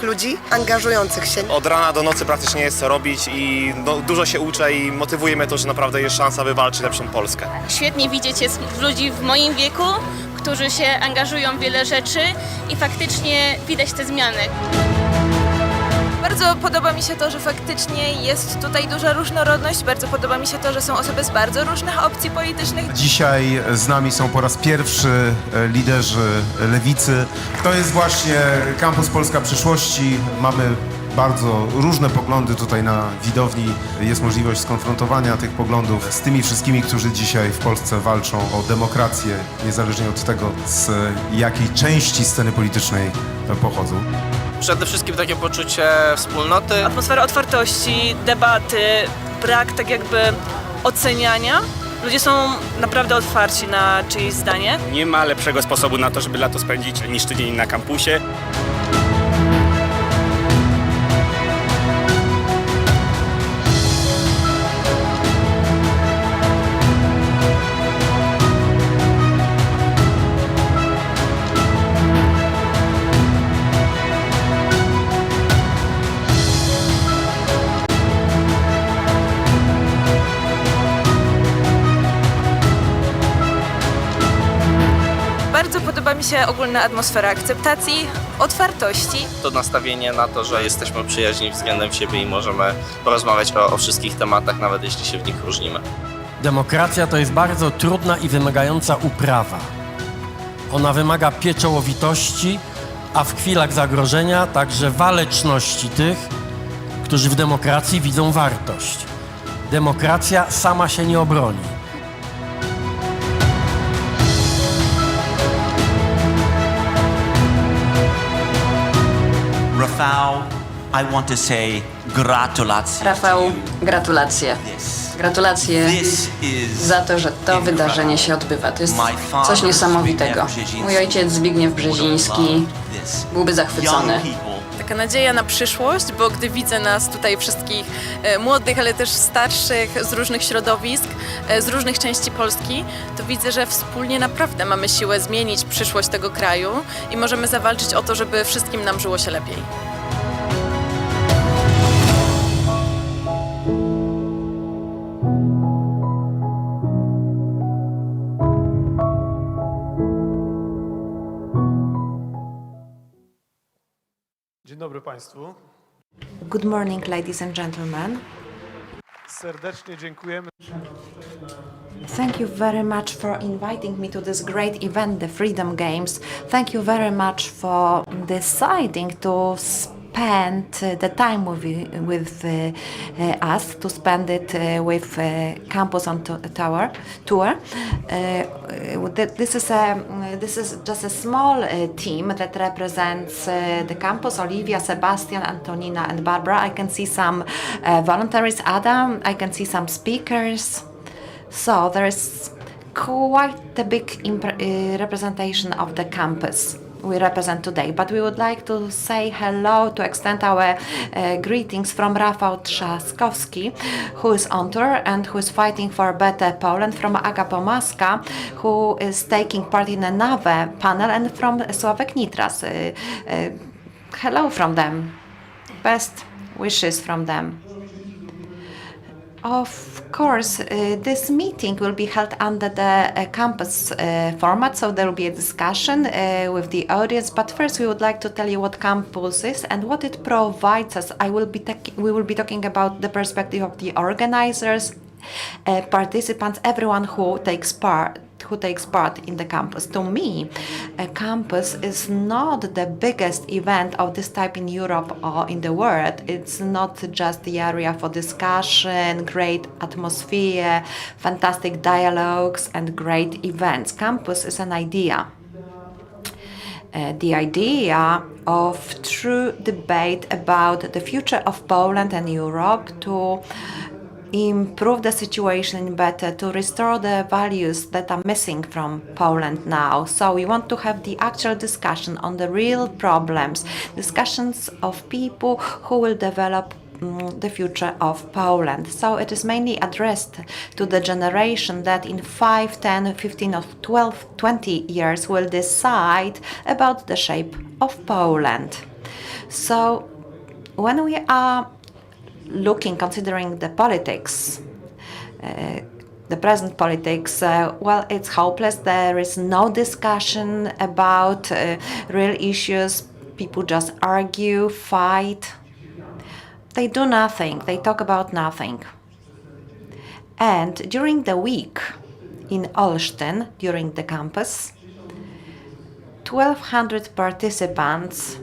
ludzi angażujących się. Od rana do nocy praktycznie jest co robić i dużo się uczę i motywuje mnie to, że naprawdę jest szansa wywalczyć lepszą Polskę. Świetnie widzieć jest ludzi w moim wieku, którzy się angażują w wiele rzeczy i faktycznie widać te zmiany. Bardzo podoba mi się to, że faktycznie jest tutaj duża różnorodność. Bardzo podoba mi się to, że są osoby z bardzo różnych opcji politycznych. Dzisiaj z nami są po raz pierwszy liderzy lewicy. To jest właśnie Kampus Polska Przyszłości. Mamy bardzo różne poglądy tutaj na widowni. Jest możliwość skonfrontowania tych poglądów z tymi wszystkimi, którzy dzisiaj w Polsce walczą o demokrację, niezależnie od tego, z jakiej części sceny politycznej pochodzą. Przede wszystkim takie poczucie wspólnoty. Atmosfera otwartości, debaty, brak tak jakby oceniania. Ludzie są naprawdę otwarci na czyjeś zdanie. Nie ma lepszego sposobu na to, żeby lato spędzić niż tydzień na kampusie. Bardzo podoba mi się ogólna atmosfera akceptacji, otwartości. To nastawienie na to, że jesteśmy przyjaźni względem siebie i możemy porozmawiać o wszystkich tematach, nawet jeśli się w nich różnimy. Demokracja to jest bardzo trudna i wymagająca uprawa. Ona wymaga pieczołowitości, a w chwilach zagrożenia także waleczności tych, którzy w demokracji widzą wartość. Demokracja sama się nie obroni. Rafał, I want to say gratulacje. Rafał, gratulacje. Gratulacje za to, że to wydarzenie się odbywa. To jest coś niesamowitego. Mój ojciec Zbigniew Brzeziński byłby zachwycony. Taka nadzieja na przyszłość, bo gdy widzę nas tutaj wszystkich młodych, ale też starszych z różnych środowisk, z różnych części Polski, to widzę, że wspólnie naprawdę mamy siłę zmienić przyszłość tego kraju i możemy zawalczyć o to, żeby wszystkim nam żyło się lepiej. Dzień dobry Państwu. Good morning, ladies and gentlemen. Serdecznie dziękujemy. Thank you very much for inviting me to this great event, the Freedom Games. Thank you very much for deciding to spend the time with us, to spend it with Campus on Tour. This is just a small team that represents the campus: Olivia, Sebastian, Antonina, and Barbara. I can see some voluntaries, Adam. I can see some speakers. So there is quite a big representation of the campus we represent today, but we would like to say hello, to extend our greetings from Rafał Trzaskowski, who is on tour and who is fighting for better Poland, from Aga Pomaska, who is taking part in another panel, and from Sławek Nitras. Hello from them. Best wishes from them. Of course, this meeting will be held under the campus format, so there will be a discussion with the audience. But first, we would like to tell you what campus is and what it provides us. We will be talking about the perspective of the organizers, participants, everyone who takes part in the campus. To me, a campus is not the biggest event of this type in Europe or in the world. It's not just the area for discussion, great atmosphere, fantastic dialogues, and great events. Campus is an idea. The idea of true debate about the future of Poland and Europe, to improve the situation better, to restore the values that are missing from Poland now. So we want to have the actual discussion on the real problems, discussions of people who will develop the future of Poland. So it is mainly addressed to the generation that in 5, 10, 15 or 12, 20 years will decide about the shape of Poland. So when we are considering the politics, the present politics, well, it's hopeless. There is no discussion about real issues. People just argue, fight. They do nothing. They talk about nothing. And during the week in Olsztyn, during the campus, 1,200 participants,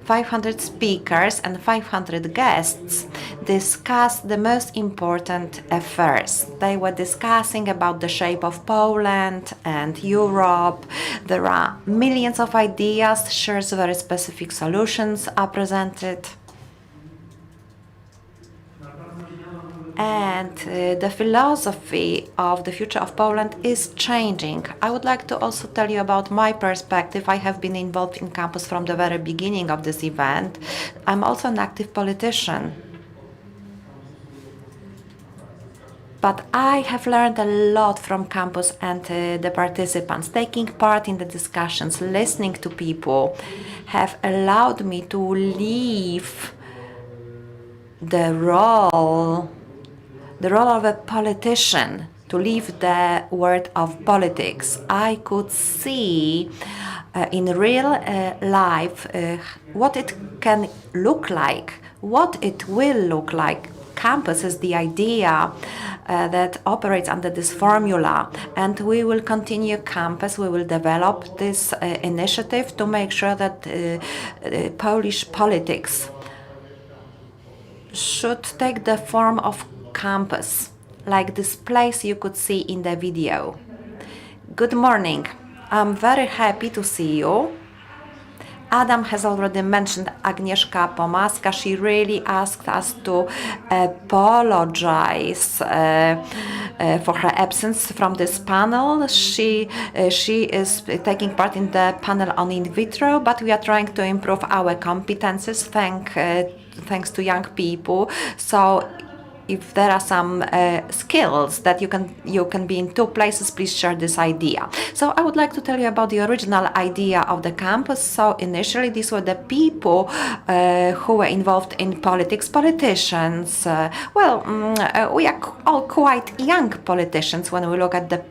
500 speakers and 500 guests discussed the most important affairs. They were discussing about the shape of Poland and Europe. There are millions of ideas, shares very specific solutions are presented. And the philosophy of the future of Poland is changing. I would like to also tell you about my perspective. I have been involved in campus from the very beginning of this event. I'm also an active politician. But I have learned a lot from campus and the participants. Taking part in the discussions, listening to people, have allowed me to leave the role of a politician, to leave the world of politics. I could see in real life what it can look like, what it will look like. Campus is the idea that operates under this formula, and we will continue campus. We will develop this initiative to make sure that Polish politics should take the form of campus, like this place you could see in the video. Good morning. I'm very happy to see you. Adam has already mentioned Agnieszka Pomaska. She really asked us to apologize for her absence from this panel. She is taking part in the panel on in vitro, but we are trying to improve our competences thanks to young people. So if there are some skills that you can be in two places, please share this idea. So I would like to tell you about the original idea of the campus. So initially these were the people who were involved in politics, politicians. We are all quite young politicians when we look at the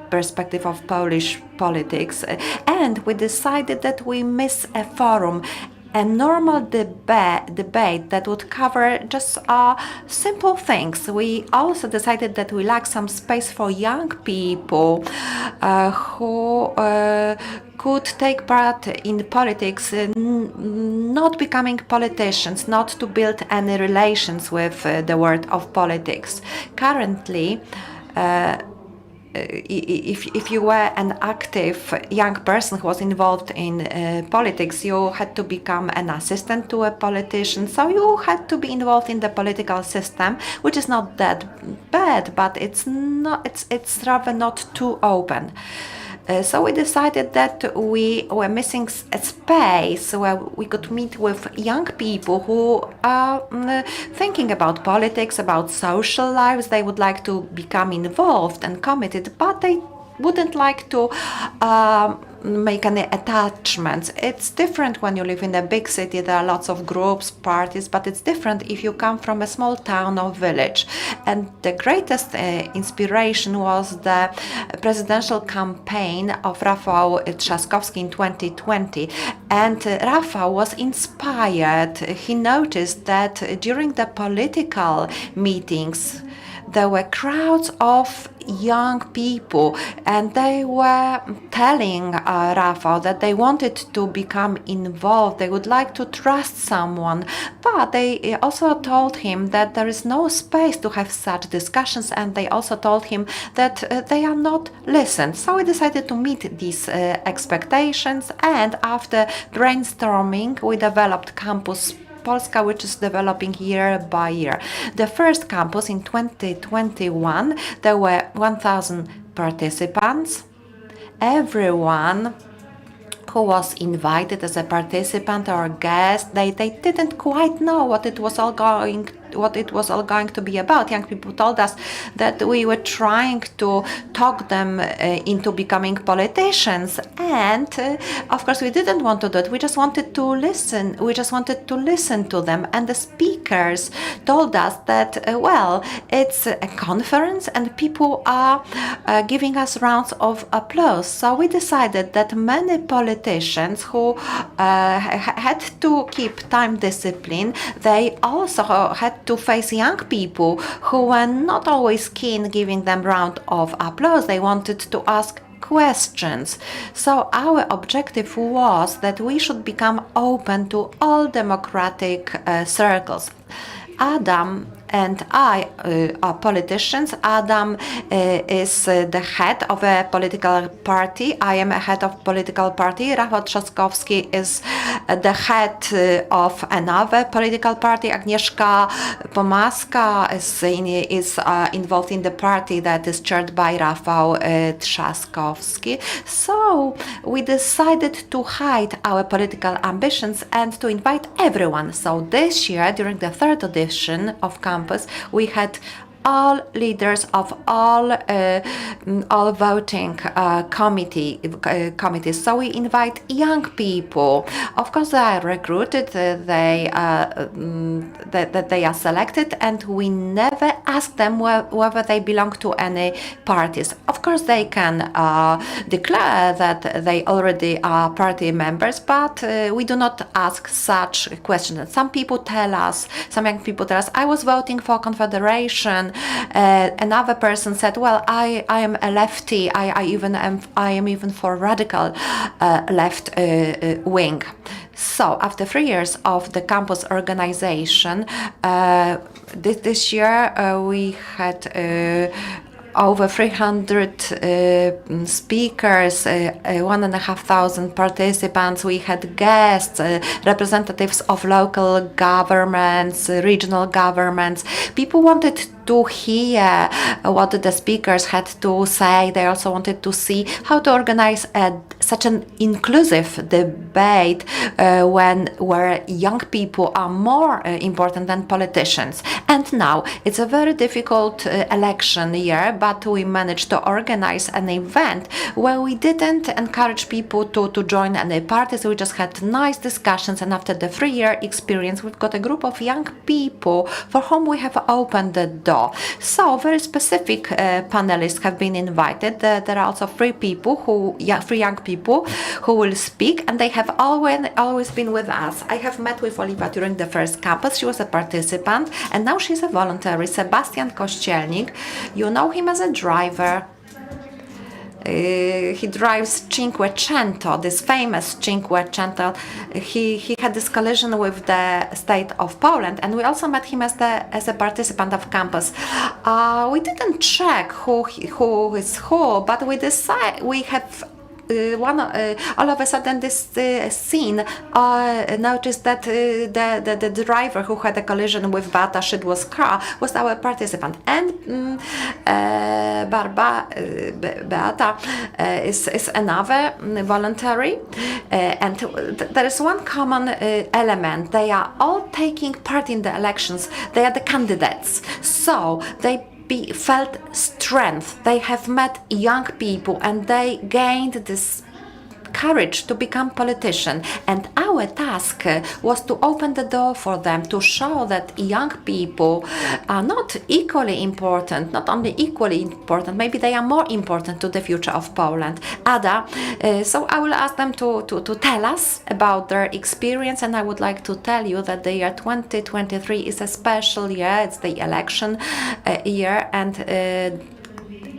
perspective of Polish politics, and we decided that we miss a forum, a normal debate that would cover just simple things. We also decided that we lack some space for young people who could take part in politics, not becoming politicians, not to build any relations with the world of politics. Currently, if you were an active young person who was involved in politics, you had to become an assistant to a politician. So you had to be involved in the political system, which is not that bad, but it's rather not too open. So we decided that we were missing a space where we could meet with young people who are thinking about politics, about social lives. They would like to become involved and committed, but they wouldn't like to make any attachments. It's different when you live in a big city. There are lots of groups, parties, but it's different if you come from a small town or village. And the greatest inspiration was the presidential campaign of Rafał Trzaskowski in 2020. And Rafał was inspired. He noticed that during the political meetings, there were crowds of young people, and they were telling Rafał that they wanted to become involved. They would like to trust someone, but they also told him that there is no space to have such discussions, and they also told him that they are not listened. So we decided to meet these expectations, and after brainstorming, we developed Campus Polska, which is developing year by year. The first campus in 2021, there were 1,000 participants. Everyone who was invited as a participant or guest, they didn't quite know what it was all going what it was all going to be about. Young people told us that we were trying to talk them into becoming politicians, and of course we didn't want to do it. We just wanted to listen. We just wanted to listen to them, and the speakers told us that well, it's a conference and people are giving us rounds of applause. So we decided that many politicians who had to keep time discipline, they also had to face young people who were not always keen giving them round of applause. They wanted to ask questions. So our objective was that we should become open to all democratic circles. Adam and I are politicians. Adam is the head of a political party. I am a head of political party. Rafał Trzaskowski is the head of another political party. Agnieszka Pomaska is involved in the party that is chaired by Rafał Trzaskowski. So we decided to hide our political ambitions and to invite everyone. So this year, during the third edition of Campus, we had all leaders of all voting committees. So we invite young people. Of course, they are recruited. They are selected, and we never ask them whether they belong to any parties. Of course, they can declare that they already are party members, but we do not ask such questions. Some young people tell us, I was voting for Confederation. Another person said, well, I am a lefty. I am even for radical left wing. So after 3 years of the campus organization, this year we had over 300 speakers, 1,500 participants. We had guests, representatives of local governments, regional governments. People wanted to hear what the speakers had to say. They also wanted to see how to organize such an inclusive debate where young people are more important than politicians. And now it's a very difficult election year, but we managed to organize an event where we didn't encourage people to join any parties. We just had nice discussions, and after the 3-year experience, we've got a group of young people for whom we have opened the door. So very specific panelists have been invited. There are also three young people who will speak, and they have always been with us. I have met with Oliva during the first campus. She was a participant, and now she's a voluntary. Sebastian Kościelnik, you know him as a driver. He drives Cinquecento, this famous Cinquecento. He had this collision with the state of Poland, and we also met him as a participant of campus. We didn't check who is who, but we have all of a sudden this scene noticed that the driver who had a collision with Beata Szydło's car was our participant, and Beata is another voluntary, and there is one common element. They are all taking part in the elections. They are the candidates, so they felt strength. They have met young people and they gained this courage to become politician, and our task was to open the door for them, to show that young people are not equally important, not only equally important, maybe they are more important to the future of Poland. Ada, so I will ask them to tell us about their experience, and I would like to tell you that the year 2023 is a special year. It's the election year,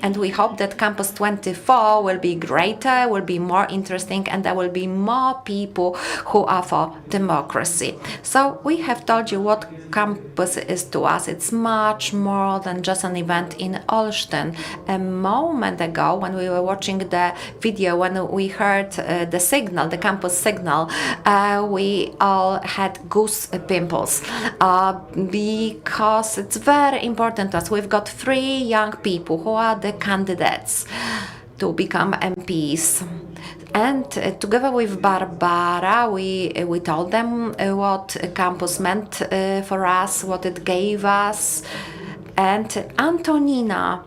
and we hope that Campus 24 will be greater, will be more interesting, and there will be more people who are for democracy. So we have told you what campus is to us. It's much more than just an event in Olsztyn. A moment ago, when we were watching the video, when we heard the signal, the campus signal, we all had goose pimples because it's very important to us. We've got 3 young people who are the candidates to become MPs. And together with Barbara, we told them what campus meant for us, what it gave us. And Antonina,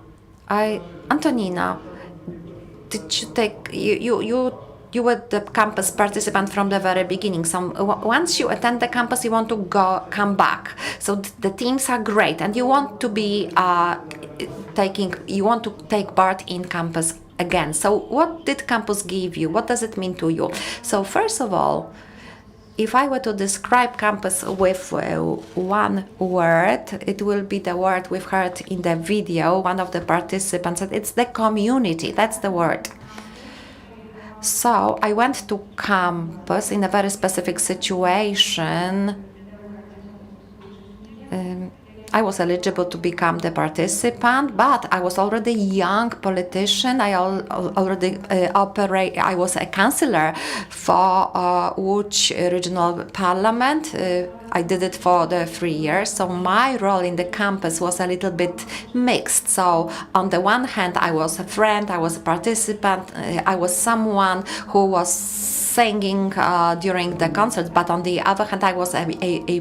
did you take you were the campus participant from the very beginning. So once you attend the campus, you want to come back. So the teams are great, and you want to be you want to take part in campus again. So what did campus give you? What does it mean to you? So first of all, if I were to describe campus with one word, it will be the word we've heard in the video. One of the participants said it's the community. That's the word. So I went to campus in a very specific situation. I was eligible to become the participant, but I was already a young politician. I was a councillor for Łódź Regional Parliament. I did it for the 3 years, so my role in the campus was a little bit mixed. So on the one hand, I was a friend, I was a participant, I was someone who was singing during the concerts, but on the other hand, I was a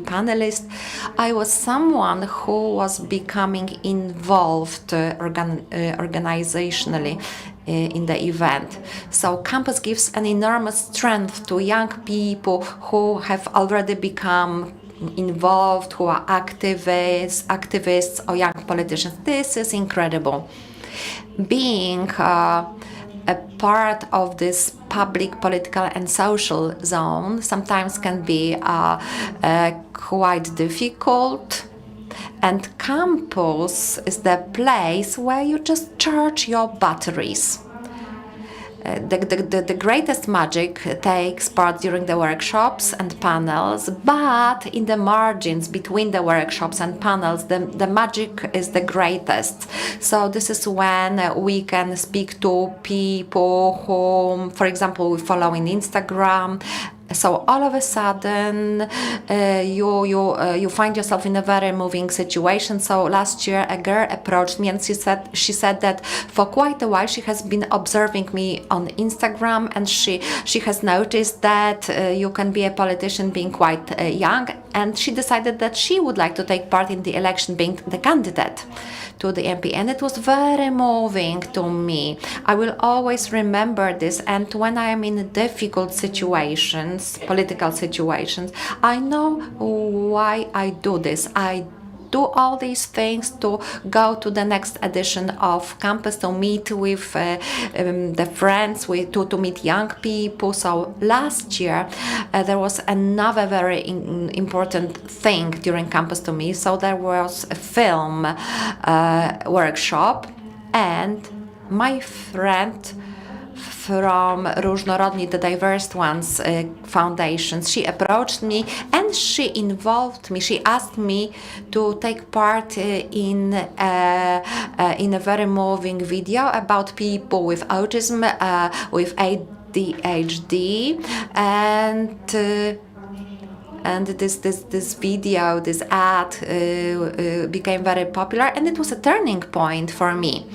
panelist. I was someone who was becoming involved organizationally in the event. So campus gives an enormous strength to young people who have already become involved, who are activists or young politicians. This is incredible. Being a part of this public, political and social zone sometimes can be quite difficult. And campus is the place where you just charge your batteries. The greatest magic takes part during the workshops and panels, but in the margins between the workshops and panels, the magic is the greatest. So this is when we can speak to people whom, for example, we follow in Instagram. So all of a sudden, you find yourself in a very moving situation. So last year, a girl approached me and she said that for quite a while she has been observing me on Instagram, and she has noticed that you can be a politician being quite young, and she decided that she would like to take part in the election, being the candidate to the MP, and it was very moving to me. I will always remember this, and when I am in difficult situations, political situations, I know why I do this. I do all these things to go to the next edition of campus, to meet with the friends, to meet young people. So last year there was another very important thing during campus to me. So there was a film workshop, and my friend from Różnorodni, the Diverse Ones Foundation, she approached me and she involved me. She asked me to take part in a very moving video about people with autism, with ADHD, and this video, this ad became very popular, and it was a turning point for me.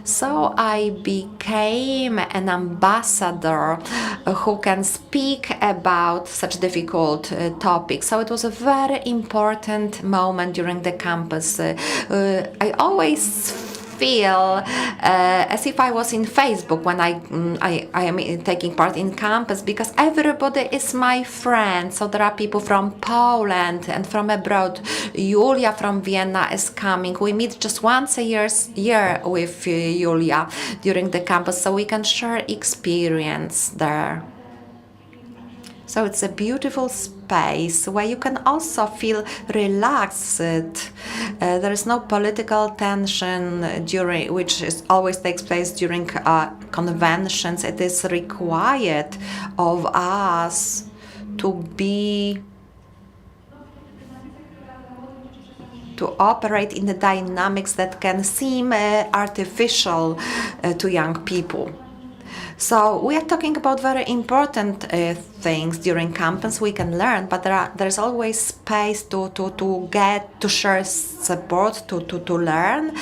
So I became an ambassador who can speak about such difficult topics. So it was a very important moment during the campus. I always feel as if I was in Facebook when I am taking part in campus, because everybody is my friend. So there are people from Poland and from abroad. Julia from Vienna is coming. We meet just once a year with Julia during the campus, so we can share experience there. So it's a beautiful space where you can also feel relaxed. There is no political tension which always takes place during conventions. It is required of us to operate in the dynamics that can seem artificial to young people. So we are talking about very important things during campus we can learn, but there's always space to share support, to learn,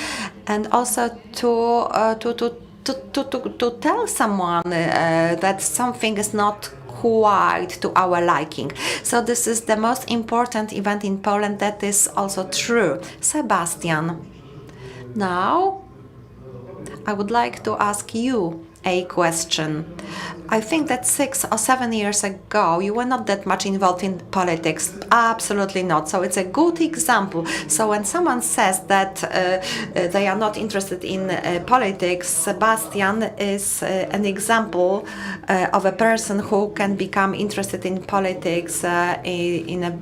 and also to to tell someone that something is not quite to our liking. So this is the most important event in Poland. That is also true. Sebastian, now I would like to ask you a question. I think that 6 or 7 years ago you were not that much involved in politics. Absolutely not. So it's a good example. So when someone says that they are not interested in politics, Sebastian is an example of a person who can become interested in politics in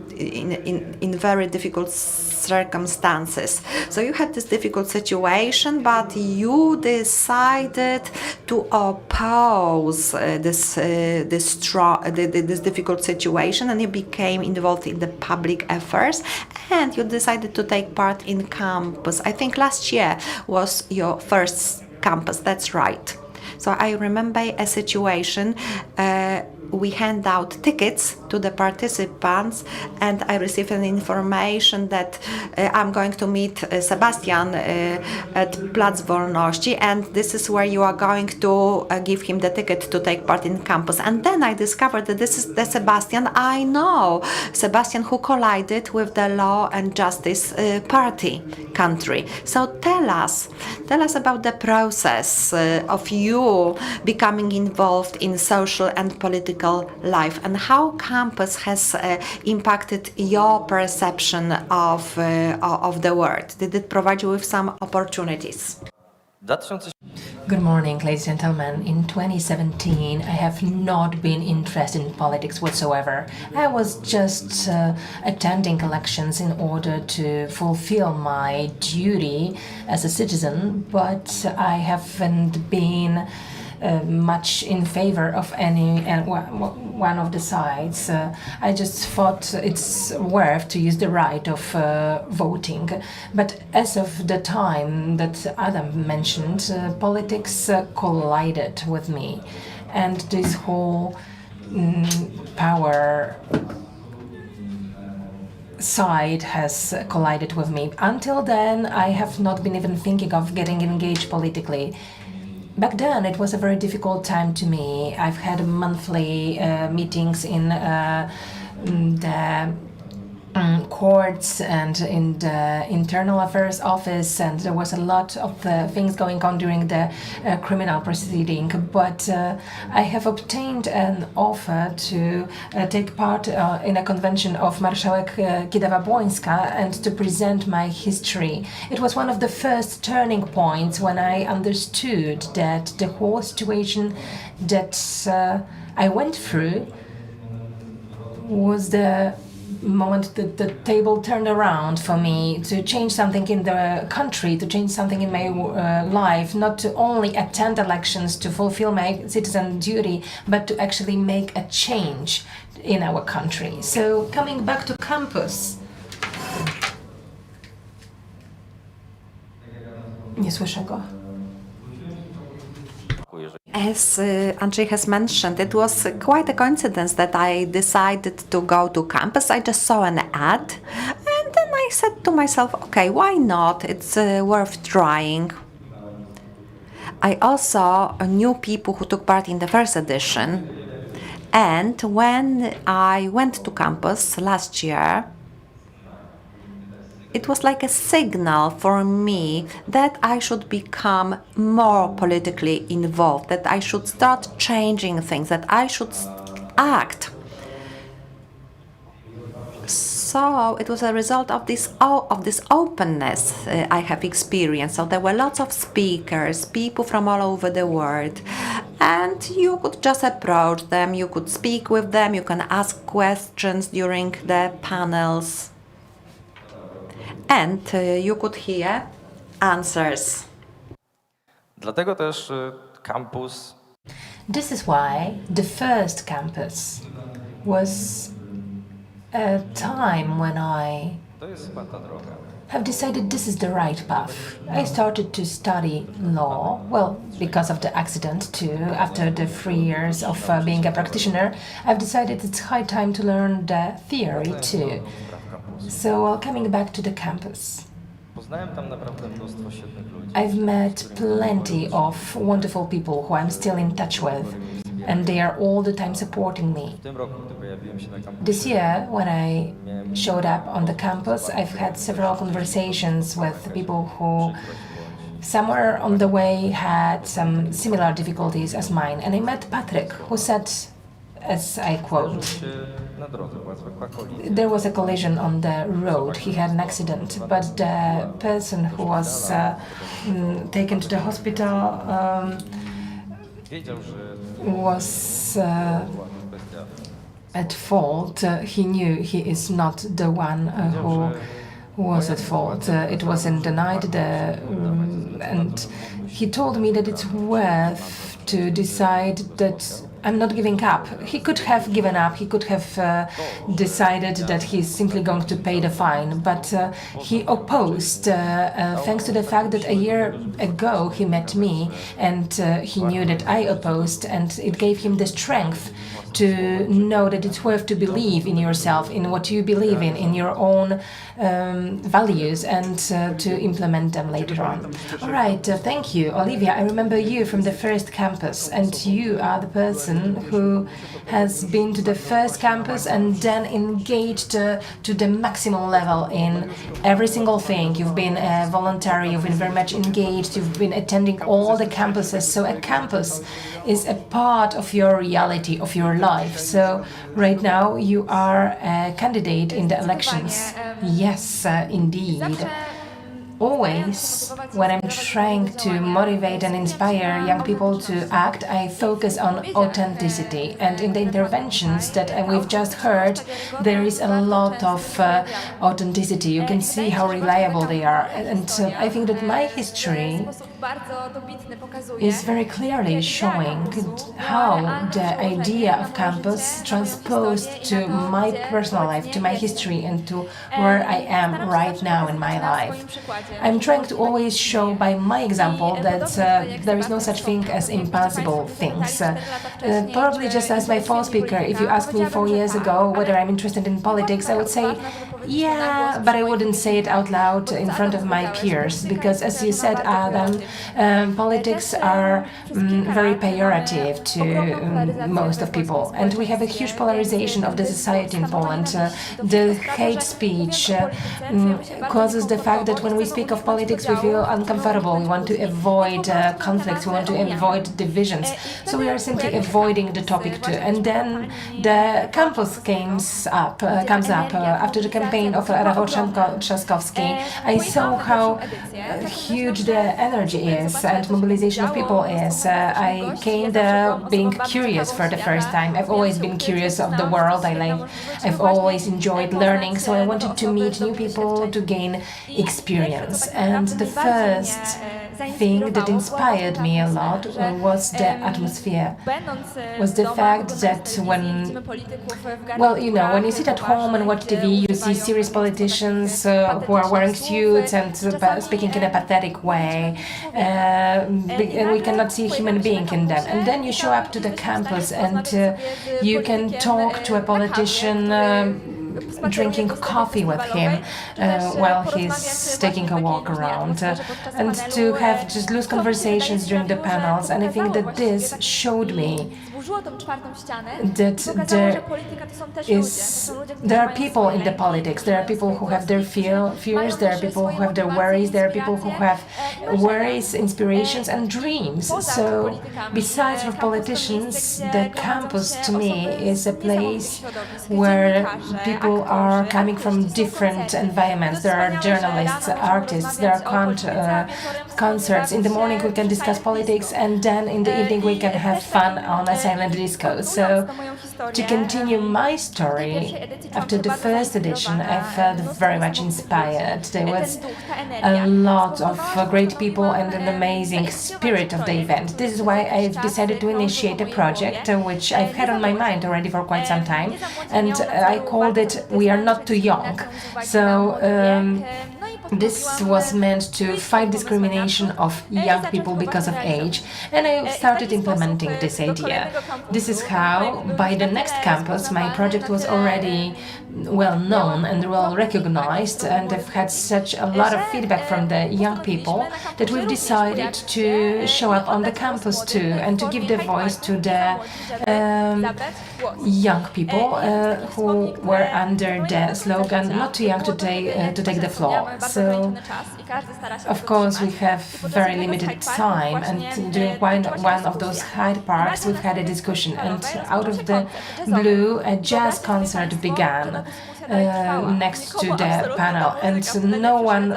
very difficult circumstances. So you had this difficult situation, but you decided to oppose this difficult situation, and you became involved in the public affairs, and you decided to take part in campus. I think last year was your first campus. That's right. So I remember a situation. We hand out tickets to the participants, and I received an information that I'm going to meet Sebastian at Plac Wolności, and this is where you are going to give him the ticket to take part in campus. And then I discovered that this is the Sebastian I know, Sebastian who collided with the Law and Justice Party country. So tell us about the process of you becoming involved in social and political life, and how campus has impacted your perception of the world. Did it provide you with some opportunities? Good morning, ladies and gentlemen. In 2017, I have not been interested in politics whatsoever. I was just attending elections in order to fulfill my duty as a citizen, but I haven't been much in favor of any one of the sides. I just thought it's worth to use the right of voting. But as of the time that Adam mentioned, politics collided with me, and this whole power side has collided with me. Until then, I have not been even thinking of getting engaged politically. Back then, it was a very difficult time to me. I've had monthly meetings in the courts and in the Internal Affairs Office, and there was a lot of things going on during the criminal proceeding. But I have obtained an offer to take part in a convention of Marszałek Kidawa-Błońska and to present my history. It was one of the first turning points when I understood that the whole situation that I went through was the moment that the table turned around for me to change something in the country, to change something in my life, not to only attend elections to fulfill my citizen duty, but to actually make a change in our country. So coming back to campus. Nie słyszę go. As Andrzej has mentioned, it was quite a coincidence that I decided to go to campus. I just saw an ad, and then I said to myself, okay, why not? It's worth trying. I also knew people who took part in the first edition, and when I went to campus last year, it was like a signal for me that I should become more politically involved, that I should start changing things, that I should act. So it was a result of this openness I have experienced. So there were lots of speakers, people from all over the world, and you could just approach them, you could speak with them, you can ask questions during the panels, and you could hear answers. Dlatego też campus. This is why the first campus was a time when I have decided this is the right path. I started to study law, well, because of the accident too. After the 3 years of being a practitioner, I've decided it's high time to learn the theory too. So coming back to the campus. Poznałem tam naprawdę mnóstwo świetnych ludzi. I've met plenty of wonderful people who I'm still in touch with, and they are all the time supporting me. W tym roku, gdy pojawiłem się na kampusie, This year, when I showed up on the campus, I've had several conversations with people who somewhere on the way had some similar difficulties as mine. And I met Patrick, who said, as I quote, na drodze była zwykła kolizja. there was a collision on the road. He had an accident, but the person who was taken to the hospital Wiedział, że was at fault. He knew he is not the one who was at fault. It was in the night, and he told me that it's worth to decide that I'm not giving up. He could have given up. He could have decided that he's simply going to pay the fine, but he opposed, thanks to the fact that a year ago he met me, and he knew that I opposed, and it gave him the strength to know that it's worth to believe in yourself, in what you believe in your own values, and to implement them later on. All right, thank you. Olivia, I remember you from the first campus, and you are the person who has been to the first campus and then engaged to the maximum level in every single thing. You've been voluntary, you've been very much engaged, you've been attending all the campuses. So a campus is a part of your reality, of your life. So right now you are a candidate in the elections. Yes, indeed. Always, when I'm trying to motivate and inspire young people to act, I focus on authenticity. And in the interventions that we've just heard, there is a lot of authenticity. You can see how reliable they are. And I think that my history is very clearly showing how the idea of campus transposed to my personal life, to my history, and to where I am right now in my life. I'm trying to always show by my example that there is no such thing as impossible things. Probably just as my phone speaker, if you asked me 4 years ago whether I'm interested in politics, I would say, yeah, but I wouldn't say it out loud in front of my peers, because as you said, Adam, politics are very pejorative to most of people, and we have a huge polarization of the society in Poland. The hate speech causes the fact that when we speak of politics, we feel uncomfortable. We want to avoid conflicts. We want to avoid divisions. So we are simply avoiding the topic too. And then the campus comes up after the campaign of Rafał Trzaskowski. I saw how huge the energy is and mobilization of people is. I came there being curious for the first time. I've always been curious of the world. I've always enjoyed learning, so I wanted to meet new people to gain experience. And the first thing that inspired me a lot was the atmosphere, was the fact that when you sit at home and watch TV, you see serious politicians who are wearing suits and speaking in a pathetic way, and we cannot see a human being in them. And then you show up to the campus and you can talk to a politician, drinking coffee with him while he's taking a walk around, and to have just loose conversations during the panels. And I think that this showed me that there are people in the politics. There are people who have their fears, there are people who have their worries, there are people who have worries, inspirations and dreams. So besides for politicians, the campus to me is a place where people are coming from different environments. There are journalists, artists, there are concerts. In the morning we can discuss politics, and then in the evening we can have fun on a silent disco. So to continue my story, after the first edition I felt very much inspired. There was a lot of great people and an amazing spirit of the event. This is why I've decided to initiate a project which I've had on my mind already for quite some time, and I called it We Are Not Too Young. So This was meant to fight discrimination of young people because of age, and I started implementing this idea. This is how, by the next campus, my project was already well known and well recognized, and I've had such a lot of feedback from the young people that we've decided to show up on the campus too and to give the voice to the young people who were under the slogan "Not too young to take the floor." So, of course, we have very limited time, and during one of those Hyde Parks, we've had a discussion, and out of the blue, a jazz concert began next to the panel, and no one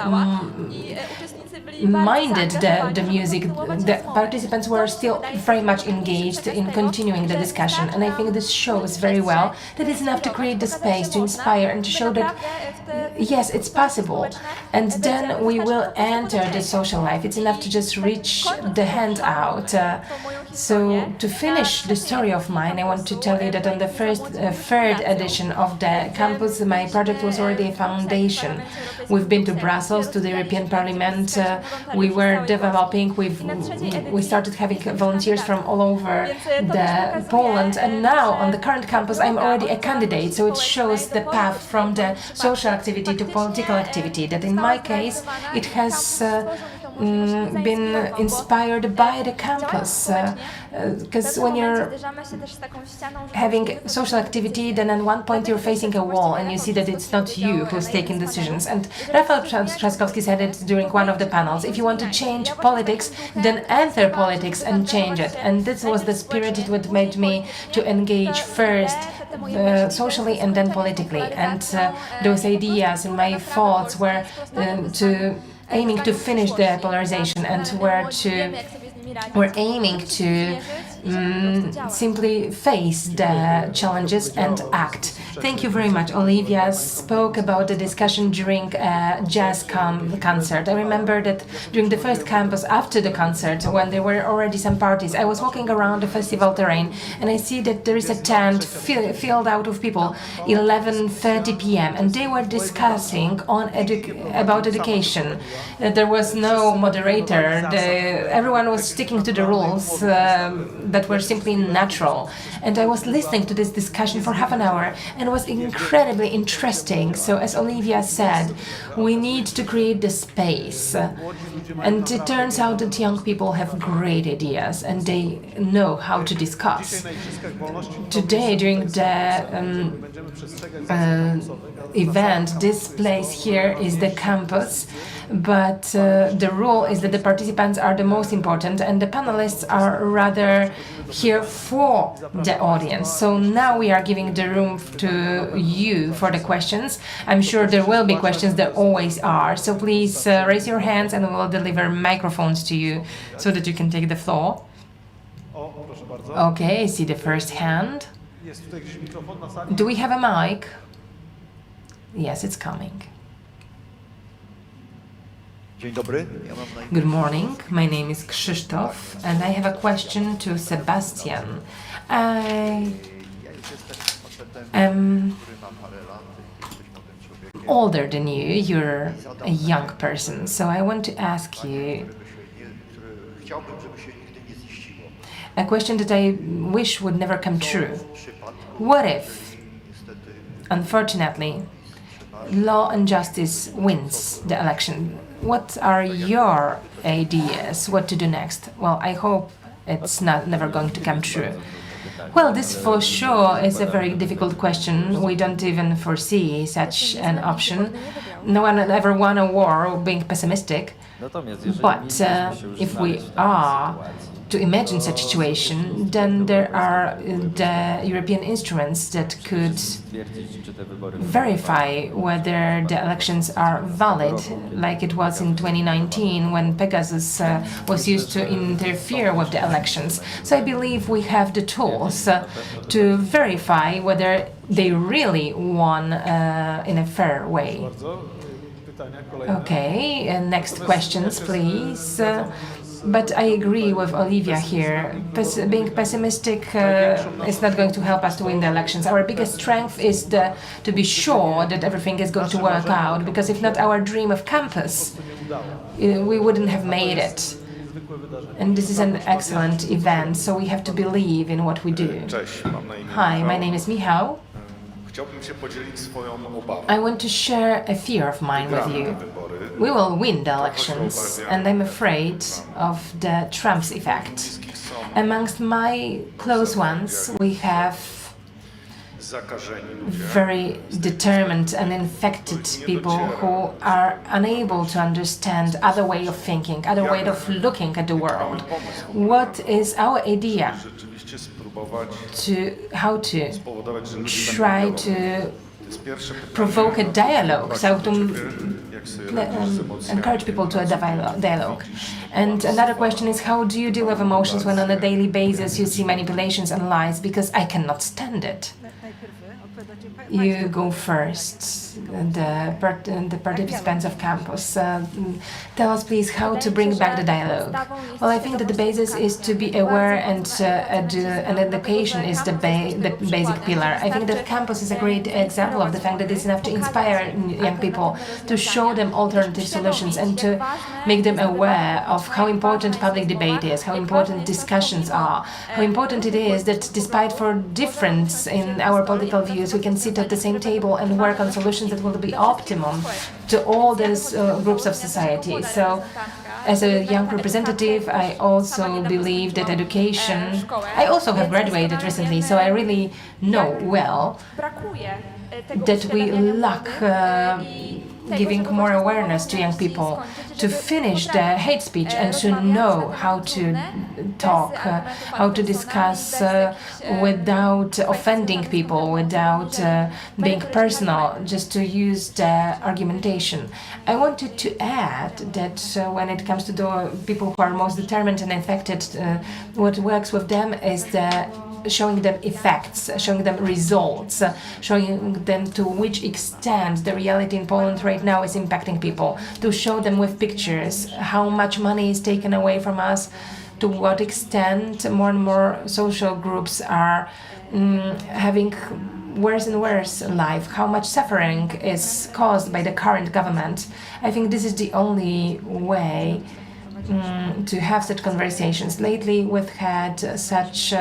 minded the music. The participants were still very much engaged in continuing the discussion, and I think this shows very well that it's enough to create the space, to inspire and to show that yes, it's possible, and then we will enter the social life. It's enough to just reach the hand out. So to finish the story of mine, I want to tell you that on the third edition of the campus, my project was already a foundation. We've been to Brussels, to the European Parliament. We were developing. We started having volunteers from all over Poland, and now on the current campus, I'm already a candidate. So it shows the path from the social activity to political activity. That in my case, it has been inspired by the campus, because when you're having social activity, then at one point you're facing a wall and you see that it's not you who's taking decisions. And Rafał Trzaskowski said it during one of the panels: if you want to change politics, then enter politics and change it. And this was the spirit that made me to engage first socially and then politically. And those ideas and my thoughts were aiming to finish the polarization, and we're aiming to simply face the challenges and act. Thank you very much. Olivia spoke about the discussion during a jazz concert. I remember that during the first campus, after the concert, when there were already some parties, I was walking around the festival terrain and I see that there is a tent filled out of people, 11:30 p.m. and they were discussing about education. There was no moderator. Everyone was sticking to the rules that were simply natural. And I was listening to this discussion for half an hour, and it was incredibly interesting. So as Olivia said, we need to create the space. And it turns out that young people have great ideas and they know how to discuss. Today, during the event, this place here is the campus, but the rule is that the participants are the most important and the panelists are rather here for the audience. So now we are giving the room to you for the questions. I'm sure there will be questions, there always are. So please raise your hands and we will deliver microphones to you so that you can take the floor. Okay, I see the first hand. Do we have a mic? Yes, it's coming. Good morning, my name is Krzysztof and I have a question to Sebastian. I am older than you, you're a young person, so I want to ask you a question that I wish would never come true. What if, unfortunately, law and justice wins the election? What are your ideas? What to do next? Well, I hope it's never going to come true. Well, this for sure is a very difficult question. We don't even foresee such an option. No one ever won a war being pessimistic. But if we are to imagine such a situation, then there are the European instruments that could verify whether the elections are valid, like it was in 2019 when Pegasus was used to interfere with the elections. So I believe we have the tools to verify whether they really won in a fair way. Okay, next questions, please. But I agree with Olivia here. Being pessimistic is not going to help us to win the elections. Our biggest strength is to be sure that everything is going to work out, because if not, our dream of campus, we wouldn't have made it. And this is an excellent event, so we have to believe in what we do. Hi, my name is Michał. I want to share a fear of mine with you. We will win the elections, and I'm afraid of the Trump's effect. Amongst my close ones, we have very determined and infected people who are unable to understand other way of thinking, other way of looking at the world. What is our idea to how to try to provoke a dialogue, so to encourage people to a dialogue. And another question is, how do you deal with emotions when on a daily basis you see manipulations and lies? Because I cannot stand it. You go first, the participants of campus. Tell us, please, how to bring back the dialogue. Well, I think that the basis is to be aware, and education is the basic pillar. I think that campus is a great example of the fact that it's enough to inspire young people, to show them alternative solutions, and to make them aware of how important public debate is, how important discussions are, how important it is that despite for difference in our political views, we can sit at the same table and work on solutions that will be optimum to all these groups of society. So, as a young representative, I also believe that education... I also have graduated recently, so I really know well that we lack giving more awareness to young people to finish the hate speech and to know how to talk, how to discuss without offending people, without being personal, just to use the argumentation. I wanted to add that when it comes to the people who are most determined and infected, what works with them is showing them effects, showing them results, showing them to which extent the reality in Poland right now is impacting people, to show them with pictures how much money is taken away from us, to what extent more and more social groups are having worse and worse life, how much suffering is caused by the current government. I think this is the only way to have such conversations. Lately we've had such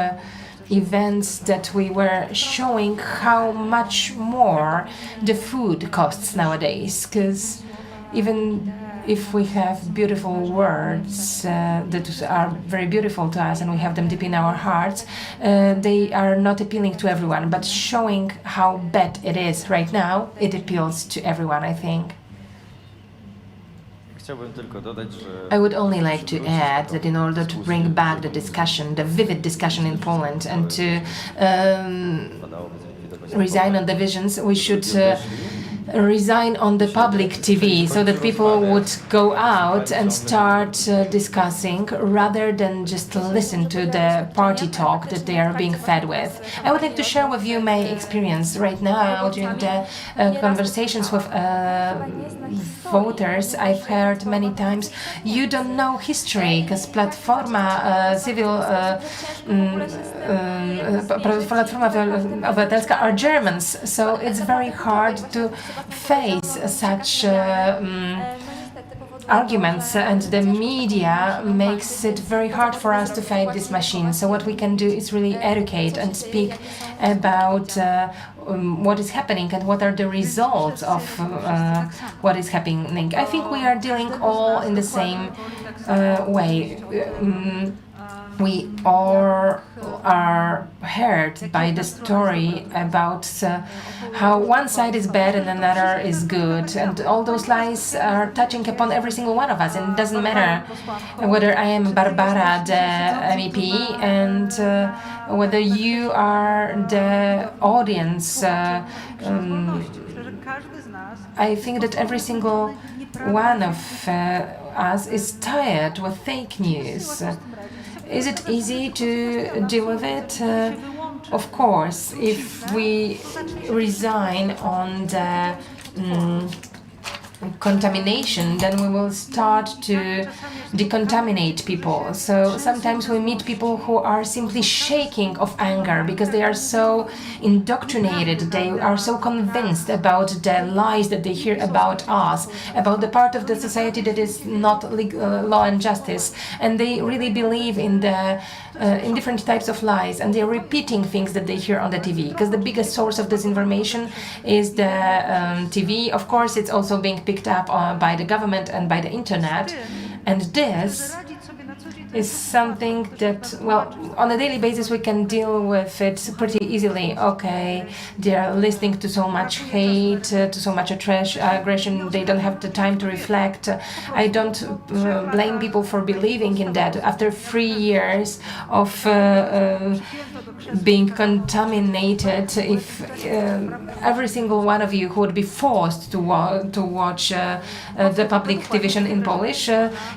events that we were showing how much more the food costs nowadays, because even if we have beautiful words that are very beautiful to us and we have them deep in our hearts, they are not appealing to everyone, but showing how bad it is right now, it appeals to everyone, I think. I would only like to add that in order to bring back the discussion, the vivid discussion in Poland, and to resign on divisions, we should resign on the public TV, so that people would go out and start discussing rather than just listen to the party talk that they are being fed with. I would like to share with you my experience right now during the conversations with voters. I've heard many times, you don't know history, because Platforma Obywatelska are Germans, so it's very hard to face such arguments, and the media makes it very hard for us to fight this machine. So what we can do is really educate and speak about what is happening and what are the results of what is happening. I think we are dealing all in the same way. We all are hurt by the story about how one side is bad and another is good, and all those lies are touching upon every single one of us, and it doesn't matter whether I am Barbara, the MEP, and whether you are the audience. I think that every single one of us is tired with fake news. Is it easy to deal with it? Of course, if we resign on the contamination, then we will start to decontaminate people. So sometimes we meet people who are simply shaking of anger because they are so indoctrinated, they are so convinced about the lies that they hear about us, about the part of the society that is not law and justice, and they really believe in the in different types of lies, and they're repeating things that they hear on the TV, because the biggest source of disinformation is the TV. Of course, it's also being picked up by the government and by the internet, and this is something that, well, on a daily basis we can deal with it pretty easily. Okay, they are listening to so much hate, to so much aggression, they don't have the time to reflect. I don't blame people for believing in that. After 3 years of being contaminated, if every single one of you who would be forced to watch the public television in Polish,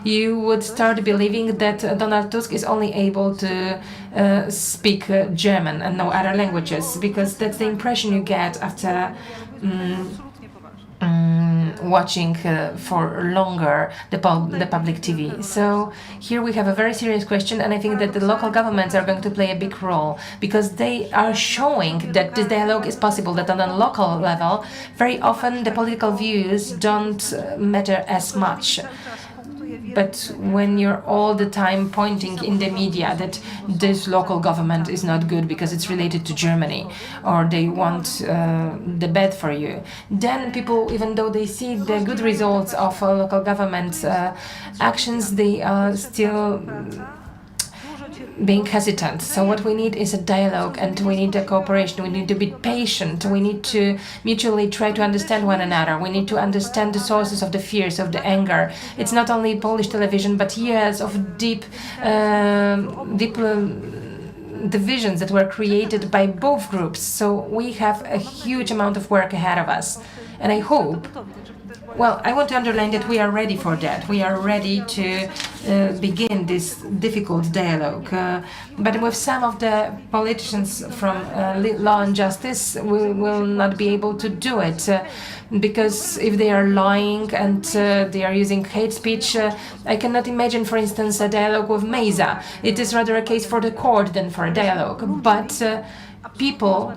you would start believing that Donald Tusk is only able to speak German and no other languages, because that's the impression you get after watching for longer the public TV. So here we have a very serious question, and I think that the local governments are going to play a big role, because they are showing that this dialogue is possible, that on a local level very often the political views don't matter as much. But when you're all the time pointing in the media that this local government is not good because it's related to Germany, or they want the bad for you, then people, even though they see the good results of local government actions, they are still being hesitant. So what we need is a dialogue, and we need a cooperation. We need to be patient. We need to mutually try to understand one another. We need to understand the sources of the fears, of the anger. It's not only Polish television, but years of deep divisions that were created by both groups. So we have a huge amount of work ahead of us. And I hope, well, I want to underline that we are ready for that. We are ready to begin this difficult dialogue. But with some of the politicians from Law and Justice, we will not be able to do it. Because if they are lying and they are using hate speech, I cannot imagine, for instance, a dialogue with Mejza. It is rather a case for the court than for a dialogue. But people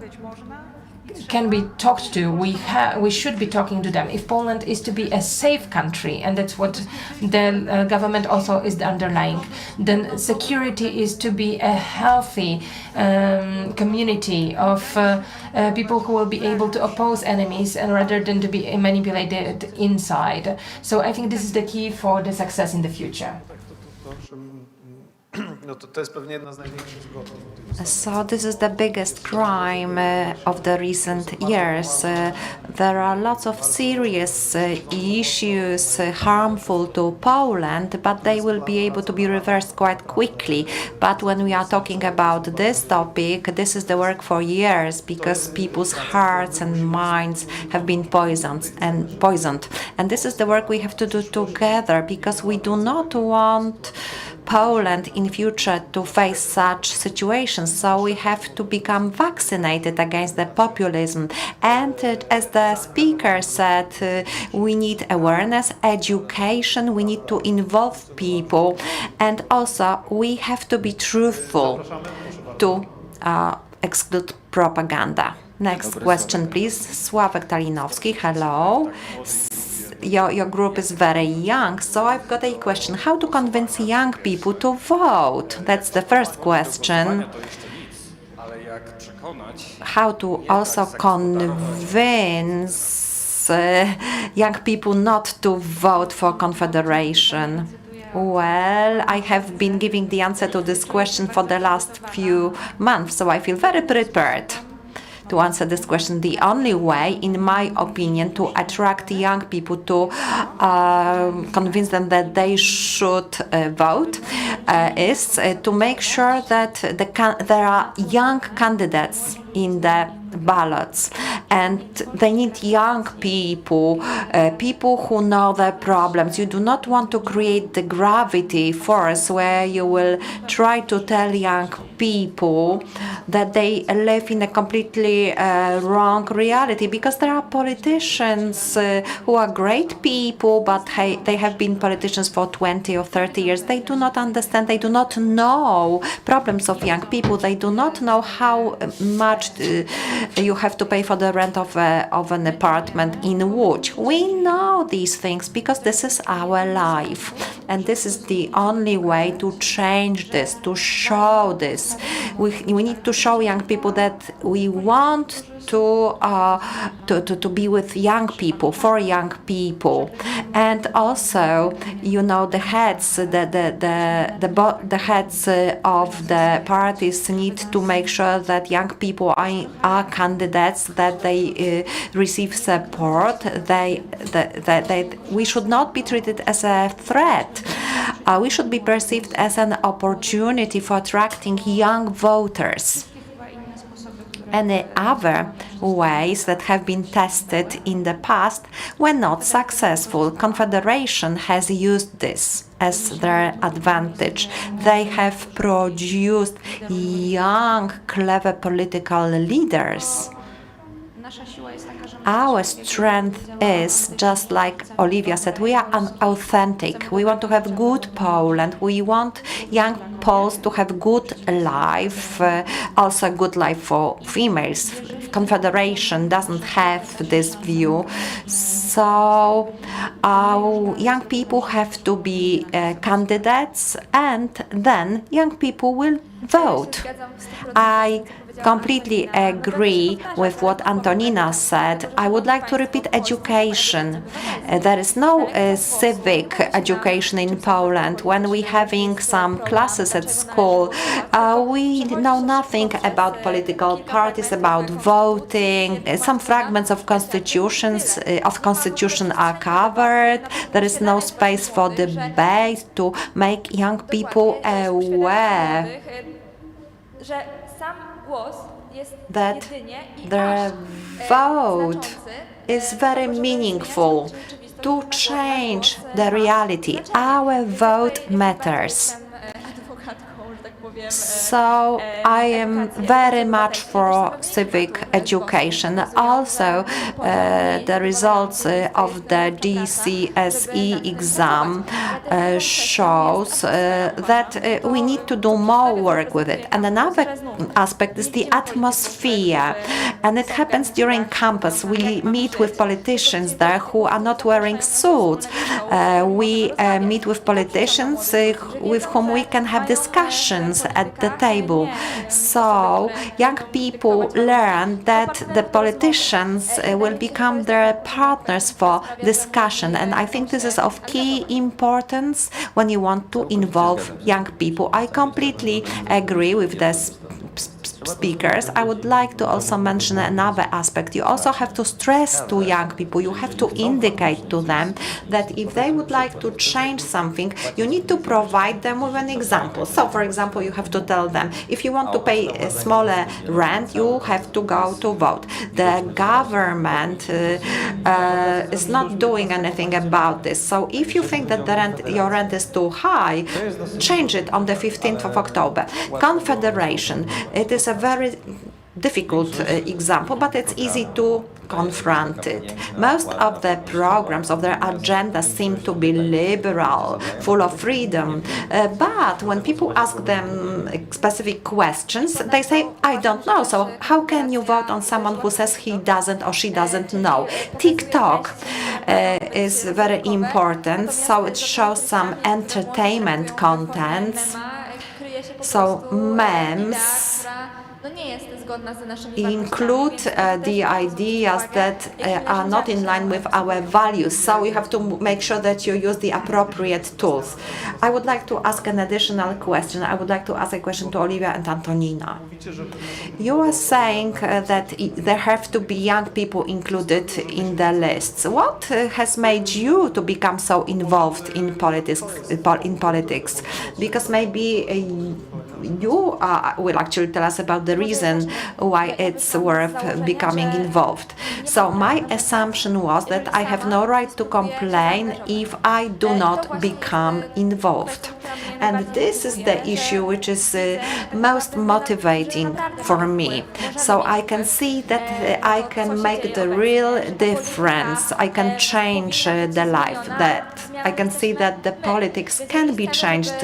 can be talked to. We should be talking to them. If Poland is to be a safe country, and that's what the government also is underlying, then security is to be a healthy community of people who will be able to oppose enemies, and rather than to be manipulated inside. So I think this is the key for the success in the future. So this is the biggest crime of the recent years. There are lots of serious issues harmful to Poland, but they will be able to be reversed quite quickly. But when we are talking about this topic, this is the work for years, because people's hearts and minds have been poisoned. And this is the work we have to do together, because we do not want Poland in future to face such situations. So we have to become vaccinated against the populism. And as the speaker said, we need awareness, education, we need to involve people, and also we have to be truthful to exclude propaganda. Next question, please. Sławek Talinowski, hello. Your group is very young, so I've got a question. How to convince young people to vote? That's the first question. How to also convince young people not to vote for Confederation? Well, I have been giving the answer to this question for the last few months, so I feel very prepared to answer this question. The only way, in my opinion, to attract young people, to convince them that they should vote, is to make sure that there are young candidates in the ballots. And they need young people, people who know their problems. You do not want to create the gravity force where you will try to tell young people that they live in a completely wrong reality, because there are politicians who are great people, but they have been politicians for 20 or 30 years. They do not understand, they do not know problems of young people. They do not know how much you have to pay for the rent of an apartment in Łódź. We know these things because this is our life. And this is the only way to change this, to show this. We need to show young people that we want to be with young people, for young people. And also, you know, the heads, the heads of the parties need to make sure that young people are candidates, that they receive support. We should not be treated as a threat. We should be perceived as an opportunity for attracting young voters. Any other ways that have been tested in the past were not successful. Confederation has used this as their advantage. They have produced young, clever political leaders. Our strength is, just like Olivia said, we are authentic. We want to have good Poland. We want young Poles to have good life, also good life for females. Confederation doesn't have this view. So young people have to be candidates, and then young people will vote. I completely agree with what Antonina said. I would like to repeat education. There is no civic education in Poland. When we're having some classes at school, we know nothing about political parties, about voting. Some fragments of constitution are covered. There is no space for debate to make young people aware that their vote is very meaningful to change the reality. Our vote matters. So I am very much for civic education. Also, the results of the GCSE exam shows that we need to do more work with it. And another aspect is the atmosphere. And it happens during campus. We meet with politicians there who are not wearing suits. We meet with politicians with whom we can have discussions at the table. So young people learn that the politicians will become their partners for discussion. And I think this is of key importance when you want to involve young people. I completely agree with this speakers. I would like to also mention another aspect. You also have to stress to young people, you have to indicate to them that if they would like to change something, you need to provide them with an example. So, for example, you have to tell them, if you want to pay a smaller rent, you have to go to vote. The government is not doing anything about this. So if you think that your rent is too high, change it on the 15th of October. Confederation, it is a very difficult example, but it's easy to confront it. Most of the programs of their agenda seem to be liberal, full of freedom, but when people ask them specific questions, they say, I don't know. So how can you vote on someone who says he doesn't or she doesn't know? TikTok is very important, so it shows some entertainment contents. So memes include the ideas that are not in line with our values. So you have to make sure that you use the appropriate tools. I would like to ask an additional question. I would like to ask a question to Olivia and Antonina. You are saying that there have to be young people included in the lists. What has made you to become so involved in politics? Because maybe you will actually tell us about the reason why it's worth becoming involved. So my assumption was that I have no right to complain if I do not become involved. And this is the issue which is most motivating for me. So I can see that I can make the real difference. I can change the life. That I can see that the politics can be changed,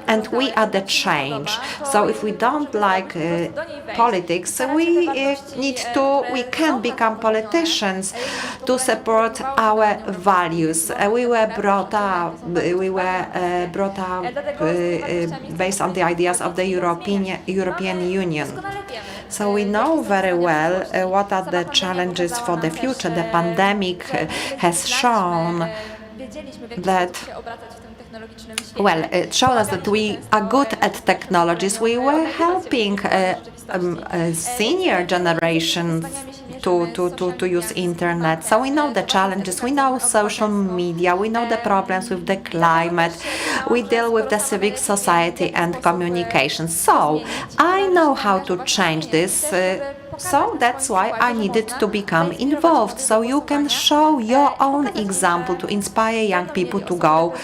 and we are the change. So if we don't like politics, we can become politicians to support our values. We were brought up based on the ideas of the European Union. So we know very well what are the challenges for the future. The pandemic has shown that, well, it showed us that we are good at technologies. We were helping senior generations to use internet. So we know the challenges, we know social media, we know the problems with the climate, we deal with the civic society and communication. So I know how to change this. So that's why I needed to become involved. So you can show your own example to inspire young people to go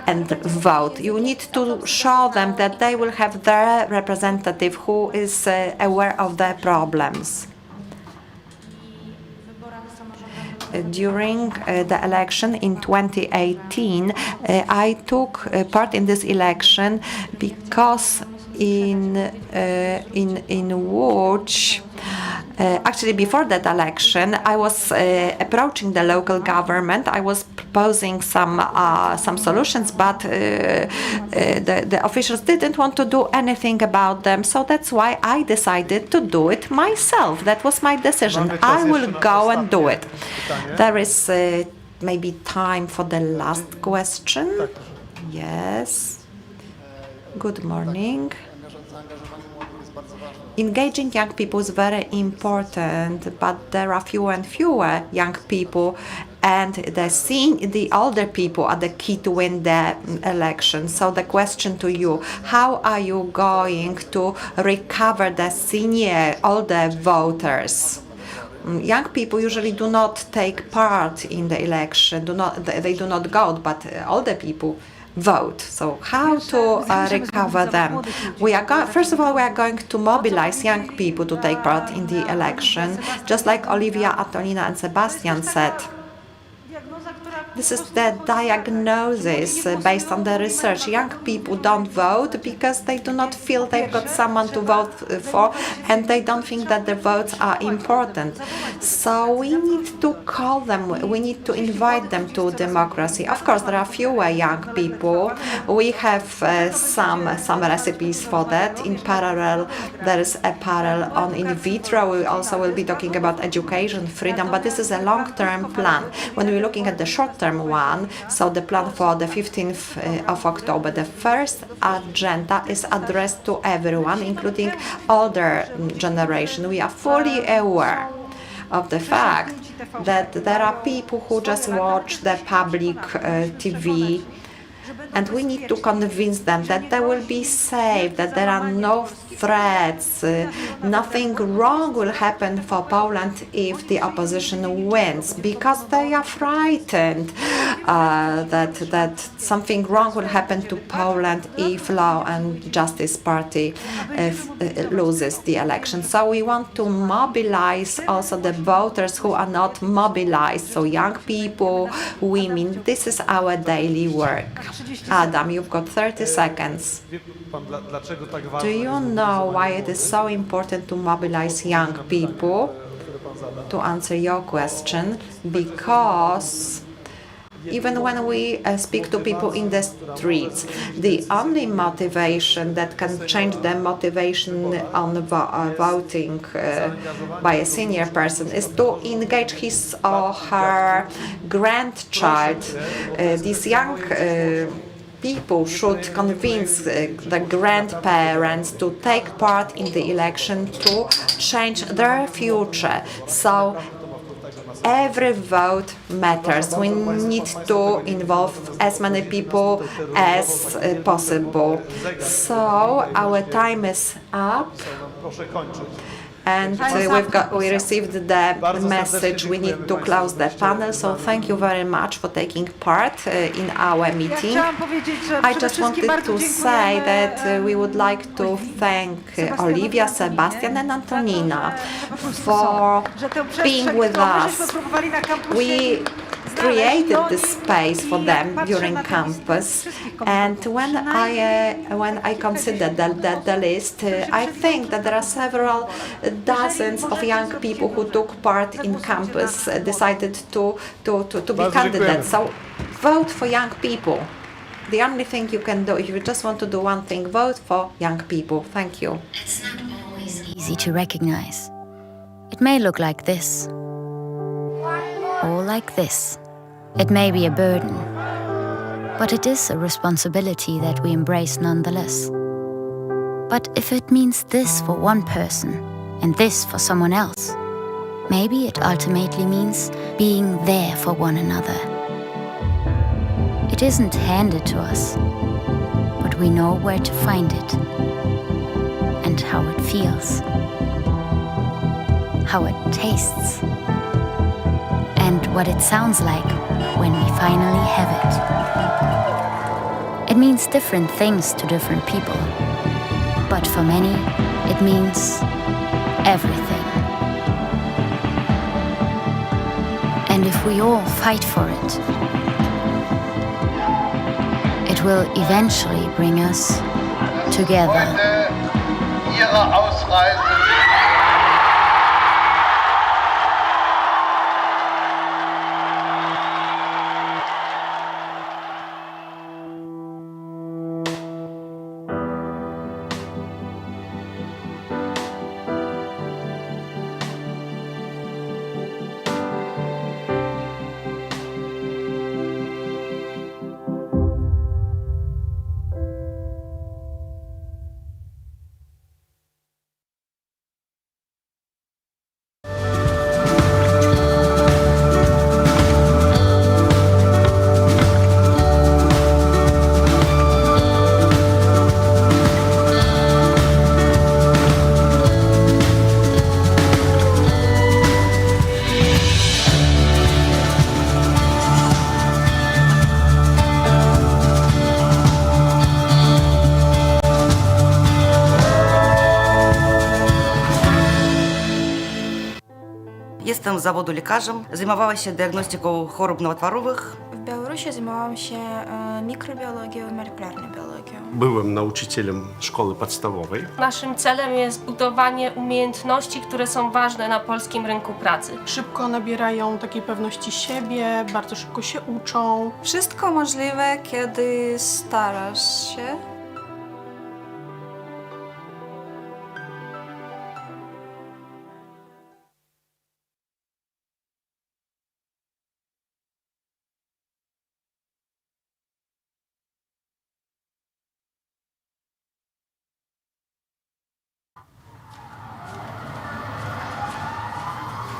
and vote. You need to show them that they will have their representative who is aware of their problems. During the election in 2018, I took part in this election because in which actually before that election I was approaching the local government. I was proposing some solutions, but the officials didn't want to do anything about them. So that's why I decided to do it myself. That was my decision. I will go and do it. There is maybe time for the last question. Yes. Good morning. Engaging young people is very important, but there are fewer and fewer young people, and the older people are the key to win the election. So the question to you, how are you going to recover the older voters? Young people usually do not take part in the election, they do not vote, but older people vote. So how to recover them? First of all, we are going to mobilize young people to take part in the election, just like Olivia, Antonina and Sebastian said. This is the diagnosis based on the research. Young people don't vote because they do not feel they've got someone to vote for, and they don't think that their votes are important. So we need to call them, we need to invite them to democracy. Of course, there are fewer young people. We have some recipes for that. In parallel, there is a panel on in vitro. We also will be talking about education, freedom, but this is a long-term plan. When we're looking at the short-term one, so the plan for the 15th of October, the first agenda is addressed to everyone, including older generation. We are fully aware of the fact that there are people who just watch the public TV, and we need to convince them that they will be safe, that there are no threats, nothing wrong will happen for Poland if the opposition wins, because they are frightened that something wrong will happen to Poland if Law and Justice Party loses the election. So we want to mobilize also the voters who are not mobilized, so young people, women. This is our daily work. Adam, you've got 30 seconds. Do you know why it is so important to mobilize young people? To answer your question, because even when we speak to people in the streets, the only motivation that can change the motivation on voting by a senior person is to engage his or her grandchild. These young people should convince the grandparents to take part in the election to change their future. So every vote matters. We need to involve as many people as possible. So our time is up. Proszę kończyć. And we received the message we need to close the panel, so thank you very much for taking part in our meeting. I just wanted to say that we would like to thank Olivia, Sebastian and Antonina for being with us. We created this space for them during campus, and when I consider the list, I think that there are several dozens of young people who took part in campus decided to be candidates. So vote for young people. The only thing you can do, if you just want to do one thing, vote for young people. Thank you. It's not always easy to recognize. It may look like this, or like this. It may be a burden, but it is a responsibility that we embrace nonetheless. But if it means this for one person and this for someone else, maybe it ultimately means being there for one another. It isn't handed to us, but we know where to find it and how it feels, how it tastes, and what it sounds like when we finally have it. It means different things to different people, but for many, it means everything. And if we all fight for it, it will eventually bring us together. Ihre Ausreise. Jestem z zawodu lekarzem, zajmowała się diagnostyką chorób nowotworowych. W Białorusi zajmowałam się mikrobiologią i molekularną biologią. Byłem nauczycielem szkoły podstawowej. Naszym celem jest budowanie umiejętności, które są ważne na polskim rynku pracy. Szybko nabierają takiej pewności siebie, bardzo szybko się uczą. Wszystko możliwe, kiedy starasz się.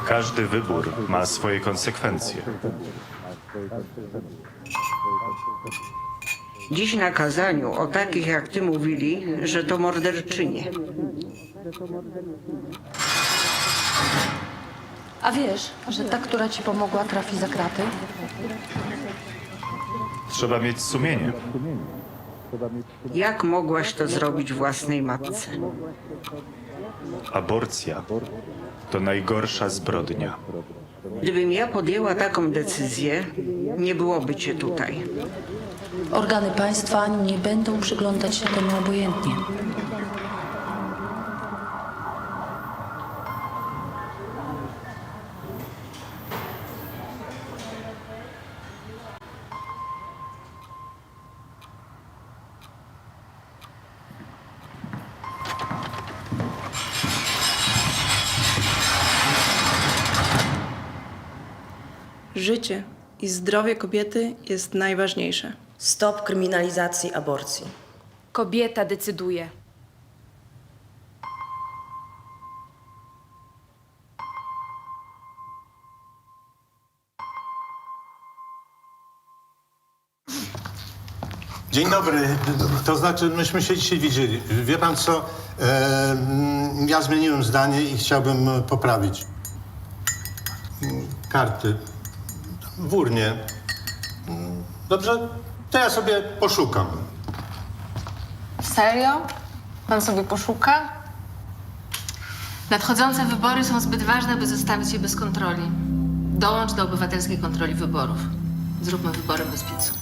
Każdy wybór ma swoje konsekwencje. Dziś na kazaniu o takich jak ty mówili, że to morderczynie. A wiesz, że ta, która ci pomogła, trafi za kraty? Trzeba mieć sumienie. Jak mogłaś to zrobić własnej matce? Aborcja to najgorsza zbrodnia. Gdybym ja podjęła taką decyzję, nie byłoby cię tutaj. Organy państwa nie będą przyglądać się temu obojętnie. Życie i zdrowie kobiety jest najważniejsze. Stop kryminalizacji aborcji. Kobieta decyduje. Dzień dobry. To znaczy, myśmy się dzisiaj widzieli. Wie pan co? Ja zmieniłem zdanie i chciałbym poprawić. Karty. W urnie. Dobrze? To ja sobie poszukam. Serio? Pan sobie poszuka? Nadchodzące wybory są zbyt ważne, by zostawić je bez kontroli. Dołącz do obywatelskiej kontroli wyborów. Zróbmy wybory bez picu.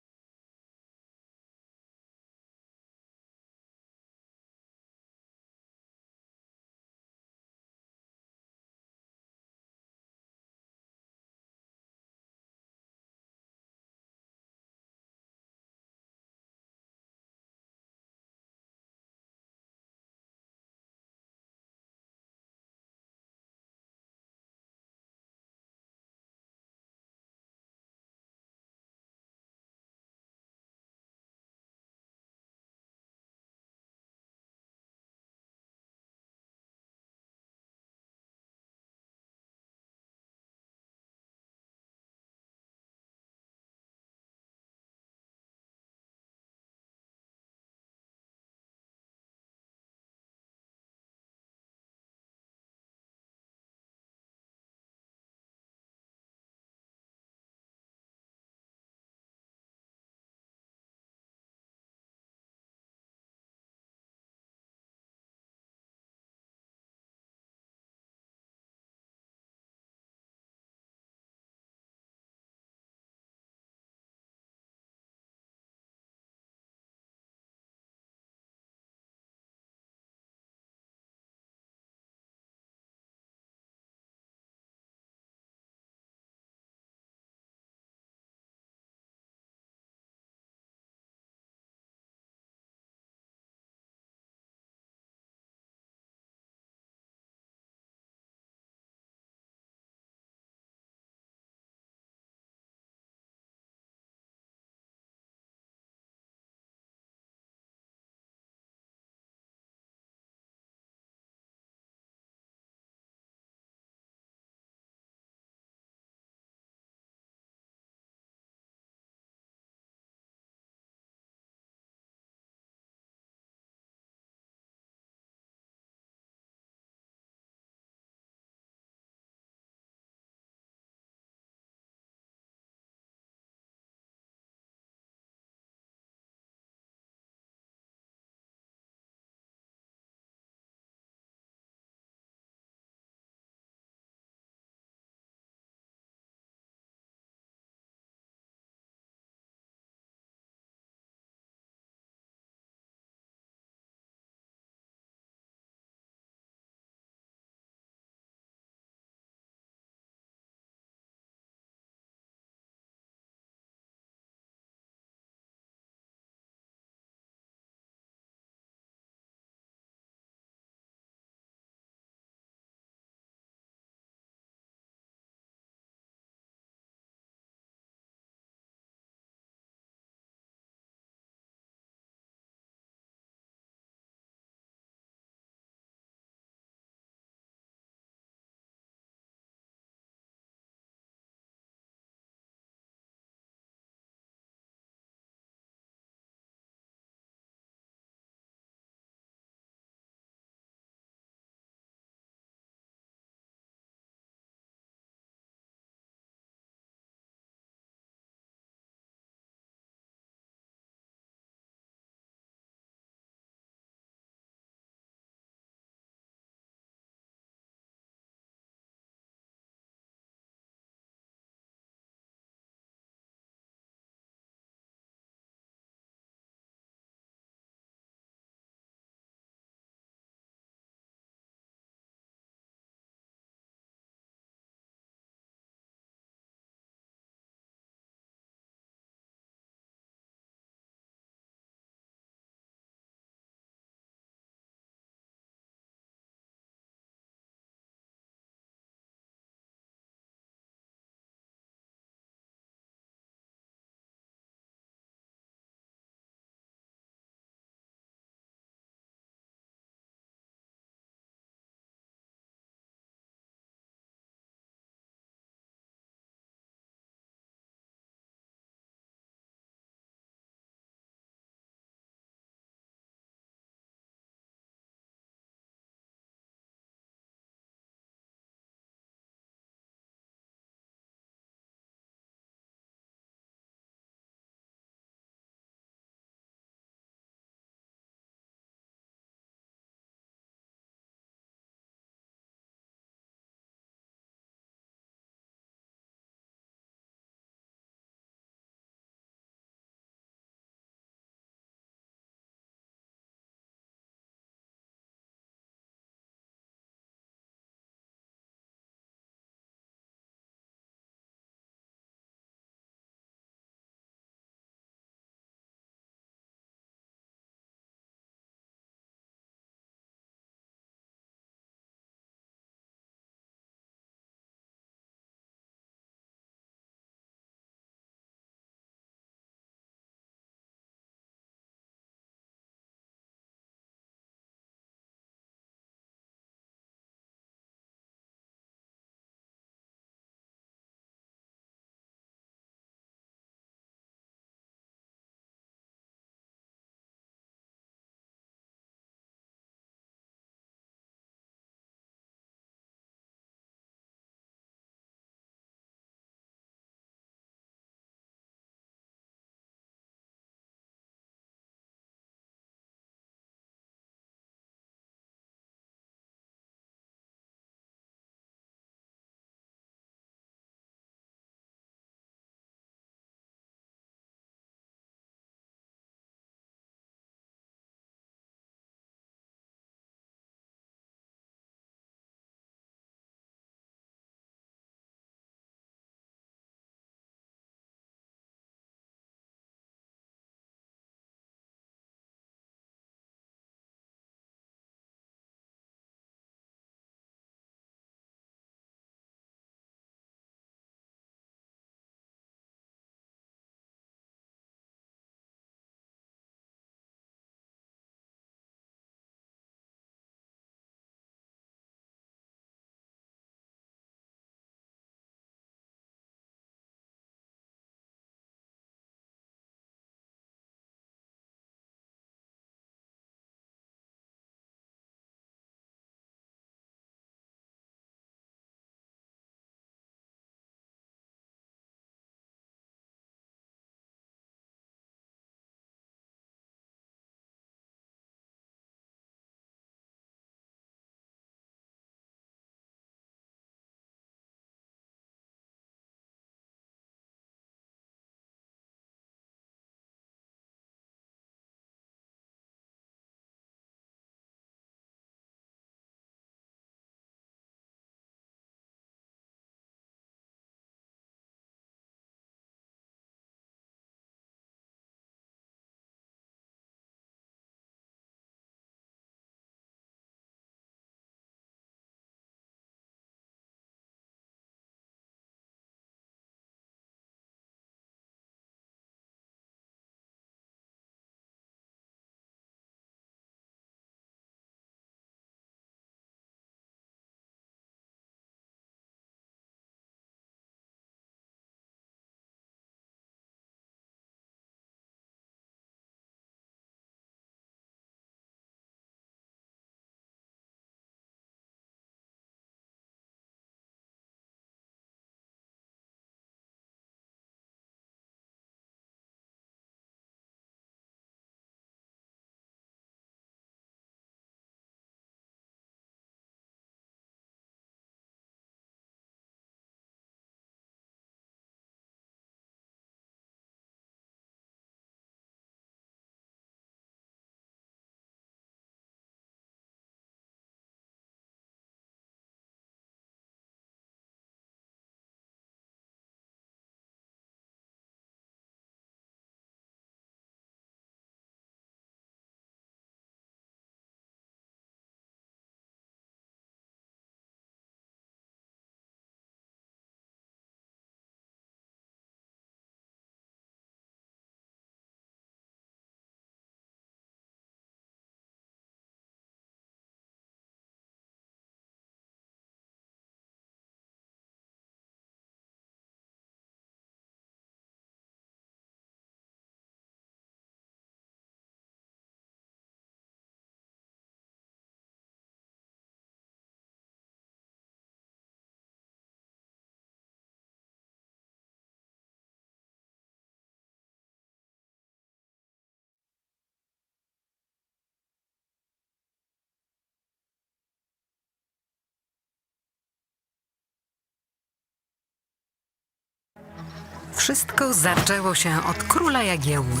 Wszystko zaczęło się od króla Jagiełły.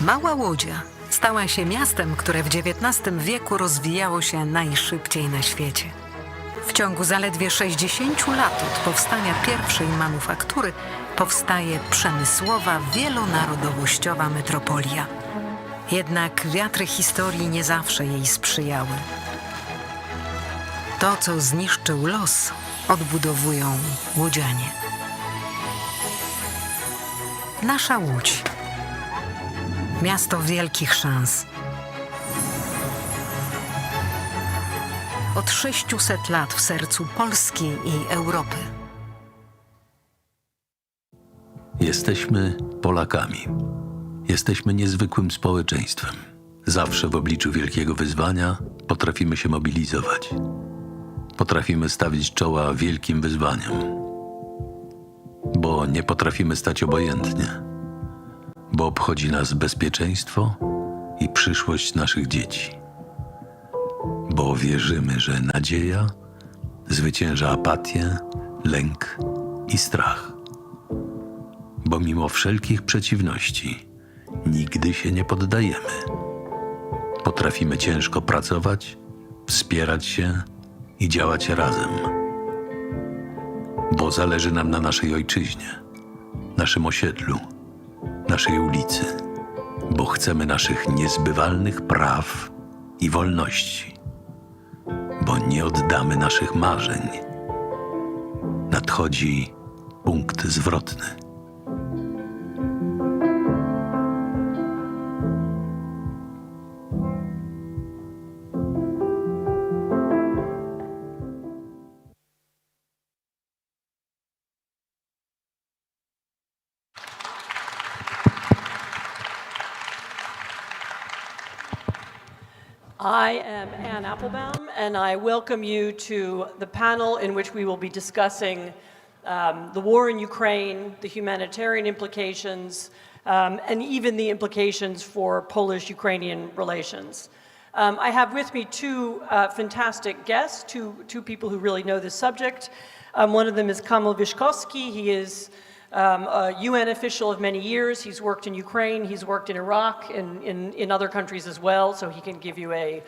Mała Łodzia stała się miastem, które w XIX wieku rozwijało się najszybciej na świecie. W ciągu zaledwie 60 lat od powstania pierwszej manufaktury powstaje przemysłowa, wielonarodowościowa metropolia. Jednak wiatry historii nie zawsze jej sprzyjały. To, co zniszczył los, odbudowują łodzianie. Nasza Łódź. Miasto wielkich szans. Od 600 lat w sercu Polski i Europy. Jesteśmy Polakami. Jesteśmy niezwykłym społeczeństwem. Zawsze w obliczu wielkiego wyzwania potrafimy się mobilizować. Potrafimy stawić czoła wielkim wyzwaniom. Bo nie potrafimy stać obojętnie. Bo obchodzi nas bezpieczeństwo i przyszłość naszych dzieci. Bo wierzymy, że nadzieja zwycięża apatię, lęk i strach. Bo mimo wszelkich przeciwności nigdy się nie poddajemy. Potrafimy ciężko pracować, wspierać się i działać razem. Bo zależy nam na naszej ojczyźnie, naszym osiedlu, naszej ulicy. Bo chcemy naszych niezbywalnych praw i wolności. Bo nie oddamy naszych marzeń. Nadchodzi punkt zwrotny. I am Ann Applebaum, and I welcome you to the panel in which we will be discussing the war in Ukraine, the humanitarian implications, and even the implications for Polish-Ukrainian relations. I have with me two fantastic guests, two people who really know this subject. One of them is Kamil Vyszkowski. He is a UN official of many years. He's worked in Ukraine, he's worked in Iraq, in other countries as well, so he can give you a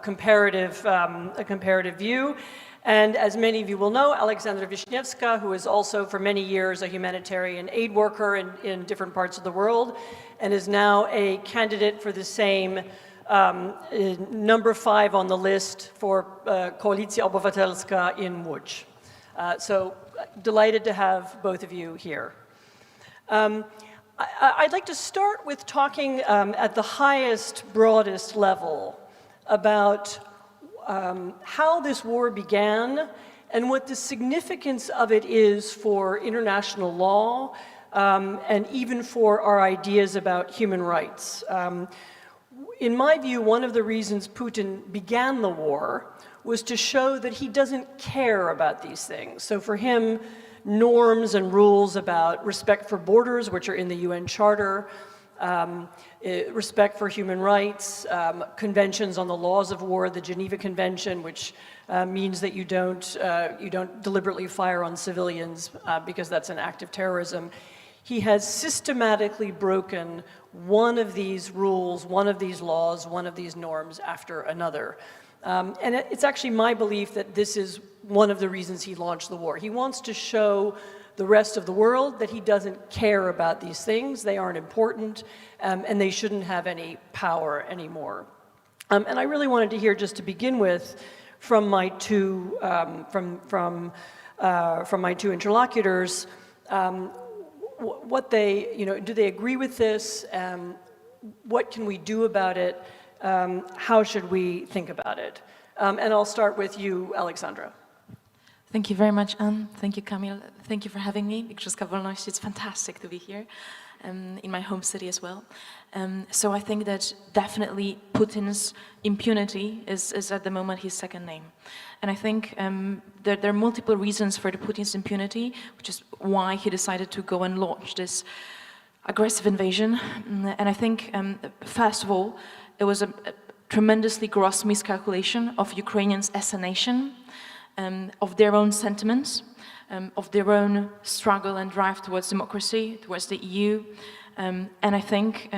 comparative view. And as many of you will know, Alexandra Wisniewska, who is also for many years a humanitarian aid worker in different parts of the world, and is now a candidate for the same number 5 on the list for Koalicja Obywatelska in Łódź. So delighted to have both of you here. I'd like to start with talking at the highest, broadest level about how this war began and what the significance of it is for international law and even for our ideas about human rights. In my view, one of the reasons Putin began the war was to show that he doesn't care about these things. So for him, norms and rules about respect for borders, which are in the UN Charter, respect for human rights, conventions on the laws of war, the Geneva Convention, which means that you don't deliberately fire on civilians because that's an act of terrorism. He has systematically broken one of these rules, one of these laws, one of these norms after another. And it's actually my belief that this is one of the reasons he launched the war. He wants to show the rest of the world that he doesn't care about these things. They aren't important, and they shouldn't have any power anymore. And I really wanted to hear, just to begin with, from my two interlocutors, what they, do they agree with this? What can we do about it? How should we think about it? And I'll start with you, Alexandra. Thank you very much, Anne. Thank you, Kamil. Thank you for having me. Igrzyska Wolności. It's fantastic to be here in my home city as well. So I think that definitely Putin's impunity is at the moment his second name. And I think there are multiple reasons for the Putin's impunity, which is why he decided to go and launch this aggressive invasion. And I think, first of all, it was a tremendously gross miscalculation of Ukrainians as a nation, of their own sentiments. of their own struggle and drive towards democracy, towards the EU. And I think,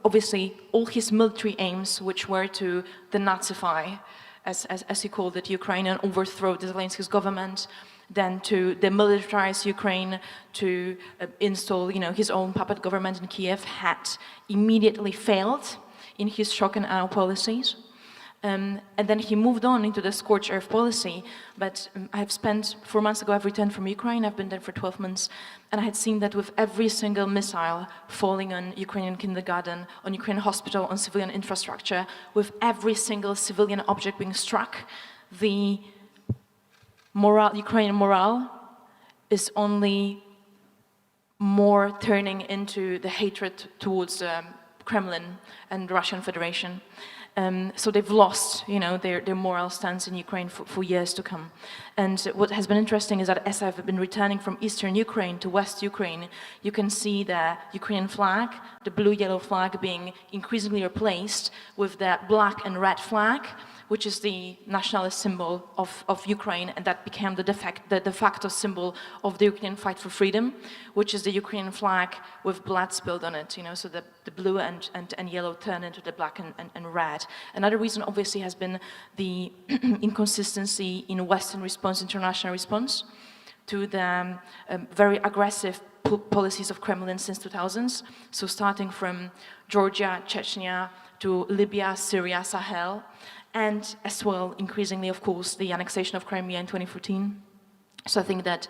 obviously, all his military aims, which were to denazify, as he called it, Ukraine, and overthrow the Zelensky's government, then to demilitarize Ukraine, to install, his own puppet government in Kiev, had immediately failed in his shock and awe policies. And then he moved on into the scorched earth policy. But I have spent 4 months ago, I've returned from Ukraine, I've been there for 12 months, and I had seen that with every single missile falling on Ukrainian kindergarten, on Ukrainian hospital, on civilian infrastructure, with every single civilian object being struck, the Ukrainian morale is only more turning into the hatred towards Kremlin and the Russian Federation. So they've lost, their moral stance in Ukraine for years to come. And what has been interesting is that as I've been returning from eastern Ukraine to west Ukraine, you can see the Ukrainian flag, the blue-yellow flag, being increasingly replaced with the black and red flag, which is the nationalist symbol of Ukraine, and that became the de facto symbol of the Ukrainian fight for freedom, which is the Ukrainian flag with blood spilled on it, so the blue and yellow turn into the black and red. Another reason, obviously, has been the inconsistency in Western response, international response, to the very aggressive policies of Kremlin since 2000s, so starting from Georgia, Chechnya, to Libya, Syria, Sahel, and as well, increasingly, of course, the annexation of Crimea in 2014. So I think that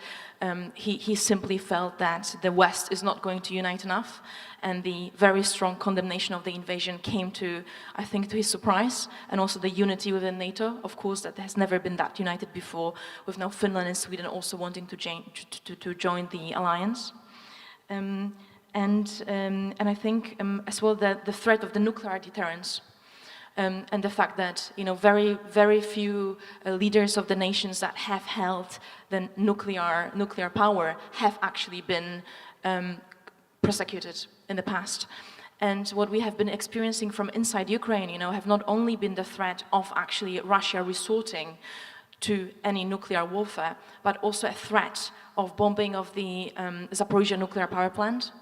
he simply felt that the West is not going to unite enough, and the very strong condemnation of the invasion came to, I think, to his surprise, and also the unity within NATO, of course, that has never been that united before, with now Finland and Sweden also wanting to join the alliance. And I think as well the threat of the nuclear deterrence. And the fact that very, very few leaders of the nations that have held the nuclear power have actually been prosecuted in the past. And what we have been experiencing from inside Ukraine, have not only been the threat of actually Russia resorting to any nuclear warfare, but also a threat of bombing of the Zaporizhzhia nuclear power plant.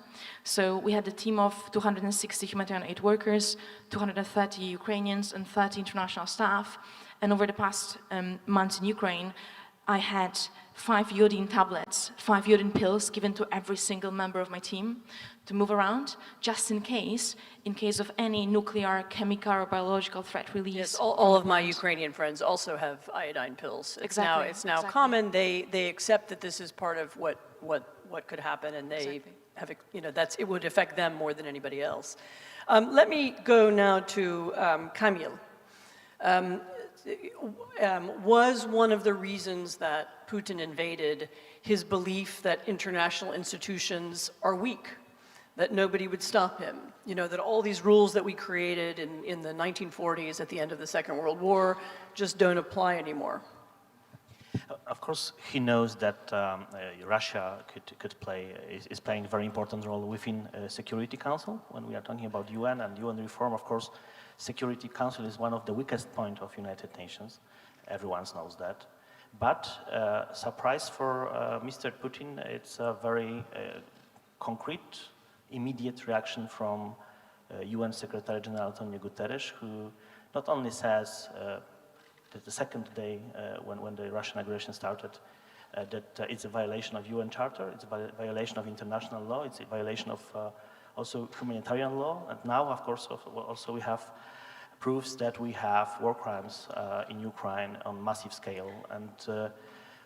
So we had a team of 260 humanitarian aid workers, 230 Ukrainians, and 30 international staff. And over the past months in Ukraine, I had 5 iodine tablets, 5 iodine pills given to every single member of my team to move around, just in case of any nuclear, chemical, or biological threat release. Yes, all of my Ukrainian friends also have iodine pills. It's now common. They accept that this is part of what could happen, and they have, it would affect them more than anybody else. Let me go now to Kamil. Was one of the reasons that Putin invaded his belief that international institutions are weak, that nobody would stop him, that all these rules that we created in the 1940s at the end of the Second World War just don't apply anymore? Of course, he knows that Russia is playing a very important role within Security Council. When we are talking about UN and UN reform, of course, Security Council is one of the weakest points of United Nations. Everyone knows that. But surprise for Mr. Putin, it's a very concrete, immediate reaction from UN Secretary General Antonio Guterres, who not only says the second day when the Russian aggression started, that it's a violation of UN Charter, it's a violation of international law, it's a violation of also humanitarian law, and now, of course, also we have proofs that we have war crimes in Ukraine on massive scale, and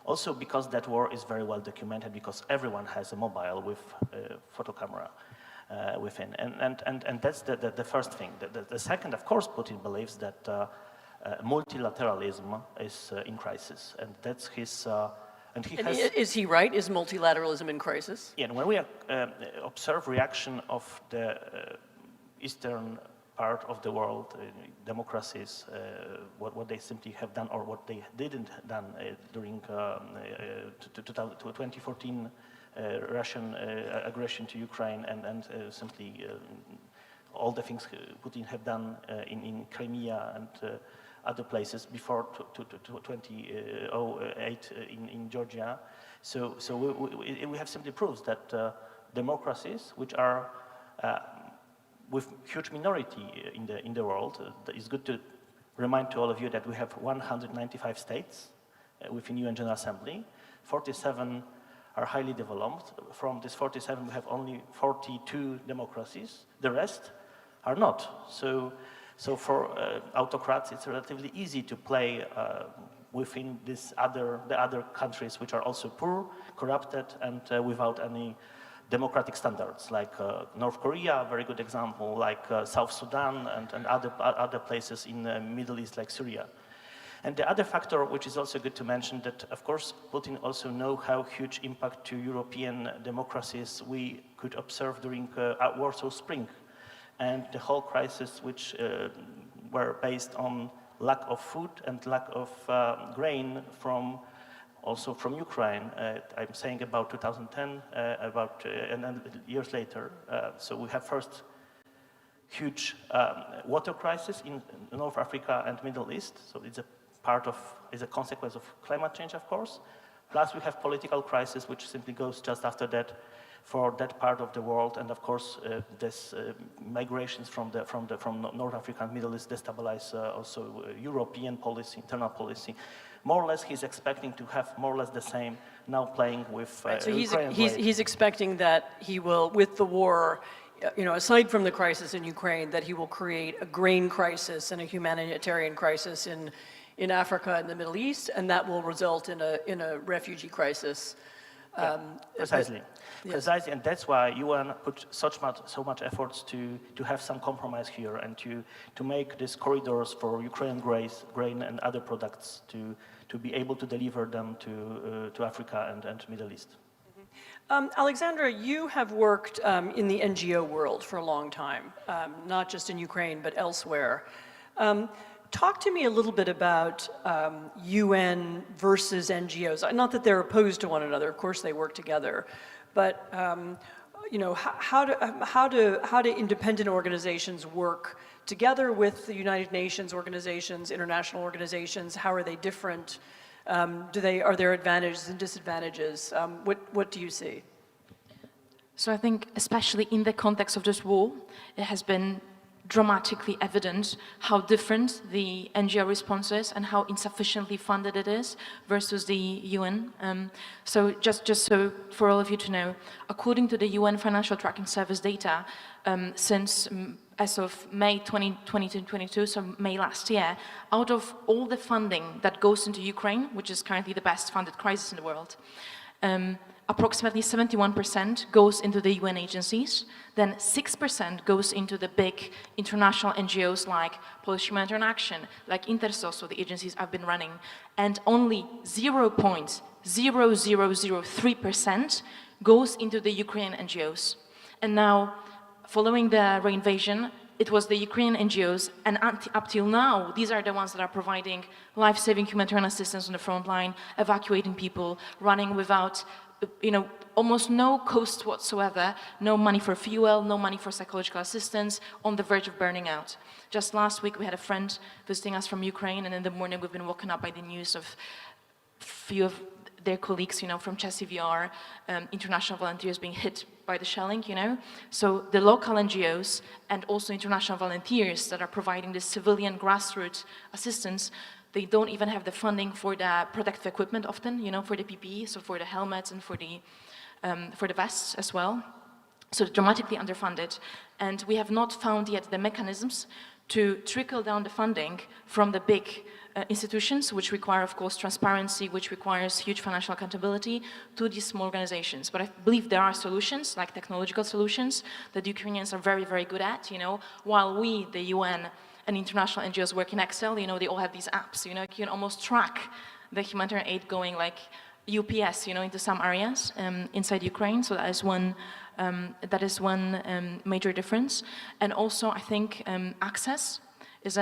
also because that war is very well documented, because everyone has a mobile with a photo camera within, and that's the first thing. The second, of course, Putin believes that multilateralism is in crisis, and that's his. Is he right? Is multilateralism in crisis? Yeah, and when we observe reaction of the eastern part of the world, democracies, what they simply have done or what they didn't done during 2014 Russian aggression to Ukraine, and simply all the things Putin have done in Crimea and other places before 2008 in Georgia. So we have simply proves that democracies, which are with huge minority in the world, it's good to remind to all of you that we have 195 states within UN General Assembly. 47 are highly developed. From these 47, we have only 42 democracies. The rest are not. So for autocrats, it's relatively easy to play within the other countries which are also poor, corrupted, and without any democratic standards, like North Korea, a very good example, like South Sudan and other places in the Middle East, like Syria. And the other factor, which is also good to mention, that of course Putin also knows how huge impact to European democracies we could observe during Warsaw Spring, and the whole crisis which were based on lack of food and lack of grain also from Ukraine. I'm saying about 2010, and then years later. So we have first huge water crisis in North Africa and Middle East. So it's a consequence of climate change, of course. Plus we have political crisis, which simply goes just after that for that part of the world. And of course, this migrations from North Africa and Middle East destabilize also European policy, internal policy. More or less, he's expecting to have more or less the same now playing with right, so Ukraine. He's expecting that he will, with the war, aside from the crisis in Ukraine, that he will create a grain crisis and a humanitarian crisis in Africa and the Middle East, and that will result in a refugee crisis. Precisely. Yes. Precisely, and that's why UN put so much efforts to have some compromise here and to make these corridors for Ukrainian grain and other products to be able to deliver them to Africa and Middle East. Alexandra, you have worked in the NGO world for a long time, not just in Ukraine, but elsewhere. Talk to me a little bit about UN versus NGOs. Not that they're opposed to one another, of course they work together, but how do independent organizations work together with the United Nations organizations, international organizations? How are they different? Are there advantages and disadvantages? What do you see? So I think, especially in the context of this war, it has been dramatically evident how different the NGO response is and how insufficiently funded it is versus the UN. So just so for all of you to know, according to the UN Financial Tracking Service data, since as of May 2022, so May last year, out of all the funding that goes into Ukraine, which is currently the best funded crisis in the world, approximately 71% goes into the UN agencies, then 6% goes into the big international NGOs like Polish Humanitarian Action, like Intersos, so the agencies I've been running, and only 0.0003% goes into the Ukrainian NGOs. And now, following the invasion, it was the Ukrainian NGOs, and up till now, these are the ones that are providing life-saving humanitarian assistance on the front line, evacuating people, running without almost no cost whatsoever, no money for fuel, no money for psychological assistance, on the verge of burning out. Just last week, we had a friend visiting us from Ukraine, and in the morning, we've been woken up by the news of a few of their colleagues, from CVR, international volunteers being hit by the shelling, So the local NGOs and also international volunteers that are providing this civilian grassroots assistance, they don't even have the funding for the protective equipment often, for the PPE, so for the helmets and for the vests as well. So they're dramatically underfunded. And we have not found yet the mechanisms to trickle down the funding from the big institutions, which require, of course, transparency, which requires huge financial accountability, to these small organizations. But I believe there are solutions, like technological solutions, that Ukrainians are very, very good at, while we, the UN, and international NGOs work in Excel, they all have these apps, you can almost track the humanitarian aid going like UPS, into some areas inside Ukraine. So that is one major difference. And also, I think access is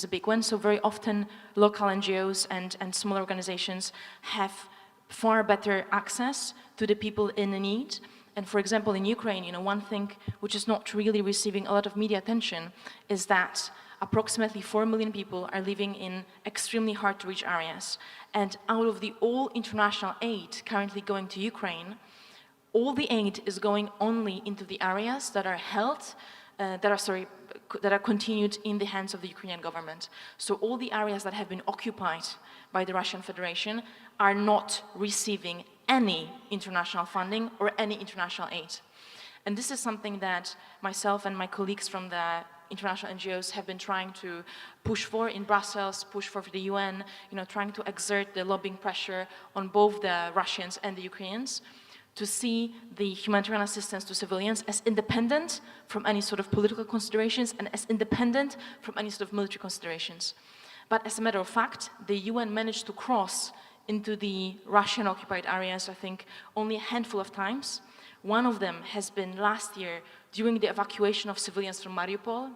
a big one. So very often, local NGOs and small organizations have far better access to the people in need. And for example, in Ukraine, one thing which is not really receiving a lot of media attention is that approximately 4 million people are living in extremely hard-to-reach areas. And out of the all international aid currently going to Ukraine, all the aid is going only into the areas that are held, that are continued in the hands of the Ukrainian government. So all the areas that have been occupied by the Russian Federation are not receiving any international funding or any international aid. And this is something that myself and my colleagues from the international NGOs have been trying to push for in Brussels, push for the UN, trying to exert the lobbying pressure on both the Russians and the Ukrainians to see the humanitarian assistance to civilians as independent from any sort of political considerations and as independent from any sort of military considerations. But as a matter of fact, the UN managed to cross into the Russian-occupied areas, I think, only a handful of times. One of them has been last year during the evacuation of civilians from Mariupol.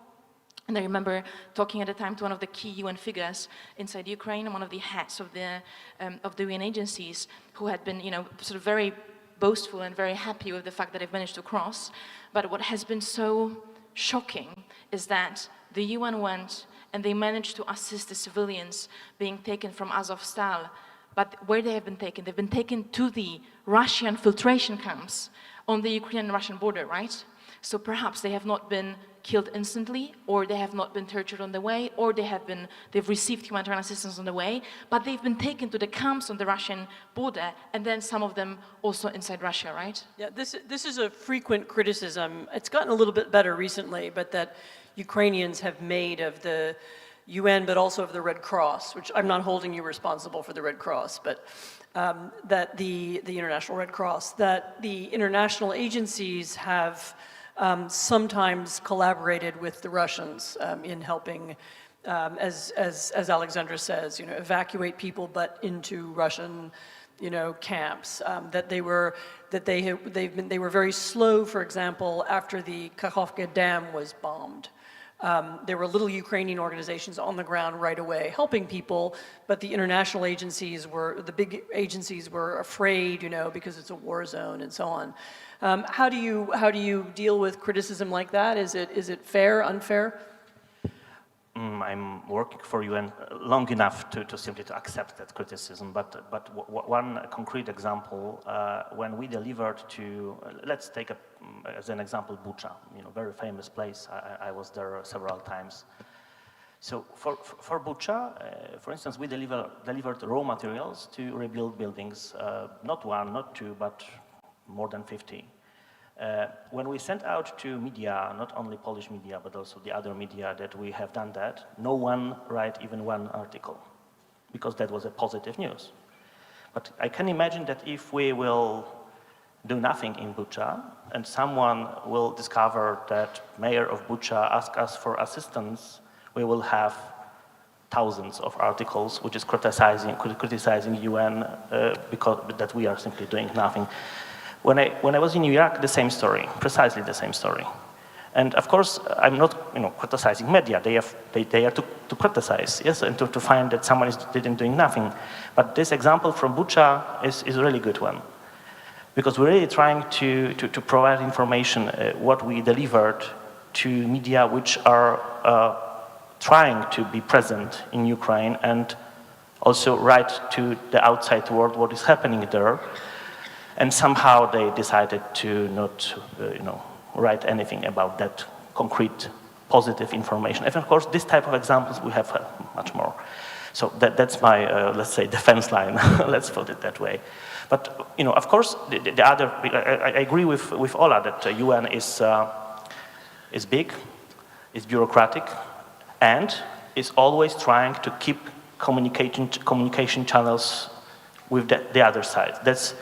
And I remember talking at the time to one of the key UN figures inside Ukraine, one of the heads of the UN agencies, who had been, sort of very boastful and very happy with the fact that they've managed to cross. But what has been so shocking is that the UN went and they managed to assist the civilians being taken from Azovstal. But where they have been taken? They've been taken to the Russian filtration camps on the Ukrainian-Russian border, right? So perhaps they have not been killed instantly, or they have not been tortured on the way, or they've received humanitarian assistance on the way, but they've been taken to the camps on the Russian border, and then some of them also inside Russia, right? Yeah, this is a frequent criticism. It's gotten a little bit better recently, but that Ukrainians have made of the UN, but also of the Red Cross, which I'm not holding you responsible for the Red Cross, but that the International Red Cross, that the international agencies have sometimes collaborated with the Russians in helping, as Alexandra says, evacuate people, but into Russian, camps. That they were very slow, for example, after the Kakhovka Dam was bombed. There were little Ukrainian organizations on the ground right away helping people, but the international agencies the big agencies were afraid, because it's a war zone and so on. How do you deal with criticism like that? Is it fair, unfair? I'm working for UN long enough to simply accept that criticism, but one concrete example, when we delivered to, let's take as an example Bucha, very famous place. I was there several times. So for Bucha, for instance, we delivered raw materials to rebuild buildings, not one, not two, but more than 50. When we sent out to media, not only Polish media, but also the other media that we have done that, no one write even one article, because that was a positive news. But I can imagine that if we will do nothing in Bucha, and someone will discover that mayor of Bucha asked us for assistance, we will have thousands of articles which is criticizing UN because that we are simply doing nothing. When I was in Iraq, the same story, precisely the same story. And of course, I'm not criticizing media. They are to criticize, yes, and to find that someone is doing nothing. But this example from Bucha is a really good one, because we're really trying to provide information, what we delivered to media which are trying to be present in Ukraine and also write to the outside world what is happening there. And somehow they decided to not, write anything about that concrete, positive information. And of course, this type of examples we have much more. So that's my, let's say, defense line. Let's put it that way. But of course, the other, I agree with Ola that UN is big, is bureaucratic, and is always trying to keep communication channels with the other side. That's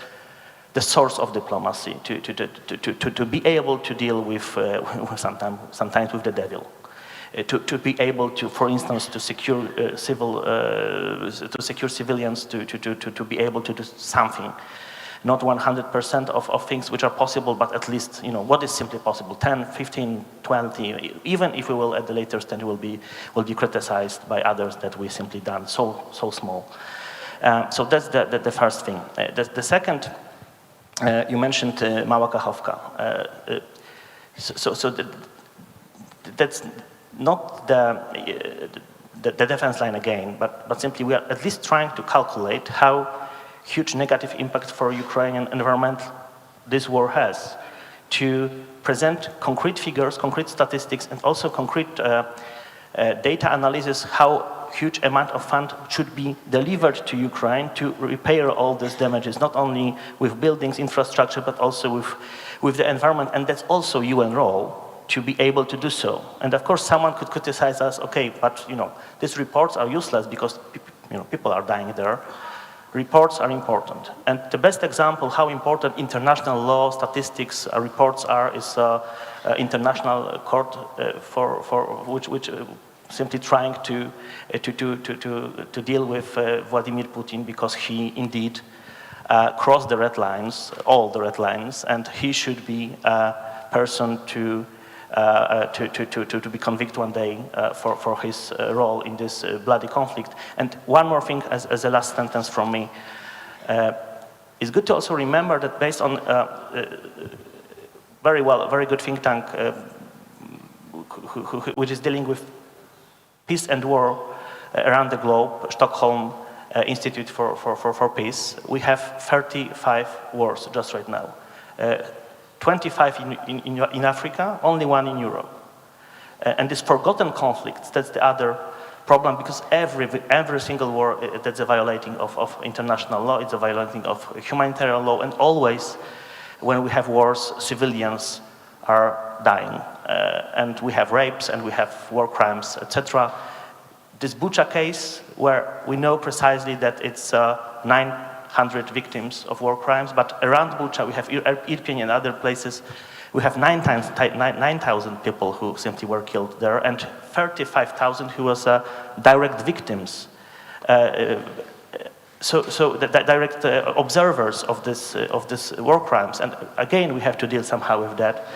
the source of diplomacy, to be able to deal with sometimes with the devil, to be able to, for instance, to secure civilians, to be able to do something, not 100% of things which are possible, but at least what is simply possible, 10, 15, 20, even if we will at the later stage will be criticized by others that we simply done so small. So that's the first thing. The second. You mentioned Mała Kachowka. So that's not the defense line again, but simply we are at least trying to calculate how huge negative impact for Ukrainian environment this war has, to present concrete figures, concrete statistics, and also concrete data analysis, how huge amount of fund should be delivered to Ukraine to repair all these damages, not only with buildings, infrastructure, but also with the environment. And that's also UN role, to be able to do so. And of course, someone could criticize us, okay, but these reports are useless because people are dying there. Reports are important. And the best example how important international law, statistics, reports are is international court which simply trying to deal with Vladimir Putin, because he indeed crossed the red lines, all the red lines, and he should be a person to be convicted one day for his role in this bloody conflict. And one more thing as a last sentence from me. It's good to also remember that based on very good think tank which is dealing with peace and war around the globe, Stockholm Institute for Peace, we have 35 wars just right now. 25 in Africa, only one in Europe. And these forgotten conflicts, that's the other problem, because every single war, that's a violating of international law, it's a violating of humanitarian law, and always when we have wars, civilians are dying. And we have rapes, and we have war crimes, etc. This Bucha case, where we know precisely that it's 900 victims of war crimes, but around Bucha, we have Irpin and other places, we have 9,000 people who simply were killed there, and 35,000 who was direct victims. So the direct observers of this war crimes, and again, we have to deal somehow with that.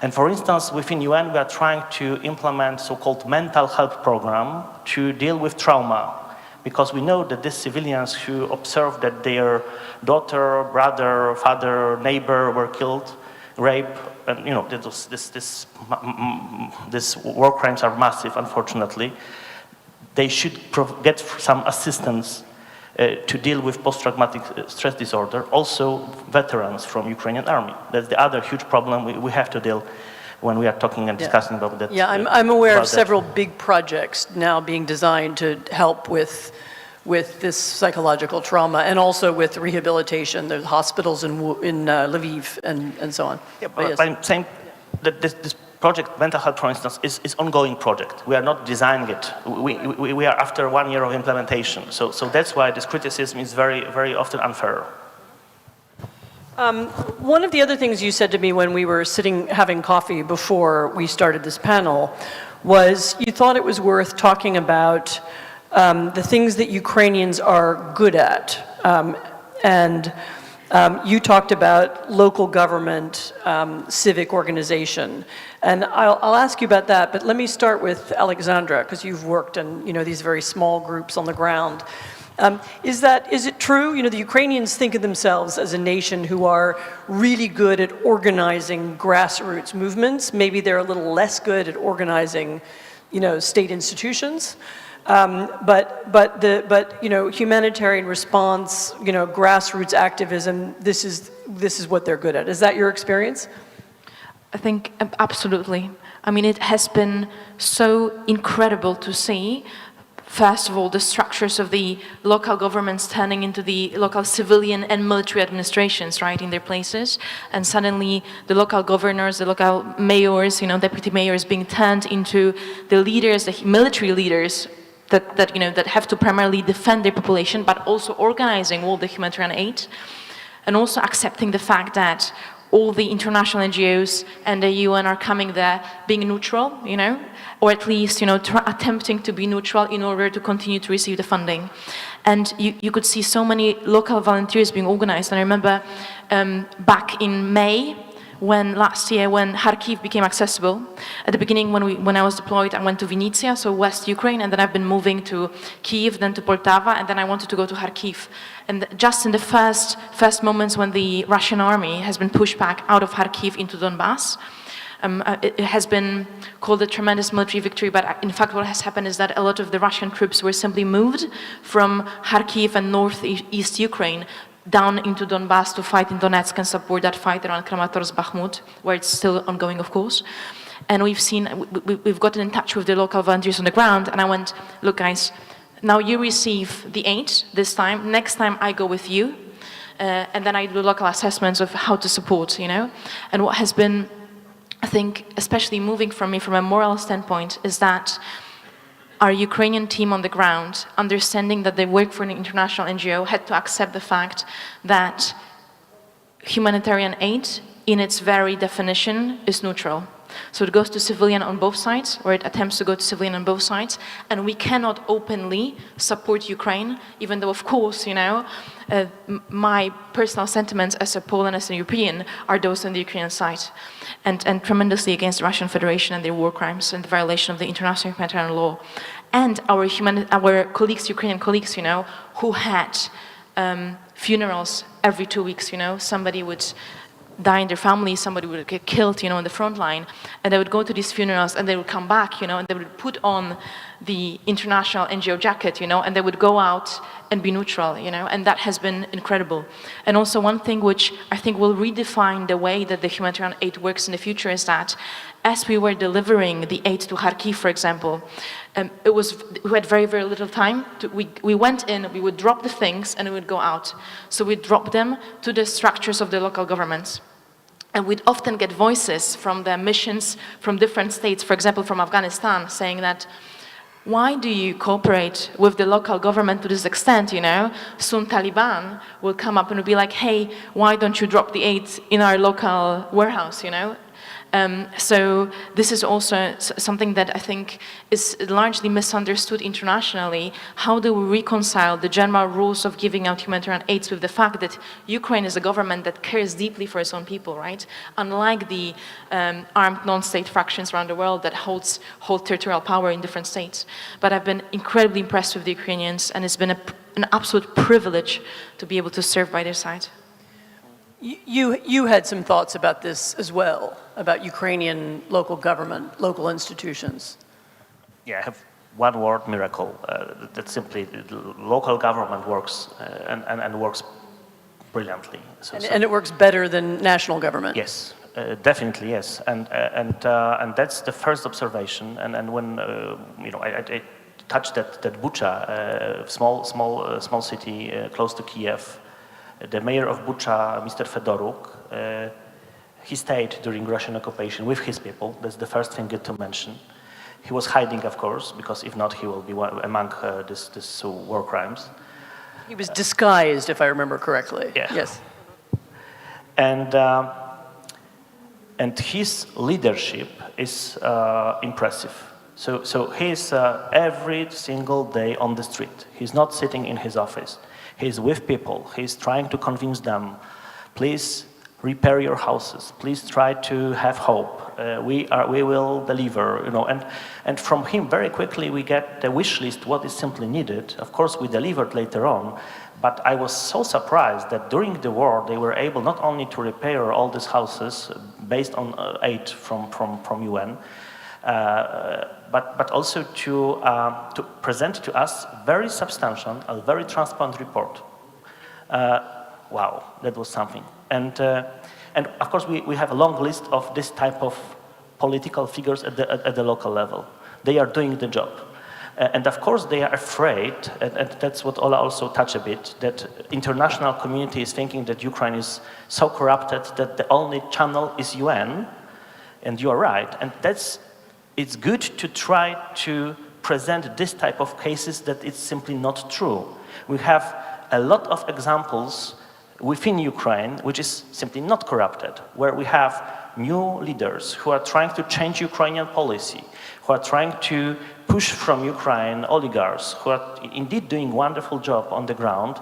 And for instance, within UN, we are trying to implement so-called mental health program to deal with trauma, because we know that these civilians who observe that their daughter, brother, father, neighbor were killed, raped, and these war crimes are massive, unfortunately. They should get some assistance to deal with post-traumatic stress disorder. Also, veterans from Ukrainian army. That's the other huge problem we have to deal when we are talking and discussing about that. Yeah, I'm aware of several big projects now being designed to help with this psychological trauma, and also with rehabilitation. There's hospitals in Lviv and so on. Yeah, but I'm saying that this project, mental health, for instance, is ongoing project. We are not designing it. We are after 1 year of implementation. So that's why this criticism is very often unfair. One of the other things you said to me when we were sitting having coffee before we started this panel was you thought it was worth talking about the things that Ukrainians are good at. You talked about local government, civic organization. And I'll ask you about that, but let me start with Alexandra, because you've worked in these very small groups on the ground. Is it true? The Ukrainians think of themselves as a nation who are really good at organizing grassroots movements. Maybe they're a little less good at organizing, state institutions. But humanitarian response, grassroots activism, this is what they're good at. Is that your experience? I think absolutely. I mean, it has been so incredible to see, first of all, the structures of the local governments turning into the local civilian and military administrations, right, in their places. And suddenly the local governors, the local mayors, deputy mayors being turned into the leaders, the military leaders that have to primarily defend their population, but also organizing all the humanitarian aid, and also accepting the fact that all the international NGOs and the UN are coming there being neutral, or at least, attempting to be neutral in order to continue to receive the funding. And you could see so many local volunteers being organized. And I remember back in May, last year, when Kharkiv became accessible. At the beginning, when I was deployed, I went to Vinnytsia, so West Ukraine, and then I've been moving to Kyiv, then to Poltava, and then I wanted to go to Kharkiv. And just in the first moments when the Russian army has been pushed back out of Kharkiv into Donbass, It has been called a tremendous military victory, but in fact what has happened is that a lot of the Russian troops were simply moved from Kharkiv and northeast Ukraine down into Donbass to fight in Donetsk and support that fight around Kramatorsk, Bakhmut, where it's still ongoing, of course. And we've gotten in touch with the local volunteers on the ground, and I went, look guys, now you receive the aid this time, next time I go with you, and then I do local assessments of how to support, you know. And what has been, I think, especially moving from me from a moral standpoint, is that our Ukrainian team on the ground, understanding that they work for an international NGO, had to accept the fact that humanitarian aid, in its very definition, is neutral. So it goes to civilian on both sides, or it attempts to go to civilian on both sides, and we cannot openly support Ukraine, even though, of course, you know, my personal sentiments as a Pole and as a European are those on the Ukrainian side, and tremendously against the Russian Federation and their war crimes and the violation of the international humanitarian law. And our colleagues, Ukrainian colleagues, you know, who had funerals every 2 weeks, you know, somebody would die in their family, somebody would get killed, you know, on the front line, and they would go to these funerals and they would come back, you know, and they would put on the international NGO jacket, you know, and they would go out and be neutral, you know, and that has been incredible. And also one thing which I think will redefine the way that the humanitarian aid works in the future is that as we were delivering the aid to Kharkiv, for example, we had very, very little time. We went in, we would drop the things, and we would go out. So we'd drop them to the structures of the local governments. And we'd often get voices from the missions from different states, for example, from Afghanistan, saying that, why do you cooperate with the local government to this extent, you know? Soon Taliban will come up and will be like, hey, why don't you drop the aid in our local warehouse, you know? So this is also something that I think is largely misunderstood internationally. How do we reconcile the general rules of giving out humanitarian aid with the fact that Ukraine is a government that cares deeply for its own people, right? Unlike the armed non-state fractions around the world that hold territorial power in different states. But I've been incredibly impressed with the Ukrainians, and it's been an absolute privilege to be able to serve by their side. You had some thoughts about this as well, about Ukrainian local government, local institutions. Yeah, I have one word, miracle. That simply, the local government works and works brilliantly. And it works better than national government? Yes, definitely yes. And that's the first observation. And when, you know, I touched that Bucha, small city close to Kiev, the mayor of Bucha, Mr. Fedoruk, he stayed during Russian occupation with his people. That's the first thing to mention. He was hiding, of course, because if not, he will be among these war crimes. He was disguised, if I remember correctly. Yeah. Yes. And his leadership is impressive. So he's every single day on the street. He's not sitting in his office. He's with people. He's trying to convince them, please repair your houses. Please try to have hope. We will deliver, you know. And from him, very quickly, we get the wish list, what is simply needed. Of course, we delivered later on. But I was so surprised that during the war, they were able not only to repair all these houses based on aid from UN, but also to present to us very substantial, a very transparent report. Wow, that was something. And of course, we have a long list of this type of political figures at the local level. They are doing the job. And of course, they are afraid, and that's what Ola also touched a bit, that international community is thinking that Ukraine is so corrupted that the only channel is UN, and you are right. And it's good to try to present this type of cases that it's simply not true. We have a lot of examples within Ukraine, which is simply not corrupted, where we have new leaders who are trying to change Ukrainian policy, who are trying to push from Ukraine oligarchs, who are indeed doing a wonderful job on the ground.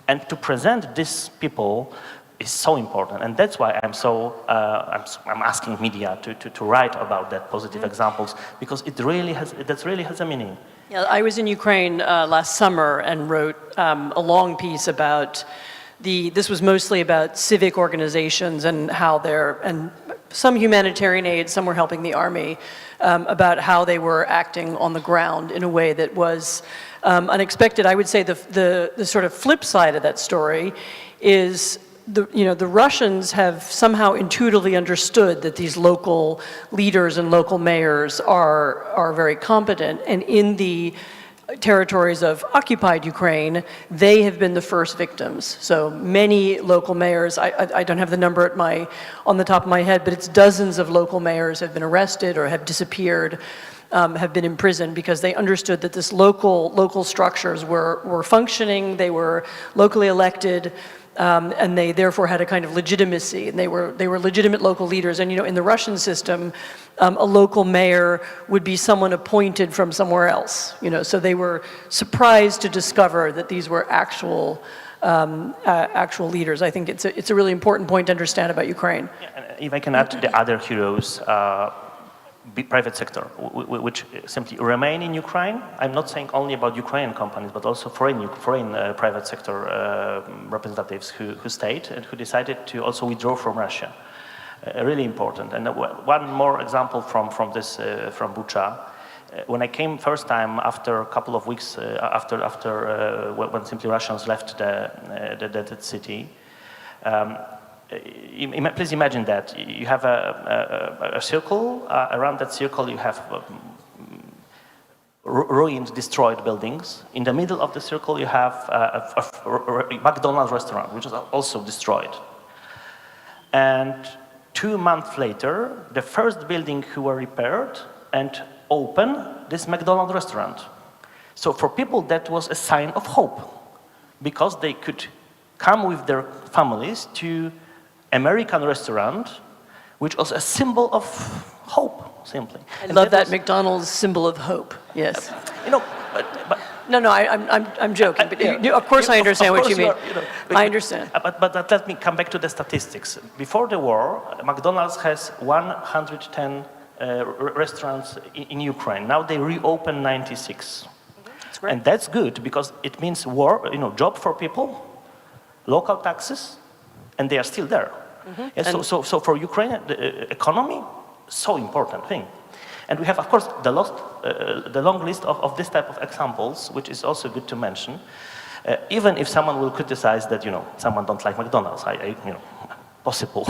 And to present these people is so important, and that's why I'm asking media to write about that positive examples, because that really has a meaning. Yeah, I was in Ukraine last summer and wrote a long piece about this was mostly about civic organizations and how and some humanitarian aid, some were helping the army, about how they were acting on the ground in a way that was unexpected. I would say the sort of flip side of that story is the Russians have somehow intuitively understood that these local leaders and local mayors are very competent, and in the territories of occupied Ukraine, they have been the first victims. So many local mayors, I don't have the number on the top of my head, but it's dozens of local mayors have been arrested or have disappeared, have been imprisoned because they understood that this local structures were functioning, they were locally elected, and they therefore had a kind of legitimacy, and they were legitimate local leaders. And in the Russian system, a local mayor would be someone appointed from somewhere else. So they were surprised to discover that these were actual leaders. I think it's a really important point to understand about Ukraine. Yeah, and if I can add to the other heroes, private sector, which simply remain in Ukraine. I'm not saying only about Ukrainian companies, but also foreign private sector representatives who stayed and who decided to also withdraw from Russia. Really important. And one more example from Bucha. When I came first time after a couple of weeks when simply Russians left the city. Please imagine that you have a circle. Around that circle, you have ruined, destroyed buildings. In the middle of the circle, you have a McDonald's restaurant, which is also destroyed. And 2 months later, the first building who were repaired and open this McDonald's restaurant. So for people, that was a sign of hope, because they could come with their families to American restaurant, which was a symbol of hope, simply. I love that McDonald's symbol of hope. Yes. But no, I'm joking. But of course, I understand what you mean. I understand. But let me come back to the statistics. Before the war, McDonald's has 110 restaurants in Ukraine. Now they reopen 96. That's great. And that's good because it means job for people, local taxes, and they are still there. Mm-hmm. Yeah, so for Ukraine, the economy, so important thing. And we have, of course, the long list of this type of examples, which is also good to mention. Even if someone will criticize that, someone don't like McDonald's, possible.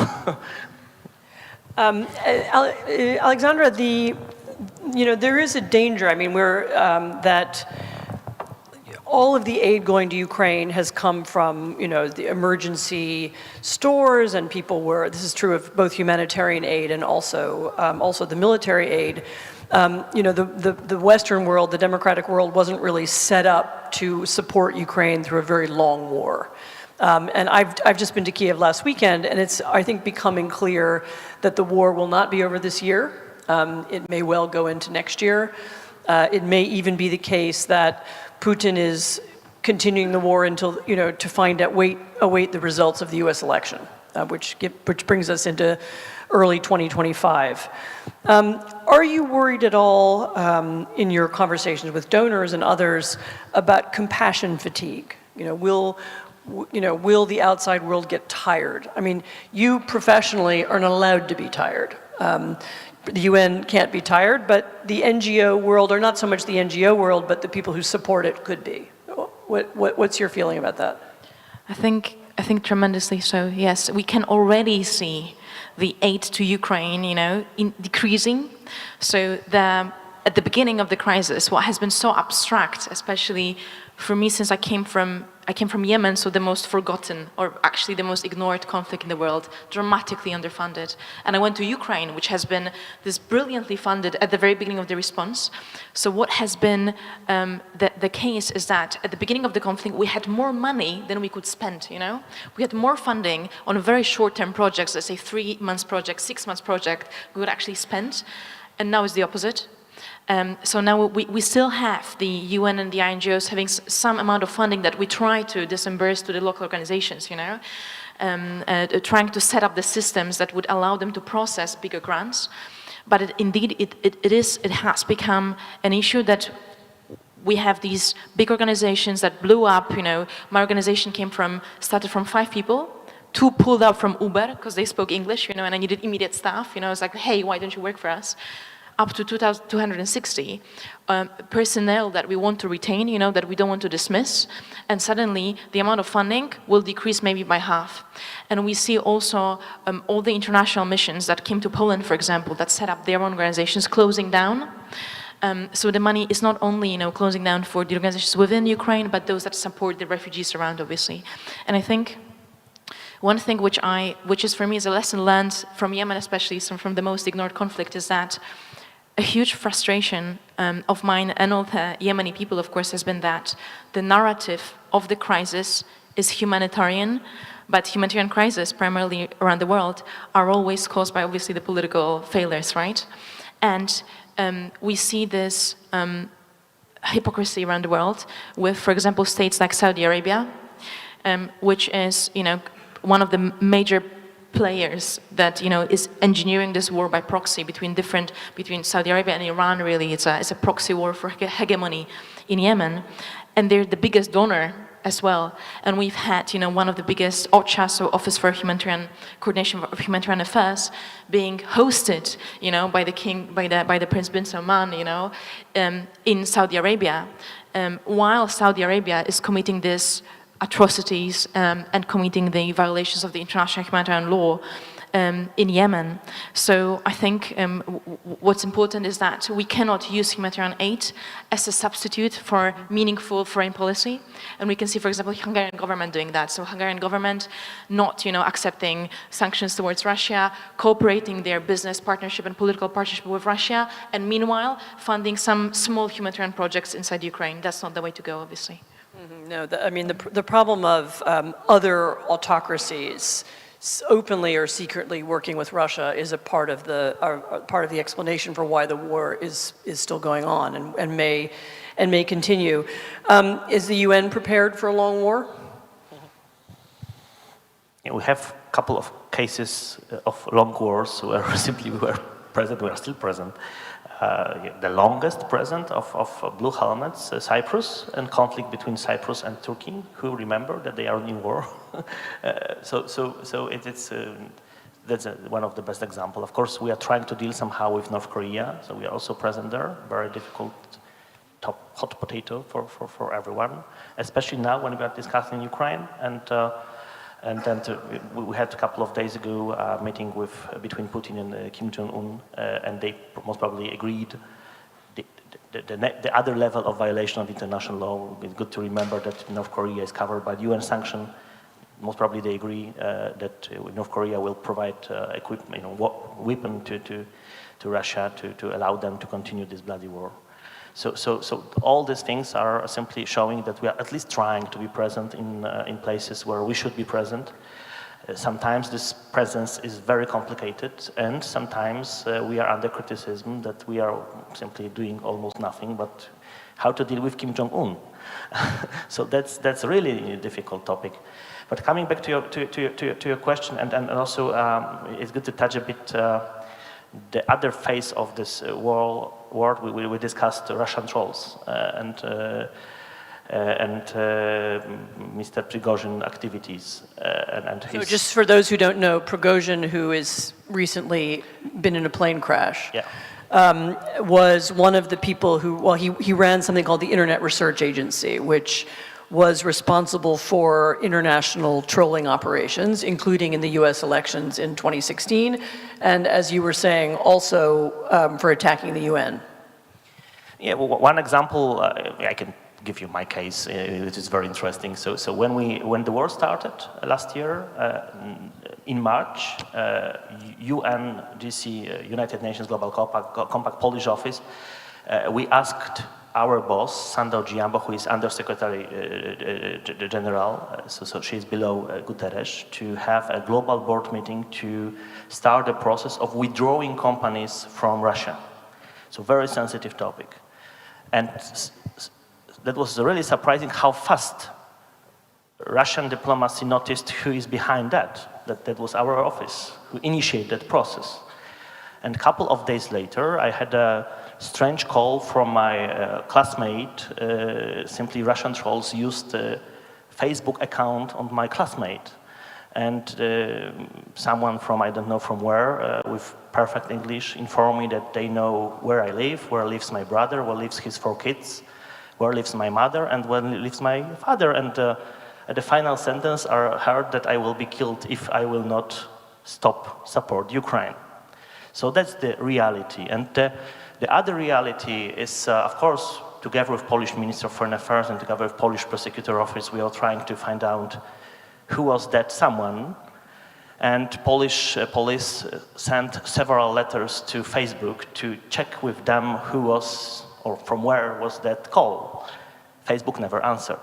Alexandra, there is a danger. I mean, that all of the aid going to Ukraine has come from, the emergency stores, and this is true of both humanitarian aid and also the military aid. The Western world, the democratic world, wasn't really set up to support Ukraine through a very long war. And I've just been to Kiev last weekend, and it's, I think, becoming clear that the war will not be over this year. It may well go into next year. It may even be the case that Putin is continuing the war until, to await the results of the U.S. election, which brings us into early 2025. Are you worried at all in your conversations with donors and others about compassion fatigue? Will the outside world get tired? I mean, you professionally are not allowed to be tired. The UN can't be tired, but the NGO world, or not so much the NGO world, but the people who support it could be. What's your feeling about that? I think tremendously so, yes. We can already see the aid to Ukraine, decreasing. So at the beginning of the crisis, what has been so abstract, especially for me since I came from Yemen, so the most forgotten, or actually the most ignored conflict in the world, dramatically underfunded. And I went to Ukraine, which has been this brilliantly funded at the very beginning of the response. So what has been the case is that at the beginning of the conflict, we had more money than we could spend, We had more funding on very short-term projects, let's say 3 months project, 6 months project, we would actually spend. And now it's the opposite. So now we still have the UN and the NGOs having some amount of funding that we try to disburse to the local organizations, trying to set up the systems that would allow them to process bigger grants. But it has become an issue that we have these big organizations that blew up. My organization started from 5 people, two pulled up from Uber because they spoke English, you know, and I needed immediate staff. You know, I was like, hey, why don't you work for us? Up to 260 personnel that we want to retain, you know, that we don't want to dismiss. And suddenly the amount of funding will decrease maybe by half. And we see also all the international missions that came to Poland, for example, that set up their own organizations closing down. So the money is not only, you know, closing down for the organizations within Ukraine, but those that support the refugees around, obviously. And I think one thing which is for me is a lesson learned from Yemen, especially from the most ignored conflict, is that a huge frustration of mine and all the Yemeni people, of course, has been that the narrative of the crisis is humanitarian, but humanitarian crises, primarily around the world, are always caused by, obviously, the political failures, right? And we see this hypocrisy around the world with, for example, states like Saudi Arabia, which is, you know, one of the major players that, you know, is engineering this war by proxy between Saudi Arabia and Iran. Really, it's a proxy war for hegemony in Yemen, and they're the biggest donor as well. And we've had, you know, one of the biggest OCHA, so Office for Humanitarian Coordination of Humanitarian Affairs, being hosted, you know, by the king, by the Prince bin Salman, you know, in Saudi Arabia, while Saudi Arabia is committing this atrocities and committing the violations of the international humanitarian law in Yemen. So I think what's important is that we cannot use humanitarian aid as a substitute for meaningful foreign policy. And we can see, for example, Hungarian government doing that. So Hungarian government not, you know, accepting sanctions towards Russia, cooperating their business partnership and political partnership with Russia, and meanwhile funding some small humanitarian projects inside Ukraine. That's not the way to go, obviously. No, I mean, the problem of other autocracies openly or secretly working with Russia is a part of the explanation for why the war is still going on and may continue. Is the UN prepared for a long war? Yeah, we have a couple of cases of long wars where simply we were present, we are still present. The longest present of blue helmets, Cyprus, and conflict between Cyprus and Turkey, who remember that they are in war. That's one of the best examples. Of course, we are trying to deal somehow with North Korea, so we are also present there. Very difficult, hot potato for everyone, especially now when we are discussing Ukraine. And then we had a couple of days ago a meeting between Putin and Kim Jong-un, and they most probably agreed the other level of violation of international law. It's good to remember that North Korea is covered by the UN sanction. Most probably they agree that North Korea will provide equipment, weapon to Russia to allow them to continue this bloody war. So all these things are simply showing that we are at least trying to be present in places where we should be present. Sometimes this presence is very complicated, and sometimes we are under criticism that we are simply doing almost nothing, but how to deal with Kim Jong-un. So that's really a difficult topic. But coming back to your question, and also it's good to touch a bit the other face of this war. We discussed Russian trolls and Mr. Prigozhin activities. So just for those who don't know, Prigozhin, who has recently been in a plane crash, was one of the people who, well, he ran something called the Internet Research Agency, which was responsible for international trolling operations, including in the US elections in 2016, and as you were saying, also for attacking the UN. Yeah, well, one example, I can give you my case, which is very interesting. So when the war started last year, in March, UNGC, United Nations Global Compact Polish office, we asked our boss, Sandor Giambo, who is Undersecretary General, so she's below Guterres, to have a global board meeting to start the process of withdrawing companies from Russia. So very sensitive topic. And that was really surprising how fast Russian diplomacy noticed who is behind that was our office, who initiated that process. And a couple of days later, I had a strange call from my classmate. Simply Russian trolls used a Facebook account on my classmate. And someone from, I don't know from where, with perfect English, informed me that they know where I live, where lives my brother, where lives his 4 kids, where lives my mother, and where lives my father. And at the final sentence, I heard that I will be killed if I will not support Ukraine. So that's the reality. And the other reality is, of course, together with Polish Minister of Foreign Affairs and together with Polish Prosecutor Office, we are trying to find out who was that someone. And Polish police sent several letters to Facebook to check with them who was, or from where was that call. Facebook never answered.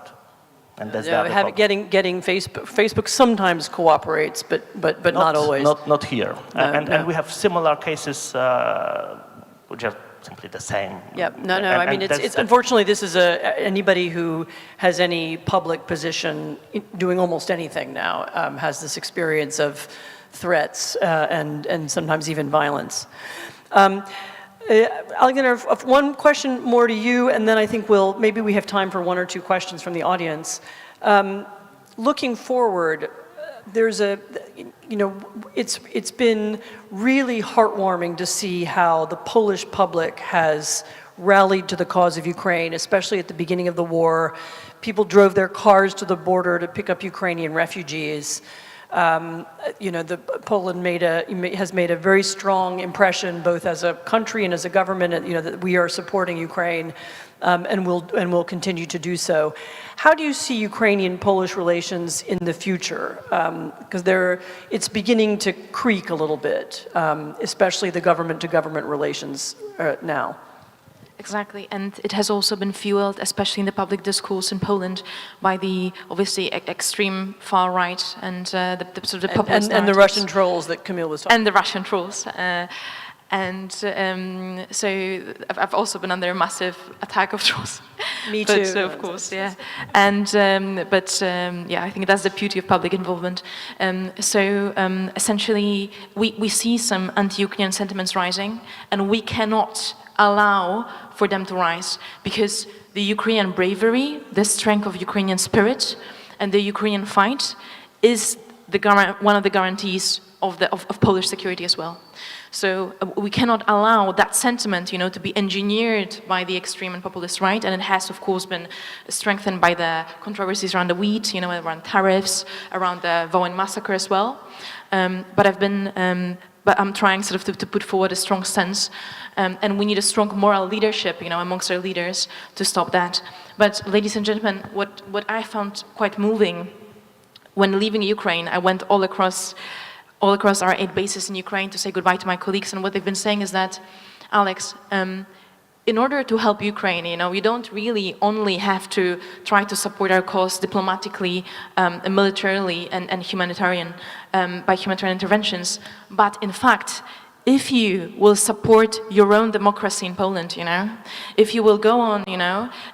And that's the other problem. Getting Facebook sometimes cooperates, but not always. Not here. No, and we have similar cases which are simply the same. Yeah, I mean, it's unfortunately, this is anybody who has any public position doing almost anything now has this experience of threats and sometimes even violence. Alexander, one question more to you, and then I think maybe we have time for 1 or 2 questions from the audience. Looking forward, it's been really heartwarming to see how the Polish public has rallied to the cause of Ukraine, especially at the beginning of the war. People drove their cars to the border to pick up Ukrainian refugees. Poland has made a very strong impression, both as a country and as a government, that we are supporting Ukraine, and will continue to do so. How do you see Ukrainian-Polish relations in the future? Because it's beginning to creak a little bit, especially the government-to-government relations now. Exactly, and it has also been fueled, especially in the public discourse in Poland, by the obviously extreme far right and the sort of the populist and the Russian trolls that Camille was talking about. And the Russian trolls. So I've also been under a massive attack of trolls. Me too. So of course, yeah. And I think that's the beauty of public involvement. Essentially, we see some anti-Ukrainian sentiments rising, and we cannot allow for them to rise, because the Ukrainian bravery, the strength of Ukrainian spirit, and the Ukrainian fight is one of the guarantees of Polish security as well. So we cannot allow that sentiment, to be engineered by the extreme and populist right, and it has, of course, been strengthened by the controversies around the wheat, around tariffs, around the Wołyń massacre as well. But I'm trying sort of to put forward a strong stance, and we need a strong moral leadership, amongst our leaders to stop that. But, ladies and gentlemen, what I found quite moving when leaving Ukraine, I went all across our 8 bases in Ukraine to say goodbye to my colleagues, and what they've been saying is that, Alex, in order to help Ukraine, you don't really only have to try to support our cause diplomatically, militarily, and humanitarian, by humanitarian interventions, but in fact, if you will support your own democracy in Poland, if you will go on,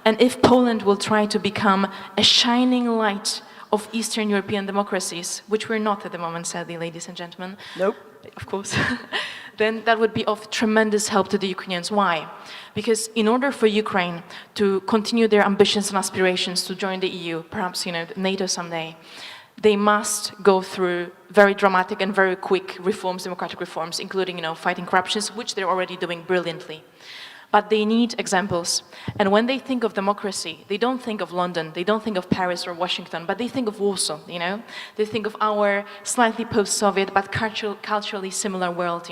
and if Poland will try to become a shining light of Eastern European democracies, which we're not at the moment, sadly, ladies and gentlemen. Nope. Of course. Then that would be of tremendous help to the Ukrainians. Why? Because in order for Ukraine to continue their ambitions and aspirations to join the EU, perhaps, NATO someday, they must go through very dramatic and very quick reforms, democratic reforms, including, fighting corruption, which they're already doing brilliantly. But they need examples. And when they think of democracy, they don't think of London, they don't think of Paris or Washington, but they think of Warsaw, They think of our slightly post-Soviet but culturally similar world,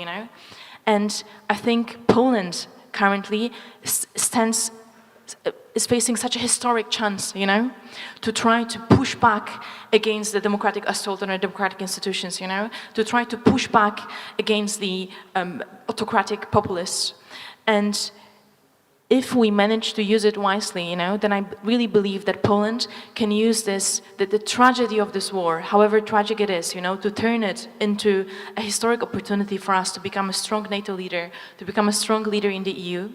And I think Poland currently is facing such a historic chance, to try to push back against the democratic assault on our democratic institutions, to try to push back against the autocratic populists. And if we manage to use it wisely, then I really believe that Poland can use this, the tragedy of this war, however tragic it is, to turn it into a historic opportunity for us to become a strong NATO leader, to become a strong leader in the EU.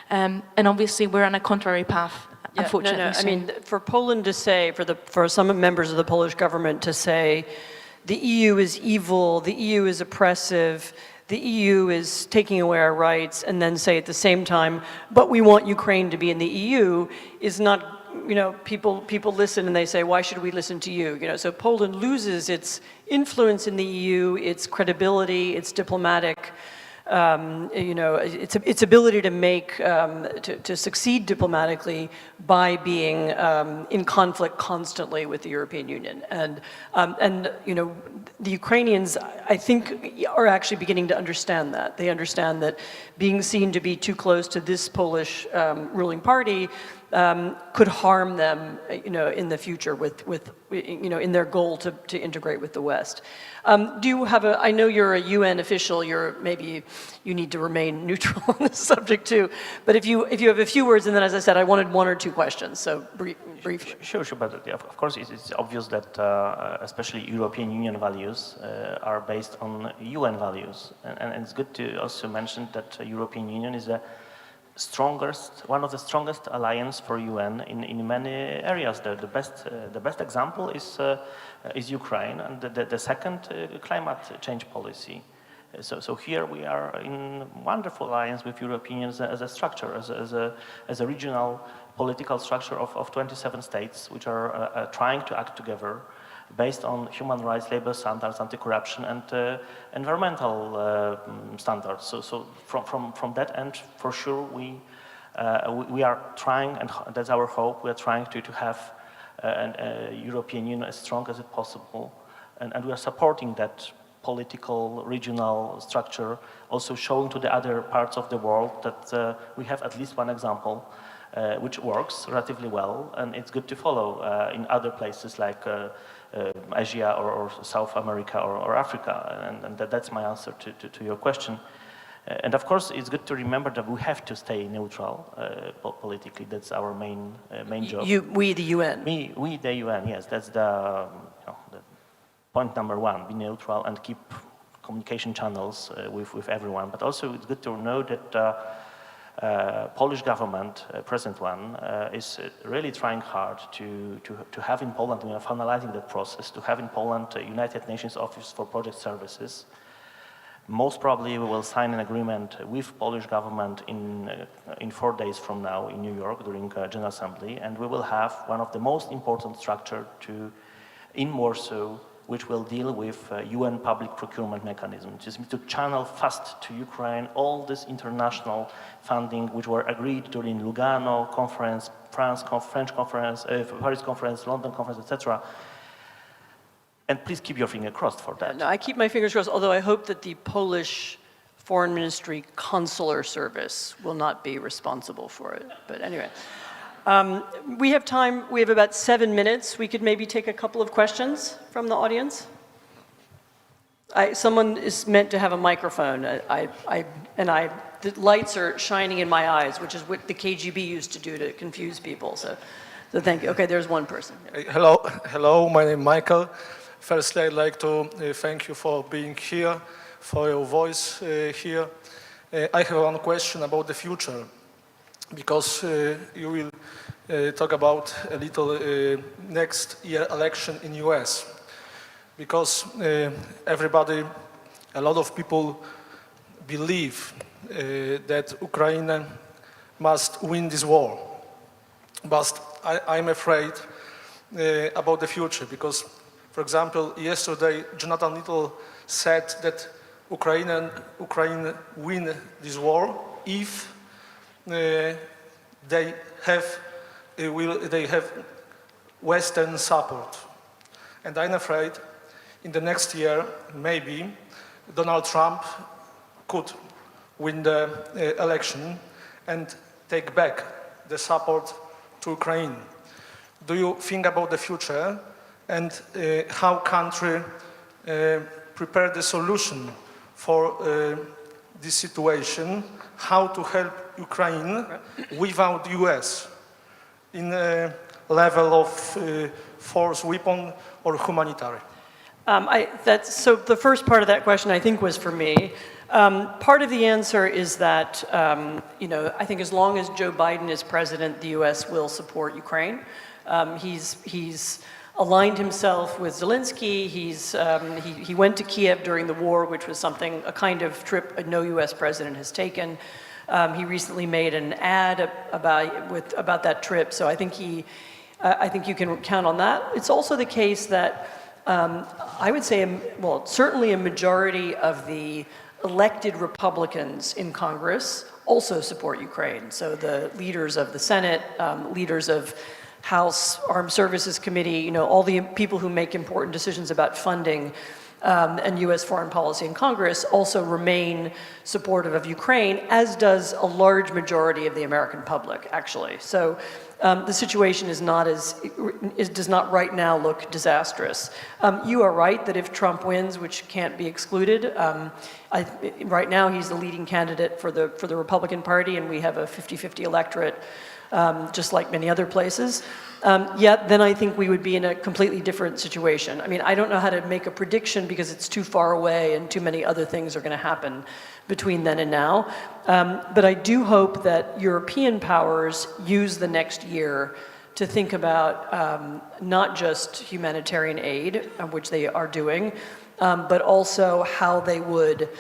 And obviously we're on a contrary path, unfortunately. I mean, for Poland to say, for some members of the Polish government to say, the EU is evil, the EU is oppressive, the EU is taking away our rights, and then say at the same time, but we want Ukraine to be in the EU, is not people listen and they say, why should we listen to you? So Poland loses its influence in the EU, its credibility, its diplomatic, its ability to make, to succeed diplomatically by being in conflict constantly with the European Union. And the Ukrainians, I think, are actually beginning to understand that. They understand that being seen to be too close to this Polish ruling party could harm them, in the future in their goal to integrate with the West. Do you have I know you're a UN official, maybe you need to remain neutral on this subject too, but if you have a few words, and then as I said, I wanted one or two questions, so briefly. Sure, but of course it's obvious that especially European Union values are based on UN values, and it's good to also mention that European Union is one of the strongest alliance for UN in many areas. The best example is Ukraine, and the second climate change policy. So here we are in wonderful alliance with European Union as a structure, as a regional political structure of 27 states, which are trying to act together based on human rights, labor standards, anti-corruption, and environmental standards. So from that end, for sure, we are trying, and that's our hope. We are trying to have a European Union as strong as it possible, and we are supporting that political regional structure, also showing to the other parts of the world that we have at least one example which works relatively well, and it's good to follow in other places like Asia or South America or Africa, and that's my answer to your question. And of course, it's good to remember that we have to stay neutral politically. That's our main job. We, the UN. We, the UN. Yes, that's the point number one: be neutral and keep communication channels with everyone. But also, it's good to know that Polish government, present one, is really trying hard to have in Poland, we are finalizing that process, to have in Poland a United Nations Office for Project Services. Most probably we will sign an agreement with Polish government in 4 days from now in New York during General Assembly, and we will have one of the most important structure in Warsaw, which will deal with UN public procurement mechanism, which is to channel fast to Ukraine all this international funding which were agreed during Lugano conference, French conference, Paris conference, London conference, etc. And please keep your finger crossed for that. No, I keep my fingers crossed, although I hope that the Polish Foreign Ministry Consular Service will not be responsible for it. But anyway, we have time. We have about 7 minutes. We could maybe take a couple of questions from the audience. Someone is meant to have a microphone. The lights are shining in my eyes, which is what the KGB used to do to confuse people. So thank you. Okay, there's one person. Hello. My name is Michael. Firstly, I'd like to thank you for being here, for your voice here. I have one question about the future, because you will talk about a little next year election in US, because a lot of people believe that Ukraine must win this war, but I'm afraid about the future, because for example, yesterday, Jonathan Little said that Ukraine win this war if they have Western support. And I'm afraid in the next year, maybe Donald Trump could win the election and take back the support to Ukraine. Do you think about the future? And how country prepare the solution for this situation, how to help Ukraine without US in a level of force weapon or humanitarian? So the first part of that question I think was for me. Part of the answer is that, I think as long as Joe Biden is president, the US will support Ukraine. He's aligned himself with Zelensky. He went to Kiev during the war, which was a kind of trip no US president has taken. He recently made an ad about that trip, so I think you can count on that. It's also the case that I would say, well, certainly a majority of the elected Republicans in Congress also support Ukraine. So the leaders of the Senate, leaders of House Armed Services Committee, you know, all the people who make important decisions about funding and U.S. foreign policy in Congress also remain supportive of Ukraine, as does a large majority of the American public, actually. So the situation is not does not right now look disastrous. You are right that if Trump wins, which can't be excluded, right now he's the leading candidate for the Republican Party, and we have a 50-50 electorate, just like many other places. Yet then I think we would be in a completely different situation. I mean, I don't know how to make a prediction because it's too far away and too many other things are going to happen between then and now. But I do hope that European powers use the next year to think about not just humanitarian aid, which they are doing, but also how they would,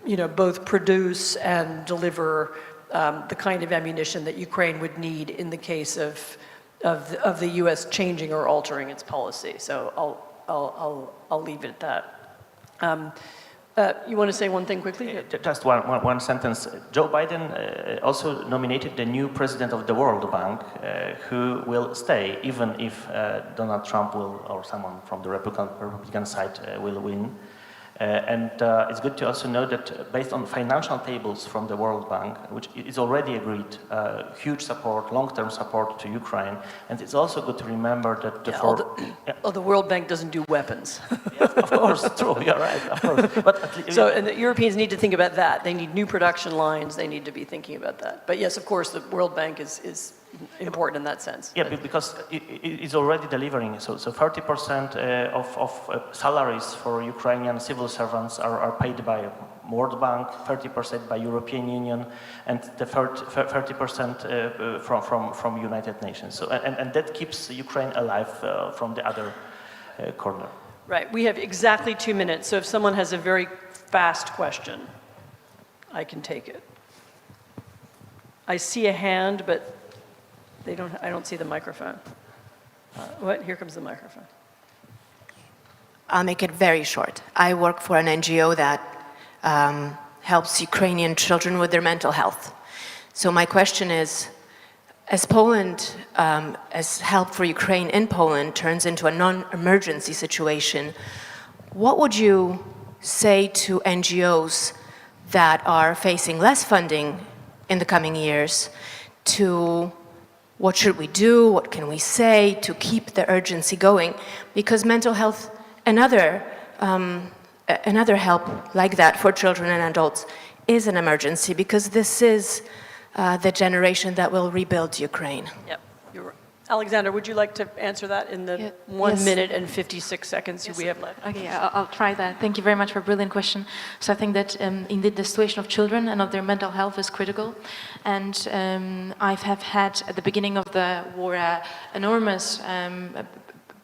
you know, both produce and deliver the kind of ammunition that Ukraine would need in the case of the U.S. changing or altering its policy. So I'll leave it at that. You want to say one thing quickly? Just one sentence. Joe Biden also nominated the new president of the World Bank, who will stay even if Donald Trump will, or someone from the Republican side will win. And it's good to also know that based on financial tables from the World Bank, which is already agreed, huge support, long-term support to Ukraine. And it's also good to remember that the World Bank doesn't do weapons. Yes, of course, true, you're right, of course. But so, and the Europeans need to think about that. They need new production lines. They need to be thinking about that. But yes, of course, the World Bank is important in that sense. Yeah, because it's already delivering. So 30% of salaries for Ukrainian civil servants are paid by World Bank, 30% by European Union, and the 30% from United Nations. So and that keeps Ukraine alive from the other corner. Right. We have exactly 2 minutes. So if someone has a very fast question, I can take it. I see a hand, but I don't see the microphone. What? Here comes the microphone. I'll make it very short. I work for an NGO that helps Ukrainian children with their mental health. So my question is, as Poland, as help for Ukraine in Poland turns into a non-emergency situation, what would you say to NGOs that are facing less funding in the coming years to what should we do, what can we say to keep the urgency going? Because mental health and other help like that for children and adults is an emergency, because this is the generation that will rebuild Ukraine. Yep, you're right. Alexander, would you like to answer that in the 1 minute and 56 seconds we have left? Okay, I'll try that. Thank you very much for a brilliant question. So I think that indeed the situation of children and of their mental health is critical. And I have had at the beginning of the war enormous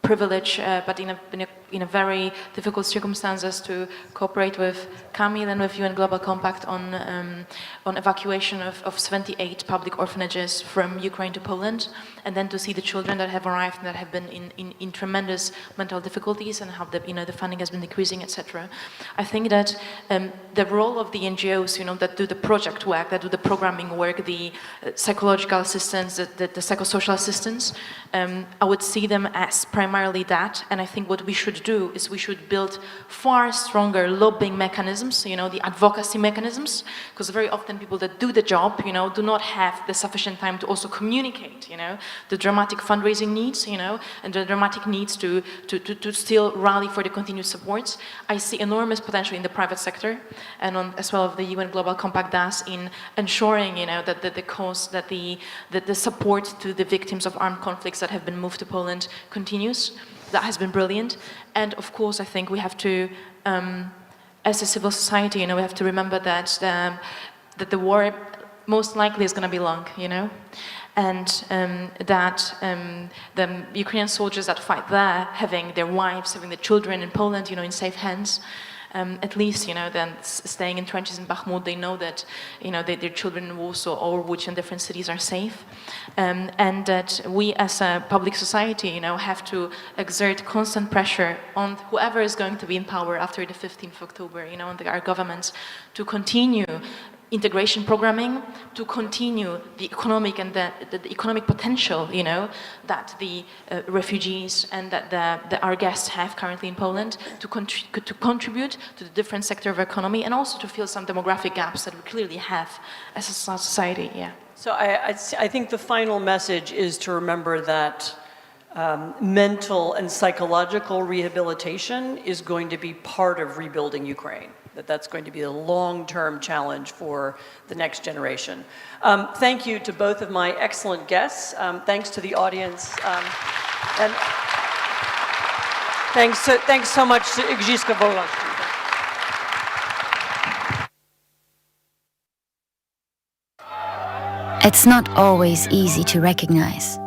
privilege, but in a very difficult circumstances, to cooperate with Kamil and with UN Global Compact on evacuation of 78 public orphanages from Ukraine to Poland, and then to see the children that have arrived and that have been in tremendous mental difficulties, and how the funding has been decreasing, etc. I think that the role of the NGOs, that do the project work, that do the programming work, the psychological assistance, the psychosocial assistance, I would see them as primarily that. And I think what we should do is we should build far stronger lobbying mechanisms, the advocacy mechanisms, because very often people that do the job, do not have the sufficient time to also communicate, the dramatic fundraising needs, and the dramatic needs to still rally for the continued supports. I see enormous potential in the private sector, and as well as the UN Global Compact does, in ensuring, that the cause, that the support to the victims of armed conflicts that have been moved to Poland continues. That has been brilliant. And of course, I think we have to, as a civil society, we have to remember that that the war most likely is going to be long, and that the Ukrainian soldiers that fight there, having their wives, having the children in Poland, in safe hands, at least, then staying in trenches in Bakhmut, they know that, their children in Warsaw or which in different cities are safe, and that we as a public society, have to exert constant pressure on whoever is going to be in power after the 15th of October, on our governments to continue integration programming, to continue the economic and the economic potential, that the refugees and that our guests have currently in Poland, to contribute to the different sector of economy, and also to fill some demographic gaps that we clearly have as a society. Yeah. So I think the final message is to remember that mental and psychological rehabilitation is going to be part of rebuilding Ukraine. That's going to be a long-term challenge for the next generation. Thank you to both of my excellent guests. Thanks to the audience. And thanks so much to Igrzyska Wolności. It's not always easy to recognize.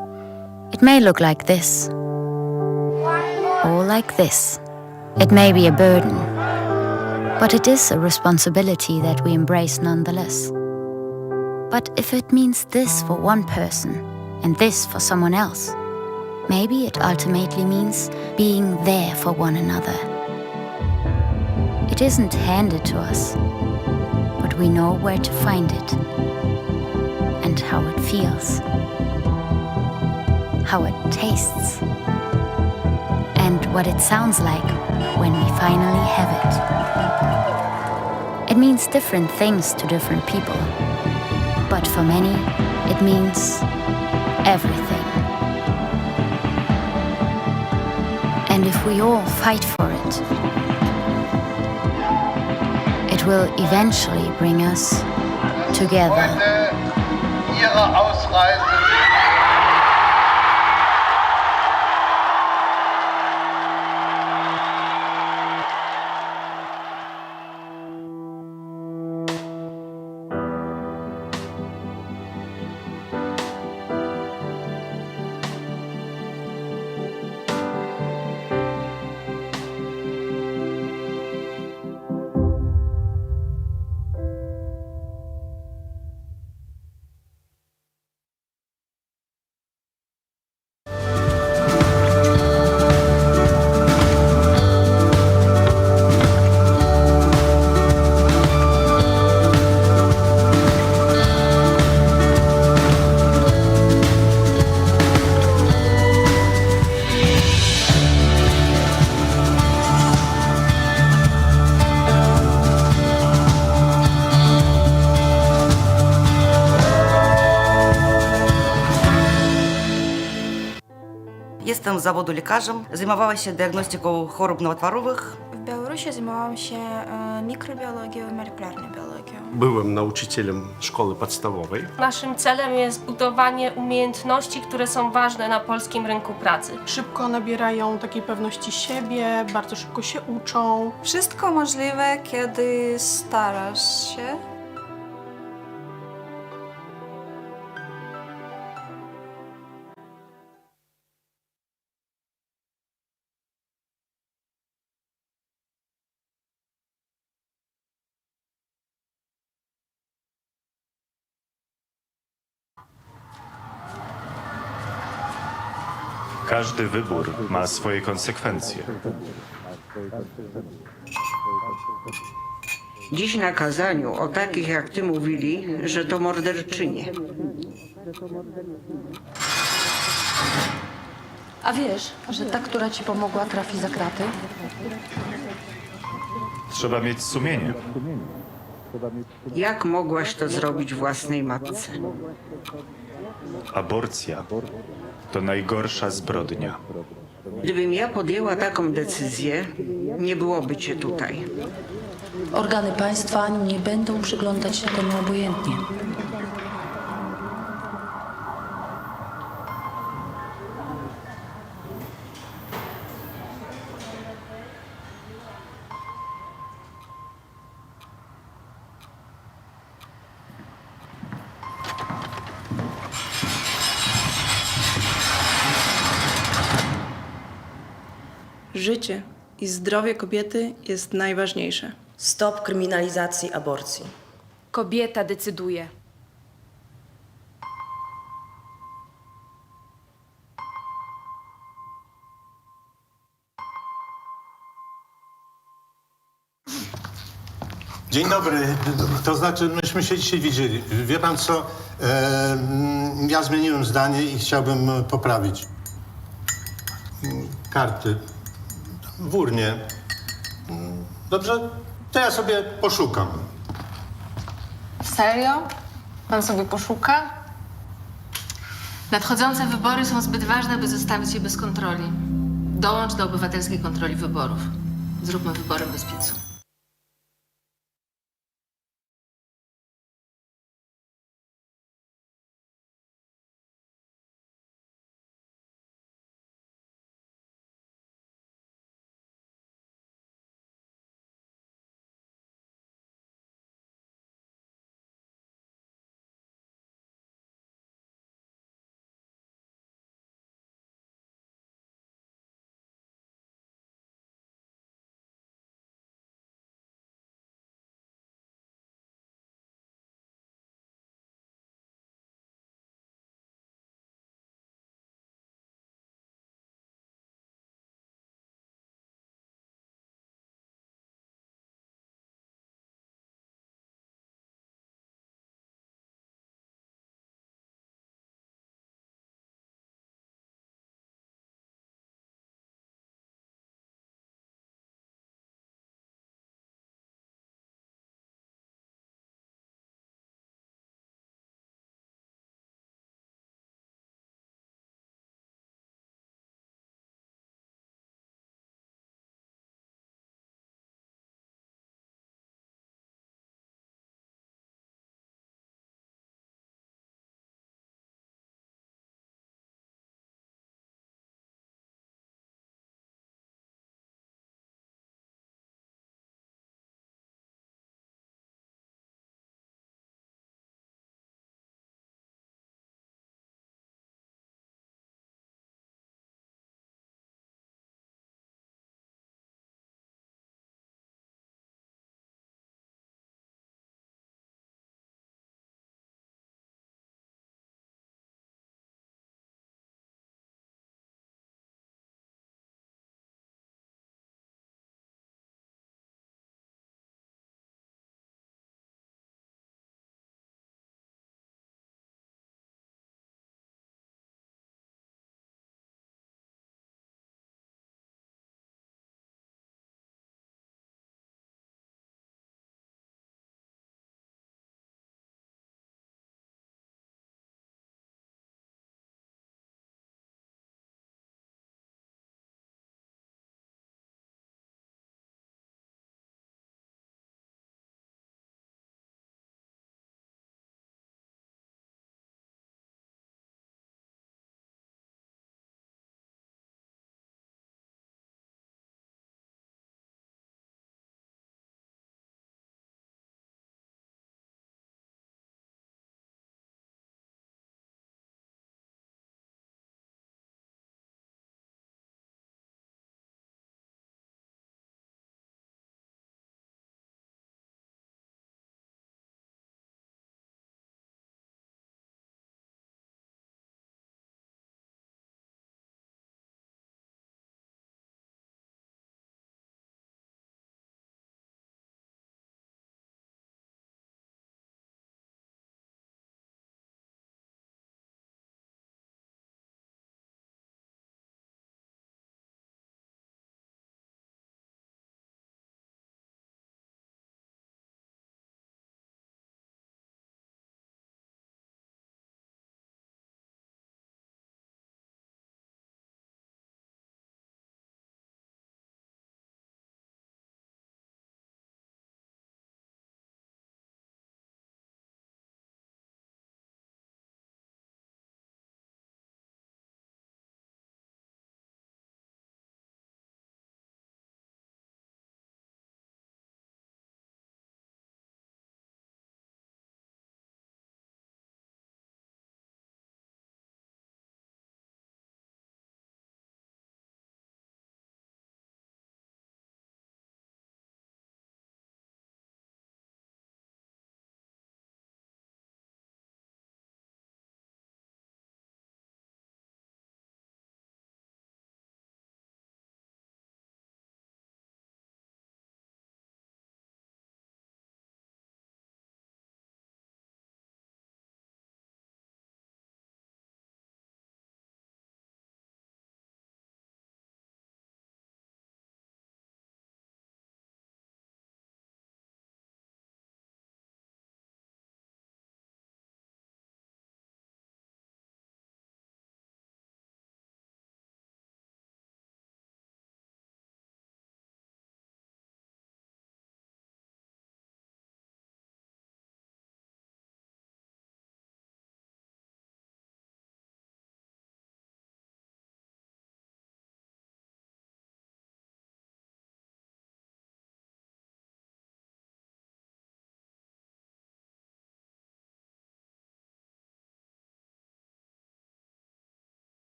It may look like this, or like this. It may be a burden, but it is a responsibility that we embrace nonetheless. But if it means this for one person and this for someone else, maybe it ultimately means being there for one another. It isn't handed to us, but we know where to find it and how it feels, how it tastes, and what it sounds like when we finally have it. It means different things to different people, but for many, it means everything. And if we all fight for it, it will eventually bring us together. Ihre Ausreise. Jestem z zawodu lekarzem, zajmowałam się diagnostyką chorób nowotworowych. W Białorusi zajmowałam się mikrobiologią i molekularną biologią. Byłem nauczycielem szkoły podstawowej. Naszym celem jest budowanie umiejętności, które są ważne na polskim rynku pracy. Szybko nabierają takiej pewności siebie, bardzo szybko się uczą. Wszystko możliwe, kiedy starasz się. Każdy wybór ma swoje konsekwencje. Dziś na kazaniu o takich jak ty mówili, że to morderczynie. A wiesz, że ta, która ci pomogła, trafi za kraty? Trzeba mieć sumienie. Jak mogłaś to zrobić własnej matce? Aborcja to najgorsza zbrodnia. Gdybym ja podjęła taką decyzję, nie byłoby cię tutaj. Organy państwa nie będą przyglądać się temu obojętnie. Życie i zdrowie kobiety jest najważniejsze. Stop kryminalizacji aborcji. Kobieta decyduje. Dzień dobry. To znaczy, myśmy się dzisiaj widzieli. Wie pan co? Ja zmieniłem zdanie i chciałbym poprawić. Karty. W urnie. Dobrze? To ja sobie poszukam. Serio? Pan sobie poszuka? Nadchodzące wybory są zbyt ważne, by zostawić je bez kontroli. Dołącz do obywatelskiej kontroli wyborów. Zróbmy wybory bez PiS-u.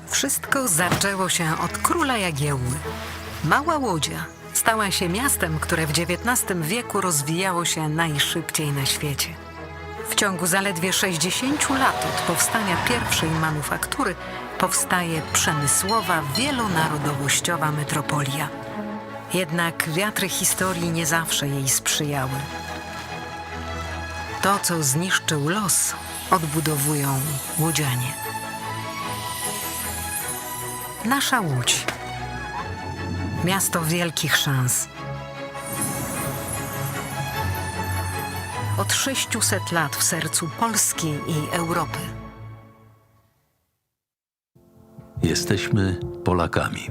Wszystko zaczęło się od króla Jagiełły. Mała Łodzia stała się miastem, które w XIX wieku rozwijało się najszybciej na świecie. W ciągu zaledwie 60 lat od powstania pierwszej manufaktury powstaje przemysłowa, wielonarodowościowa metropolia. Jednak wiatry historii nie zawsze jej sprzyjały. To, co zniszczył los, odbudowują łodzianie. Nasza Łódź. Miasto wielkich szans. Od 600 lat w sercu Polski i Europy. Jesteśmy Polakami.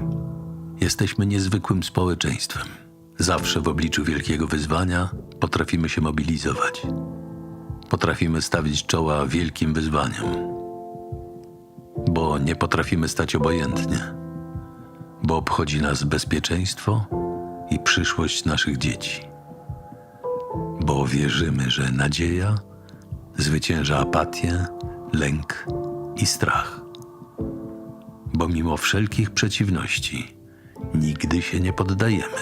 Jesteśmy niezwykłym społeczeństwem. Zawsze w obliczu wielkiego wyzwania potrafimy się mobilizować. Potrafimy stawić czoła wielkim wyzwaniom. Bo nie potrafimy stać obojętnie. Bo obchodzi nas bezpieczeństwo i przyszłość naszych dzieci. Bo wierzymy, że nadzieja zwycięża apatię, lęk i strach. Bo mimo wszelkich przeciwności nigdy się nie poddajemy.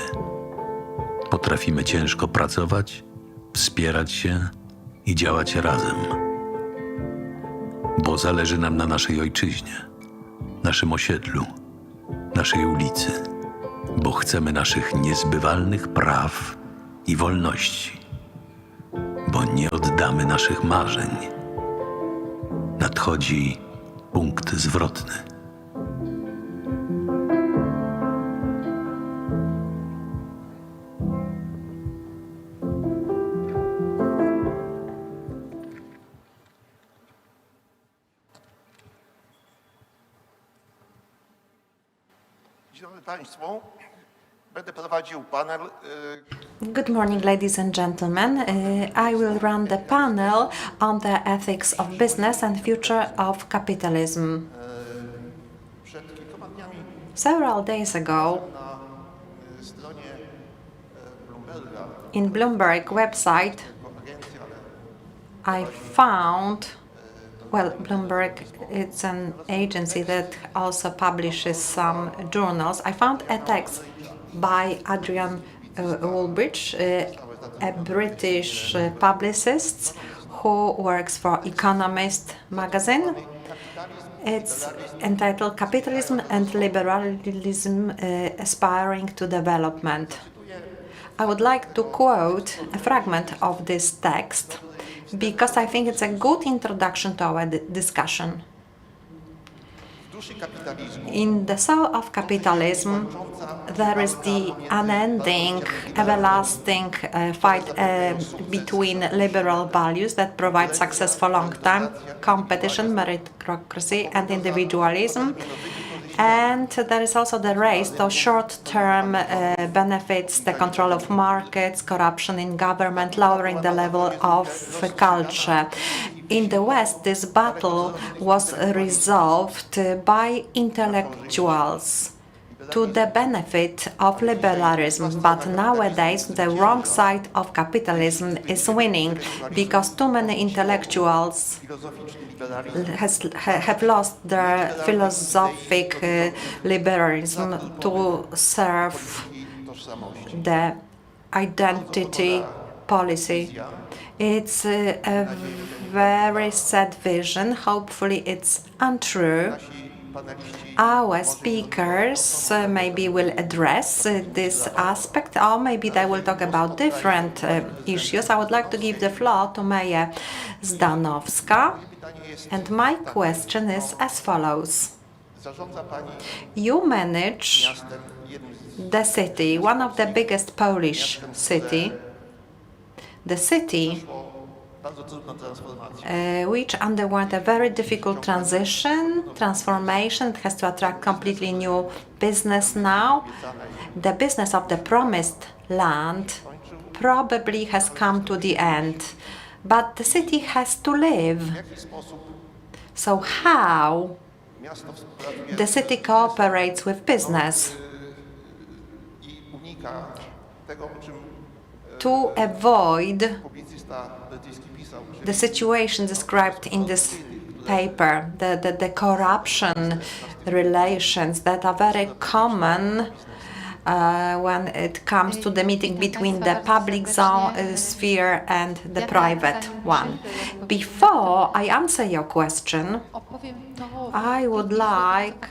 Potrafimy ciężko pracować, wspierać się i działać razem. Bo zależy nam na naszej ojczyźnie, naszym osiedlu, naszej ulicy. Bo chcemy naszych niezbywalnych praw i wolności. Bo nie oddamy naszych marzeń. Nadchodzi punkt zwrotny. Dzień dobry Państwu. Będę prowadził panel. Good morning, ladies and gentlemen. I will run the panel on the ethics of business and future of capitalism. Przed kilkoma dniami Several days ago, na stronie Bloomberga, in Bloomberg website, agencji, ale I found, well, Bloomberg, it's an agency that also publishes some journals. I found a text by Adrian Woolbridge, a British publicist who works for Economist magazine. It's entitled Capitalism and Liberalism Aspiring to Development. I would like to quote a fragment of this text because I think it's a good introduction to our discussion. In the soul of capitalism, there is the unending, everlasting fight between liberal values that provide success for a long time, competition, meritocracy, and individualism. And there is also the race to short-term benefits, the control of markets, corruption in government, lowering the level of culture. In the West, this battle was resolved by intellectuals to the benefit of liberalism, but nowadays the wrong side of capitalism is winning because too many intellectuals have lost their philosophic liberalism to serve the identity policy. It's a very sad vision. Hopefully it's untrue. Our speakers maybe will address this aspect, or maybe they will talk about different issues. I would like to give the floor to Maja Zdanowska, and my question is as follows. You manage the city, one of the biggest Polish city, the city which underwent a very difficult transformation. It has to attract completely new business now. The business of the promised land probably has come to the end, but the city has to live. So how the city cooperates with business to avoid the situation described in this paper, the corruption relations that are very common when it comes to the meeting between the public zone sphere and the private one. Before I answer your question, I would like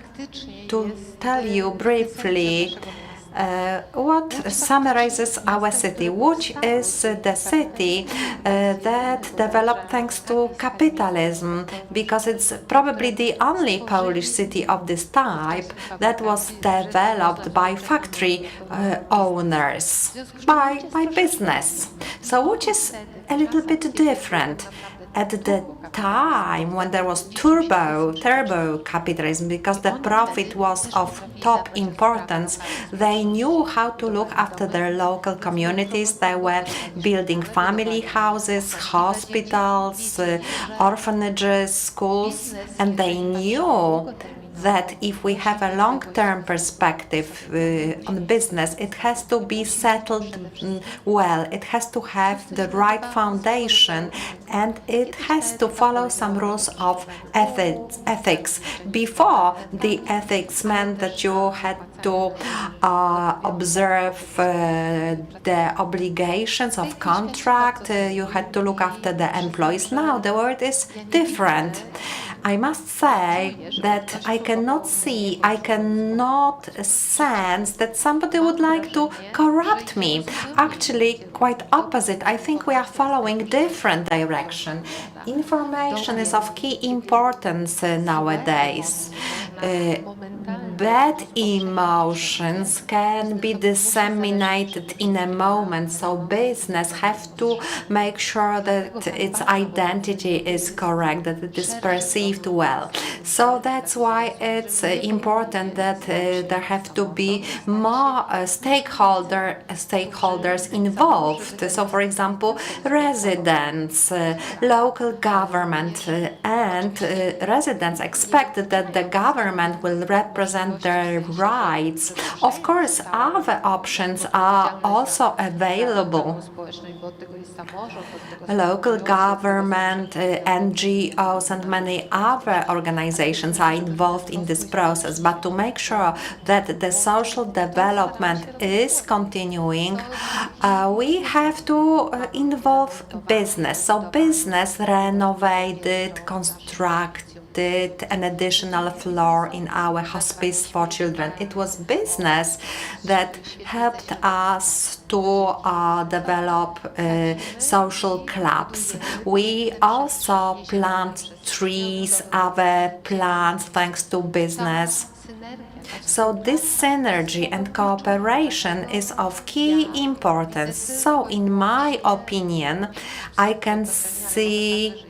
to tell you briefly what summarizes our city, which is the city that developed thanks to capitalism, because it's probably the only Polish city of this type that was developed by factory owners, by business. So which is a little bit different. At the time when there was turbo capitalism, because the profit was of top importance, they knew how to look after their local communities. They were building family houses, hospitals, orphanages, schools, and they knew that if we have a long-term perspective on business, it has to be settled well, it has to have the right foundation, and it has to follow some rules of ethics. Before, the ethics meant that you had to observe the obligations of contract, you had to look after the employees. Now the word is different. I must say that I cannot sense that somebody would like to corrupt me. Actually, quite opposite. I think we are following different direction. Information is of key importance nowadays. Bad emotions can be disseminated in a moment, so business have to make sure that its identity is correct, that it is perceived well. So that's why it's important that there have to be more stakeholders involved. So, for example, residents, local government, and residents expect that the government will represent their rights. Of course, other options are also available. Local government, NGOs, and many other organizations are involved in this process. But to make sure that the social development is continuing, we have to involve business. So business renovated, constructed an additional floor in our hospice for children. It was business that helped us to develop social clubs. We also plant trees, other plants, thanks to business. So this synergy and cooperation is of key importance. So in my opinion, I can see,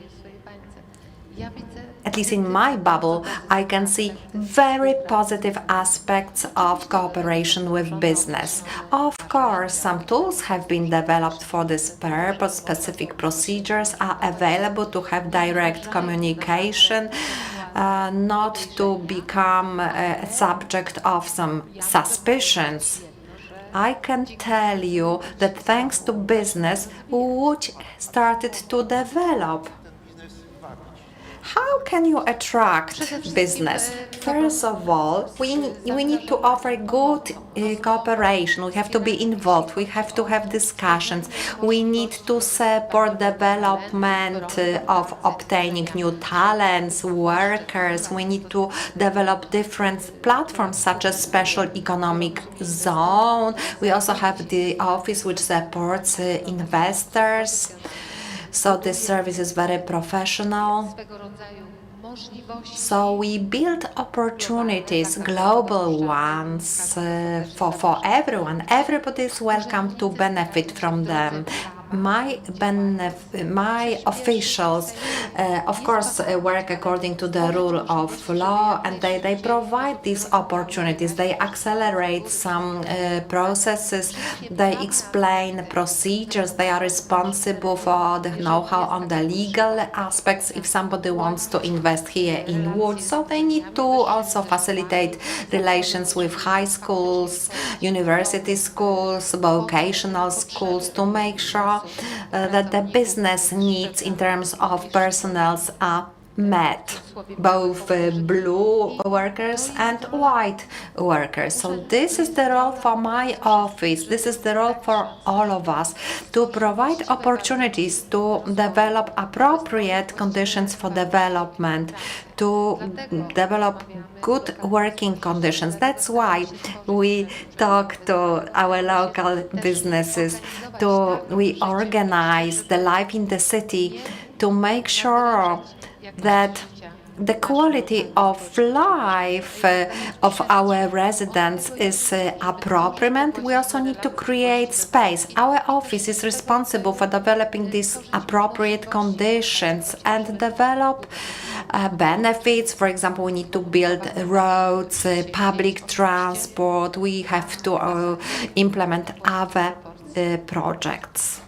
at least in my bubble, I can see very positive aspects of cooperation with business. Of course, some tools have been developed for this purpose. Specific procedures are available to have direct communication, not to become a subject of some suspicions. I can tell you that thanks to business, which started to develop. How can you attract business? First of all, we need to offer good cooperation. We have to be involved. We have to have discussions. We need to support development of obtaining new talents, workers. We need to develop different platforms such as special economic zone. We also have the office which supports investors. So this service is very professional. So we build opportunities, global ones, for everyone. Everybody is welcome to benefit from them. My officials, of course, work according to the rule of law, and they provide these opportunities. They accelerate some processes, they explain procedures, they are responsible for the know-how on the legal aspects if somebody wants to invest here in Łódź. So they need to also facilitate relations with high schools, university schools, vocational schools, to make sure that the business needs in terms of personnel are met both blue workers and white workers. So this is the role for my office, this is the role for all of us, to provide opportunities to develop appropriate conditions for development, to develop good working conditions. That's why we talk to our local businesses, we organize the life in the city to make sure that the quality of life of our residents is appropriate. We also need to create space. Our office is responsible for developing these appropriate conditions and develop benefits. For example, we need to build roads, public transport. We have to implement other projects.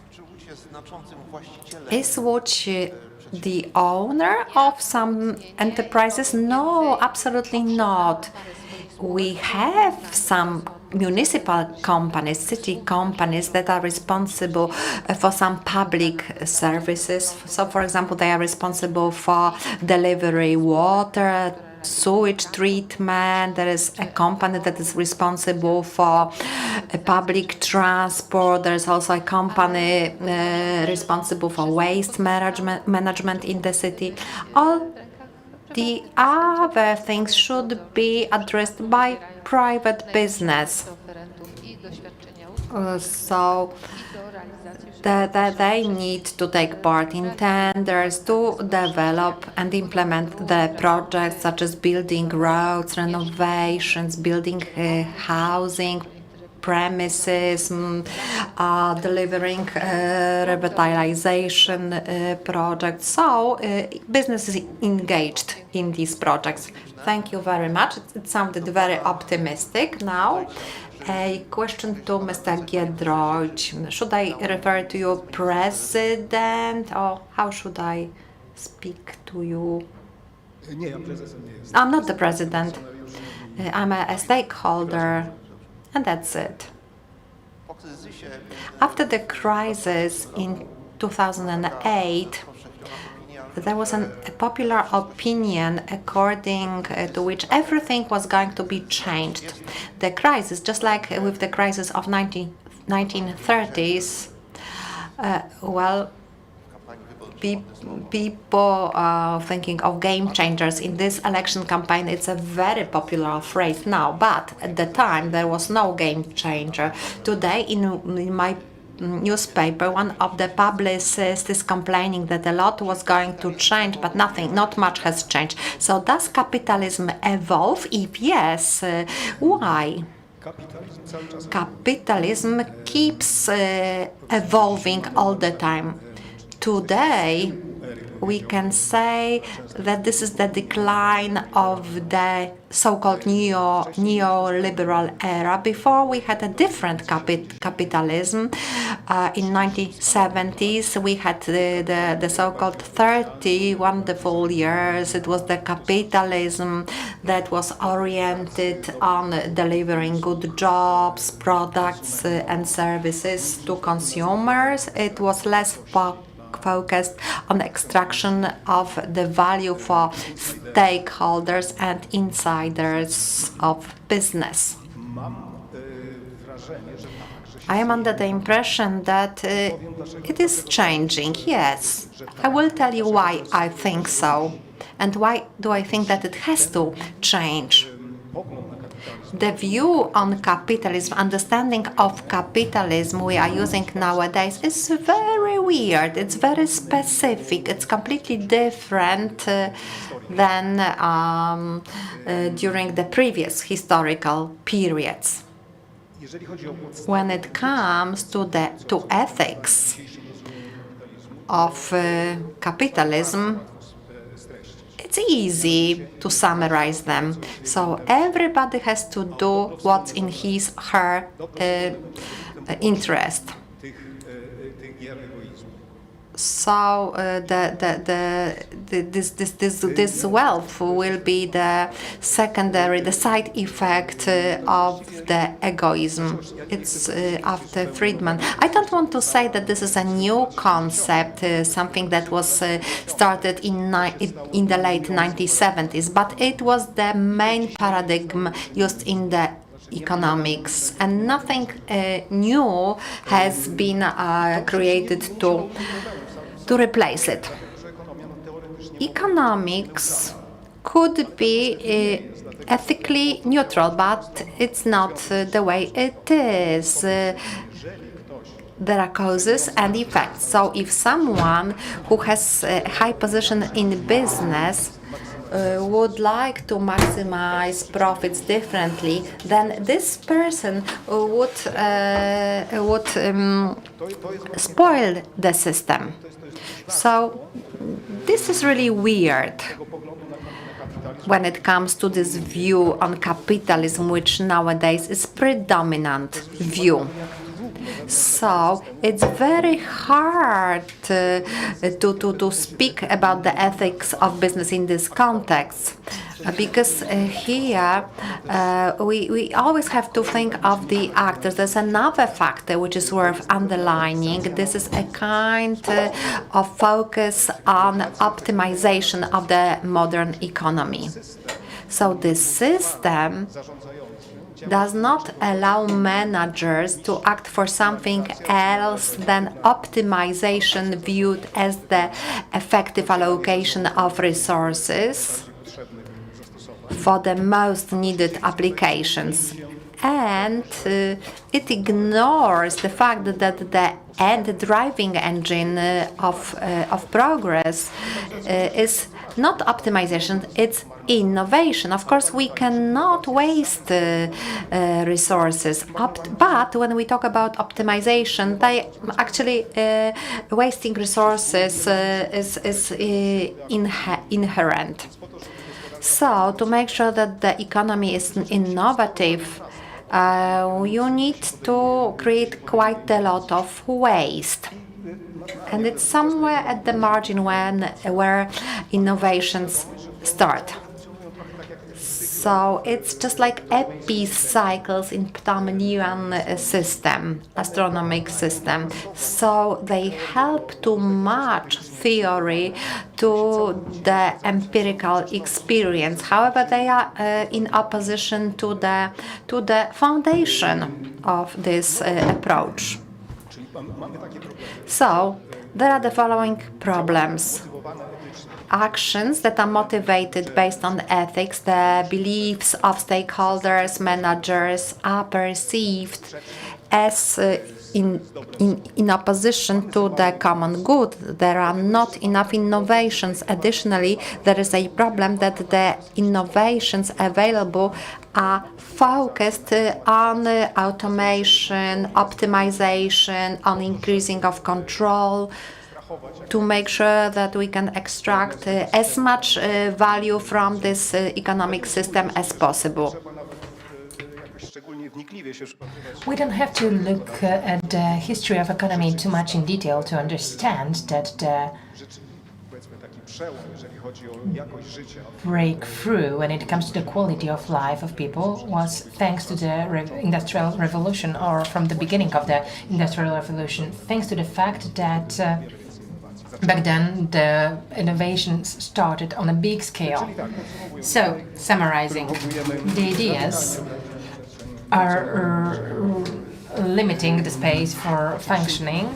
Is Łódź the owner of some enterprises? No, absolutely not. We have some municipal companies, city companies that are responsible for some public services. So, for example, they are responsible for delivery water, sewage treatment. There is a company that is responsible for public transport. There's also a company responsible for waste management in the city. All the other things should be addressed by private business. So that they need to take part in tenders to develop and implement the projects such as building roads, renovations, building housing, premises, delivering revitalization projects. So business is engaged in these projects. Thank you very much. It sounded very optimistic. Now, a question to Mr. Giedroyć. Should I refer to you President, or how should I speak to you? I'm not the President. I'm a stakeholder, and that's it. After the crisis in 2008, there was a popular opinion according to which everything was going to be changed. The crisis, just like with the crisis of 1930s, people are thinking of game changers. In this election campaign, it's a very popular phrase now, but at the time there was no game changer. Today, in my newspaper, one of the publicists is complaining that a lot was going to change, but not much has changed. So does capitalism evolve? If yes, why? Capitalism keeps evolving all the time. Today, we can say that this is the decline of the so-called neoliberal era. Before, we had a different capitalism. In 1970s, we had the so-called 30 wonderful years. It was the capitalism that was oriented on delivering good jobs, products, and services to consumers. It was less focused on extraction of the value for stakeholders and insiders of business. I am under the impression that it is changing, yes. I will tell you why I think so, and why do I think that it has to change. The view on capitalism, understanding of capitalism we are using nowadays is very weird. It's very specific. It's completely different than during the previous historical periods. When it comes to ethics of capitalism, it's easy to summarize them. So everybody has to do what's in his or her interest. So this wealth will be the secondary, the side effect of the egoism. It's after Friedman. I don't want to say that this is a new concept, something that was started in the late 1970s, but it was the main paradigm used in the economics, and nothing new has been created to replace it. Economics could be ethically neutral, but it's not the way it is. There are causes and effects. So if someone who has a high position in business would like to maximize profits differently, then this person would spoil the system. So this is really weird when it comes to this view on capitalism, which nowadays is predominant view. So it's very hard to speak about the ethics of business in this context, because here we always have to think of the actors. There's another factor which is worth underlining. This is a kind of focus on optimization of the modern economy. So this system does not allow managers to act for something else than optimization viewed as the effective allocation of resources for the most needed applications. And it ignores the fact that the driving engine of progress is not optimization, it's innovation. Of course, we cannot waste resources, but when we talk about optimization, they actually wasting resources is inherent. So to make sure that the economy is innovative, you need to create quite a lot of waste. And it's somewhere at the margin where innovations start. So it's just like epicycles in Ptolemaic system, astronomic system. So they help to match theory to the empirical experience. However, they are in opposition to the foundation of this approach. So there are the following problems. Actions that are motivated based on ethics, the beliefs of stakeholders, managers, are perceived as in opposition to the common good. There are not enough innovations. Additionally, there is a problem that the innovations available are focused on automation, optimization, on increasing of control, to make sure that we can extract as much value from this economic system as possible. We don't have to look at the history of economy too much in detail to understand that the breakthrough when it comes to the quality of life of people was thanks to the Industrial Revolution, or from the beginning of the Industrial Revolution, thanks to the fact that back then the innovations started on a big scale. So, summarizing, the ideas are limiting the space for functioning.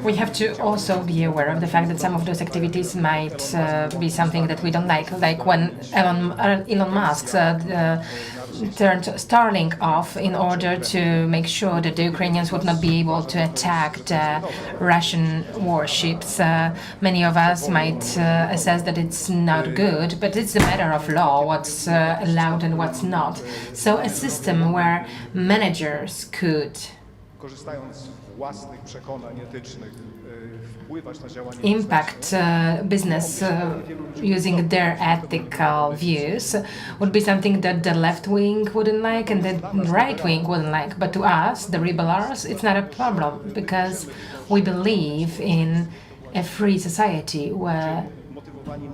We have to also be aware of the fact that some of those activities might be something that we don't like when Elon Musk turned Starlink off in order to make sure that the Ukrainians would not be able to attack the Russian warships. Many of us might assess that it's not good, but it's a matter of law, what's allowed and what's not. So a system where managers could impact business using their ethical views would be something that the left wing wouldn't like and the right wing wouldn't like. But to us, the rebels, it's not a problem, because we believe in a free society where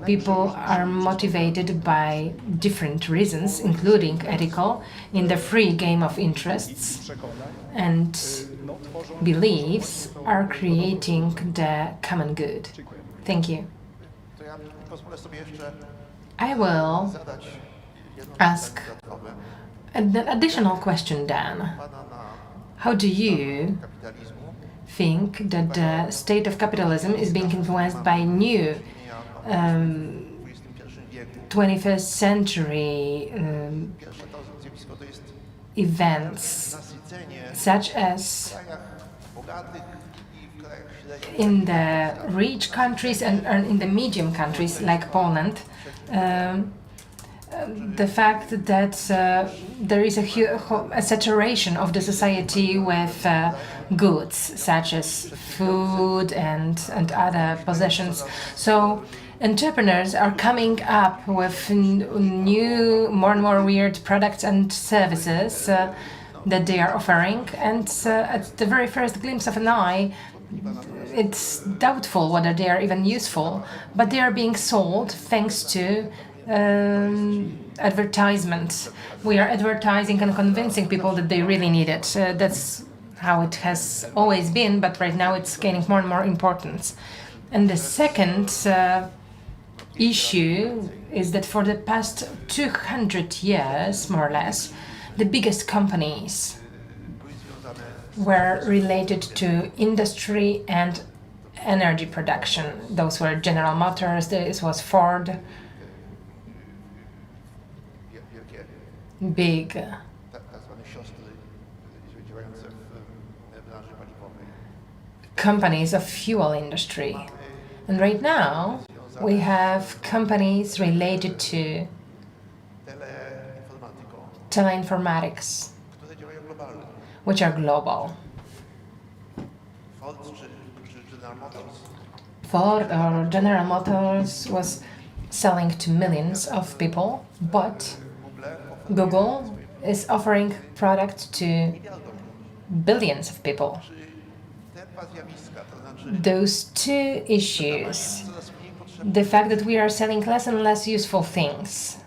people are motivated by different reasons, including ethical, in the free game of interests and beliefs, are creating the common good. Thank you. I will ask an additional question then. How do you think that the state of capitalism is being influenced by new 21st century events, such as in the rich countries and in the medium countries like Poland, the fact that there is a saturation of the society with goods such as food and other possessions. So entrepreneurs are coming up with new, more and more weird products and services that they are offering, and at the very first glimpse of an eye, it's doubtful whether they are even useful, but they are being sold thanks to advertisements. We are advertising and convincing people that they really need it. That's how it has always been, but right now it's gaining more and more importance. And the second issue is that for the past 200 years, more or less, the biggest companies were related to industry and energy production. Those were General Motors, this was Ford. Big companies of fuel industry. And right now, we have companies related to teleinformatics, which are global. Ford or General Motors was selling to millions of people, but Google is offering products to billions of people. Those two issues, the fact that we are selling less and less useful things,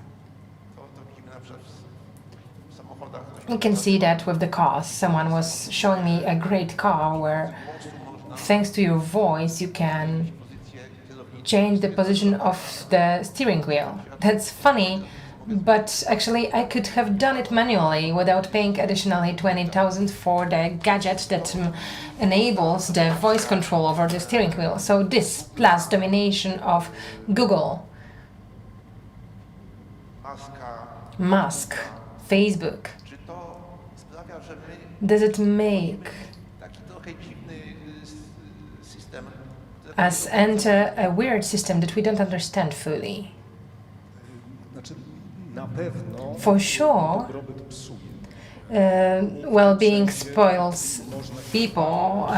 you can see that with the cars. Someone was showing me a great car where, thanks to your voice, you can change the position of the steering wheel. That's funny, but actually I could have done it manually without paying additionally 20,000 for the gadget that enables the voice control over the steering wheel. So this plus domination of Google, Musk, Facebook, does it make us enter a weird system that we don't understand fully? For sure, well-being spoils people,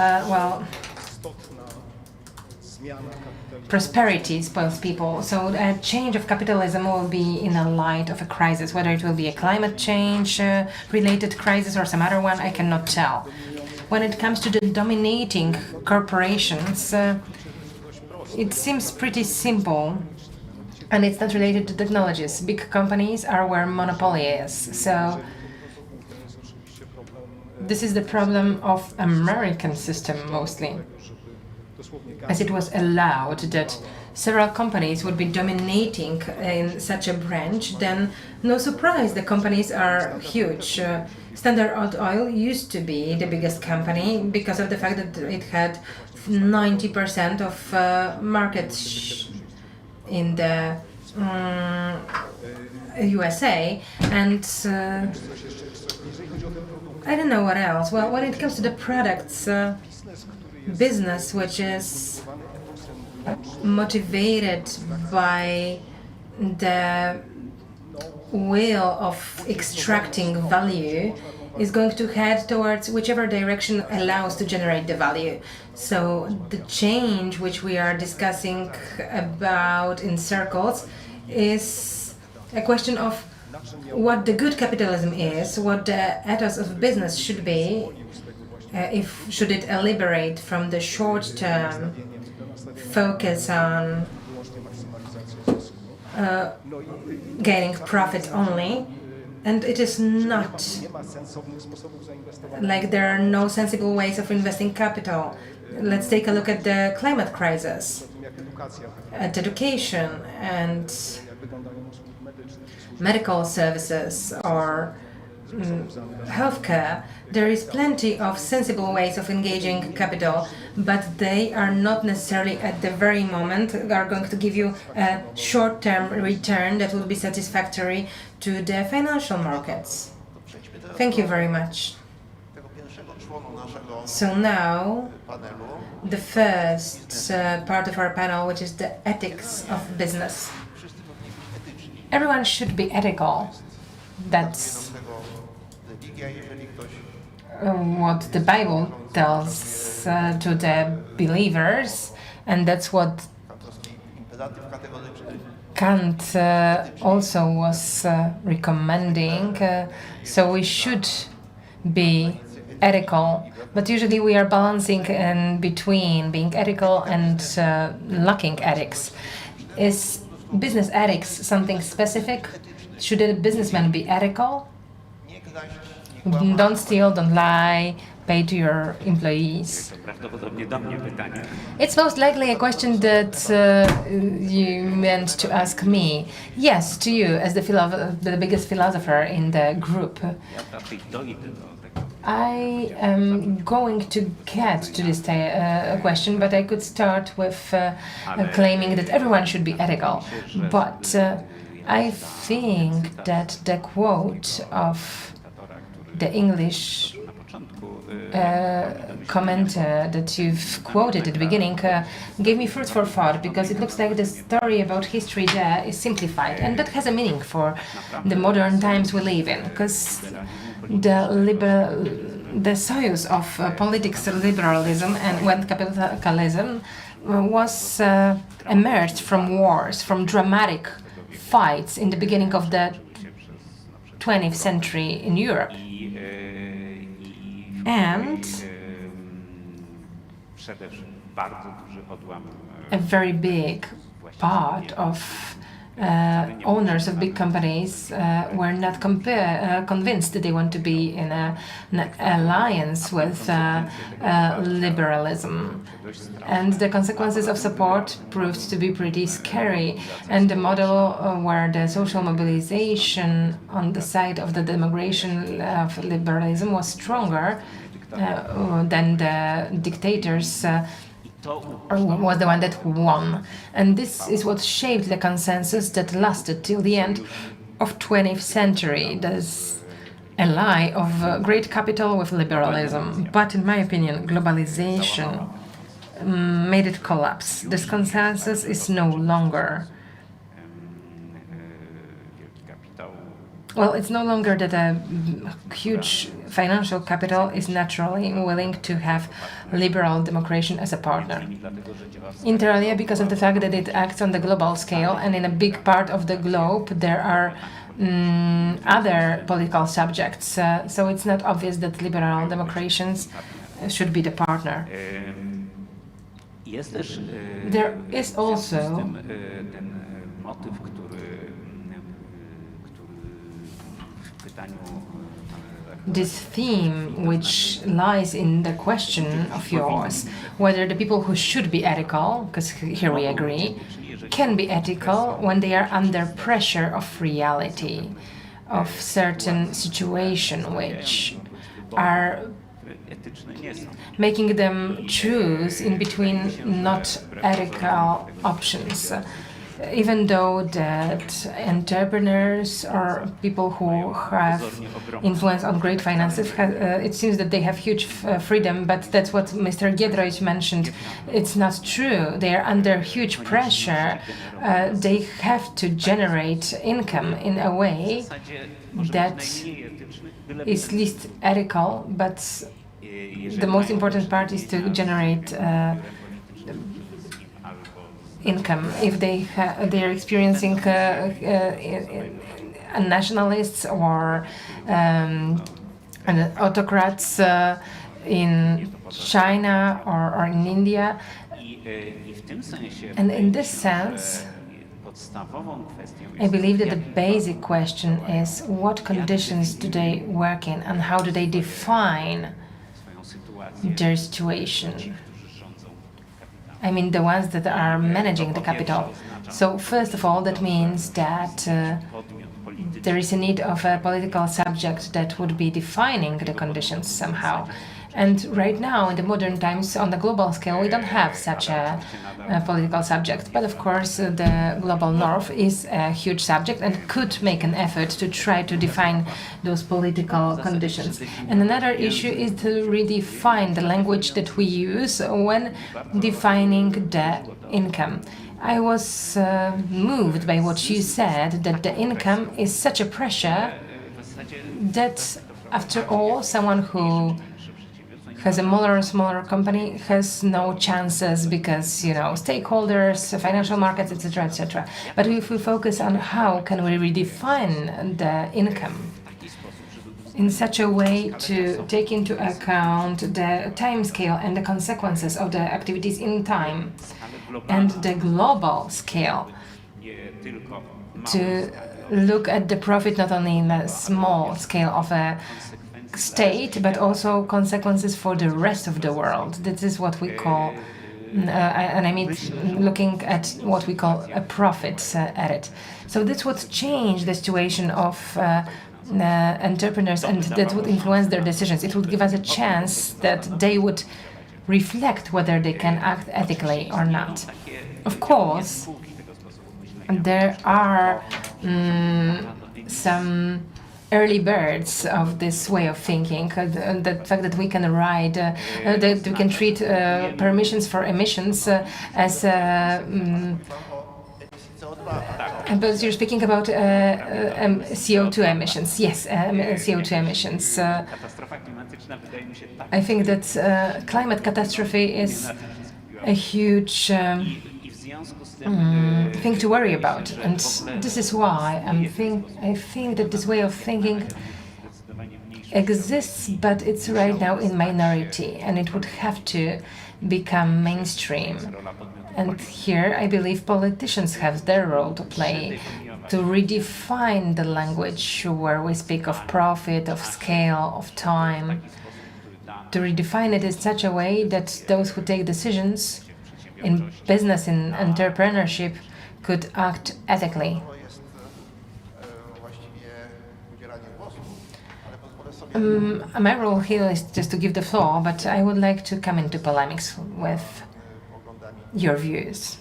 prosperity spoils people. So a change of capitalism will be in the light of a crisis. Whether it will be a climate change related crisis or some other one, I cannot tell. When it comes to the dominating corporations, it seems pretty simple. And it's not related to technologies. Big companies are where monopoly is. So this is the problem of American system mostly, as it was allowed that several companies would be dominating in such a branch. Then no surprise, the companies are huge. Standard Oil used to be the biggest company because of the fact that it had 90% of market in the USA, and I don't know what else. Well, when it comes to the products business, which is motivated by the will of extracting value, is going to head towards whichever direction allows to generate the value. So the change which we are discussing about in circles is a question of what the good capitalism is, what the ethos of business should be, should it liberate from the short-term focus on gaining profit only, and it is not like there are no sensible ways of investing capital. Let's take a look at the climate crisis, at education and medical services or healthcare. There is plenty of sensible ways of engaging capital, but they are not necessarily at the very moment are going to give you a short-term return that will be satisfactory to the financial markets. Thank you very much. So now, the first part of our panel, which is the ethics of business. Everyone should be ethical. That's what the Bible tells to the believers, and that's what Kant also was recommending. So we should be ethical, but usually we are balancing in between being ethical and lacking ethics. Is business ethics something specific? Should a businessman be ethical? Don't steal, don't lie, pay to your employees. It's most likely a question that you meant to ask me. Yes, to you, as the biggest philosopher in the group. I am going to get to this question, but I could start with claiming that everyone should be ethical. But I think that the quote of the English commenter that you've quoted at the beginning gave me food for thought, because it looks like the story about history there is simplified, and that has a meaning for the modern times we live in, because the source of politics, liberalism, and when capitalism was emerged from wars, from dramatic fights in the beginning of the 20th century in Europe. And a very big part of owners of big companies were not convinced that they want to be in an alliance with liberalism. And the consequences of support proved to be pretty scary. And the model where the social mobilization on the side of the democration of liberalism was stronger than the dictators was the one that won. And this is what shaped the consensus that lasted till the end of 20th century. There's a lie of great capital with liberalism. But in my opinion, globalization made it collapse. This consensus is no longer. Well, it's no longer that a huge financial capital is naturally willing to have liberal democracy as a partner. Inter alia, because of the fact that it acts on the global scale, and in a big part of the globe there are other political subjects. So it's not obvious that liberal democracies should be the partner. There is also this theme which lies in the question of yours, whether the people who should be ethical, because here we agree, can be ethical when they are under pressure of reality, of certain situation which are making them choose in between not ethical options. Even though that entrepreneurs or people who have influence on great finances, it seems that they have huge freedom, but that's what Mr. Giedroyć mentioned. It's not true. They are under huge pressure. They have to generate income in a way that is least ethical, but the most important part is to generate income. If they are experiencing nationalists or autocrats in China or in India, And in this sense, I believe that the basic question is what conditions do they work in and how do they define their situation? I mean, the ones that are managing the capital. So first of all, that means that there is a need of a political subject that would be defining the conditions somehow. And right now, in the modern times, on the global scale, we don't have such a political subject. But of course, the global north is a huge subject and could make an effort to try to define those political conditions. And another issue is to redefine the language that we use when defining the income. I was moved by what you said, that the income is such a pressure that, after all, someone who has a smaller company has no chances because, you know, stakeholders, financial markets, etc., etc. But if we focus on how can we redefine the income in such a way to take into account the time scale and the consequences of the activities in time and the global scale, to look at the profit not only in a small scale of a state, but also consequences for the rest of the world. This is what we call, and I mean looking at what we call a profit at it. So this would change the situation of entrepreneurs, and that would influence their decisions. It would give us a chance that they would reflect whether they can act ethically or not. Of course, there are some early birds of this way of thinking. The fact that we can ride, that we can treat permissions for emissions as but you're speaking about CO2 emissions. Yes, CO2 emissions. I think that climate catastrophe is a huge thing to worry about, and this is why I think that this way of thinking exists, but it's right now in minority, and it would have to become mainstream. And here I believe politicians have their role to play, to redefine the language where we speak of profit, of scale, of time, to redefine it in such a way that those who take decisions in business, in entrepreneurship, could act ethically. My role here is just to give the floor, but I would like to come into polemics with your views.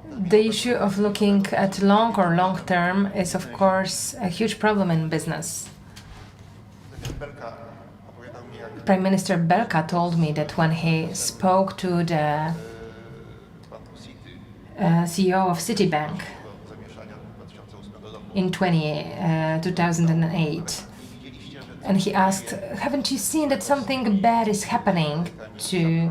The issue of looking at long term is, of course, a huge problem in business. Prime Minister Belka told me that when he spoke to the CEO of Citibank in 2008, and he asked, haven't you seen that something bad is happening to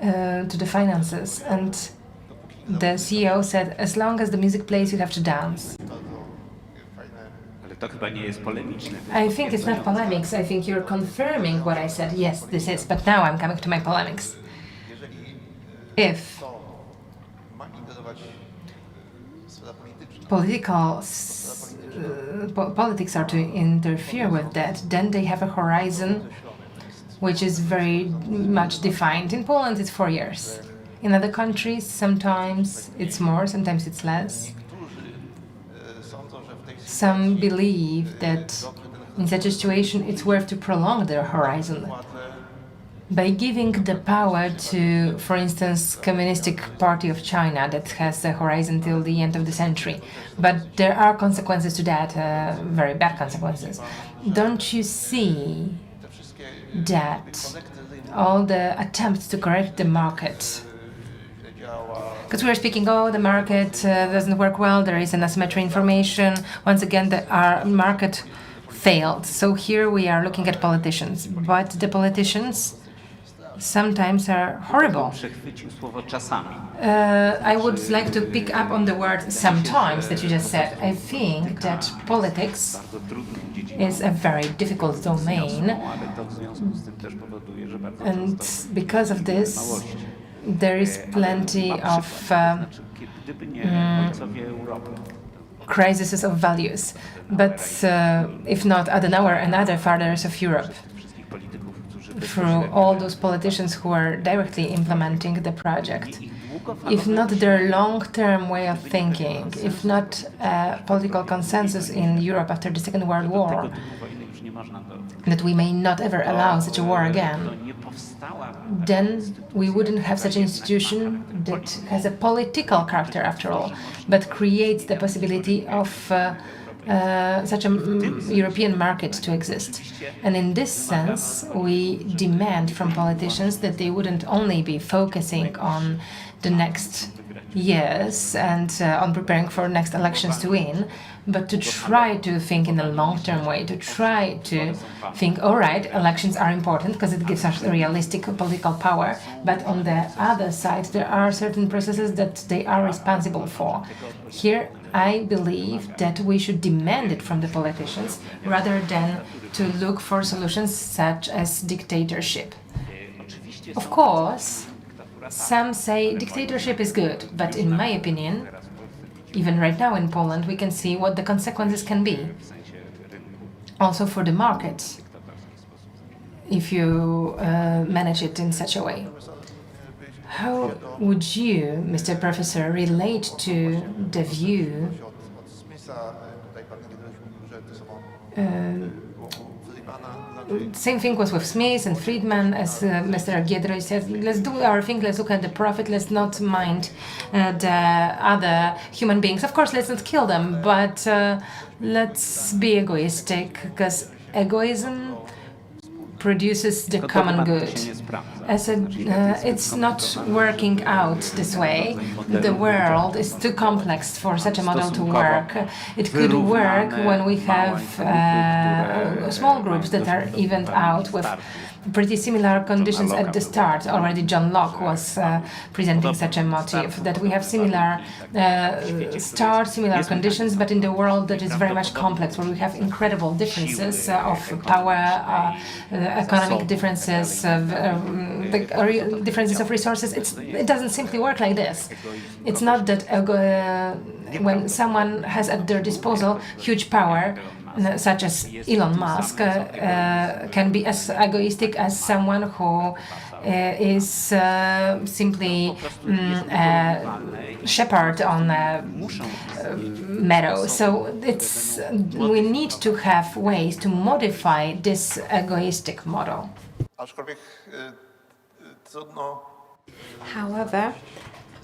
the finances? And the CEO said, as long as the music plays, you have to dance. I think it's not polemics. I think you're confirming what I said. Yes, this is. But now I'm coming to my polemics. If politics are to interfere with that, then they have a horizon which is very much defined. In Poland, it's 4 years. In other countries, sometimes it's more, sometimes it's less. Some believe that in such a situation, it's worth to prolong their horizon by giving the power to, for instance, Communistic Party of China that has a horizon till the end of the century. But there are consequences to that, very bad consequences. Don't you see that all the attempts to correct the market, because we are speaking, the market doesn't work well, there is an asymmetry information. Once again, our market failed. So here we are looking at politicians, but the politicians sometimes are horrible. I would like to pick up on the word sometimes that you just said. I think that politics is a very difficult domain, and because of this, there is plenty of crises of values. But if not Adenauer and other fathers of Europe, through all those politicians who are directly implementing the project, if not their long-term way of thinking, if not political consensus in Europe after the Second World War, that we may not ever allow such a war again, then we wouldn't have such an institution that has a political character after all, but creates the possibility of such a European market to exist. And in this sense, we demand from politicians that they wouldn't only be focusing on the next years and on preparing for next elections to win, but to try to think in a long-term way, to try to think, all right, elections are important because it gives us a realistic political power, but on the other side, there are certain processes that they are responsible for. Here, I believe that we should demand it from the politicians rather than to look for solutions such as dictatorship. Of course, some say dictatorship is good, but in my opinion, even right now in Poland, we can see what the consequences can be. Also for the market, if you manage it in such a way. How would you, Mr. Professor, relate to the view same thing was with Smith and Friedman, as Mr. Giedroy said, let's do our thing, let's look at the profit, let's not mind the other human beings. Of course, let's not kill them, but let's be egoistic, because egoism produces the common good. It's not working out this way. The world is too complex for such a model to work. It could work when we have small groups that are evened out with pretty similar conditions at the start. Already John Locke was presenting such a motive, that we have similar start, similar conditions, but in the world that is very much complex, where we have incredible differences of power, economic differences, differences of resources. It doesn't simply work like this. It's not that when someone has at their disposal huge power, such as Elon Musk, can be as egoistic as someone who is simply a shepherd on a meadow. So we need to have ways to modify this egoistic model. However,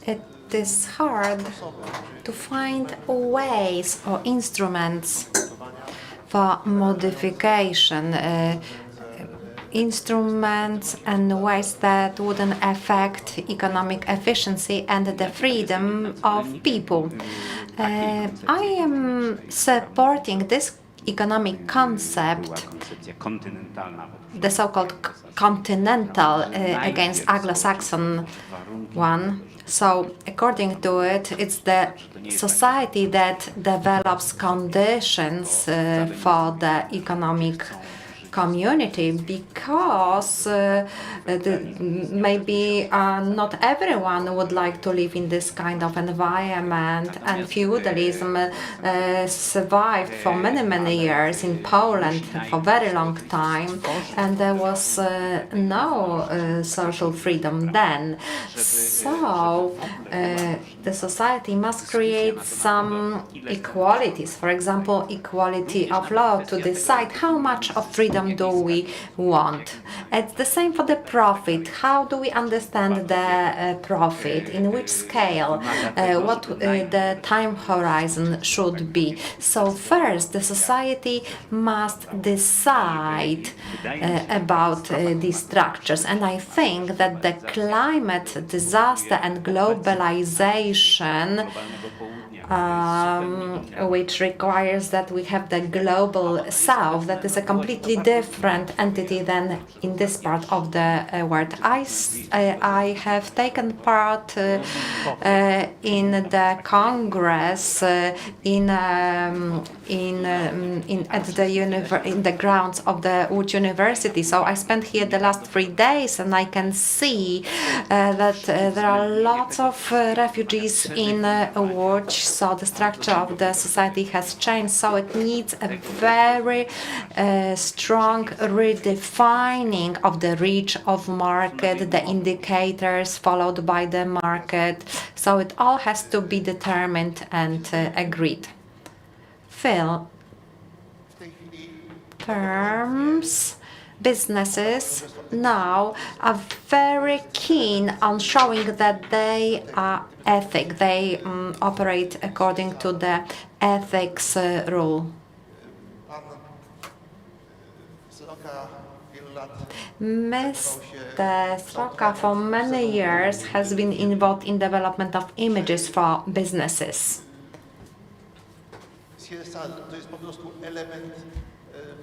it is hard to find ways or instruments for modification, instruments and ways that wouldn't affect economic efficiency and the freedom of people. I am supporting this economic concept, the so-called continental against Anglo-Saxon one. So, according to it, it's the society that develops conditions for the economic community, because maybe not everyone would like to live in this kind of environment, and feudalism survived for many years in Poland for a very long time, and there was no social freedom then. So the society must create some equalities, for example, equality of law, to decide how much of freedom do we want. It's the same for the profit. How do we understand the profit? In which scale? What the time horizon should be? So first, the society must decide about these structures. And I think that the climate disaster and globalization which requires that we have the global south, that is a completely different entity than in this part of the world. I have taken part in the Congress in the grounds of the Łódź University. So I spent here the last 3 days, and I can see that there are lots of refugees in Łódź. So the structure of the society has changed. So it needs a very strong redefining of the reach of market, the indicators followed by the market. So it all has to be determined and agreed. Phil, firms, businesses now are very keen on showing that they are ethic. They operate according to the ethics rule. Mr. Sroka for many years has been involved in development of images for businesses. CSR to jest po prostu element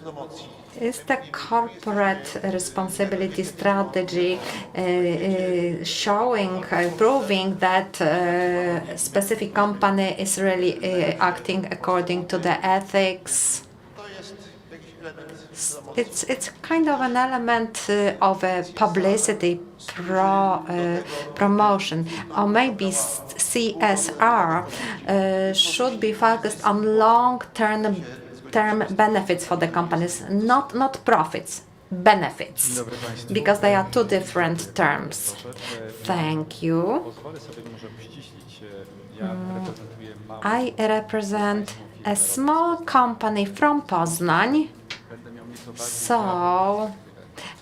promocji. Is the corporate responsibility strategy showing, proving that a specific company is really acting according to the ethics? It's kind of an element of a publicity promotion, or maybe CSR should be focused on long-term benefits for the companies, not profits, benefits, because they are two different terms. Thank you. I represent a small company from Poznań, so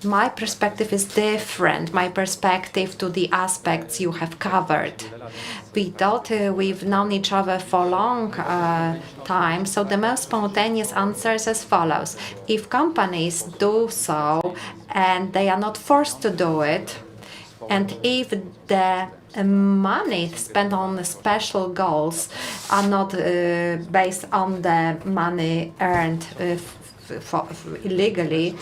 my perspective is different, my perspective to the aspects you have covered. We thought we've known each other for a long time, so the most spontaneous answer is as follows. If companies do so and they are not forced to do it, and if the money spent on special goals are not based on the money earned illegally,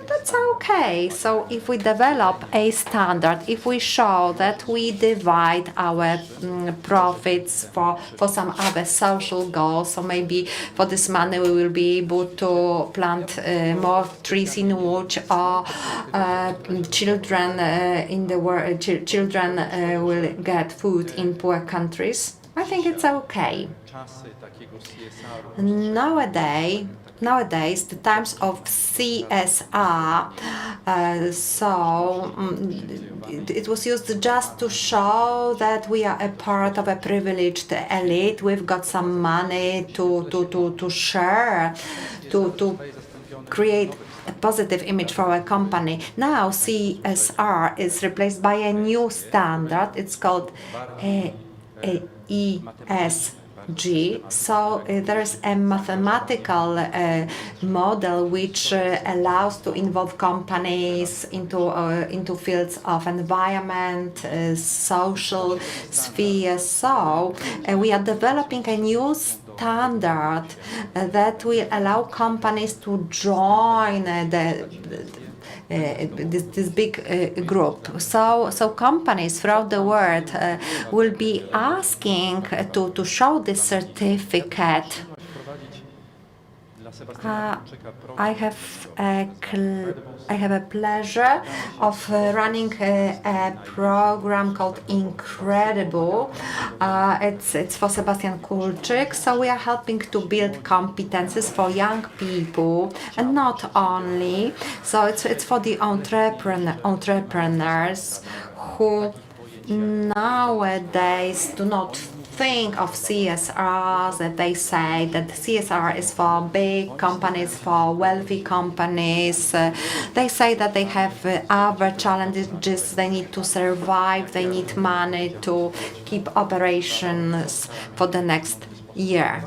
that's okay. So if we develop a standard, if we show that we divide our profits for some other social goals, so maybe for this money we will be able to plant more trees in Łódź, or children in the world, children will get food in poor countries, I think it's okay. Nowadays, the times of CSR, it was used just to show that we are a part of a privileged elite. We've got some money to share, to create a positive image for our company. Now CSR is replaced by a new standard. It's called ESG. So there is a mathematical model which allows to involve companies into fields of environment, social sphere. So we are developing a new standard that will allow companies to join this big group. So companies throughout the world will be asking to show this certificate. I have a pleasure of running a program called Incredible. It's for Sebastian Kulczyk. So we are helping to build competences for young people, and not only. So it's for the entrepreneurs who nowadays do not think of CSR, that they say that CSR is for big companies, for wealthy companies. They say that they have other challenges, they need to survive, they need money to keep operations for the next year.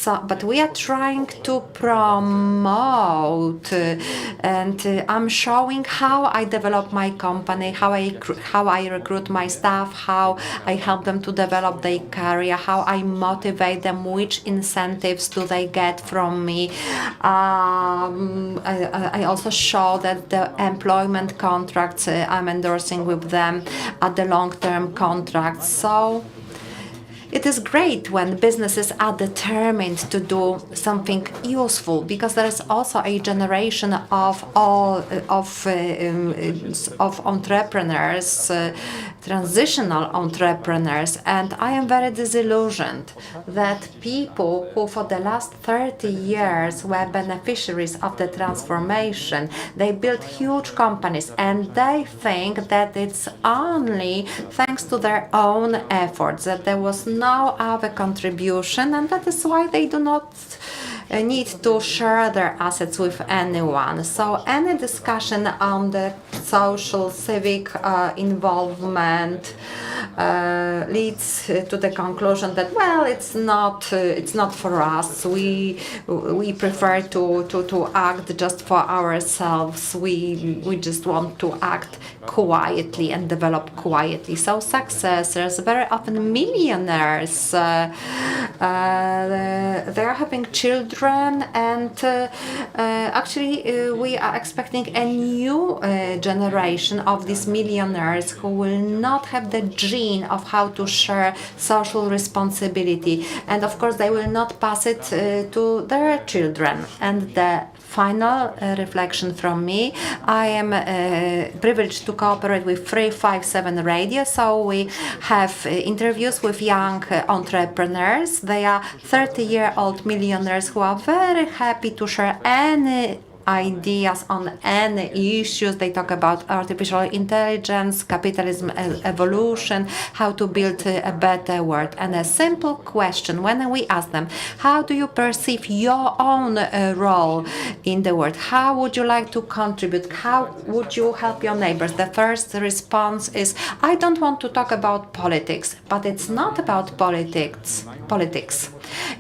But we are trying to promote, and I'm showing how I develop my company, how I recruit my staff, how I help them to develop their career, how I motivate them, which incentives do they get from me. I also show that the employment contracts I'm endorsing with them are the long-term contracts. So it is great when businesses are determined to do something useful, because there is also a generation of entrepreneurs, transitional entrepreneurs, and I am very disillusioned that people who for the last 30 years were beneficiaries of the transformation, they built huge companies and they think that it's only thanks to their own efforts, that there was no other contribution, and that is why they do not need to share their assets with anyone. So any discussion on the social civic involvement leads to the conclusion that, well, it's not for us. We prefer to act just for ourselves. We just want to act quietly and develop quietly. So successors, very often millionaires, they are having children, and actually we are expecting a new generation of these millionaires who will not have the gene of how to share social responsibility, and of course they will not pass it to their children. And the final reflection from me, I am privileged to cooperate with 357 Radio, so we have interviews with young entrepreneurs. They are 30-year-old millionaires who are very happy to share any ideas on any issues. They talk about artificial intelligence, capitalism evolution, how to build a better world. And a simple question, when we ask them, how do you perceive your own role in the world? How would you like to contribute? How would you help your neighbors? The first response is, I don't want to talk about politics. But it's not about politics.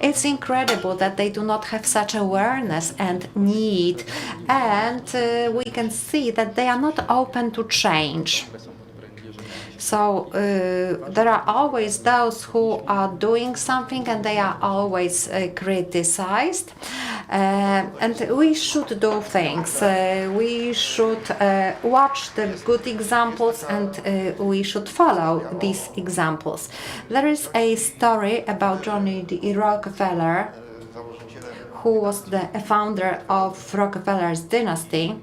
It's incredible that they do not have such awareness and need, and we can see that they are not open to change. So there are always those who are doing something and they are always criticized. And we should do things. We should watch the good examples, and we should follow these examples. There is a story about Johnny D. Rockefeller, who was the founder of Rockefeller's dynasty.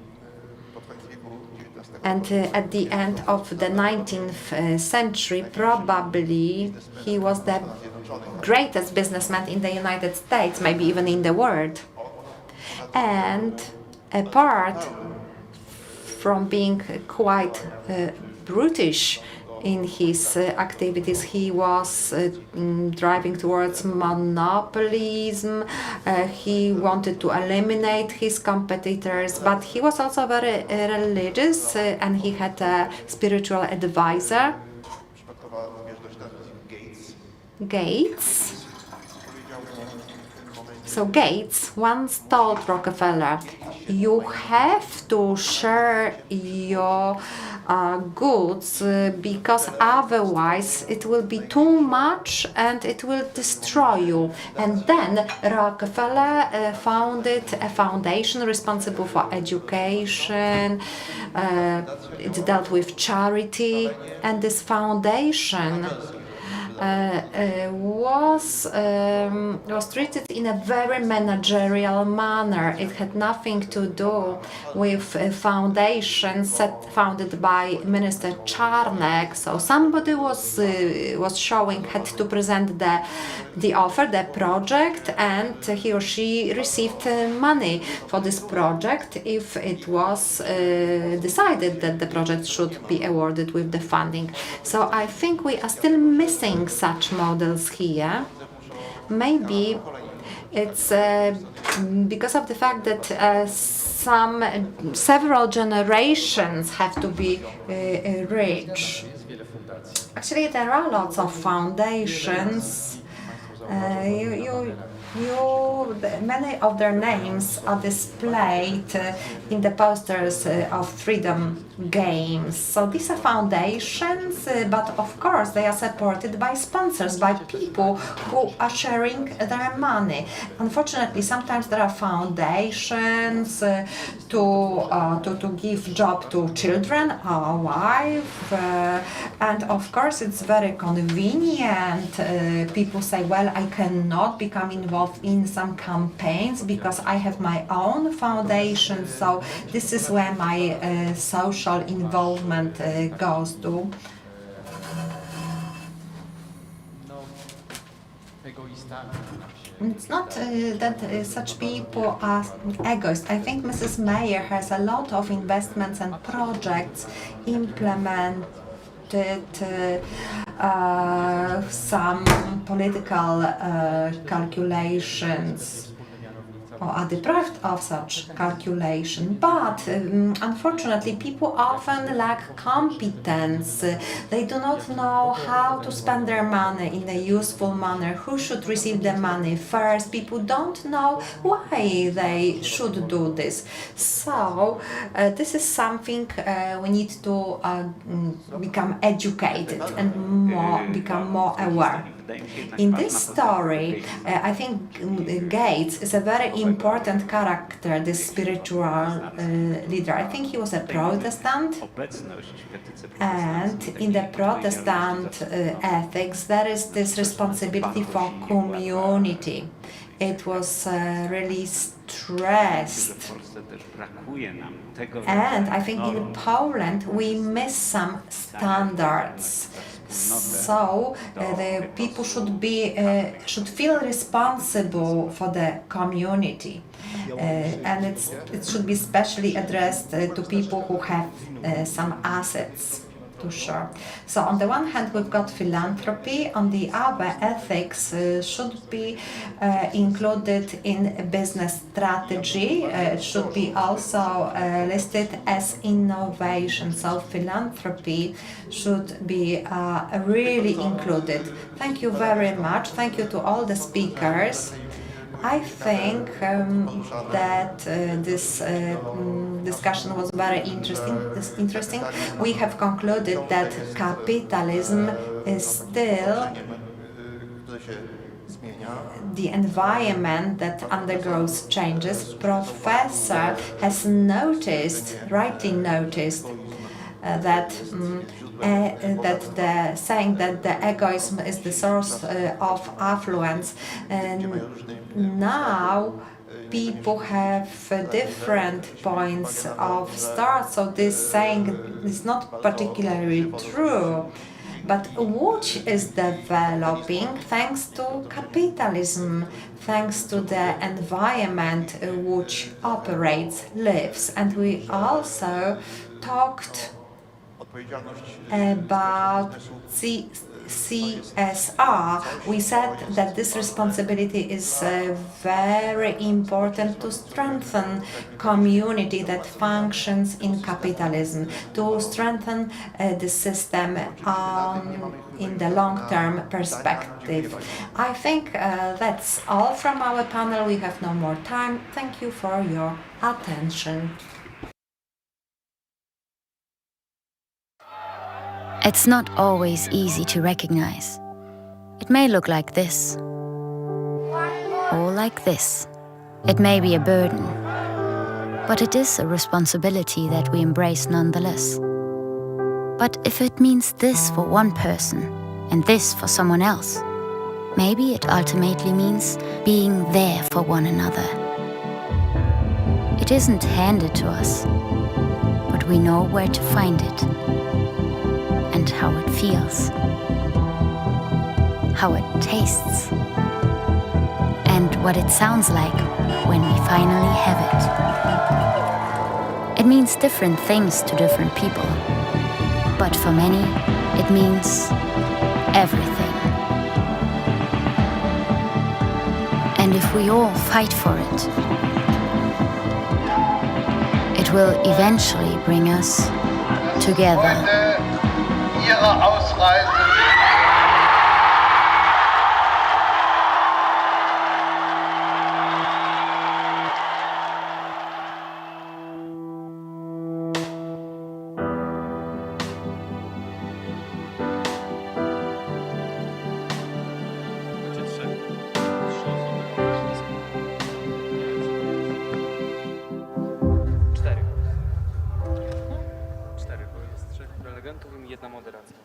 And at the end of the 19th century, probably he was the greatest businessman in the United States, maybe even in the world. And apart from being quite brutish in his activities, he was driving towards monopolism. He wanted to eliminate his competitors, but he was also very religious, and he had a spiritual advisor, Gates. So Gates once told Rockefeller, you have to share your goods because otherwise it will be too much and it will destroy you. And then Rockefeller founded a foundation responsible for education. It dealt with charity, and this foundation was treated in a very managerial manner. It had nothing to do with a foundation founded by Minister Czarnek. So somebody was had to present the offer, the project, and he or she received money for this project if it was decided that the project should be awarded with the funding. So I think we are still missing such models here. Maybe it's because of the fact that several generations have to be rich. Actually, there are lots of foundations. Many of their names are displayed in the posters of Freedom Games. So these are foundations, but of course they are supported by sponsors, by people who are sharing their money. Unfortunately, sometimes there are foundations to give job to children or wife, and of course it's very convenient. People say, well, I cannot become involved in some campaigns because I have my own foundation, so this is where my social involvement goes to. It's not that such people are egoists. I think Mrs. Mayer has a lot of investments and projects implemented, some political calculations or are deprived of such calculation, but unfortunately people often lack competence. They do not know how to spend their money in a useful manner, who should receive the money first. People don't know why they should do this. So this is something we need to become educated and become more aware. In this story, I think Gates is a very important character, this spiritual leader. I think he was a Protestant, and in the Protestant ethics there is this responsibility for community. It was really stressed. And I think in Poland we miss some standards. So the people should feel responsible for the community, and it should be especially addressed to people who have some assets to share. So on the one hand we've got philanthropy, on the other ethics should be included in business strategy. It should be also listed as innovation. So philanthropy should be really included. Thank you very much. Thank you to all the speakers. I think that this discussion was very interesting. We have concluded that capitalism is still the environment that undergoes changes. Professor has rightly noticed that the saying that the egoism is the source of affluence, and now people have different points of start, so this saying is not particularly true. But which is developing thanks to capitalism, thanks to the environment which operates, lives. And we also talked about CSR. We said that this responsibility is very important to strengthen community that functions in capitalism, to strengthen the system in the long-term perspective. I think that's all from our panel. We have no more time. Thank you for your attention. It's not always easy to recognize. It may look like this, or like this. It may be a burden, but it is a responsibility that we embrace nonetheless. But if it means this for one person and this for someone else, maybe it ultimately means being there for one another. It isn't handed to us, but we know where to find it. And how it feels, how it tastes, and what it sounds like when we finally have it. It means different things to different people, but for many, it means everything. And if we all fight for it, it will eventually bring us together. Ihre Ausreise. prelegentów i jedna moderacja.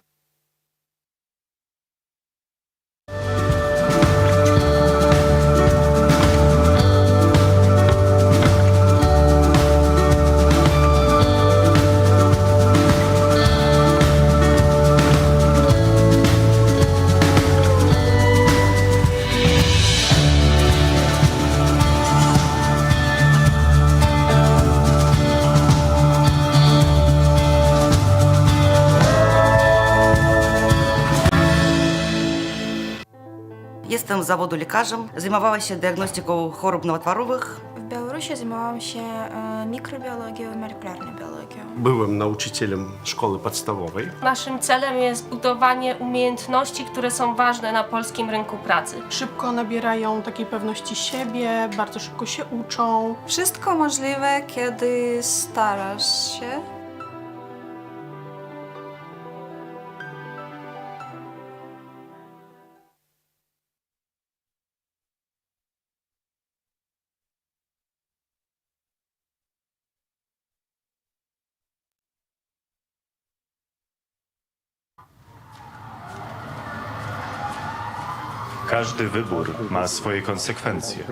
Jestem z zawodu lekarzem, zajmowała się diagnostyką chorób nowotworowych. W Białorusi zajmowałam się mikrobiologią i molekularną biologią. Byłem nauczycielem szkoły podstawowej. Naszym celem jest budowanie umiejętności, które są ważne na polskim rynku pracy. Szybko nabierają takiej pewności siebie, bardzo szybko się uczą. Wszystko możliwe, kiedy starasz się. Każdy wybór ma swoje konsekwencje.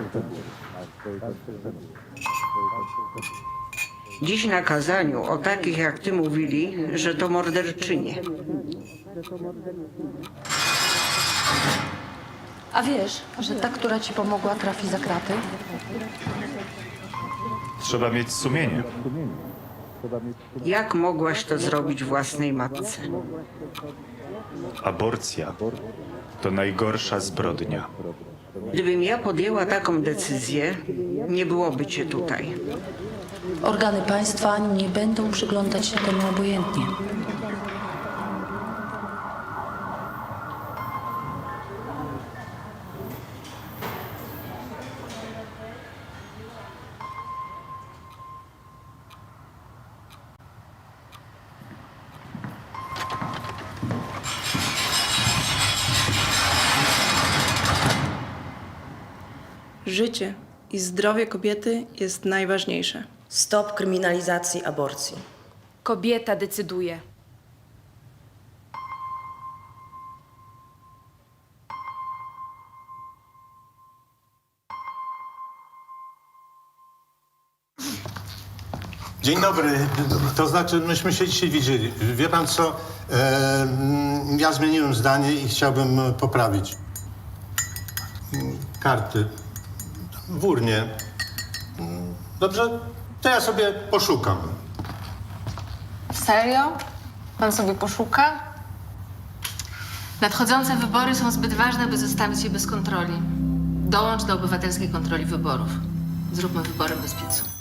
Dziś na kazaniu o takich jak ty mówili, że to morderczynie. A wiesz, że ta, która ci pomogła, trafi za kraty? Trzeba mieć sumienie. Jak mogłaś to zrobić własnej matce? Aborcja to najgorsza zbrodnia. Gdybym ja podjęła taką decyzję, nie byłoby cię tutaj. Organy państwa nie będą przyglądać się temu obojętnie. Życie i zdrowie kobiety jest najważniejsze. Stop kryminalizacji aborcji. Kobieta decyduje. Dzień dobry. To znaczy, myśmy się dzisiaj widzieli. Wie pan co? Ja zmieniłem zdanie i chciałbym poprawić. Karty. W urnie. Dobrze? To ja sobie poszukam. Serio? Pan sobie poszuka? Nadchodzące wybory są zbyt ważne, by zostawić je bez kontroli. Dołącz do obywatelskiej kontroli wyborów. Zróbmy wybory bez PiS-u.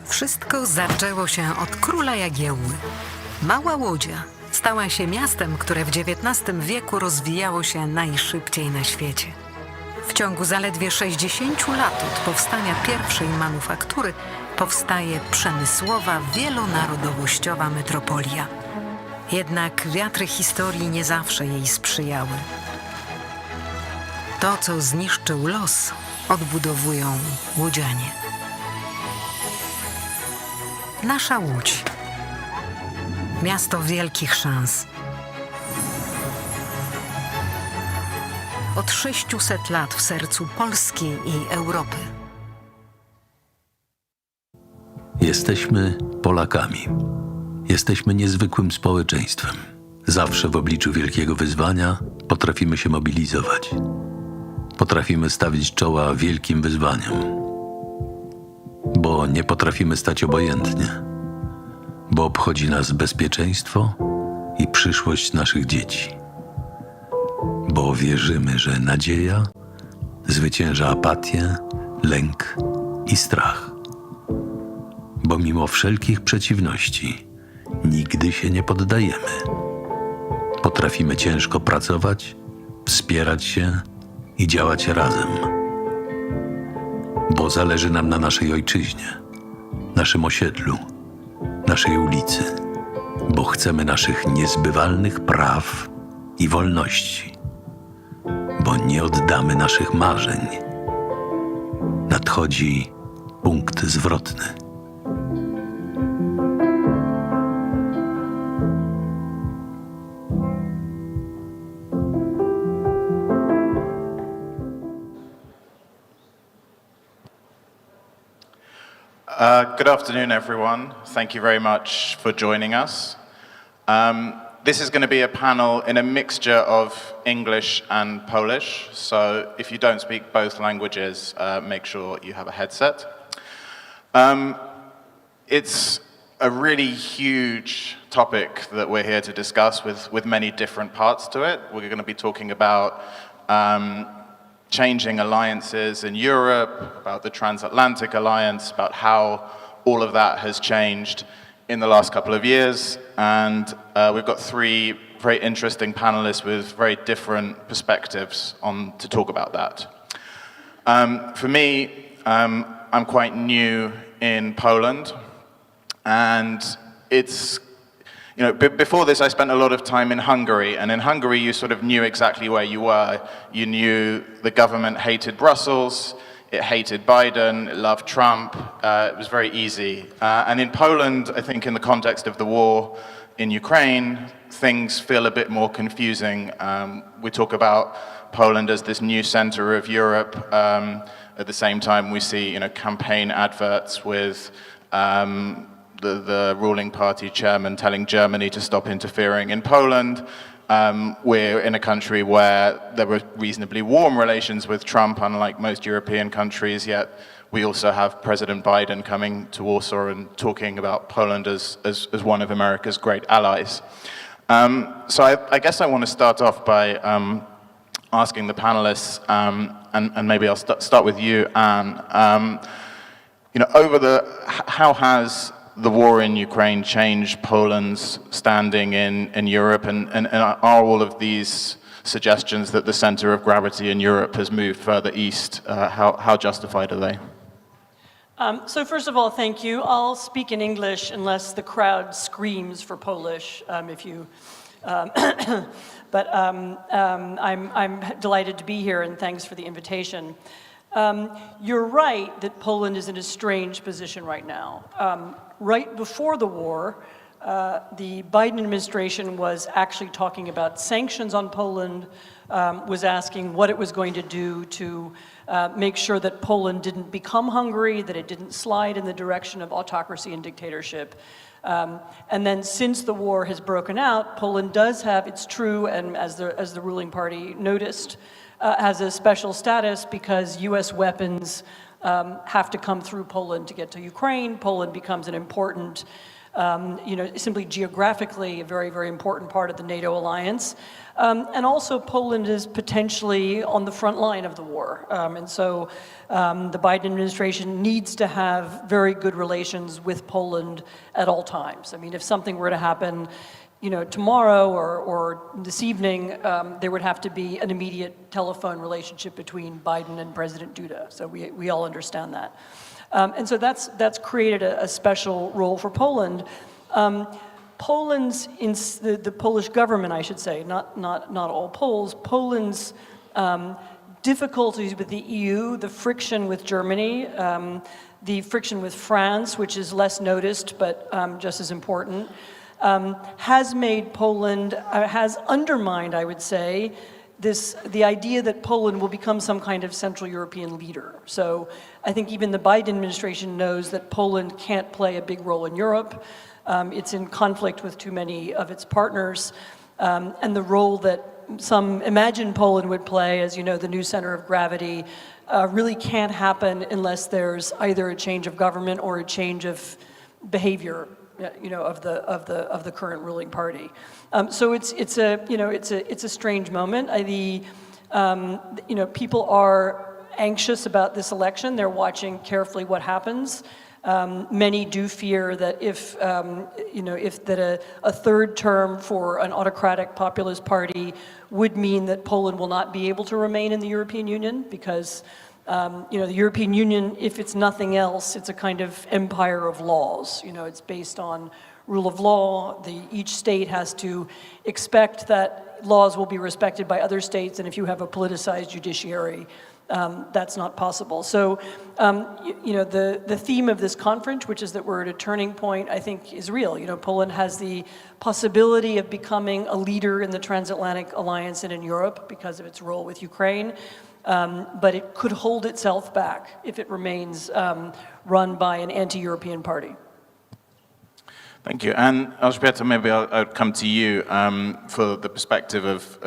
Wszystko zaczęło się od króla Jagiełły. Mała Łodzia stała się miastem, które w XIX wieku rozwijało się najszybciej na świecie. W ciągu zaledwie 60 lat od powstania pierwszej manufaktury powstaje przemysłowa, wielonarodowościowa metropolia. Jednak wiatry historii nie zawsze jej sprzyjały. To, co zniszczył los, odbudowują łodzianie. Nasza Łódź. Miasto wielkich szans. Od 600 lat w sercu Polski i Europy. Jesteśmy Polakami. Jesteśmy niezwykłym społeczeństwem. Zawsze w obliczu wielkiego wyzwania potrafimy się mobilizować. Potrafimy stawić czoła wielkim wyzwaniom. Bo nie potrafimy stać obojętnie. Bo obchodzi nas bezpieczeństwo i przyszłość naszych dzieci. Bo wierzymy, że nadzieja zwycięża apatię, lęk i strach. Bo mimo wszelkich przeciwności nigdy się nie poddajemy. Potrafimy ciężko pracować, wspierać się i działać razem. Bo zależy nam na naszej ojczyźnie, naszym osiedlu, naszej ulicy. Bo chcemy naszych niezbywalnych praw i wolności. Bo nie oddamy naszych marzeń. Nadchodzi punkt zwrotny. Good afternoon, everyone. Thank you very much for joining us. This is going to be a panel in a mixture of English and Polish, so if you don't speak both languages, make sure you have a headset. It's a really huge topic that we're here to discuss with many different parts to it. We're going to be talking about changing alliances in Europe, about the transatlantic alliance, about how all of that has changed in the last couple of years. And we've got three very interesting panelists with very different perspectives to talk about that. For me, I'm quite new in Poland, and it's, you know, before this I spent a lot of time in Hungary, and in Hungary you sort of knew exactly where you were. You knew the government hated Brussels, it hated Biden, it loved Trump, it was very easy. And in Poland, I think in the context of the war in Ukraine, things feel a bit more confusing. We talk about Poland as this new center of Europe. At the same time, we see, you know, campaign adverts with the ruling party chairman telling Germany to stop interfering in Poland. We're in a country where there were reasonably warm relations with Trump, unlike most European countries, yet we also have President Biden coming to Warsaw and talking about Poland as one of America's great allies. So I guess I want to start off by asking the panelists, and maybe I'll start with you, Anne. How has the war in Ukraine changed Poland's standing in Europe, and are all of these suggestions that the center of gravity in Europe has moved further east, how justified are they? So first of all, thank you. I'll speak in English unless the crowd screams for Polish, but I'm delighted to be here, and thanks for the invitation. You're right that Poland is in a strange position right now. Right before the war, the Biden administration was actually talking about sanctions on Poland, was asking what it was going to do to make sure that Poland didn't become Hungary, that it didn't slide in the direction of autocracy and dictatorship. And then since the war has broken out, Poland does have, it's true, and as the ruling party noticed, has a special status because US weapons have to come through Poland to get to Ukraine. Poland becomes an important, simply geographically, a very, very important part of the NATO alliance. And also Poland is potentially on the front line of the war. And so the Biden administration needs to have very good relations with Poland at all times. I mean, if something were to happen, tomorrow or this evening, there would have to be an immediate telephone relationship between Biden and President Duda. So we all understand that. And so that's created a special role for Poland. The Polish government, I should say, not all Poles, Poland's difficulties with the EU, the friction with Germany, the friction with France, which is less noticed but just as important, has made Poland, has undermined, I would say, the idea that Poland will become some kind of Central European leader. So I think even the Biden administration knows that Poland can't play a big role in Europe. It's in conflict with too many of its partners. And the role that some imagine Poland would play, as you know, the new center of gravity, really can't happen unless there's either a change of government or a change of behavior, of the current ruling party. So it's a strange moment. People are anxious about this election. They're watching carefully what happens. Many do fear that if a third term for an autocratic populist party would mean that Poland will not be able to remain in the European Union because the European Union, if it's nothing else, it's a kind of empire of laws. It's based on rule of law. Each state has to expect that laws will be respected by other states, and if you have a politicized judiciary, that's not possible. So, the theme of this conference, which is that we're at a turning point, I think is real. Poland has the possibility of becoming a leader in the transatlantic alliance and in Europe because of its role with Ukraine. But it could hold itself back if it remains run by an anti-European party. Thank you. And Elżbieta, maybe I'll come to you for the perspective of,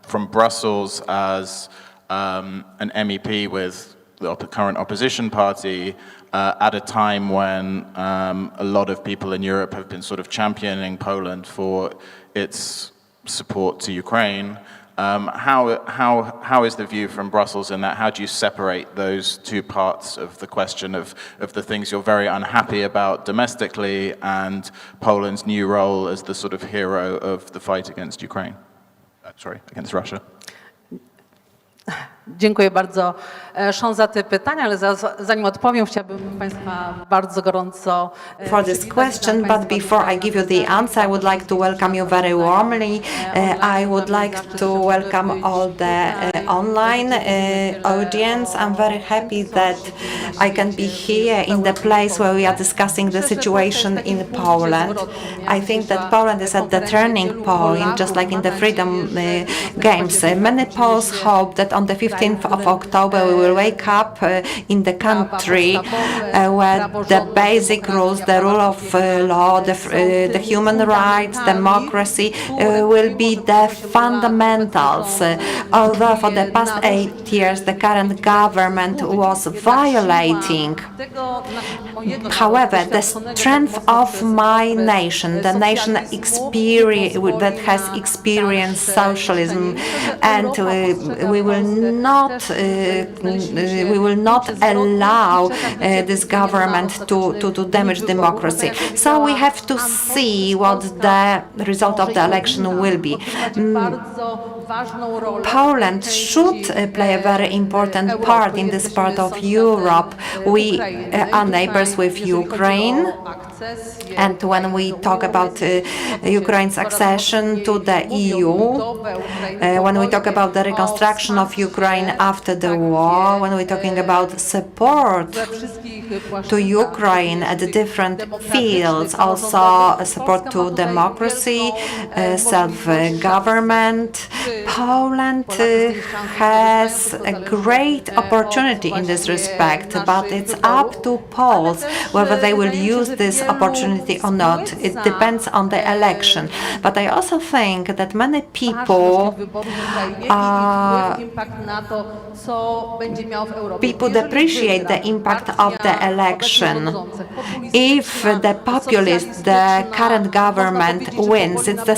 from Brussels as an MEP with the current opposition party at a time when a lot of people in Europe have been sort of championing Poland for its support to Ukraine. How is the view from Brussels in that? How do you separate those two parts of the question of the things you're very unhappy about domestically and Poland's new role as the sort of hero of the fight against Ukraine? Against Russia. Dziękuję bardzo, Sean, za te pytania, ale zanim odpowiem, chciałabym Państwa bardzo gorąco for this question, but before I give you the answer, I would like to welcome you very warmly. I would like to welcome all the online audience. I'm very happy that I can be here in the place where we are discussing the situation in Poland. I think that Poland is at the turning point, just like in the Freedom Games. Many Poles hope that on the 15th 15th of October, we will wake up in the country where the basic rules, the rule of law, the human rights, democracy will be the fundamentals. Although for the past 8 years the current government was violating, however, the strength of my nation, the nation that has experienced socialism, and we will not allow this government to damage democracy. So we have to see what the result of the election will be. Poland should play a very important part in this part of Europe. We are neighbors with Ukraine, and when we talk about Ukraine's accession to the EU, when we talk about the reconstruction of Ukraine after the war, when we're talking about support to Ukraine at the different fields, also support to democracy, self-government, Poland has a great opportunity in this respect, but it's up to Poles whether they will use this opportunity or not. It depends on the election. But I also think that many people appreciate the impact of the election. If the populist, the current government wins, it's the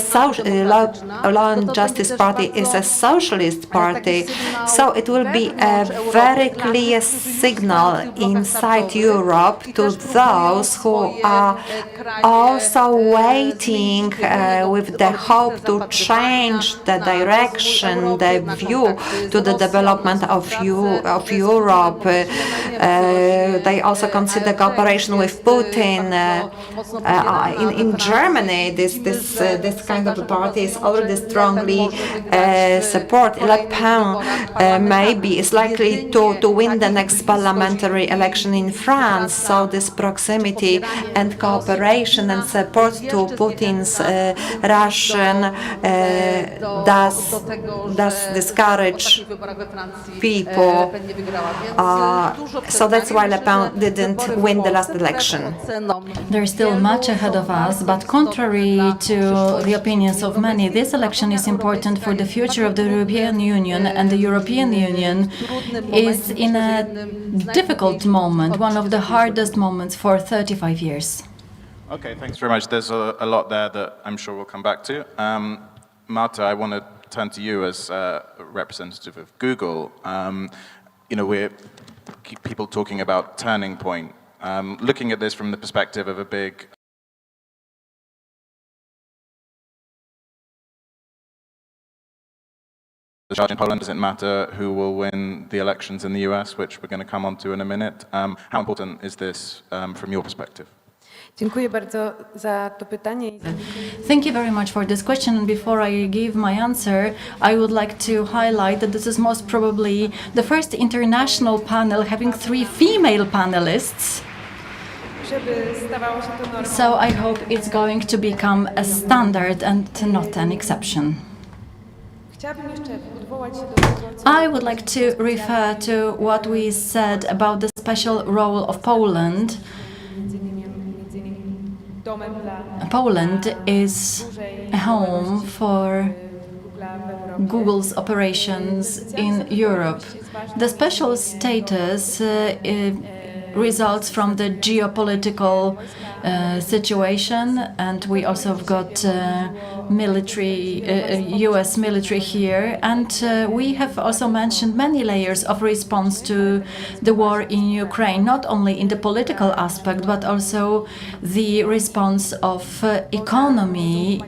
Law and Justice Party is a socialist party, so it will be a very clear signal inside Europe to those who are also waiting with the hope to change the direction, the view to the development of Europe. They also consider cooperation with Putin. In Germany, this kind of party is already strongly support. Le Pen maybe is likely to win the next parliamentary election in France. So this proximity and cooperation and support to Putin's Russian does discourage people. So that's why Le Pen didn't win the last election. There's still much ahead of us, but contrary to the opinions of many, this election is important for the future of the European Union, and the European Union is in a difficult moment, one of the hardest moments for 35 years. Okay, thanks very much. There's a lot there that I'm sure we'll come back to. Marta, I want to turn to you as a representative of Google. We're people talking about turning point. Looking at this from the perspective of a big in Poland, does it matter who will win the elections in the US, which we're going to come on to in a minute? How important is this from your perspective? Dziękuję bardzo za to pytanie. Thank you very much for this question. And before I give my answer, I would like to highlight that this is most probably the first international panel having 3 female panelists. So I hope it's going to become a standard and not an exception. I would like to refer to what we said about the special role of Poland. Poland is a home for Google's operations in Europe. The special status results from the geopolitical situation, and we also have got US military here, and we have also mentioned many layers of response to the war in Ukraine, not only in the political aspect, but also the response of economy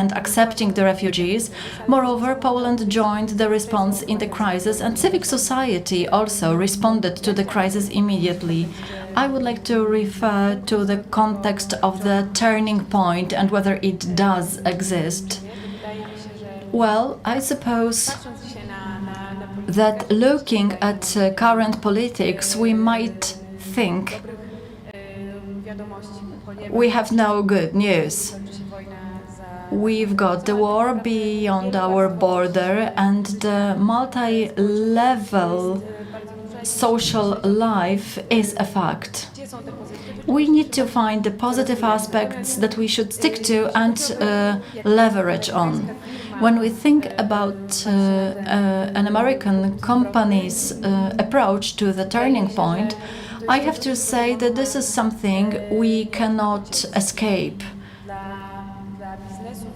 and accepting the refugees. Moreover, Poland joined the response in the crisis, and civic society also responded to the crisis immediately. I would like to refer to the context of the turning point and whether it does exist. Well, I suppose that looking at current politics, we might think we have no good news. we've got the war beyond our border and the multi-level social life is a fact. We need to find the positive aspects that we should stick to and leverage on. When we think about an American company's approach to the turning point, I have to say that this is something we cannot escape.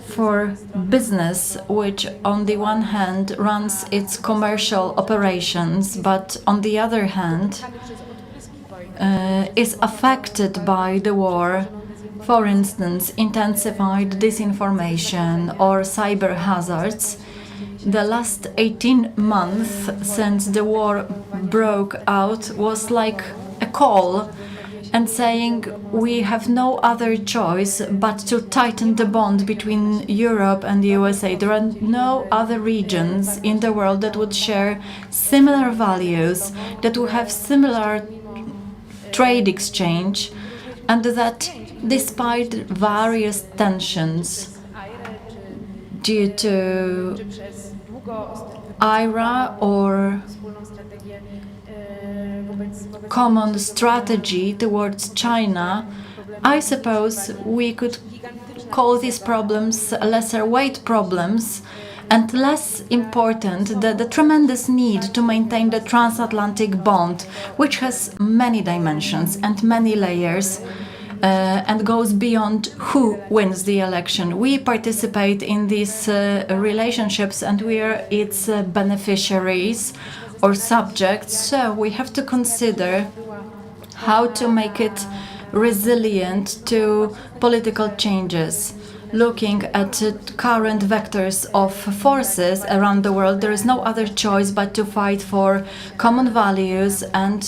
For business, which on the one hand runs its commercial operations, but on the other hand is affected by the war, for instance, intensified disinformation or cyber hazards. The last 18 months since the war broke out was like a call and saying we have no other choice but to tighten the bond between Europe and the USA. There are no other regions in the world that would share similar values, that would have similar trade exchange, and that despite various tensions due to IRA or common strategy towards China, I suppose we could call these problems lesser weight problems, and less important the tremendous need to maintain the transatlantic bond, which has many dimensions and many layers, and goes beyond who wins the election. We participate in these relationships and we are its beneficiaries or subjects, so we have to consider how to make it resilient to political changes. Looking at current vectors of forces around the world, there is no other choice but to fight for common values and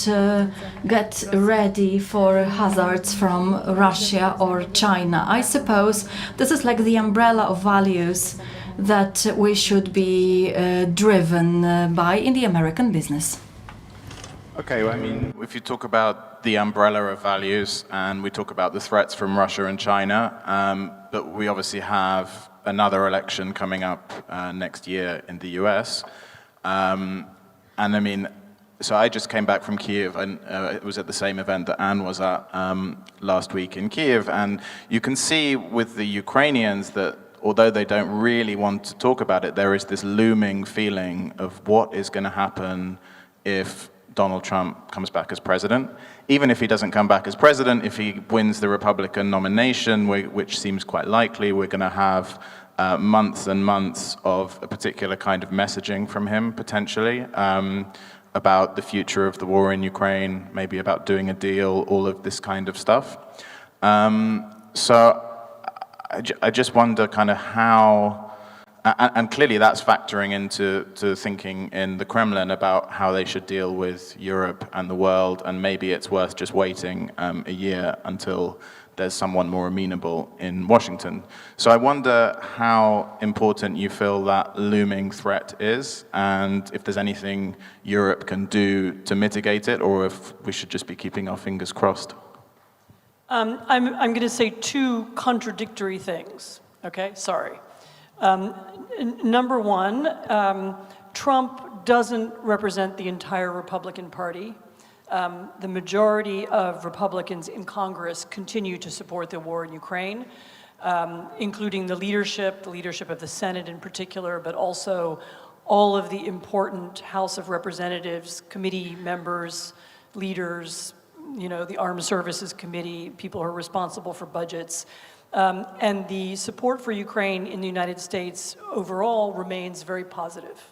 get ready for hazards from Russia or China. I suppose this is like the umbrella of values that we should be driven by in the American business. Okay, well, I mean, if you talk about the umbrella of values and we talk about the threats from Russia and China, but we obviously have another election coming up next year in the US. And I mean, so I just came back from Kyiv and it was at the same event that Anne was at last week in Kyiv. And you can see with the Ukrainians that although they don't really want to talk about it, there is this looming feeling of what is going to happen if Donald Trump comes back as president. Even if he doesn't come back as president, if he wins the Republican nomination, which seems quite likely, we're going to have months and months of a particular kind of messaging from him, potentially, about the future of the war in Ukraine, maybe about doing a deal, all of this kind of stuff. So I just wonder kind of how, and clearly that's factoring into thinking in the Kremlin about how they should deal with Europe and the world, and maybe it's worth just waiting a year until there's someone more amenable in Washington. So I wonder how important you feel that looming threat is, and if there's anything Europe can do to mitigate it, or if we should just be keeping our fingers crossed. I'm going to say two contradictory things, okay? Sorry. Number one, Trump doesn't represent the entire Republican Party. The majority of Republicans in Congress continue to support the war in Ukraine, including the leadership of the Senate in particular, but also all of the important House of Representatives, committee members, leaders, you know, the Armed Services Committee, people who are responsible for budgets. And the support for Ukraine in the United States overall remains very positive.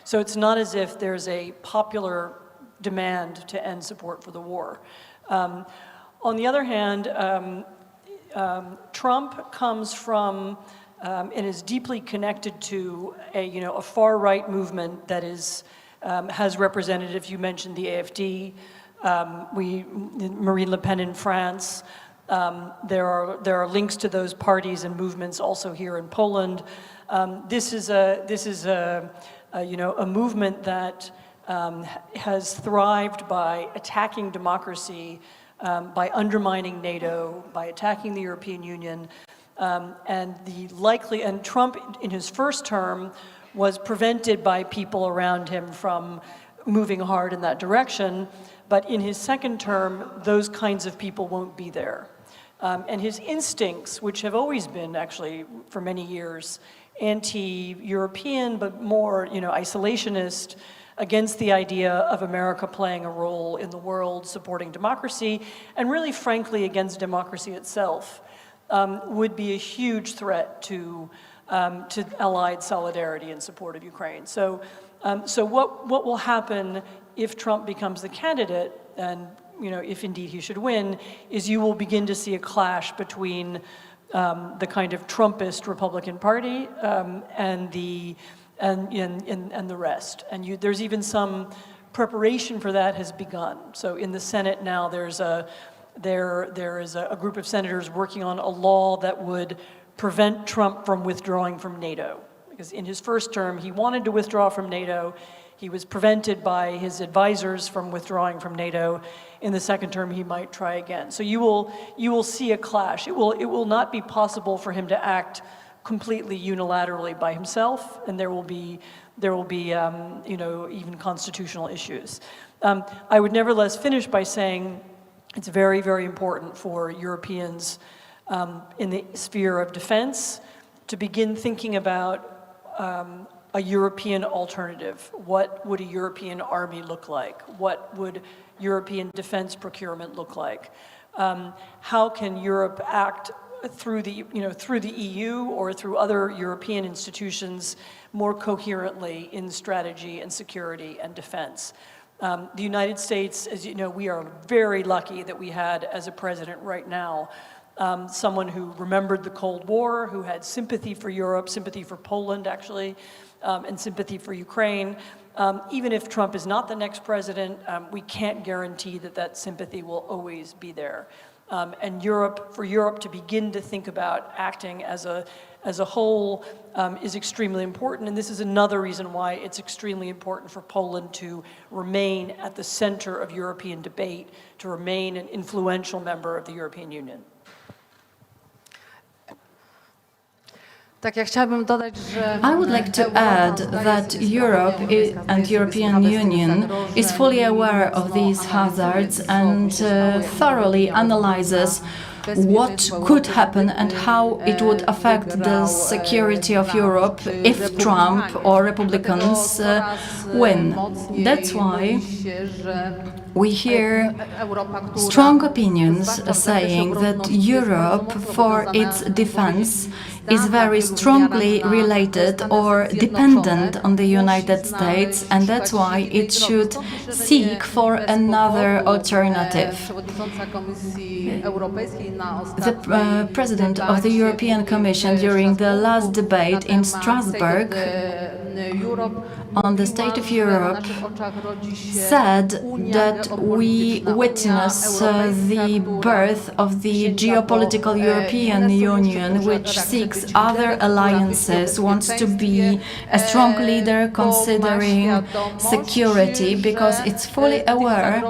So it's not as if there's a popular demand to end support for the war. On the other hand, Trump comes from and is deeply connected to a far-right movement that is has representatives. You mentioned the AfD, Marine Le Pen in France. There are links to those parties and movements also here in Poland. This is a movement that has thrived by attacking democracy, by undermining NATO, by attacking the European Union, And Trump in his first term was prevented by people around him from moving hard in that direction. But in his second term, those kinds of people won't be there. And his instincts, which have always been actually for many years anti-European, but more, isolationist, against the idea of America playing a role in the world, supporting democracy, and really, frankly, against democracy itself, would be a huge threat to Allied solidarity in support of Ukraine. So what will happen if Trump becomes the candidate, and if indeed he should win, is you will begin to see a clash between the kind of Trumpist Republican Party and the rest. And there's even some preparation for that has begun. So in the Senate now, there is a group of senators working on a law that would prevent Trump from withdrawing from NATO. Because in his first term, he wanted to withdraw from NATO. He was prevented by his advisors from withdrawing from NATO. In the second term, he might try again. So you will see a clash. It will not be possible for him to act completely unilaterally by himself, and there will be even constitutional issues. I would nevertheless finish by saying it's very, very important for Europeans in the sphere of defense to begin thinking about a European alternative. What would a European army look like? What would European defense procurement look like? How can Europe act through the EU or through other European institutions more coherently in strategy and security and defense? The United States, as you know, we are very lucky that we had as a president right now someone who remembered the Cold War, who had sympathy for Europe, sympathy for Poland actually, and sympathy for Ukraine. Even if Trump is not the next president, we can't guarantee that sympathy will always be there. And for Europe to begin to think about acting as a whole is extremely important. And this is another reason why it's extremely important for Poland to remain at the center of European debate, to remain an influential member of the European Union. I would like to add that Europe and European Union is fully aware of these hazards and thoroughly analyzes what could happen and how it would affect the security of Europe if Trump or Republicans win. That's why we hear strong opinions saying that Europe, for its defense, is very strongly related or dependent on the United States, and that's why it should seek for another alternative. The President of the European Commission during the last debate in Strasbourg on the State of Europe said that we witness the birth of the geopolitical European Union, which seeks other alliances, wants to be a strong leader considering security, because it's fully aware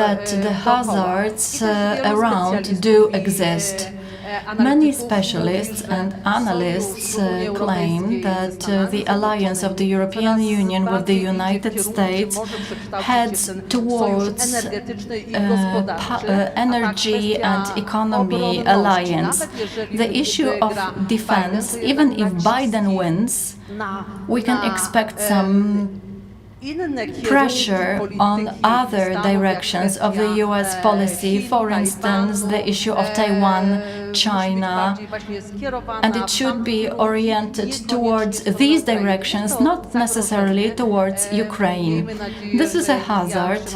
that the hazards around do exist. Many specialists and analysts claim that the alliance of the European Union with the United States heads towards energy and economy alliance. The issue of defense, even if Biden wins, we can expect some pressure on other directions of the US policy, for instance, the issue of Taiwan, China, and it should be oriented towards these directions, not necessarily towards Ukraine. This is a hazard.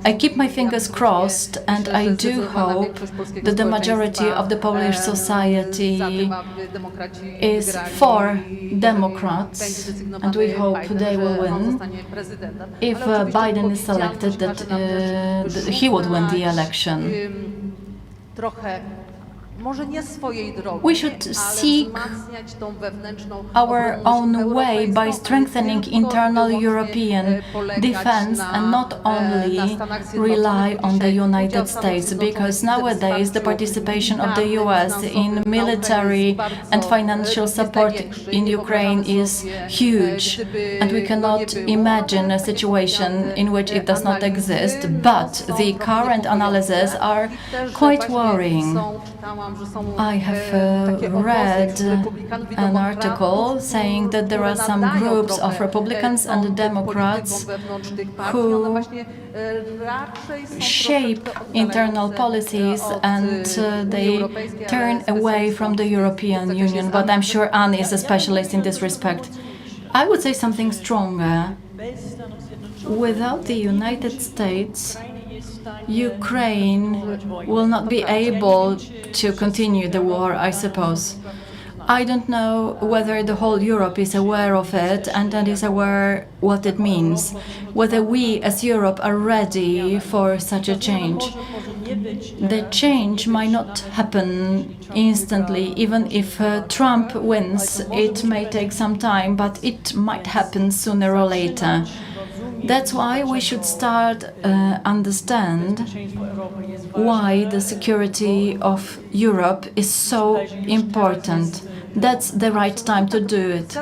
I keep my fingers crossed, and I do hope that the majority of the Polish society is for Democrats, and we hope they will win. If Biden is selected, that he would win the election. We should seek our own way by strengthening internal European defense and not only rely on the United States, because nowadays the participation of the US in military and financial support in Ukraine is huge, and we cannot imagine a situation in which it does not exist. But the current analyses are quite worrying. I have read an article saying that there are some groups of Republicans and Democrats who shape internal policies and they turn away from the European Union. But I'm sure Anne is a specialist in this respect. I would say something stronger. Without the United States, Ukraine will not be able to continue the war, I suppose. I don't know whether the whole Europe is aware of it and is aware what it means, whether we as Europe are ready for such a change. The change might not happen instantly. Even if Trump wins, it may take some time, but it might happen sooner or later. That's why we should start understand why the security of Europe is so important. That's the right time to do it.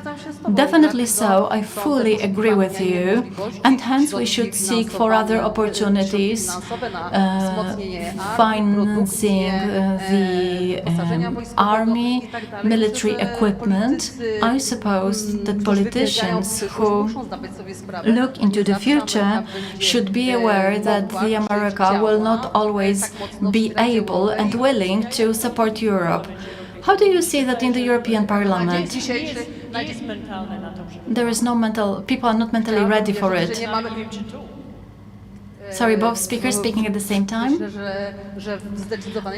Definitely so, I fully agree with you, and hence we should seek for other opportunities, financing the army, military equipment. I suppose that politicians who look into the future should be aware that the America will not always be able and willing to support Europe. How do you see that in the European Parliament? There is no people are not mentally ready for it. Sorry, both speakers speaking at the same time?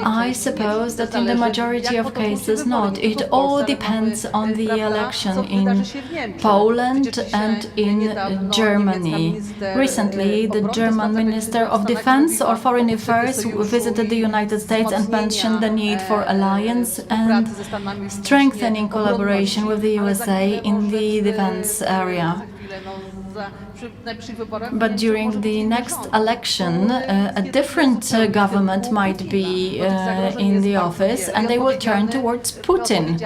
I suppose that in the majority of cases not. It all depends on the election in Poland and in Germany. Recently, the German Minister of Defense or Foreign Affairs visited the United States and mentioned the need for alliance and strengthening collaboration with the USA in the defense area. But during the next election, a different government might be in the office and they will turn towards Putin.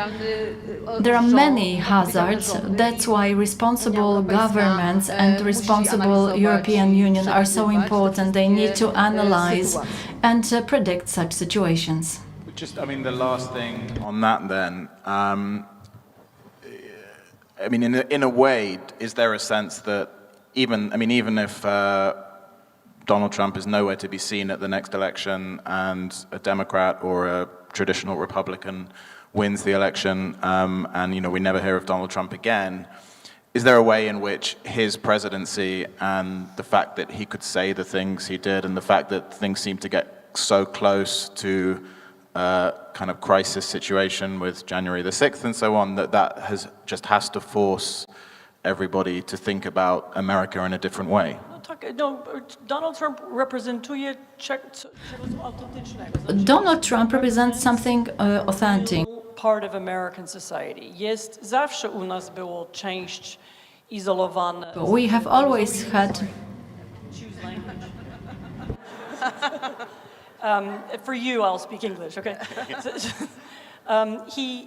There are many hazards. That's why responsible governments and responsible European Union are so important. They need to analyze and predict such situations. The last thing on that then, in a way, is there a sense that even if Donald Trump is nowhere to be seen at the next election and a Democrat or a traditional Republican wins the election and we never hear of Donald Trump again, is there a way in which his presidency and the fact that he could say the things he did and the fact that things seem to get so close to kind of crisis situation with January the 6th and so on, that has to force everybody to think about America in a different way? Donald Trump reprezentuje Donald Trump represents something authentic. Part of American society. Zawsze u nas było część izolowana. We have always had for you, I'll speak English, okay?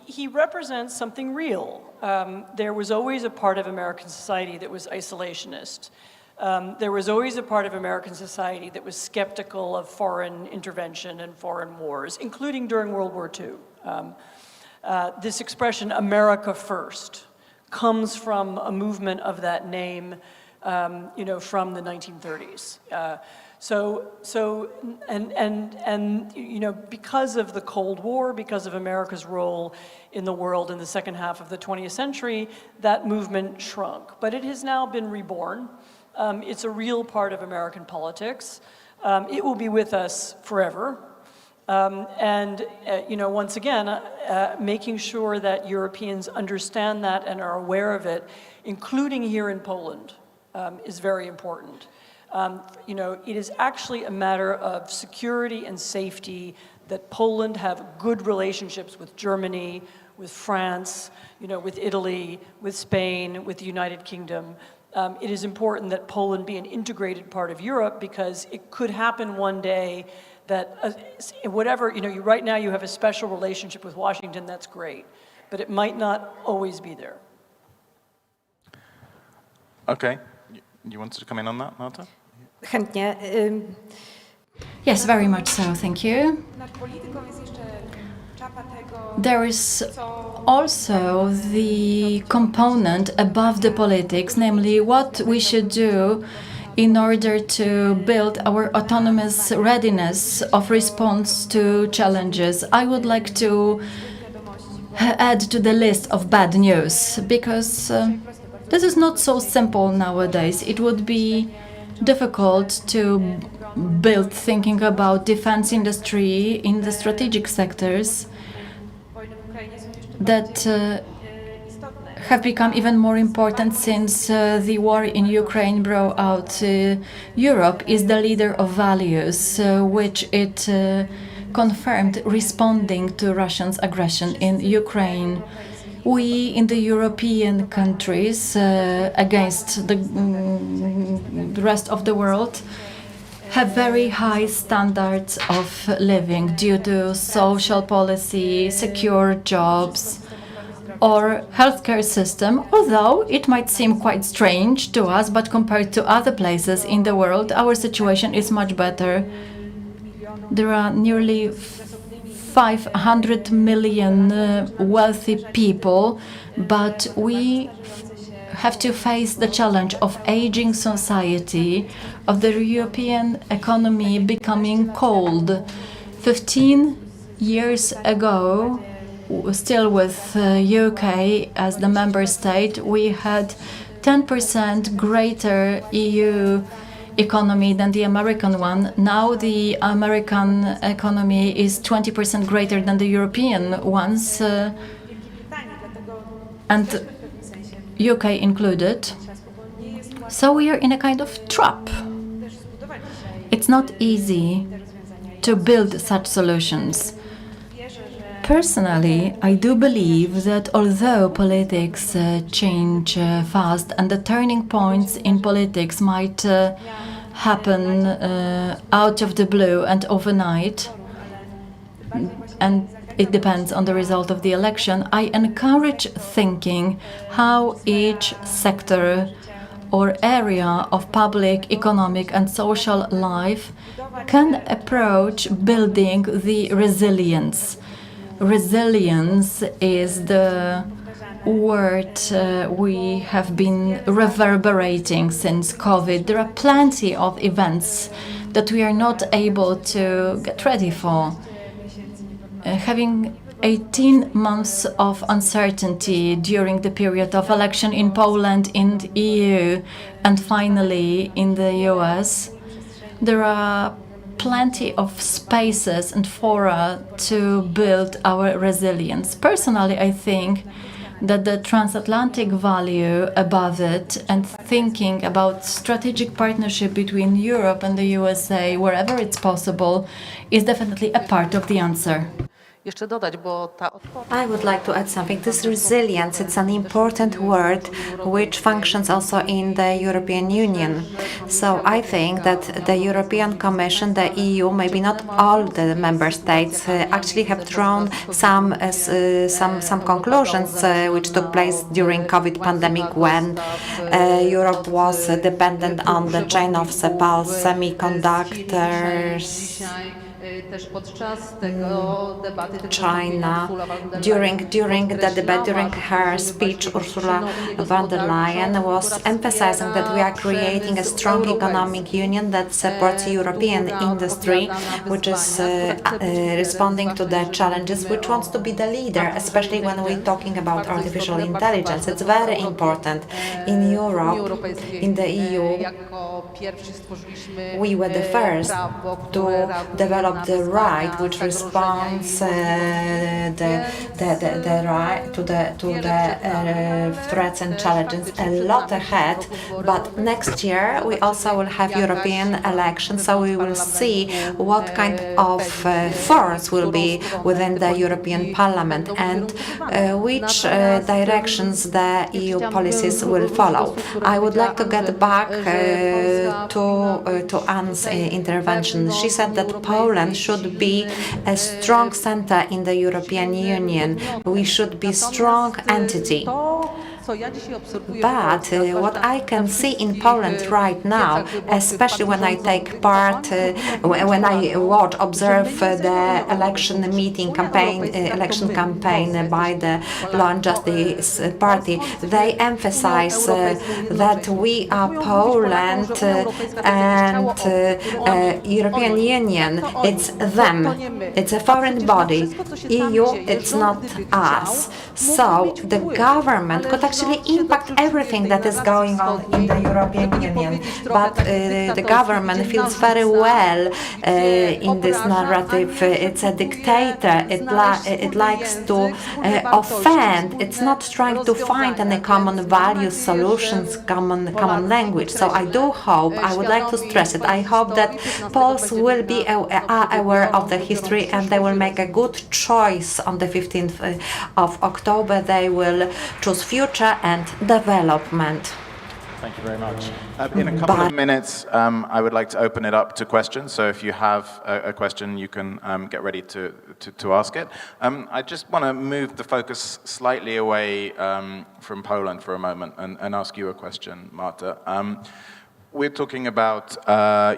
He represents something real. There was always a part of American society that was isolationist. There was always a part of American society that was skeptical of foreign intervention and foreign wars, including during World War II. This expression, America First, comes from a movement of that name, from the 1930s. Because of the Cold War, because of America's role in the world in the second half of the 20th century, that movement shrunk. But it has now been reborn. It's a real part of American politics. It will be with us forever. Once again, making sure that Europeans understand that and are aware of it, including here in Poland, is very important. It is actually a matter of security and safety that Poland have good relationships with Germany, with France, with Italy, with Spain, with the United Kingdom. It is important that Poland be an integrated part of Europe because it could happen one day that whatever, right now you have a special relationship with Washington, that's great, but it might not always be there. Okay. You wanted to come in on that, Marta? Chętnie. Yes, very much so, thank you. There is also the component above the politics, namely what we should do in order to build our autonomous readiness of response to challenges. I would like to add to the list of bad news, because this is not so simple nowadays. It would be difficult to build thinking about defense industry in the strategic sectors that have become even more important since the war in Ukraine broke out. Europe is the leader of values, which it confirmed responding to Russia's aggression in Ukraine. We in the European countries, against the rest of the world, have very high standards of living due to social policy, secure jobs, or healthcare system, although it might seem quite strange to us, but compared to other places in the world, our situation is much better. There are nearly 500 million wealthy people, but we have to face the challenge of aging society, of the European economy becoming cold. 15 years ago, still with UK as the member state, we had 10% greater EU economy than the American one. Now the American economy is 20% greater than the European ones, and UK included. So we are in a kind of trap. It's not easy to build such solutions. Personally, I do believe that although politics change fast and the turning points in politics might happen out of the blue and overnight, and it depends on the result of the election, I encourage thinking how each sector or area of public, economic and social life can approach building the resilience. Resilience is the word we have been reverberating since COVID. There are plenty of events that we are not able to get ready for. Having 18 months of uncertainty during the period of election in Poland, in the EU, and finally in the US, there are plenty of spaces and fora to build our resilience. Personally, I think that the transatlantic value above it and thinking about strategic partnership between Europe and the USA, wherever it's possible, is definitely a part of the answer. I would like to add something. This resilience, it's an important word which functions also in the European Union. So I think that the European Commission, the EU, maybe not all the member states, actually have drawn some conclusions which took place during COVID pandemic when Europe was dependent on the chain of supply, semiconductors, China. During the debate, during her speech, Ursula von der Leyen was emphasizing that we are creating a strong economic union that supports European industry, which is responding to the challenges, which wants to be the leader, especially when we're talking about artificial intelligence. It's very important. In Europe, in the EU, we were the first to develop about the right, which responds the right to the threats and challenges a lot ahead. But next year we also will have European elections, so we will see what kind of force will be within the European Parliament and which directions the EU policies will follow. I would like to get back to Anne's intervention. She said that Poland should be a strong center in the European Union. We should be a strong entity. But what I can see in Poland right now, especially when I take part, when I observe the election campaign by the Law and Justice Party, they emphasize that we are Poland and European Union. It's them. It's a foreign body. EU, it's not us. So the government could actually impact everything that is going on in the European Union. But the government feels very well in this narrative. It's a dictator. It likes to offend. It's not trying to find any common values, solutions, common language. So I do hope, I would like to stress it, I hope that Poles will be aware of the history and they will make a good choice on the 15th of October. They will choose future and development. Thank you very much. In a couple of minutes, I would like to open it up to questions. So if you have a question, you can get ready to ask it. I just want to move the focus slightly away from Poland for a moment and ask you a question, Marta. We're talking about,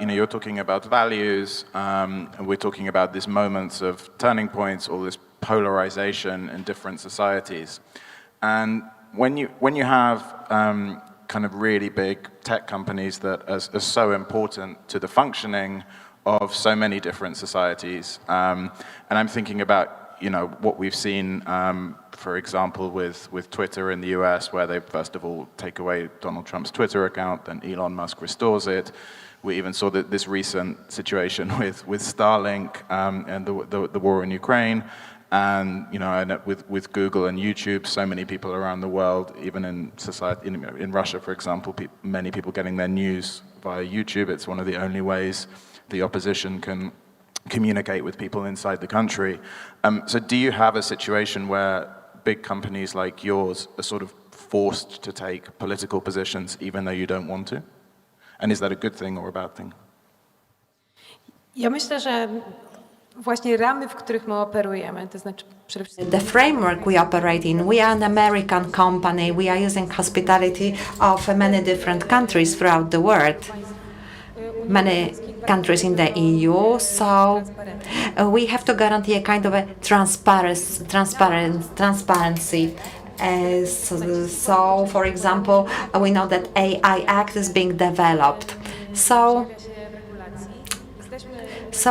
you're talking about values, and we're talking about these moments of turning points, all this polarization in different societies. And when you have kind of really big tech companies that are so important to the functioning of so many different societies, and I'm thinking about what we've seen, for example, with Twitter in the US, where they first of all take away Donald Trump's Twitter account, then Elon Musk restores it. We even saw this recent situation with Starlink and the war in Ukraine. And with Google and YouTube, so many people around the world, even in society, in Russia, for example, many people getting their news via YouTube. It's one of the only ways the opposition can communicate with people inside the country. So do you have a situation where big companies like yours are sort of forced to take political positions even though you don't want to? And is that a good thing or a bad thing? Ja myślę, że właśnie ramy, w których my operujemy, to znaczy przede wszystkim the framework we operate in, we are an American company, we are using hospitality of many different countries throughout the world, many countries in the EU, so we have to guarantee a kind of a transparency. So, for example, we know that AI Act is being developed. So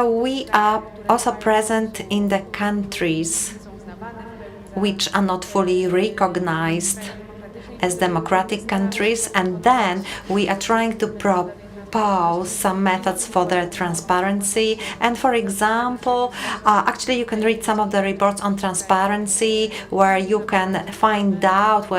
we are also present in the countries which are not fully recognized as democratic countries, and then we are trying to propose some methods for their transparency. And for example, actually you can read some of the reports on transparency where you can find out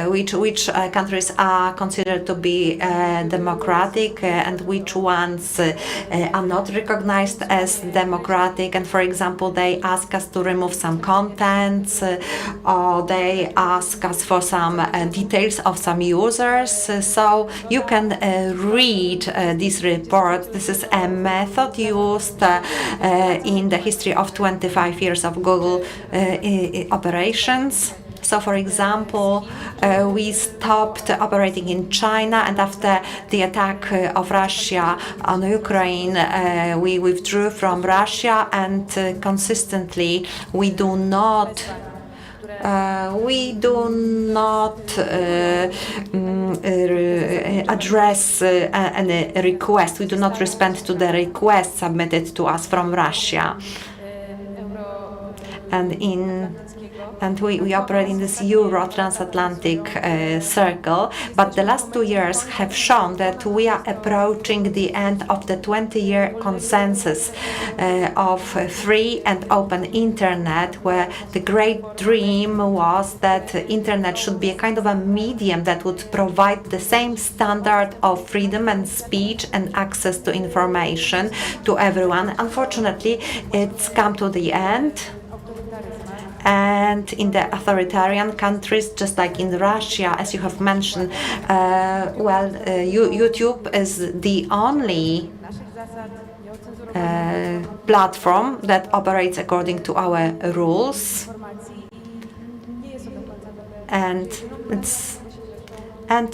which countries are considered to be democratic and which ones are not recognized as democratic. And for example, they ask us to remove some contents or they ask us for some details of some users. So you can read this report. This is a method used in the history of 25 years of Google operations. So, for example, we stopped operating in China, and after the attack of Russia on Ukraine, we withdrew from Russia, and consistently we do not address any request. We do not respond to the request submitted to us from Russia. And in and we operate in this Euro transatlantic circle. But the last 2 years have shown that we are approaching the end of the 20-year consensus of free and open internet, where the great dream was that internet should be a kind of a medium that would provide the same standard of freedom and speech and access to information to everyone. Unfortunately, it's come to the end. And in the authoritarian countries, just like in Russia, as you have mentioned, YouTube is the only platform that operates according to our rules. And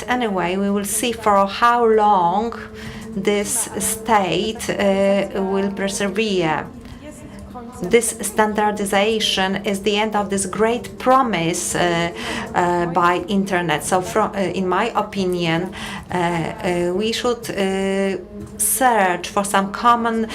anyway, we will see for how long this state will persevere. This standardization is the end of this great promise by internet. So in my opinion, we should search for some common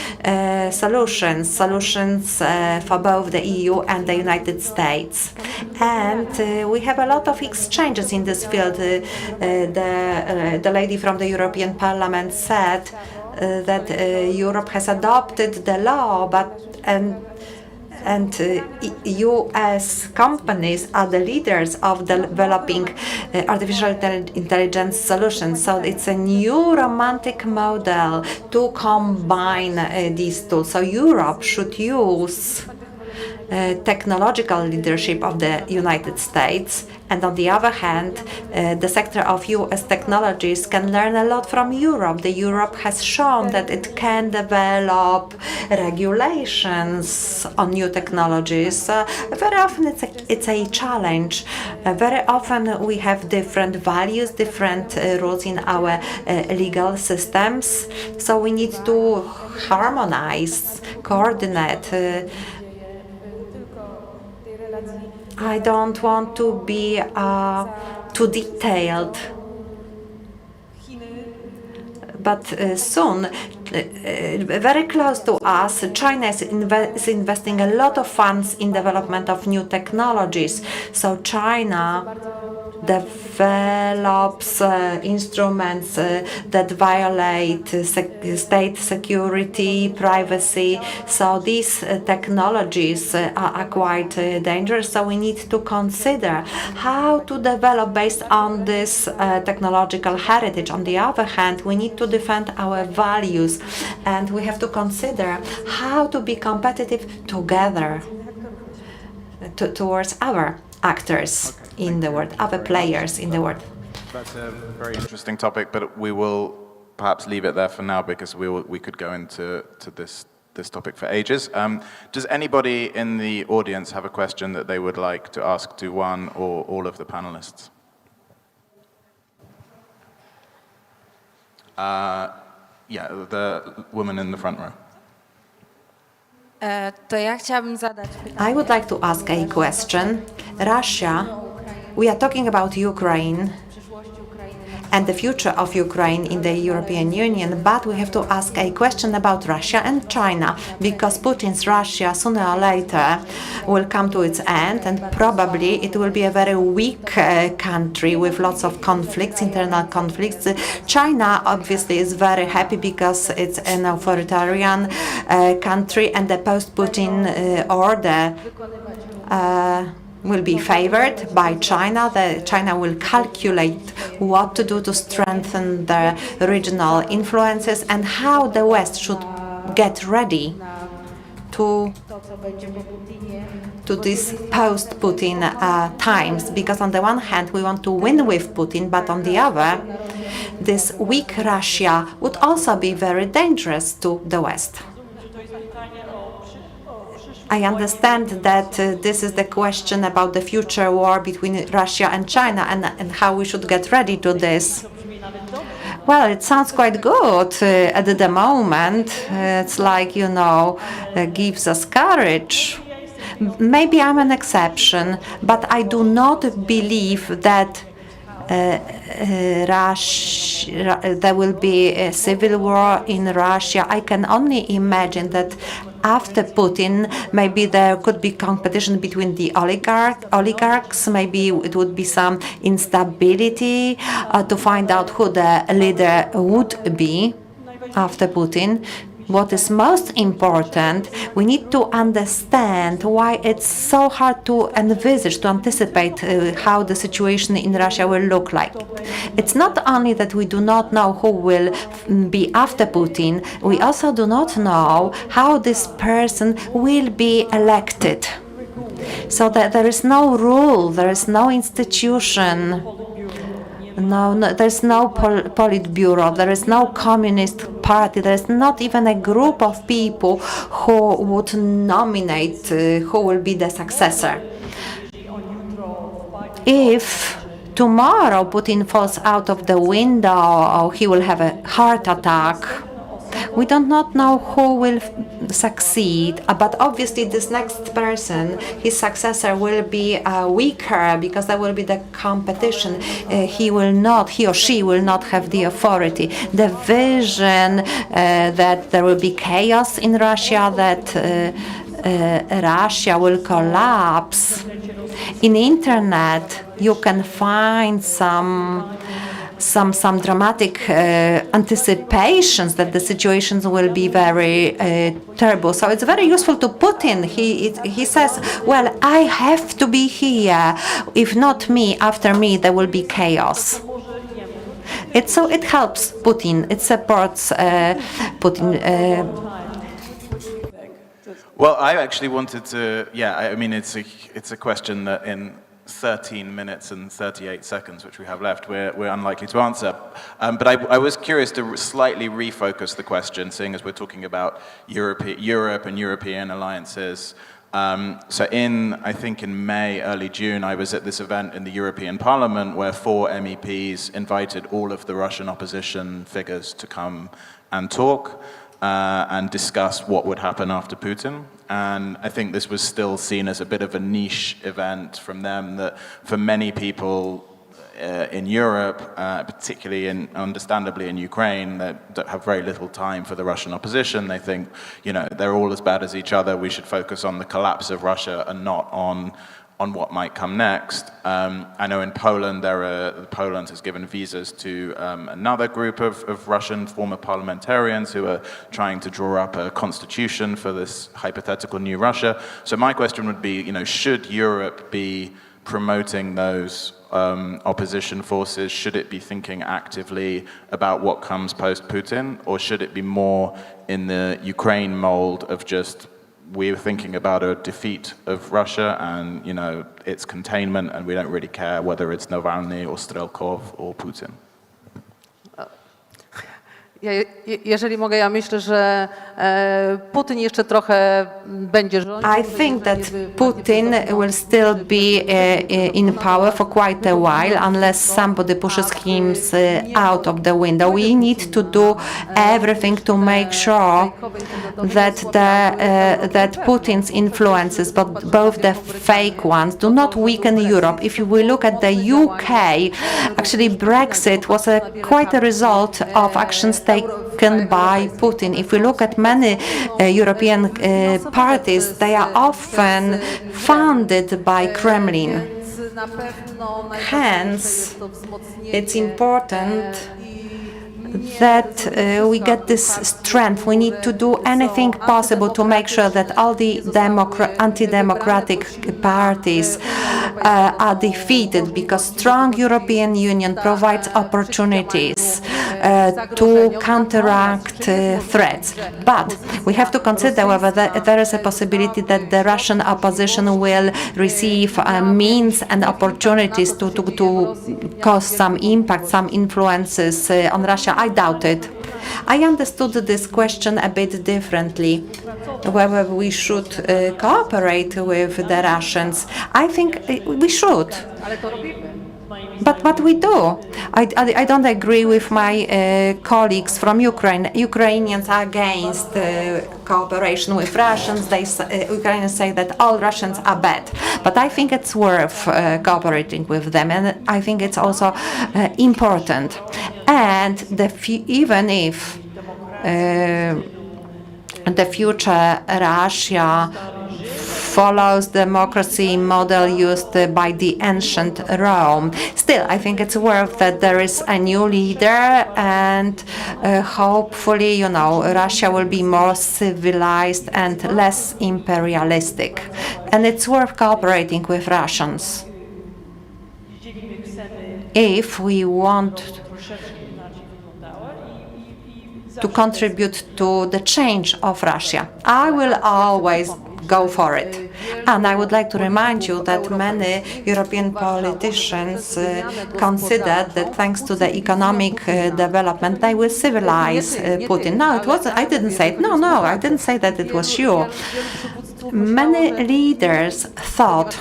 solutions for both the EU and the United States. And we have a lot of exchanges in this field. The lady from the European Parliament said that Europe has adopted the law, and US companies are the leaders of developing artificial intelligence solutions. So it's a new romantic model to combine these tools. So Europe should use technological leadership of the United States, and on the other hand, the sector of US technologies can learn a lot from Europe. Europe has shown that it can develop regulations on new technologies. Very often it's a challenge. Very often we have different values, different rules in our legal systems. So we need to harmonize, coordinate. I don't want to be too detailed, but soon, very close to us, China is investing a lot of funds in development of new technologies. So China develops instruments that violate state security, privacy. So these technologies are quite dangerous. So we need to consider how to develop based on this technological heritage. On the other hand, we need to defend our values, and we have to consider how to be competitive together towards our actors in the world, other players in the world. That's a very interesting topic, but we will perhaps leave it there for now, because we could go into this topic for ages. Does anybody in the audience have a question that they would like to ask to one or all of the panelists? Yeah, the woman in the front row. To ja chciałabym zadać pytanie. I would like to ask a question. Russia, we are talking about Ukraine and the future of Ukraine in the European Union, but we have to ask a question about Russia and China, because Putin's Russia sooner or later will come to its end, and probably it will be a very weak country with lots of conflicts, internal conflicts. China obviously is very happy because it's an authoritarian country, and the post-Putin order will be favored by China. China will calculate what to do to strengthen the regional influences and how the West should get ready to these post-Putin times. Because on the one hand, we want to win with Putin, but on the other, this weak Russia would also be very dangerous to the West. I understand that this is the question about the future war between Russia and China, and how we should get ready to this. Well, it sounds quite good at the moment. It's like, gives us courage. Maybe I'm an exception, but I do not believe that there will be a civil war in Russia. I can only imagine that after Putin, maybe there could be competition between the oligarchs, maybe it would be some instability to find out who the leader would be after Putin. What is most important, we need to understand why it's so hard to envisage, to anticipate how the situation in Russia will look like. It's not only that we do not know who will be after Putin, we also do not know how this person will be elected. So that there is no rule, there is no institution. No, there's no Politburo, there is no Communist Party, there is not even a group of people who would nominate who will be the successor. If tomorrow Putin falls out of the window or he will have a heart attack, we do not know who will succeed, but obviously this next person, his successor, will be weaker because there will be the competition. He or she will not have the authority. The vision that there will be chaos in Russia, that Russia will collapse. In the internet, you can find some dramatic anticipations that the situations will be very terrible. So it's very useful to Putin. He says, well, I have to be here. If not me, after me, there will be chaos. It helps Putin. It supports Putin. Well, I actually wanted to, I mean, it's a question that in 13 minutes and 38 seconds, which we have left, we're unlikely to answer. But I was curious to slightly refocus the question, seeing as we're talking about Europe and European alliances. So I think in May, early June, I was at this event in the European Parliament where 4 MEPs invited all of the Russian opposition figures to come and talk and discuss what would happen after Putin. And I think this was still seen as a bit of a niche event from them, that for many people in Europe, particularly understandably in Ukraine, that have very little time for the Russian opposition. They think, they're all as bad as each other. We should focus on the collapse of Russia and not on what might come next. I know in Poland, Poland has given visas to another group of Russian former parliamentarians who are trying to draw up a constitution for this hypothetical new Russia. So my question would be, should Europe be promoting those opposition forces? Should it be thinking actively about what comes post-Putin? Or should it be more in the Ukraine mold of just we're thinking about a defeat of Russia and, its containment, and we don't really care whether it's Navalny or Strelkov or Putin? Jeżeli mogę, ja myślę, że Putin jeszcze trochę będzie rządził. I think that Putin will still be in power for quite a while unless somebody pushes him out of the window. We need to do everything to make sure that Putin's influences, but both the fake ones, do not weaken Europe. If we look at the UK, actually Brexit was quite a result of actions taken by Putin. If we look at many European parties, they are often funded by Kremlin. Hence, it's important that we get this strength. We need to do anything possible to make sure that all the anti-democratic parties are defeated, because strong European Union provides opportunities to counteract threats. But we have to consider whether there is a possibility that the Russian opposition will receive means and opportunities to cause some impact, some influences on Russia. I doubt it. I understood this question a bit differently, whether we should cooperate with the Russians. I think we should. But what we do, I don't agree with my colleagues from Ukraine. Ukrainians are against cooperation with Russians. Ukrainians say that all Russians are bad. But I think it's worth cooperating with them, and I think it's also important. And even if the future Russia follows democracy model used by the ancient Rome. Still, I think it's worth that there is a new leader, and hopefully, you know, Russia will be more civilized and less imperialistic. And it's worth cooperating with Russians if we want to contribute to the change of Russia. I will always go for it. And I would like to remind you that many European politicians consider that thanks to the economic development, they will civilize Putin. No, it wasn't. I didn't say it. No, I didn't say that it was you. Many leaders thought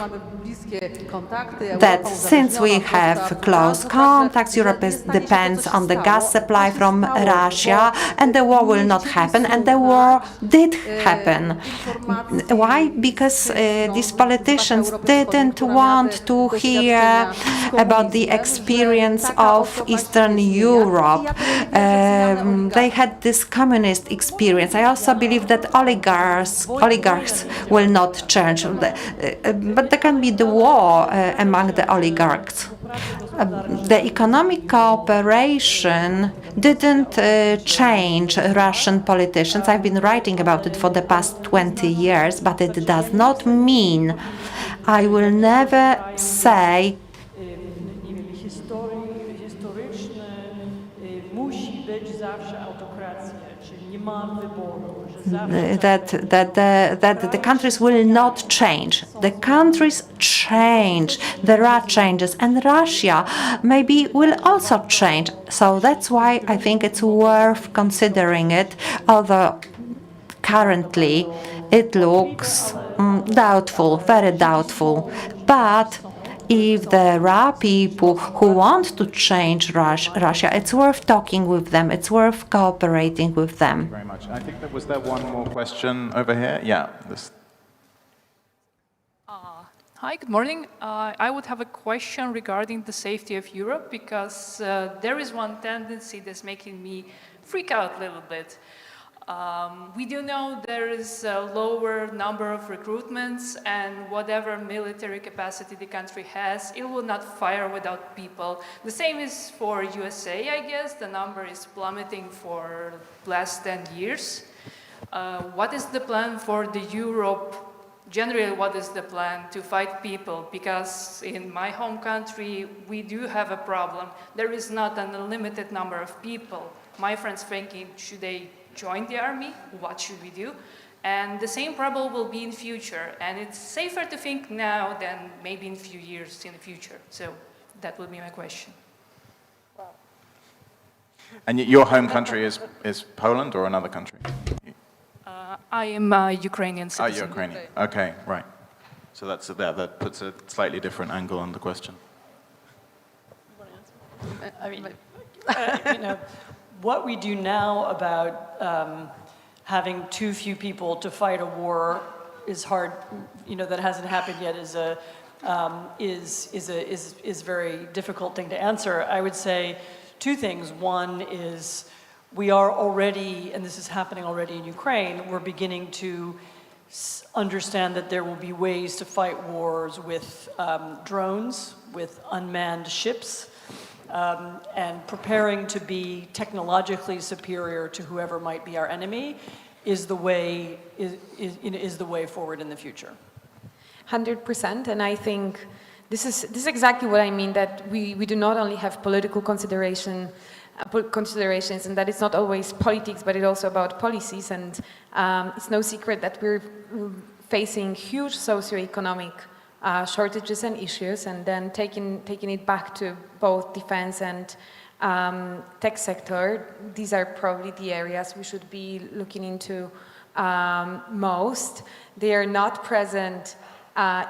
that since we have close contacts, Europe depends on the gas supply from Russia, and the war will not happen, and the war did happen. Why? Because these politicians didn't want to hear about the experience of Eastern Europe. They had this communist experience. I also believe that oligarchs will not change, but there can be the war among the oligarchs. The economic cooperation didn't change Russian politicians. I've been writing about it for the past 20 years, but it does not mean I will never say that the countries will not change. The countries change. There are changes, and Russia maybe will also change. So that's why I think it's worth considering it, although currently it looks doubtful, very doubtful. But if there are people who want to change Russia, it's worth talking with them. It's worth cooperating with them. Very much. I think was there one more question over here? Yeah. Hi, good morning. I would have a question regarding the safety of Europe, because there is one tendency that's making me freak out a little bit. We do know there is a lower number of recruitments, and whatever military capacity the country has, it will not fire without people. The same is for USA, I guess. The number is plummeting for last 10 years. What is the plan for the Europe? Generally, what is the plan to fight people? Because in my home country, we do have a problem. There is not an unlimited number of people. My friends thinking, should they join the army? What should we do? And the same problem will be in future. And it's safer to think now than maybe in a few years in the future. So that would be my question. And your home country is Poland or another country? I am a Ukrainian citizen. Oh, Ukrainian. Okay, right. So that puts a slightly different angle on the question. I mean, you know, what we do now about having too few people to fight a war is hard. You know, that hasn't happened yet. Is very difficult thing to answer. I would say two things. One is we are already, and this is happening already in Ukraine, we're beginning to understand that there will be ways to fight wars with drones, with unmanned ships, and preparing to be technologically superior to whoever might be our enemy is the way forward in the future. 100%, and I think this is exactly what I mean, that we do not only have political considerations, and that it's not always politics, but it's also about policies, and it's no secret that we're facing huge socioeconomic shortages and issues, and then taking it back to both defense and tech sector. These are probably the areas we should be looking into most. They are not present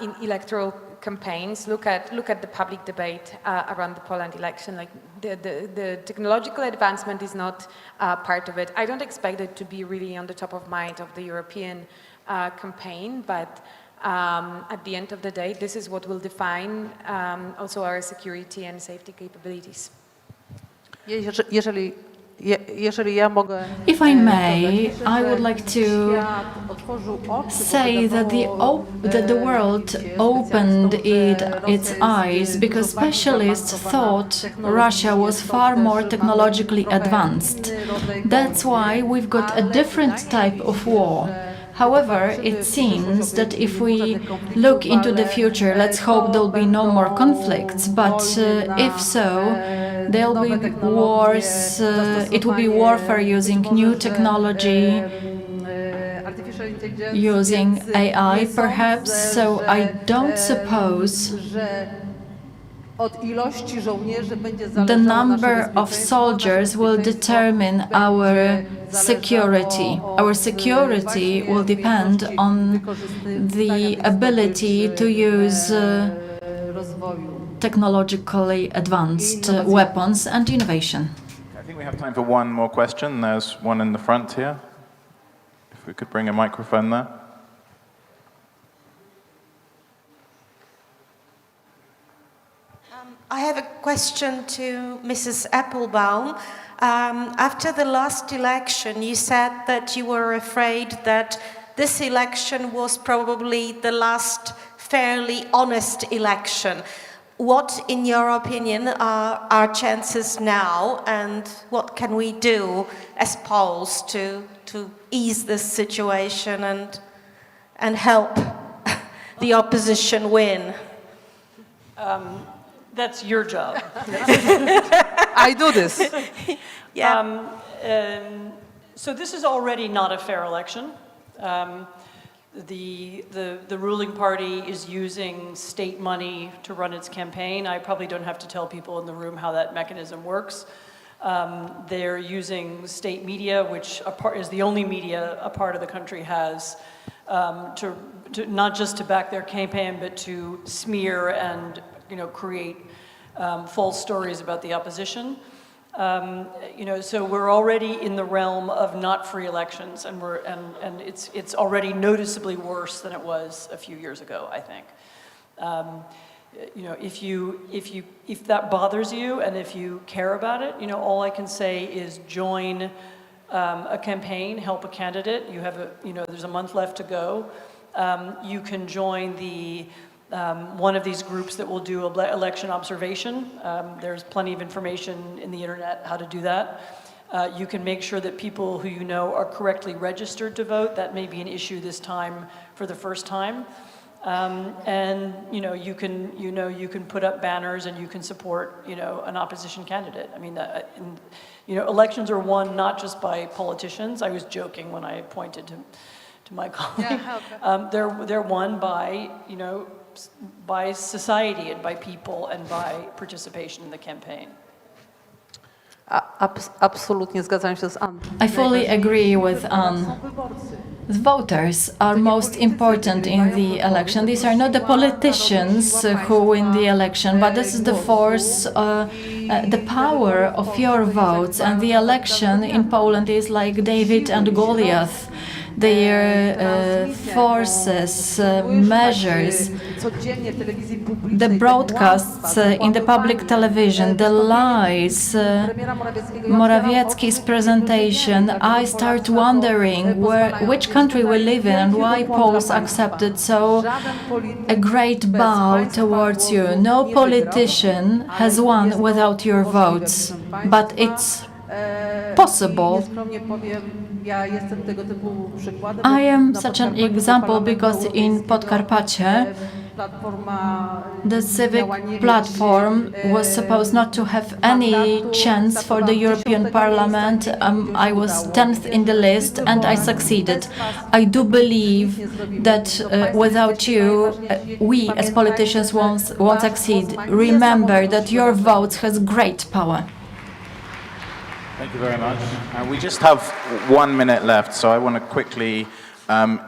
in electoral campaigns. Look at the public debate around the Poland election. Like the technological advancement is not part of it. I don't expect it to be really on the top of mind of the European campaign, but at the end of the day, this is what will define also our security and safety capabilities. If I may, I would like to say that the world opened its eyes because specialists thought Russia was far more technologically advanced. That's why we've got a different type of war. However, it seems that if we look into the future, let's hope there'll be no more conflicts, but if so, there'll be wars, it will be warfare using new technology, using AI perhaps, so I don't suppose the number of soldiers will determine our security. Our security will depend on the ability to use technologically advanced weapons and innovation. I think we have time for one more question. There's one in the front here. If we could bring a microphone there. I have a question to Mrs. Applebaum. After the last election, you said that you were afraid that this election was probably the last fairly honest election. What, in your opinion, are our chances now, and what can we do as Poles to ease this situation and help the opposition win? That's your job. I do this. Yeah. So this is already not a fair election. The ruling party is using state money to run its campaign. I probably don't have to tell people in the room how that mechanism works. They're using state media, which is the only media a part of the country has, to not just to back their campaign, but to smear and create false stories about the opposition. So we're already in the realm of not free elections, and it's already noticeably worse than it was a few years ago, I think. If that bothers you and if you care about it, all I can say is join a campaign, help a candidate. You have there's a month left to go. You can join one of these groups that will do election observation. There's plenty of information in the internet how to do that. You can make sure that people who you know are correctly registered to vote. That may be an issue this time for the first time. And you can put up banners and you can support an opposition candidate. I mean, elections are won not just by politicians. I was joking when I pointed to my colleague. Yeah, they're won by society and by people and by participation in the campaign. Absolutnie zgadzam się z Anną. I fully agree with Anne. The voters are most important in the election. These are not the politicians who win the election, but this is the force, the power of your votes. And the election in Poland is like David and Goliath. Their forces, measures, the broadcasts in the public television, the lies, Morawiecki's presentation, I start wondering which country we live in and why Poles accepted so a great bow towards you. No politician has won without your votes, but it's possible. I am such an example because in Podkarpacie, the civic platform was supposed not to have any chance for the European Parliament. I was 10th in the list and I succeeded. I do believe that without you, we as politicians won't succeed. Remember that your vote has great power. Thank you very much. We just have 1 minute left, so I want to quickly,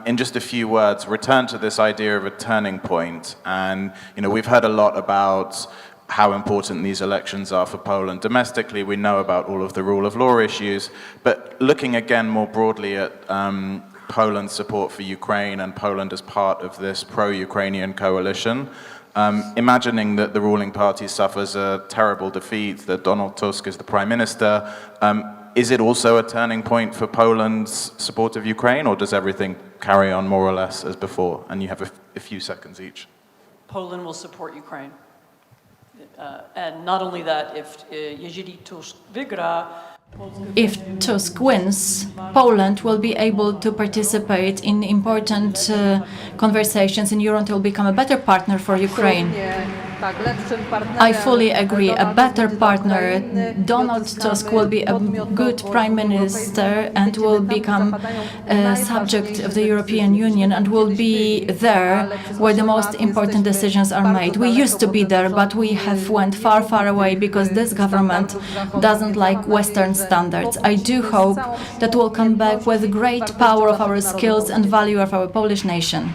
in just a few words, return to this idea of a turning point. And, we've heard a lot about how important these elections are for Poland. Domestically, we know about all of the rule of law issues, but looking again more broadly at Poland's support for Ukraine and Poland as part of this pro-Ukrainian coalition, imagining that the ruling party suffers a terrible defeat, that Donald Tusk is the prime minister, Is it also a turning point for Poland's support of Ukraine, or does everything carry on more or less as before? And you have a few seconds each. Poland will support Ukraine. And not only that, jeżeli Tusk wygra, If Tusk wins, Poland will be able to participate in important conversations in Europe and will become a better partner for Ukraine. I fully agree. A better partner. Donald Tusk will be a good prime minister and will become a subject of the European Union and will be there where the most important decisions are made. We used to be there, but we have went far, far away because this government doesn't like Western standards. I do hope that we'll come back with great power of our skills and value of our Polish nation.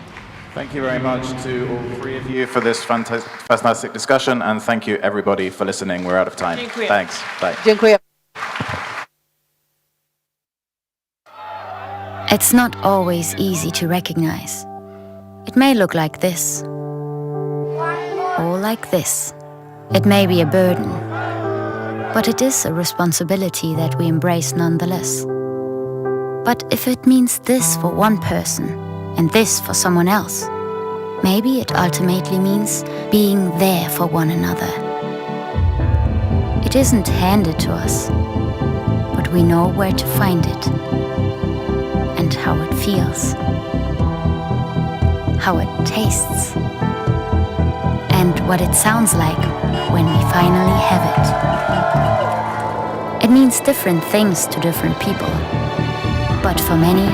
Thank you very much to all three of you for this fantastic discussion, and thank you everybody for listening. We're out of time. Dziękuję. Thanks. Bye. Dziękuję. It's not always easy to recognize. It may look like this, or like this. It may be a burden, but it is a responsibility that we embrace nonetheless. But if it means this for one person, and this for someone else, maybe it ultimately means being there for one another. It isn't handed to us, but we know where to find it, and how it feels, how it tastes, and what it sounds like when we finally have it. It means different things to different people, but for many,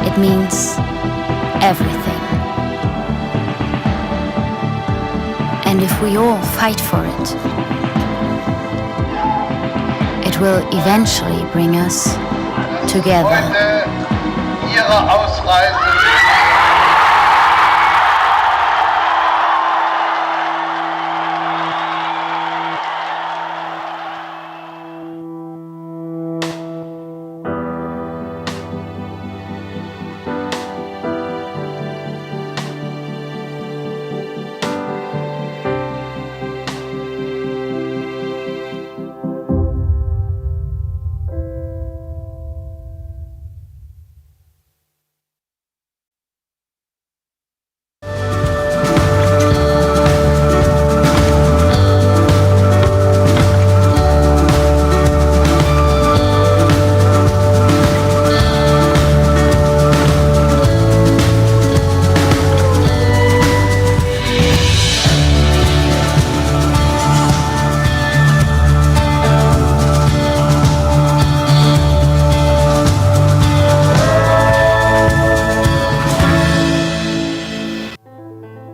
it means everything. And if we all fight for it, it will eventually bring us together.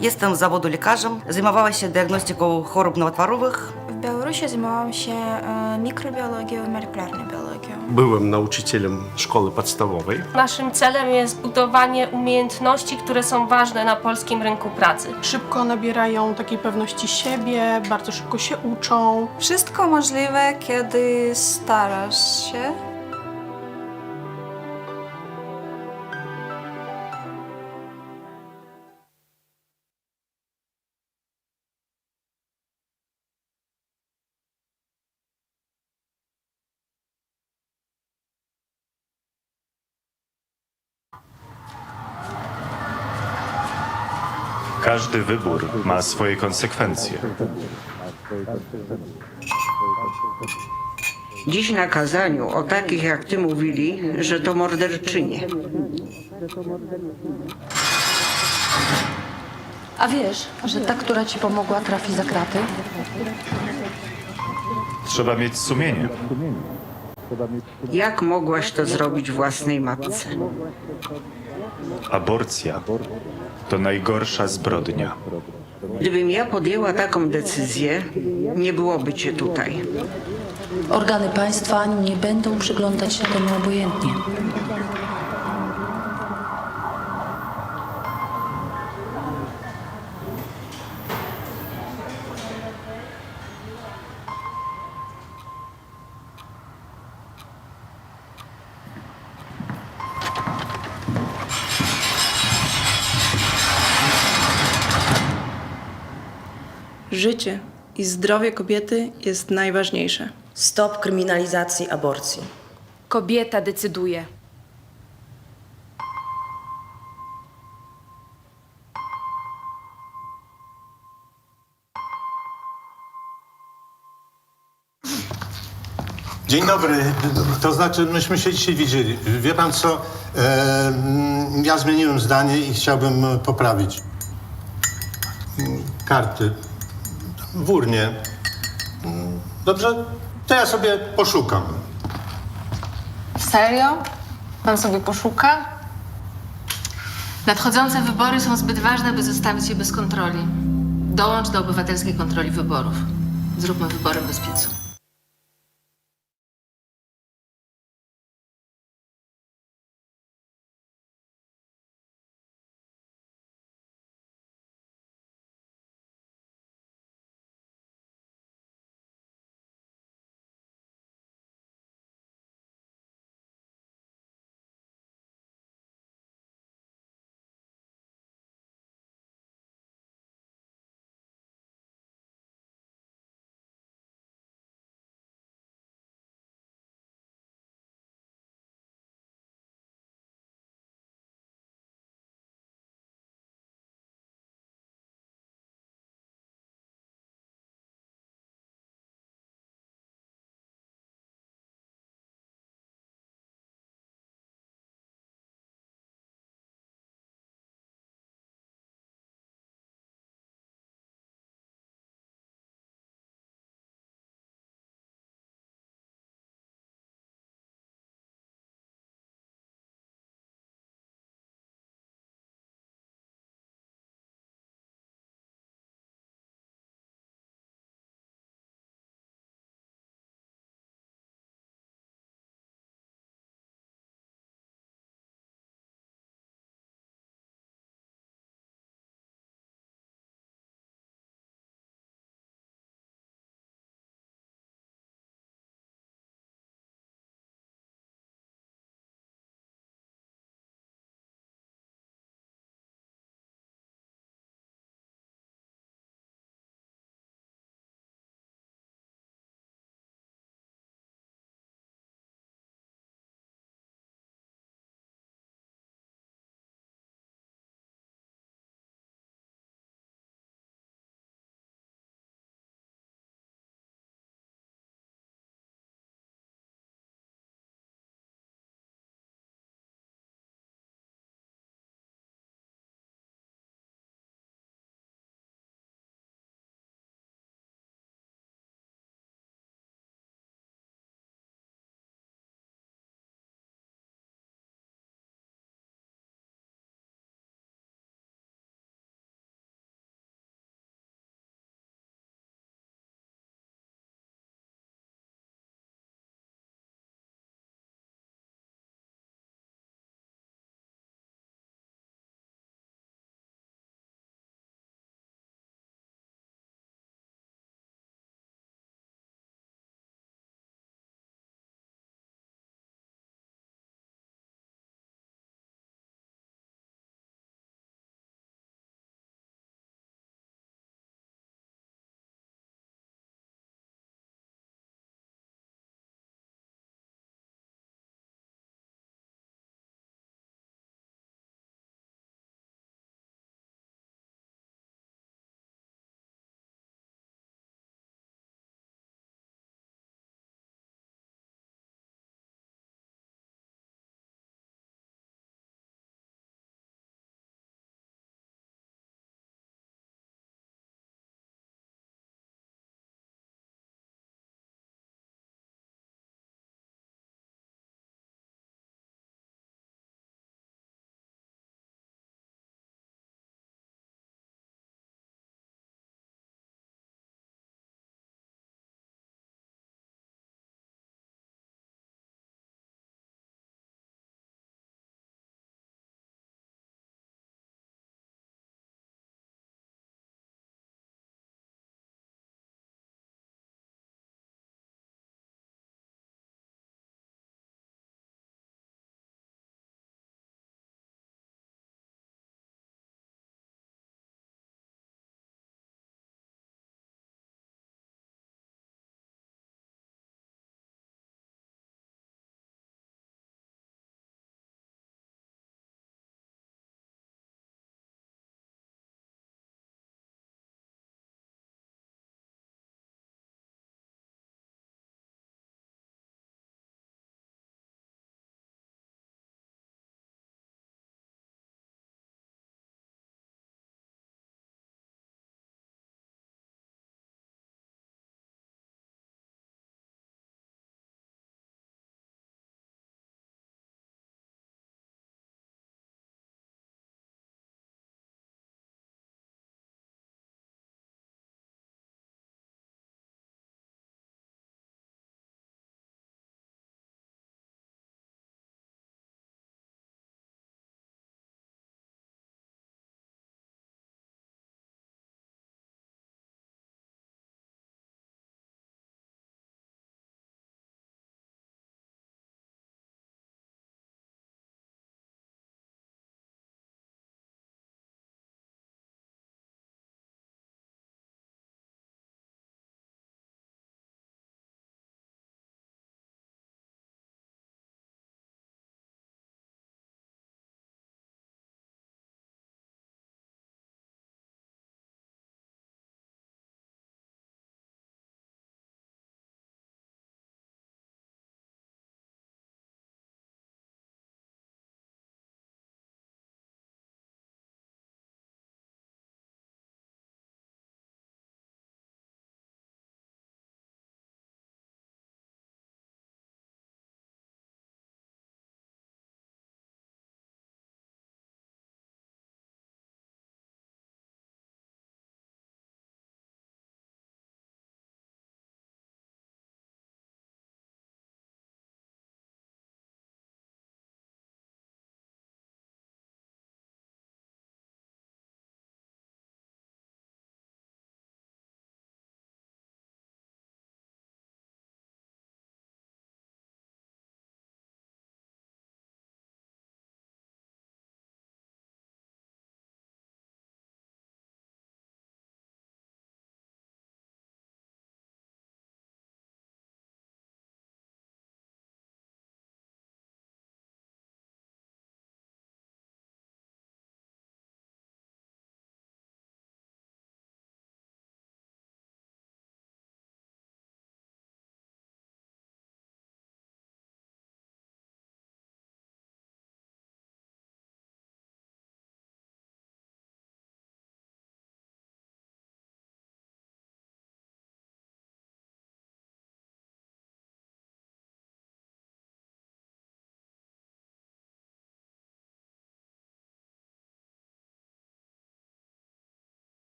Jestem z zawodu lekarzem, zajmowała się diagnostyką chorób nowotworowych. W Białorusi zajmowałam się mikrobiologią i molekularną biologią. Byłem nauczycielem szkoły podstawowej. Naszym celem jest budowanie umiejętności, które są ważne na polskim rynku pracy. Szybko nabierają takiej pewności siebie, bardzo szybko się uczą. Wszystko możliwe, kiedy starasz się. Każdy wybór ma swoje konsekwencje. Dziś na kazaniu o takich jak ty mówili, że to morderczynie. A wiesz, że ta, która ci pomogła, trafi za kraty? Trzeba mieć sumienie. Jak mogłaś to zrobić własnej matce? Aborcja to najgorsza zbrodnia. Gdybym ja podjęła taką decyzję, nie byłoby cię tutaj. Organy państwa nie będą przyglądać się temu obojętnie. Życie i zdrowie kobiety jest najważniejsze. Stop kryminalizacji aborcji. Kobieta decyduje. Dzień dobry. To znaczy, myśmy się dzisiaj widzieli. Wie pan co? Ja zmieniłem zdanie i chciałbym poprawić. Karty. W urnie. Dobrze? To ja sobie poszukam. Serio? Pan sobie poszuka? Nadchodzące wybory są zbyt ważne, by zostawić je bez kontroli. Dołącz do obywatelskiej kontroli wyborów. Zróbmy wybory bez piecu.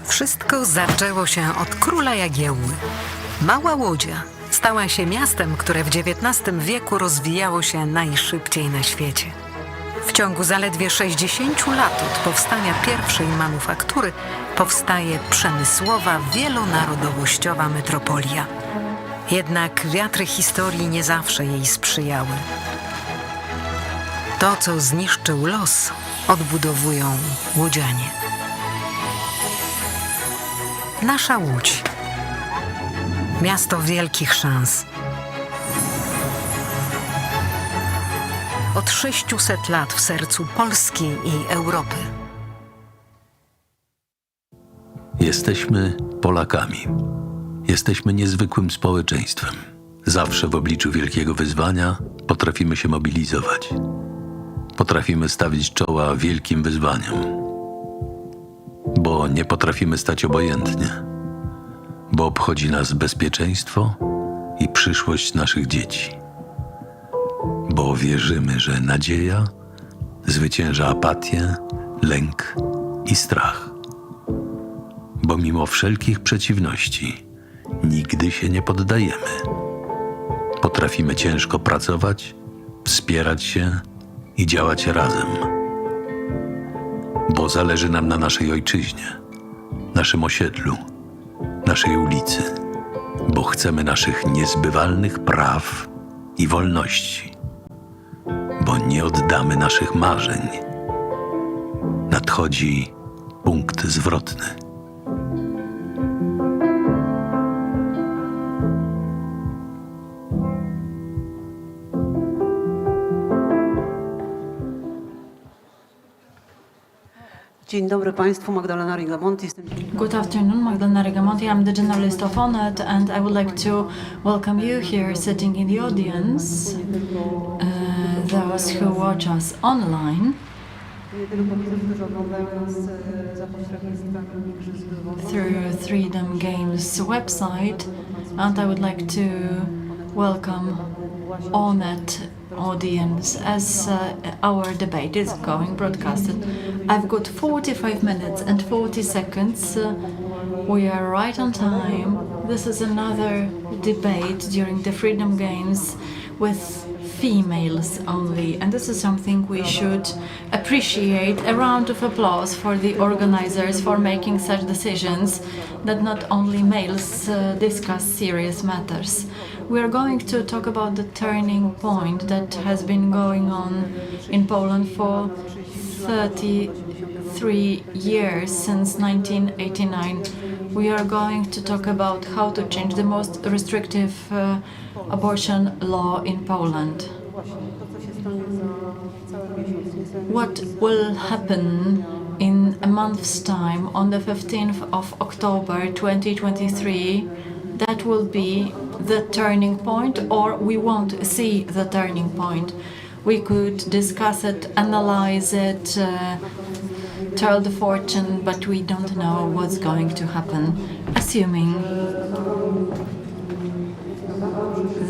Wszystko zaczęło się od króla Jagiełły. Mała Łodzia stała się miastem, które w XIX wieku rozwijało się najszybciej na świecie. W ciągu zaledwie 60 lat od powstania pierwszej manufaktury powstaje przemysłowa, wielonarodowościowa metropolia. Jednak wiatry historii nie zawsze jej sprzyjały. To, co zniszczył los, odbudowują łodzianie. Nasza Łódź. Miasto wielkich szans. Od 600 lat w sercu Polski i Europy. Jesteśmy Polakami. Jesteśmy niezwykłym społeczeństwem. Zawsze w obliczu wielkiego wyzwania potrafimy się mobilizować. Potrafimy stawić czoła wielkim wyzwaniom. Bo nie potrafimy stać obojętnie. Bo obchodzi nas bezpieczeństwo i przyszłość naszych dzieci. Bo wierzymy, że nadzieja zwycięża apatię, lęk i strach. Bo mimo wszelkich przeciwności nigdy się nie poddajemy. Potrafimy ciężko pracować, wspierać się i działać razem. Bo zależy nam na naszej ojczyźnie, naszym osiedlu, naszej ulicy. Bo chcemy naszych niezbywalnych praw i wolności. Bo nie oddamy naszych marzeń. Nadchodzi punkt zwrotny. Dzień dobry Państwu, Magdalena Rigamonti. Good afternoon, Magdalena Rigamonti. I'm the journalist of Onet, and I would like to welcome you here sitting in the audience, those who watch us online. Through Freedom Games website, and I would like to welcome Onet audience as our debate is going broadcasted. I've got 45 minutes and 40 seconds. We are right on time. This is another debate during the Freedom Games with females only, and this is something we should appreciate. A round of applause for the organizers for making such decisions that not only males discuss serious matters. We are going to talk about the turning point that has been going on in Poland for 33 years, since 1989. We are going to talk about how to change the most restrictive abortion law in Poland. What will happen in a month's time, on the 15th of October 2023, that will be the turning point, or we won't see the turning point. We could discuss it, analyze it, tell the fortune, but we don't know what's going to happen, assuming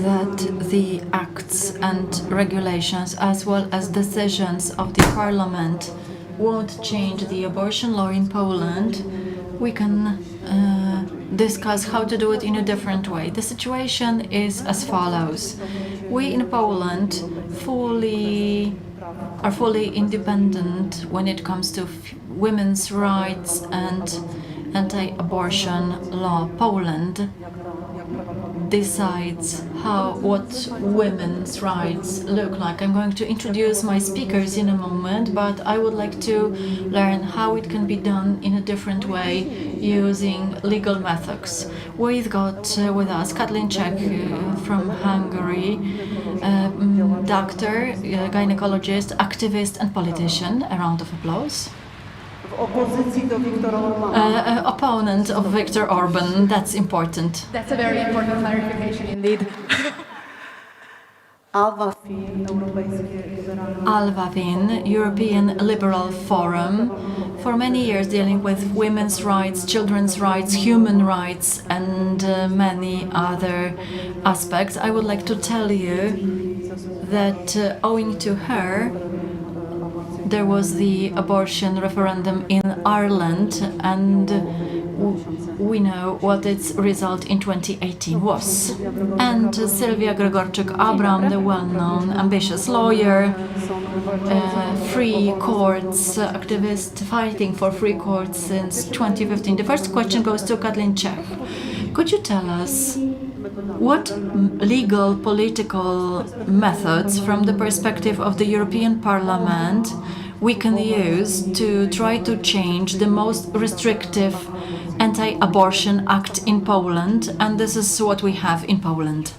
that the acts and regulations, as well as decisions of the parliament, won't change the abortion law in Poland. We can discuss how to do it in a different way. The situation is as follows. We in Poland are fully independent when it comes to women's rights and anti-abortion law. Poland decides what women's rights look like. I'm going to introduce my speakers in a moment, but I would like to learn how it can be done in a different way using legal methods. We've got with us Katalin Czech from Hungary, doctor, gynecologist, activist and politician. A round of applause. Opponent of Viktor Orban, that's important. That's a very important clarification indeed. Alvavin, European Liberal Forum, for many years dealing with women's rights, children's rights, human rights, and many other aspects. I would like to tell you that owing to her, there was the abortion referendum in Ireland, and we know what its result in 2018 was. And Sylwia Gregorczyk-Abram, the well-known ambitious lawyer, free courts activist fighting for free courts since 2015. The first question goes to Katalin Czech. Could you tell us what legal political methods from the perspective of the European Parliament we can use to try to change the most restrictive anti-abortion act in Poland, and this is what we have in Poland?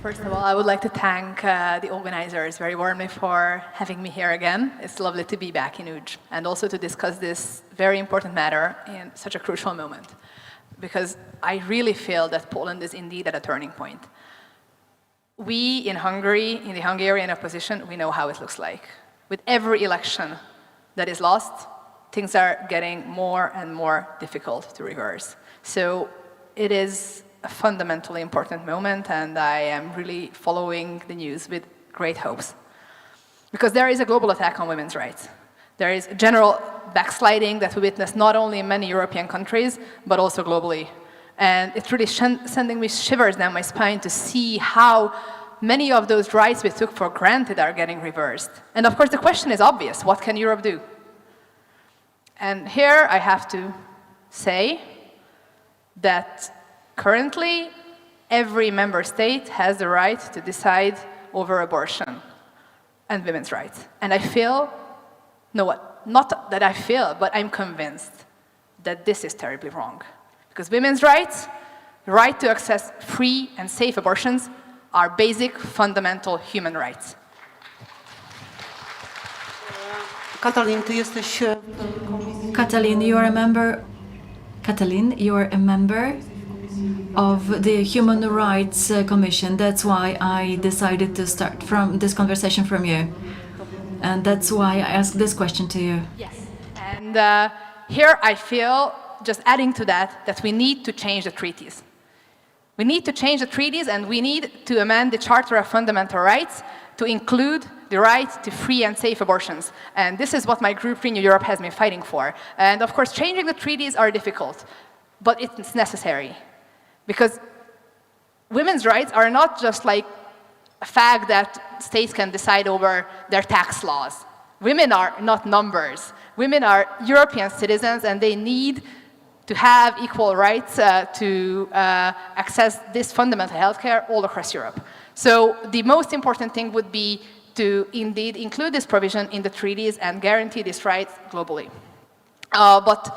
First of all, I would like to thank the organizers very warmly for having me here again. It's lovely to be back in Łódź and also to discuss this very important matter in such a crucial moment, because I really feel that Poland is indeed at a turning point. We in Hungary, in the Hungarian opposition, we know how it looks like. With every election that is lost, things are getting more and more difficult to reverse. So it is a fundamentally important moment, and I am really following the news with great hopes. Because there is a global attack on women's rights. There is a general backsliding that we witness not only in many European countries, but also globally. And it's really sending me shivers down my spine to see how many of those rights we took for granted are getting reversed. And of course the question is obvious, what can Europe do? And here I have to say that currently every member state has the right to decide over abortion and women's rights. And I feel, not that I feel, but I'm convinced that this is terribly wrong. Because women's rights, the right to access free and safe abortions, are basic, fundamental human rights. Katalin, ty jesteś... Katalin, you are a member. Katalin, you are a member of the Human Rights Commission. That's why I decided to start from this conversation from you, and that's why I asked this question to you. Yes, and here I feel, just adding to that, that we need to change the treaties. We need to change the treaties, and we need to amend the Charter of Fundamental Rights to include the right to free and safe abortions. And this is what my group Renew Europe has been fighting for. And of course, changing the treaties are difficult, but it's necessary. Because women's rights are not just like a fact that states can decide over their tax laws. Women are not numbers. Women are European citizens, and they need to have equal rights to access this fundamental healthcare all across Europe. So the most important thing would be to indeed include this provision in the treaties and guarantee these rights globally. But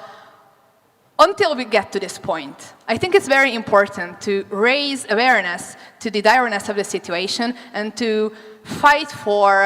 until we get to this point, I think it's very important to raise awareness to the direness of the situation and to fight for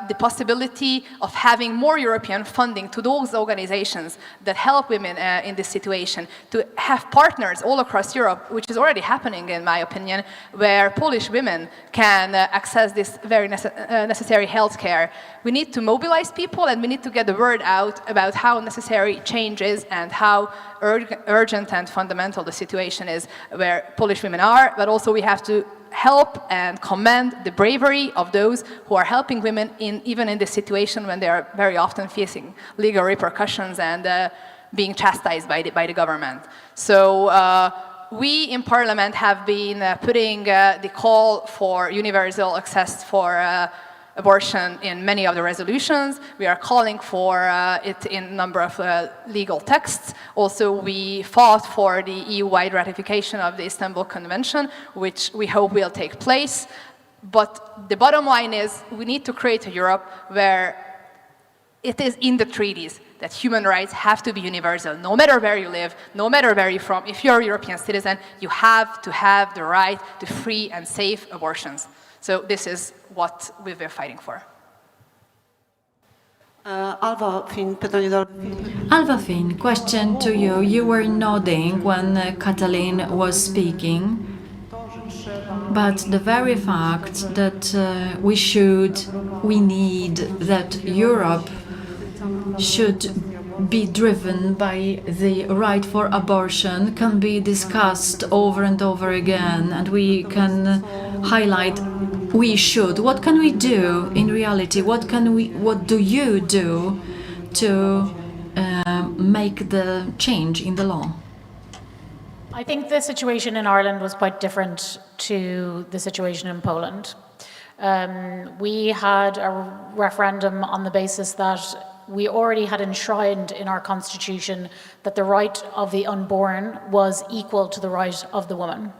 the possibility of having more European funding to those organizations that help women in this situation, to have partners all across Europe, which is already happening in my opinion, where Polish women can access this very necessary health care. We need to mobilize people, and we need to get the word out about how necessary change is and how urgent and fundamental the situation is where Polish women are, but also we have to help and commend the bravery of those who are helping women even in this situation when they are very often facing legal repercussions and being chastised by the government. So we in Parliament have been putting the call for universal access for abortion in many of the resolutions. We are calling for it in a number of legal texts. Also, we fought for the EU-wide ratification of the Istanbul Convention, which we hope will take place. But the bottom line is we need to create a Europe where it is in the treaties that human rights have to be universal. No matter where you live, no matter where you're from, if you're a European citizen, you have to have the right to free and safe abortions. So this is what we've been fighting for. Alva Finn, pytanie do Alva Finn, question to you. You were nodding when Katalin was speaking, but the very fact that we need that Europe should be driven by the right for abortion can be discussed over and over again, and we can highlight we should. What can we do in reality? What do you do to make the change in the law? I think the situation in Ireland was quite different to the situation in Poland. We had a referendum on the basis that we already had enshrined in our constitution that the right of the unborn was equal to the right of the woman.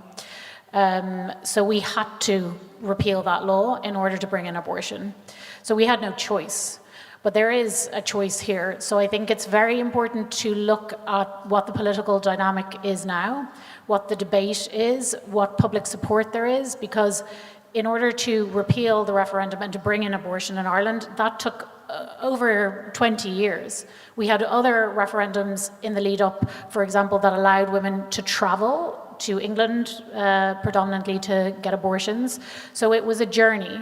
So we had to repeal that law in order to bring in abortion. So we had no choice. But there is a choice here. So I think it's very important to look at what the political dynamic is now, what the debate is, what public support there is, because in order to repeal the referendum and to bring in abortion in Ireland, that took over 20 years. We had other referendums in the lead up, for example, that allowed women to travel to England predominantly to get abortions. So it was a journey.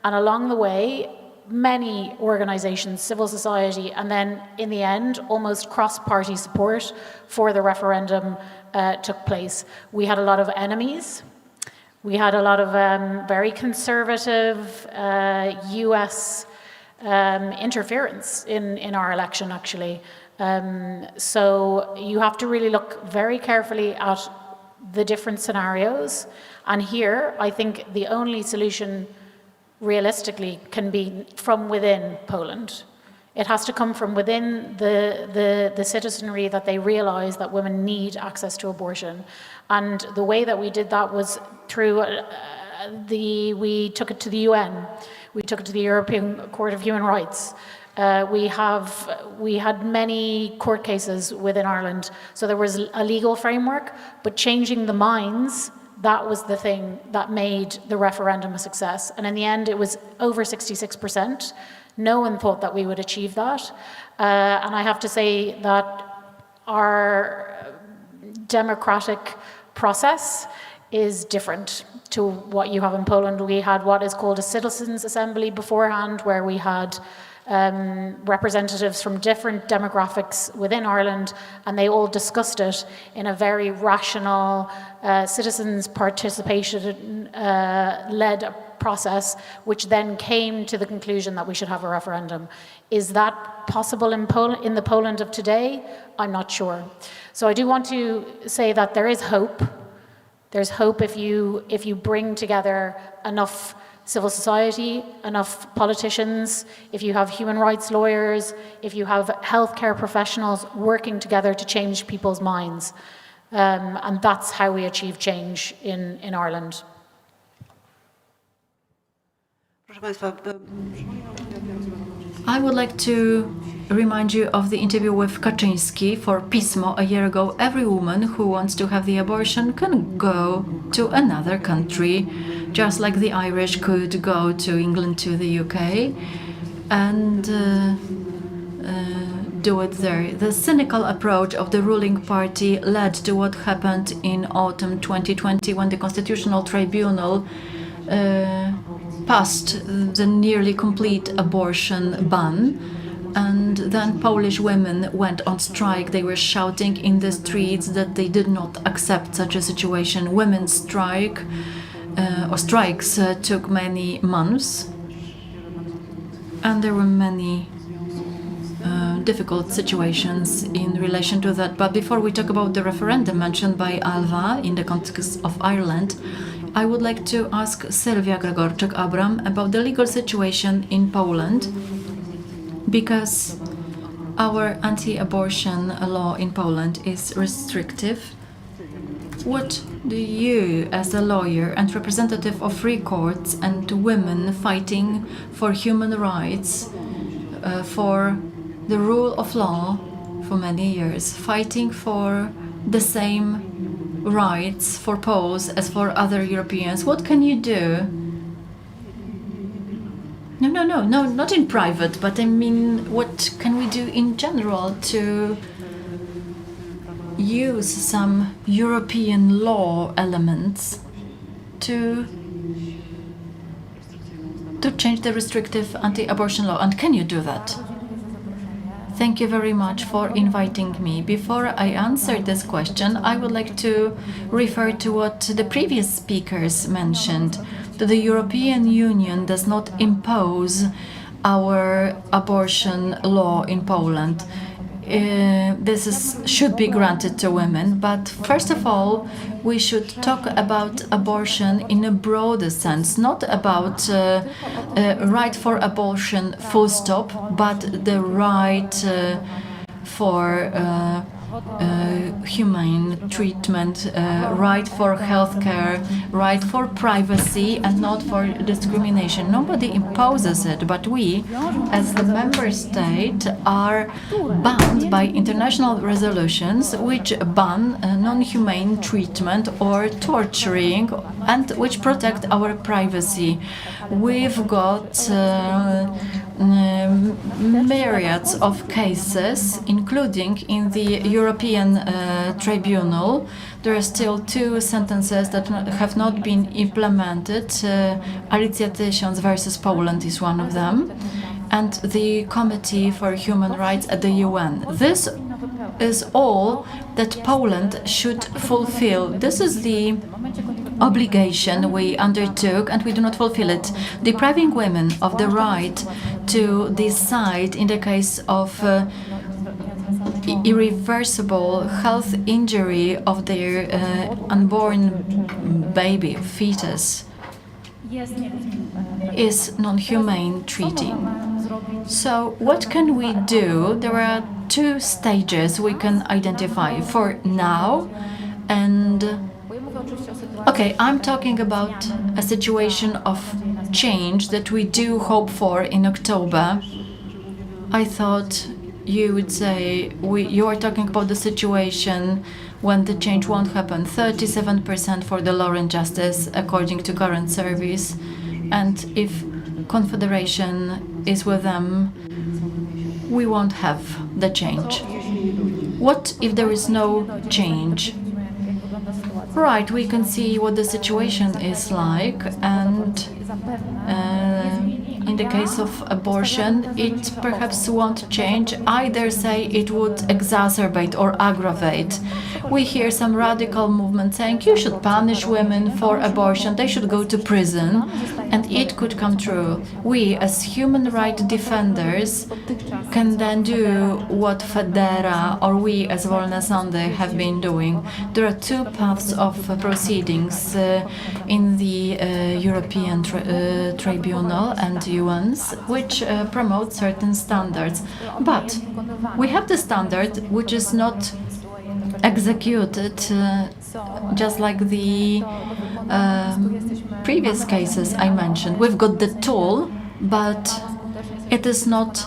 And along the way, many organizations, civil society, and then in the end, almost cross-party support for the referendum took place. We had a lot of enemies. We had a lot of very conservative US interference in our election, actually. So you have to really look very carefully at the different scenarios. And here, I think the only solution realistically can be from within Poland. It has to come from within the citizenry, that they realize that women need access to abortion. And the way that we did that was through we took it to the UN, we took it to the European Court of Human Rights. We had many court cases within Ireland, so there was a legal framework, but changing the minds, that was the thing that made the referendum a success. And in the end, it was over 66%. No one thought that we would achieve that. And I have to say that our democratic process is different to what you have in Poland. We had what is called a citizens' assembly beforehand, where we had representatives from different demographics within Ireland, and they all discussed it in a very rational, citizens' participation led process, which then came to the conclusion that we should have a referendum. Is that possible in the Poland of today? I'm not sure. So I do want to say that there is hope. There's hope if you bring together enough civil society, enough politicians, if you have human rights lawyers, if you have healthcare professionals working together to change people's minds. And that's how we achieve change in Ireland. I would like to remind you of the interview with Kaczyński for Pismo a year ago. Every woman who wants to have the abortion can go to another country, just like the Irish could go to England, to the UK, and do it there. The cynical approach of the ruling party led to what happened in autumn 2020, when the Constitutional Tribunal passed the nearly complete abortion ban. And then Polish women went on strike. They were shouting in the streets that they did not accept such a situation. Women's strike or strikes took many months, and there were many difficult situations in relation to that. But before we talk about the referendum mentioned by Alva in the context of Ireland, I would like to ask Sylwia Gregorczyk-Abram about the legal situation in Poland, because our anti-abortion law in Poland is restrictive. What do you, as a lawyer and representative of free courts and women fighting for human rights, for the rule of law for many years, fighting for the same rights for Poles as for other Europeans, what can you do? No, not in private, but I mean, what can we do in general to use some European law elements to change the restrictive anti-abortion law? And can you do that? Thank you very much for inviting me. Before I answer this question, I would like to refer to what the previous speakers mentioned, that the European Union does not impose our abortion law in Poland. should be granted to women. But first of all, we should talk about abortion in a broader sense, not about right for abortion full stop, but the right for humane treatment, right for healthcare, right for privacy, and not for discrimination. Nobody imposes it, but we, as the member state, are bound by international resolutions which ban non-humane treatment or torturing, and which protect our privacy. We've got myriads of cases, including in the European Tribunal. There are still 2 sentences that have not been implemented. Alicja Tysiąc versus Poland is one of them, and the Committee for Human Rights at the UN. This is all that Poland should fulfill. This is the obligation we undertook, and we do not fulfill it, depriving women of the right to decide in the case of irreversible health injury of their unborn baby, fetus, is non-humane treating. So what can we do? There are 2 stages we can identify for now, and okay, I'm talking about a situation of change that we do hope for in October. I thought you would say you are talking about the situation when the change won't happen. 37% for the Law and Justice, according to current surveys. And if Confederation is with them, we won't have the change. What if there is no change? Right, we can see what the situation is like, and in the case of abortion, it perhaps won't change. Either say it would exacerbate or aggravate. We hear some radical movement saying you should punish women for abortion, they should go to prison, and it could come true. We, as human rights defenders, can then do what Federa or we, as Wolne Sądy, have been doing. There are 2 paths of proceedings in the European Tribunal and UNs, which promote certain standards. But we have the standard which is not executed, just like the previous cases I mentioned. We've got the tool, but it is not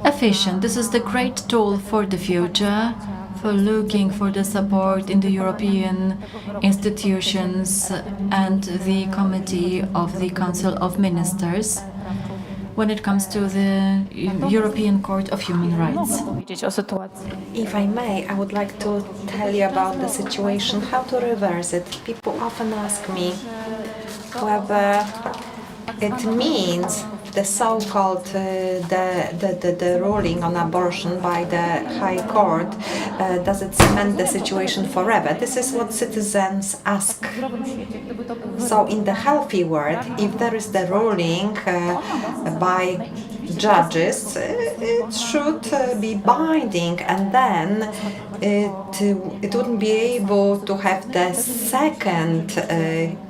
efficient. This is the great tool for the future, for looking for the support in the European institutions and the Committee of the Council of Ministers when it comes to the European Court of Human Rights. If I may, I would like to tell you about the situation, how to reverse it. People often ask me whether it means the so-called the ruling on abortion by the High Court, does it cement the situation forever? This is what citizens ask. So in the healthy world, if there is the ruling by judges, it should be binding, and then it wouldn't be able to have the second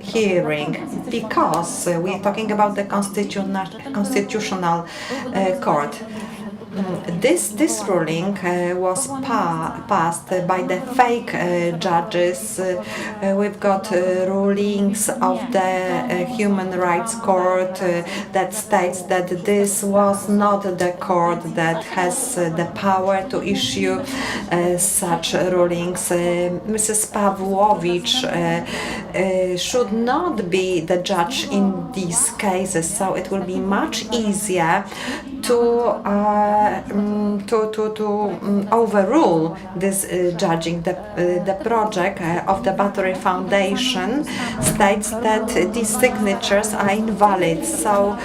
hearing, because we're talking about the constitutional court. This ruling was passed by the fake judges. We've got rulings of the Human Rights Court that states that this was not the court that has the power to issue such rulings. Mrs. Pawłowicz should not be the judge in these cases, so it will be much easier to overrule this judging. The project of the Battery Foundation states that these signatures are invalid, so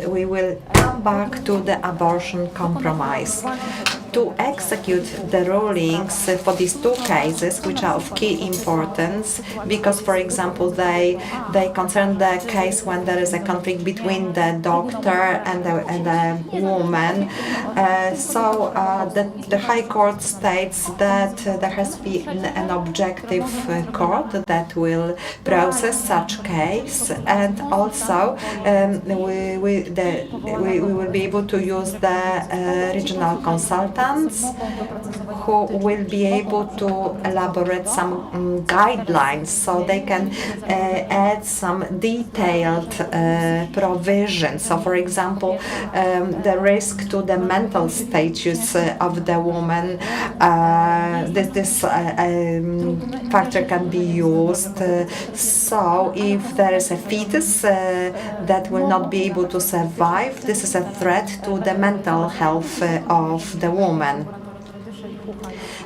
we will come back to the abortion compromise. to execute the rulings for these two cases, which are of key importance, because, for example, they concern the case when there is a conflict between the doctor and the woman. The High Court states that there has been an objective court that will process such case, and also we will be able to use the regional consultants who will be able to elaborate some guidelines, so they can add some detailed provisions. So, for example, the risk to the mental status of the woman, this factor can be used. So if there is a fetus that will not be able to survive, this is a threat to the mental health of the woman.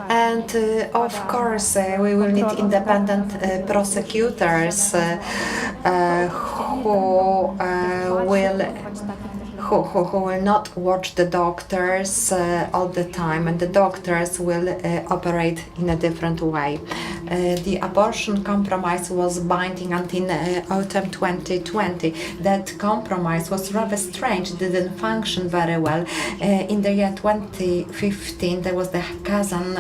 And of course, we will need independent prosecutors who will not watch the doctors all the time, and the doctors will operate in a different way. The abortion compromise was binding until autumn 2020. That compromise was rather strange, didn't function very well. In the year 2015, there was the Kazan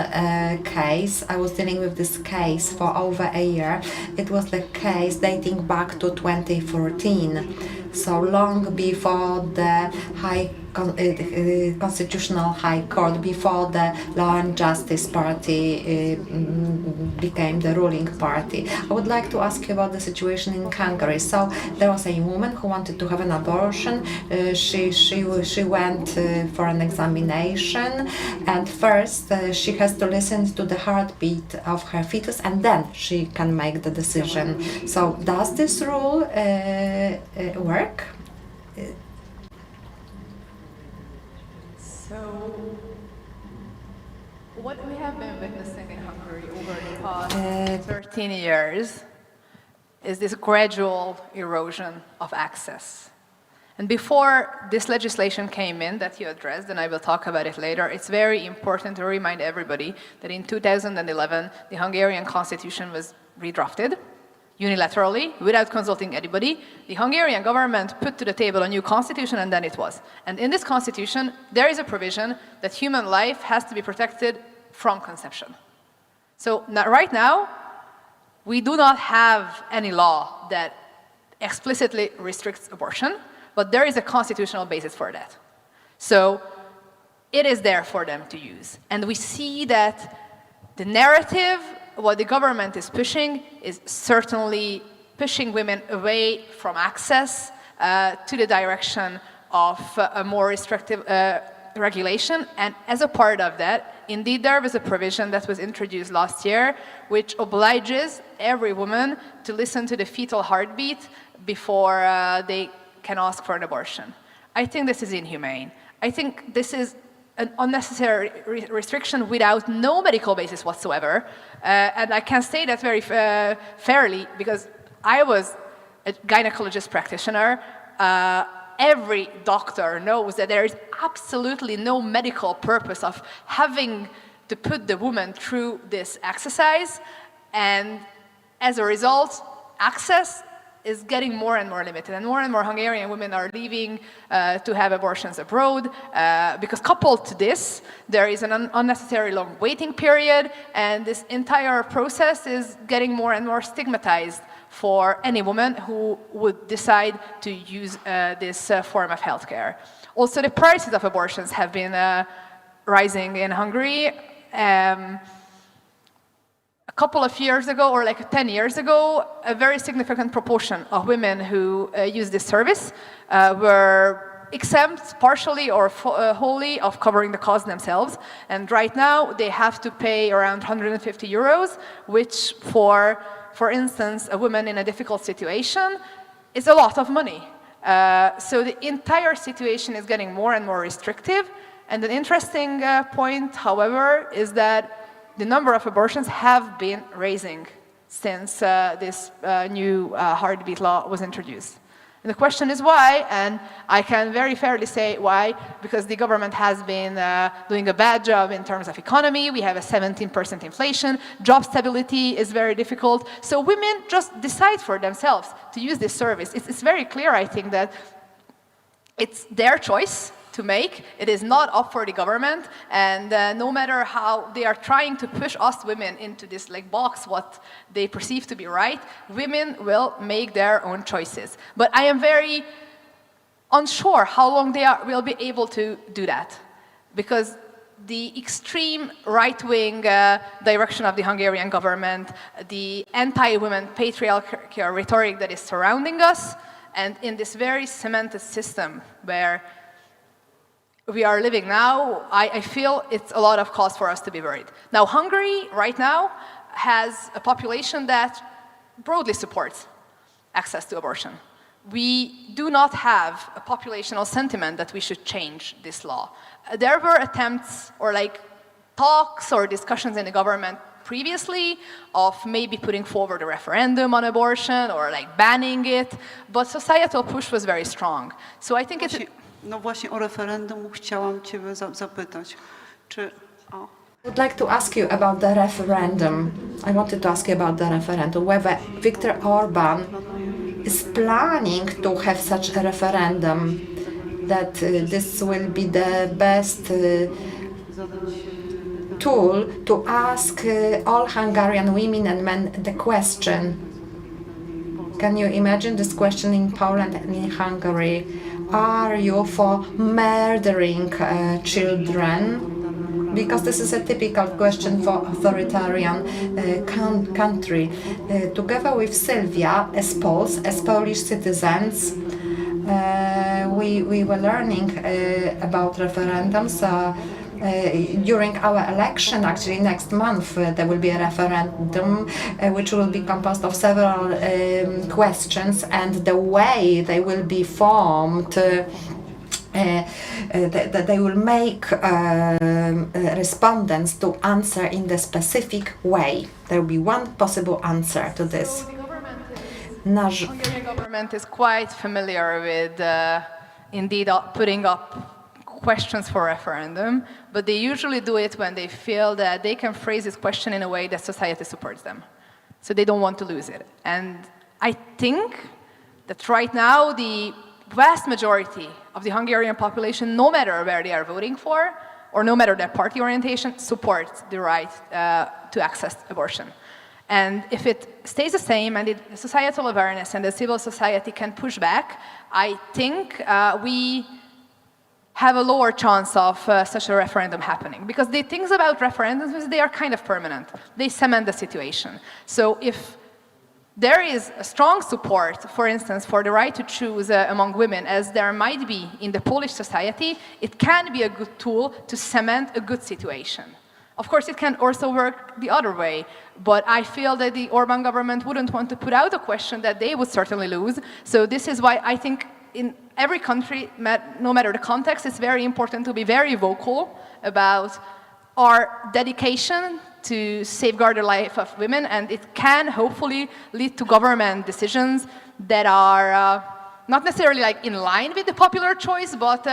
case. I was dealing with this case for over a year. It was the case dating back to 2014. So long before the Constitutional High Court, before the Law and Justice Party became the ruling party. I would like to ask you about the situation in Hungary. So there was a woman who wanted to have an abortion. She went for an examination, and first she has to listen to the heartbeat of her fetus, and then she can make the decision. So does this rule work? So, what we have been witnessing in Hungary over the past 13 years is this gradual erosion of access. And before this legislation came in that you addressed, and I will talk about it later, it's very important to remind everybody that in 2011, the Hungarian constitution was redrafted unilaterally, without consulting anybody. The Hungarian government put to the table a new constitution, and then it was. And in this constitution, there is a provision that human life has to be protected from conception. So right now, we do not have any law that explicitly restricts abortion, but there is a constitutional basis for that. So it is there for them to use. And we see that the narrative, what the government is pushing, is certainly pushing women away from access to the direction of a more restrictive regulation. And as a part of that, indeed, there was a provision that was introduced last year which obliges every woman to listen to the fetal heartbeat before they can ask for an abortion. I think this is inhumane. I think this is an unnecessary restriction without no medical basis whatsoever. And I can say that very fairly because I was a gynecologist practitioner. Every doctor knows that there is absolutely no medical purpose of having to put the woman through this exercise. And as a result, access is getting more and more limited, and more Hungarian women are leaving to have abortions abroad because coupled to this, there is an unnecessary long waiting period, and this entire process is getting more and more stigmatized for any woman who would decide to use this form of healthcare. Also, the prices of abortions have been rising in Hungary. A couple of years ago, or like 10 years ago, a very significant proportion of women who use this service were exempt partially or wholly of covering the cost themselves. And right now, they have to pay around 150 euros, which for instance, a woman in a difficult situation is a lot of money. So the entire situation is getting more and more restrictive. And an interesting point, however, is that the number of abortions have been rising since this new heartbeat law was introduced. And the question is why, and I can very fairly say why, because the government has been doing a bad job in terms of economy. We have a 17% inflation. Job stability is very difficult. So women just decide for themselves to use this service. It's very clear, I think, that it's their choice to make. It is not up for the government, and no matter how they are trying to push us women into this box, what they perceive to be right, women will make their own choices. But I am very unsure how long they will be able to do that, because the extreme right-wing direction of the Hungarian government, the anti-women patriarchal rhetoric that is surrounding us, and in this very cemented system where we are living now, I feel it's a lot of cause for us to be worried. Now, Hungary right now has a population that broadly supports access to abortion. We do not have a populational sentiment that we should change this law. There were attempts or talks or discussions in the government previously of maybe putting forward a referendum on abortion or banning it, but societal push was very strong. So I think it's... No właśnie o referendum chciałam Ciebie zapytać. Czy... O. I would like to ask you about the referendum. I wanted to ask you about the referendum, whether Viktor Orban is planning to have such a referendum, that this will be the best tool to ask all Hungarian women and men the question. Can you imagine this question in Poland and in Hungary? Are you for murdering children? Because this is a typical question for authoritarian country. Together with Sylwia, as Poles, as Polish citizens, we were learning about referendums. During our election, actually next month, there will be a referendum which will be composed of several questions, and the way they will be formed, that they will make respondents to answer in the specific way. There will be one possible answer to this. The Hungarian government is quite familiar with indeed putting up questions for referendum, but they usually do it when they feel that they can phrase this question in a way that society supports them. So they don't want to lose it. And I think that right now the vast majority of the Hungarian population, no matter where they are voting for, or no matter their party orientation, supports the right to access abortion. And if it stays the same and the societal awareness and the civil society can push back, I think we have a lower chance of such a referendum happening. Because the things about referendums is they are kind of permanent. They cement the situation. So if there is a strong support, for instance, for the right to choose among women, as there might be in the Polish society, it can be a good tool to cement a good situation. Of course, it can also work the other way, but I feel that the Orban government wouldn't want to put out a question that they would certainly lose. So this is why I think in every country, no matter the context, it's very important to be very vocal about our dedication to safeguard the life of women, and it can hopefully lead to government decisions that are not necessarily in line with the popular choice, but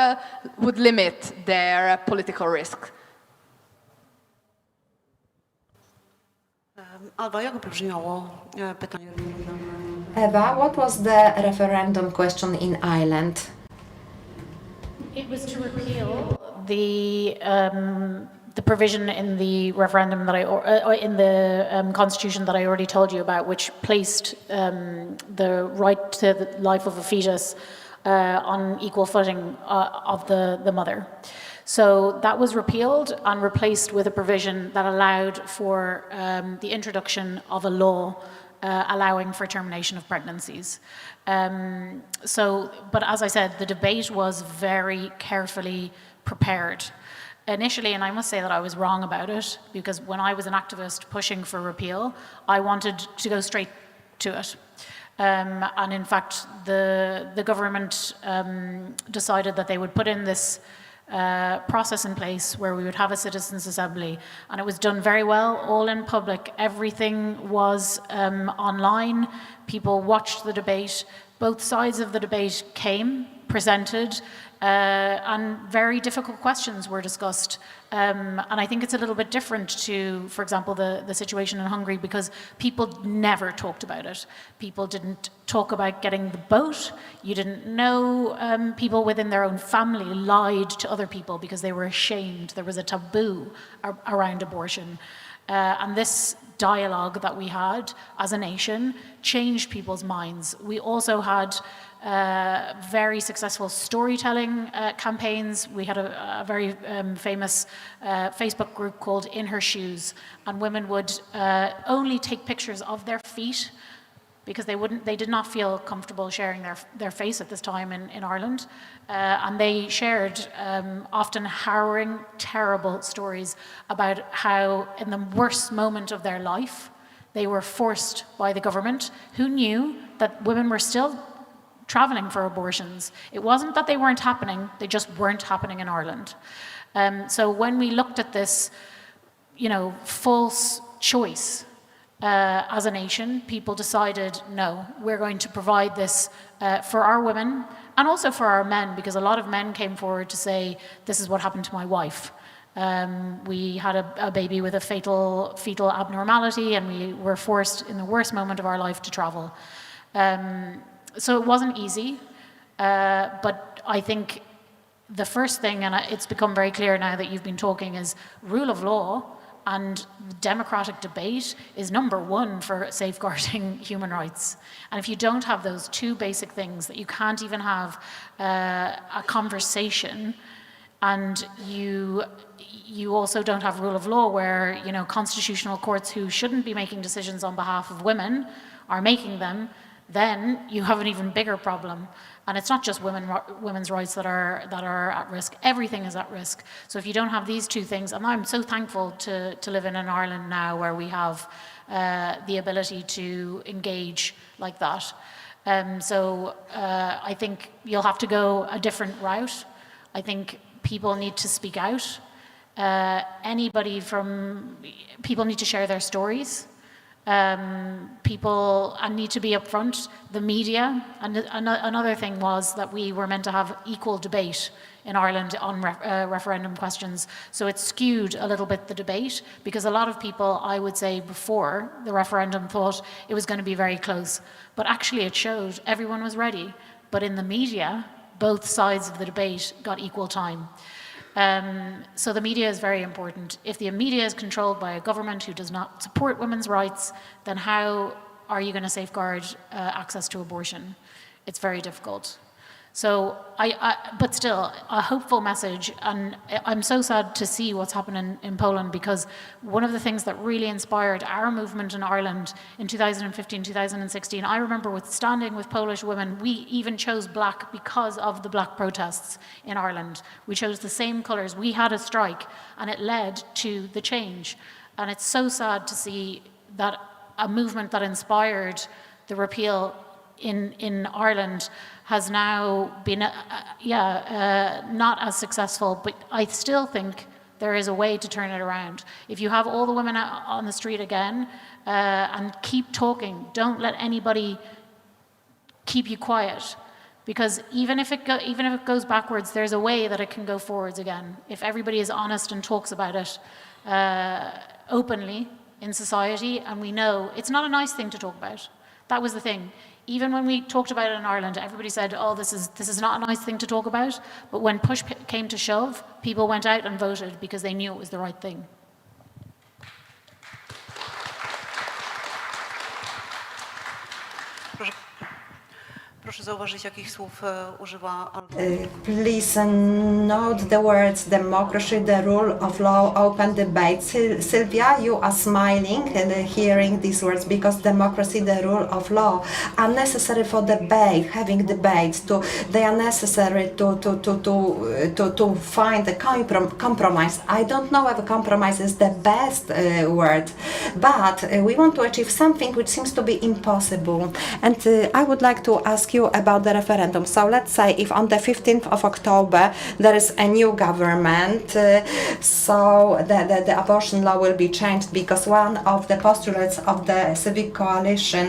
would limit their political risk. Alba, jak brzmiało pytanie? Eva, what was the referendum question in Ireland? It was to repeal the provision in the referendum that in the constitution that I already told you about, which placed the right to the life of a fetus on equal footing of the mother. So that was repealed and replaced with a provision that allowed for the introduction of a law allowing for termination of pregnancies. But as I said, the debate was very carefully prepared. Initially, and I must say that I was wrong about it, because when I was an activist pushing for repeal, I wanted to go straight to it. And in fact, the government decided that they would put in this process in place where we would have a citizens' assembly, and it was done very well, all in public. Everything was online. People watched the debate. Both sides of the debate came, presented, and very difficult questions were discussed. And I think it's a little bit different to, for example, the situation in Hungary, because people never talked about it. People didn't talk about getting the boat. You didn't know. People within their own family lied to other people because they were ashamed. There was a taboo around abortion. And this dialogue that we had as a nation changed people's minds. We also had very successful storytelling campaigns. We had a very famous Facebook group called In Her Shoes, and women would only take pictures of their feet because they did not feel comfortable sharing their face at this time in Ireland. And they shared often harrowing, terrible stories about how in the worst moment of their life, they were forced by the government, who knew that women were still traveling for abortions. It wasn't that they weren't happening, they just weren't happening in Ireland. So when we looked at this, false choice as a nation, people decided, no, we're going to provide this for our women and also for our men, because a lot of men came forward to say, this is what happened to my wife. We had a baby with a fetal abnormality, and we were forced in the worst moment of our life to travel. So it wasn't easy, but I think the first thing, and it's become very clear now that you've been talking, is rule of law and democratic debate is number one for safeguarding human rights. And if you don't have those two basic things, that you can't even have a conversation, and you also don't have rule of law where, constitutional courts who shouldn't be making decisions on behalf of women are making them, then you have an even bigger problem. And it's not just women's rights that are at risk. Everything is at risk. So if you don't have these two things, and I'm so thankful to live in an Ireland now where we have the ability to engage like that. So I think you'll have to go a different route. I think people need to speak out. People need to share their stories. People need to be upfront. The media, and another thing was that we were meant to have equal debate in Ireland on referendum questions. So it skewed a little bit the debate, because a lot of people, I would say, before the referendum thought it was going to be very close. But actually it showed everyone was ready. But in the media, both sides of the debate got equal time. So the media is very important. If the media is controlled by a government who does not support women's rights, then how are you going to safeguard access to abortion? It's very difficult. So, but still, a hopeful message, and I'm so sad to see what's happening in Poland, because one of the things that really inspired our movement in Ireland in 2015, 2016, I remember standing with Polish women. We even chose black because of the black protests in Ireland. We chose the same colours. We had a strike, and it led to the change. And it's so sad to see that a movement that inspired the repeal in Ireland has now been, not as successful, but I still think there is a way to turn it around. If you have all the women out on the street again, and keep talking, don't let anybody keep you quiet, because even if it goes backwards, there's a way that it can go forwards again. If everybody is honest and talks about it openly in society, and we know it's not a nice thing to talk about. That was the thing. Even when we talked about it in Ireland, everybody said, oh, this is not a nice thing to talk about. But when push came to shove, people went out and voted because they knew it was the right thing. Proszę zauważyć, jakich słów używa. Please note the words democracy, the rule of law, open debate. Sylvia, you are smiling and hearing these words, because democracy, the rule of law are necessary for debate, having debates. They are necessary to find a compromise. I don't know if a compromise is the best word, but we want to achieve something which seems to be impossible. And I would like to ask you you about the referendum. So let's say if on the 15th of October there is a new government, so the abortion law will be changed, because one of the postulates of the Civic Coalition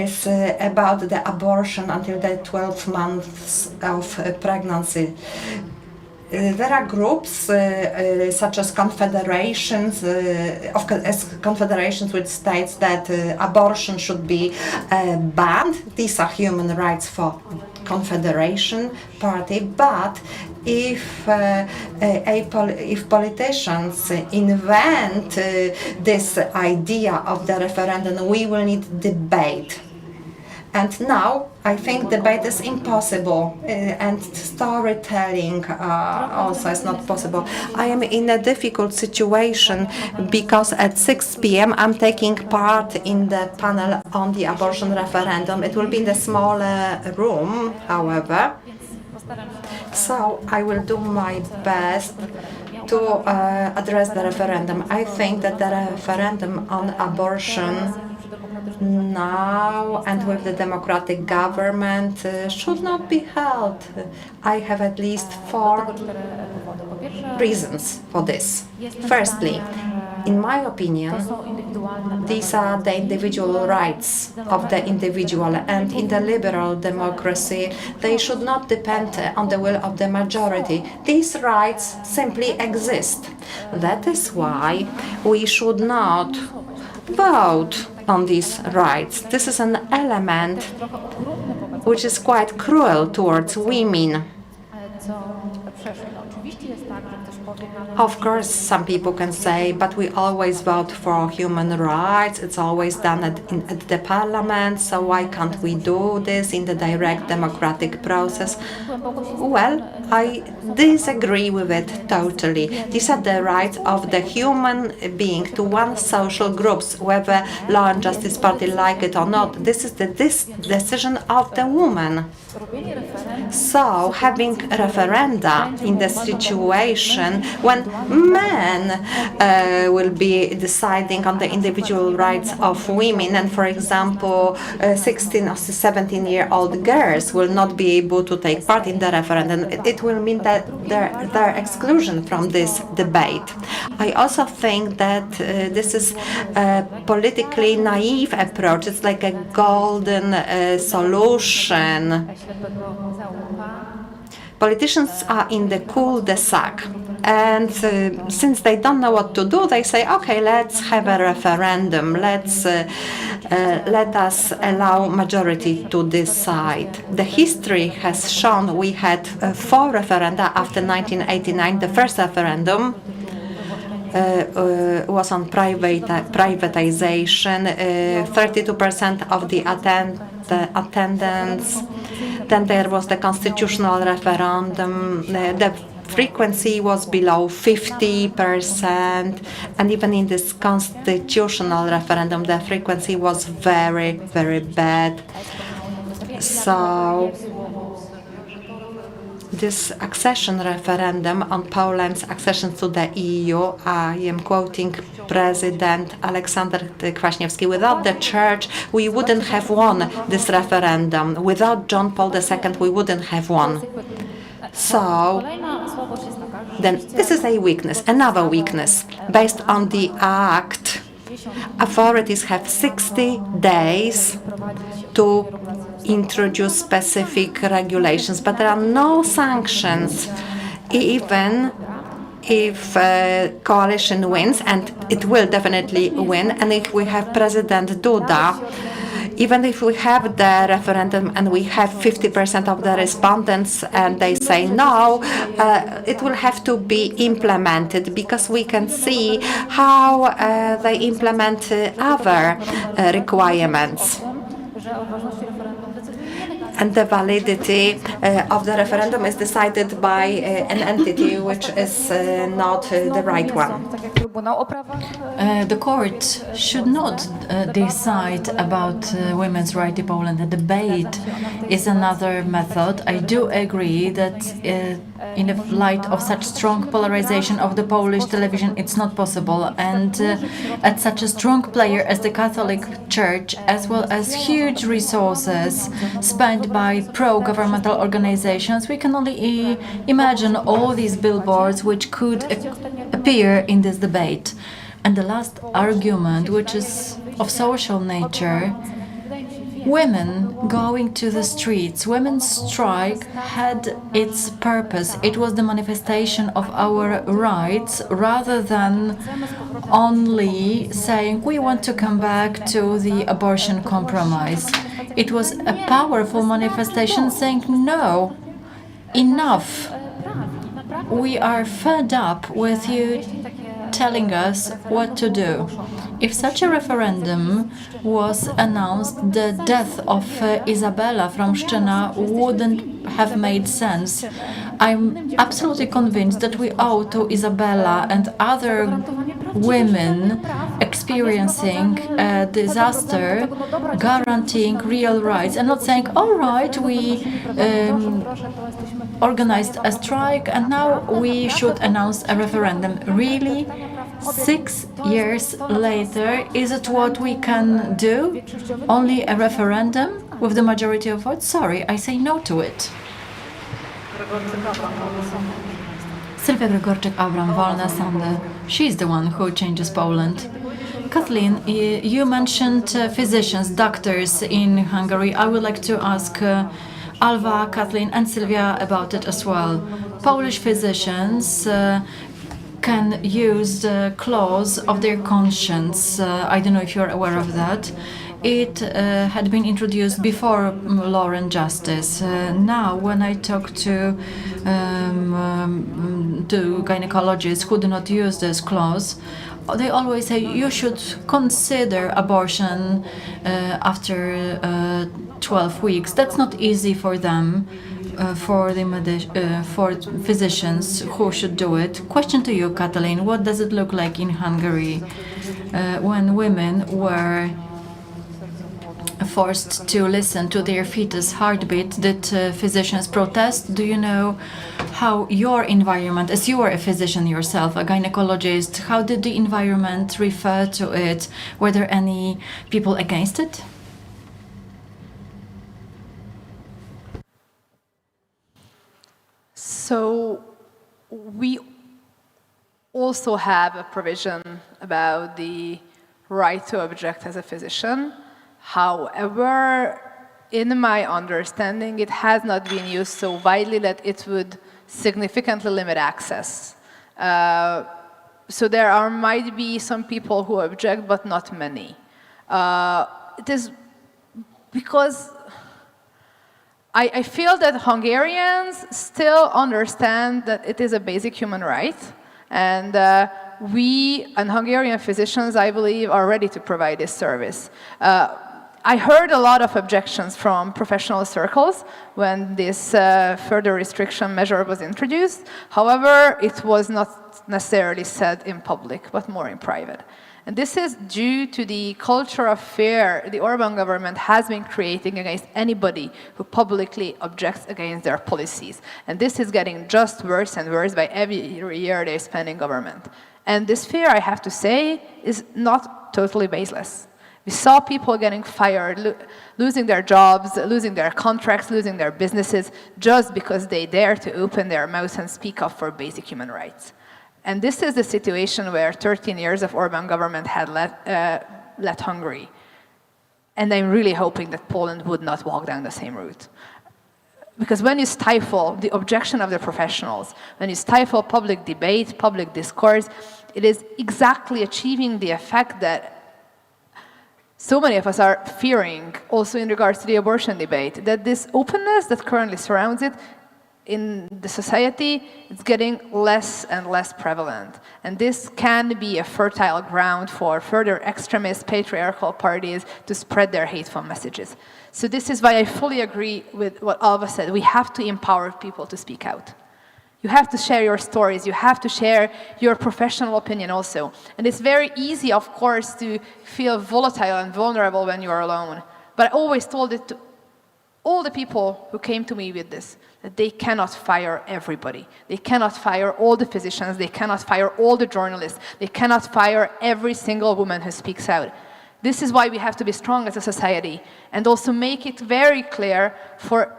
is about the abortion until the 12 months of pregnancy. There are groups such as confederations, confederations which states that abortion should be banned. These are human rights for Confederation Party, but if politicians invent this idea of the referendum, we will need debate. And now I think debate is impossible, and storytelling also is not possible. I am in a difficult situation because at 6 p.m. I'm taking part in the panel on the abortion referendum. It will be in the smaller room, however. So I will do my best to address the referendum. I think that the referendum on abortion now and with the democratic government should not be held. I have at least 4 reasons for this. Firstly, in my opinion, these are the individual rights of the individual, and in the liberal democracy they should not depend on the will of the majority. These rights simply exist. That is why we should not vote on these rights. This is an element which is quite cruel towards women. Of course, some people can say, but we always vote for human rights. It's always done at the parliament, so why can't we do this in the direct democratic process? Well, I disagree with it totally. These are the rights of the human being to one social groups, whether Law and Justice Party like it or not. This is the decision of the woman. So, having referenda in the situation when men will be deciding on the individual rights of women, and for example 16 or 17-year-old girls will not be able to take part in the referendum, it will mean that their exclusion from this debate. I also think that this is a politically naive approach. It's like a golden solution. Politicians are in the cul-de-sac, and since they don't know what to do, they say, okay, let's have a referendum, let us allow majority to decide. The history has shown we had 4 referenda after 1989. The first referendum was on privatization, 32% of the attendance. Then there was the constitutional referendum. The frequency was below 50%, and even in this constitutional referendum, the frequency was very, very bad. So this accession referendum on Poland's accession to the EU, I am quoting President Aleksander Kwaśniewski, without the church we wouldn't have won this referendum. Without John Paul II we wouldn't have won. So then this is a weakness, another weakness. Based on the act, authorities have 60 days to introduce specific regulations, but there are no sanctions, even if coalition wins, and it will definitely win, and if we have President Duda, even if we have the referendum and we have 50% of the respondents and they say no, it will have to be implemented, because we can see how they implement other requirements. And the validity of the referendum is decided by an entity which is not the right one. The court should not decide about women's rights in Poland. The debate is another method. I do agree that in the light of such strong polarization of the Polish television, it's not possible. And at such a strong player as the Catholic Church, as well as huge resources spent by pro-governmental organizations. We can only imagine all these billboards which could appear in this debate. And the last argument, which is of social nature, women going to the streets, women's strike had its purpose. It was the manifestation of our rights rather than only saying we want to come back to the abortion compromise. It was a powerful manifestation saying no, enough. We are fed up with you telling us what to do. If such a referendum was announced, the death of Izabela from Szczyna wouldn't have made sense. I'm absolutely convinced that we owe to Izabela and other women experiencing a disaster guaranteeing real rights and not saying, all right, we organized a strike and now we should announce a referendum. Really? 6 years later, is it what we can do? Only a referendum with the majority of votes? Sorry, I say no to it. Sylwia Gregorczyk-Abram, Wolne Sądy. She's the one who changes Poland. Kathleen, you mentioned physicians, doctors in Hungary. I would like to ask Alva, Kathleen and Sylwia about it as well. Polish physicians can use the clause of their conscience. I don't know if you're aware of that. It had been introduced before Law and Justice. Now, when I talk to gynecologists who do not use this clause, they always say you should consider abortion after 12 weeks. That's not easy for them. For physicians who should do it. Question to you, Katalin, what does it look like in Hungary when women were forced to listen to their fetus heartbeat? Did physicians protest? Do you know how your environment, as you are a physician yourself, a gynecologist, how did the environment refer to it? Were there any people against it? So we also have a provision about the right to object as a physician. However, in my understanding, it has not been used so widely that it would significantly limit access. So there might be some people who object, but not many. It is because I feel that Hungarians still understand that it is a basic human right, and we and Hungarian physicians, I believe, are ready to provide this service. I heard a lot of objections from professional circles when this further restriction measure was introduced. However, it was not necessarily said in public, but more in private. And this is due to the culture of fear the Orbán government has been creating against anybody who publicly objects against their policies. And this is getting just worse and worse by every year they spend in government. And this fear, I have to say, is not totally baseless. We saw people getting fired, losing their jobs, losing their contracts, losing their businesses, just because they dare to open their mouths and speak up for basic human rights. And this is the situation where 13 years of Orbán government had led Hungary. And I'm really hoping that Poland would not walk down the same route. Because when you stifle the objection of the professionals, when you stifle public debate, public discourse, it is exactly achieving the effect that so many of us are fearing, also in regards to the abortion debate, that this openness that currently surrounds it in the society, it's getting less and less prevalent. And this can be a fertile ground for further extremist patriarchal parties to spread their hateful messages. So this is why I fully agree with what Alva said. We have to empower people to speak out. You have to share your stories. You have to share your professional opinion also. And it's very easy, of course, to feel volatile and vulnerable when you're alone. But I always told it to all the people who came to me with this, that they cannot fire everybody. They cannot fire all the physicians. They cannot fire all the journalists. They cannot fire every single woman who speaks out. This is why we have to be strong as a society and also make it very clear for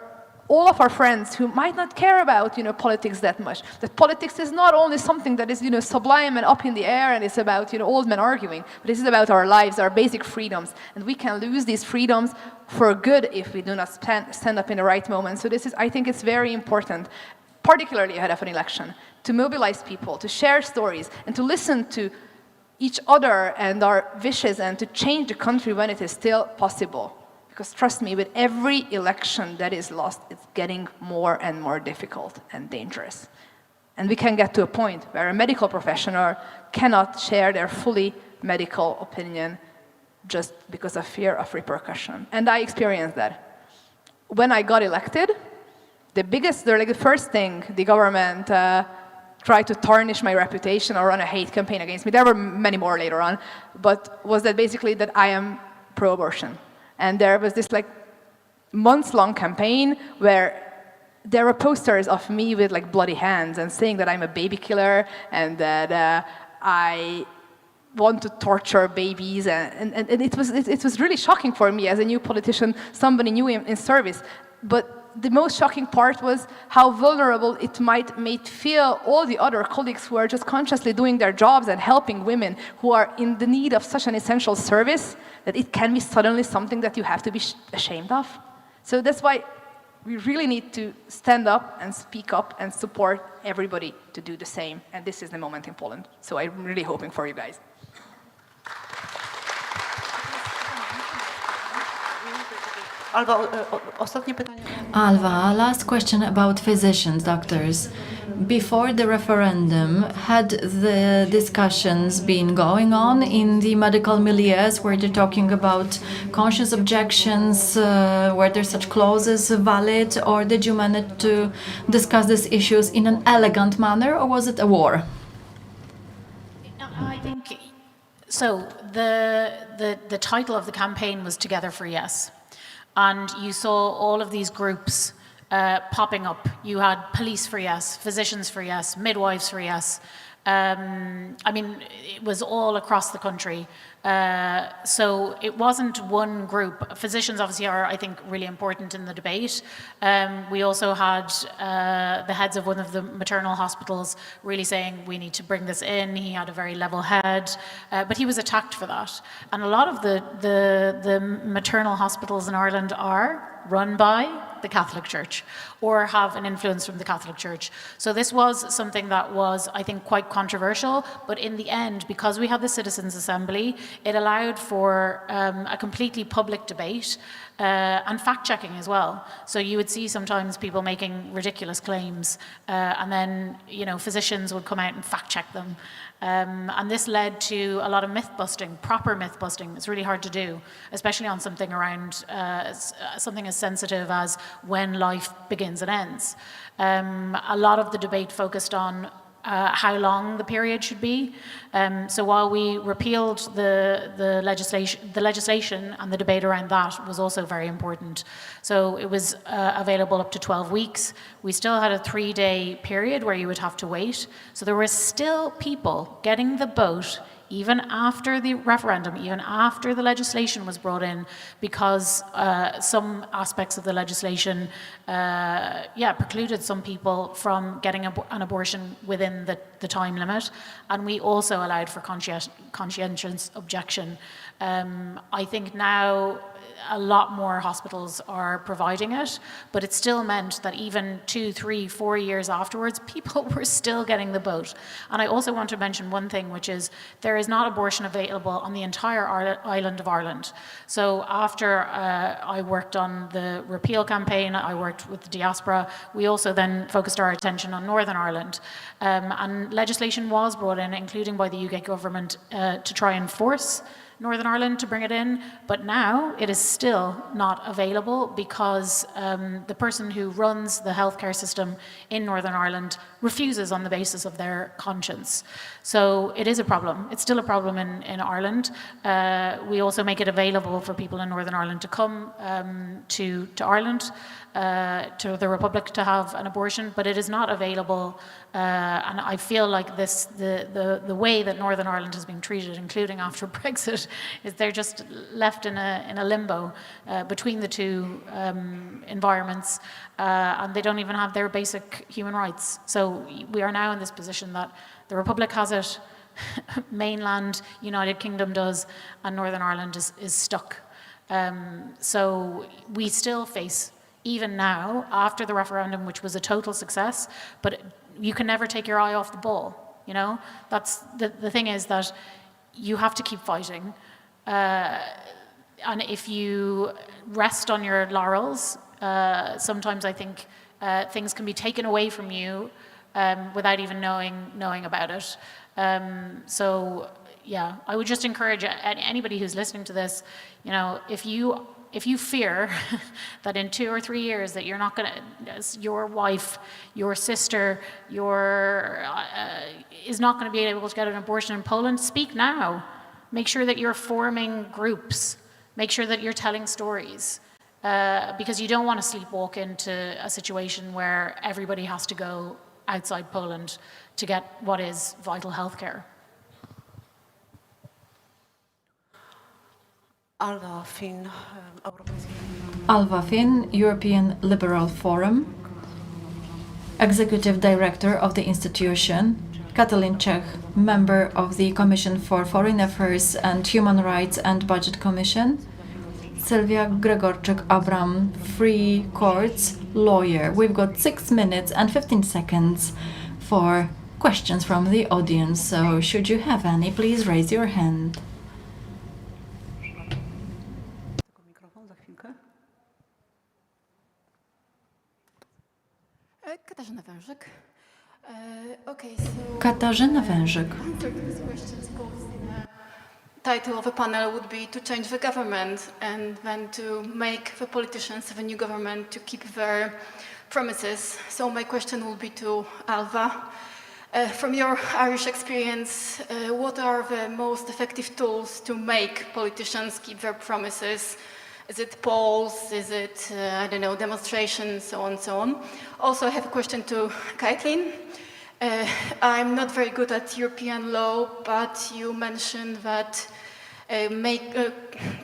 all of our friends who might not care about, politics that much, that politics is not only something that is, sublime and up in the air and it's about, old men arguing, but this is about our lives, our basic freedoms, and we can lose these freedoms for good if we do not stand up in the right moment. So I think it's very important, particularly ahead of an election, to mobilize people, to share stories, and to listen to each other and our wishes and to change the country when it is still possible. Because trust me, with every election that is lost, it's getting more and more difficult and dangerous. And we can get to a point where a medical professional cannot share their fully medical opinion just because of fear of repercussion. And I experienced that. When I got elected, the first thing the government tried to tarnish my reputation or run a hate campaign against me, there were many more later on, but was that basically that I am pro-abortion. And there was this months-long campaign where there were posters of me with bloody hands and saying that I'm a baby killer and that I want to torture babies. And it was really shocking for me as a new politician, somebody new in service. But the most shocking part was how vulnerable it might make feel all the other colleagues who are just consciously doing their jobs and helping women who are in the need of such an essential service, that it can be suddenly something that you have to be ashamed of. So that's why we really need to stand up and speak up and support everybody to do the same. And this is the moment in Poland. So I'm really hoping for you guys. Alva, last question about physicians, doctors. Before the referendum, had the discussions been going on in the medical milieus where they're talking about conscious objections, were there such clauses valid, or did you manage to discuss these issues in an elegant manner, or was it a war? I think so. The title of the campaign was Together for Yes. And you saw all of these groups popping up. You had Police for Yes, Physicians for Yes, Midwives for Yes. It was all across the country. So it wasn't one group. Physicians obviously are, I think, really important in the debate. We also had the heads of one of the maternal hospitals really saying we need to bring this in. He had a very level head, but he was attacked for that. And a lot of the maternal hospitals in Ireland are run by the Catholic Church or have an influence from the Catholic Church. So this was something that was, I think, quite controversial, but in the end, because we had the Citizens' Assembly, it allowed for a completely public debate and fact-checking as well. So you would see sometimes people making ridiculous claims and then, physicians would come out and fact-check them. And this led to a lot of myth-busting, proper myth-busting. It's really hard to do, especially on something around something as sensitive as when life begins and ends. A lot of the debate focused on how long the period should be. So while we repealed the legislation and the debate around that was also very important. So it was available up to 12 weeks. We still had a 3-day period where you would have to wait. So there were still people getting the boat even after the referendum, even after the legislation was brought in, because some aspects of the legislation precluded some people from getting an abortion within the time limit. And we also allowed for conscientious objection. I think now a lot more hospitals are providing it, but it still meant that even 2, 3, 4 years afterwards, people were still getting the boat. And I also want to mention one thing, which is there is not abortion available on the entire island of Ireland. So after I worked on the repeal campaign, I worked with the diaspora, we also then focused our attention on Northern Ireland. And legislation was brought in, including by the UK government, to try and force Northern Ireland to bring it in, but now it is still not available because the person who runs the healthcare system in Northern Ireland refuses on the basis of their conscience. So it is a problem. It's still a problem in Ireland. We also make it available for people in Northern Ireland to come to Ireland. to the Republic to have an abortion, but it is not available. And I feel like the way that Northern Ireland has been treated, including after Brexit, is they're just left in a limbo between the two environments, and they don't even have their basic human rights. So we are now in this position that the Republic has it, mainland United Kingdom does, and Northern Ireland is stuck. So we still face, even now, after the referendum, which was a total success, but you can never take your eye off the ball, you know? That's the thing is that you have to keep fighting. And if you rest on your laurels, sometimes I think things can be taken away from you without even knowing about it. So yeah, I would just encourage anybody who's listening to this, you know, if you fear that in 2 or 3 years that you're not going to, your wife, your sister, is not going to be able to get an abortion in Poland, speak now. Make sure that you're forming groups. Make sure that you're telling stories. Because you don't want to sleepwalk into a situation where everybody has to go outside Poland to get what is vital health care. Alva Finn, Alva Finn, European Liberal Forum, Executive Director of the institution, Katalin Czech, Member of the Commission for Foreign Affairs and Human Rights and Budget Commission, Sylwia Gregorczyk-Abram, Free Courts lawyer. We've got 6 minutes and 15 seconds for questions from the audience, so should you have any, please raise your hand. Katarzyna Wężyk. Okay, so Katarzyna Wężyk. answer to this question goes in the title of a panel would be to change the government and then to make the politicians of a new government to keep their promises. So my question will be to Alva. From your Irish experience, what are the most effective tools to make politicians keep their promises? Is it polls? Is it, I don't know, demonstrations, so on and so on? Also, I have a question to Caitlin. I'm not very good at European law, but you mentioned that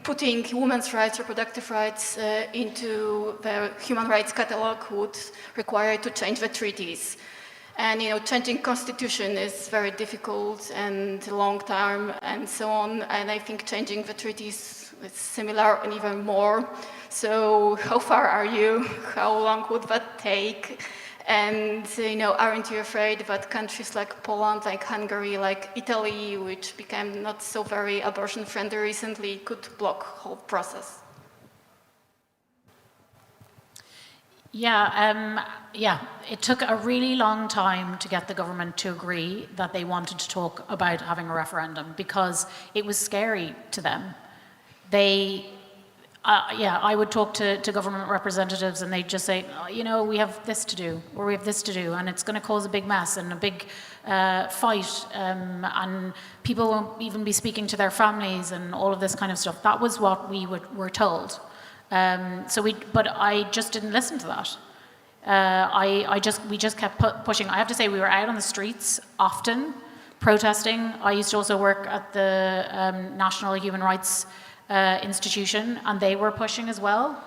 putting women's rights, reproductive rights into the human rights catalogue would require to change the treaties. And, you know, changing constitution is very difficult and long term and so on. And I think changing the treaties is similar and even more. So how far are you? How long would that take? And, you know, aren't you afraid that countries like Poland, like Hungary, like Italy, which became not so very abortion-friendly recently, could block the whole process? Yeah, it took a really long time to get the government to agree that they wanted to talk about having a referendum because it was scary to them. I would talk to government representatives and they'd just say, oh, you know, we have this to do, or we have this to do, and it's going to cause a big mess and a big fight, and people won't even be speaking to their families and all of this kind of stuff. That was what we were told. But I just didn't listen to that. We just kept pushing. I have to say, we were out on the streets often, protesting. I used to also work at the National Human Rights Institution, and they were pushing as well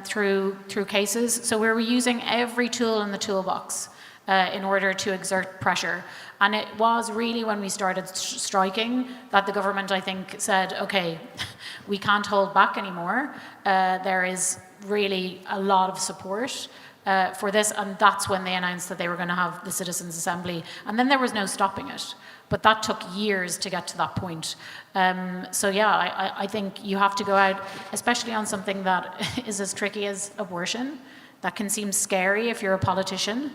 through cases. So we were using every tool in the toolbox in order to exert pressure. And it was really when we started striking that the government, I think, said, okay, we can't hold back anymore. There is really a lot of support for this, and that's when they announced that they were going to have the Citizens' Assembly. And then there was no stopping it. But that took years to get to that point. So yeah, I think you have to go out, especially on something that is as tricky as abortion, that can seem scary if you're a politician.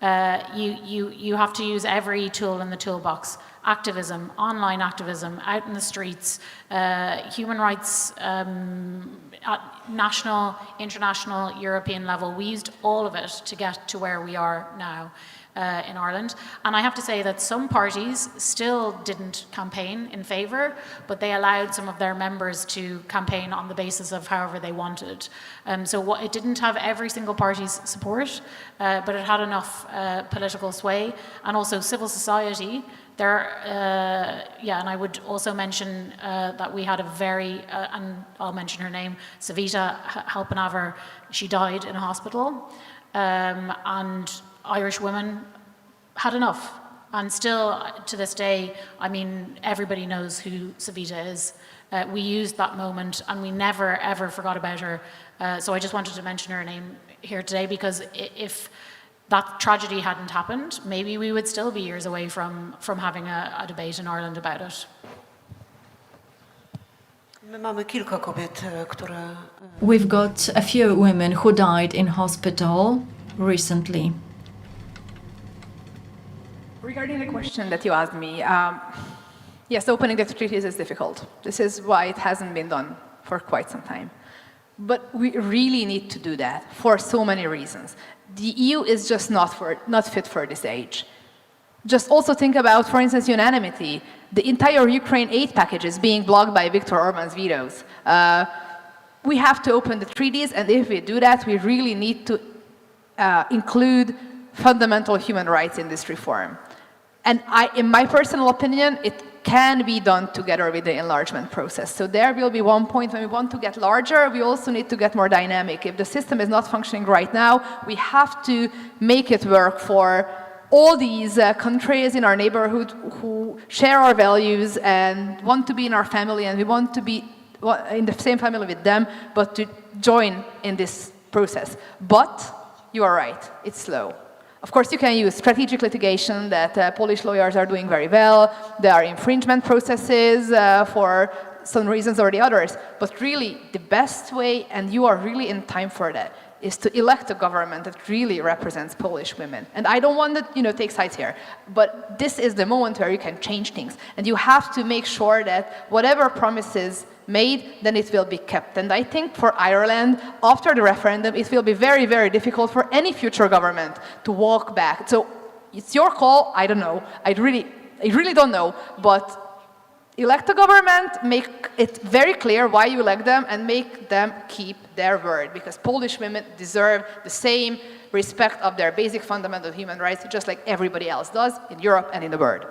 You have to use every tool in the toolbox. activism, online activism, out in the streets, human rights at national, international, European level. We used all of it to get to where we are now in Ireland. And I have to say that some parties still didn't campaign in favour, but they allowed some of their members to campaign on the basis of however they wanted. So it didn't have every single party's support, but it had enough political sway, and also civil society. And I would also mention that we had a very, and I'll mention her name, Savita Halpenavar. She died in a hospital, and Irish women had enough. And still, to this day, I mean, everybody knows who Savita is. We used that moment, and we never, ever forgot about her. So I just wanted to mention her name here today, because if that tragedy hadn't happened, maybe we would still be years away from having a debate in Ireland about it. We've got a few women who died in hospital recently. Regarding the question that you asked me, yes, opening the treaties is difficult. This is why it hasn't been done for quite some time. But we really need to do that for so many reasons. The EU is just not fit for this age. Just also think about, for instance, unanimity. The entire Ukraine aid package is being blocked by Viktor Orban's vetoes. We have to open the treaties, and if we do that, we really need to include fundamental human rights in this reform. And in my personal opinion, it can be done together with the enlargement process. So there will be one point when we want to get larger, we also need to get more dynamic. If the system is not functioning right now, we have to make it work for all these countries in our neighborhood who share our values and want to be in our family, and we want to be in the same family with them, but to join in this process. But you are right, it's slow. Of course, you can use strategic litigation that Polish lawyers are doing very well. There are infringement processes for some reasons or the others. But really, the best way, and you are really in time for that, is to elect a government that really represents Polish women. And I don't want to take sides here, but this is the moment where you can change things. And you have to make sure that whatever promises made, then it will be kept. And I think for Ireland, after the referendum, it will be very, very difficult for any future government to walk back. So it's your call. I don't know. I really don't know. But elect a government, make it very clear why you elect them, and make them keep their word. Because Polish women deserve the same respect of their basic fundamental human rights, just like everybody else does in Europe and in the world.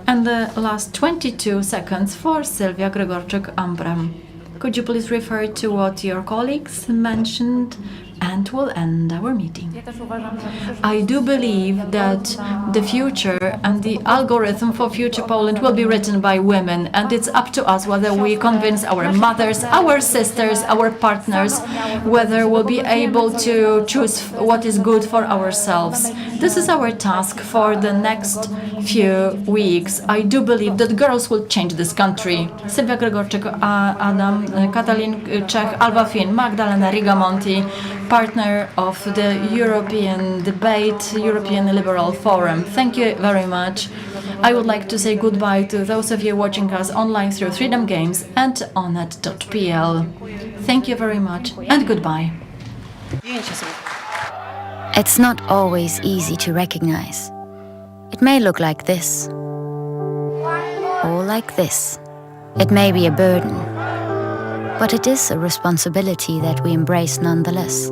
And the last 22 seconds for Sylwia Gregorczyk-Ambram. Could you please refer to what your colleagues mentioned, and we'll end our meeting. I do believe that the future and the algorithm for future Poland will be written by women, and it's up to us whether we convince our mothers, our sisters, our partners, whether we'll be able to choose what is good for ourselves. This is our task for the next few weeks. I do believe that girls will change this country. Sylwia Gregorczyk, Adam, Katalin Czech, Alva Fin, Magdalena Rigamonti, partner of the European Debate, European Liberal Forum. Thank you very much. I would like to say goodbye to those of you watching us online through Freedom Games and onet.pl. Thank you very much and goodbye. It's not always easy to recognize. It may look like this, or like this. It may be a burden, but it is a responsibility that we embrace nonetheless.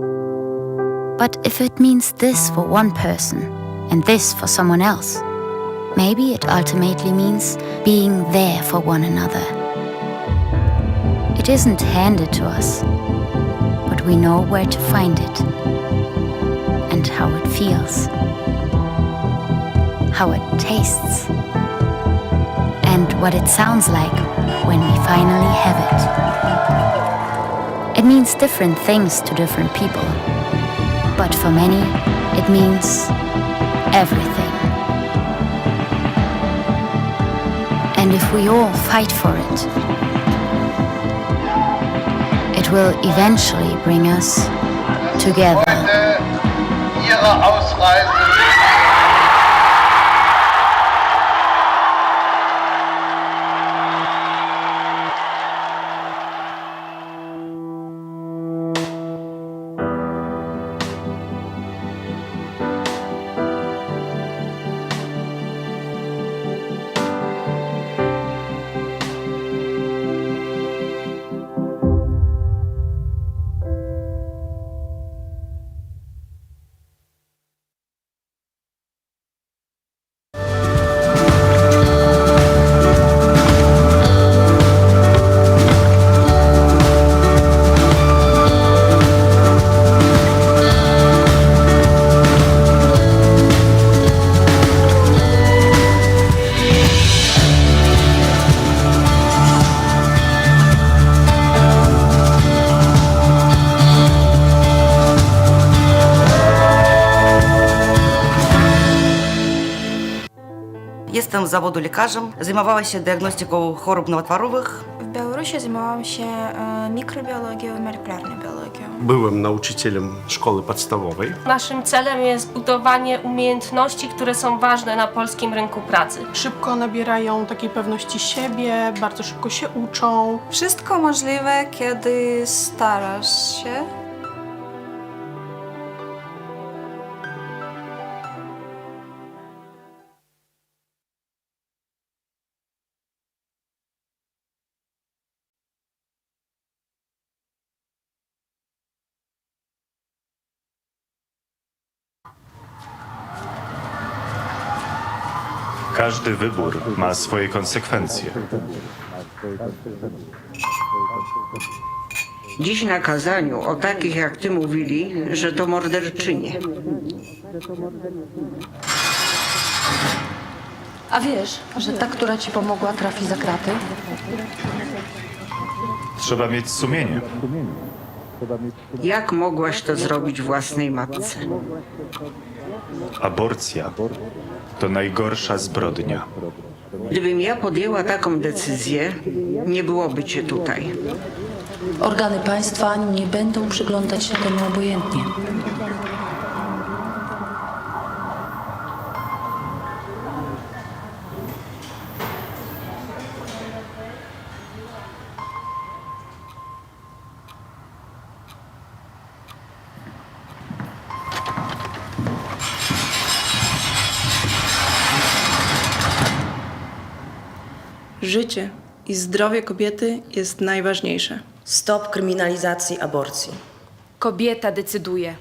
But if it means this for one person and this for someone else, maybe it ultimately means being there for one another. It isn't handed to us, but we know where to find it and how it feels, how it tastes, and what it sounds like when we finally have it. It means different things to different people, but for many, it means everything. And if we all fight for it, it will eventually bring us together. Ihre Ausreise Jestem z zawodu lekarzem. Zajmowała się diagnostyką chorób nowotworowych. W Białorusi zajmowałam się mikrobiologią i molekularną biologią. Byłem nauczycielem szkoły podstawowej. Naszym celem jest budowanie umiejętności, które są ważne na polskim rynku pracy. Szybko nabierają takiej pewności siebie, bardzo szybko się uczą. Wszystko możliwe, kiedy starasz się. Każdy wybór ma swoje konsekwencje. Dziś na kazaniu o takich jak ty mówili, że to morderczynie. A wiesz, że ta, która ci pomogła, trafi za kraty? Trzeba mieć sumienie. Jak mogłaś to zrobić własnej matce? Aborcja to najgorsza zbrodnia. Gdybym ja podjęła taką decyzję, nie byłoby cię tutaj. Organy państwa nie będą przyglądać się temu obojętnie. Życie i zdrowie kobiety jest najważniejsze. Stop kryminalizacji aborcji. Kobieta decyduje.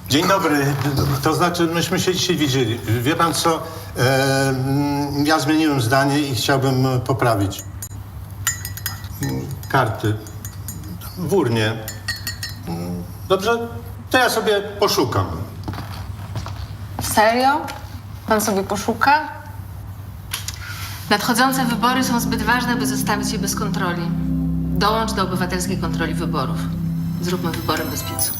Dzień dobry. To znaczy, myśmy się dzisiaj widzieli. Wie pan co? Ja zmieniłem zdanie i chciałbym poprawić. Karty. W urnie. Dobrze? To ja sobie poszukam. Serio? Pan sobie poszuka? Nadchodzące wybory są zbyt ważne, by zostawić je bez kontroli. Dołącz do obywatelskiej kontroli wyborów. Zróbmy wybory bez piecu.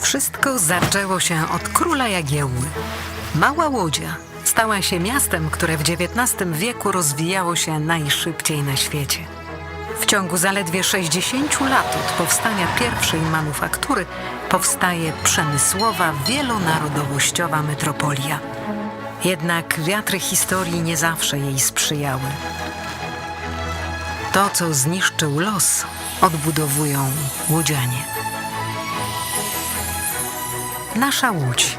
Wszystko zaczęło się od króla Jagiełły. Mała Łodzia stała się miastem, które w XIX wieku rozwijało się najszybciej na świecie. W ciągu zaledwie 60 lat od powstania pierwszej manufaktury powstaje przemysłowa, wielonarodowościowa metropolia. Jednak wiatry historii nie zawsze jej sprzyjały. To, co zniszczył los, odbudowują łodzianie. Nasza Łódź.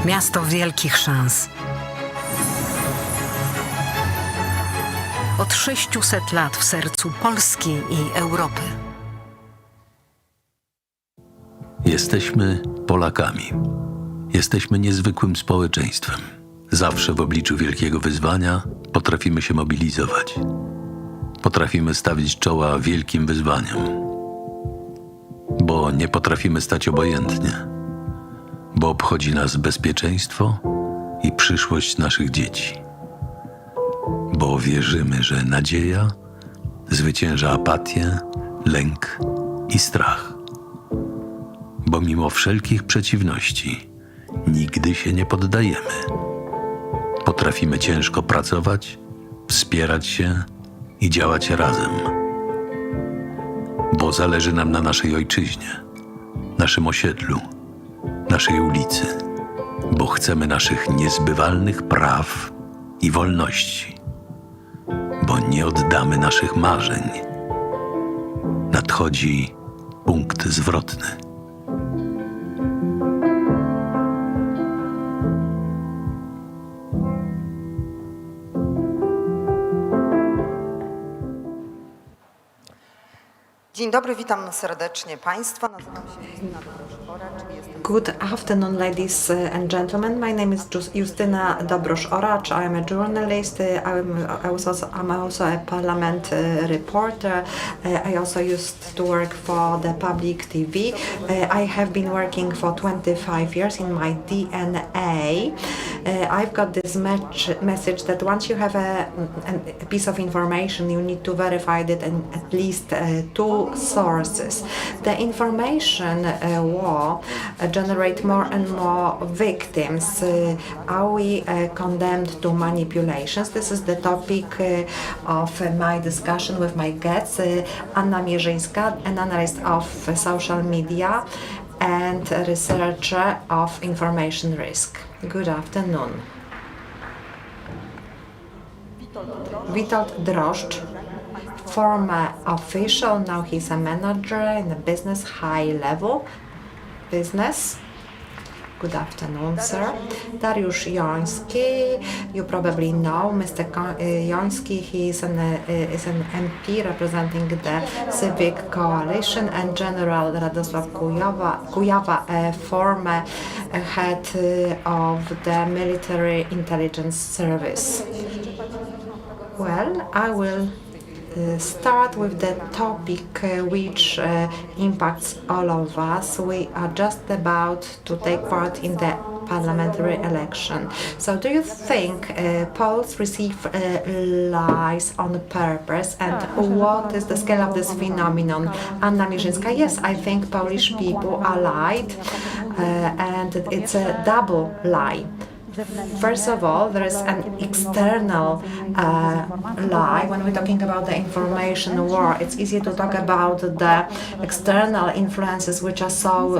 Miasto wielkich szans. Od 600 lat w sercu Polski i Europy. Jesteśmy Polakami. Jesteśmy niezwykłym społeczeństwem. Zawsze w obliczu wielkiego wyzwania potrafimy się mobilizować. Potrafimy stawić czoła wielkim wyzwaniom. Bo nie potrafimy stać obojętnie. Bo obchodzi nas bezpieczeństwo i przyszłość naszych dzieci. Bo wierzymy, że nadzieja zwycięża apatię, lęk i strach. Bo mimo wszelkich przeciwności nigdy się nie poddajemy. Potrafimy ciężko pracować, wspierać się i działać razem. Bo zależy nam na naszej ojczyźnie, naszym osiedlu, naszej ulicy. Bo chcemy naszych niezbywalnych praw i wolności. Bo nie oddamy naszych marzeń. Nadchodzi punkt zwrotny. Dzień dobry, witam serdecznie Państwa. Nazywam się Justyna Dobrosz-Oracz. Good afternoon, ladies and gentlemen. My name is Justyna Dobrosz-Oracz. I am a journalist. I'm also a parliament reporter. I also used to work for the public TV. I have been working for 25 years in my DNA. I've got this message that once you have a piece of information, you need to verify it in at least two sources. The information war generate more and more victims. Are we condemned to manipulations? This is the topic of my discussion with my guests. Anna Mierzyńska, an analyst of social media and a researcher of information risk. Good afternoon. Witold Droszcz, former official, now he's a manager in a business, high level business. Good afternoon, sir. Dariusz Joński, you probably know Mr. Joński. He is an MP representing the Civic Coalition, and General Radosław Kujawa, a former head of the Military Intelligence Service. Well, I will start with the topic which impacts all of us. We are just about to take part in the parliamentary election. So do you think Poles receive lies on purpose, and what is the scale of this phenomenon? Anna Mierzyńska, yes, I think Polish people are lied, and it's a double lie. First of all, there is an external lie. When we're talking about the information war, it's easy to talk about the external influences which are so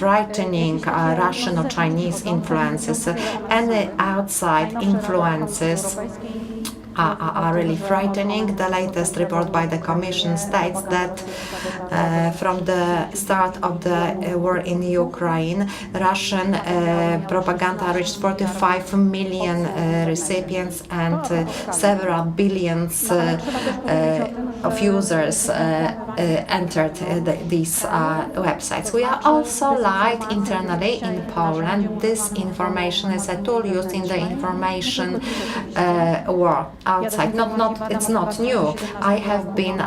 frightening, Russian or Chinese influences. Any outside influences are really frightening. The latest report by the Commission states that from the start of the war in Ukraine, Russian propaganda reached 45 million recipients, and several billions of users entered these websites. We are also lied internally in Poland. This information is a tool used in the information war outside. It's not new. I have been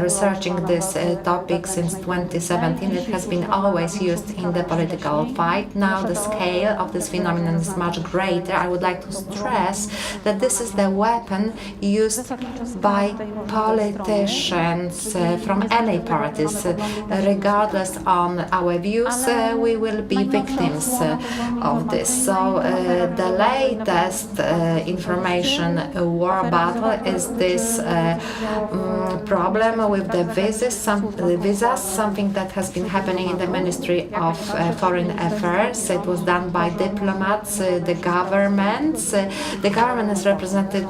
researching this topic since 2017. It has been always used in the political fight. Now the scale of this phenomenon is much greater. I would like to stress that this is the weapon used by politicians from any parties. Regardless on our views, we will be victims of this. So the latest information war battle is this problem with the visas, something that has been happening in the Ministry of Foreign Affairs. It was done by diplomats, the governments. The government is represented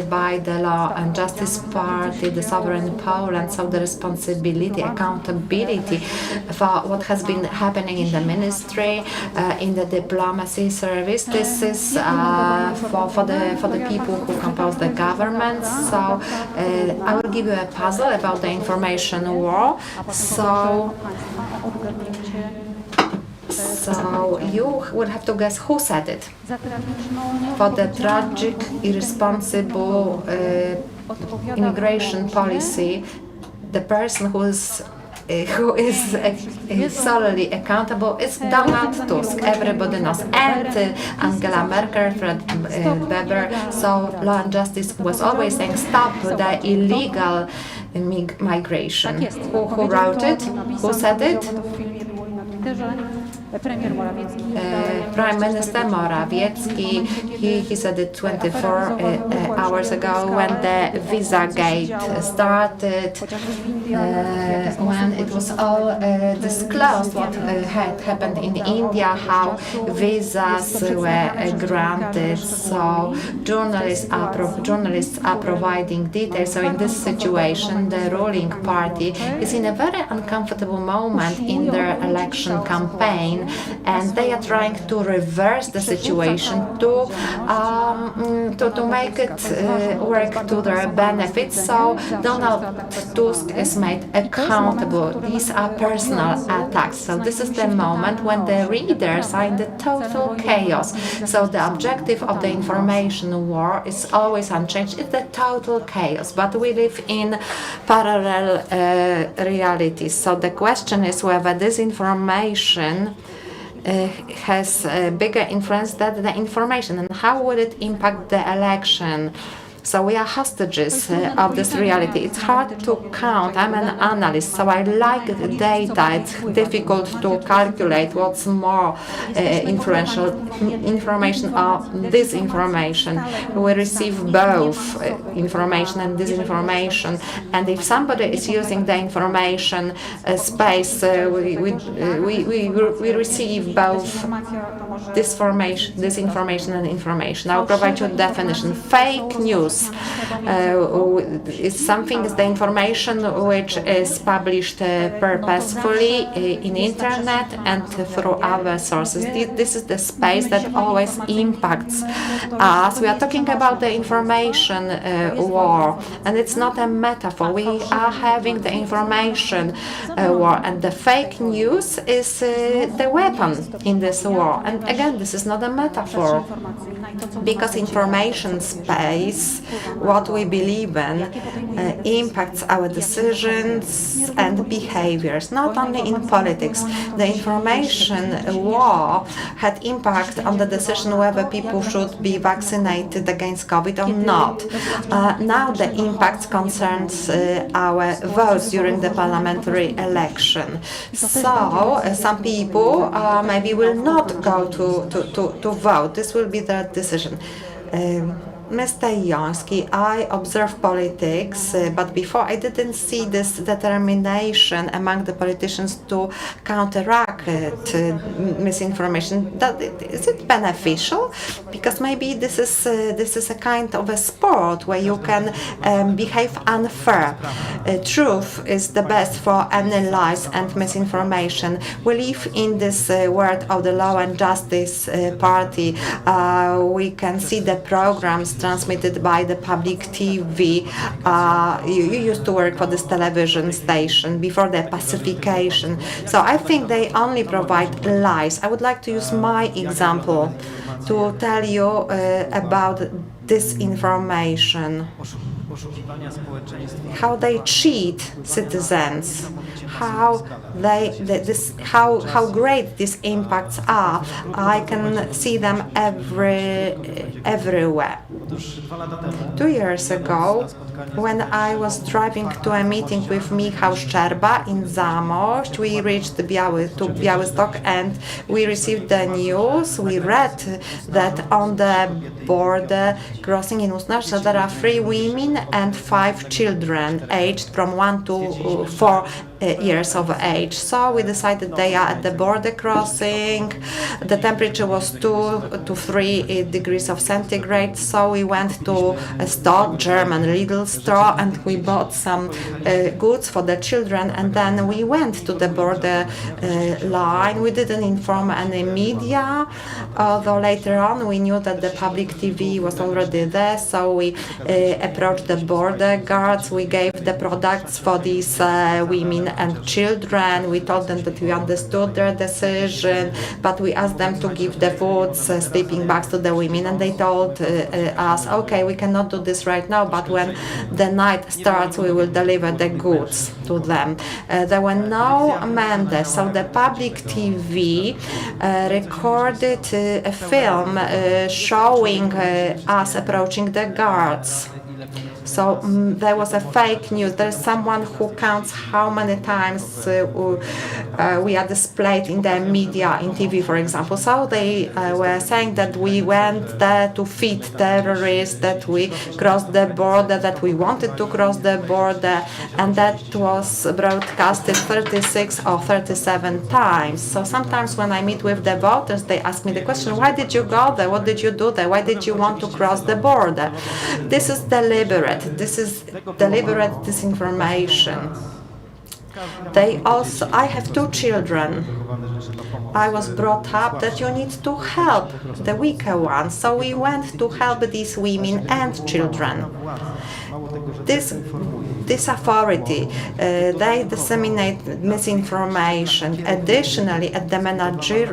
by the Law and Justice Party, the Sovereign Poland, so the responsibility, accountability for what has been happening in the ministry, in the diplomacy service. This is for the people who compose the government. So I will give you a puzzle about the information war. So you will have to guess who said it. For the tragic, irresponsible immigration policy, the person who is solely accountable is Donald Tusk. Everybody knows, and Angela Merkel, Fred Weber. So Law and Justice was always saying stop the illegal migration. Who wrote it? Who said it? Prime Minister Morawiecki, he said it 24 hours ago when the Visa Gate started, when it was all disclosed what had happened in India, how visas were granted. So journalists are providing details. So in this situation, the ruling party is in a very uncomfortable moment in their election campaign, and they are trying to reverse the situation to make it work to their benefit. So Donald Tusk is made accountable. These are personal attacks. So this is the moment when the readers are in the total chaos. So the objective of the information war is always unchanged. It's the total chaos. But we live in parallel realities. So the question is whether this information has a bigger influence than the information, and how will it impact the election. So we are hostages of this reality. It's hard to count. I'm an analyst, so I like the data. It's difficult to calculate what's more influential, information or disinformation. We receive both information and disinformation. And if somebody is using the information space, we receive both disinformation and information. I'll provide you a definition. Fake news is something, is the information which is published purposefully in internet and through other sources. This is the space that always impacts us. We are talking about the information war, and it's not a metaphor. We are having the information war, and the fake news is the weapon in this war. And again, this is not a metaphor, because information space, what we believe in, impacts our decisions and behaviors, not only in politics. The information war had impact on the decision whether people should be vaccinated against COVID or not. Now the impact concerns our votes during the parliamentary election. So some people maybe will not go to vote. This will be their decision. Mr. Joński, I observe politics, but before I didn't see this determination among the politicians to counteract misinformation. Is it beneficial? Because maybe this is a kind of a sport where you can behave unfair. Truth is the best for any lies and misinformation. We live in this world of the Law and Justice Party. We can see the programs transmitted by the public TV. You used to work for this television station before the pacification. So I think they only provide lies. I would like to use my example to tell you about disinformation, how they cheat citizens, how great these impacts are. I can see them everywhere. 2 years ago, when I was driving to a meeting with Michał Szczerba in Zamość, we reached Białystok and we received the news. We read that on the border crossing in Usnarz there are 3 women and 5 children aged from 1 to 4 years of age. So we decided they are at the border crossing. The temperature was 2 to 3 degrees of centigrade. So we went to a store, German Lidl store, and we bought some goods for the children. And then we went to the border line. We didn't inform any media, although later on we knew that the public TV was already there. So we approached the border guards. We gave the products for these women and children. We told them that we understood their decision, but we asked them to give the foods, sleeping bags to the women, and they told us, okay, we cannot do this right now, but when the night starts, we will deliver the goods to them. There were no men there, so the public TV recorded a film showing us approaching the guards. So there was a fake news. There is someone who counts how many times we are displayed in the media, in TV, for example. So they were saying that we went there to feed terrorists, that we crossed the border, that we wanted to cross the border, and that was broadcasted 36 or 37 times. So sometimes when I meet with the voters, they ask me the question, why did you go there? What did you do there? Why did you want to cross the border? This is deliberate. This is deliberate disinformation. I have 2 children. I was brought up that you need to help the weaker ones. So we went to help these women and children. This authority, they disseminate misinformation. Additionally, at the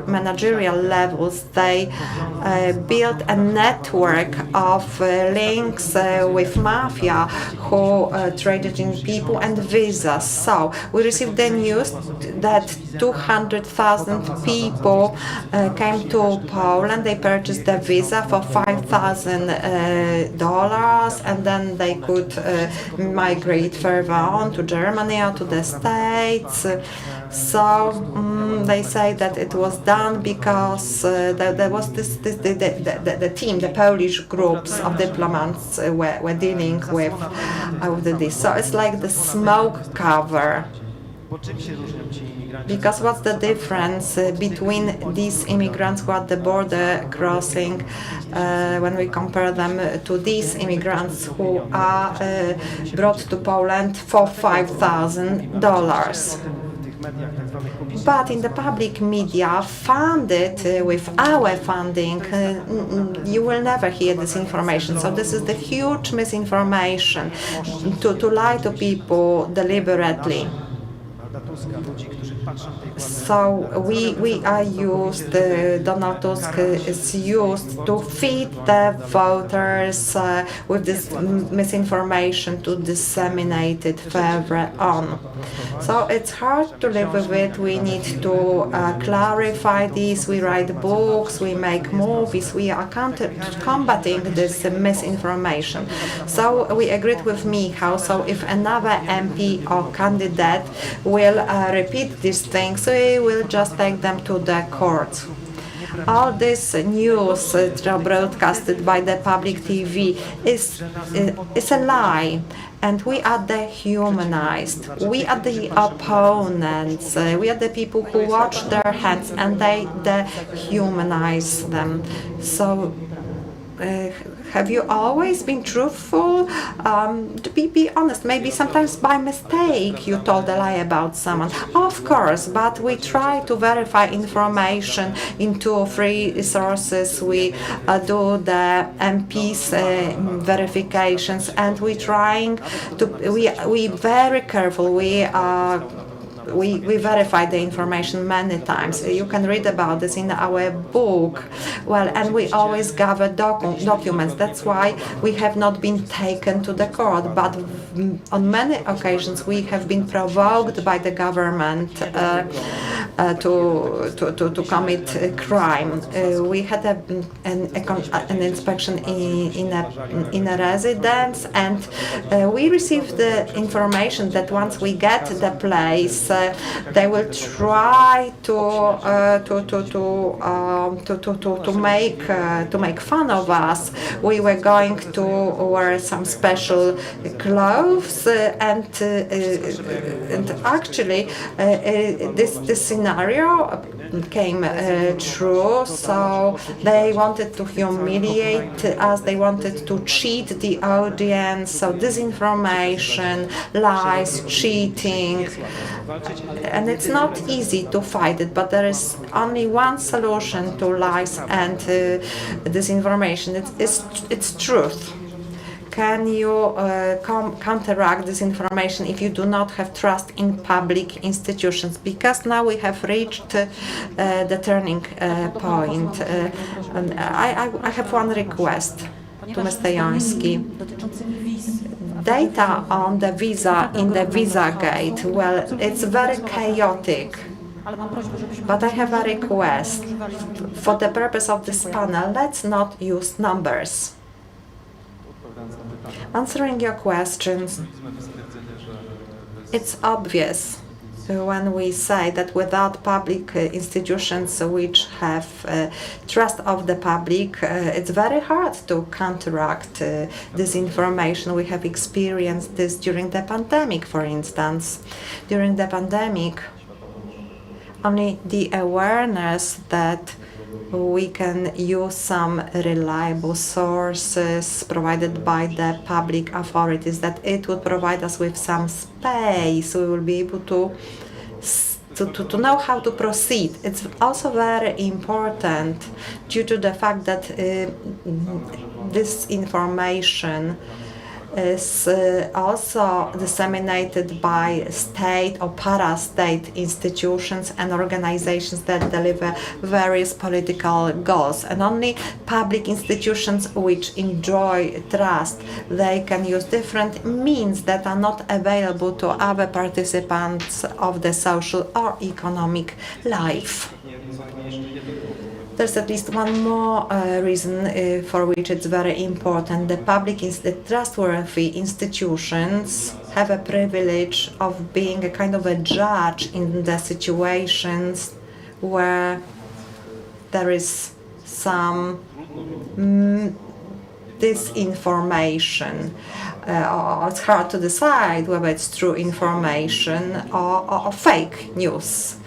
managerial levels, they build a network of links with mafia who traded in people and visas. So we received the news that 200,000 people came to Poland. They purchased a visa for $5,000, and then they could migrate further on to Germany or to the States. So they say that it was done because there was the team, the Polish groups of diplomats were dealing with this. So it's like the smoke cover. Because what's the difference between these immigrants who are at the border crossing when we compare them to these immigrants who are brought to Poland for $5,000? But in the public media, funded with our funding, you will never hear this information. So this is the huge misinformation, to lie to people deliberately. So we are used, Donald Tusk is used to feed the voters with this misinformation, to disseminate it further on. So it's hard to live with it. We need to clarify this. We write books, we make movies, we are combating this misinformation. So we agreed with Michał, so if another MP or candidate will repeat these things, we will just take them to the court. All this news broadcasted by the public TV is a lie, and we are dehumanized. We are the opponents. We are the people who wash their hands, and they dehumanize them. So have you always been truthful? To be honest, maybe sometimes by mistake you told a lie about someone. Of course, but we try to verify information in 2 or 3 sources. We do the MP's verifications, and we very careful. We are we verified the information many times. You can read about this in our book. Well, and we always gather documents. That's why we have not been taken to the court. But on many occasions, we have been provoked by the government to commit a crime. We had an inspection in a residence, and we received the information that once we get the place, they will try to make fun of us. We were going to wear some special clothes, and actually this scenario came true. So they wanted to humiliate us. They wanted to cheat the audience. So disinformation, lies, cheating, and it's not easy to fight it. But there is only one solution to lies and disinformation. It's truth. Can you counteract this information if you do not have trust in public institutions? Because now we have reached the turning point. And I have one request to Mr. Joński. Data on the visa in the VisaGate, well, it's very chaotic. But I have a request. For the purpose of this panel, let's not use numbers. Answering your questions, it's obvious when we say that without public institutions which have trust of the public, it's very hard to counteract disinformation. We have experienced this during the pandemic, for instance. During the pandemic, only the awareness that we can use some reliable sources provided by the public authorities, that it would provide us with some space. We will be able to know how to proceed. It's also very important due to the fact that this information is also disseminated by state or para-state institutions and organizations that deliver various political goals. And only public institutions which enjoy trust, they can use different means that are not available to other participants of the social or economic life. There's at least one more reason for which it's very important. The trustworthy institutions have a privilege of being a kind of a judge in the situations where there is some disinformation. It's hard to decide whether it's true information or fake news.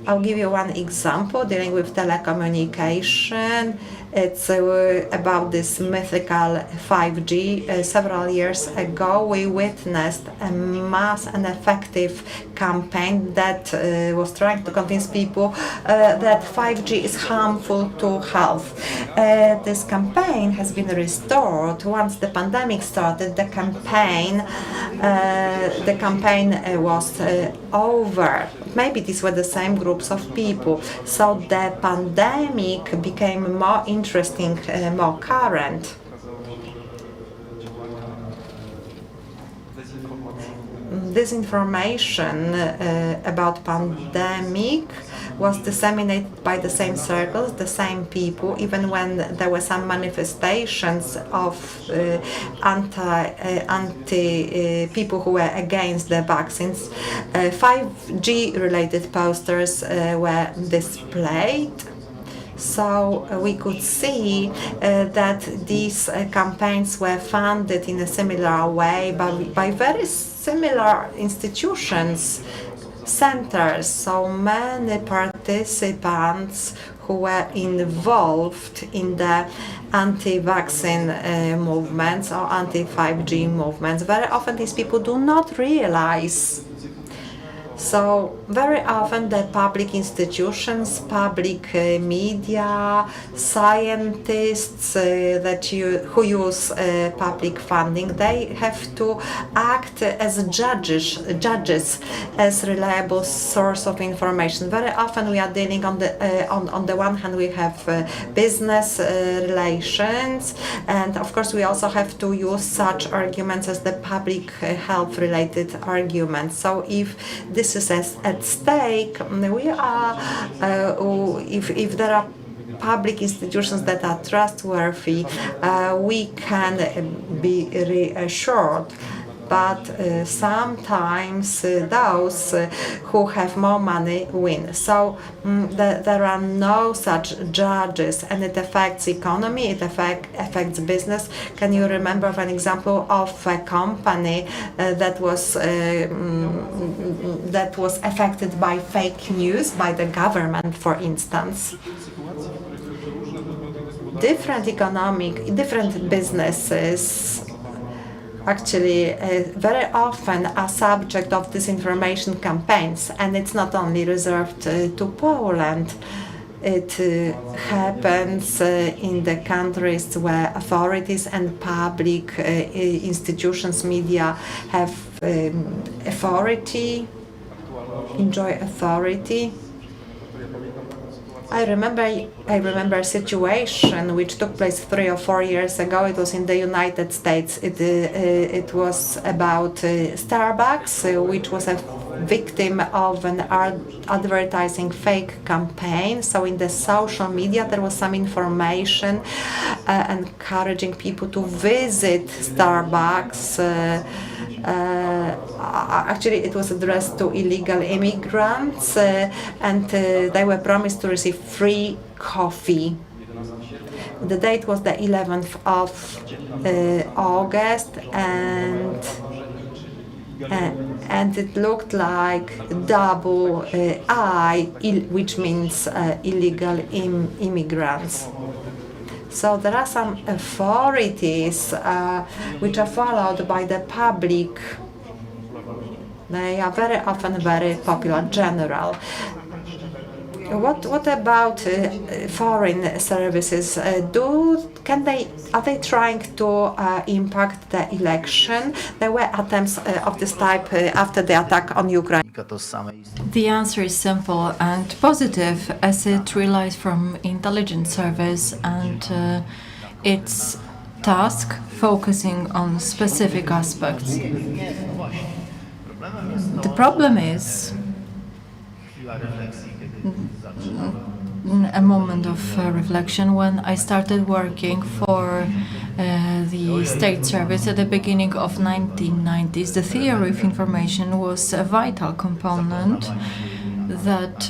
I'll give you one example dealing with telecommunication. It's about this mythical 5G. Several years ago, we witnessed a mass and effective campaign that was trying to convince people that 5G is harmful to health. This campaign has been restored. Once the pandemic started, the campaign was over. Maybe these were the same groups of people. So the pandemic became more interesting, more current. This information about pandemic was disseminated by the same circles, the same people, even when there were some manifestations of anti people who were against the vaccines. 5G related posters were displayed. So we could see that these campaigns were funded in a similar way by very similar institutions, centers. So many participants who were involved in the anti-vaccine movements or anti-5G movements. Very often these people do not realize. So very often the public institutions, public media, scientists who use public funding, they have to act as judges as reliable source of information. Very often we are dealing on the one hand we have business relations, and of course we also have to use such arguments as the public health related arguments. So if this is at stake, we are if there are public institutions that are trustworthy, we can be reassured. But sometimes those who have more money win. So there are no such judges, and it affects economy, it affects business. Can you remember of an example of a company that was affected by fake news by the government, for instance? Different businesses actually very often are subject of disinformation campaigns, and it's not only reserved to Poland. It happens in the countries where authorities and public institutions, media have enjoy authority. I remember a situation which took place 3 or 4 years ago. It was in the United States. It was about Starbucks, which was a victim of an advertising fake campaign. So in the social media there was some information encouraging people to visit Starbucks. Actually, it was addressed to illegal immigrants, and they were promised to receive free coffee. The date was the 11th of August, and it looked like double I, which means illegal immigrants. So there are some authorities which are followed by the public. They are very often very popular, general. What about foreign services? Are they trying to impact the election? There were attempts of this type after the attack on Ukraine. The answer is simple and positive, as it relies from intelligence service and its task focusing on specific aspects. The problem is a moment of reflection when I started working for the state service at the beginning of 1990s. The theory of information was a vital component that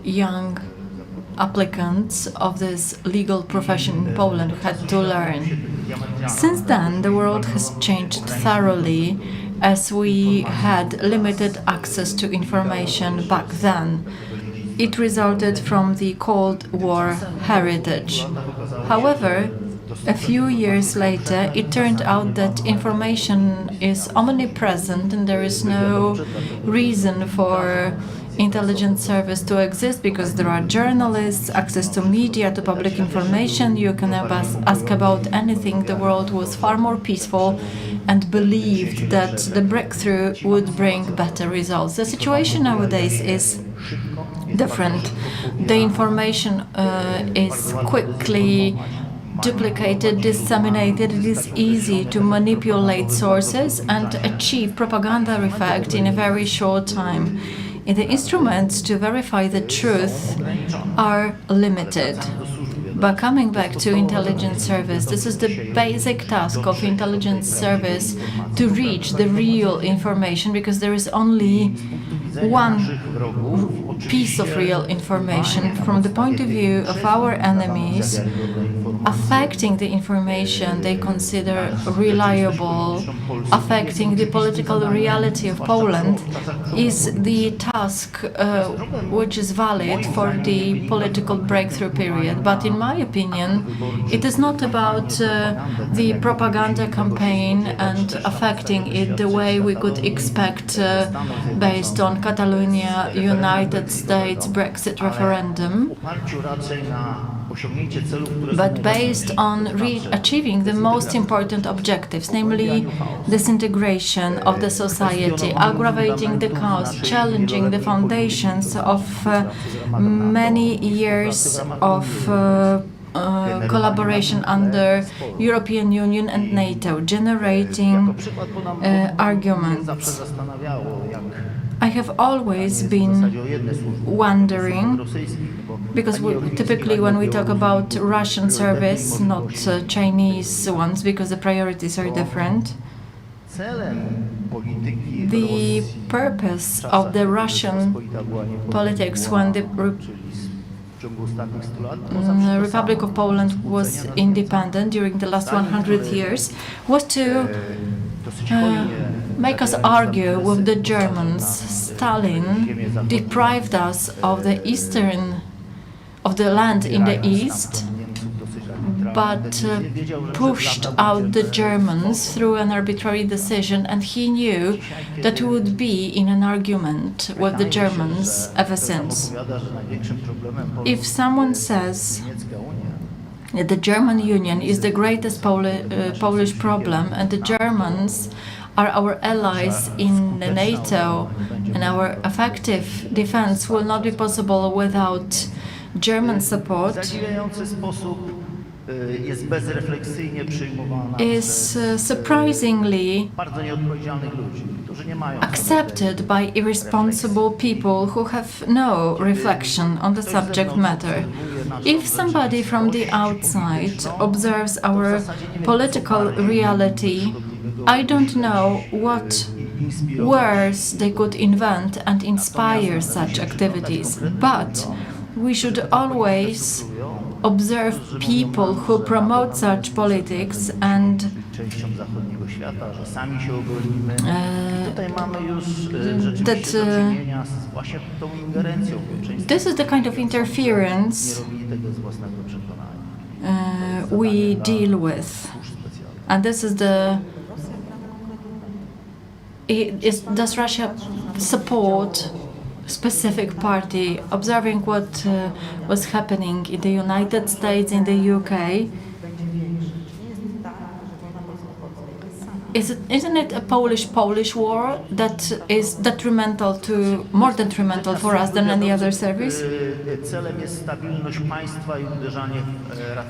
young applicants of this legal profession in Poland had to learn. Since then, the world has changed thoroughly, as we had limited access to information back then. It resulted from the Cold War heritage. However, a few years later, it turned out that information is omnipresent and there is no reason for intelligence service to exist, because there are journalists, access to media, to public information. You can ask about anything. The world was far more peaceful and believed that the breakthrough would bring better results. The situation nowadays is different. The information is quickly duplicated, disseminated. It is easy to manipulate sources and achieve propaganda effect in a very short time. The instruments to verify the truth are limited. But coming back to intelligence service, this is the basic task of intelligence service, to reach the real information, because there is only one piece of real information. From the point of view of our enemies, affecting the information they consider reliable, affecting the political reality of Poland, is the task which is valid for the political breakthrough period. But in my opinion, it is not about the propaganda campaign and affecting it the way we could expect based on Catalonia, United States, Brexit referendum, but based on achieving the most important objectives, namely disintegration of the society, aggravating the cause, challenging the foundations of many years of collaboration under European Union and NATO, generating arguments. I have always been wondering, because typically when we talk about Russian service, not Chinese ones, because the priorities are different, the purpose of the Russian politics when the Republic of Poland was independent during the last 100 years was to make us argue with the Germans. Stalin deprived us of the land in the east, but pushed out the Germans through an arbitrary decision, and he knew that we would be in an argument with the Germans ever since. If someone says that the German Union is the greatest Polish problem and the Germans are our allies in the NATO and our effective defense will not be possible without German support, is surprisingly accepted by irresponsible people who have no reflection on the subject matter. If somebody from the outside observes our political reality, I don't know what words they could invent and inspire such activities, but we should always observe people who promote such politics and this is the kind of interference we deal with, and this is does Russia support specific party? Observing what was happening in the United States, in the UK, isn't it a Polish war that is more detrimental for us than any other service?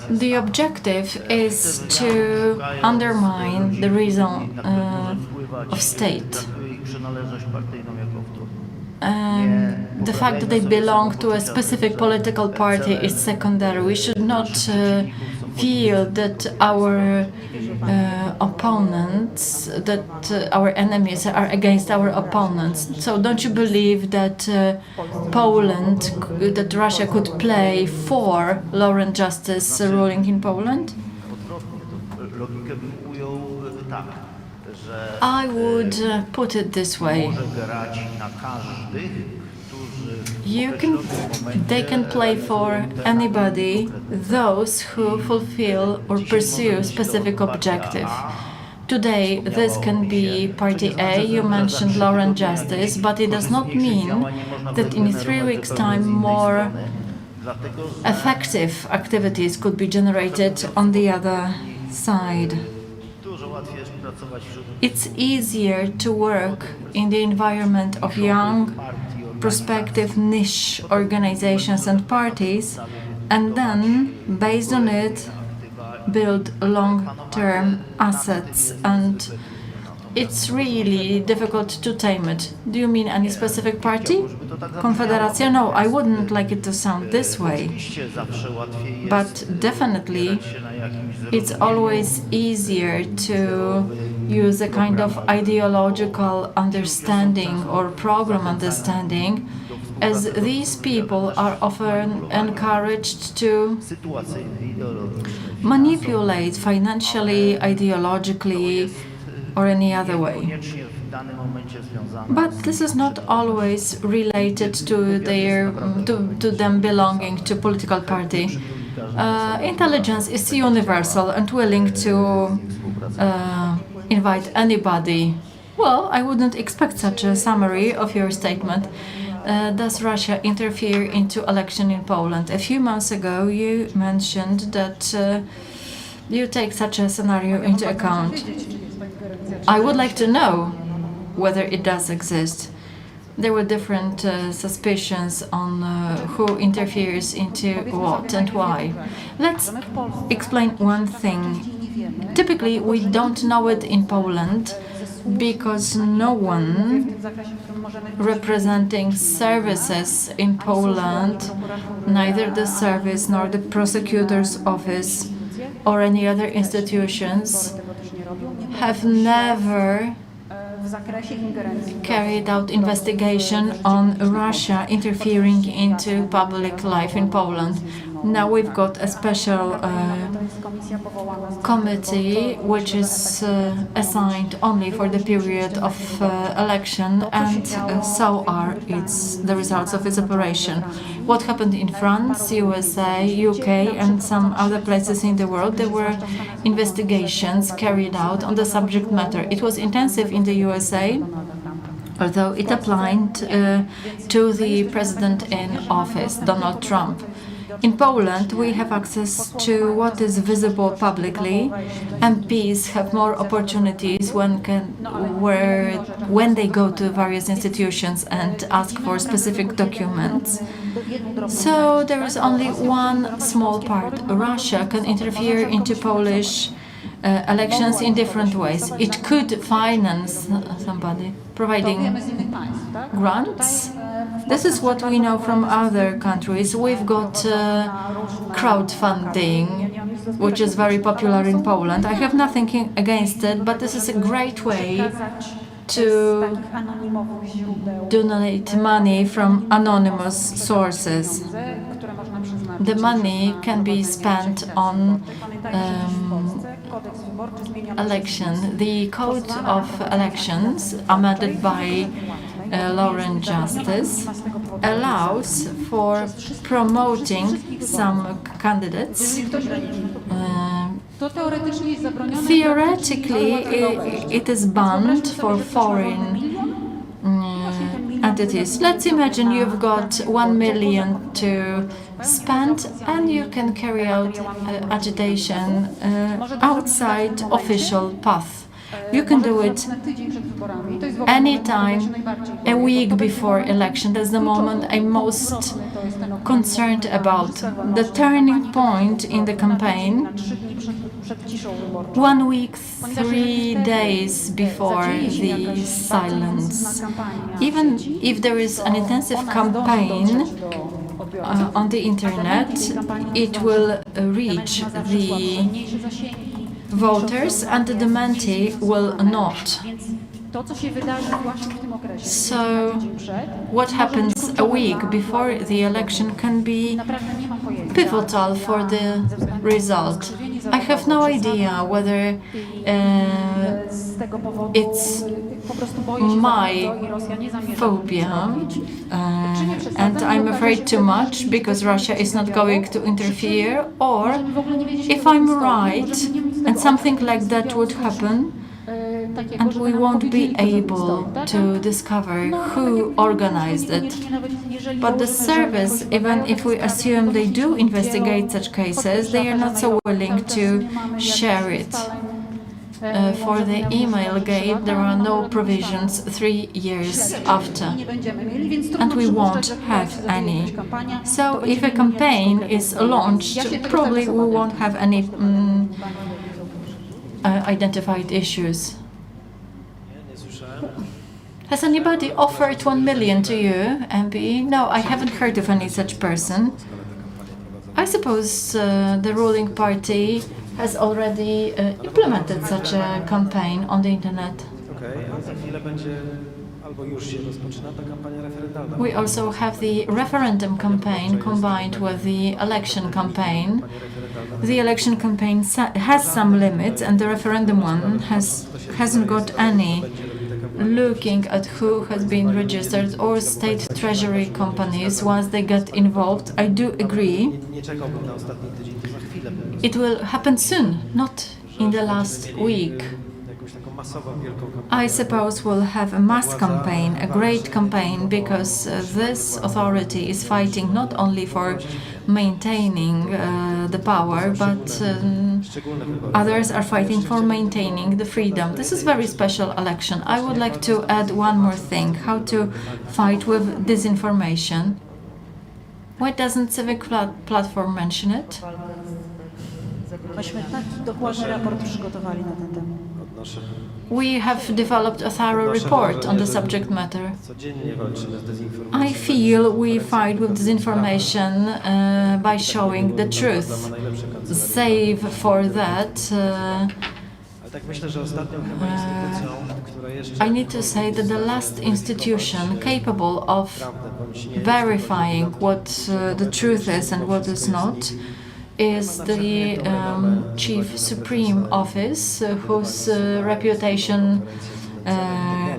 The objective is to undermine the reason of state. The fact that they belong to a specific political party is secondary. We should not feel that our opponents, our enemies are against our opponents. So don't you believe that that Russia could play for law and justice ruling in Poland? I would put it this way. They can play for anybody, those who fulfill or pursue specific objective. Today, this can be Party A, you mentioned law and justice, but it does not mean that in 3 weeks' time more effective activities could be generated on the other side. It's easier to work in the environment of young, prospective niche organizations and parties, and then, based on it, build long-term assets. And it's really difficult to tame it. Do you mean any specific party? Confederacja? No, I wouldn't like it to sound this way. But definitely, it's always easier to use a kind of ideological understanding or program understanding, as these people are often encouraged to manipulate financially, ideologically, or any other way. But this is not always related to to them belonging to political party. Intelligence is universal and willing to invite anybody. Well, I wouldn't expect such a summary of your statement. Does Russia interfere into election in Poland? A few months ago, you mentioned that you take such a scenario into account. I would like to know whether it does exist. There were different suspicions on who interferes into what and why. Let's explain one thing. Typically, we don't know it in Poland because no one representing services in Poland, neither the service nor the prosecutor's office or any other institutions, have never carried out investigation on Russia interfering into public life in Poland. Now we've got a special committee which is assigned only for the period of election, and so are the results of its operation. What happened in France, USA, UK and some other places in the world, there were investigations carried out on the subject matter. It was intensive in the USA, although it applied to the president in office, Donald Trump. In Poland, we have access to what is visible publicly. MPs have more opportunities when they go to various institutions and ask for specific documents. So there is only one small part. Russia can interfere into Polish elections in different ways. It could finance somebody, providing grants. This is what we know from other countries. We've got crowdfunding, which is very popular in Poland. I have nothing against it, but this is a great way to donate money from anonymous sources. The money can be spent on election. The Code of Elections, amended by Law and Justice, allows for promoting some candidates. Theoretically, it is banned for foreign entities. Let's imagine you've got 1 million to spend and you can carry out agitation outside official path. You can do it anytime, a week before election. That's the moment I'm most concerned about. The turning point in the campaign, 1 week, 3 days before the silence. Even if there is an intensive campaign on the internet, it will reach the voters and the dementi will not. So what happens a week before the election can be pivotal for the result. I have no idea whether it's my phobia and I'm afraid too much because Russia is not going to interfere, or if I'm right and something like that would happen and we won't be able to discover who organized it. But the service, even if we assume they do investigate such cases, they are not so willing to share it. For the email gate, there are no provisions 3 years after, and we won't have any. So if a campaign is launched, probably we won't have any identified issues. Has anybody offered 1 million to you, MP? No, I haven't heard of any such person. I suppose the ruling party has already implemented such a campaign on the internet. We also have the referendum campaign combined with the election campaign. The election campaign has some limits, and the referendum one hasn't got any. Looking at who has been registered or state treasury companies once they get involved, I do agree. It will happen soon, not in the last week. I suppose we'll have a mass campaign, a great campaign, because this authority is fighting not only for maintaining the power, but others are fighting for maintaining the freedom. This is a very special election. I would like to add one more thing, how to fight with disinformation. Why doesn't Civic Platform mention it? We have developed a thorough report on the subject matter. I feel we fight with disinformation by showing the truth. Save for that, I need to say that the last institution capable of verifying what the truth is and what is not is the Chief Supreme Office, whose reputation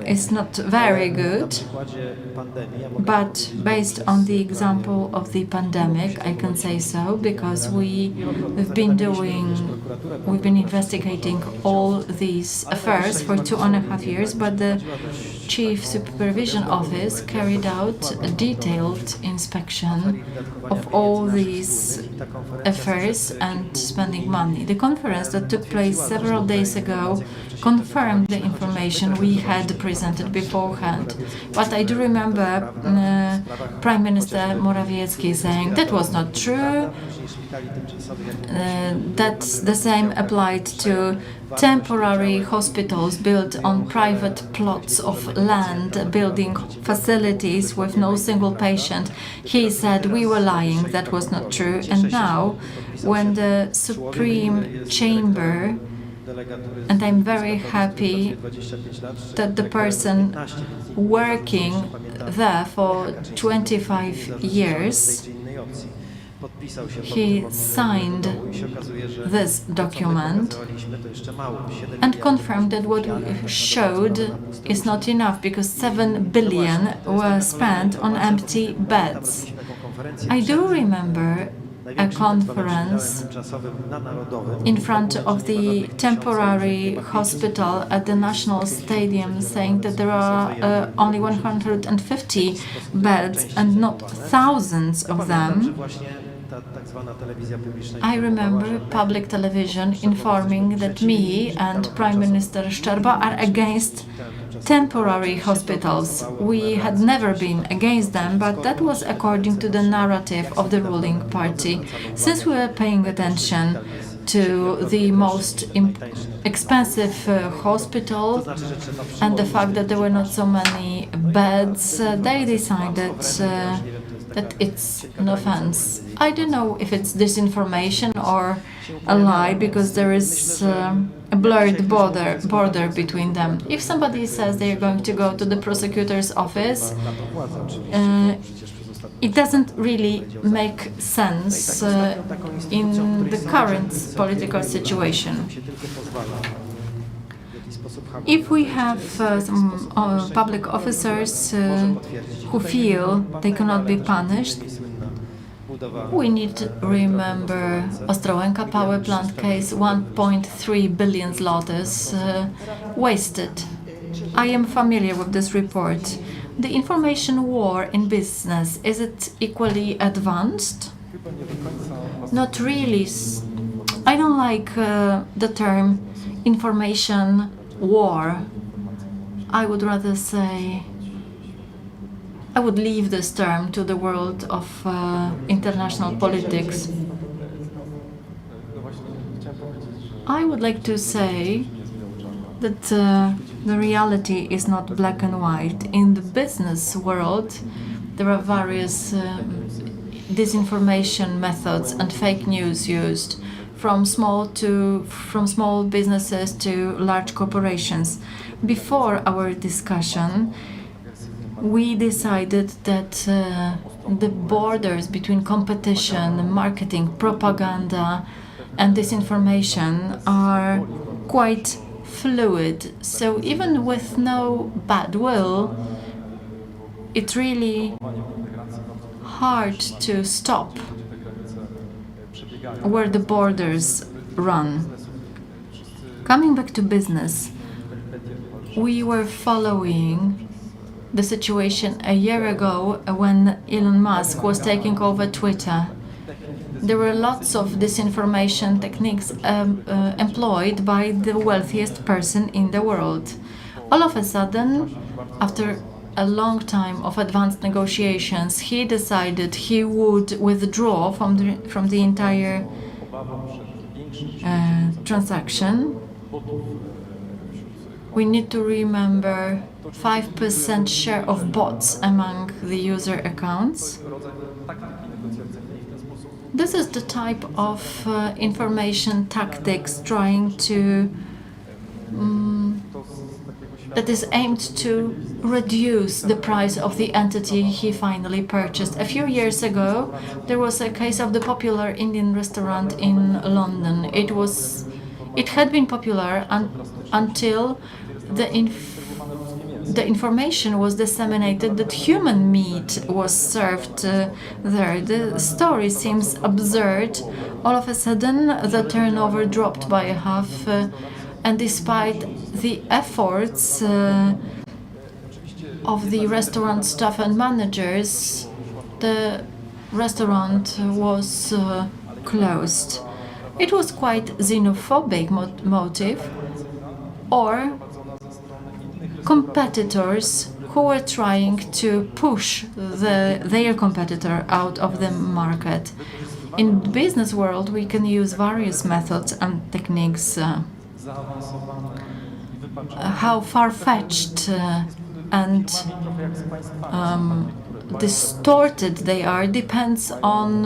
is not very good. But based on the example of the pandemic, I can say so, because we've been investigating all these affairs for 2.5 years, but the Chief Supervision Office carried out a detailed inspection of all these affairs and spending money. The conference that took place several days ago confirmed the information we had presented beforehand. But I do remember Prime Minister Morawiecki saying that was not true. That the same applied to temporary hospitals built on private plots of land, building facilities with no single patient. He said we were lying, that was not true. And now, when the Supreme Chamber, and I'm very happy that the person working there for 25 years, he signed this document and confirmed that what we showed is not enough, because 7 billion were spent on empty beds. I do remember a conference in front of the temporary hospital at the National Stadium saying that there are only 150 beds and not thousands of them. I remember public television informing that me and Prime Minister Szczerba are against temporary hospitals. We had never been against them, but that was according to the narrative of the ruling party. Since we were paying attention to the most expensive hospital and the fact that there were not so many beds, they decided that it's an offense. I don't know if it's disinformation or a lie, because there is a blurred border between them. If somebody says they're going to go to the prosecutor's office, it doesn't really make sense in the current political situation. If we have some public officers who feel they cannot be punished, we need to remember Ostrołęka power plant case, 1.3 billion zlotys wasted. I am familiar with this report. The information war in business, is it equally advanced? Not really. I don't like the term information war. I would rather say, I would leave this term to the world of international politics. I would like to say that the reality is not black and white. In the business world, there are various disinformation methods and fake news used. from small businesses to large corporations. Before our discussion, we decided that the borders between competition, marketing, propaganda, and disinformation are quite fluid. So even with no bad will, it's really hard to stop where the borders run. Coming back to business, we were following the situation a year ago when Elon Musk was taking over Twitter. There were lots of disinformation techniques employed by the wealthiest person in the world. All of a sudden, after a long time of advanced negotiations, he decided he would withdraw from the entire transaction. We need to remember 5% share of bots among the user accounts. This is the type of information tactics trying to that is aimed to reduce the price of the entity he finally purchased. A few years ago, there was a case of the popular Indian restaurant in London. It had been popular until the information was disseminated that human meat was served there. The story seems absurd. All of a sudden, the turnover dropped by half, and despite the efforts of the restaurant staff and managers, the restaurant was closed. It was quite xenophobic motive, or competitors who were trying to push their competitor out of the market. In the business world, we can use various methods and techniques. How far-fetched and distorted they are depends on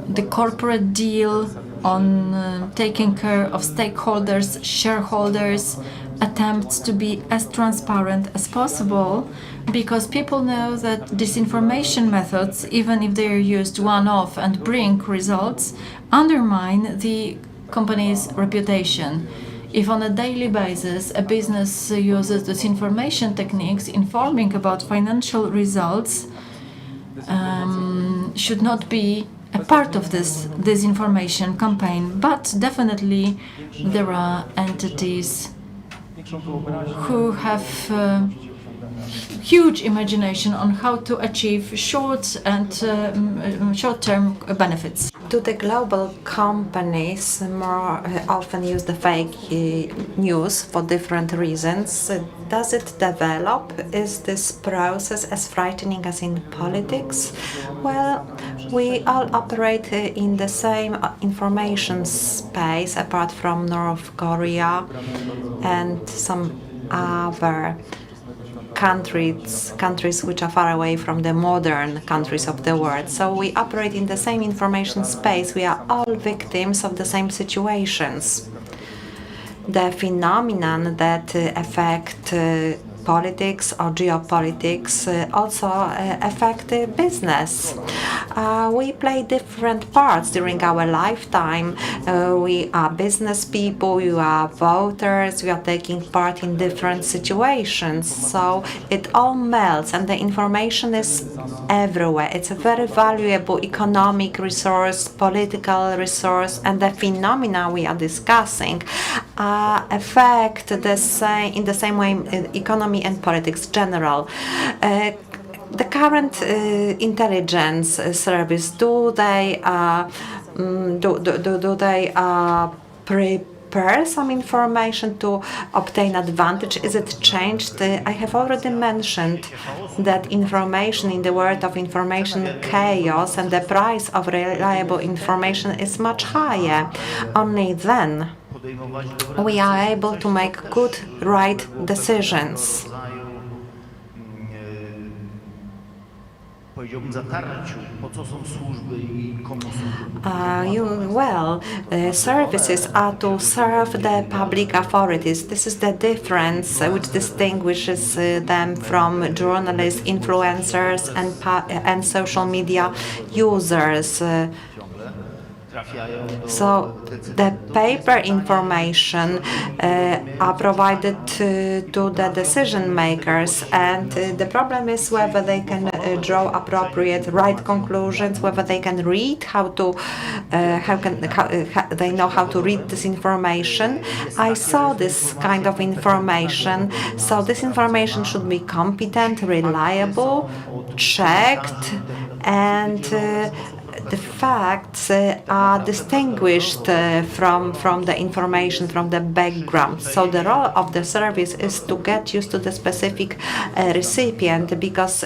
the corporate deal, on taking care of stakeholders, shareholders, attempts to be as transparent as possible, because people know that disinformation methods, even if they are used one-off and bring results, undermine the company's reputation. If on a daily basis a business uses disinformation techniques, informing about financial results should not be a part of this disinformation campaign, but definitely there are entities who have huge imagination on how to achieve short-term benefits. Do the global companies more often use the fake news for different reasons? Does it develop? Is this process as frightening as in politics? Well, we all operate in the same information space, apart from North Korea and some other countries which are far away from the modern countries of the world. So we operate in the same information space. We are all victims of the same situations. The phenomenon that affect politics or geopolitics also affect business. We play different parts during our lifetime. We are business people, we are voters, we are taking part in different situations. So it all melts and the information is everywhere. It's a very valuable economic resource, political resource, and the phenomena we are discussing affect in the same way economy and politics general. The current intelligence service, do they prepare some information to obtain advantage? Is it changed? I have already mentioned that information in the world of information chaos and the price of reliable information is much higher. Only then we are able to make good, right decisions. Services are to serve the public authorities. This is the difference which distinguishes them from journalists, influencers, and social media users. So the paper information are provided to the decision makers, and the problem is whether they can draw appropriate, right conclusions, whether they can read they know how to read this information. I saw this kind of information, so this information should be competent, reliable, checked, and the facts are distinguished from the information, from the background. So the role of the service is to get used to the specific recipient, because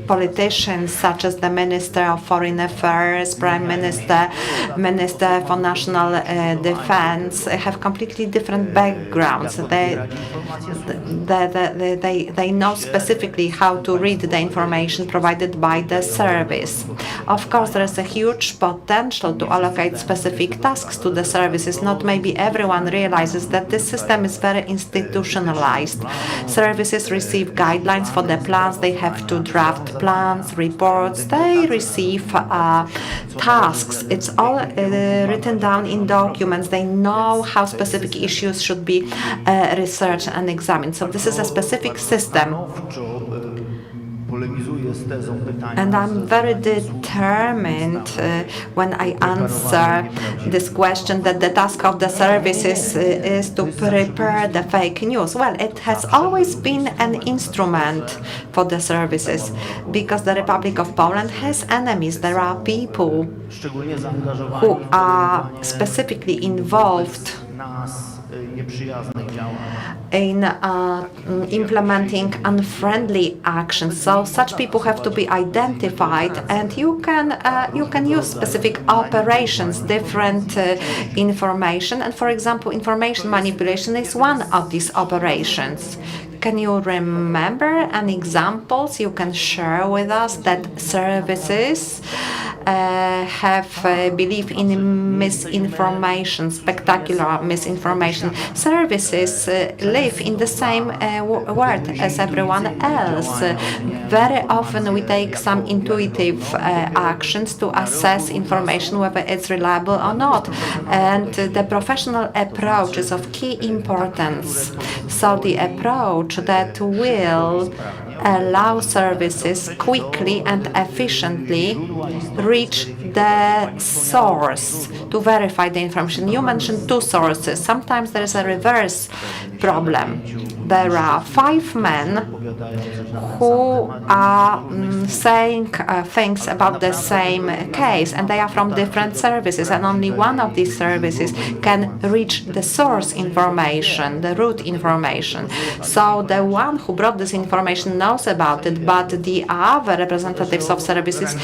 politicians such as the Minister of Foreign Affairs, Prime Minister, Minister for National Defense have completely different backgrounds. They know specifically how to read the information provided by the service. Of course, there is a huge potential to allocate specific tasks to the services. Not maybe everyone realizes that this system is very institutionalized. Services receive guidelines for the plans. They have to draft plans, reports. They receive tasks. It's all written down in documents. They know how specific issues should be researched and examined. So this is a specific system. And I'm very determined when I answer this question that the task of the services is to prepare the fake news. Well, it has always been an instrument for the services, because the Republic of Poland has enemies. There are people who are specifically involved in implementing unfriendly actions. So such people have to be identified, and you can use specific operations, different information, and for example, information manipulation is one of these operations. Can you remember any examples you can share with us that services have belief in misinformation, spectacular misinformation? Services live in the same world as everyone else. Very often we take some intuitive actions to assess information, whether it's reliable or not. And the professional approach is of key importance. So the approach that will allow services quickly and efficiently reach the source to verify the information. You mentioned two sources. Sometimes there is a reverse problem. There are 5 men who are saying things about the same case, and they are from different services, and only one of these services can reach the source information, the root information. So the one who brought this information knows about it, but the other representatives of services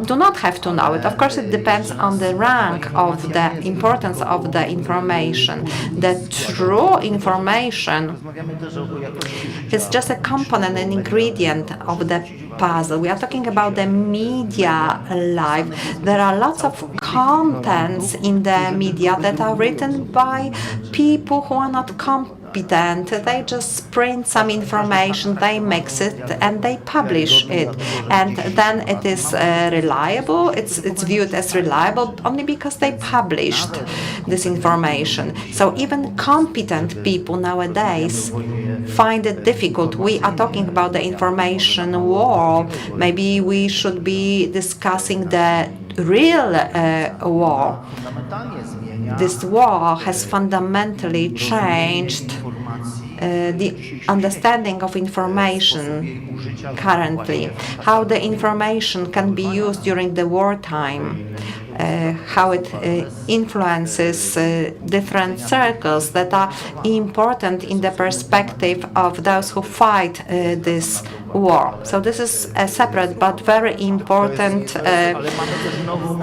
do not have to know it. Of course, it depends on the rank of the importance of the information. The true information is just a component, an ingredient of the puzzle. We are talking about the media life. There are lots of contents in the media that are written by people who are not competent. They just print some information, they mix it, and they publish it. And then it is reliable. It's viewed as reliable only because they published this information. So even competent people nowadays find it difficult. We are talking about the information war. Maybe we should be discussing the real war. This war has fundamentally changed the understanding of information currently, how the information can be used during the wartime, how it influences different circles that are important in the perspective of those who fight this war. So this is a separate but very important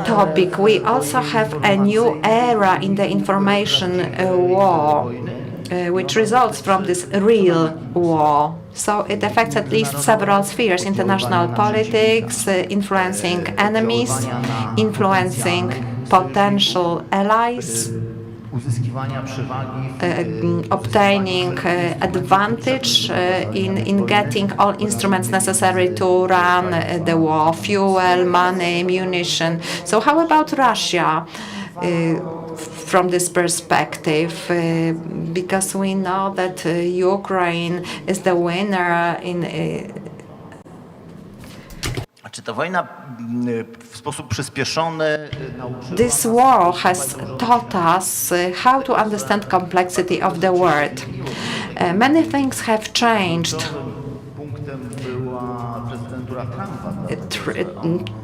topic. We also have a new era in the information war, which results from this real war. So it affects at least several spheres: international politics, influencing enemies, influencing potential allies, obtaining advantage in getting all instruments necessary to run the war: fuel, money, ammunition. So how about Russia from this perspective? Because we know that Ukraine is the winner in Czy ta wojna w sposób przyspieszony This war has taught us how to understand complexity of the world. Many things have changed.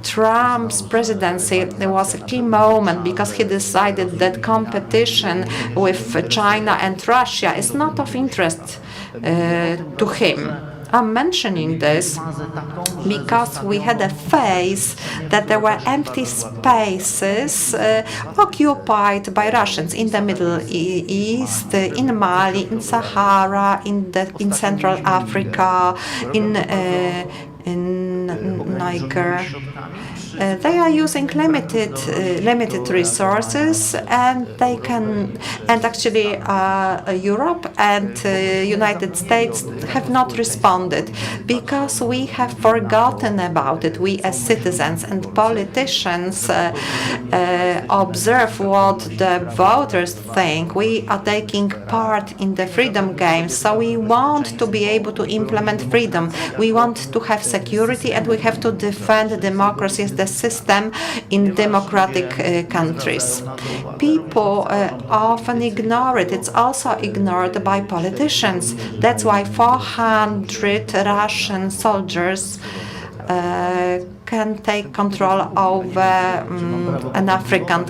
Trump's presidency was a key moment because he decided that competition with China and Russia is not of interest to him. I'm mentioning this because we had a phase that there were empty spaces occupied by Russians in the Middle East, in Mali, in Sahara, in Central Africa, in Niger. They are using limited resources, and they can, and actually Europe and United States have not responded because we have forgotten about it. We as citizens and politicians observe what the voters think. We are taking part in the freedom games, so we want to be able to implement freedom. We want to have security, and we have to defend democracy as the system in democratic countries. People often ignore it. It's also ignored by politicians. That's why 400 Russian soldiers can take control over an African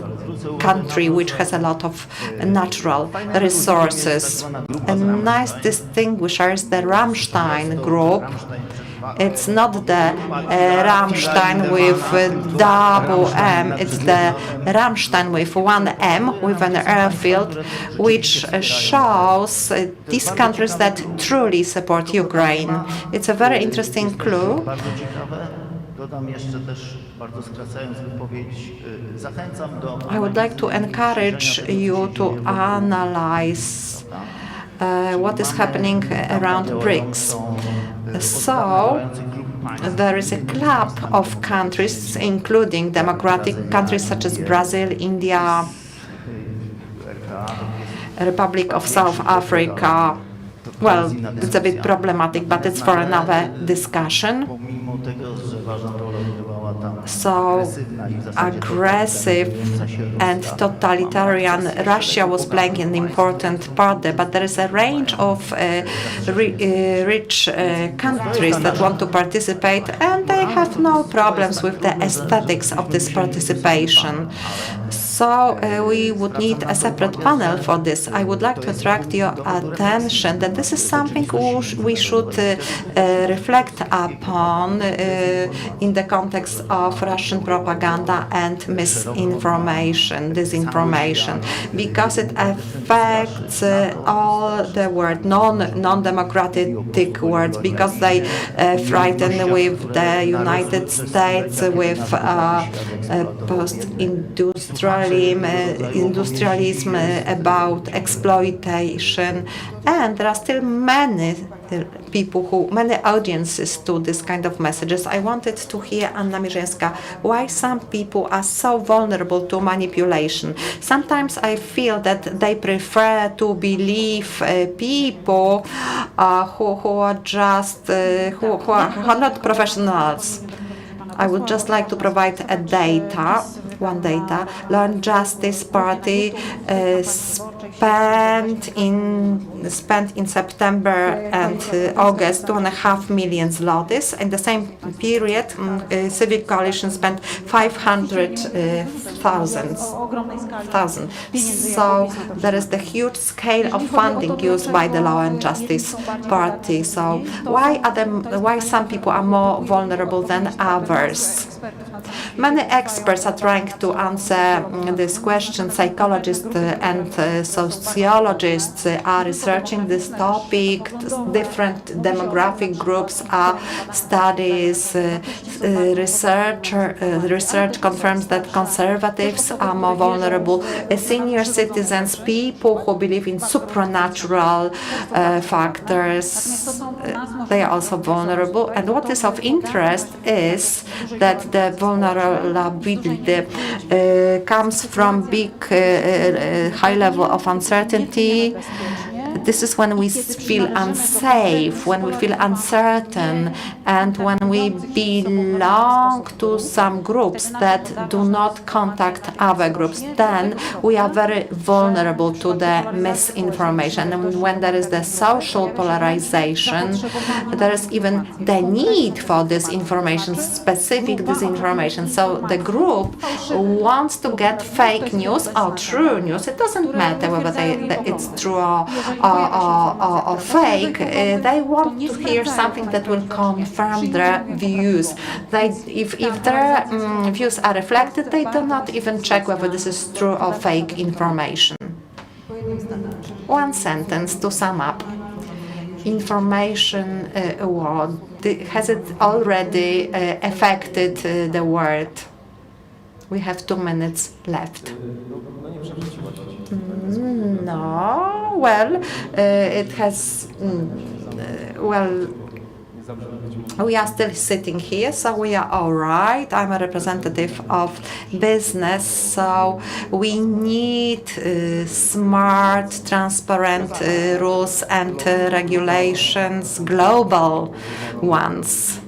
country which has a lot of natural resources. A nice distinguisher is the Rammstein group. It's not the Rammstein with double M, it's the Rammstein with one M, with an airfield, which shows these countries that truly support Ukraine. It's a very interesting clue. I would like to encourage you to analyze what is happening around BRICS. So there is a club of countries, including democratic countries such as Brazil, India, Republic of South Africa. Well, it's a bit problematic, but it's for another discussion. So aggressive and totalitarian Russia was playing an important part there, but there is a range of rich countries that want to participate, and they have no problems with the aesthetics of this participation. So we would need a separate panel for this. I would like to attract your attention that this is something we should reflect upon in the context of Russian propaganda and misinformation, disinformation, because it affects all the world, non-democratic words, because they frighten with the United States, with post-industrialism, about exploitation, and there are still many many audiences to this kind of messages. I wanted to hear Anna Mierzyńska, why some people are so vulnerable to manipulation. Sometimes I feel that they prefer to believe people who are just who are not professionals. I would just like to provide a data. Law and Justice Party spent in September and August 2.5 million zlotys. In the same period, Civic Coalition spent 500,000. So there is the huge scale of funding used by the Law and Justice Party. So why some people are more vulnerable than others? Many experts are trying to answer this question. Psychologists and sociologists are researching researching this topic. Different demographic groups are studies. Research confirms that conservatives are more vulnerable. Senior citizens, people who believe in supernatural factors, they are also vulnerable. And what is of interest is that the vulnerability comes from big high level of uncertainty. This is when we feel unsafe, when we feel uncertain, and when we belong to some groups that do not contact other groups, then we are very vulnerable to the misinformation. And when there is the social polarization, there is even the need for disinformation, specific disinformation. So the group wants to get fake news or true news. It doesn't matter whether it's true or fake. They want to hear something that will confirm their views. If their views are reflected, they do not even check whether this is true or fake information. One sentence to sum up. Information war, has it already affected the world? We have 2 minutes left. No, well, it has, well, we are still sitting here, so we are all right. I'm a representative of business, so we need smart, transparent rules and regulations, global ones,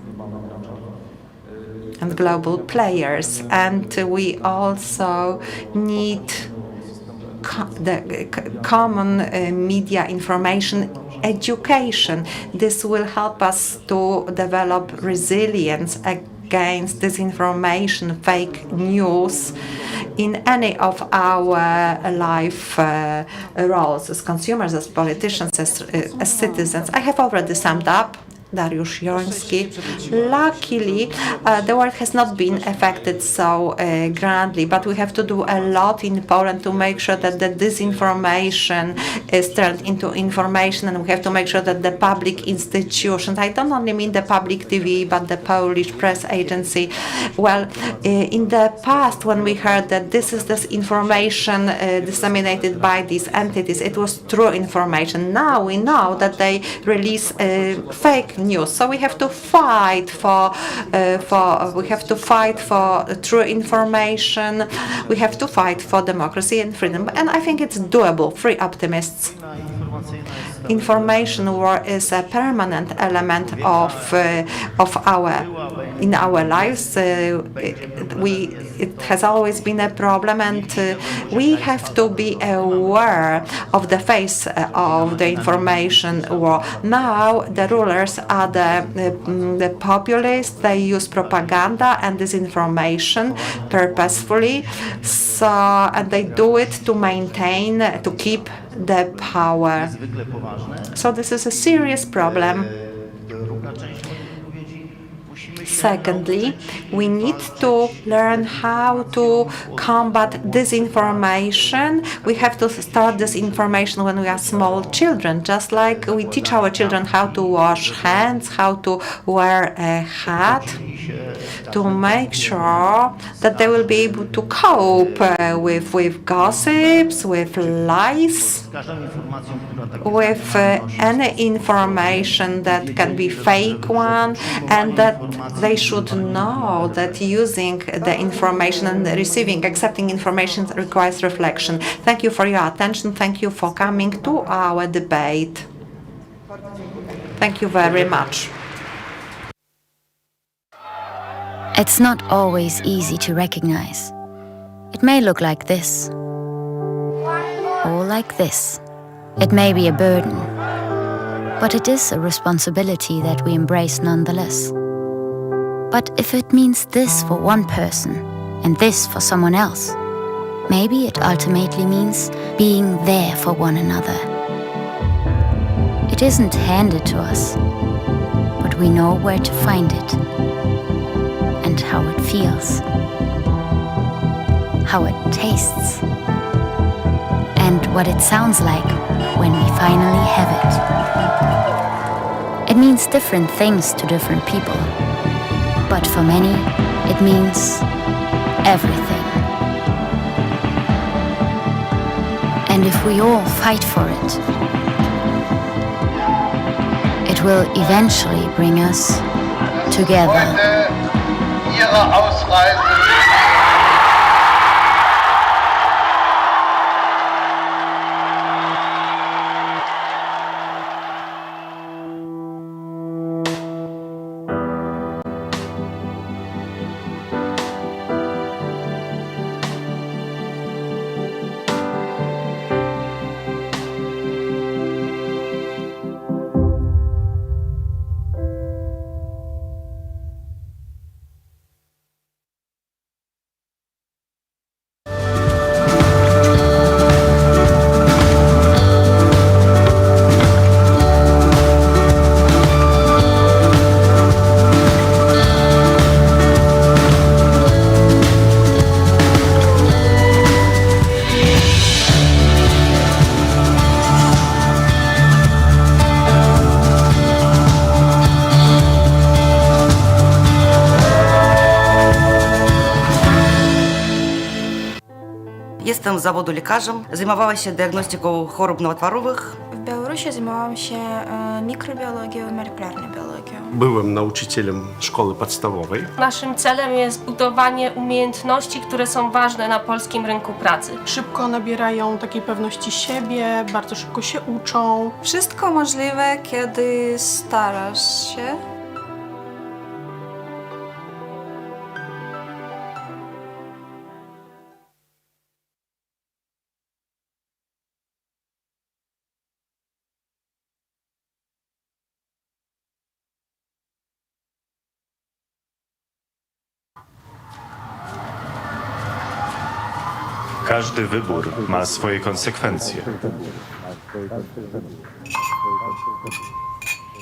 and global players. And we also need the common media information education. This will help us to develop resilience against disinformation, fake news in any of our life roles as consumers, as politicians, as citizens. I have already summed up. Dariusz Joński. Luckily, the world has not been affected so grandly, but we have to do a lot in Poland to make sure that the disinformation is turned into information, and we have to make sure that the public institutions, I don't only mean the public TV, but the Polish press agency, well, in the past, when we heard that this is this information disseminated by these entities, it was true information. Now we know that they release fake news. So we have to fight for true information. We have to fight for democracy and freedom, and I think it's doable. Free optimists. Information war is a permanent element of our lives. It has always been a problem, and we have to be aware of the face of the information war. Now the rulers are the populists. They use propaganda and disinformation purposefully, and they do it to keep the power. So this is a serious problem. Secondly, we need to learn how to combat disinformation. We have to start disinformation when we are small children, just like we teach our children how to wash hands, how to wear a hat, to make sure that they will be able to cope with gossips, with lies, with any information that can be fake one, and that they should know that using the information and accepting information requires reflection. Thank you for your attention. Thank you for coming to our debate. Thank you very much. It's not always easy to recognize. It may look like this, or like this. It may be a burden, but it is a responsibility that we embrace nonetheless. But if it means this for one person and this for someone else, maybe it ultimately means being there for one another. It isn't handed to us, but we know where to find it and how it feels, how it tastes, and what it sounds like when we finally have it. It means different things to different people, but for many, it means everything. And if we all fight for it, it will eventually bring us together. Ihre Ausreise. Jestem z zawodu lekarzem, zajmowała się diagnostyką chorób nowotworowych. W Białorusi zajmowałam się mikrobiologią i molekularną biologią. Byłem nauczycielem szkoły podstawowej. Naszym celem jest budowanie umiejętności, które są ważne na polskim rynku pracy. Szybko nabierają takiej pewności siebie, bardzo szybko się uczą. Wszystko możliwe, kiedy starasz się. Każdy wybór ma swoje konsekwencje.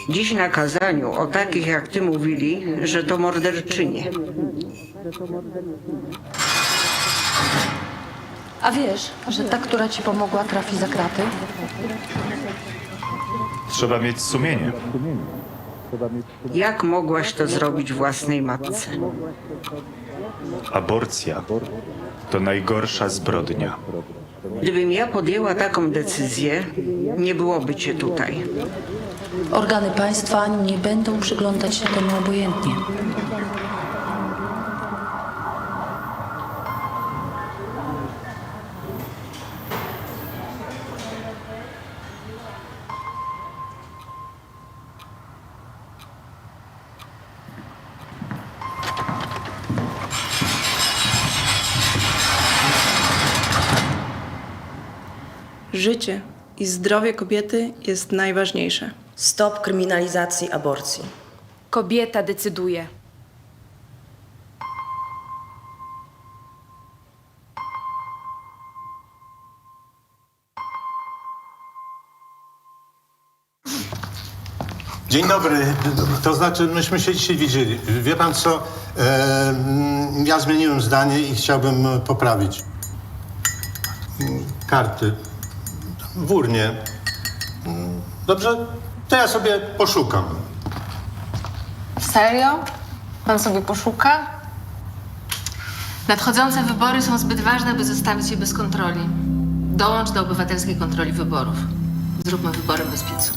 Dziś na kazaniu o takich jak ty mówili, że to morderczynie. A wiesz, że ta, która ci pomogła, trafi za kraty? Trzeba mieć sumienie. Jak mogłaś to zrobić własnej matce? Aborcja to najgorsza zbrodnia. Gdybym ja podjęła taką decyzję, nie byłoby cię tutaj. Organy państwa nie będą przyglądać się temu obojętnie. Życie i zdrowie kobiety jest najważniejsze. Stop kryminalizacji aborcji. Kobieta decyduje. Dzień dobry. To znaczy, myśmy się dzisiaj widzieli. Wie pan co? Ja zmieniłem zdanie i chciałbym poprawić. Karty. W urnie. Dobrze? To ja sobie poszukam. Serio? Pan sobie poszuka? Nadchodzące wybory są zbyt ważne, by zostawić je bez kontroli. Dołącz do obywatelskiej kontroli wyborów. Zróbmy wybory bez piecu.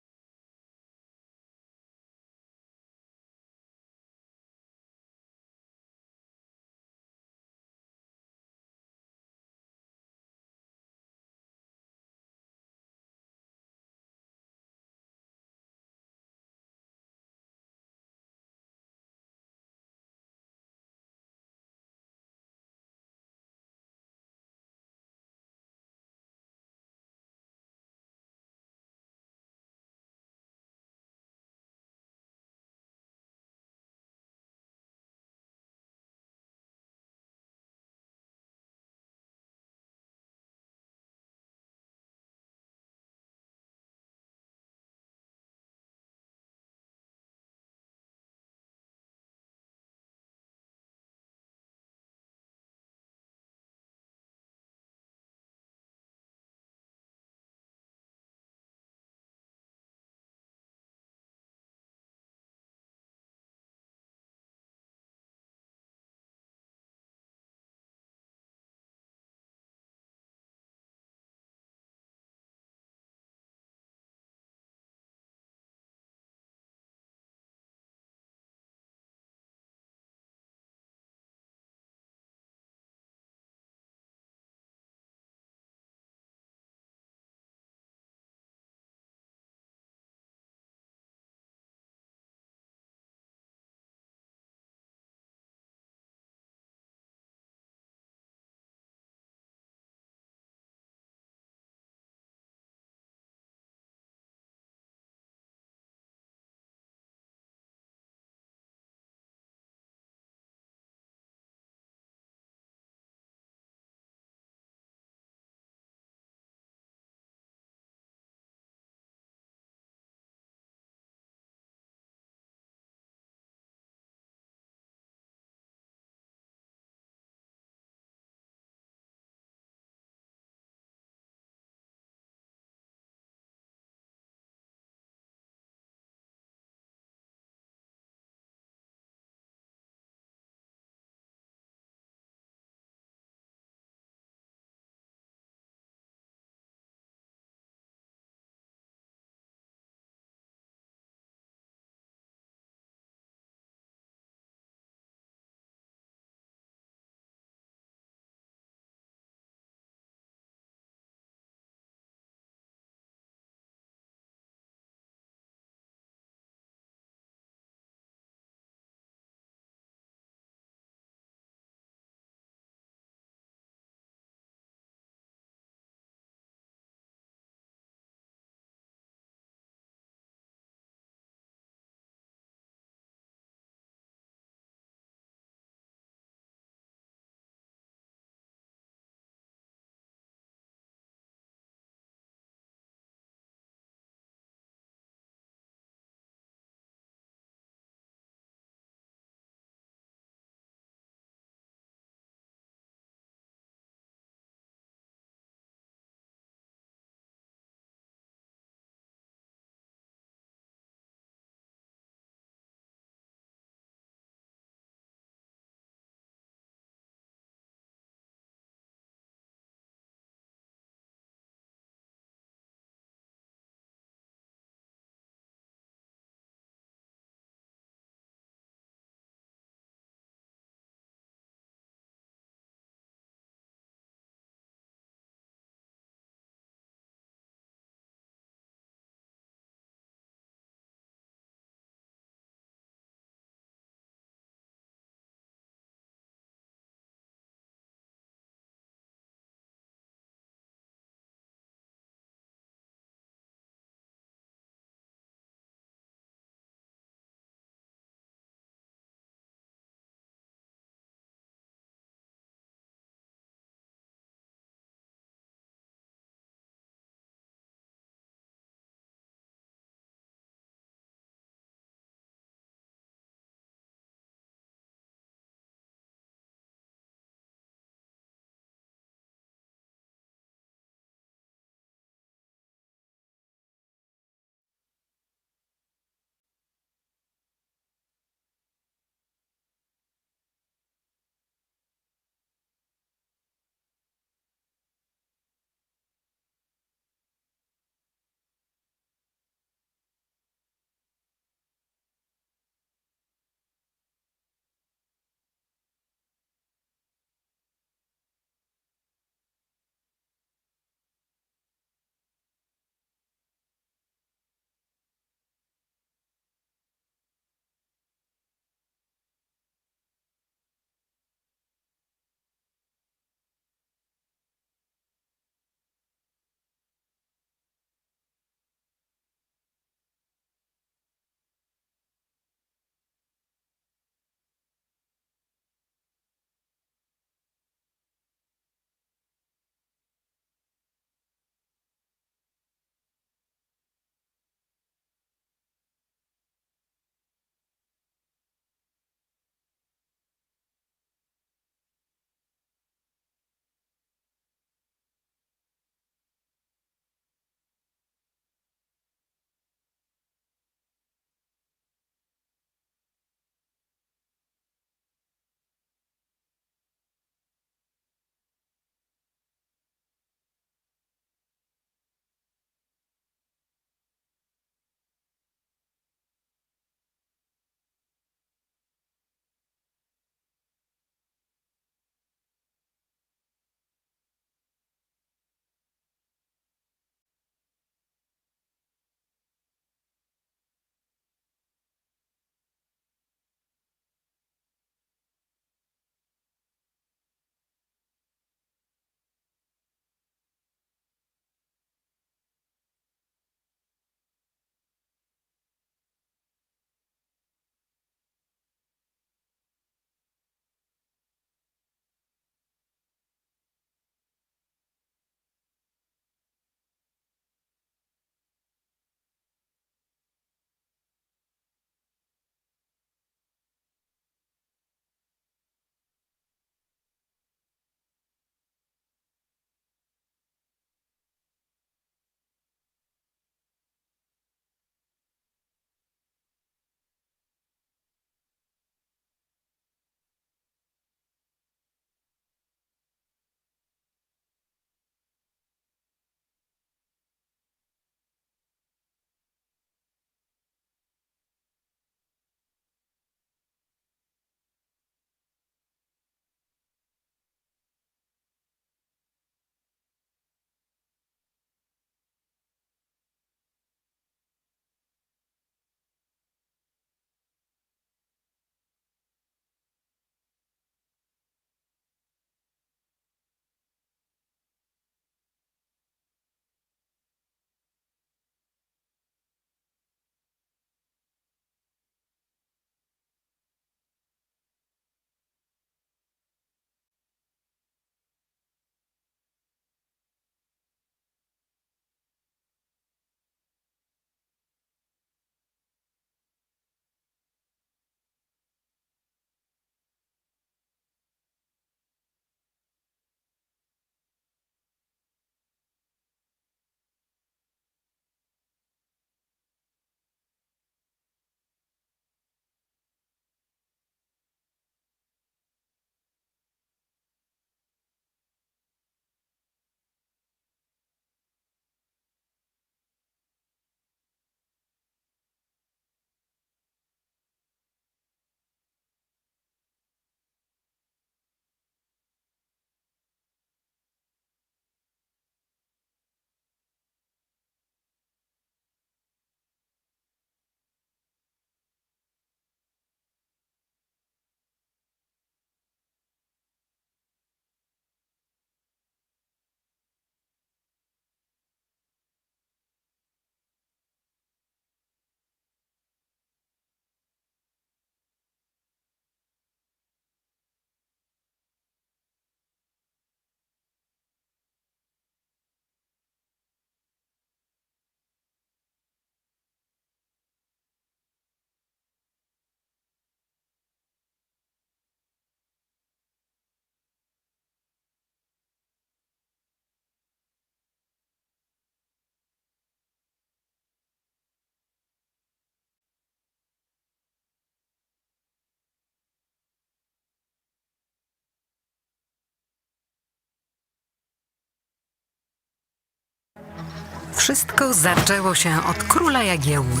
Wszystko zaczęło się od króla Jagiełły.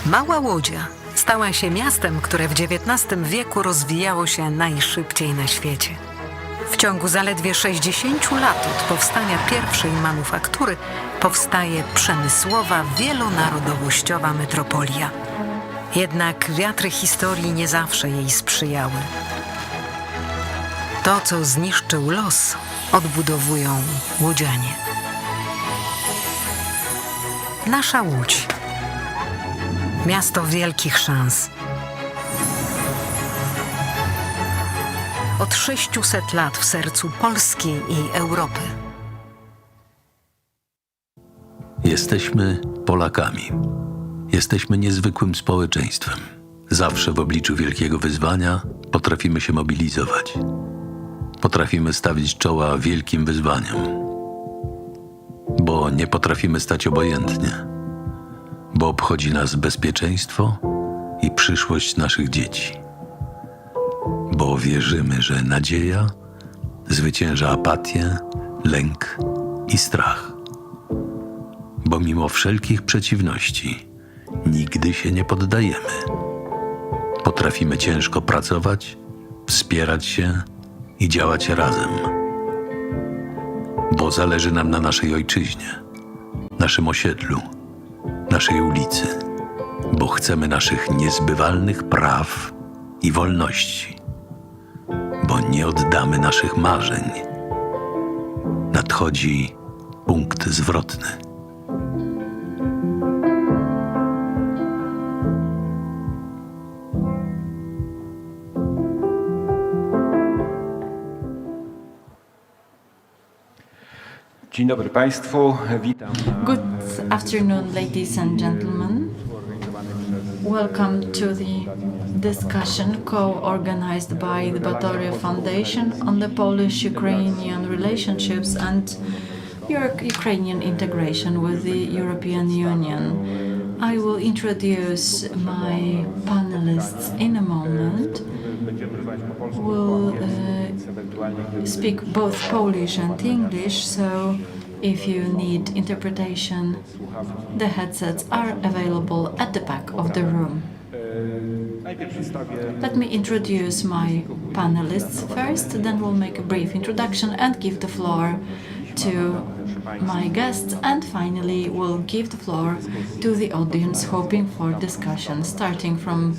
Mała Łodzia stała się miastem, które w XIX wieku rozwijało się najszybciej na świecie. W ciągu zaledwie 60 lat od powstania pierwszej manufaktury powstaje przemysłowa, wielonarodowościowa metropolia. Jednak wiatry historii nie zawsze jej sprzyjały. To, co zniszczył los, odbudowują łodzianie. Nasza Łódź. Miasto wielkich szans. Od 600 lat w sercu Polski i Europy. Jesteśmy Polakami. Jesteśmy niezwykłym społeczeństwem. Zawsze w obliczu wielkiego wyzwania potrafimy się mobilizować. Potrafimy stawić czoła wielkim wyzwaniom. Bo nie potrafimy stać obojętnie. Bo obchodzi nas bezpieczeństwo i przyszłość naszych dzieci. Bo wierzymy, że nadzieja zwycięża apatię, lęk i strach. Bo mimo wszelkich przeciwności nigdy się nie poddajemy. Potrafimy ciężko pracować, wspierać się i działać razem. Bo zależy nam na naszej ojczyźnie, naszym osiedlu, naszej ulicy. Bo chcemy naszych niezbywalnych praw i wolności. Bo nie oddamy naszych marzeń. Nadchodzi punkt zwrotny. Dzień dobry Państwu, witam. Good afternoon, ladies and gentlemen. Welcome to the discussion co-organized by the Batory Foundation on the Polish-Ukrainian relationships and Ukrainian integration with the European Union. I will introduce my panelists in a moment. We'll speak both Polish and English, so if you need interpretation, the headsets are available at the back of the room. Let me introduce my panelists first, then we'll make a brief introduction and give the floor to my guests, and finally we'll give the floor to the audience, hoping for discussion. Starting from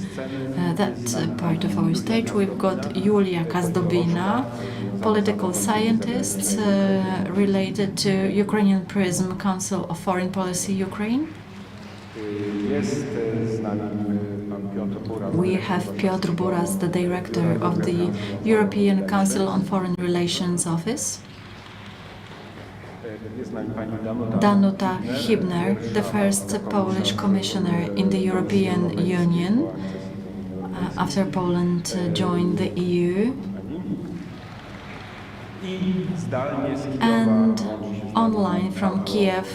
that part of our stage, we've got Julia Kazdobina, political scientist related to Ukrainian PRISM, Council of Foreign Policy Ukraine. We have Piotr Buras, the director of the European Council on Foreign Relations Office. Danuta Hibner, the first Polish commissioner in the European Union after Poland joined the EU. And online from Kiev,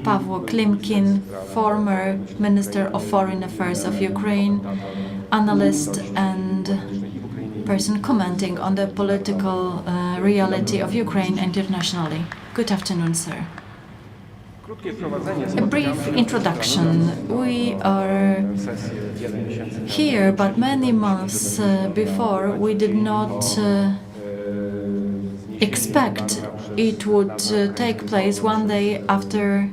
Pavlo Klimkin, former Minister of Foreign Affairs of Ukraine, analyst and person commenting on the political reality of Ukraine internationally. Good afternoon, sir. A brief introduction. We are here, but many months before we did not expect it would take place one day after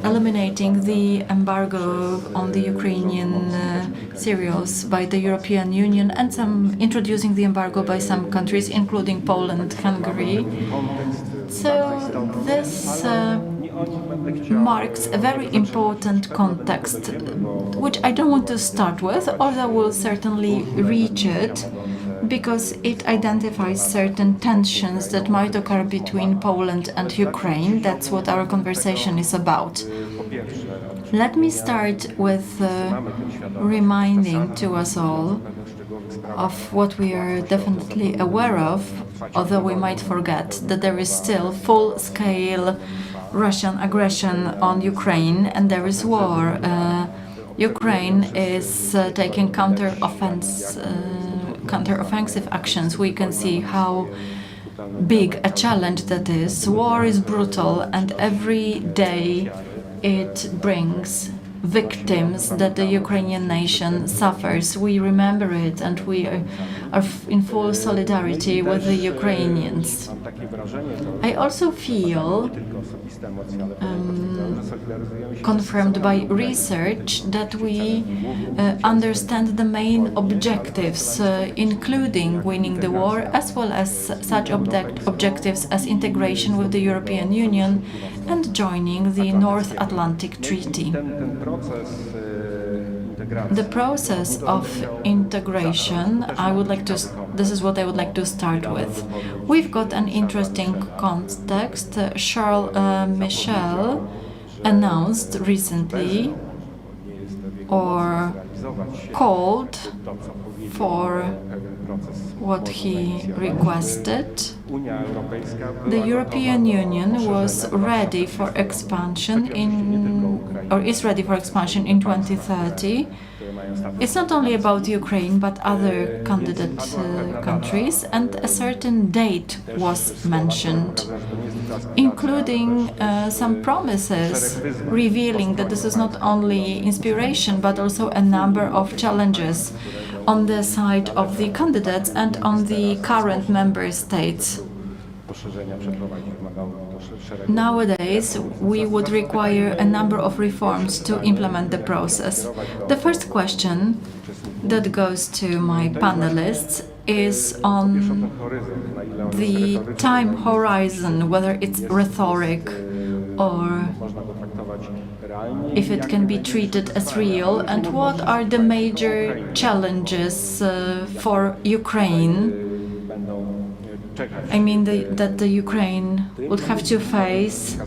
eliminating the embargo on the Ukrainian cereals by the European Union and introducing the embargo by some countries, including Poland, Hungary. So this marks a very important context, which I don't want to start with, although we'll certainly reach it, because it identifies certain tensions that might occur between Poland and Ukraine. That's what our conversation is about. Let me start with reminding to us all of what we are definitely aware of, although we might forget that there is still full-scale Russian aggression on Ukraine and there is war. Ukraine is taking counter-offensive actions. We can see how big a challenge that is. War is brutal, and every day it brings victims that the Ukrainian nation suffers. We remember it, and we are in full solidarity with the Ukrainians. I also feel confirmed by research that we understand the main objectives, including winning the war, as well as such objectives as integration with the European Union and joining the North Atlantic Treaty. The process of integration, this is what I would like to start with. We've got an interesting context. Charles Michel announced recently, or called for what he requested. The European Union was ready for expansion is ready for expansion in 2030. It's not only about Ukraine, but other candidate countries, and a certain date was mentioned, including some promises revealing that this is not only inspiration, but also a number of challenges on the side of the candidates and on the current member states. Nowadays, we would require a number of reforms to implement the process. The first question that goes to my panelists is on the time horizon, whether it's rhetoric or if it can be treated as real, and what are the major challenges for Ukraine. I mean that the Ukraine would have to face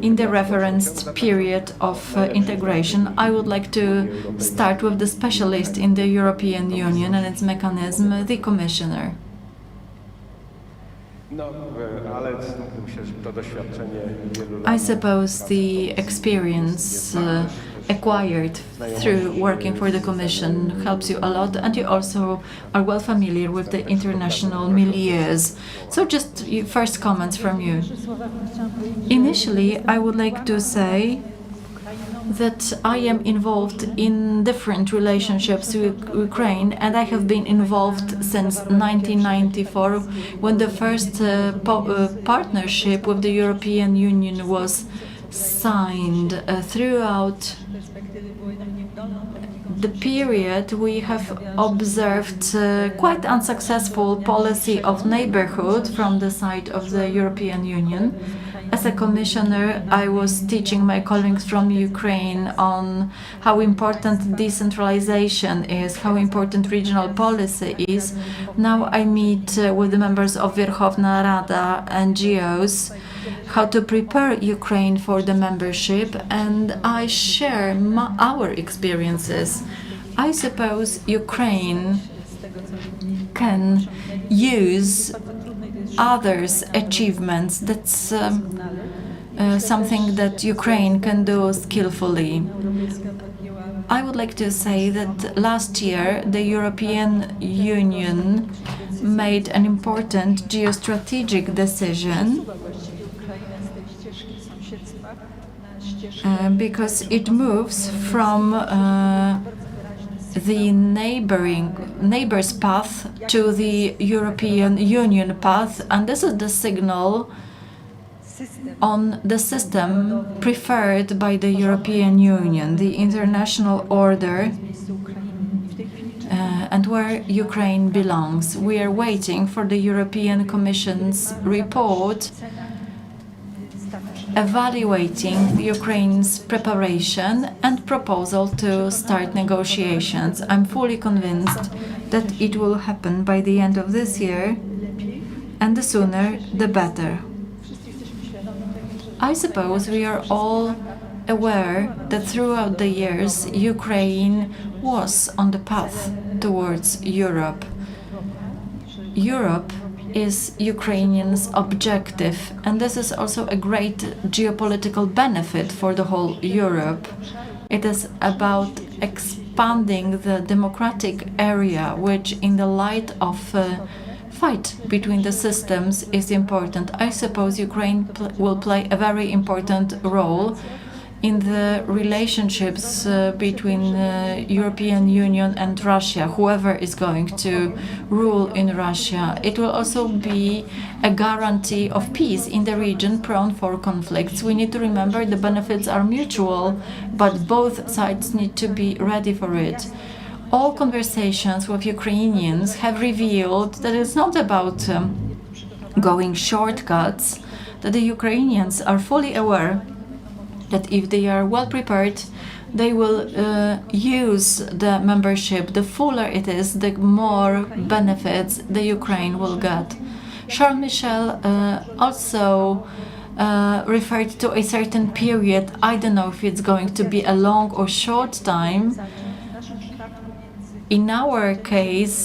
in the referenced period of integration. I would like to start with the specialist in the European Union and its mechanism, the Commissioner. I suppose the experience acquired through working for the Commission helps you a lot, and you also are well familiar with the international milieus. So just first comments from you. Initially, I would like to say that I am involved in different relationships with Ukraine, and I have been involved since 1994, when the first partnership with the European Union was signed. Throughout the period, we have observed quite unsuccessful policy of neighborhood from the side of the European Union. As a commissioner, I was teaching my colleagues from Ukraine on how important decentralization is, how important regional policy is. Now I meet with the members of Verkhovna Rada, NGOs, how to prepare Ukraine for the membership, and I share our experiences. I suppose Ukraine can use others' achievements. That's something that Ukraine can do skillfully. I would like to say that last year the European Union made an important geostrategic decision because it moves from the neighbors path to the European Union path, and this is the signal on the system preferred by the European Union, the international order, and where Ukraine belongs. We are waiting for the European Commission's report evaluating Ukraine's preparation and proposal to start negotiations. I'm fully convinced that it will happen by the end of this year, and the sooner the better. I suppose we are all aware that throughout the years Ukraine was on the path towards Europe. Europe is Ukrainians' objective, and this is also a great geopolitical benefit for the whole Europe. It is about expanding the democratic area, which in the light of fight between the systems is important. I suppose Ukraine will play a very important role in the relationships between European Union and Russia, whoever is going to rule in Russia. It will also be a guarantee of peace in the region prone for conflicts. We need to remember the benefits are mutual, but both sides need to be ready for it. All conversations with Ukrainians have revealed that it's not about going shortcuts, that the Ukrainians are fully aware that if they are well prepared, they will use the membership. The fuller it is, the more benefits the Ukraine will get. Charles Michel also referred to a certain period. I don't know if it's going to be a long or short time. In our case,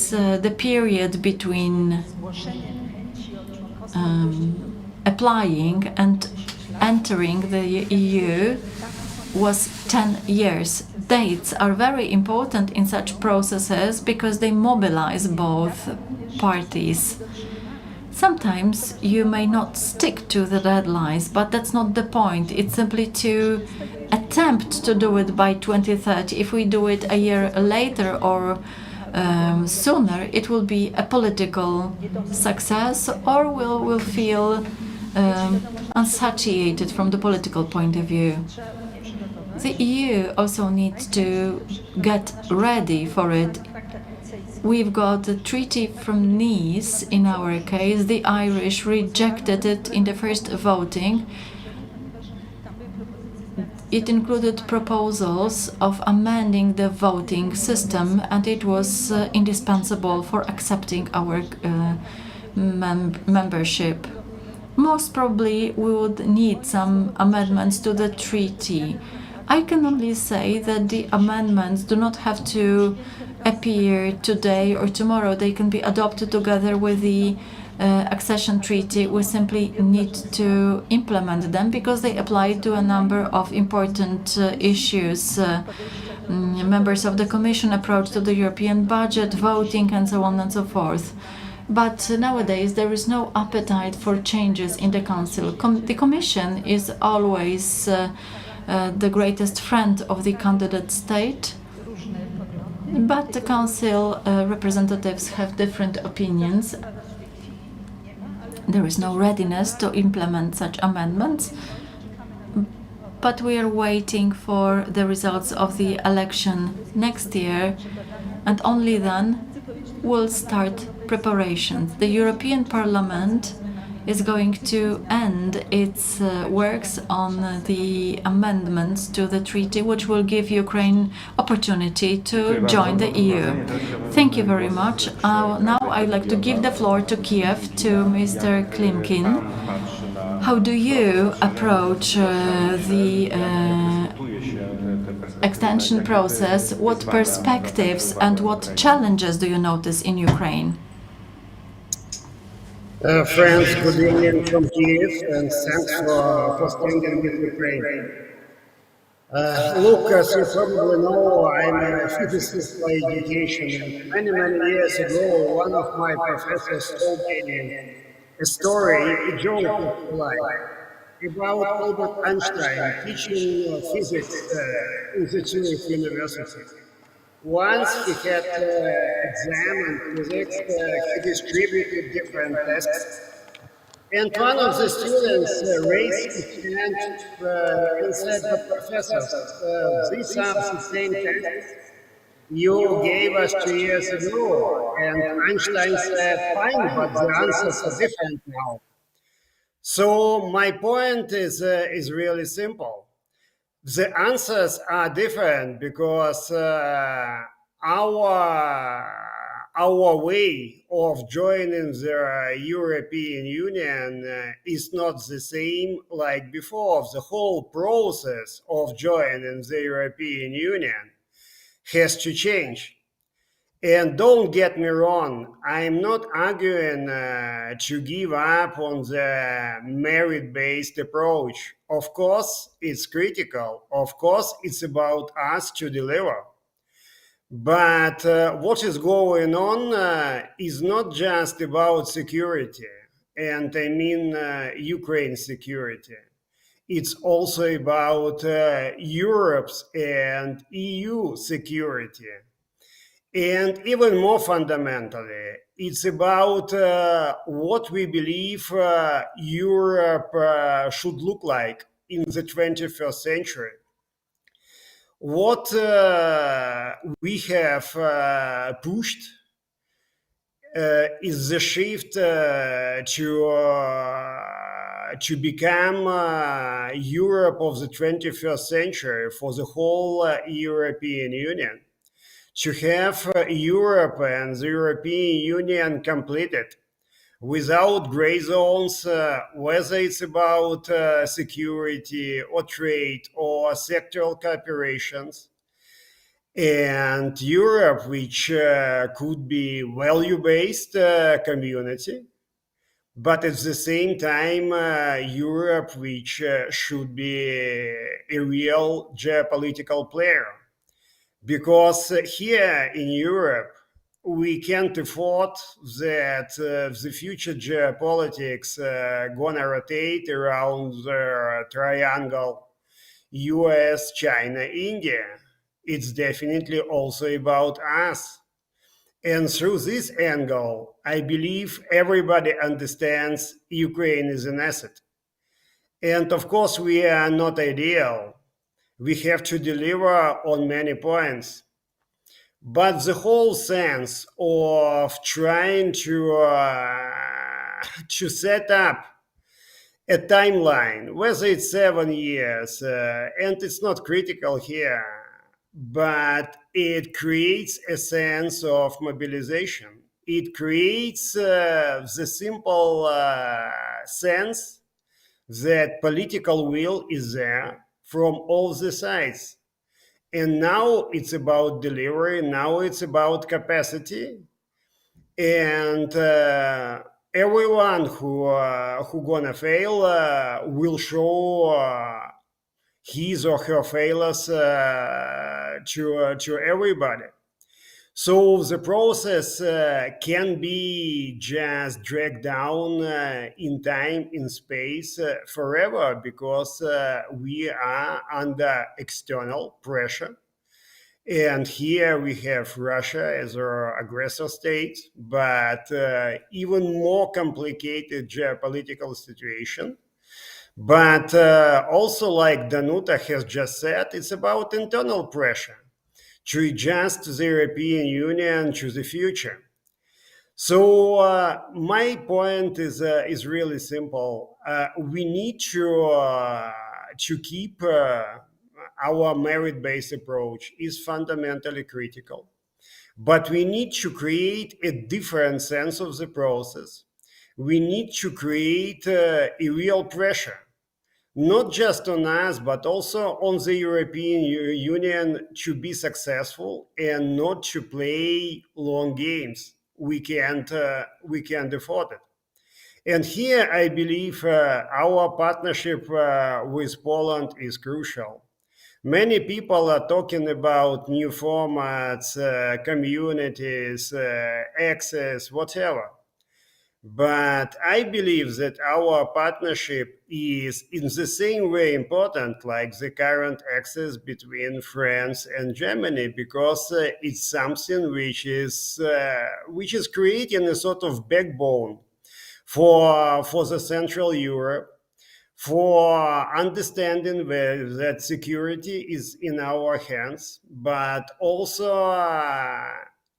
the period between applying and entering the EU was 10 years. Dates are very important in such processes because they mobilize both parties. Sometimes you may not stick to the deadlines, but that's not the point. It's simply to attempt to do it by 2030. If we do it a year later or sooner, it will be a political success, or we'll feel unsatiated from the political point of view. The EU also needs to get ready for it. We've got the Treaty from Nice in our case. The Irish rejected it in the first voting. It included proposals of amending the voting system, and it was indispensable for accepting our membership. Most probably we would need some amendments to the treaty. I can only say that the amendments do not have to appear today or tomorrow. They can be adopted together with the accession treaty. We simply need to implement them because they apply to a number of important issues. Members of the Commission approach to the European budget, voting, and so on and so forth. But nowadays there is no appetite for changes in the Council. The Commission is always the greatest friend of the candidate state, but the Council representatives have different opinions. There is no readiness to implement such amendments, but we are waiting for the results of the election next year, and only then we'll start preparations. The European Parliament is going to end its works on the amendments to the treaty, which will give Ukraine opportunity to join the EU. Thank you very much. Now I'd like to give the floor to Kiev, to Mr. Klimkin. How do you approach the extension process? What perspectives and what challenges do you notice in Ukraine? Friends, good evening from Kiev, and thanks for standing with Ukraine. Look, as you probably know, I'm a physicist by education, and many years ago, one of my professors told me a story, a joke of life, about Albert Einstein teaching physics in the Zurich University. Once he had exam in physics, he distributed different tests, and one of the students raised his hand and said, "Professor, these are the same tests you gave us 2 years ago." And Einstein said, "Fine, but the answers are different now." So my point is really simple. The answers are different because our way of joining the European Union is not the same like before. The whole process of joining the European Union has to change. And don't get me wrong, I'm not arguing to give up on the merit-based approach. Of course, it's critical. Of course, it's about us to deliver. But what is going on is not just about security, and I mean Ukraine security. It's also about Europe's and EU security. And even more fundamentally, it's about what we believe Europe should look like in the 21st century. What we have pushed is the shift to become Europe of the 21st century for the whole European Union. To have Europe and the European Union completed without gray zones, whether it's about security or trade or sectoral cooperations. And Europe, which could be value-based community, but at the same time, Europe, which should be a real geopolitical player. Because here in Europe, we can't afford that the future geopolitics gonna rotate around the triangle US, China, India. It's definitely also about us. And through this angle, I believe everybody understands Ukraine is an asset. And of course, we are not ideal. We have to deliver on many points. But the whole sense of trying to set up a timeline, whether it's 7 years, and it's not critical here, but it creates a sense of mobilization. It creates the simple sense that political will is there from all the sides. And now it's about delivery, now it's about capacity. And everyone who gonna fail will show his or her failures to everybody. So the process can be just dragged down in time, in space forever, because we are under external pressure. And here we have Russia as our aggressor state, but even more complicated geopolitical situation. But also, like Danuta has just said, it's about internal pressure to adjust the European Union to the future. So my point is really simple. We need to keep our merit-based approach is fundamentally critical, but we need to create a different sense of the process. We need to create a real pressure, not just on us, but also on the European Union to be successful and not to play long games. We can't afford it. And here I believe our partnership with Poland is crucial. Many people are talking about new formats, communities, access, whatever. But I believe that our partnership is in the same way important like the current access between France and Germany, because it's something which is creating a sort of backbone for the Central Europe, for understanding that security is in our hands, but also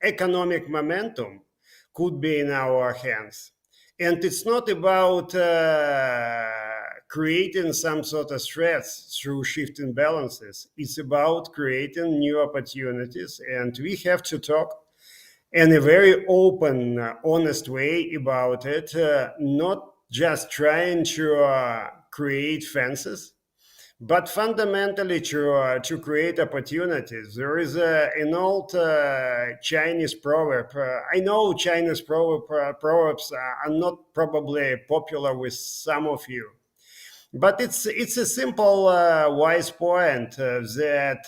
economic momentum could be in our hands. And it's not about creating some sort of threats through shifting balances. It's about creating new opportunities. And we have to talk in a very open, honest way about it, not just trying to create fences, but fundamentally to create opportunities. There is an old Chinese proverb. I know Chinese proverbs are not probably popular with some of you, But it's a simple, wise point that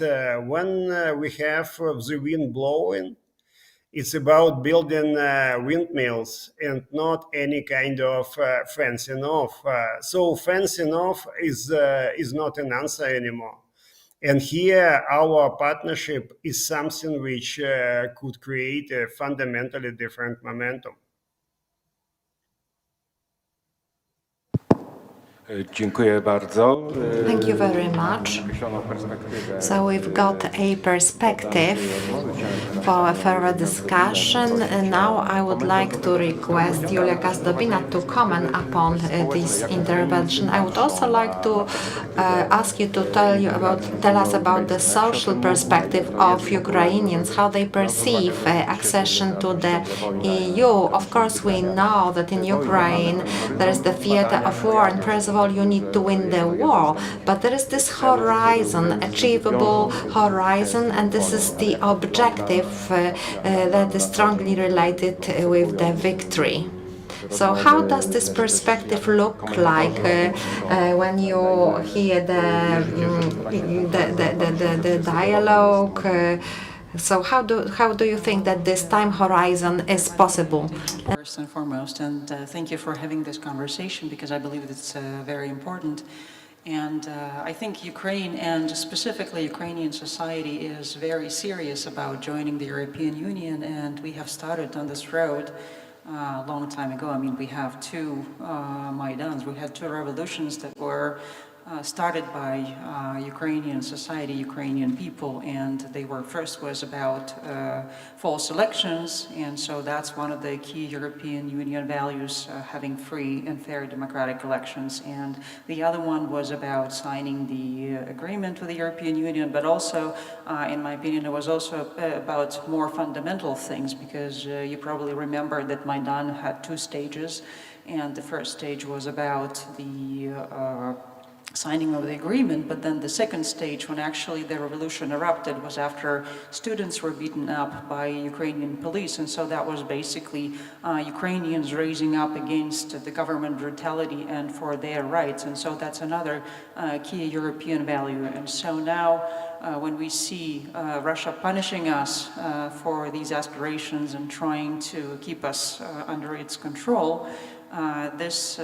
when we have the wind blowing, it's about building windmills and not any kind of fencing off. So fencing off is not an answer anymore. And here our partnership is something which could create a fundamentally different momentum. Dziękuję bardzo. Thank you very much. So we've got a perspective for a further discussion. And now I would like to request Julia Kazdobina to comment upon this intervention. I would also like to ask you to tell us about the social perspective of Ukrainians, how they perceive accession to the EU. Of course, we know that in Ukraine there is the theater of war, and first of all, you need to win the war, but there is this horizon, achievable horizon, and this is the objective that is strongly related with the victory. So how does this perspective look like when you hear the dialogue? So how do you think that this time horizon is possible? First and foremost, and thank you for having this conversation, because I believe it's very important. And I think Ukraine, and specifically Ukrainian society, is very serious about joining the European Union, and we have started on this road a long time ago. I mean, we have two Maidans, we had two revolutions that were started by Ukrainian society, Ukrainian people, and they were first was about false elections, and so that's one of the key European Union values, having free and fair democratic elections. And the other one was about signing the agreement with the European Union, but also, in my opinion, it was also about more fundamental things, because you probably remember that Maidan had two stages, and the first stage was about the signing of the agreement, but then the second stage, when actually the revolution erupted, was after students were beaten up by Ukrainian police, and so that was basically Ukrainians raising up against the government brutality and for their rights, and so that's another key European value. And so now when we see Russia punishing us for these aspirations and trying to keep us under its control, this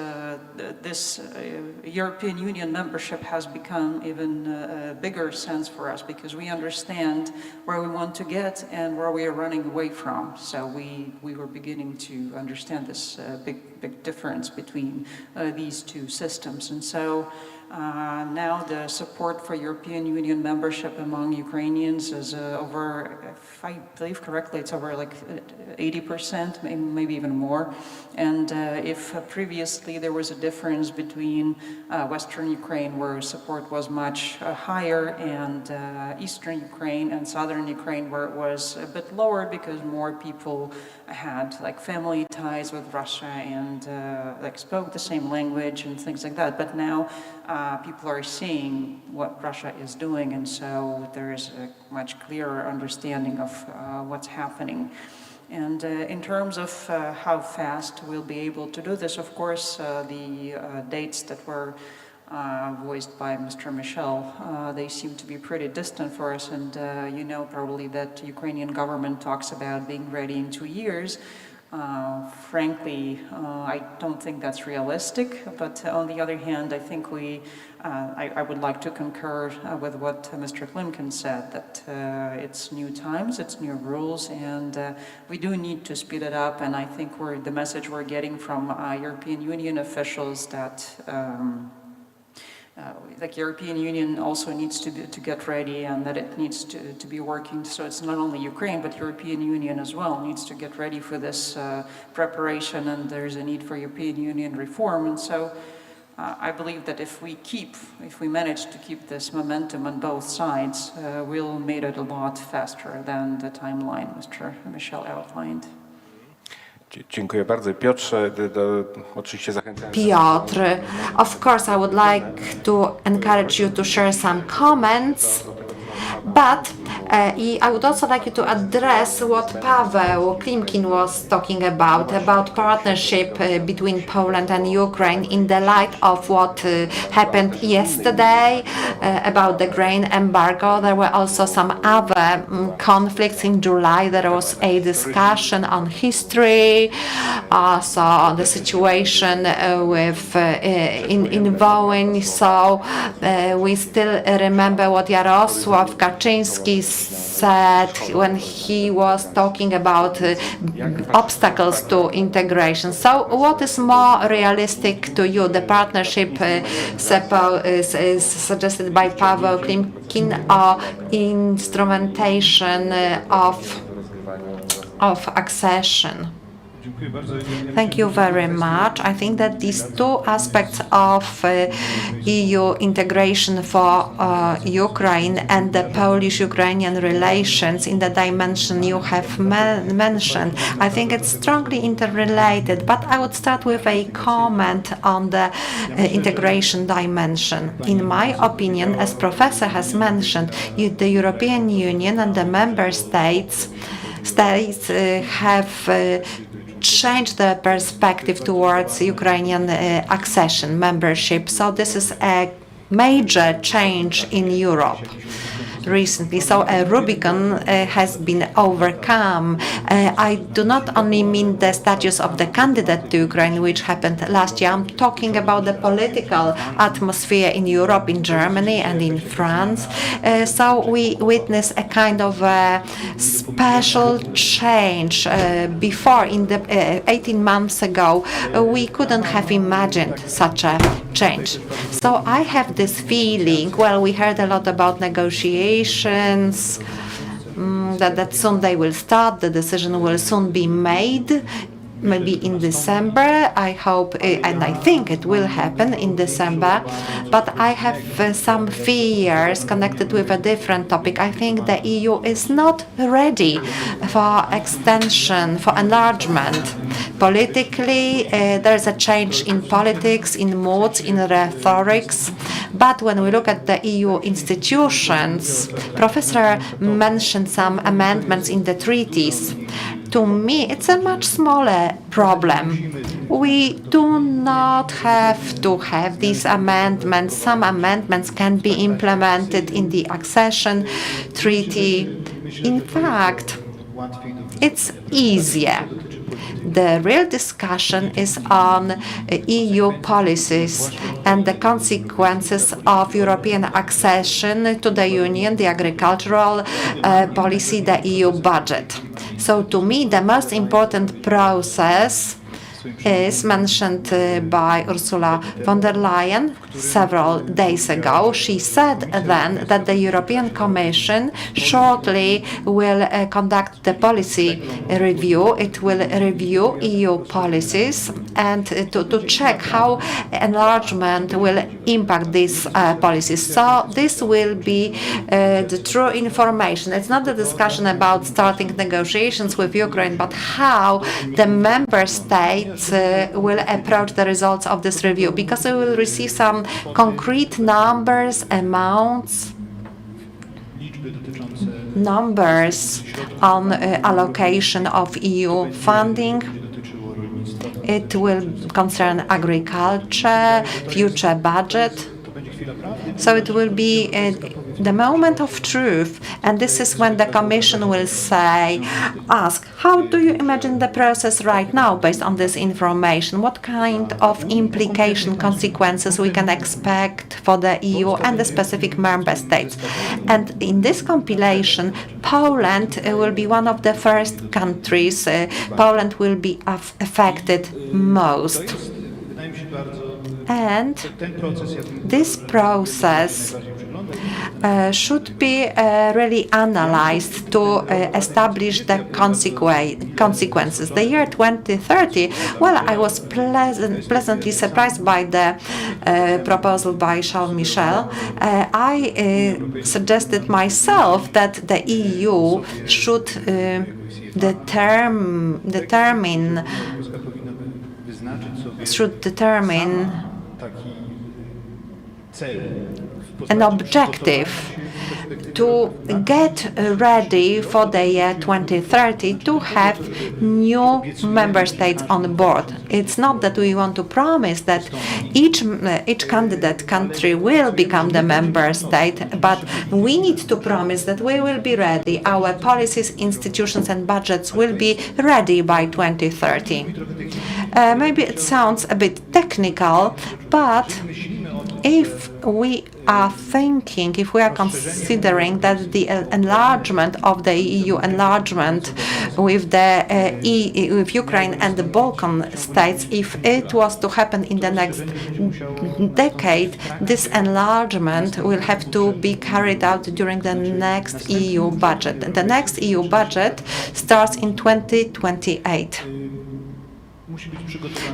European Union membership has become even a bigger sense for us, because we understand where we want to get and where we are running away from. So we were beginning to understand this big difference between these two systems. And so now the support for European Union membership among Ukrainians is over, if I believe correctly, it's over like 80%, maybe even more. And if previously there was a difference between Western Ukraine, where support was much higher, and Eastern Ukraine and Southern Ukraine, where it was a bit lower, because more people had like family ties with Russia and like spoke the same language and things like that. But now people are seeing what Russia is doing, and so there is a much clearer understanding of what's happening. And in terms of how fast we'll be able to do this, of course, the dates that were voiced by Mr. Michel, they seem to be pretty distant for us, and you know probably that the Ukrainian government talks about being ready in 2 years. Frankly, I don't think that's realistic, but on the other hand, I think I would like to concur with what Mr. Klimkin said, that it's new times, it's new rules, and we do need to speed it up. And I think the message we're getting from European Union officials that like European Union also needs to get ready, and that it needs to be working. So it's not only Ukraine, but European Union as well needs to get ready for this preparation, and there's a need for European Union reform. And so I believe that if we manage to keep this momentum on both sides, we'll make it a lot faster than the timeline Mr. Michel outlined. Dziękuję bardzo. Piotrze, oczywiście zachęcam. Piotr, of course I would like to encourage you to share some comments, but I would also like you to address what Paweł Klimkin was talking about partnership between Poland and Ukraine in the light of what happened yesterday about the grain embargo. There were also some other conflicts in July. There was a discussion on history, also on the situation with in Wołyń. So we still remember what Jarosław Kaczyński said when he was talking about obstacles to integration. So what is more realistic to you, the partnership suggested by Paweł Klimkin or instrumentation of accession? Thank you very much. I think that these two aspects of EU integration for Ukraine and the Polish-Ukrainian relations in the dimension you have mentioned, I think it's strongly interrelated, but I would start with a comment on the integration dimension. In my opinion, as Professor has mentioned, the European Union and the member states have change the perspective towards Ukrainian accession membership. So this is a major change in Europe recently. So a Rubicon has been overcome. I do not only mean the status of the candidate to Ukraine, which happened last year. I'm talking about the political atmosphere in Europe, in Germany and in France. So we witness a kind of special change. Before, in the 18 months ago, we couldn't have imagined such a change. So I have this feeling, well, we heard a lot about negotiations, that soon they will start, the decision will soon be made, maybe in December. I hope and I think it will happen in December, but I have some fears connected with a different topic. I think the EU is not ready for extension, for enlargement. Politically, there's a change in politics, in moods, in rhetorics, but when we look at the EU institutions, Professor mentioned some amendments in the treaties. To me, it's a much smaller problem. We do not have to have these amendments. Some amendments can be implemented in the accession treaty. In fact, it's easier. The real discussion is on EU policies and the consequences of European accession to the Union, the agricultural policy, the EU budget. So to me, the most important process is mentioned by Ursula von der Leyen several days ago. She said then that the European Commission shortly will conduct the policy review. It will review EU policies and to check how enlargement will impact these policies. So this will be the true information. It's not a discussion about starting negotiations with Ukraine, but how the member states will approach the results of this review, because we will receive some concrete numbers, amounts, numbers on allocation of EU funding. It will concern agriculture, future budget. So it will be the moment of truth, and this is when the Commission will ask, how do you imagine the process right now based on this information? What kind of consequences we can expect for the EU and the specific member states? And in this compilation, Poland will be one of the first countries. Poland will be affected most. And this process should be really analyzed to establish the consequences. The year 2030, well, I was pleasantly surprised by the proposal by Charles Michel. I suggested myself that the EU should determine an objective to get ready for the year 2030 to have new member states on board. It's not that we want to promise that each candidate country will become the member state, but we need to promise that we will be ready. Our policies, institutions and budgets will be ready by 2030. Maybe it sounds a bit technical, but if we are considering that the enlargement of the EU enlargement with with Ukraine and the Balkan states, if it was to happen in the next decade, this enlargement will have to be carried out during the next EU budget. The next EU budget starts in 2028.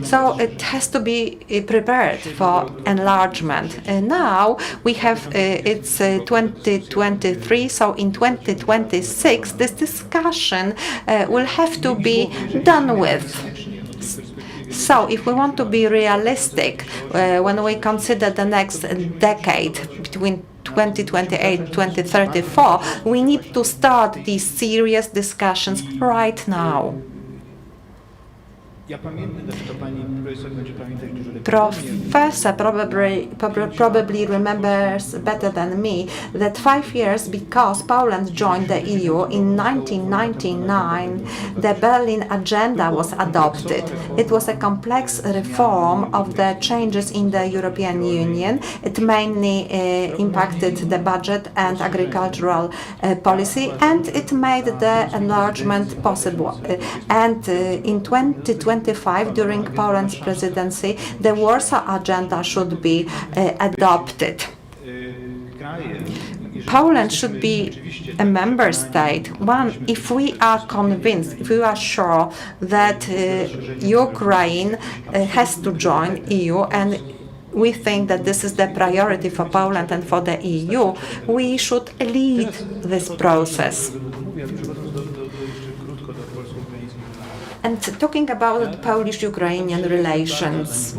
So it has to be prepared for enlargement. Now we have it's 2023, so in 2026 this discussion will have to be done with. So if we want to be realistic when we consider the next decade between 2028 and 2034, we need to start these serious discussions right now. Professor probably remembers better than me that 5 years because Poland joined the EU in 1999, the Berlin Agenda was adopted. It was a complex reform of the changes in the European Union. It mainly impacted the budget and agricultural policy, and it made the enlargement possible. And in 2025, during Poland's presidency, the Warsaw Agenda should be adopted. Poland should be a member state. If we are convinced, if we are sure that Ukraine has to join EU, and we think that this is the priority for Poland and for the EU, we should lead this process. And talking about Polish-Ukrainian relations,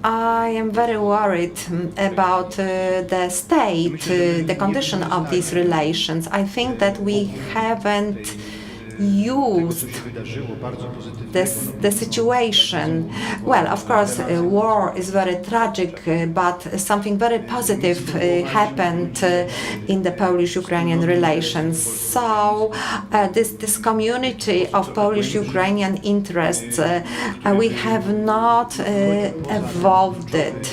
I am very worried about the state, the condition of these relations. I think that we haven't used the situation. Well, of course, war is very tragic, but something very positive happened in the Polish-Ukrainian relations. So this community of Polish-Ukrainian interests, we have not evolved it.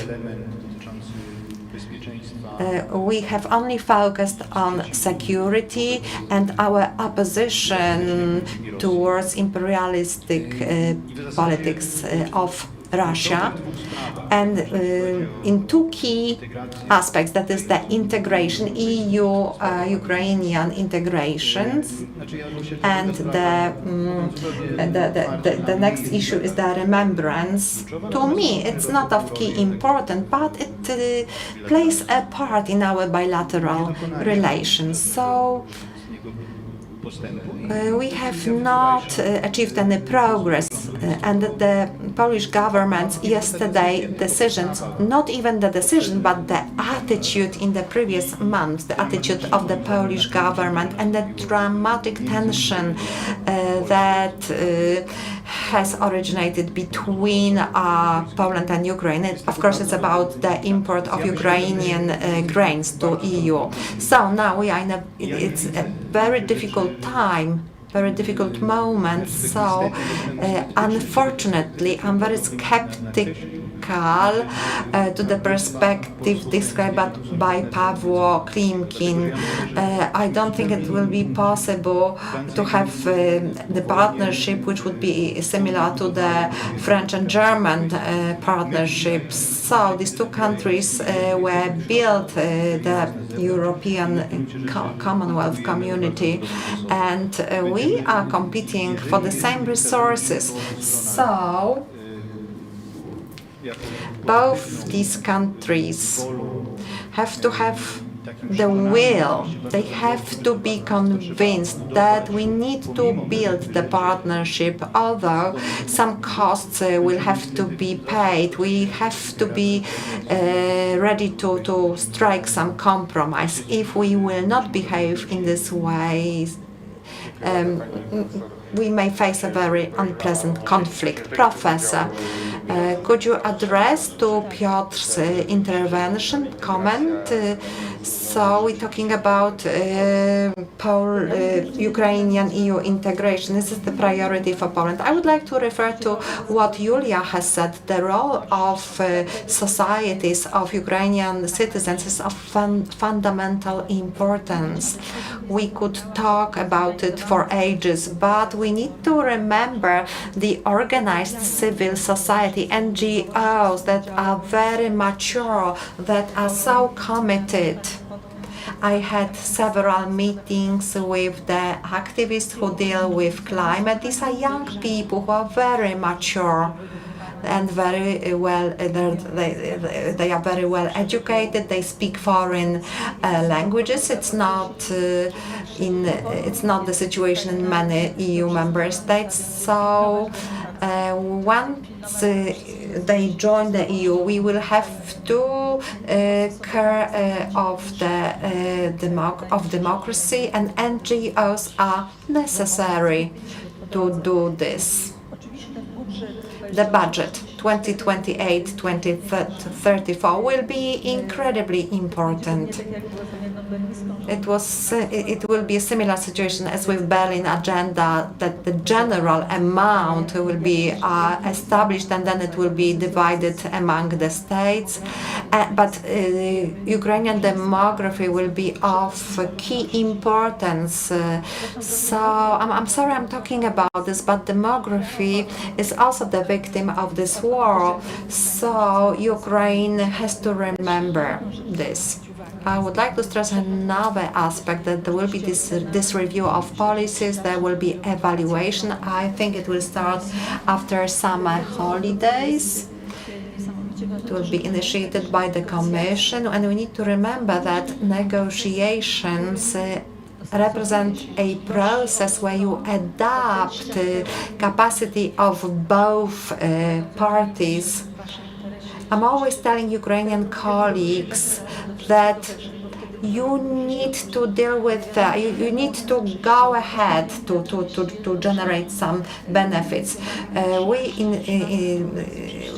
We have only focused on security and our opposition towards imperialistic politics of Russia, and in two key aspects, that is the integration, EU-Ukrainian integrations, and the next issue is the remembrance. To me, it's not of key importance, but it plays a part in our bilateral relations. So we have not achieved any progress, and the Polish government's yesterday decisions, not even the decision, but the attitude in the previous months, the attitude of the Polish government and the dramatic tension that has originated between Poland and Ukraine. And of course, it's about the import of Ukrainian grains to EU. So now we are it's a very difficult time, very difficult moment. So unfortunately, I'm very skeptical to the perspective described by Pawło Klimkin. I don't think it will be possible to have the partnership which would be similar to the French and German partnerships. So these two countries were built the European Commonwealth community, and we are competing for the same resources. So both these countries have to have the will. They have to be convinced that we need to build the partnership, although some costs will have to be paid. We have to be ready to strike some compromise. If we will not behave in this way, we may face a very unpleasant conflict. Professor, could you address to Piotr's intervention, comment? So we're talking about Ukrainian EU integration. This is the priority for Poland. I would like to refer to what Julia has said. The role of societies of Ukrainian citizens is of fundamental importance. We could talk about it for ages, but we need to remember the organized civil society, NGOs that are very mature, that are so committed. I had several meetings with the activists who deal with climate. These are young people who are very mature and very well, they are very well educated. They speak foreign languages. It's not the situation in many EU member states. So once they join the EU, we will have to care of democracy, and NGOs are necessary to do this. The budget 2028-2034 will be incredibly important. It will be a similar situation as with Berlin Agenda, that the general amount will be established and then it will be divided among the states. But Ukrainian demography will be of key importance. So I'm sorry I'm talking about this, but demography is also the victim of this war. So Ukraine has to remember this. I would like to stress another aspect, that there will be this review of policies, there will be evaluation. I think it will start after summer holidays. It will be initiated by the Commission, and we need to remember that negotiations represent a process where you adapt capacity of both parties. I'm always telling Ukrainian colleagues that you need to deal with, you need to go ahead to generate some benefits.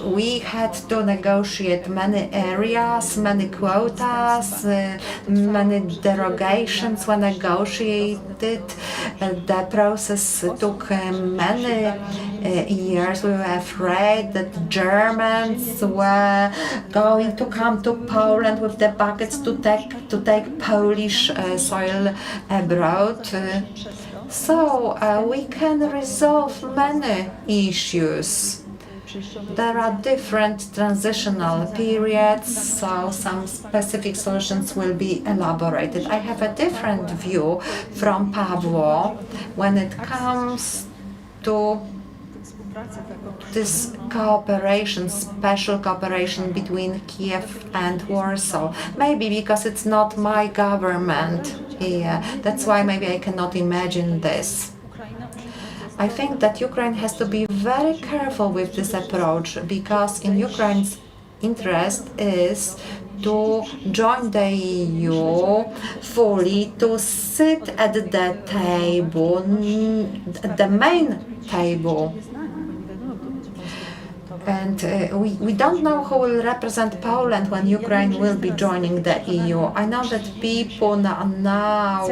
We had to negotiate many areas, many quotas, many derogations were negotiated. The process took many years. We were afraid that Germans were going to come to Poland with the buckets to take Polish soil abroad. So we can resolve many issues. There are different transitional periods, so some specific solutions will be elaborated. I have a different view from Pablo when it comes to this cooperation, special cooperation between Kiev and Warsaw. Maybe because it's not my government here. That's why maybe I cannot imagine this. I think that Ukraine has to be very careful with this approach, because in Ukraine's interest is to join the EU fully, to sit at the table, the main table. And we don't know who will represent Poland when Ukraine will be joining the EU. I know that people are now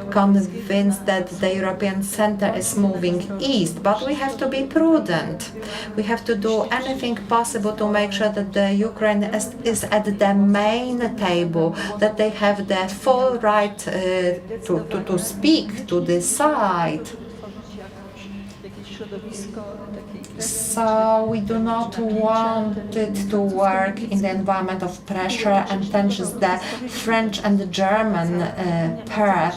convinced that the European center is moving east, but we have to be prudent. We have to do anything possible to make sure that the Ukraine is at the main table, that they have the full right to speak, to decide. So we do not want it to work in the environment of pressure and tensions. The French and the German pair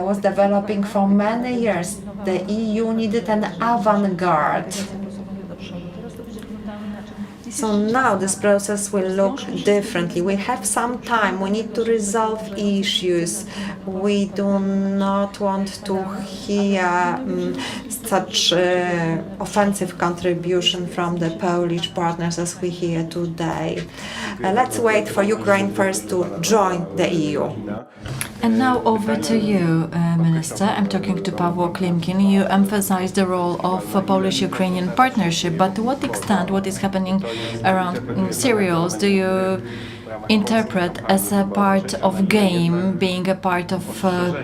was developing for many years. The EU needed an avant-garde. So now this process will look differently. We have some time. We need to resolve issues. We do not want to hear such offensive contribution from the Polish partners as we hear today. Let's wait for Ukraine first to join the EU. And now over to you, Minister. I'm talking to Pawło Klimkin. You emphasized the role of a Polish-Ukrainian partnership, but to what extent what is happening around cereals do you interpret as a part of game, being a part of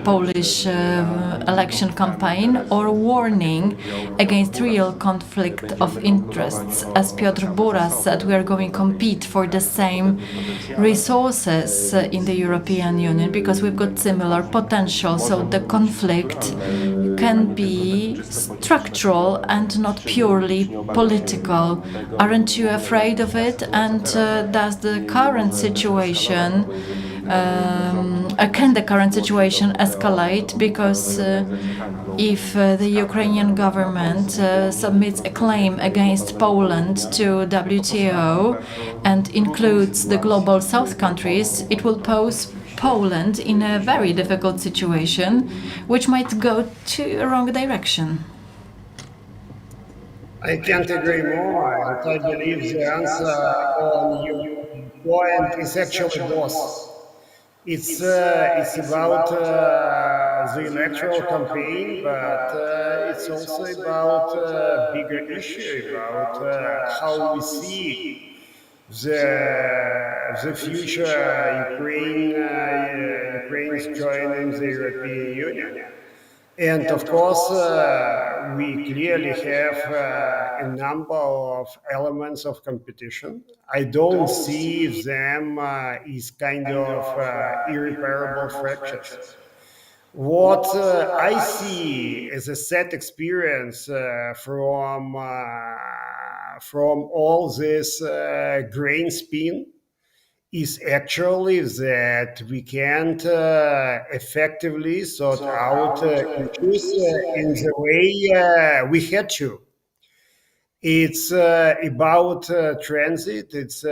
Polish election campaign, or warning against real conflict of interests? As Piotr Buras said, we are going to compete for the same resources in the European Union because we've got similar potential, so the conflict can be structural and not purely political. Aren't you afraid of it? And does the current situation can the current situation escalate? Because if the Ukrainian government submits a claim against Poland to WTO and includes the global South countries, it will pose Poland in a very difficult situation, which might go to a wrong direction. I can't agree more, and I believe the answer on your point is actually both. It's about the electoral campaign, but it's also about a bigger issue, about how we see the future Ukraine's joining the European Union. And of course, we clearly have a number of elements of competition. I don't see them as kind of irreparable fractures. What I see as a sad experience from all this grain spin is actually that we can't effectively sort out issues in the way we had to. It's about transit, it's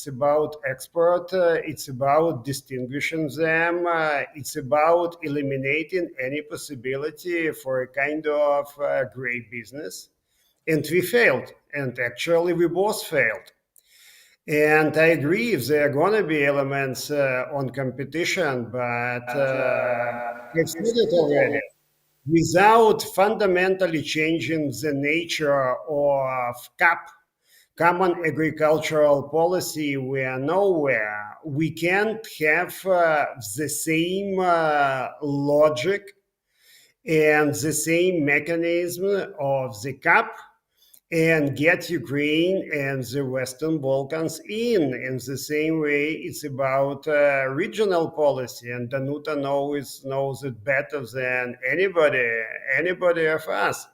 about export, it's about distinguishing them, it's about eliminating any possibility for a kind of gray business. And we failed, and actually we both failed. And I agree, there are going to be elements on competition, but I've said it already. Without fundamentally changing the nature of CAP, Common Agricultural Policy, we are nowhere. We can't have the same logic and the same mechanism of the CAP and get Ukraine and the Western Balkans in the same way. It's about regional policy, and Danuta knows it better than anybody of us.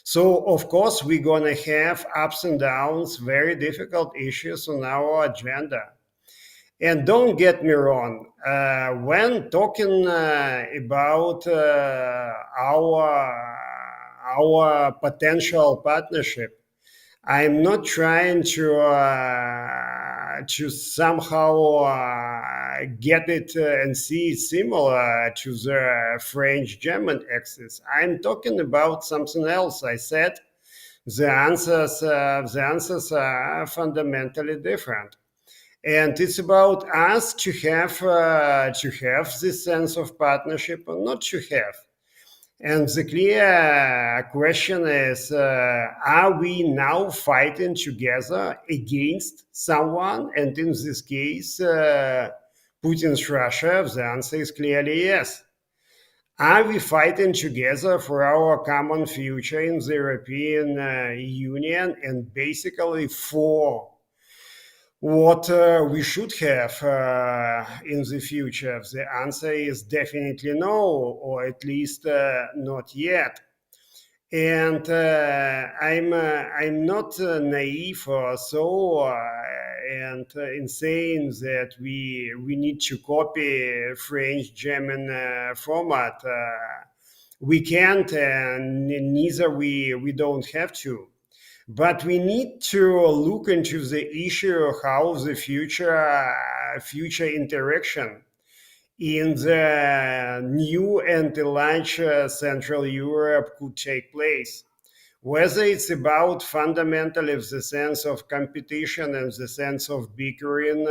So, of course, we're going to have ups and downs, very difficult issues on our agenda. And don't get me wrong, when talking about our potential partnership, I'm not trying to somehow get it and see it similar to the French-German axis. I'm talking about something else. I said the answers are fundamentally different. And it's about us to have this sense of partnership or not to have. And the clear question is, are we now fighting together against someone? And in this case, Putin's Russia? The answer is clearly yes. Are we fighting together for our common future in the European Union and basically for what we should have in the future? The answer is definitely no, or at least not yet. And I'm not naive or so, and in saying that we need to copy French-German format. We can't, and neither we don't have to. But we need to look into the issue how the future interaction in the new and enlarged Central Europe could take place. Whether it's about fundamentally the sense of competition and the sense of bickering,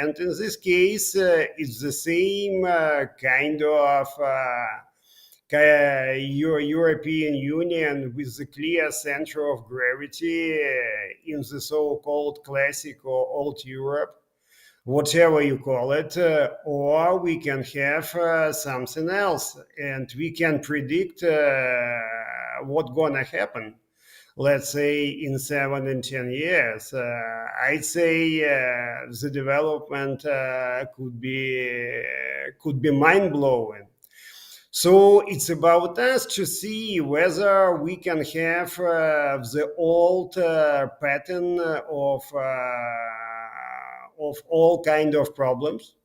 and in this case, it's the same kind of European Union with the clear center of gravity in the so-called classic or old Europe, whatever you call it, or we can have something else, and we can predict what's gonna happen. Let's say in 7 and 10 years, I'd say the development could be mind-blowing. So it's about us to see whether we can have the old pattern of all kind of problems,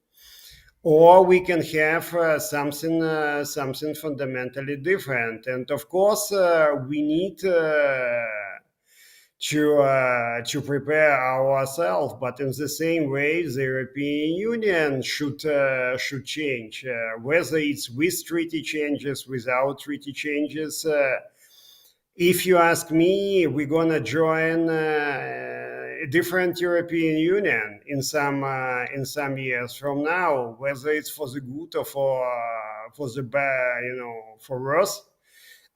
or we can have something fundamentally different. And of course, we need to prepare ourselves, but in the same way, the European Union should change, whether it's with treaty changes, without treaty changes. If you ask me, we're gonna join a different European Union in some years from now, whether it's for the good or for the bad, for worse.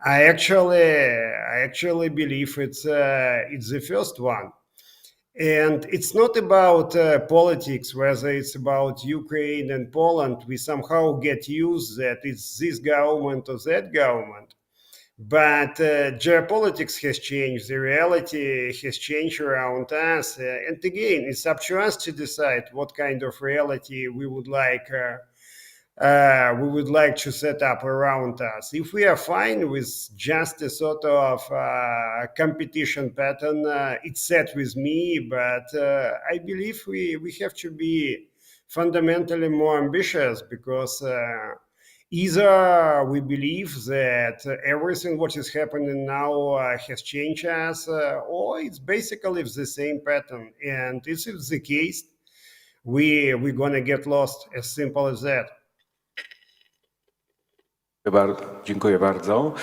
I actually believe it's the first one, and it's not about politics. Whether it's about Ukraine and Poland, we somehow get used that it's this government or that government. But geopolitics has changed, the reality has changed around us, and again, it's up to us to decide what kind of reality we would like to set up around us. If we are fine with just a sort of competition pattern, it's set with me, but I believe we have to be fundamentally more ambitious, because either we believe that everything what is happening now has changed us, or it's basically the same pattern. And if it's the case, we're gonna get lost, as simple as that. Dziękuję bardzo.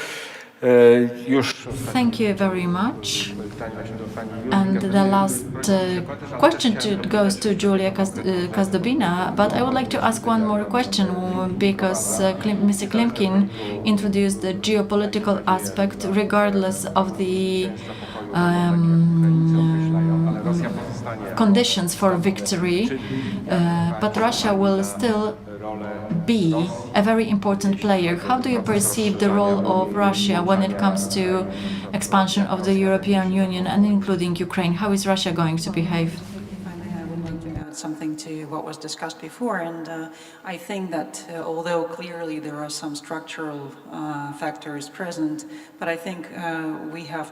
Thank you very much. And the last question goes to Julia Kazdobina, but I would like to ask one more question, because Mr. Klimkin introduced the geopolitical aspect regardless of the conditions for victory, but Russia will still be a very important player. How do you perceive the role of Russia when it comes to expansion of the European Union and including Ukraine? How is Russia going to behave? I would like to add something to what was discussed before, and I think that although clearly there are some structural factors present, but I think we have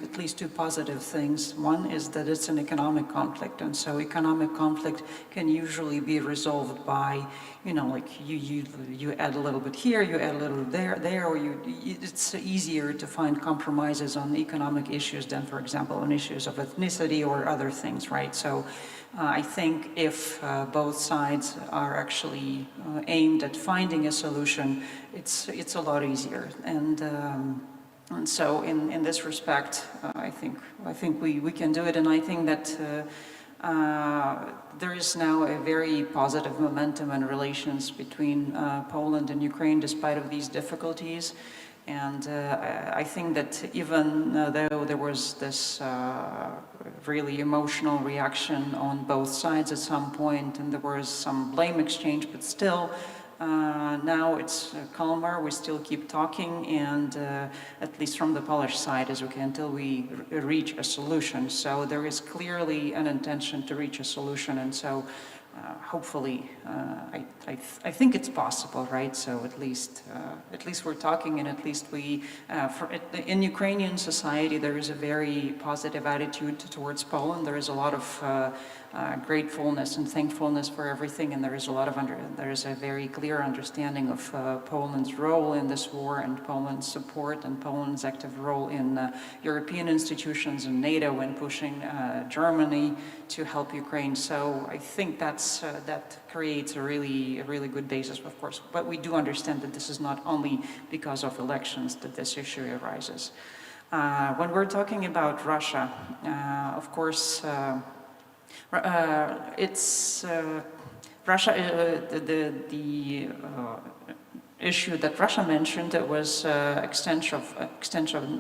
at least two positive things. One is that it's an economic conflict, and so economic conflict can usually be resolved by, like you add a little bit here, you add a little there, or it's easier to find compromises on economic issues than, for example, on issues of ethnicity or other things, right? So I think if both sides are actually aimed at finding a solution, it's a lot easier. And so in this respect, I think we can do it, and I think that there is now a very positive momentum in relations between Poland and Ukraine, despite of these difficulties. And I think that even though there was this really emotional reaction on both sides at some point, and there was some blame exchange, but still, now it's calmer. We still keep talking, and at least from the Polish side, as we can, until we reach a solution. So there is clearly an intention to reach a solution, and so hopefully, I think it's possible, right? So at least we're talking, and at least in Ukrainian society, there is a very positive attitude towards Poland. There is a lot of gratefulness and thankfulness for everything, and there is a very clear understanding of Poland's role in this war, and Poland's support, and Poland's active role in European institutions and NATO, and pushing Germany to help Ukraine. So I think that creates a really good basis, of course. But we do understand that this is not only because of elections that this issue arises. When we're talking about Russia, of course, it's Russia. The issue that Russia mentioned, it was extension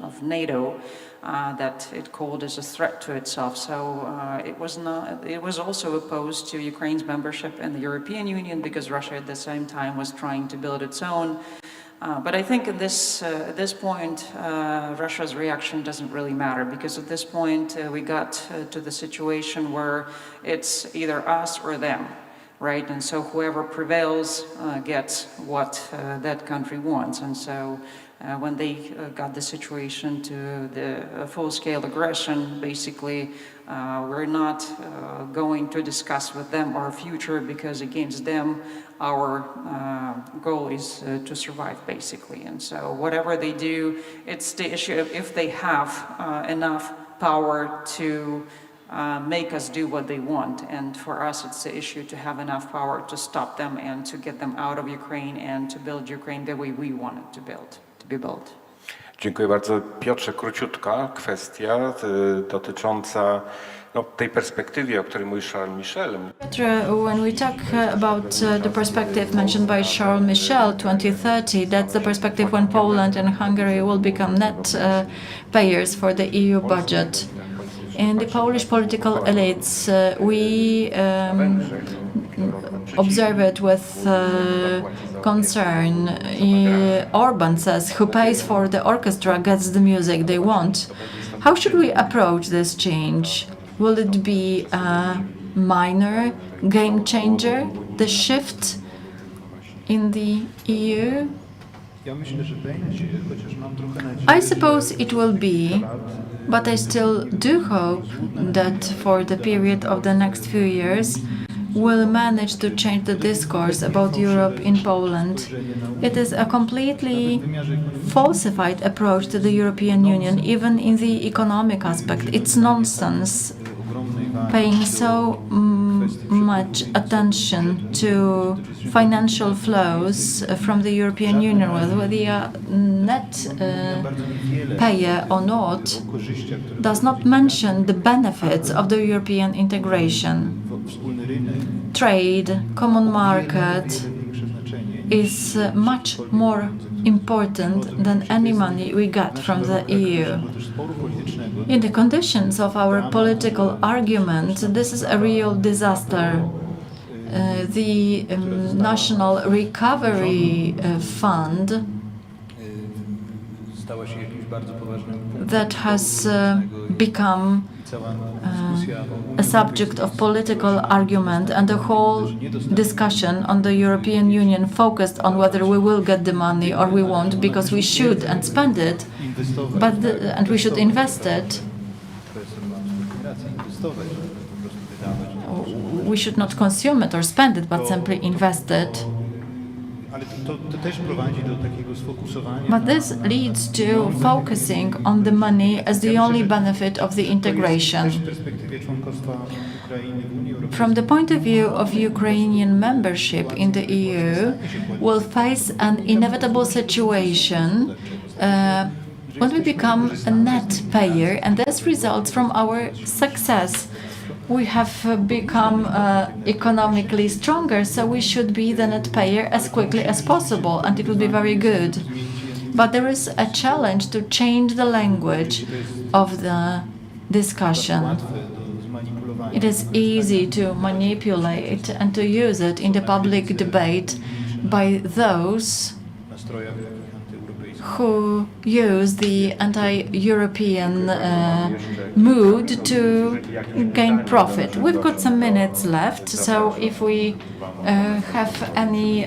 of NATO that it called as a threat to itself. So it was not. It was also opposed to Ukraine's membership in the European Union, because Russia at the same time was trying to build its own. But I think at this point, Russia's reaction doesn't really matter, because at this point we got to the situation where it's either us or them, right? And so whoever prevails gets what that country wants. And so when they got the situation to the full-scale aggression, basically we're not going to discuss with them our future, because against them our goal is to survive, basically. And so whatever they do, it's the issue of if they have enough power to make us do what they want. And for us, it's the issue to have enough power to stop them and to get them out of Ukraine and to build Ukraine the way we want it to be built. Dziękuję bardzo. Piotrze, króciutka kwestia dotycząca tej perspektywy, o której mówi Charles Michel. When we talk about the perspective mentioned by Charles Michel, 2030, that's the perspective when Poland and Hungary will become net payers for the EU budget. In the Polish political elites, we observe it with concern. Orban says, who pays for the orchestra gets the music they want. How should we approach this change? Will it be a minor game changer, the shift in the EU? I suppose it will be, but I still do hope that for the period of the next few years, we'll manage to change the discourse about Europe in Poland. It is a completely falsified approach to the European Union, even in the economic aspect. It's nonsense paying so much attention to financial flows from the European Union, whether they are net payer or not, does not mention the benefits of the European integration. Trade, common market is much more important than any money we got from the EU. In the conditions of our political argument, this is a real disaster. The National Recovery Fund that has become a subject of political argument, and the whole discussion on the European Union focused on whether we will get the money or we won't, because we should and spend it, and we should invest it. We should not consume it or spend it, but simply invest it. But this leads to focusing on the money as the only benefit of the integration. From the point of view of Ukrainian membership in the EU, we'll face an inevitable situation when we become a net payer, and this results from our success. We have become economically stronger, so we should be the net payer as quickly as possible, and it will be very good. But there is a challenge to change the language of the discussion. It is easy to manipulate and to use it in the public debate by those who use the anti-European mood to gain profit. We've got some minutes left, so if we have any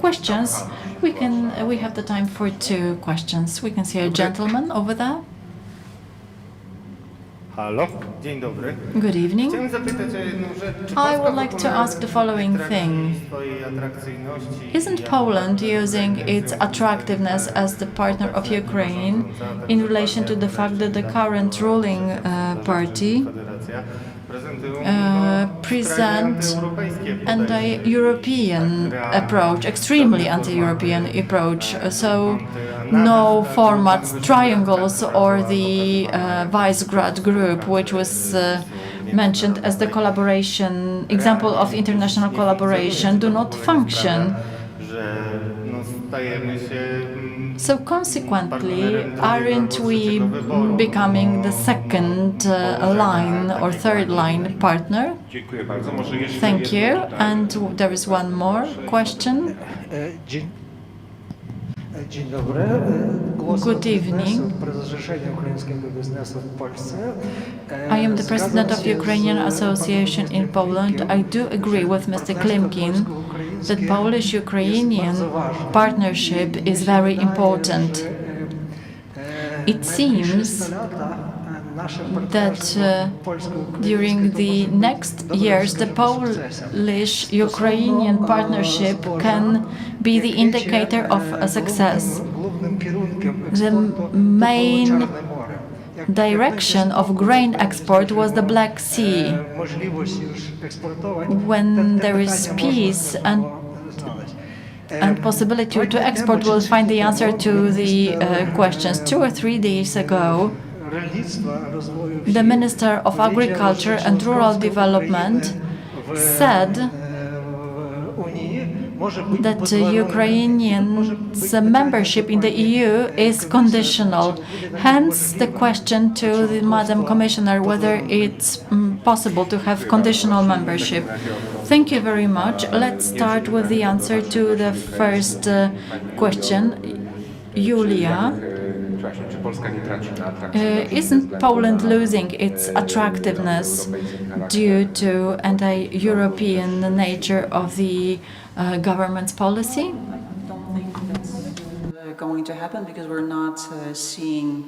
questions, we have the time for 2 questions. We can see a gentleman over there. Halo, dzień dobry. Good evening. Chciałem zapytać o jedną rzecz. Czy I would Polska like to w ogóle ask the following thing. swojej atrakcyjności Isn't Poland using its attractiveness as the partner of Ukraine in relation to the fact that the current ruling party present anti-European approach, extremely anti-European approach, so no formats, triangles, or the Visegrad group, which was mentioned as the collaboration, example of international collaboration, do not function. So consequently, aren't we becoming the second line or third line partner? Thank you. And there is one more question. Good evening. I am the president of the Ukrainian Association in Poland. I do agree with Mr. Klimkin that Polish-Ukrainian partnership is very important. It seems that during the next years, the Polish-Ukrainian partnership can be the indicator of a success. The main direction of grain export was the Black Sea. When there is peace and possibility to export, we'll find the answer to the questions. 2 or 3 days ago, the Minister of Agriculture and Rural Development said that Ukrainian's membership in the EU is conditional. Hence the question to the Madam Commissioner whether it's possible to have conditional membership. Thank you very much. Let's start with the answer to the first question. Julia. Isn't Poland losing its attractiveness due to anti-European nature of the government's policy? I don't think that's going to happen because we're not seeing,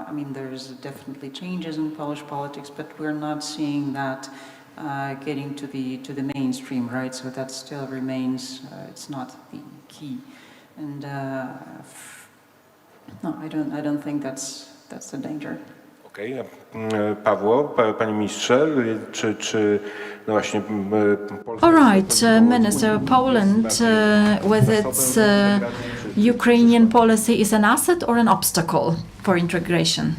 I mean, there's definitely changes in Polish politics, but we're not seeing that getting to the mainstream, right? So that still remains, it's not the key. And no, I don't think that's the danger. Okej. Pawło, panie ministrze, czy no właśnie All right, Minister, Poland with its Ukrainian policy is an asset or an obstacle for integration?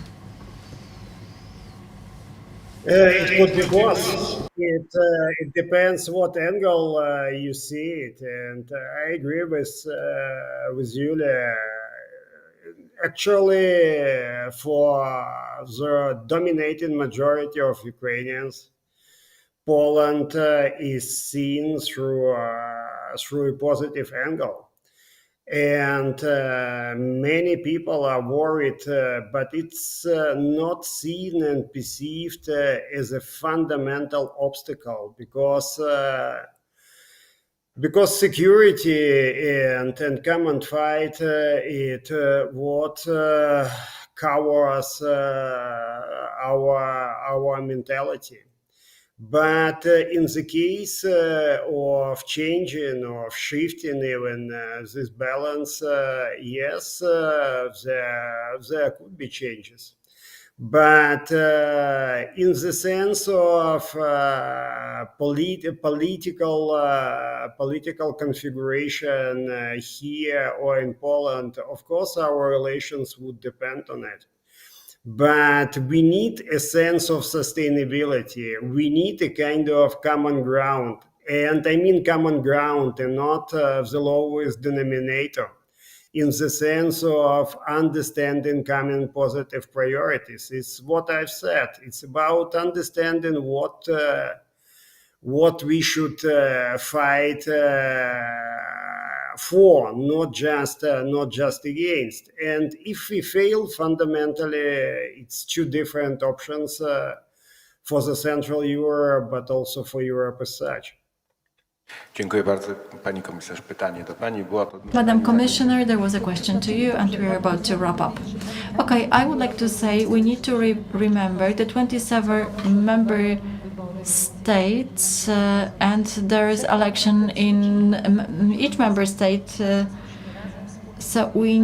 It could be both. It depends what angle you see it, and I agree with Julia. Actually, for the dominating majority of Ukrainians, Poland is seen through a positive angle. And many people are worried, but it's not seen and perceived as a fundamental obstacle because security and common fight it what covers our mentality. But in the case of changing or shifting even this balance, yes, there could be changes. But in the sense of political configuration here or in Poland, of course, our relations would depend on it. But we need a sense of sustainability. We need a kind of common ground. And I mean common ground and not the lowest denominator, in the sense of understanding common positive priorities. It's what I've said. It's about understanding what we should fight for, not just against. And if we fail, fundamentally, it's two different options for the Central Europe, but also for Europe as such. Dziękuję bardzo. Pani komisarz, pytanie do pani była. Madam Commissioner, there was a question to you, and we are about to wrap up. Okay, I would like to say we need to remember the 27 member states, and there is election in each member state. So we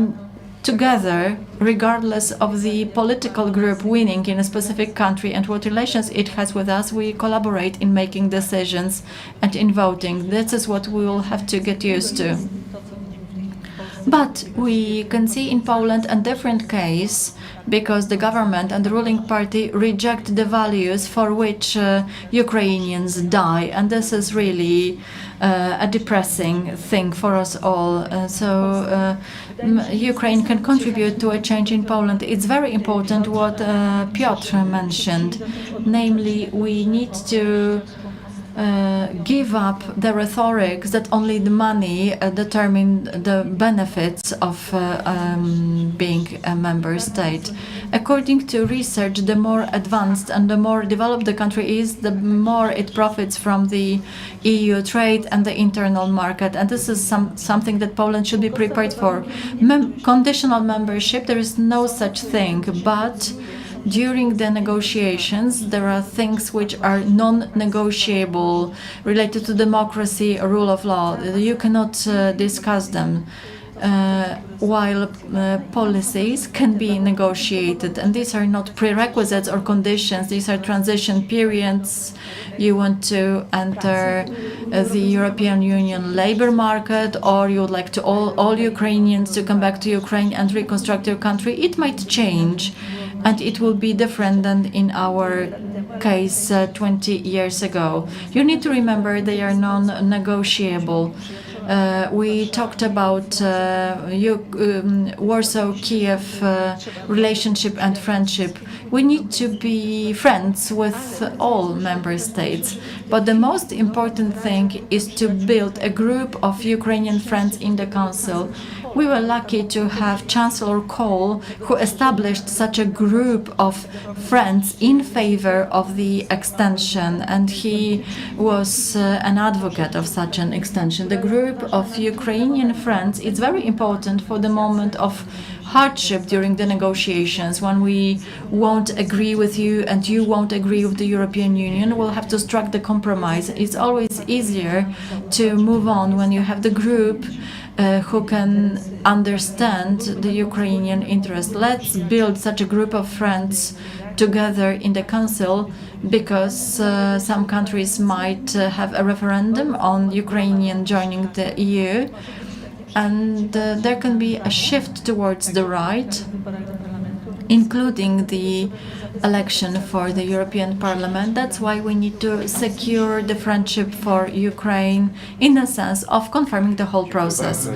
together, regardless of the political group winning in a specific country and what relations it has with us, we collaborate in making decisions and in voting. This is what we will have to get used to. But we can see in Poland a different case, because the government and the ruling party reject the values for which Ukrainians die, and this is really a depressing thing for us all. Ukraine can contribute to a change in Poland. It's very important what Piotr mentioned, namely we need to give up the rhetoric that only the money determine the benefits of being a member state. According to research, the more advanced and the more developed the country is, the more it profits from the EU trade and the internal market. And this is something that Poland should be prepared for. Conditional membership, there is no such thing, but during the negotiations, there are things which are non-negotiable related to democracy, rule of law. You cannot discuss them, while policies can be negotiated. And these are not prerequisites or conditions. These are transition periods. You want to enter the European Union labor market, or you would like to all Ukrainians to come back to Ukraine and reconstruct your country. It might change. And it will be different than in our case 20 years ago. You need to remember they are non-negotiable. We talked about Warsaw-Kiev relationship and friendship. We need to be friends with all member states. But the most important thing is to build a group of Ukrainian friends in the Council. We were lucky to have Chancellor Kohl, who established such a group of friends in favor of the extension, and he was an advocate of such an extension. The group of Ukrainian friends is very important for the moment of hardship during the negotiations, when we won't agree with you and you won't agree with the European Union. We'll have to strike the compromise. It's always easier to move on when you have the group who can understand the Ukrainian interest. Let's build such a group of friends together in the Council, because some countries might have a referendum on Ukrainian joining the EU, and there can be a shift towards the right, including the election for the European Parliament. That's why we need to secure the friendship for Ukraine in the sense of confirming the whole process.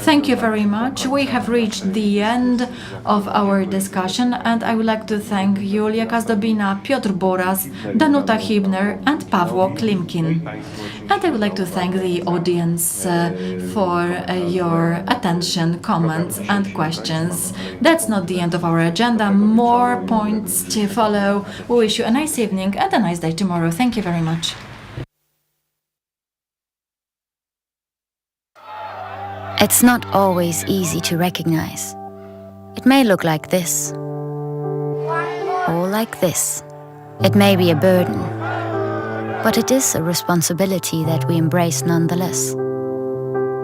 Thank you very much. We have reached the end of our discussion, and I would like to thank Julia Kazdobina, Piotr Buras, Danuta Hibner, and Pawło Klimkin. And I would like to thank the audience for your attention, comments, and questions. That's not the end of our agenda. More points to follow. We wish you a nice evening and a nice day tomorrow. Thank you very much. It's not always easy to recognize. It may look like this, or like this. It may be a burden, but it is a responsibility that we embrace nonetheless.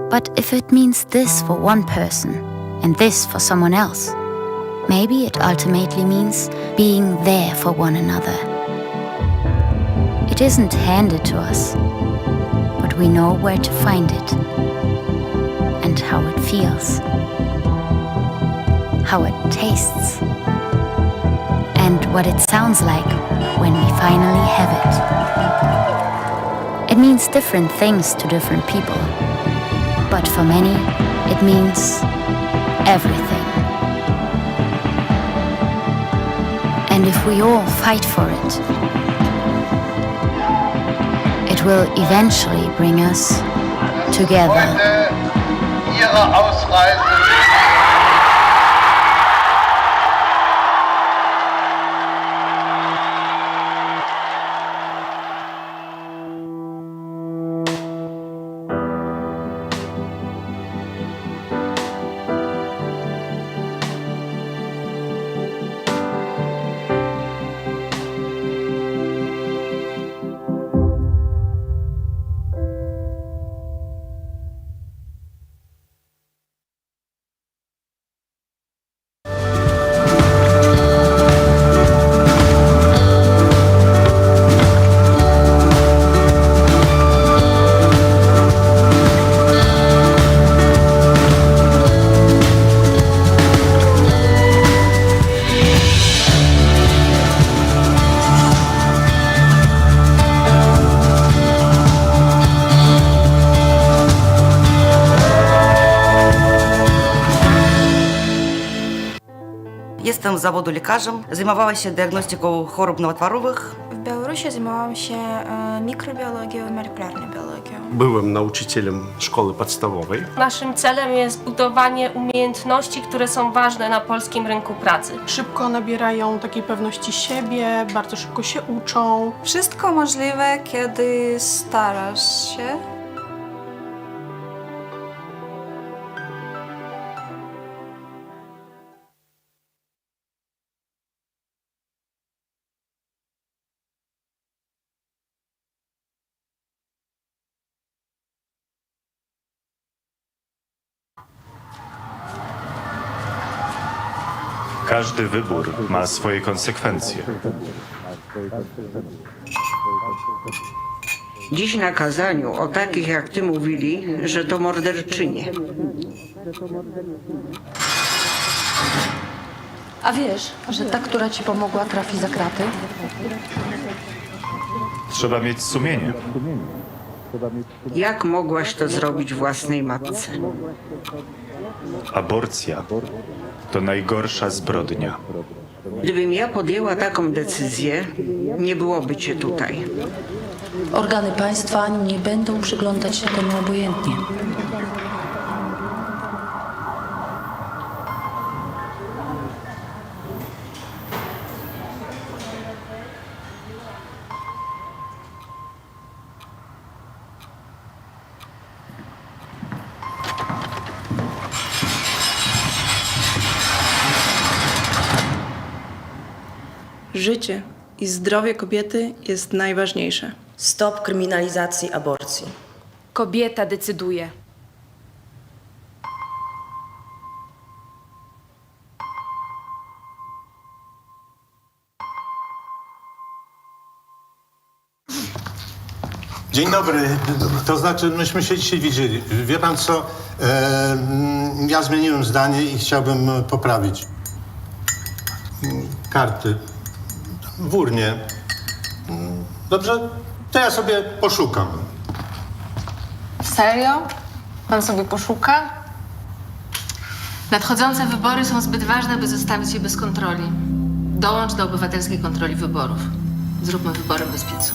But if it means this for one person and this for someone else, maybe it ultimately means being there for one another. It isn't handed to us, but we know where to find it and how it feels, how it tastes, and what it sounds like when we finally have it. It means different things to different people, but for many, it means everything. And if we all fight for it, it will eventually bring us together. ihrer Ausreise. Jestem z zawodu lekarzem, zajmowała się diagnostyką chorób nowotworowych. W Białorusi zajmowałam się mikrobiologią i molekularną biologią. Byłem nauczycielem szkoły podstawowej. Naszym celem jest budowanie umiejętności, które są ważne na polskim rynku pracy. Szybko nabierają takiej pewności siebie, bardzo szybko się uczą. Wszystko możliwe, kiedy starasz się. Każdy wybór ma swoje konsekwencje. Dziś na kazaniu o takich jak ty mówili, że to morderczynie. A wiesz, że ta, która ci pomogła, trafi za kraty? Trzeba mieć sumienie. Jak mogłaś to zrobić własnej matce? Aborcja to najgorsza zbrodnia. Gdybym ja podjęła taką decyzję, nie byłoby cię tutaj. Organy państwa nie będą przyglądać się temu obojętnie. Życie i zdrowie kobiety jest najważniejsze. Stop kryminalizacji aborcji. Kobieta decyduje. Dzień dobry. To znaczy, myśmy się dzisiaj widzieli. Wie pan co? Ja zmieniłem zdanie i chciałbym poprawić. Karty. W urnie. Dobrze? To ja sobie poszukam. Serio? Pan sobie poszuka? Nadchodzące wybory są zbyt ważne, by zostawić je bez kontroli. Dołącz do obywatelskiej kontroli wyborów. Zróbmy wybory bez piecu.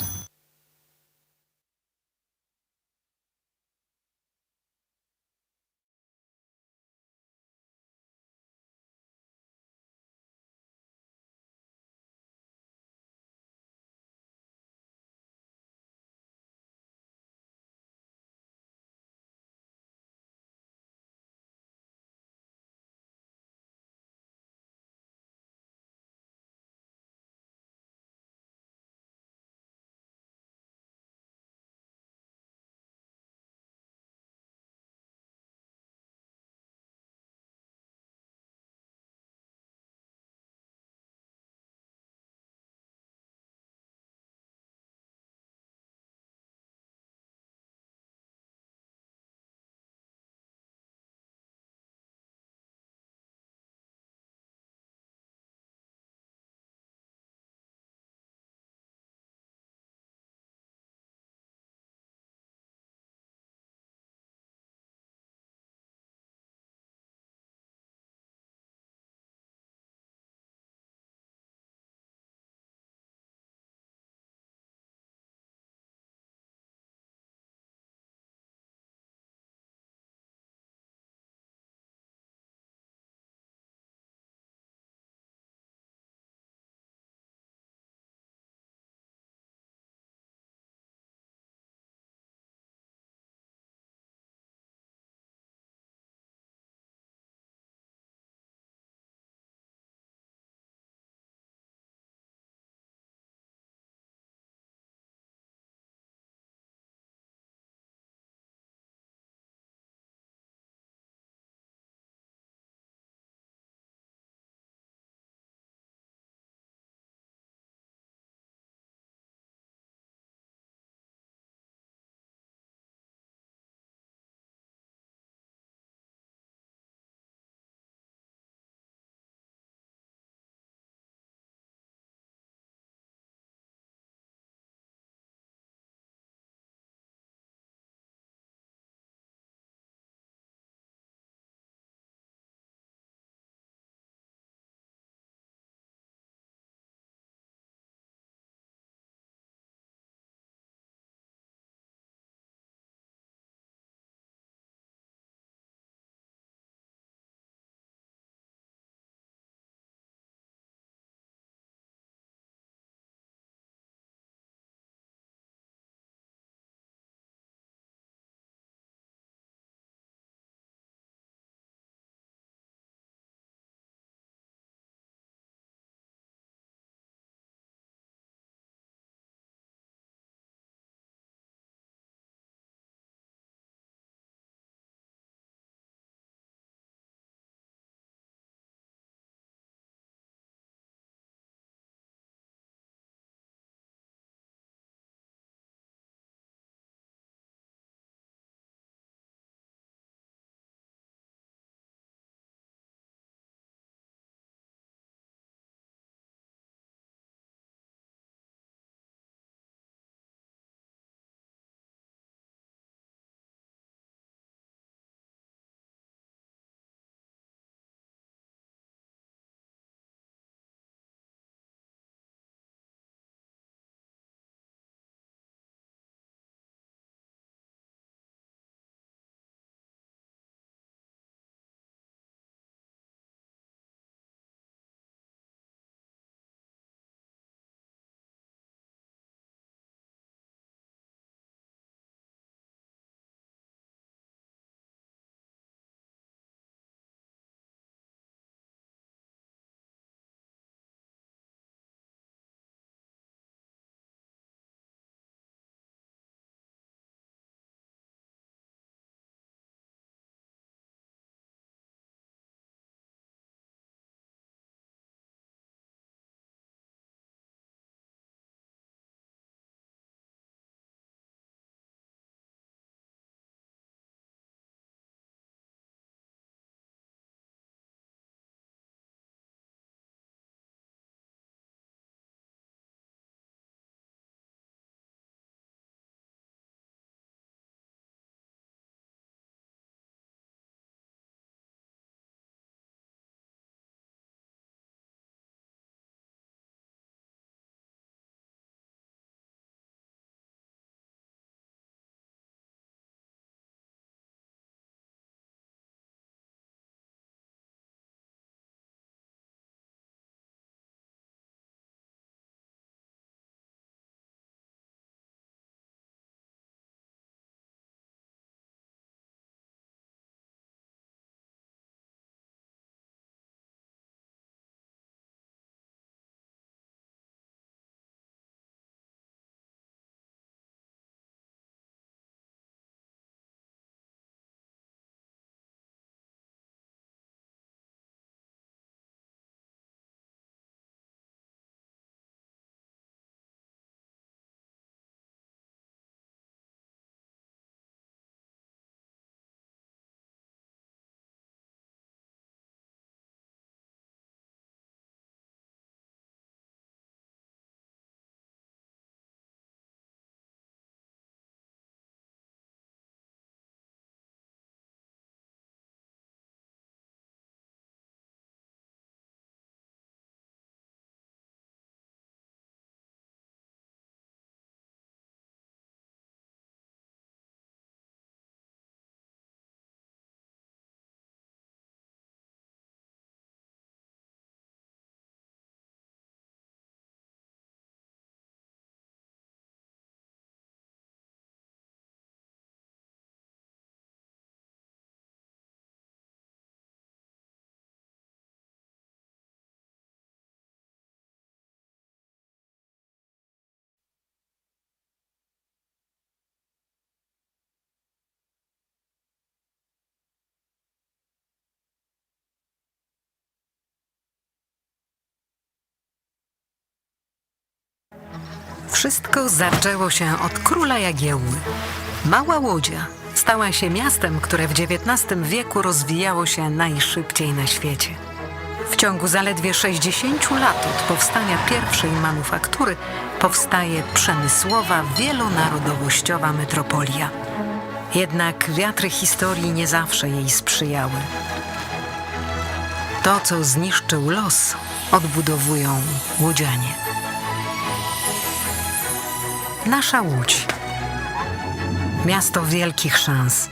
Wszystko zaczęło się od króla Jagiełły. Mała Łodzia stała się miastem, które w XIX wieku rozwijało się najszybciej na świecie. W ciągu zaledwie 60 lat od powstania pierwszej manufaktury powstaje przemysłowa, wielonarodowościowa metropolia. Jednak wiatry historii nie zawsze jej sprzyjały. To, co zniszczył los, odbudowują łodzianie. Nasza Łódź. Miasto wielkich szans.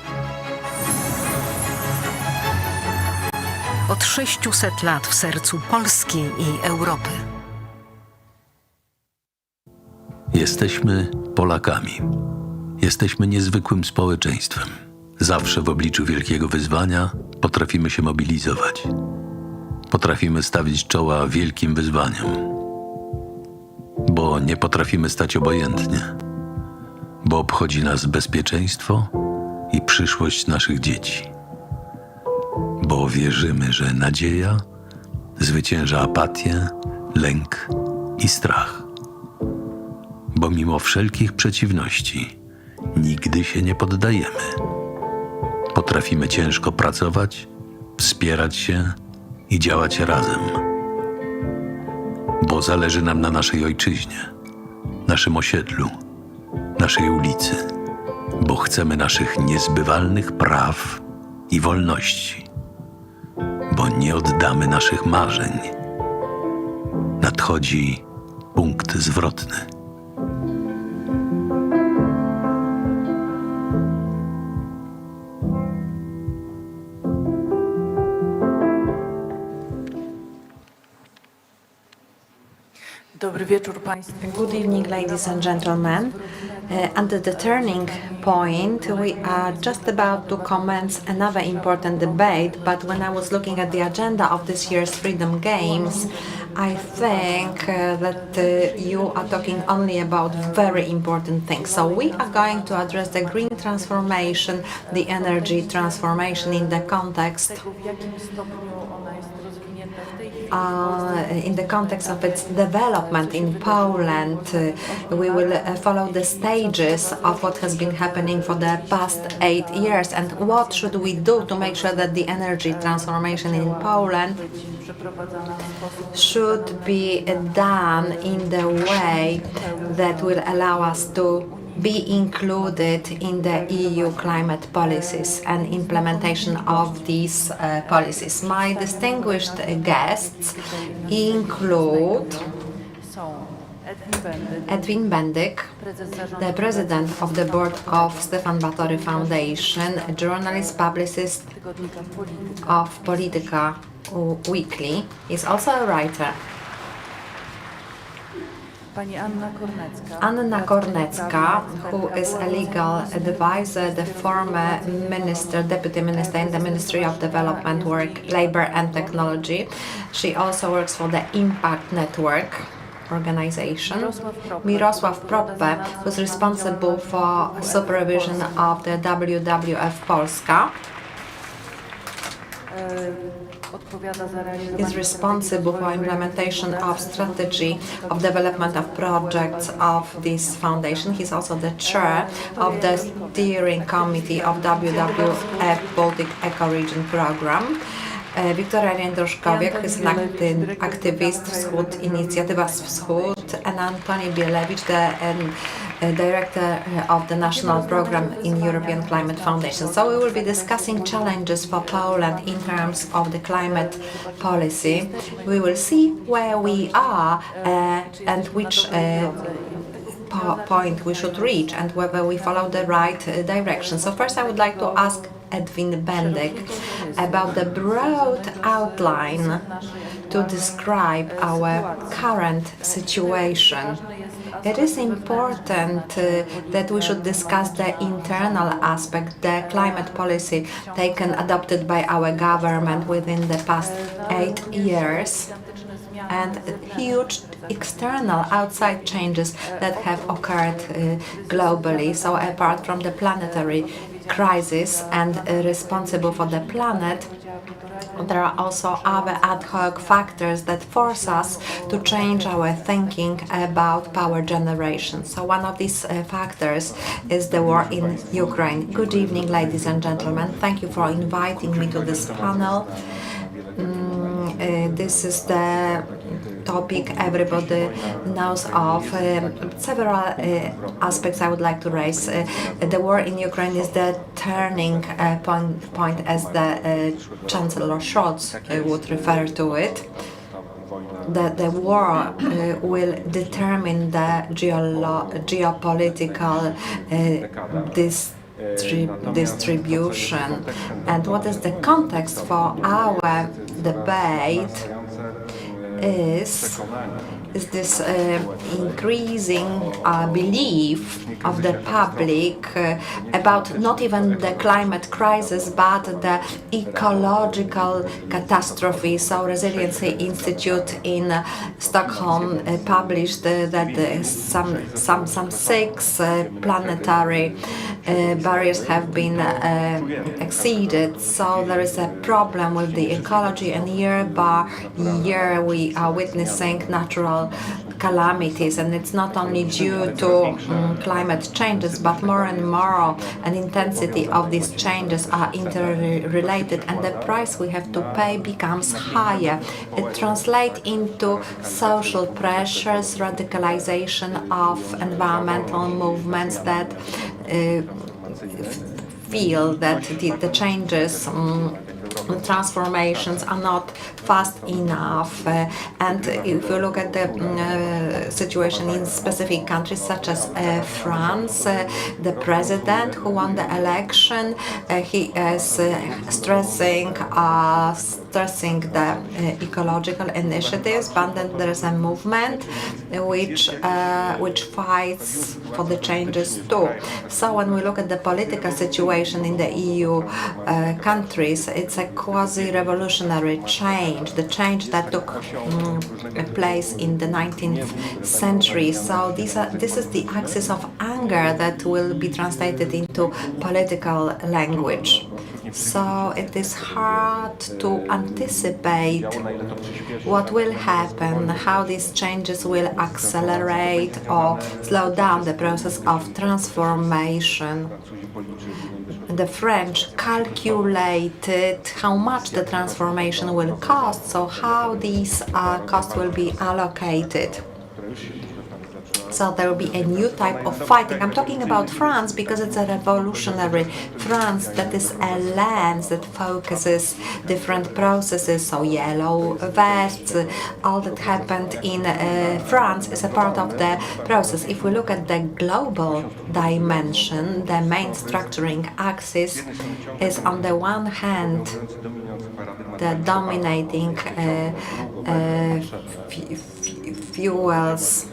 Od 600 lat w sercu Polski i Europy. Jesteśmy Polakami. Jesteśmy niezwykłym społeczeństwem. Zawsze w obliczu wielkiego wyzwania potrafimy się mobilizować. Potrafimy stawić czoła wielkim wyzwaniom. Bo nie potrafimy stać obojętnie. Bo obchodzi nas bezpieczeństwo i przyszłość naszych dzieci. Bo wierzymy, że nadzieja zwycięża apatię, lęk i strach. Bo mimo wszelkich przeciwności nigdy się nie poddajemy. Potrafimy ciężko pracować, wspierać się i działać razem. Bo zależy nam na naszej ojczyźnie, naszym osiedlu, naszej ulicy. Bo chcemy naszych niezbywalnych praw i wolności. Bo nie oddamy naszych marzeń. Nadchodzi punkt zwrotny. Dobry wieczór Państwu. Good evening, ladies and gentlemen. Under the turning point, we are just about to commence another important debate, but when I was looking at the agenda of this year's Freedom Games, I think that you are talking only about very important things. So we are going to address the green transformation, the energy transformation in the context of its development in Poland. We will follow the stages of what has been happening for the past 8 years and what should we do to make sure that the energy transformation in Poland should be done in the way that will allow us to be included in the EU climate policies and implementation of these policies. My distinguished guests include Edwin Bendyk, the president of the board of Stefan Batory Foundation, a journalist, publicist of Polityka Weekly. He's also a writer. Anna Kornecka, who is a legal advisor, the former minister, deputy minister in the Ministry of Development, Work, Labour and Technology. She also works for the Impact Network organization. Mirosław Proppe, who's responsible for supervision of the WWF Polska. Is responsible for implementation of strategy of development of projects of this foundation. He's also the chair of the steering committee of WWF Baltic Ecoregion Program. Wiktoria Jędroszkowiak is an activist Wschód, Inicjatywa Wschód, and Antoni Bielewicz, the director of the national program in European Climate Foundation. So we will be discussing challenges for Poland in terms of the climate policy. We will see where we are and which point we should reach and whether we follow the right direction. So first I would like to ask Edwin Bendyk about the broad outline to describe our current situation. It is important that we should discuss the internal aspect, the climate policy adopted by our government within the past 8 years, and huge external outside changes that have occurred globally. So apart from the planetary crisis and responsible for the planet, there are also other ad hoc factors that force us to change our thinking about power generation. So one of these factors is the war in Ukraine. Good evening, ladies and gentlemen. Thank you for inviting me to this panel. This is the topic everybody knows of. Several aspects I would like to raise. The war in Ukraine is the turning point, as the Chancellor Scholz would refer to it. The war will determine the geopolitical distribution. And what is the context for our debate is this increasing belief of the public about not even the climate crisis but the ecological catastrophe. So Resiliency Institute in Stockholm published that some 6 planetary barriers have been exceeded. So there is a problem with the ecology, and year by year we are witnessing natural calamities, and it's not only due to climate changes, but more and more an intensity of these changes are interrelated, and the price we have to pay becomes higher. It translates into social pressures, radicalization of environmental movements that feel that the changes transformations are not fast enough, and if you look at the situation in specific countries such as France, the president who won the election, he is stressing the ecological initiatives, but then there is a movement which fights for the changes too. So when we look at the political situation in the EU countries, it's a quasi-revolutionary change, the change that took place in the 19th century. So this is the axis of anger that will be translated into political language. So it is hard to anticipate what will happen, how these changes will accelerate or slow down the process of transformation. The French calculated how much the transformation will cost, so how these costs will be allocated. So there will be a new type of fighting. I'm talking about France because it's a revolutionary France that is a lens that focuses different processes. So yellow vests, all that happened in France is a part of the process. If we look at the global dimension, the main structuring axis is on the one hand the dominating fuels,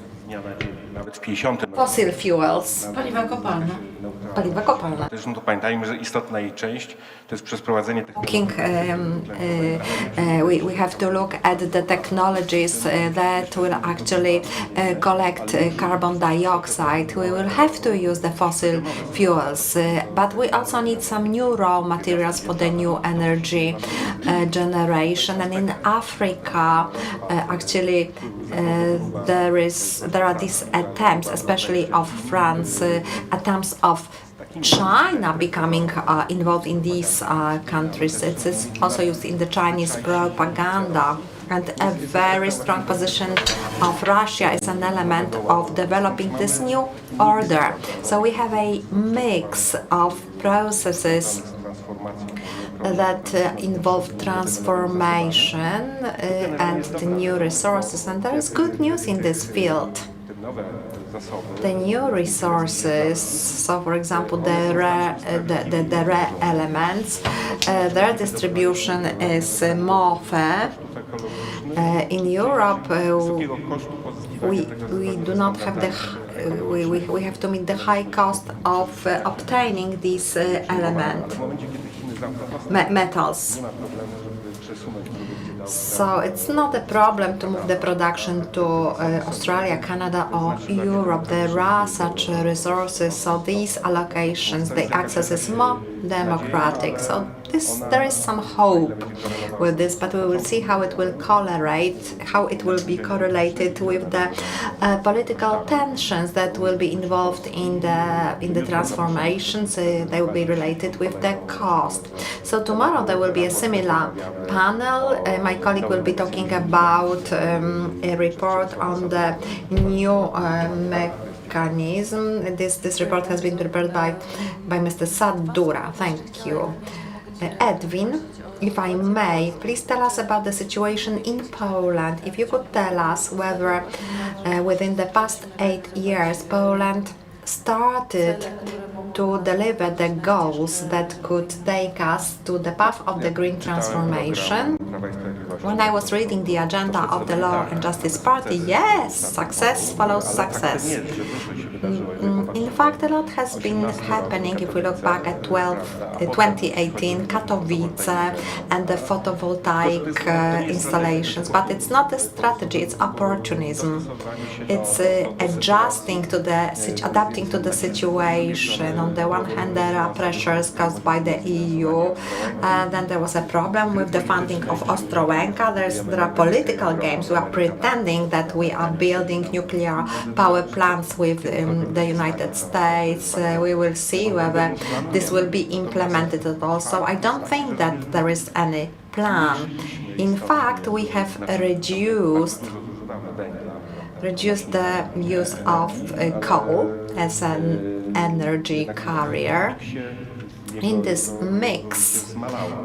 fossil fuels. Paliwa kopalne. Paliwa kopalne. Zresztą to pamiętajmy, że istotna jej część to jest przez prowadzenie we have to look at the technologies that will actually collect carbon dioxide. We will have to use the fossil fuels, but we also need some new raw materials for the new energy generation. And in Africa, actually, there are these attempts, especially of France, attempts of China becoming involved in these countries. It is also used in the Chinese propaganda. And a very strong position of Russia is an element of developing this new order. So we have a mix of processes that involve transformation and the new resources, and there is good news in this field. The new resources, so for example the rare elements, their distribution is more fair. In Europe, we do not have the we have to meet the high cost of obtaining these metals. So it's not a problem to move the production to Australia, Canada or Europe. There are such resources, so these allocations, the access is more democratic. So there is some hope with this, but we will see how it will be correlated with the political tensions that will be involved in the transformations. They will be related with the cost. So tomorrow there will be a similar panel. My colleague will be talking about a report on the new mechanism. This report has been prepared by Mr. Sadura. Thank you. Edwin, if I may, please tell us about the situation in Poland. If you could tell us whether within the past 8 years Poland started to deliver the goals that could take us to the path of the green transformation. When I was reading the agenda of the Law and Justice Party, yes, success follows success. In fact, a lot has been happening if we look back at 2018, Katowice and the photovoltaic installations. But it's not a strategy, it's opportunism. It's adapting to the situation. On the one hand, there are pressures caused by the EU. Then there was a problem with the funding of Ostrołęka. There are political games. We are pretending that we are building nuclear power plants with the United States. We will see whether this will be implemented at all. So I don't think that there is any plan. In fact, we have reduced the use of coal as an energy carrier. In this mix,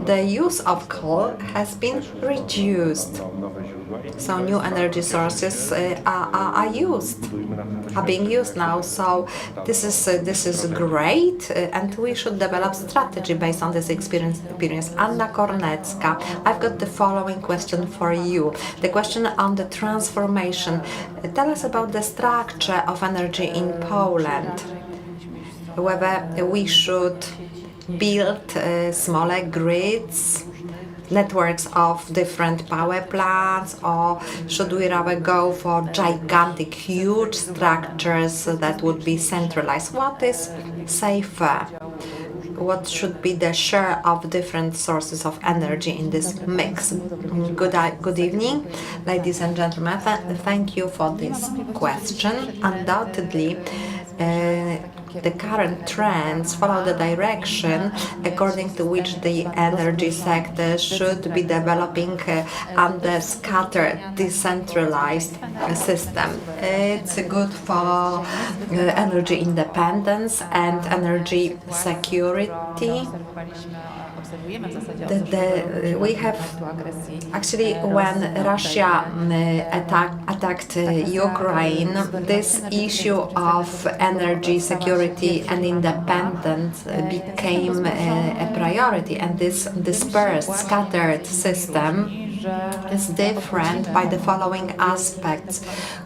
the use of coal has been reduced. So new energy sources are being used now. So this is great, and we should develop strategy based on this experience. Anna Kornecka, I've got the following question for you. The question on the transformation. Tell us about the structure of energy in Poland. Whether we should build smaller grids, networks of different power plants, or should we rather go for gigantic, huge structures that would be centralized? What is safer? What should be the share of different sources of energy in this mix? Good evening, ladies and gentlemen. Thank you for this question. Undoubtedly, the current trends follow the direction according to which the energy sector should be developing under scattered, decentralized system. It's good for energy independence and energy security. We have actually, when Russia attacked Ukraine, this issue of energy security and independence became a priority, and this dispersed, scattered system is different by the following aspects.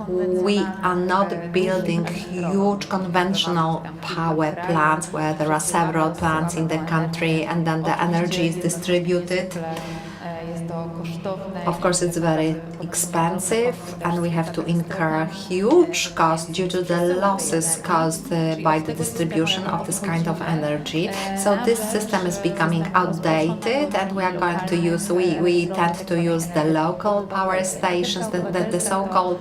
We are not building huge conventional power plants where there are several plants in the country and then the energy is distributed. Of course, it's very expensive and we have to incur huge costs due to the losses caused by the distribution of this kind of energy. So this system is becoming outdated, and we are going to use, we tend to use the local power stations, the so-called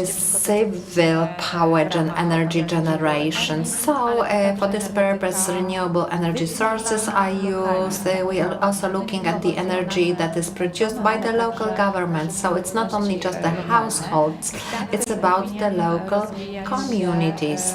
civil power energy generation. So for this purpose, renewable energy sources are used. We are also looking at the energy that is produced by the local government. So it's not only just the households, it's about the local communities.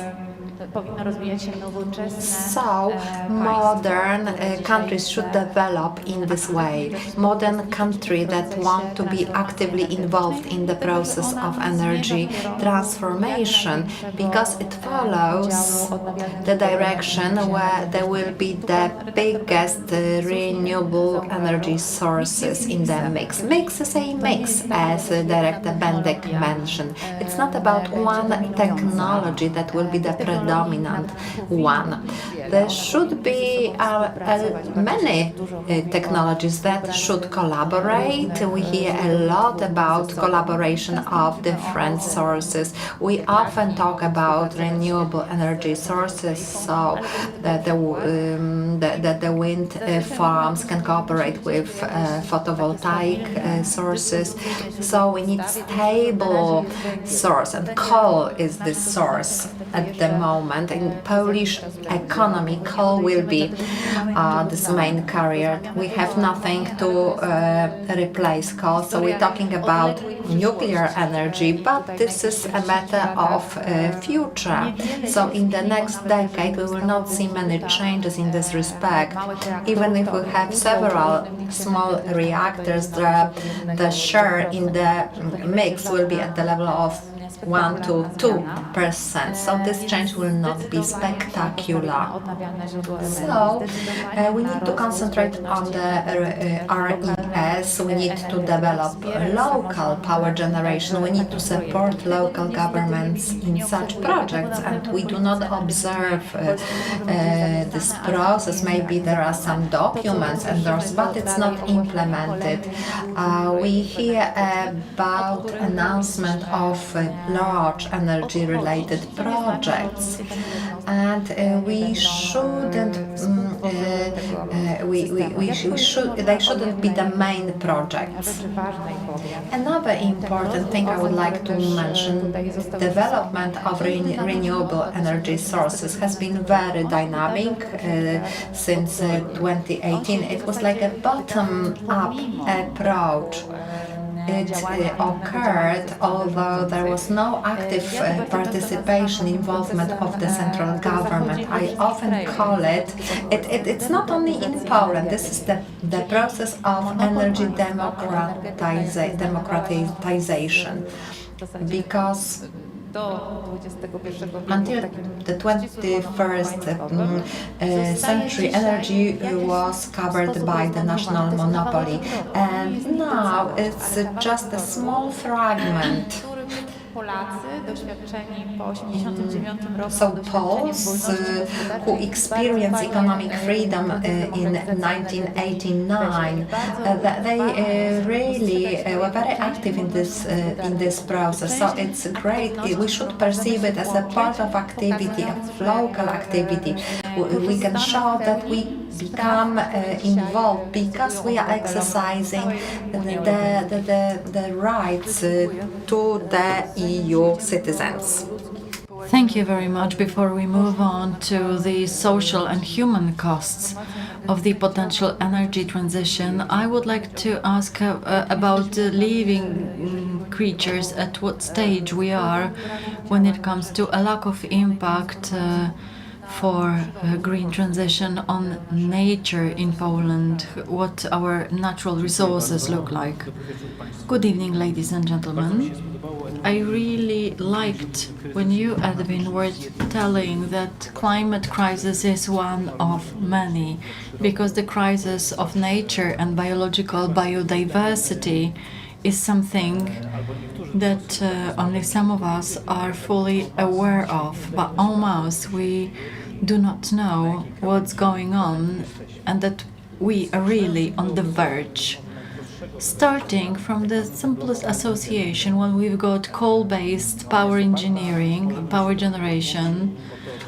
So modern countries should develop in this way. Modern countries that want to be actively involved in the process of energy transformation, because it follows the direction where there will be the biggest renewable energy sources in the mix. Mix is a mix, as Director Bendek mentioned. It's not about one technology that will be the predominant predominant one. There should be many technologies that should collaborate. We hear a lot about collaboration of different sources. We often talk about renewable energy sources, so that the wind farms can cooperate with photovoltaic sources. So we need stable source, and coal is the source at the moment. In Polish economy, coal will be this main carrier. We have nothing to replace coal, so we're talking about nuclear energy, but this is a matter of future. So in the next decade, we will not see many changes in this respect. Even if we have several small reactors, the share in the mix will be at the level of 1 to 2%. So this change will not be spectacular. So we need to concentrate on the RES. We need to develop local power generation. We need to support local governments in such projects, and we do not observe this process. Maybe there are some documents endorsed, but it's not implemented. We hear about announcement of large energy-related projects, and we shouldn't. They shouldn't be the main projects. Another important thing I would like to mention: development of renewable energy sources has been very dynamic since 2018. It was like a bottom-up approach. It occurred although there was no active participation, involvement of the central government. I often call it's not only in Poland, this is the process of energy democratization, because until the 21st century, energy was covered by the national monopoly, and now it's just a small fragment. So Poles who experienced economic freedom in 1989, they really were very active in this process. So it's great. We should perceive it as a part of activity, of local activity. We can show that we become involved because we are exercising the rights to the EU citizens. Thank you very much. Before we move on to the social and human costs of the potential energy transition, I would like to ask about living creatures, at what stage we are when it comes to a lack of impact for green transition on nature in Poland, what our natural resources look like. Good evening, ladies and gentlemen. I really liked when you, Edwin, were telling that climate crisis is one of many, because the crisis of nature and biological biodiversity is something that only some of us are fully aware of, but almost we do not know what's going on, and that we are really on the verge. Starting from the simplest association, when we've got coal-based power engineering, power generation,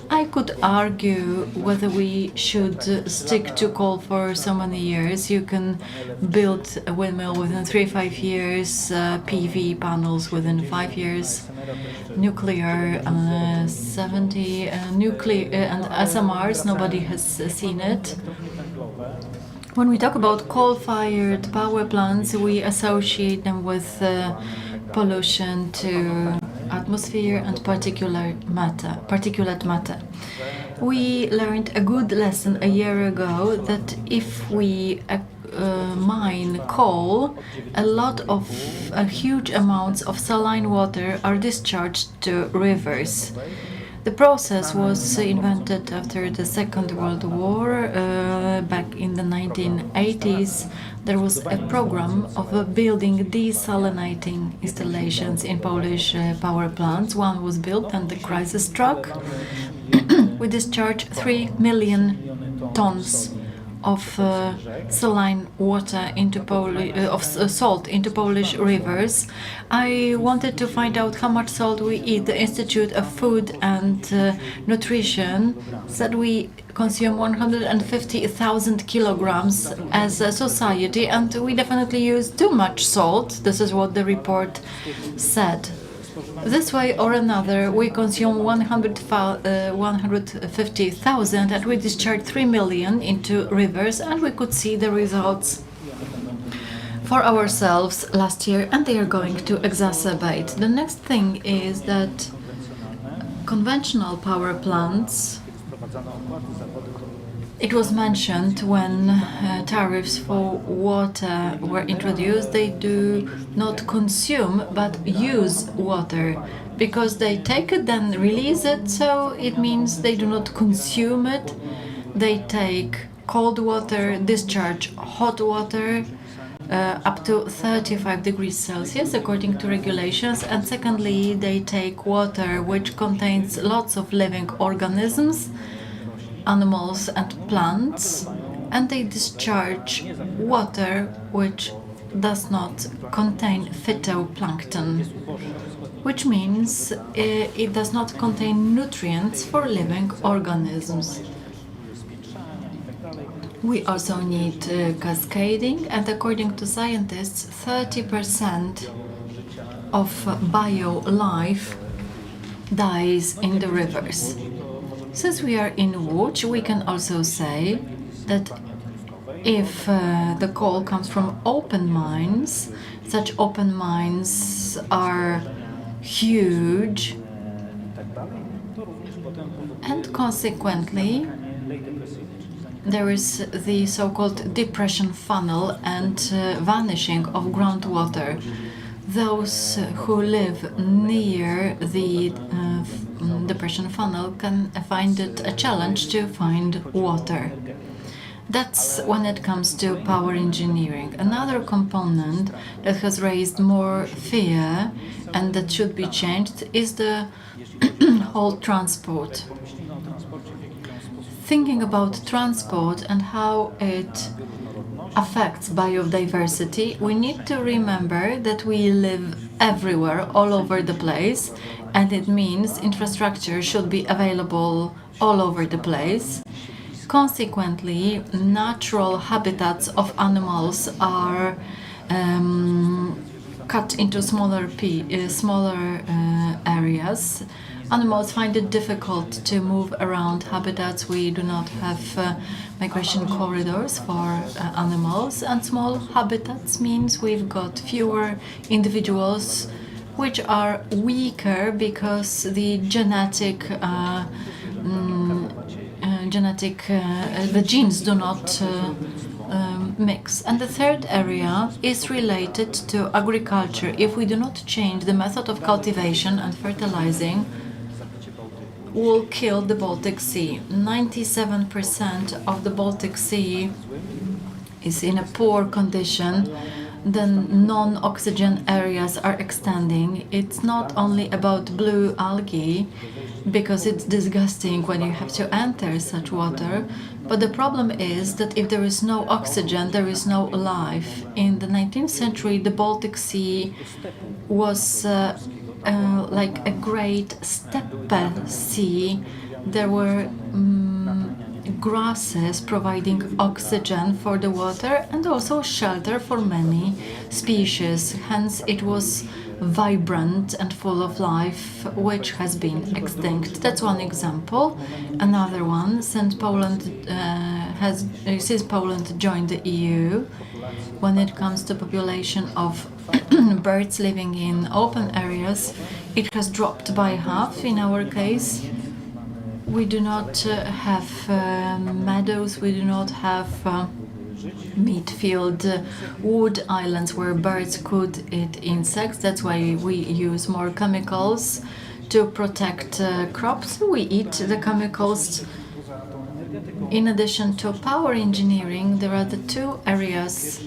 I could argue whether we should stick to coal for so many years. You can build a windmill within 3-5 years, PV panels within 5 years, nuclear 70, nuclear and SMRs, nobody has seen it. When we talk about coal-fired power plants, we associate them with pollution to atmosphere and particulate matter. We learned a good lesson a year ago that if we mine coal, huge amounts of saline water are discharged to rivers. The process was invented after the Second World War. Back in the 1980s, there was a program of building desalinating installations in Polish power plants. One was built and the crisis struck. we discharge 3 million tons of saline water into salt into Polish rivers. I wanted to find out how much salt we eat. The Institute of Food and Nutrition said we consume 150,000 kilograms as a society, and we definitely use too much salt. This is what the report said. This way or another, we consume 150,000 and we discharge 3 million into rivers, and we could see the results for ourselves last year, and they are going to exacerbate. The next thing is that conventional power plants, it was mentioned when tariffs for water were introduced, they do not consume but use water, because they take it then release it, so it means they do not consume it. They take cold water, discharge hot water up to 35 degrees Celsius according to regulations, and secondly they take water which contains lots of living organisms, animals and plants, and they discharge water which does not contain phytoplankton, which means it does not contain nutrients for living organisms. We also need cascading, and according to scientists, 30% of bio-life dies in the rivers. Since we are in Łódź, we can also say that if the coal comes from open mines, such open mines are huge, and consequently there is the so-called depression funnel and vanishing of groundwater. Those who live near the depression funnel can find it a challenge to find water. That's when it comes to power engineering. Another component that has raised more fear and that should be changed is the whole transport. Thinking about transport and how it affects biodiversity, we need to remember that we live everywhere, all over the place, and it means infrastructure should be available all over the place. Consequently, natural habitats of animals are cut into smaller areas. Animals find it difficult to move around habitats. We do not have migration corridors for animals, and small habitats means we've got fewer individuals which are weaker because the the genes do not mix. And the third area is related to agriculture. If we do not change the method of cultivation and fertilizing, will kill the Baltic Sea. 97% of the Baltic Sea is in a poor condition. The non-oxygen areas are extending. It's not only about blue algae, because it's disgusting when you have to enter such water, but the problem is that if there is no oxygen, there is no life. In the 19th century, the Baltic Sea was like a great steppe sea. There were grasses providing oxygen for the water and also shelter for many species. Hence it was vibrant and full of life, which has been extinct. That's one example. Another one, since Poland joined the EU, when it comes to population of birds living in open areas, it has dropped by half in our case. We do not have meadows, we do not have meat-filled wood islands where birds could eat insects. That's why we use more chemicals to protect crops. We eat the chemicals. In addition to power engineering, there are the two areas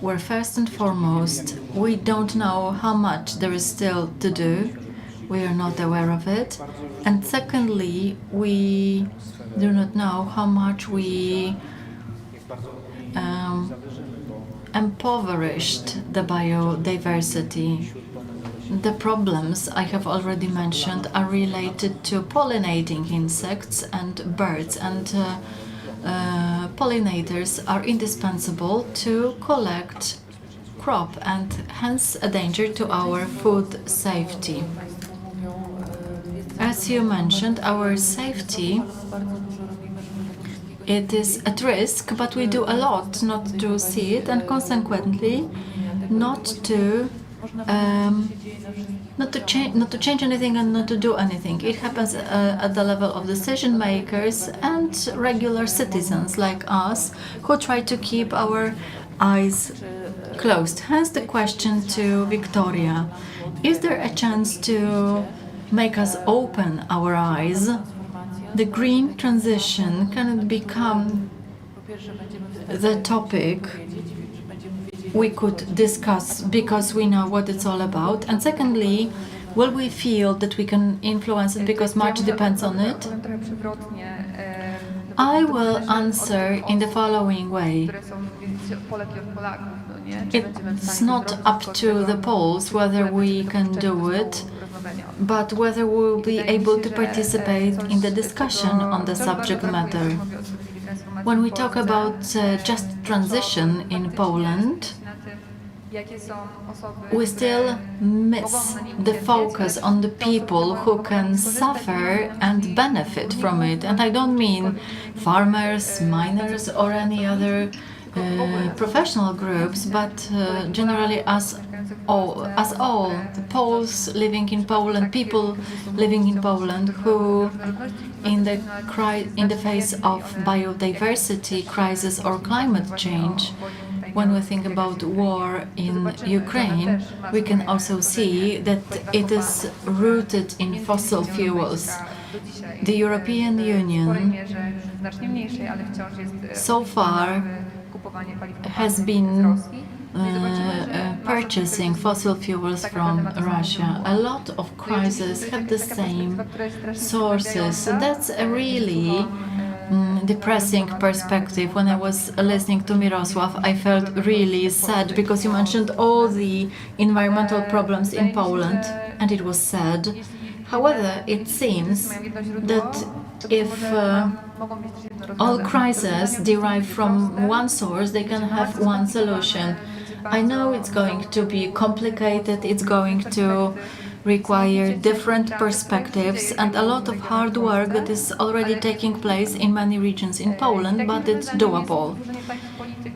where first and foremost we don't know how much there is still to do. We are not aware of it. And secondly, we do not know how much we impoverished the biodiversity. The problems I have already mentioned are related to pollinating insects and birds, and pollinators are indispensable to collect crop and hence a danger to our food safety. As you mentioned, our safety, it is at risk, but we do a lot not to see it, and consequently not to change anything and not to do anything. It happens at the level of decision makers and regular citizens like us who try to keep our eyes closed. Hence the question to Victoria: is there a chance to make us open our eyes? The green transition can become the topic we could discuss because we know what it's all about. And secondly, will we feel that we can influence it because much depends on it? I will answer in the following way. It's not up to the Poles whether we can do it, but whether we'll be able to participate in the discussion on the subject matter. When we talk about just transition in Poland, we still miss the focus on the people who can suffer and benefit from it. And I don't mean farmers, miners, or any other professional groups, but generally as all, the Poles living in Poland, people living in Poland who, in the face of biodiversity crisis or climate change, when we think about war in Ukraine, we can also see that it is rooted in fossil fuels. The European Union so far has been purchasing fossil fuels from Russia. A lot of crises have the same sources. That's a really depressing perspective. When I was listening to Mirosław, I felt really sad because you mentioned all the environmental problems in Poland, and it was sad. However, it seems that if all crises derive from one source, they can have one solution. I know it's going to be complicated, it's going to require different perspectives and a lot of hard work that is already taking place in many regions in Poland, but it's doable.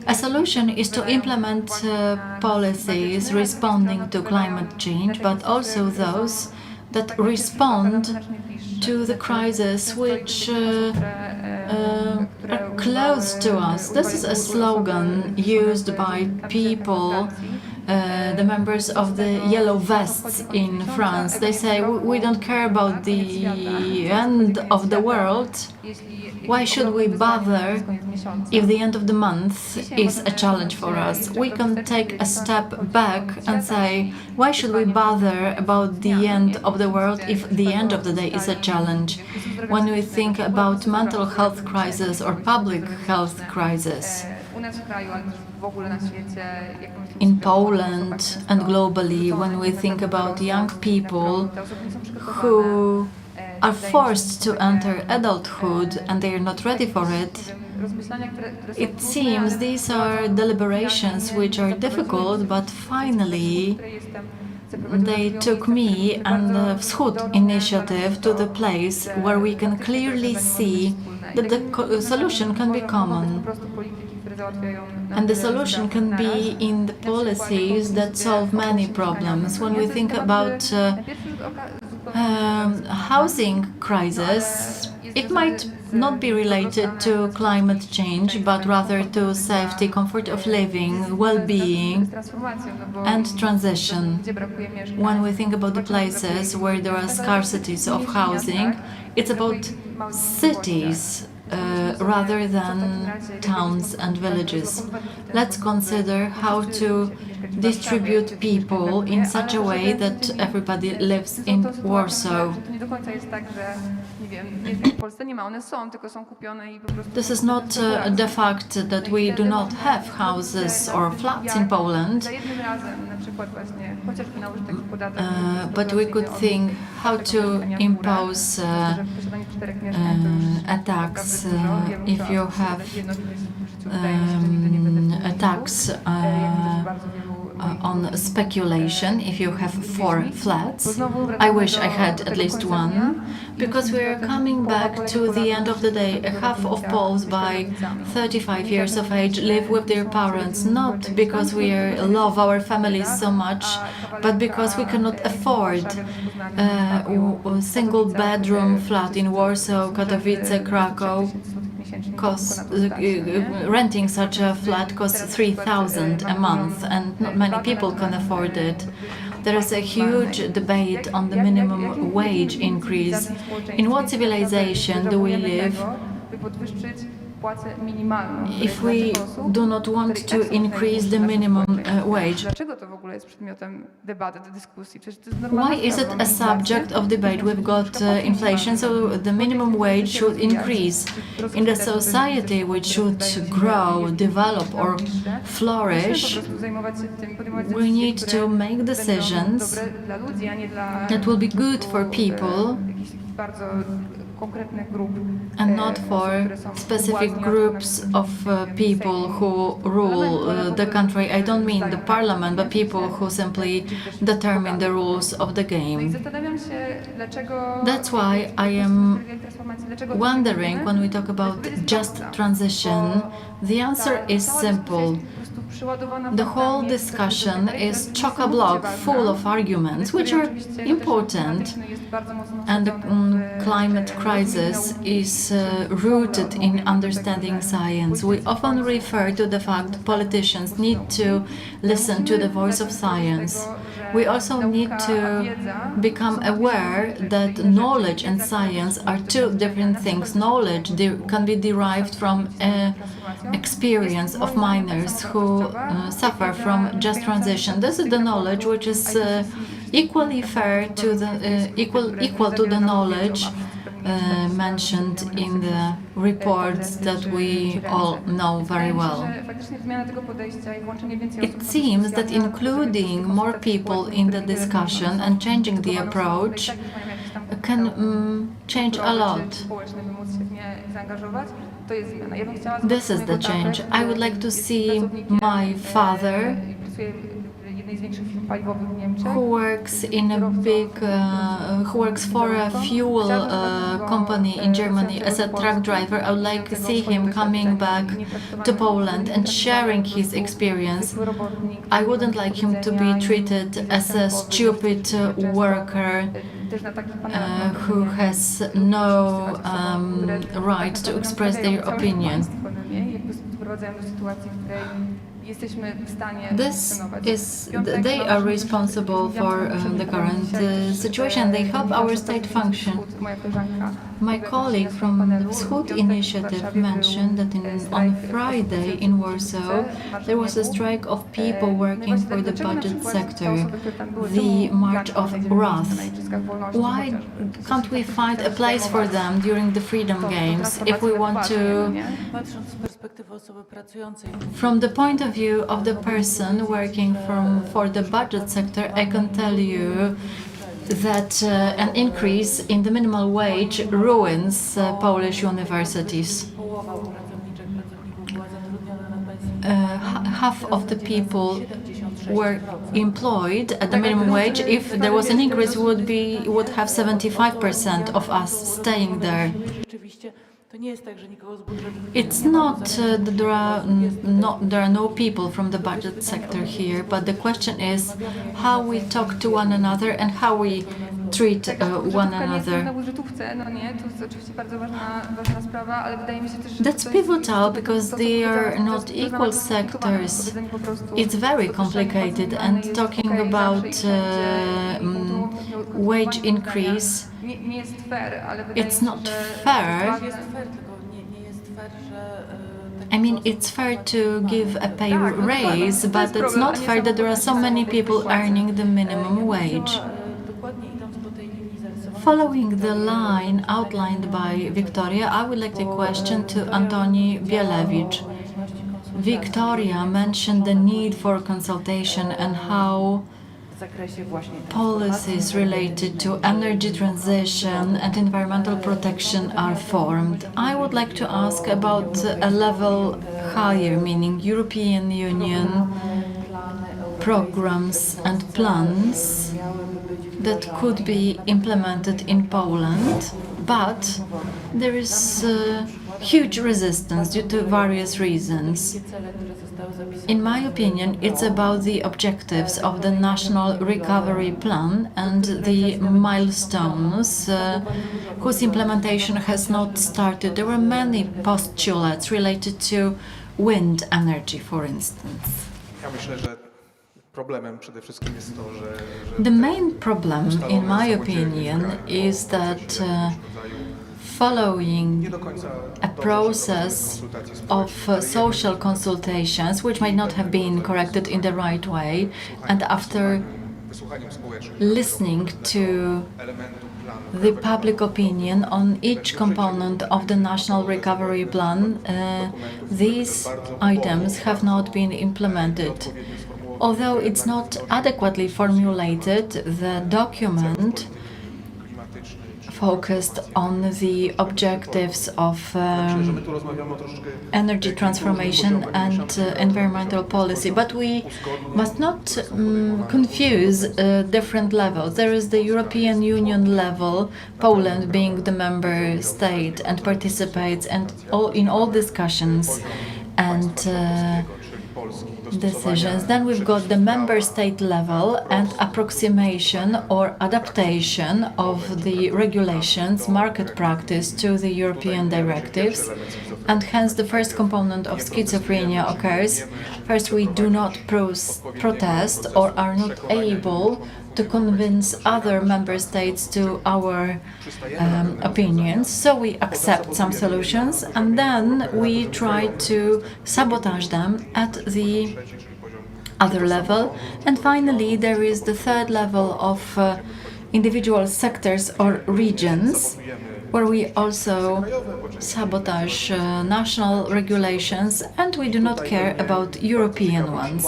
A solution is to implement policies responding to climate change, but also those that respond to the crisis which are close to us. This is a slogan used by people, the members of the Yellow Vests in France. They say, we don't care about the end of the world. Why should we bother if the end of the month is a challenge for us? We can take a step back and say, why should we bother about the end of the world if the end of the day is a challenge? When we think about mental health crisis or public health crisis, in Poland and globally, when we think about young people who are forced to enter adulthood and they are not ready for it, it seems these are deliberations which are difficult, but finally they took me and the Wschód initiative to the place where we can clearly see that the solution can be common. And the solution can be in the policies that solve many problems. When we think about housing crisis, it might not be related to climate change, but rather to safety, comfort of living, well-being, and transition. When we think about the places where there are scarcities of housing, it's about cities rather than towns and villages. Let's consider how to distribute people in such a way that everybody lives in Warsaw. This is not the fact that we do not have houses or flats in Poland, but we could think how to impose a tax if you have a tax on speculation if you have 4 flats. I wish I had at least one, because we're coming back to the end of the day. Half of Poles by 35 years of age live with their parents, not because we love our families so much, but because we cannot afford a single bedroom flat in Warsaw, Katowice, Krakow. Renting such a flat costs 3,000 a month, and not many people can afford it. There is a huge debate on the minimum wage increase. In what civilization do we live if we do not want to increase the minimum wage? Why is it a subject of debate? We've got inflation, so the minimum wage should increase. In the society which should grow, develop or flourish, we need to make decisions that will be good for people and not for specific groups of people who rule the country. I don't mean the parliament, but people who simply determine the rules of the game. That's why I am wondering, when we talk about just transition, the answer is simple. The whole discussion is chock-a-block full of arguments, which are important, and the climate crisis is rooted in understanding science. We often refer to the fact politicians need to listen to the voice of science. We also need to become aware that knowledge and science are 2 different things. Knowledge can be derived from experience of miners who suffer from just transition. This is the knowledge which is equally fair to the equal to the knowledge mentioned in the reports that we all know very well. It seems that including more people in the discussion and changing the approach can change a lot. This is the change. I would like to see my father, who works in a who works for a fuel company in Germany as a truck driver. I would like to see him coming back to Poland and sharing his experience. I wouldn't like him to be treated as a stupid worker who has no right to express their opinion. They are responsible for the current situation. They help our state function. My colleague from the Wschód Initiative mentioned that on Friday in Warsaw there was a strike of people working for the budget sector, the March of Wrath. Why can't we find a place for them during the Freedom Games if we want to? From the point of view of the person working for the budget sector, I can tell you that an increase in the minimum wage ruins Polish universities. Half of the people were employed at the minimum wage. If there was an increase, would have 75% of us staying there. It's not that there are no people from the budget sector here, but the question is how we talk to one another and how we treat one another. That's pivotal because they are not equal sectors. It's very complicated, and talking about wage increase, it's not fair I mean, it's fair to give a pay raise, but it's not fair that there are so many people earning the minimum wage. Following the line outlined by Victoria, I would like to question to Antoni Bielewicz. Victoria mentioned the need for consultation and how policies related to energy transition and environmental protection are formed. I would like to ask about a level higher, meaning European Union programs and plans that could be implemented in Poland, but there is huge resistance due to various reasons. In my opinion, it's about the objectives of the National Recovery Plan and the milestones whose implementation has not started. There were many postulates related to wind energy, for instance. The main problem, in my opinion, is that following a process of social consultations, which might not have been corrected in the right way, and after listening to the public opinion on each component of the National Recovery Plan, these items have not been implemented. Although it's not adequately formulated, the document focused on the objectives of energy transformation and environmental policy. But we must not confuse different levels. There is the European Union level, Poland being the member state and participates in all discussions and decisions. Then we've got the member state level and approximation or adaptation of the regulations, market practice to the European directives, and hence the first component of schizophrenia occurs. First, we do not protest or are not able to convince other member states to our opinions, so we accept some solutions and then we try to sabotage them at the other level. And finally, there is the third level of individual sectors or regions, where we also sabotage national regulations and we do not care about European ones.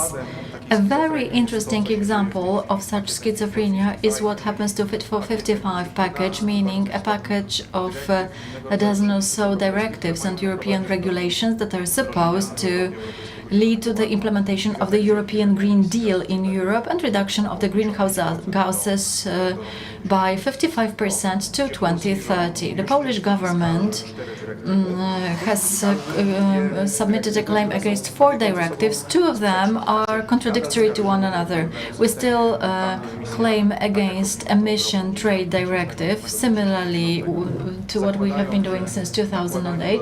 A very interesting example of such schizophrenia is what happens to Fit for 55 package, meaning a package of a dozen or so directives and European regulations that are supposed to lead to the implementation of the European Green Deal in Europe and reduction of the greenhouse gases by 55% to 2030. The Polish government has submitted a claim against 4 directives. 2 of them are contradictory to one another. We still claim against emission trade directive, similarly to what we have been doing since 2008,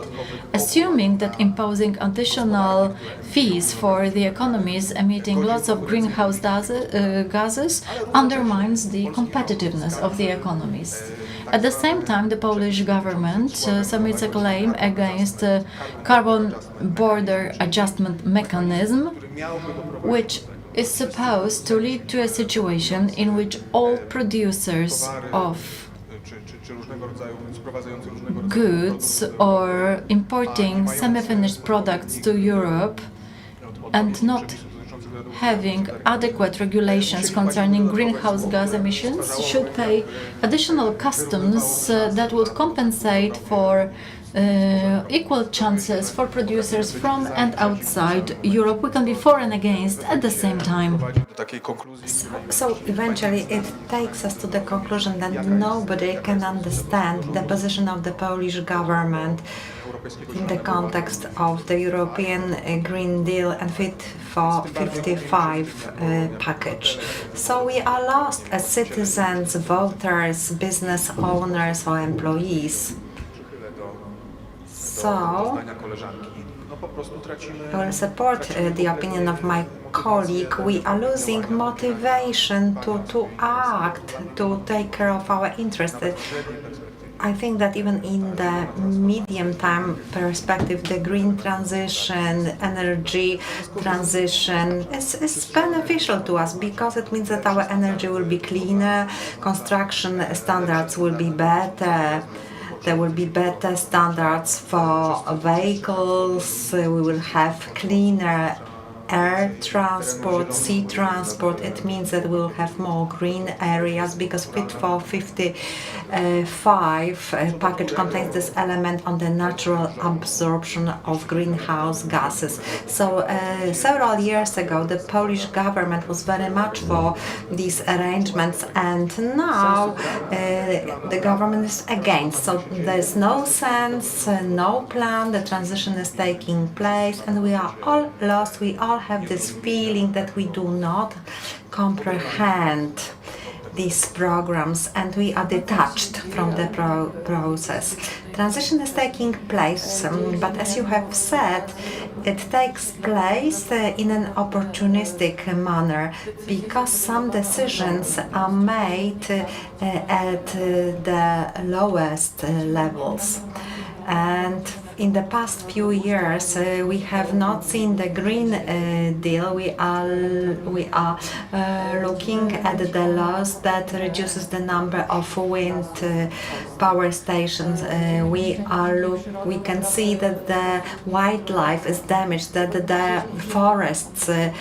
assuming that imposing additional fees for the economies emitting lots of greenhouse gases undermines the competitiveness of the economies. At the same time, the Polish government submits a claim against the carbon border adjustment mechanism, which is supposed to lead to a situation in which all producers of goods or importing semi-finished products to Europe and not having adequate regulations concerning greenhouse gas emissions should pay additional customs that would compensate for equal chances for producers from and outside Europe. We can be for and against at the same time. So eventually it takes us to the conclusion that nobody can understand the position of the Polish government in the context of the European Green Deal and Fit for 55 package. So we are lost as citizens, voters, business owners or employees. So I will support the opinion of my colleague. We are losing motivation to act, to take care of our interests. I think that even in the medium time perspective, the green transition, energy transition is beneficial to us because it means that our energy will be cleaner, construction standards will be better. There will be better standards for vehicles, we will have cleaner air transport, sea transport. It means that we'll have more green areas because Fit for 55 package contains this element on the natural absorption of greenhouse gases. So several years ago, the Polish government was very much for these arrangements, and now the government is against. So there's no sense, no plan, the transition is taking place, and we are all lost. We all have this feeling that we do not comprehend these programs and we are detached from the process. Transition is taking place, but as you have said, it takes place in an opportunistic manner because some decisions are made at the lowest levels. And in the past few years, we have not seen the Green Deal. We are looking at the laws that reduces the number of wind power stations. We can see that the wildlife is damaged, that the forests are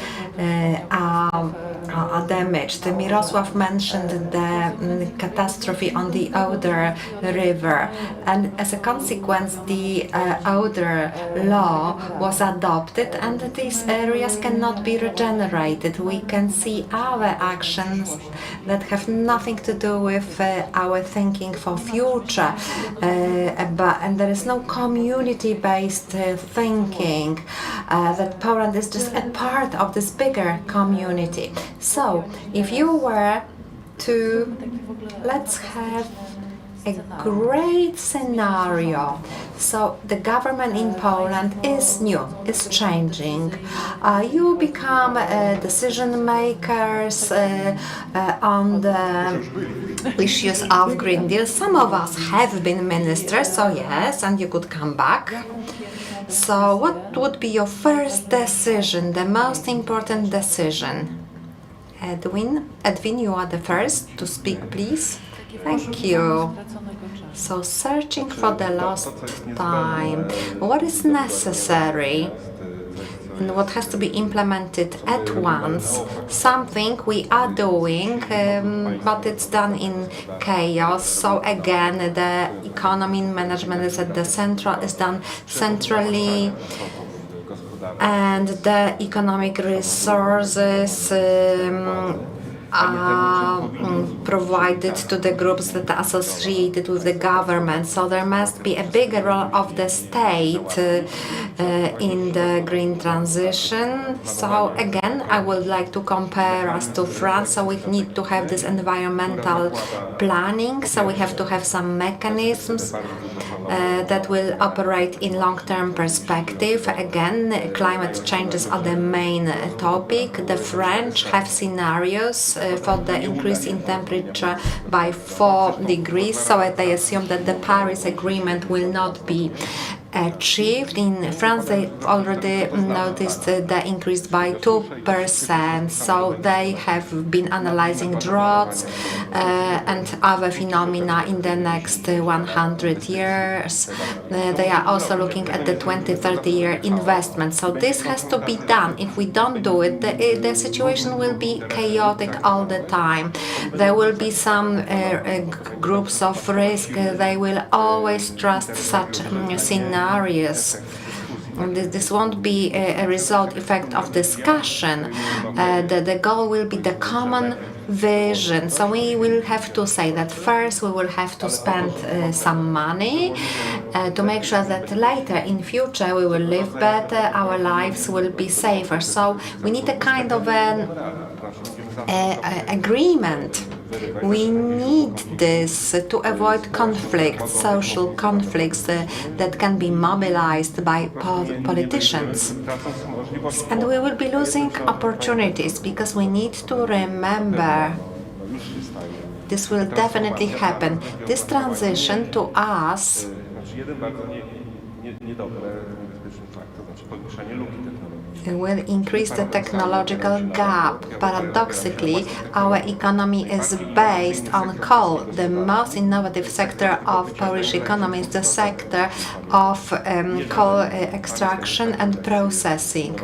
damaged. Mirosław mentioned the catastrophe on the Oder River, and as a consequence, the Oder law was adopted, and these areas cannot be regenerated. We can see our actions that have nothing to do with our thinking for future, and there is no community-based thinking, that Poland is just a part of this bigger community. So, if you were to, let's have a great scenario. So the government in Poland is new, is changing. You become decision makers on the issues of Green Deal. Some of us have been ministers, so yes, and you could come back. So what would be your first decision, the most important decision? Edwin, you are the first to speak, please. Thank you. So, searching for the lost time. What is necessary and what has to be implemented at once? Something we are doing, but it's done in chaos. So again, the economy management is at the is done centrally, and the economic resources are provided to the groups that are associated with the government. So there must be a bigger role of the state in the green transition. So again, I would like to compare us to France. So we need to have this environmental planning. So we have to have some mechanisms that will operate in long-term perspective. Again, climate changes are the main topic. The French have scenarios for the increase in temperature by 4 degrees, so they assume that the Paris Agreement will not be achieved. In France, they already noticed the increase by 2%, so they have been analyzing droughts and other phenomena in the next 100 years. They are also looking at the 20-30-year investment. So this has to be done. If we don't do it, the situation will be chaotic all the time. There will be some groups of risk. They will always trust such scenarios. This won't be a result effect of discussion. The goal will be the common vision. So we will have to say that first we will have to spend some money to make sure that later in future we will live better, our lives will be safer. So we need a kind of an agreement We need this to avoid conflicts, social conflicts that can be mobilized by politicians. And we will be losing opportunities because we need to remember this will definitely happen. This transition to us will increase the technological gap. Paradoxically, our economy is based on coal. The most innovative sector of Polish economy is the sector of coal extraction and processing.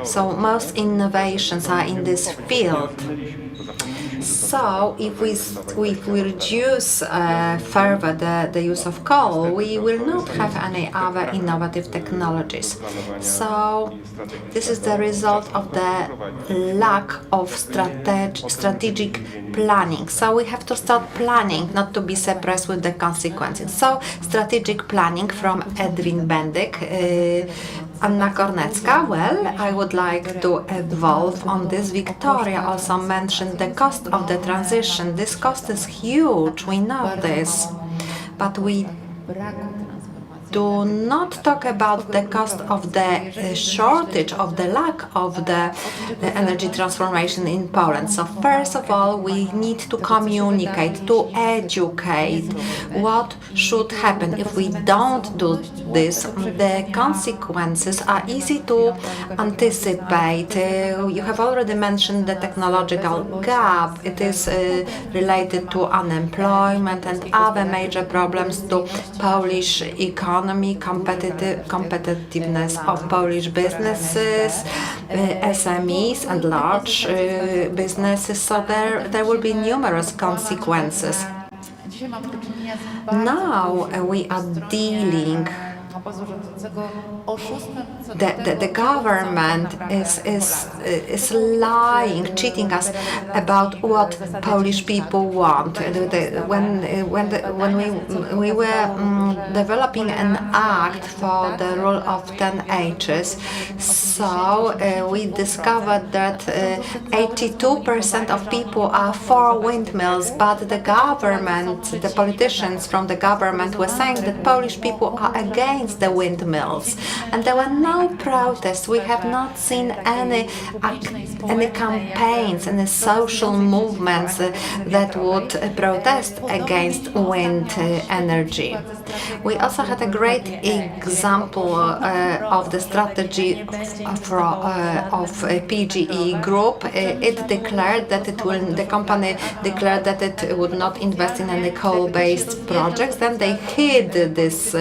So most innovations are in this field. So if we reduce further the use of coal, we will not have any other innovative technologies. So this is the result of the lack of strategic planning. So we have to start planning, not to be surprised with the consequences. So strategic planning from Edwin Bendyk. Anna Kornecka, well, I would like to evolve on this. Victoria also mentioned the cost of the transition. This cost is huge, we know this, but we do not talk about the cost of the shortage, of the lack of the energy transformation in Poland. So first of all, we need to communicate, to educate what should happen. If we don't do this, the consequences are easy to anticipate. You have already mentioned the technological gap. It is related to unemployment and other major problems to Polish economy, competitiveness of Polish businesses, SMEs and large businesses. So there will be numerous consequences. Now we are dealing. The government is lying, cheating us about what Polish people want. When we were developing an act for the rule of 10 H's, so we discovered that 82% of people are for windmills, but the government, the politicians from the government were saying that Polish people are against the windmills, and there were no protests. We have not seen any campaigns, any social movements that would protest against wind energy. We also had a great example of the strategy of PGE Group. It declared that the company declared that it would not invest in any coal-based projects. Then they hid this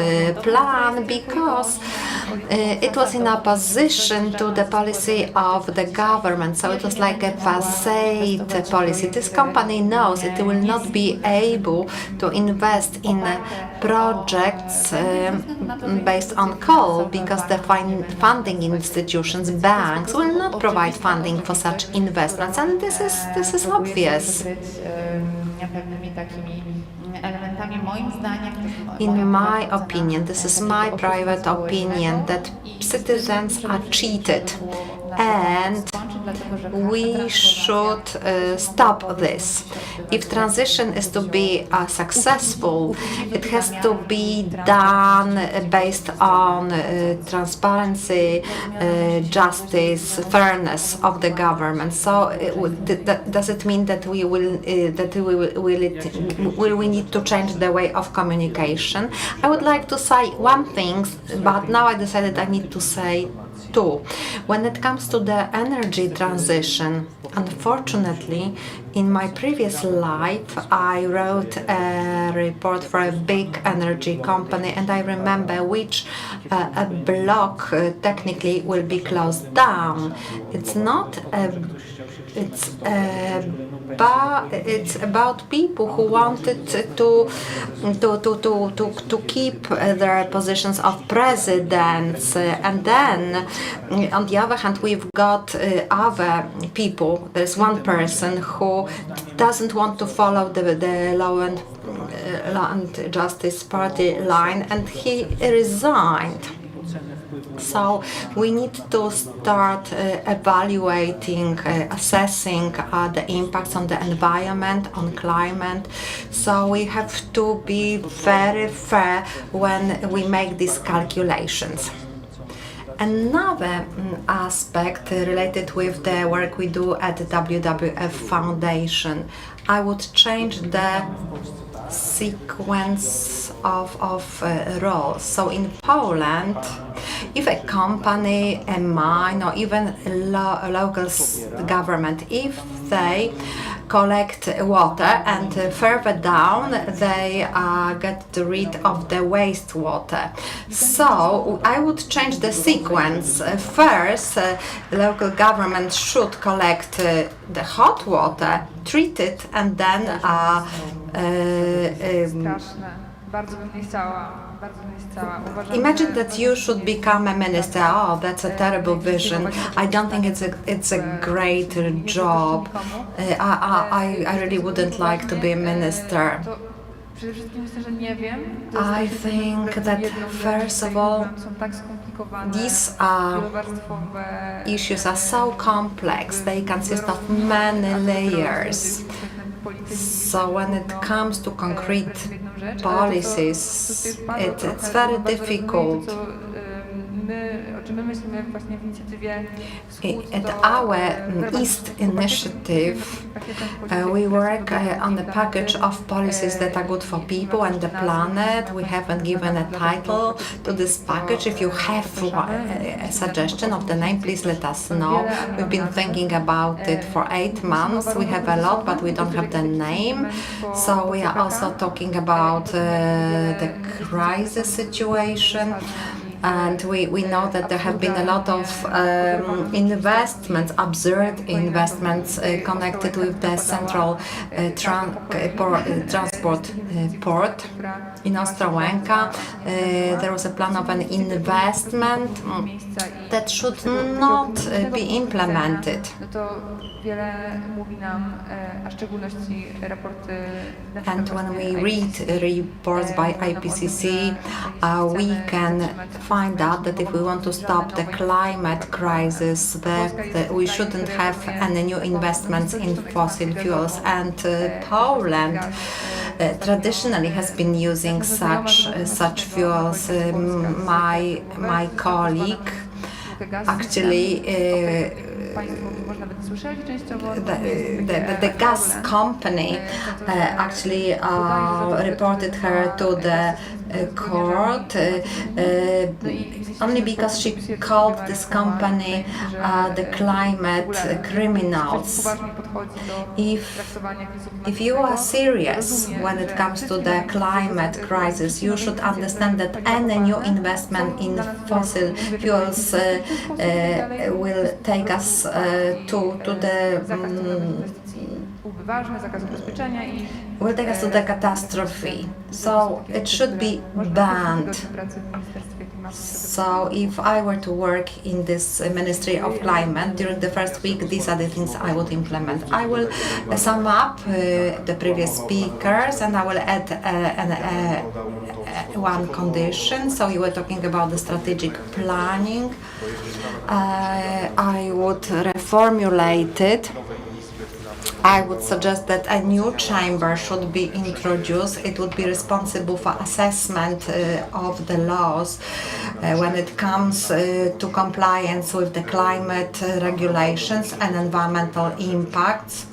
plan because it was in opposition to the policy of the government. So it was like a facade policy. This company knows it will not be able to invest in projects based on coal because the funding institutions, banks, will not provide funding for such investments, and this is obvious. In my opinion, this is my private opinion, that citizens are cheated, and we should stop this. If transition is to be successful, it has to be done based on transparency, justice, fairness of the government. So, does it mean that we need to change the way of communication? I would like to say one thing, but now I decided I need to say two. When it comes to the energy transition, unfortunately, in my previous life, I wrote a report for a big energy company, and I remember which a block technically will be closed down. It's not it's about people who wanted to keep their positions of presidents, and then on the other hand we've got other people. There's one person who doesn't want to follow the Law and Justice Party line, and he resigned. So we need to start evaluating, assessing the impacts on the environment, on climate. So we have to be very fair when we make these calculations. Another aspect related with the work we do at the WWF Foundation, I would change the sequence of roles. So in Poland, if a company, a mine, or even a local government, if they collect water and further down they get rid of the wastewater. So I would change the sequence. First, local government should collect the hot water, treat it, and then imagine that you should become a minister. Oh, that's a terrible vision. I don't think it's a great job. I really wouldn't like to be a minister. I think that first of all, these issues are so complex. They consist of many layers. So when it comes to concrete policies, it's very difficult. At our East initiative, we work on the package of policies that are good for people and the planet. We haven't given a title to this package. If you have a suggestion of the name, please let us know. We've been thinking about it for 8 months. We have a lot, but we don't have the name. So we are also talking about the crisis situation. And we know that there have been a lot of investments, absurd investments connected with the central transport port in Ostrołęka. There was a plan of an investment that should not be implemented. And when we read reports by IPCC, we can find out that if we want to stop the climate crisis, that we shouldn't have any new investments in fossil fuels. And Poland traditionally has been using such fuels. My colleague actually the gas company actually reported her to the court only because she called this company the climate criminals. If you are serious when it comes to the climate crisis, you should understand that any new investment in fossil fuels will take us to the catastrophe. So it should be banned. So if I were to work in this Ministry of Climate during the first week, these are the things I would implement. I will sum up the previous speakers, and I will add one condition. So you were talking about the strategic planning. I would reformulate it. I would suggest that a new chamber should be introduced. It would be responsible for assessment of the laws when it comes to compliance with the climate regulations and environmental impacts.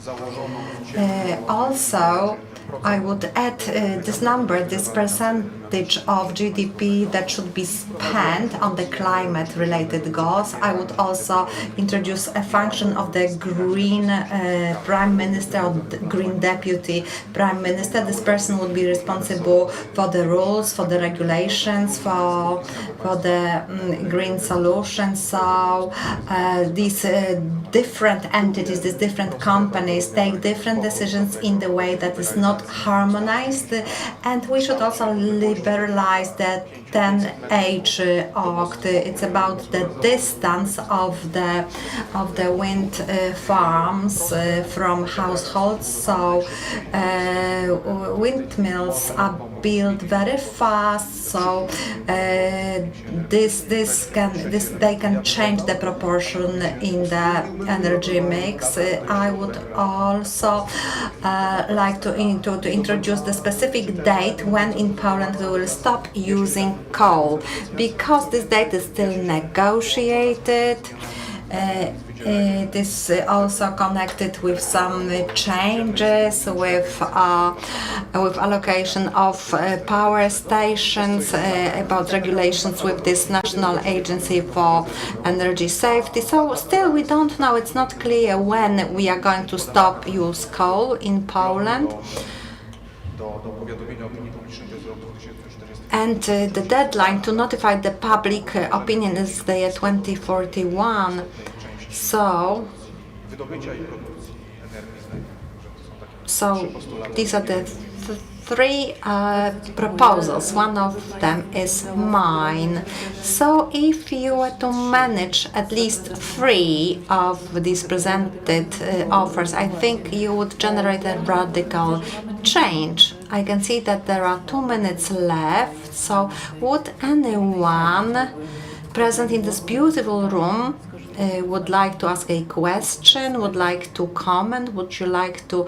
Also, I would add this number, this percentage of GDP that should be spent on the climate-related goals. I would also introduce a function of the Green Prime Minister or the Green Deputy Prime Minister. This person would be responsible for the rules, for the regulations, for the green solutions. So these different entities, these different companies take different decisions in the way that is not harmonized, and we should also liberalize the 10H Act. It's about the distance of the wind farms from households. So windmills are build very fast, so they can change the proportion in the energy mix. I would also like to introduce the specific date when in Poland we will stop using coal, because this date is still negotiated. It is also connected with some changes with allocation of power stations, about regulations with this National Agency for Energy Safety. So still we don't know, it's not clear when we are going to stop use coal in Poland. And the deadline to notify the public opinion is the year 2041. So these are the three proposals. One of them is mine. So if you were to manage at least 3 of these presented offers, I think you would generate a radical change. I can see that there are 2 minutes left. So would anyone present in this beautiful room would like to ask a question, would like to comment? Would you like to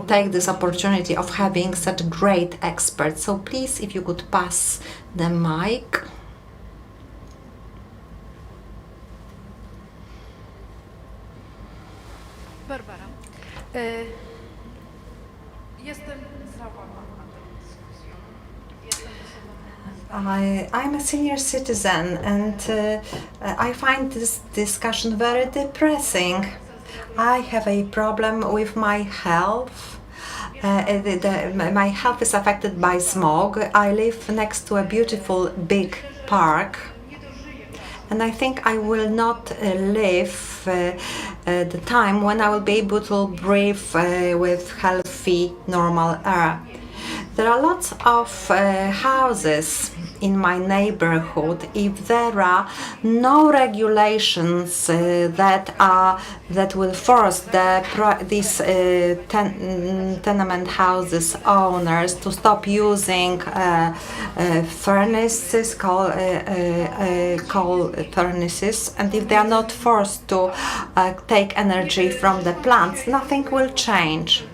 take this opportunity of having such great experts? So please, if you could pass the mic. Barbara. Jestem załamana tą dyskusją. I'm a senior citizen, and I find this discussion very depressing. I have a problem with my health. My health is affected by smog. I live next to a beautiful big park, and I think I will not live the time when I will be able to breathe with healthy, normal air. There are lots of houses in my neighborhood. If there are no regulations that will force these tenement houses owners to stop using furnaces, coal furnaces, and if they are not forced to take energy from the plants, nothing will change.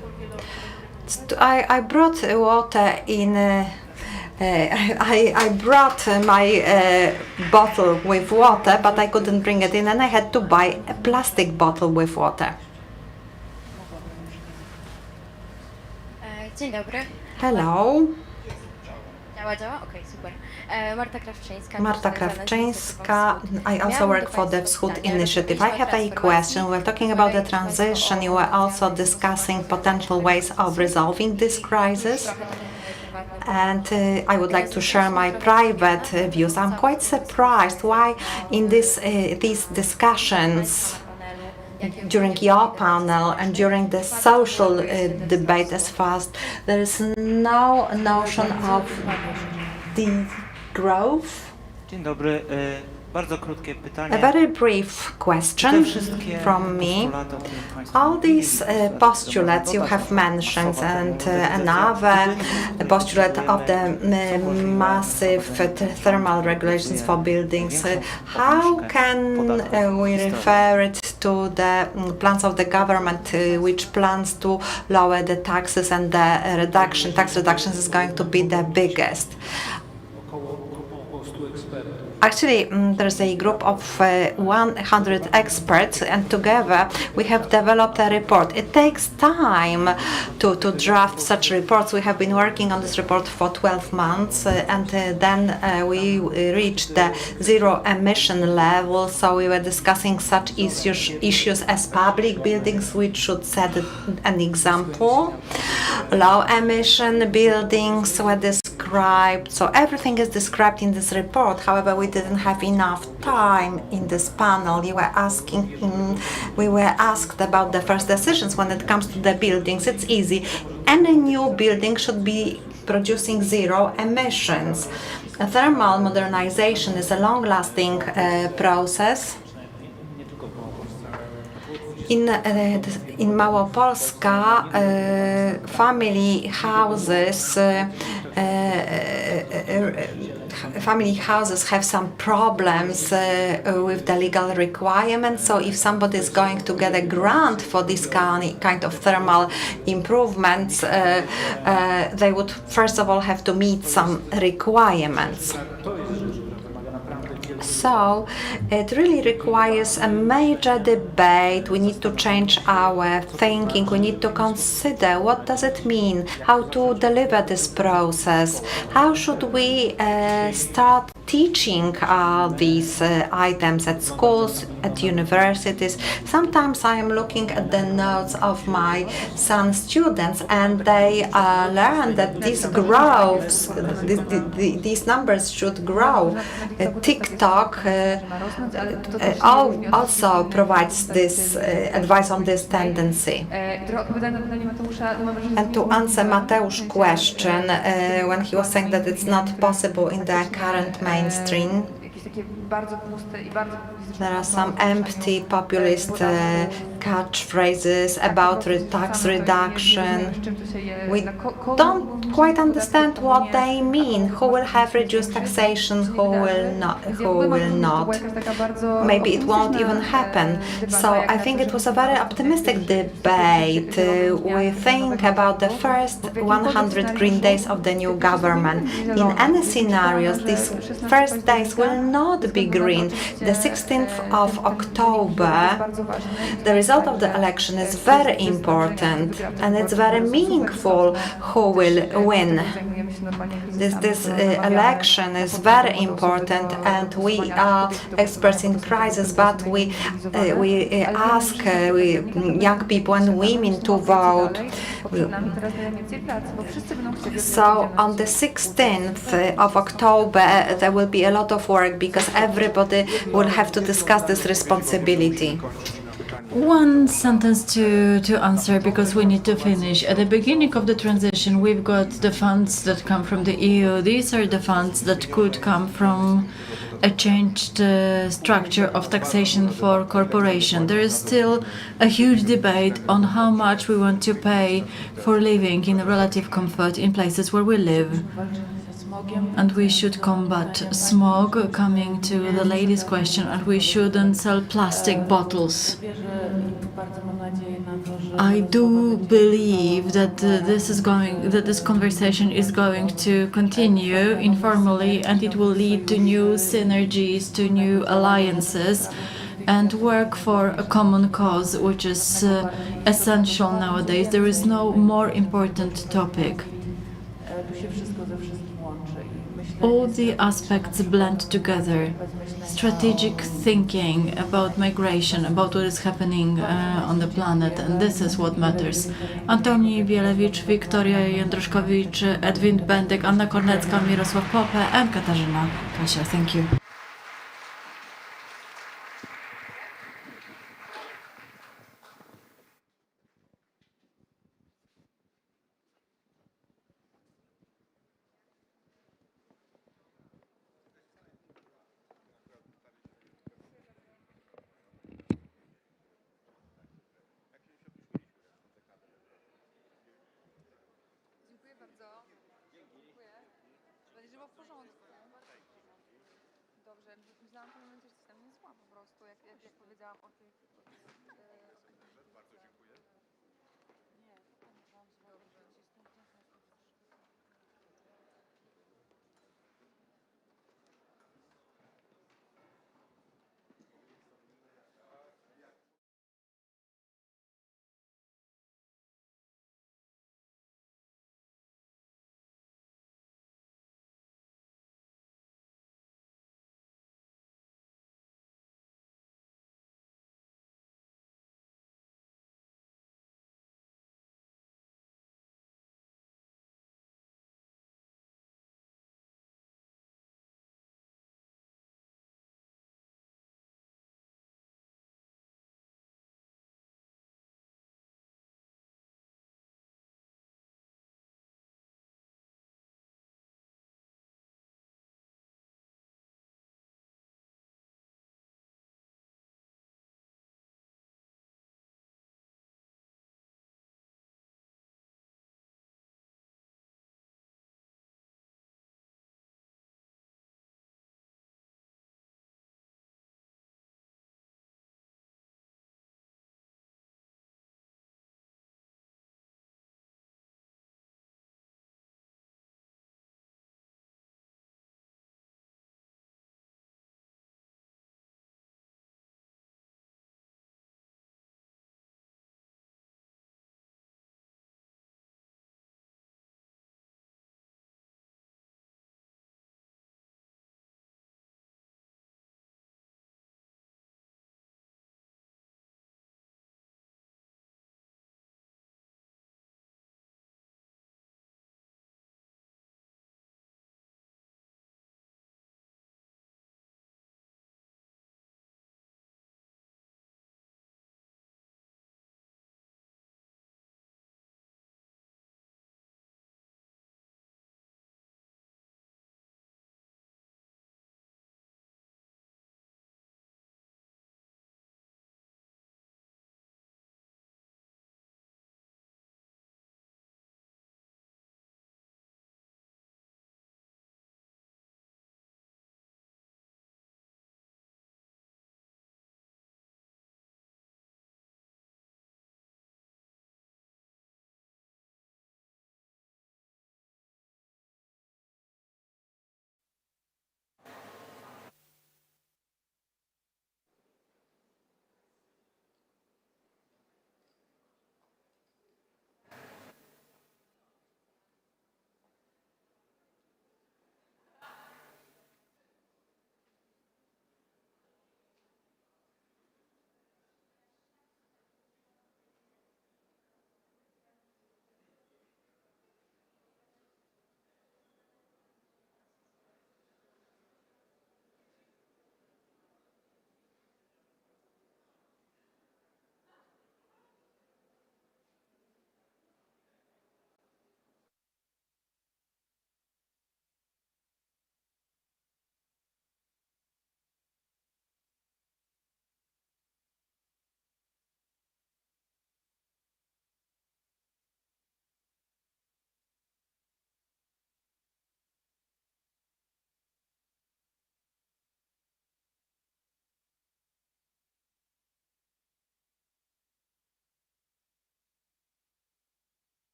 I brought water in. I brought my bottle with water, but I couldn't bring it in, and I had to buy a plastic bottle with water. Dzień dobry. Hello. Działa? Okej, super. Marta Krawczyńska. I also work for the Wschód Initiative. I have a question. We're talking about the transition. You were also discussing potential ways of resolving this crisis. And I would like to share my private views. I'm quite surprised why in these discussions during your panel and during the social debate as fast, there is no notion of the growth. Dzień dobry. Bardzo krótkie pytanie. A very brief question from me. All these postulates you have mentioned, and another postulate of the massive thermal regulations for buildings, how can we refer it to the plans of the government, which plans to lower the taxes, and the tax reductions is going to be the biggest? Actually, there's a group of 100 experts, and together we have developed a report. It takes time to draft such reports. We have been working on this report for 12 months, and then we reached the zero emission level. So we were discussing such issues as public buildings, which should set an example. Low emission buildings were described. So everything is described in this report. However, we didn't have enough time in this panel. We were asked about the first decisions when it comes to the buildings. It's easy. Any new building should be producing zero emissions. Thermal modernization is a long-lasting process. In Małopolska, family houses have some problems with the legal requirements. So if somebody is going to get a grant for this kind of thermal improvements, they would first of all have to meet some requirements. So it really requires a major debate. We need to change our thinking. We need to consider what does it mean, how to deliver this process, how should we start teaching these items at schools, at universities. Sometimes I am looking at the notes of my son's students, and they learn that this grows, these numbers should grow. TikTok also provides this advice on this tendency. And to answer Mateusz's question, when he was saying that it's not possible in the current mainstream, there are some empty populist catchphrases about tax reduction. We don't quite understand what they mean. Who will have reduced taxation? Who will not? Who will not? Maybe it won't even happen. So I think it was a very optimistic debate. We think about the first 100 green days of the new government. In any scenarios, these first days will not be green. The 16th of October, the result of the election is very important, and it's very meaningful who will win. This election is very important, and we are experts in crisis, but we ask young people and women to vote. So on the 16th of October, there will be a lot of work because everybody will have to discuss this responsibility. One sentence to answer, because we need to finish. At the beginning of the transition, we've got the funds that come from the EU. These are the funds that could come from a changed structure of taxation for corporation. There is still a huge debate on how much we want to pay for living in relative comfort in places where we live. And we should combat smog, coming to the lady's question, and we shouldn't sell plastic bottles. I do believe that this conversation is going to continue informally, and it will lead to new synergies, to new alliances, and work for a common cause, which is essential nowadays. There is no more important topic. All the aspects blend together. Strategic thinking about migration, about what is happening on the planet, and this is what matters. Antoni Bielewicz, Wiktoria Jędroszkowicz, Edwin Bendyk, Anna Kornecka, Mirosław Pope, and Katarzyna Kasia. Thank you.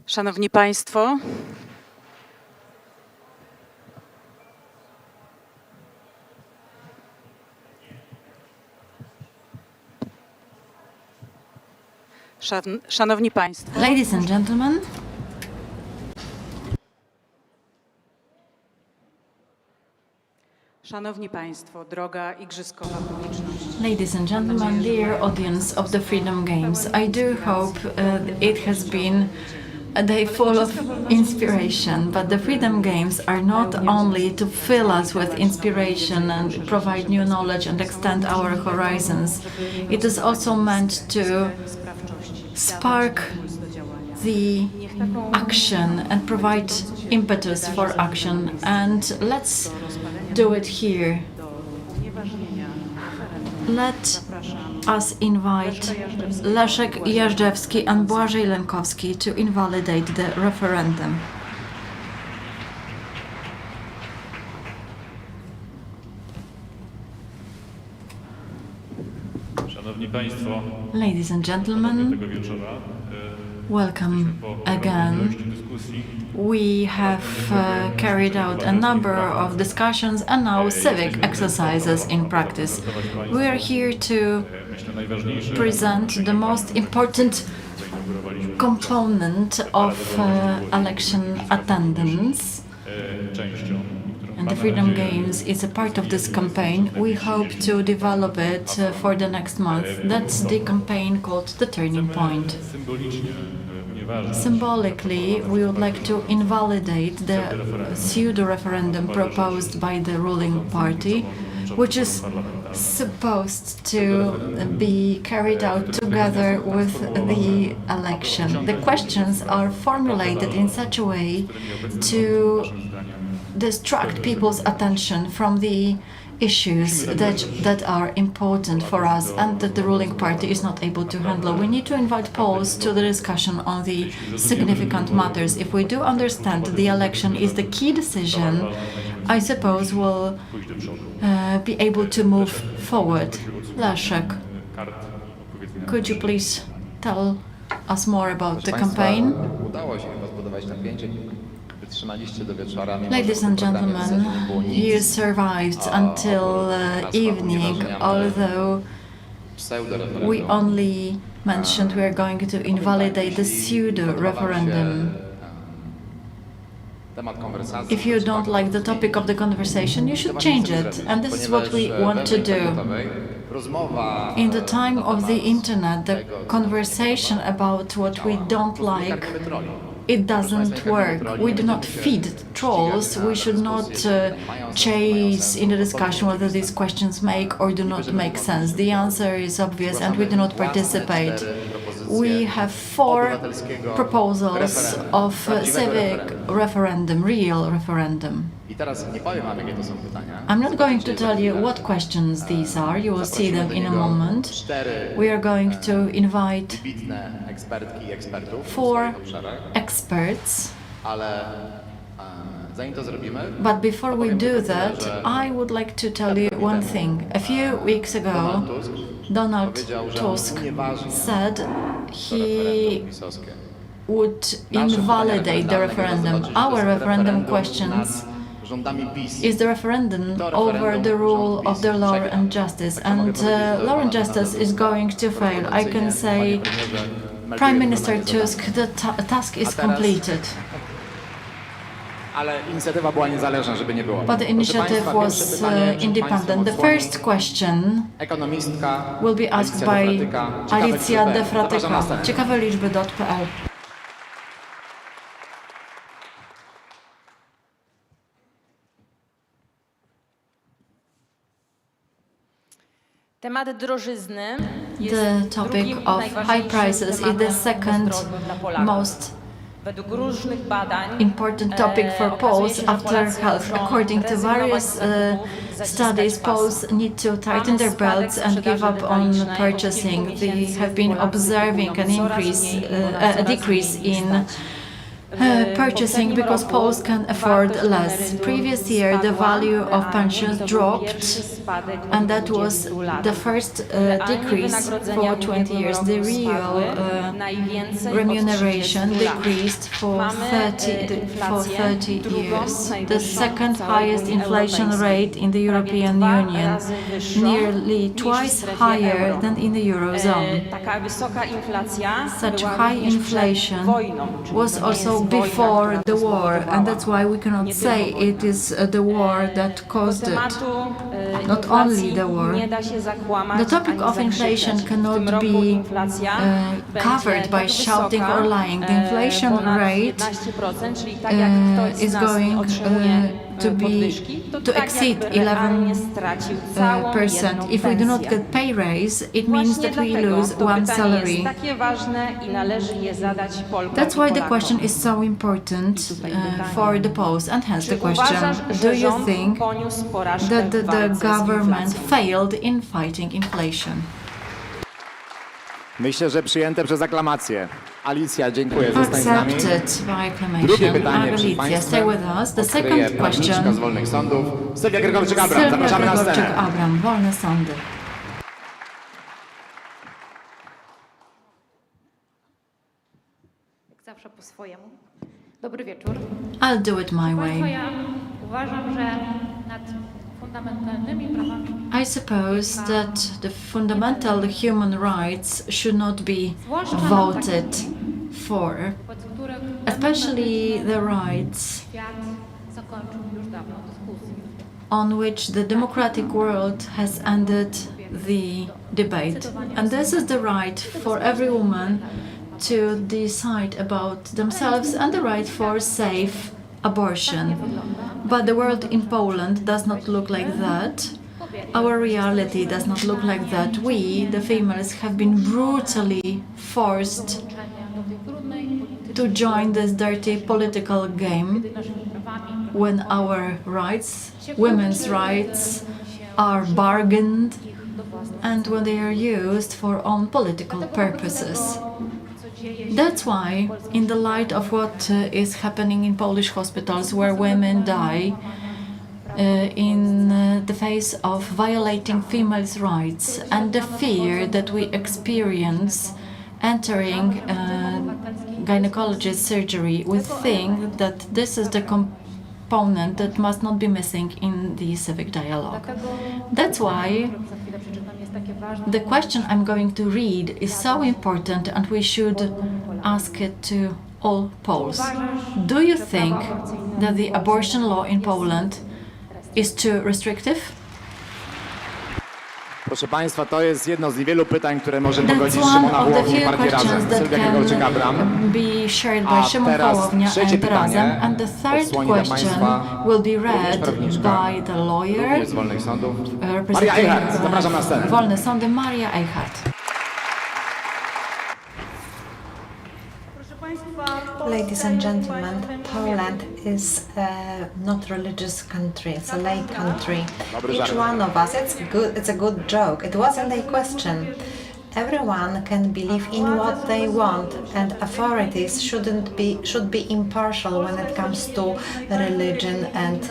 Szanowni Państwo, Szanowni Państwo, Ladies and gentlemen, Szanowni Państwo, droga igrzyskowa publiczność. ladies and gentlemen, dear audience of the Freedom Games, I do hope it has been a day full of inspiration, but the Freedom Games are not only to fill us with inspiration and provide new knowledge and extend our horizons. It is also meant to spark the action and provide impetus for action, and let's do it here. Let us invite Leszek Jażdżewski and Błażej Lenkowski to invalidate the referendum. Szanowni Państwo, Ladies and gentlemen, tego wieczora welcome again. We have carried out a number of discussions and now civic exercises in practice. We are here to present the most important component of election attendance. And the Freedom Games is a part of this campaign. We hope to develop it for the next month. That's the campaign called The Turning Point. Symbolically, we would like to invalidate the pseudo-referendum proposed by the ruling party, which is supposed to be carried out together with the election. The questions are formulated in such a way to distract people's attention from the issues that are important for us and that the ruling party is not able to handle. We need to invite Poles to the discussion on the significant matters. If we do understand that the election is the key decision, I suppose we'll be able to move forward. Leszek, could you please tell us more about the campaign? Ladies and gentlemen, you survived until evening, although we only mentioned we are going to invalidate the pseudo-referendum. If you don't like the topic of the conversation, you should change it, and this is what we want to do. In the time of the internet, the conversation about what we don't like, it doesn't work. We do not feed trolls. We should not chase in the discussion whether these questions make or do not make sense. The answer is obvious and we do not participate. We have 4 proposals of civic referendum, real referendum. I'm not going to tell you what questions these are. You will see them in a moment. We are going to invite 4 experts. But before we do that, I would like to tell you one thing. A few weeks ago, Donald Tusk said he would invalidate the referendum. Our referendum questions is the referendum over the rule of the law and justice, and law and justice is going to fail. I can say, Prime Minister Tusk, the task is completed. But the initiative was independent. The first question will be asked by Alicja Defratyka. Ciekawe liczby.pl. Temat drożyzny The topic of high prices is the second most important topic for Poles after health. According to various studies, Poles need to tighten their belts and give up on purchasing. They have been observing an increase, a decrease in purchasing because Poles can afford less. Previous year, the value of pensions dropped, and that was the first decrease for 20 years. The real remuneration decreased for 30 years. The second highest inflation rate in the European Union, nearly twice higher than in the Eurozone. Such high inflation was also before the war, and that's why we cannot say it is the war that caused it. Not only the war. The topic of inflation cannot be covered by shouting or lying. The inflation rate is going to exceed 11%. If we do not get pay raise, it means that we lose one salary. That's why the question is so important for the Poles, and hence the question, do you think that the government failed in fighting inflation? Myślę, że przyjęte przez aklamację. Alicja, dziękuję. Zostań z nami. Accepted by acclamation. Drugie pytanie, proszę Alicja, Państwa, stay with us. The second odkryje question. prawniczka z Wolnych Sądów, Sylwia Gregorczyk-Abram. Sylwia Zapraszamy na scenę. Gregorczyk-Abram, Wolne Sądy. Jak zawsze po swojemu. Dobry wieczór. I'll do it my way. Ja uważam, że nad fundamentalnymi prawami I suppose that the fundamental human rights should not be voted for, especially the rights on which the democratic world has ended the debate. And this is the right for every woman to decide about themselves and the right for safe abortion. But the world in Poland does not look like that. Our reality does not look like that. We, the females, have been brutally forced to join this dirty political game when our rights, women's rights, are bargained and when they are used for own political purposes. That's why, in the light of what is happening in Polish hospitals where women die, in the face of violating females' rights and the fear that we experience entering gynecologist surgery, we think that this is the component that must not be missing in the civic dialogue. That's why the question I'm going to read is so important, and we should ask it to all Poles. Do you think that the abortion law in Poland is too restrictive? Proszę Państwa, to jest jedno z niewielu pytań, które może pogodzić Szymona Hołownię i Partię Razem. Sylwia Gregorczyk-Abram. Be shared by Szymon Hołownia and Razem. And the third question will be read by the lawyer Maria Eichhardt, zapraszam na scenę. Wolne Sądy, Maria Eichhardt. Ladies and gentlemen, Poland is not religious country, it's a lay country. Each one of us, it's a good joke. It wasn't a question. Everyone can believe in what they want, and authorities should be impartial when it comes to religion and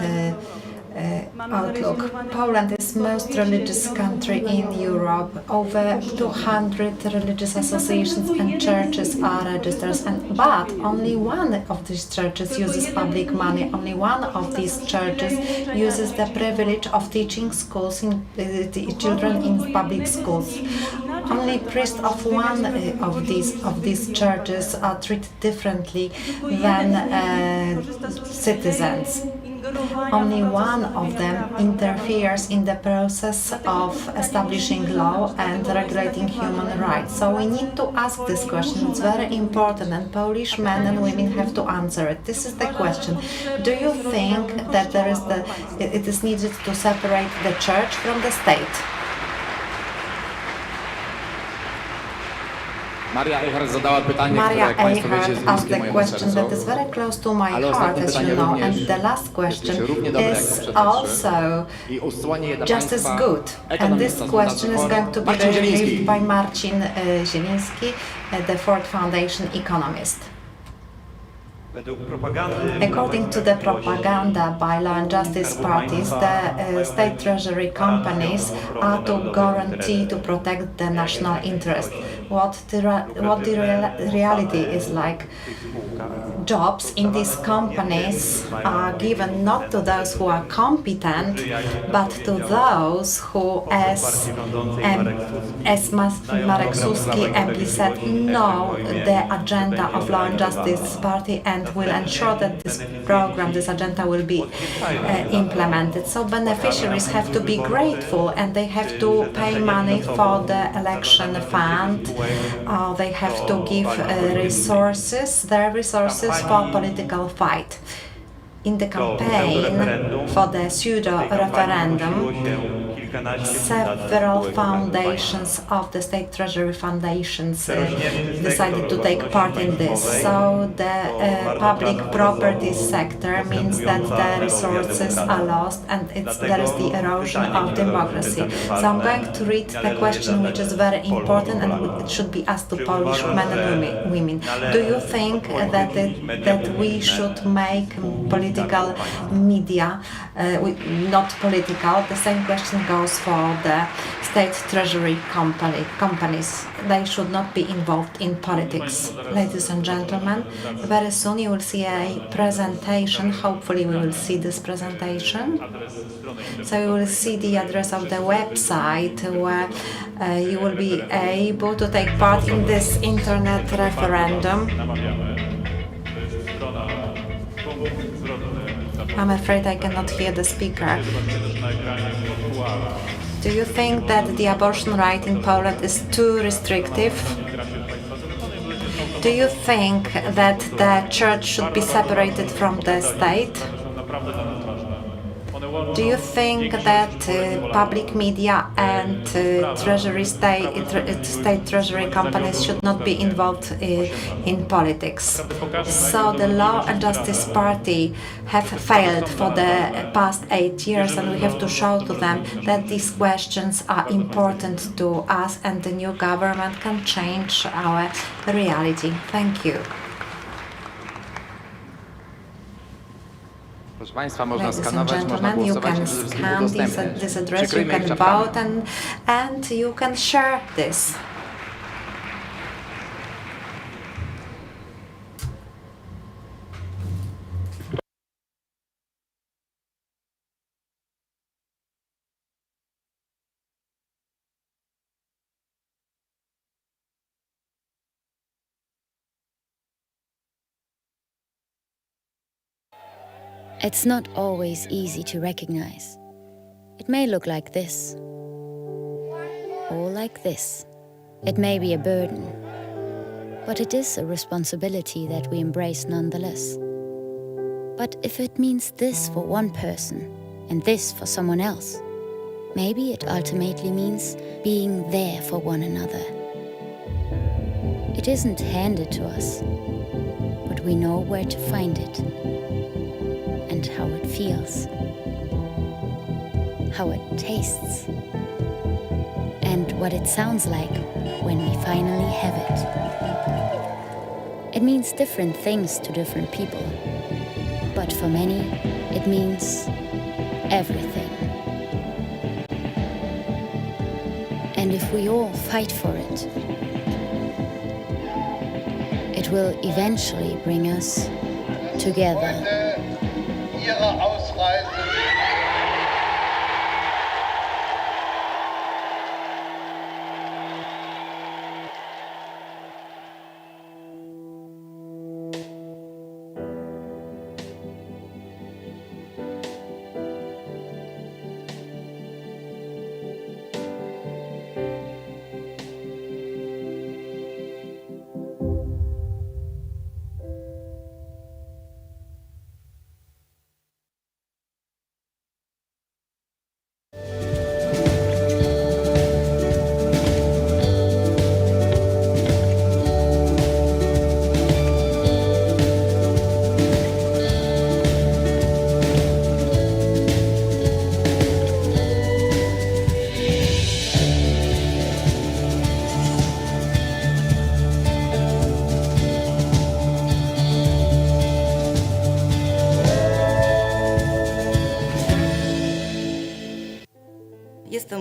outlook. Poland is the most religious country in Europe. Over 200 religious associations and churches are registered, but only one of these churches uses public money. Only one of these churches uses the privilege of teaching schools in children in public schools. Only priests of one of these churches are treated differently than citizens. Only one of them interferes in the process of establishing law and regulating human rights. So we need to ask this question. It's very important, and Polish men and women have to answer it. This is the question. Do you think that it is needed to separate the church from the state? Maria Eichhardt zadała pytanie, Maria które, jak Państwo wiecie, Eichhardt jest asked bliskie a mojemu question that is sercu. very close to my Ale heart, ostatnie as pytanie you know, również and the last question jest równie dobre jak is poprzednie also I usuwanie dla just as Państwa good. And ekonomista this z question is Fundacji going to be Marcin Zieliński. received by Marcin Zieliński, the Ford Foundation economist. According to the propaganda by Law and Justice parties, the state treasury companies are to guarantee to protect the national interest. What the reality is like, jobs in these companies are given not to those who are competent, but to those who, as Marek Suski MP said, know the agenda of Law and Justice Party and will ensure that this program, this agenda will be implemented. So beneficiaries have to be grateful and they have to pay money for the election fund. They have to give their resources for political fight. In the campaign for the pseudo-referendum, several foundations of the State Treasury foundations decided to take part in this. So the public property sector means that the resources are lost and there is the erosion of democracy. So I'm going to read the question which is very important and it should be asked to Polish men and women. Do you think that we should make political media, not political? The same question goes for the state treasury companies. They should not be involved in politics. Ladies and gentlemen, very soon you will see a presentation. Hopefully we will see this presentation. So you will see the address of the website where you will be able to take part in this internet referendum. I'm afraid I cannot hear the speaker. Do you think that the abortion right in Poland is too restrictive? Do you think that the church should be separated from the state? Do you think that public media and state treasury companies should not be involved in politics? So the Law and Justice Party have failed for the past 8 years, and we have to show to them that these questions are important to us and the new government can change our reality. Thank you. Państwa, można Ladies and skanować, można gentlemen, you głosować, can jest wszystkim scan udostępniać. this address, you Przykryjmy can kciukami. vote and you can share this. It's not always easy to recognize. It may look like this, or like this. It may be a burden, but it is a responsibility that we embrace nonetheless. But if it means this for one person and this for someone else, maybe it ultimately means being there for one another. It isn't handed to us, but we know where to find it. And how it feels, how it tastes, and what it sounds like when we finally have it. It means different things to different people, but for many, it means everything. And if we all fight for it, it will eventually bring us together. Ihrer Ausreise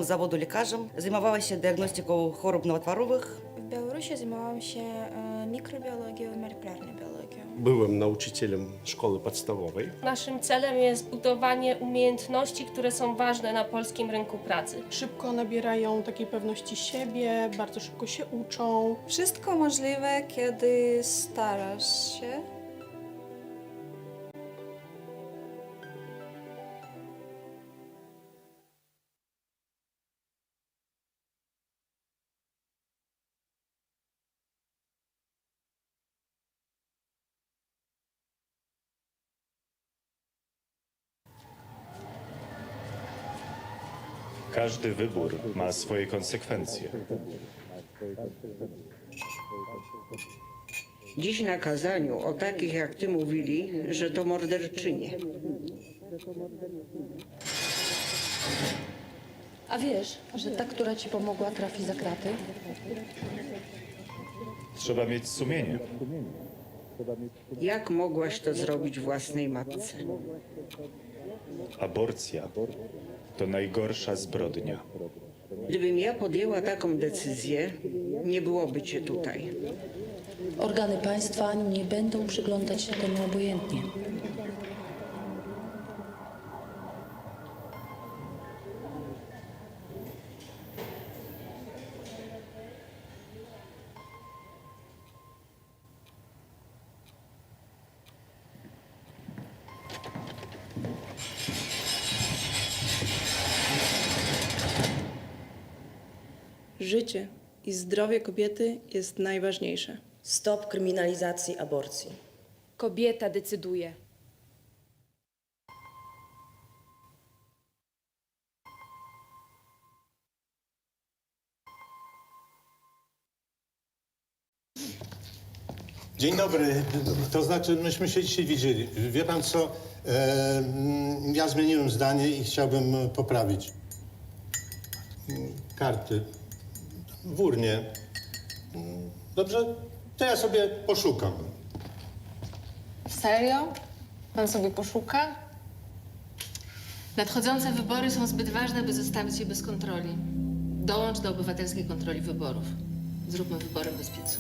zawodu lekarzem. Zajmowała się diagnostyką chorób nowotworowych. W Białorusi zajmowałam się mikrobiologią i molekularną biologią. Byłem nauczycielem szkoły podstawowej. Naszym celem jest budowanie umiejętności, które są ważne na polskim rynku pracy. Szybko nabierają takiej pewności siebie, bardzo szybko się uczą. Wszystko możliwe, kiedy starasz się. Każdy wybór ma swoje konsekwencje. Dziś na kazaniu o takich jak ty mówili, że to morderczynie. A wiesz, że ta, która ci pomogła, trafi za kraty? Trzeba mieć sumienie. Jak mogłaś to zrobić własnej matce? Aborcja to najgorsza zbrodnia. Gdybym ja podjęła taką decyzję, nie byłoby cię tutaj. Organy państwa nie będą przyglądać się temu obojętnie. Życie i zdrowie kobiety jest najważniejsze. Stop kryminalizacji aborcji. Kobieta decyduje. Dzień dobry. To znaczy, myśmy się dzisiaj widzieli. Wie pan co? Ja zmieniłem zdanie i chciałbym poprawić. Karty. W urnie. Dobrze? To ja sobie poszukam. Serio? Pan sobie poszuka? Nadchodzące wybory są zbyt ważne, by zostawić je bez kontroli. Dołącz do obywatelskiej kontroli wyborów. Zróbmy wybory bez piecu.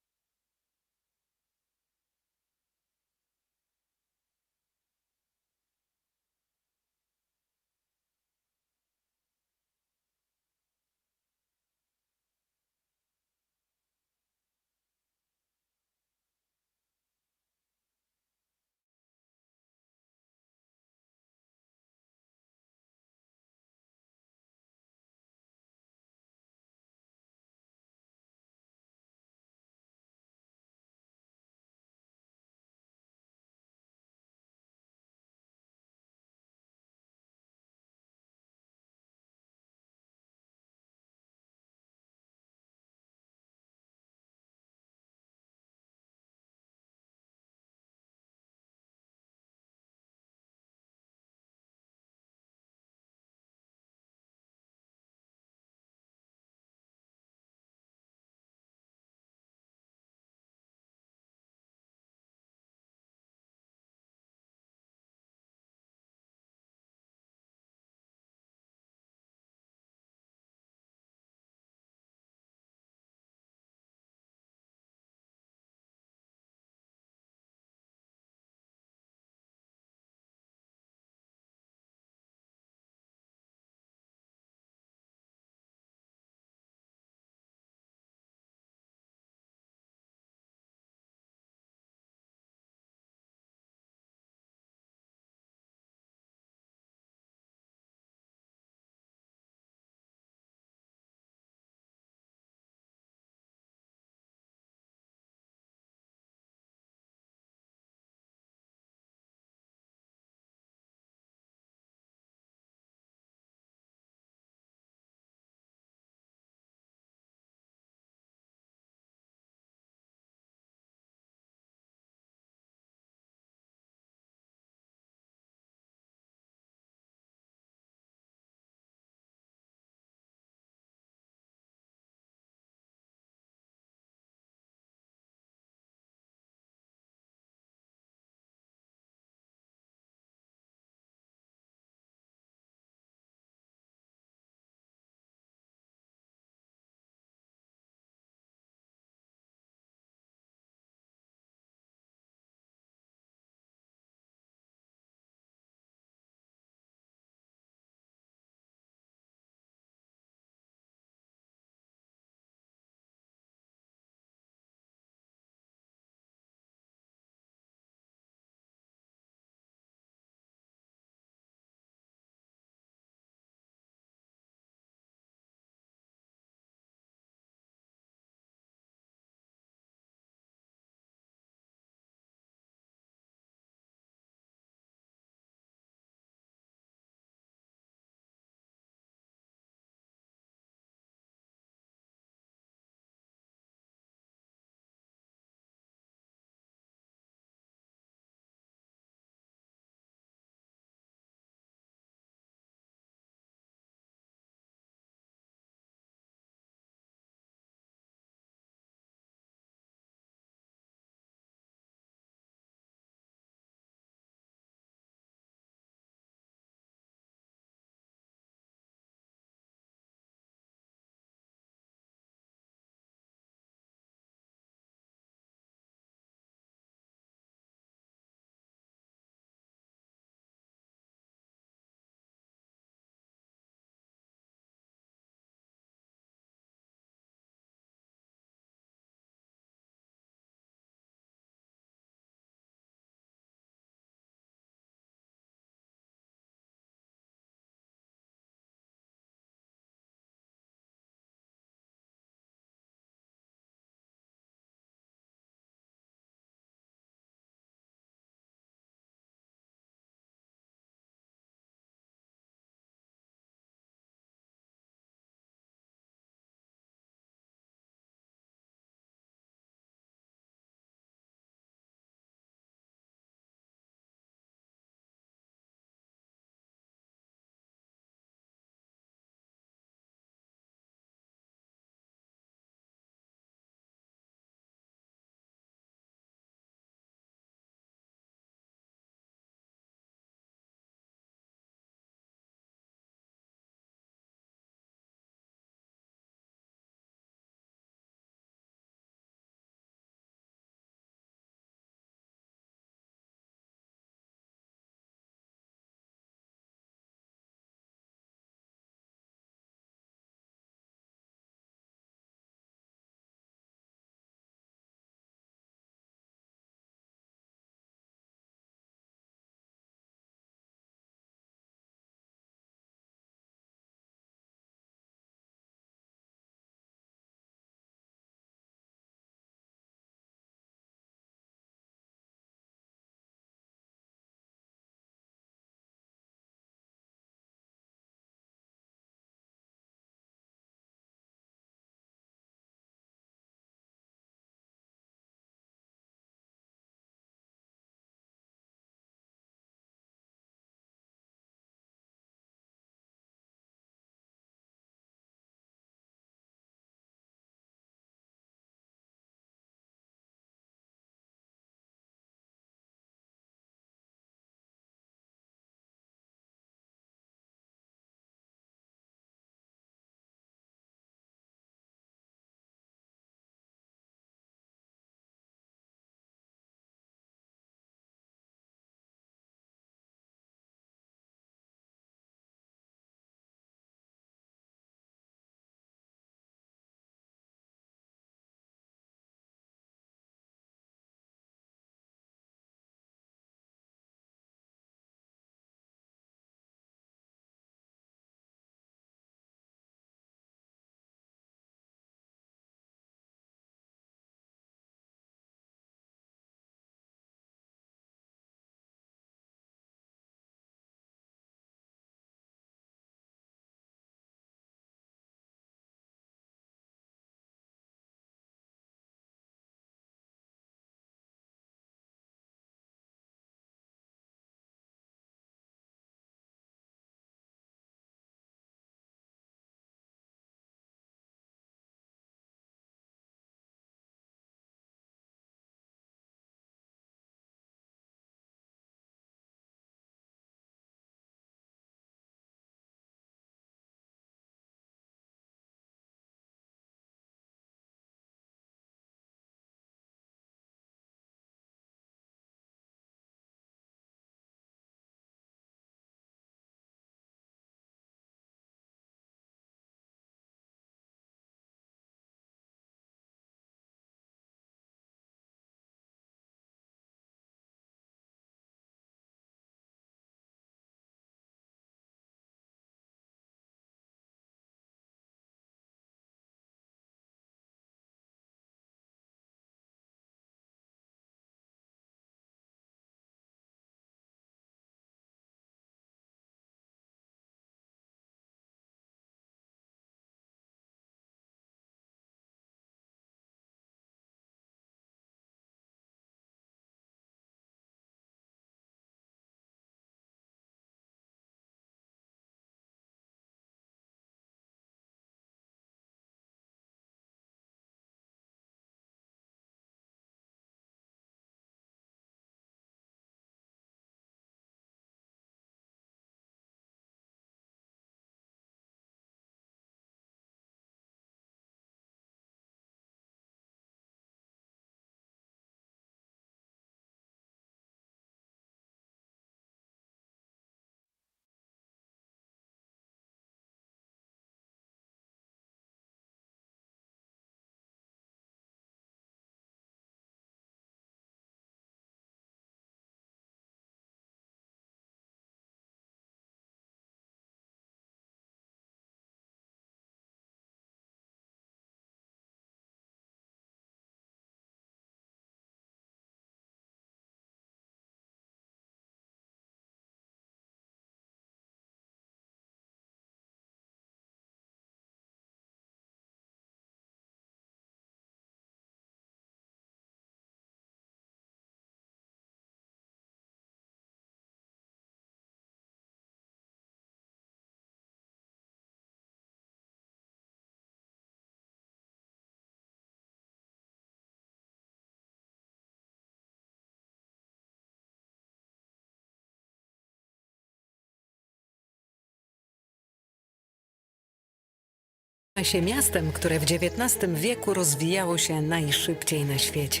się miastem, które w XIX wieku rozwijało się najszybciej na świecie.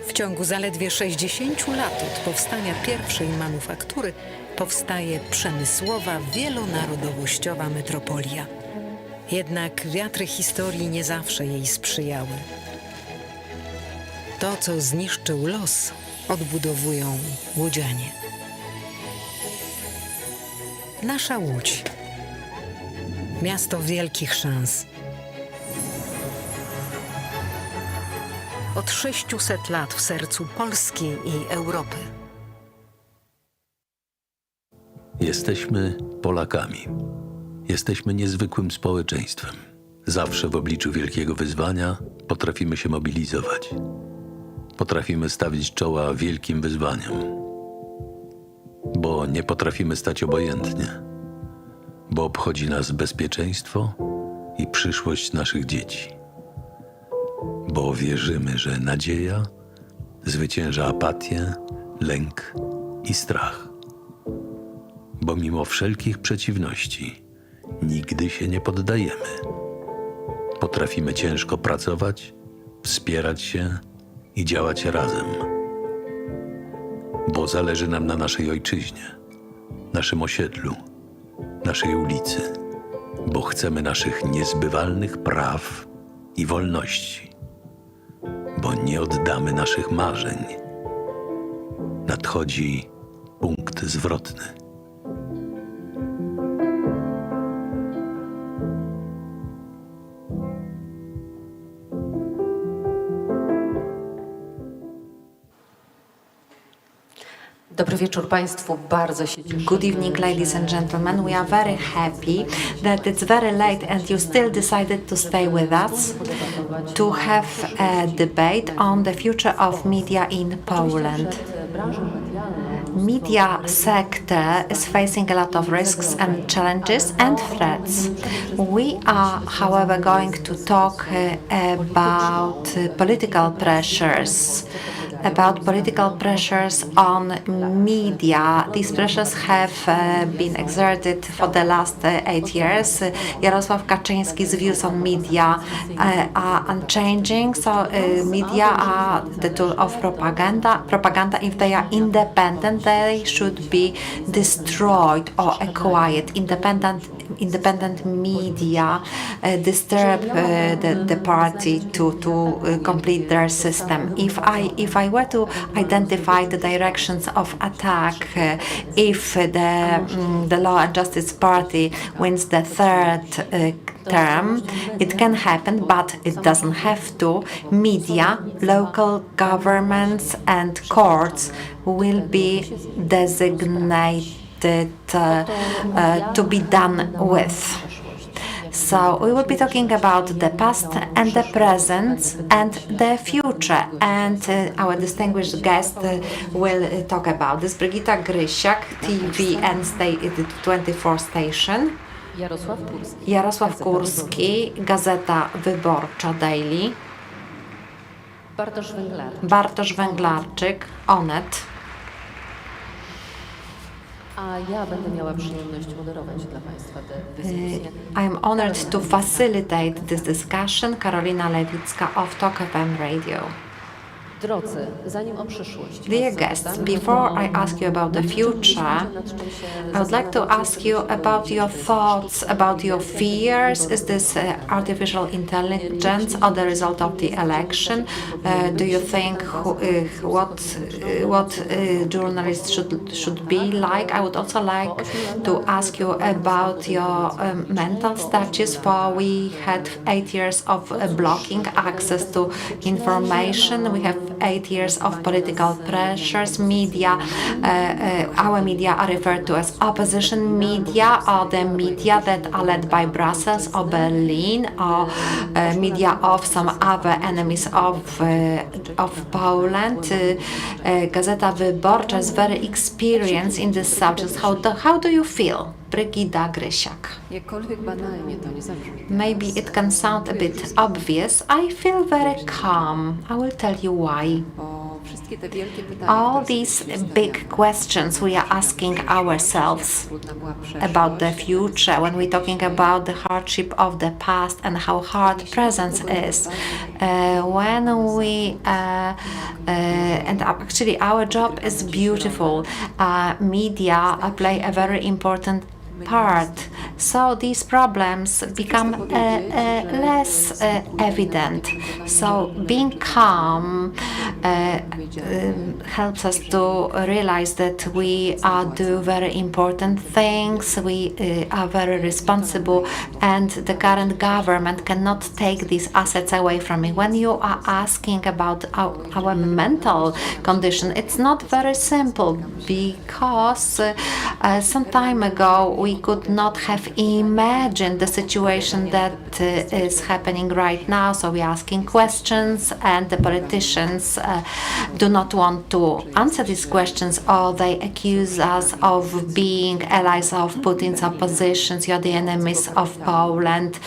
W ciągu zaledwie 60 lat od powstania pierwszej manufaktury powstaje przemysłowa, wielonarodowościowa metropolia. Jednak wiatry historii nie zawsze jej sprzyjały. To, co zniszczył los, odbudowują łudzianie. Nasza Łódź. Miasto wielkich szans. Od 600 lat w sercu Polski i Europy. Jesteśmy Polakami. Jesteśmy niezwykłym społeczeństwem. Zawsze w obliczu wielkiego wyzwania potrafimy się mobilizować. Potrafimy stawić czoła wielkim wyzwaniom. Bo nie potrafimy stać obojętnie. Bo obchodzi nas bezpieczeństwo i przyszłość naszych dzieci. Bo wierzymy, że nadzieja zwycięża apatię, lęk i strach. Bo mimo wszelkich przeciwności nigdy się nie poddajemy. Potrafimy ciężko pracować, wspierać się i działać razem. Bo zależy nam na naszej ojczyźnie, naszym osiedlu, naszej ulicy. Bo chcemy naszych niezbywalnych praw i wolności. Bo nie oddamy naszych marzeń. Nadchodzi punkt zwrotny. Dobry wieczór Państwu, bardzo się cieszę. Good evening, ladies and gentlemen. We are very happy that it's very late and you still decided to stay with us to have a debate on the future of media in Poland. Media sector is facing a lot of risks and challenges and threats. We are, however, going to talk about political pressures on media. These pressures have been exerted for the last 8 years. Jarosław Kaczyński's views on media are unchanging. So media are the tool of propaganda. If they are independent, they should be destroyed or acquired. Independent media disturb the party to complete their system. If I were to identify the directions of attack, if the Law and Justice Party wins the third term, it can happen, but it doesn't have to. Media, local governments and courts will be designated to be done with. So we will be talking about the past and the present and the future, and our distinguished guest will talk about this. Brigita Grysiak, TV and 24 station. Jarosław Kurski, Gazeta Wyborcza Daily. Bartosz Węglarczyk, Onet. A ja będę miała przyjemność moderować dla Państwa tę dyskusję. I am honored to facilitate this discussion. Karolina Lewicka of Tok FM Radio. Drodzy, zanim o przyszłość. Dear guests, before I ask you about the future, I would like to ask you about your thoughts, about your fears. Is this artificial intelligence or the result of the election? Do you think what journalists should be like? I would also like to ask you about your mental status, for we had 8 years of blocking access to information. We have 8 years of political pressures. Media, our media are referred to as opposition media, or the media that are led by Brussels or Berlin, or media of some other enemies of Poland. Gazeta Wyborcza is very experienced in this subject. How do you feel? Brigida Grysiak. Jakkolwiek banalnie to nie zabrzmi. Maybe it can sound a bit obvious. I feel very calm. I will tell you why. Bo wszyscy All these big questions we are asking ourselves about the future when we're talking about the hardship of the past and how hard present is. And actually our job is beautiful. Media play a very important part. So these problems become less evident. So being calm helps us to realize that we do very important things, we are very responsible, and the current government cannot take these assets away from me. When you are asking about our mental condition, it's not very simple, because some time ago we could not have imagined the situation that is happening right now. So we're asking questions, and the politicians do not want to answer these questions, or they accuse us of being allies of Putin's oppositions. You're the enemies of Poland.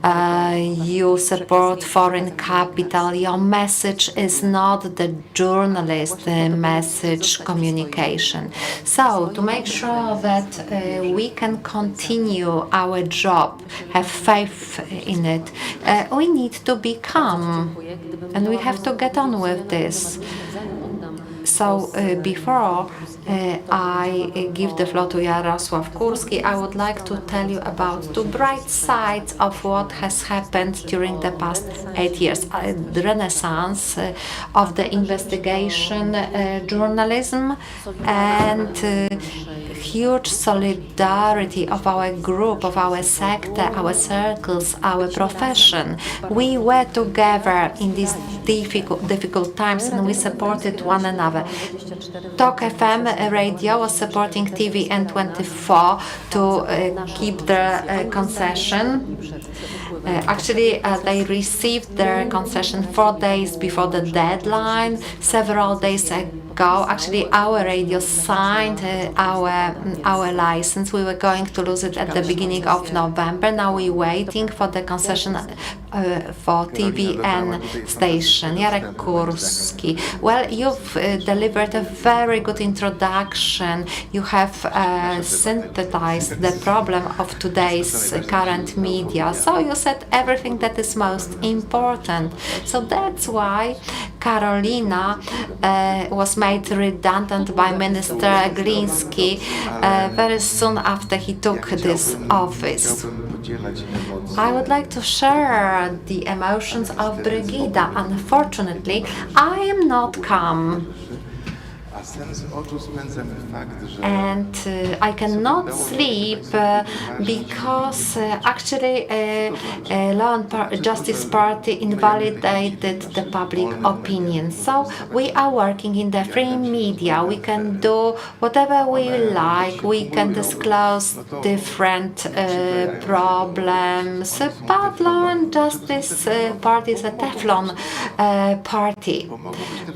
You support foreign capital. Your message is not the journalist message communication. So to make sure that we can continue our job, have faith in it, we need to be calm, and we have to get on with this. So before I give the floor to Jarosław Kurski, I would like to tell you about two bright sides of what has happened during the past 8 years. The renaissance of the investigation journalism, and huge solidarity of our group, of our sector, our circles, our profession. We were together in these difficult times, and we supported one another. Talk FM radio was supporting TVN24 to keep the concession. Actually, they received their concession 4 days before the deadline. Several days ago, actually, our radio signed our license. We were going to lose it at the beginning of November. Now we're waiting for the concession for TVN station. Jarek Kurski. Well, you've delivered a very good introduction. You have synthesized the problem of today's current media. So you said everything that is most important. So that's why Karolina was made redundant by Minister Gliński very soon after he took this office. I would like to share the emotions of Brigida. Unfortunately, I am not calm. And I cannot sleep because actually Law and Justice Party invalidated the public opinion. So we are working in the free media. We can do whatever we like. We can disclose different problems. But Law and Justice Party is a Teflon party.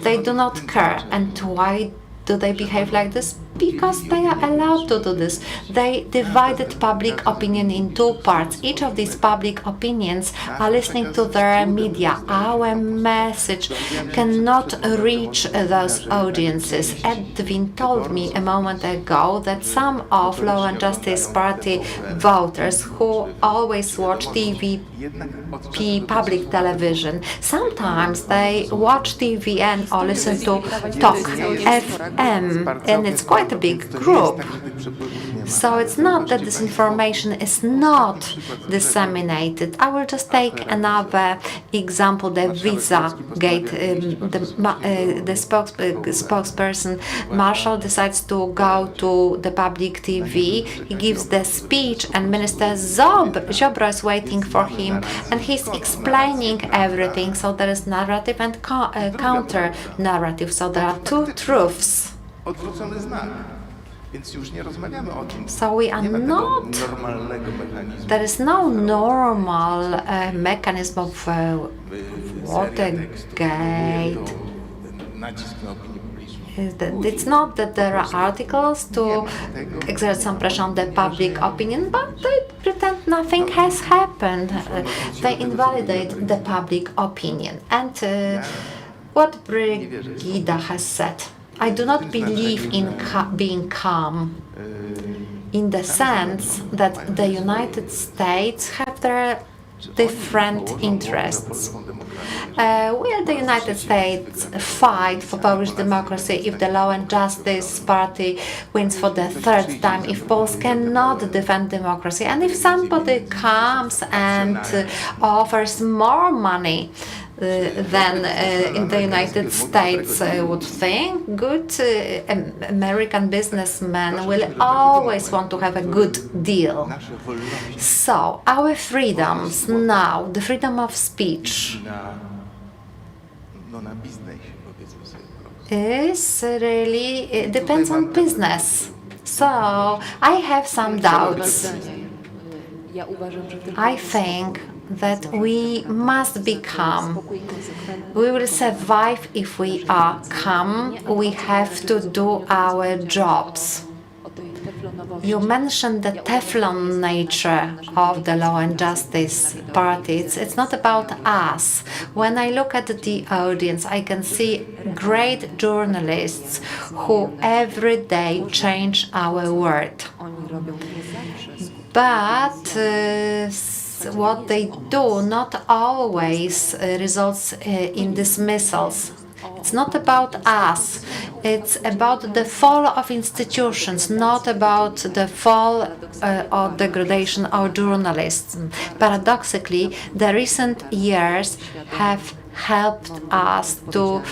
They do not care. And why do they behave like this? Because they are allowed to do this. They divided public opinion in two parts. Each of these public opinions are listening to their media. Our message cannot reach those audiences. Edwin told me a moment ago that some of Law and Justice Party voters who always watch TVP, public television, sometimes they watch TVN or listen to Talk FM, and it's quite a big group. So it's not that this information is not disseminated. I will just take another example, the Visa Gate. The spokesperson Marshall decides to go to the public TV. He gives the speech, and Minister Ziobro is waiting for him, and he's explaining everything. So there is narrative and counter narrative. So there are two truths. So we are not, there is no normal mechanism of Watergate. It's not that there are articles to exert some pressure on the public opinion, but they pretend nothing has happened. They invalidate the public opinion. And What Brigida has said. I do not believe in being calm in the sense that the United States have their different interests. Will the United States fight for Polish democracy if the Law and Justice Party wins for the third time, if Poles cannot defend democracy, and if somebody comes and offers more money than in the United States would think? Good American businessmen will always want to have a good deal. So, our freedoms now, the freedom of speech, is really, it depends on business. So, I have some doubts. I think that we must be calm. We will survive if we are calm. We have to do our jobs. You mentioned the Teflon nature of the Law and Justice Party. It's not about us. When I look at the audience, I can see great journalists who every day change our world. But what they do not always results in dismissals. It's not about us. It's about the fall of institutions, not about the fall or degradation of journalism. Paradoxically, the recent years have helped us to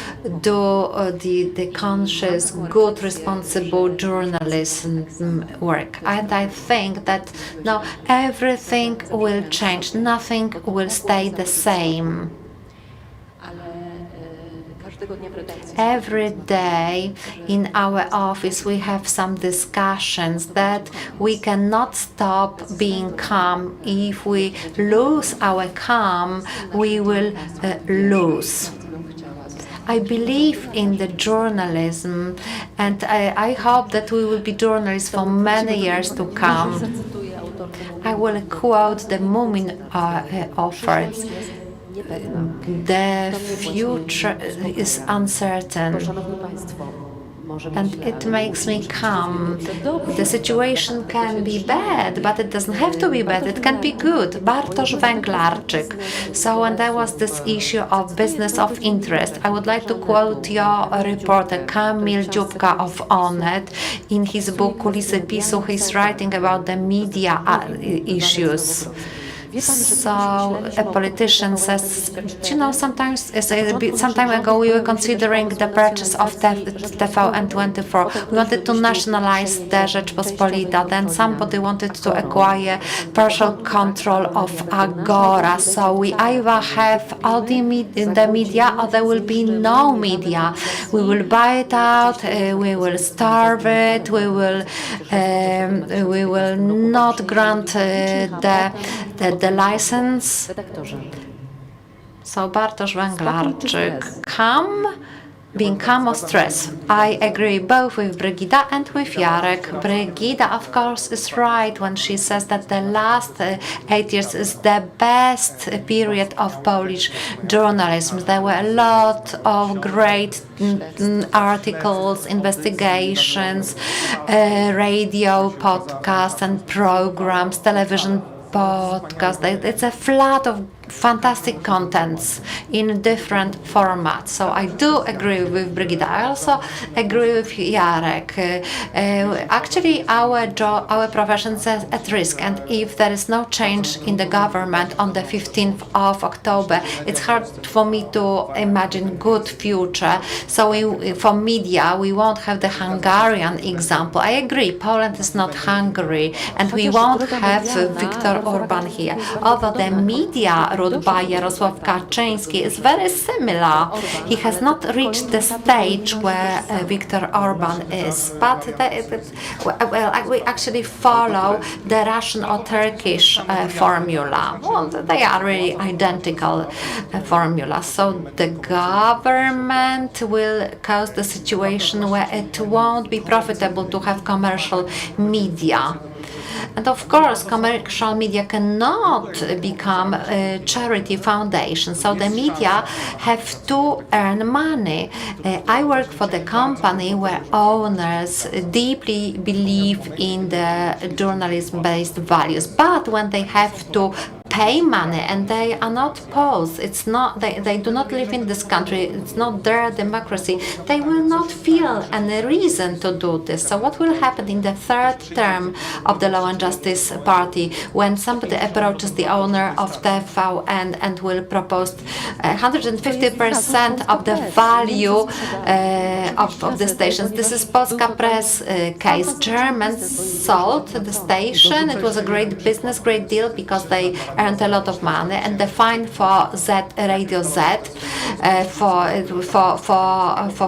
do the conscious, good, responsible journalism work. And I think that now everything will change. Nothing will stay the same. Every day in our office we have some discussions that we cannot stop being calm. If we lose our calm, we will lose. I believe in the journalism, and I hope that we will be journalists for many years to come. I will quote the Mumin offers. The future is uncertain, and it makes me calm. The situation can be bad, but it doesn't have to be bad. It can be good. Bartosz Węglarczyk. So when there was this issue of business of interest, I would like to quote your reporter Kamil Dziubka of Onet. In his book Kulisy PiS-u, he's writing about the media issues. So a politician says, you know, sometimes, some time ago we were considering the purchase of TVN24. We wanted to nationalize the Rzeczpospolita. Then somebody wanted to acquire partial control of Agora. So we either have all the media or there will be no media. We will buy it out, we will starve it, we will not grant the license. So Bartosz Węglarczyk, being calm or stress. I agree both with Brigida and with Jarek. Brigida, of course, is right when she says that the last 8 years is the best period of Polish journalism. There were a lot of great articles, investigations, radio podcasts and programs, television podcast. It's a flood of fantastic contents in different formats. So I do agree with Brigida. I also agree with Jarek. Actually, our profession is at risk, and if there is no change in the government on the 15th of October, it's hard for me to imagine good future. So for media, we won't have the Hungarian example. I agree, Poland is not Hungary, and we won't have Viktor Orban here. Although the media ruled by Jarosław Kaczyński is very similar. He has not reached the stage where Viktor Orban is, but we actually follow the Russian or Turkish formula. Well, they are really identical formulas. So the government will cause the situation where it won't be profitable to have commercial media. And of course, commercial media cannot become a charity foundation, so the media have to earn money. I work for the company where owners deeply believe in the journalism-based values, but when they have to pay money and they are not Poles, it's not, they do not live in this country, it's not their democracy, they will not feel any reason to do this. So what will happen in the third term of the Law and Justice Party when somebody approaches the owner of TVN and will propose 150% of the value of the stations? This is Polska Press case. Germans sold the station. It was a great business, great deal, because they earned a lot of money, and the fine for Radio Z for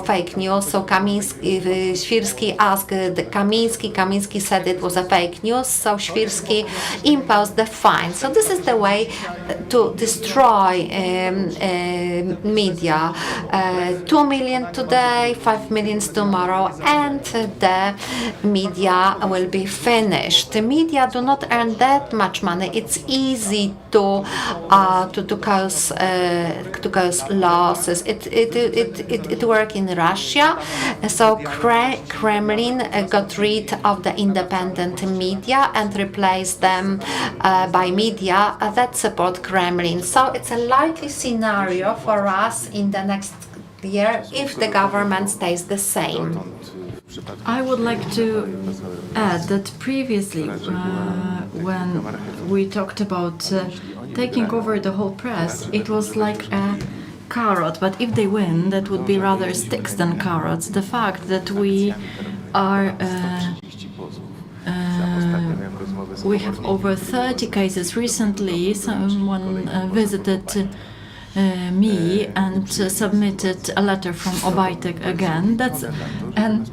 fake news. So Świrski asked Kamiński said it was a fake news, so Świrski imposed the fine. So this is the way to destroy media. 2 million today, 5 million tomorrow, and the media will be finished. The media do not earn that much money. It's easy to cause losses. It worked in Russia. So Kremlin got rid of the independent media and replaced them by media that support Kremlin. So it's a likely scenario for us in the next year if the government stays the same. I would like to add that previously, when we talked about taking over the whole press, it was like a carrot, but if they win, that would be rather sticks than carrots. The fact that we are we have over 30 cases. Recently, someone visited me and submitted a letter from Obajtek again. That's an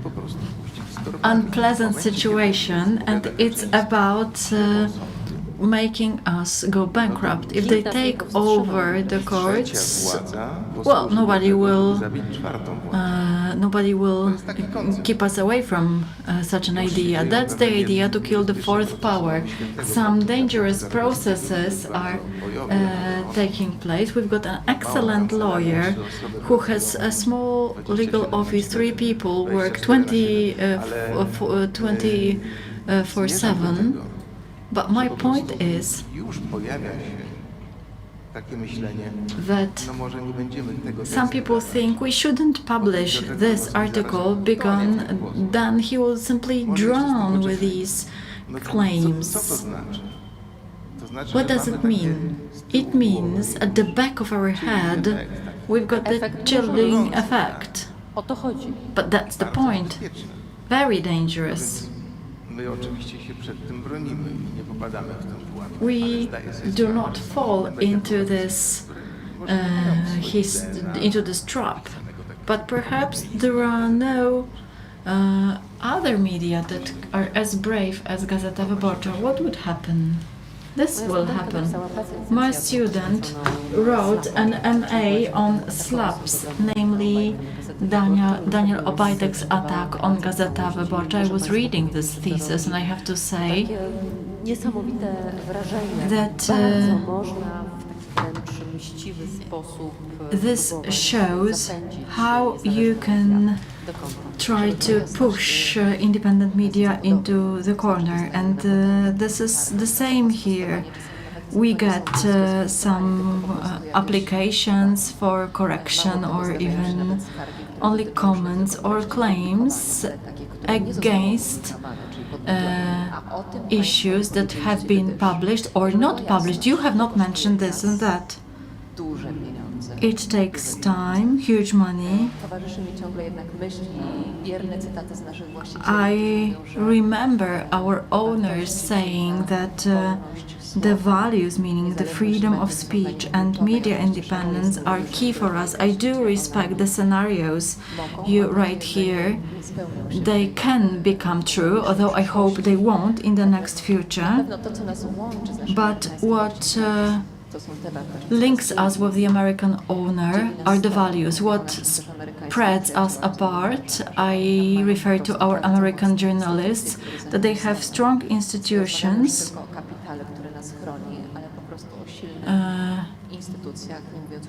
unpleasant situation, and it's about making us go bankrupt. If they take over the courts, well, nobody will keep us away from such an idea. That's the idea, to kill the fourth power. Some dangerous processes are taking place. We've got an excellent lawyer who has a small legal office. 3 people work 24/7. But my point is that some people think we shouldn't publish this article because then he will simply drown with these claims. What does it mean? It means at the back of our head we've got the chilling effect. But that's the point. Very dangerous. We do not fall into this trap, but perhaps there are no other media that are as brave as Gazeta Wyborcza. What would happen? This will happen. My student wrote an MA on slaps, namely Daniel Obajtek's attack on Gazeta Wyborcza. I was reading this thesis, and I have to say that this shows how you can try to push independent media into the corner, and this is the same here. We get some applications for correction or even only comments or claims against issues that have been published or not published. You have not mentioned this and that. It takes time, huge money. I remember our owners saying that the values, meaning the freedom of speech and media independence, are key for us. I do respect the scenarios you write here. They can become true, although I hope they won't in the next future. But what links us with the American owner are the values. What spreads us apart. I refer to our American journalists, that they have strong institutions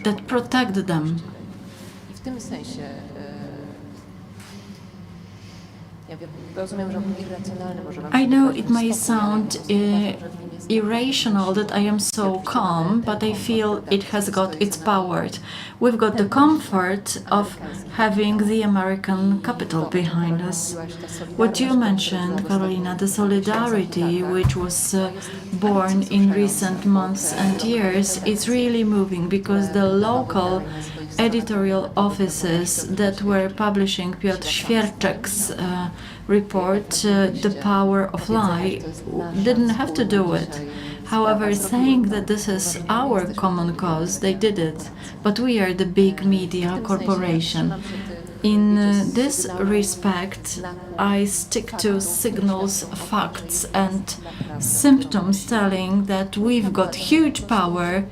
that protect them. I know it may sound irrational that I am so calm, but I feel it has got its power. We've got the comfort of having the American capital behind us. What you mentioned, Carolina, the solidarity which was born in recent months and years, is really moving, because the local editorial offices that were publishing Piotr Świerczek's report, The Power of Lie, didn't have to do it. However, saying that this is our common cause, they did it. But we are the big media corporation. In this respect, I stick to signals, facts and symptoms telling that we've got huge power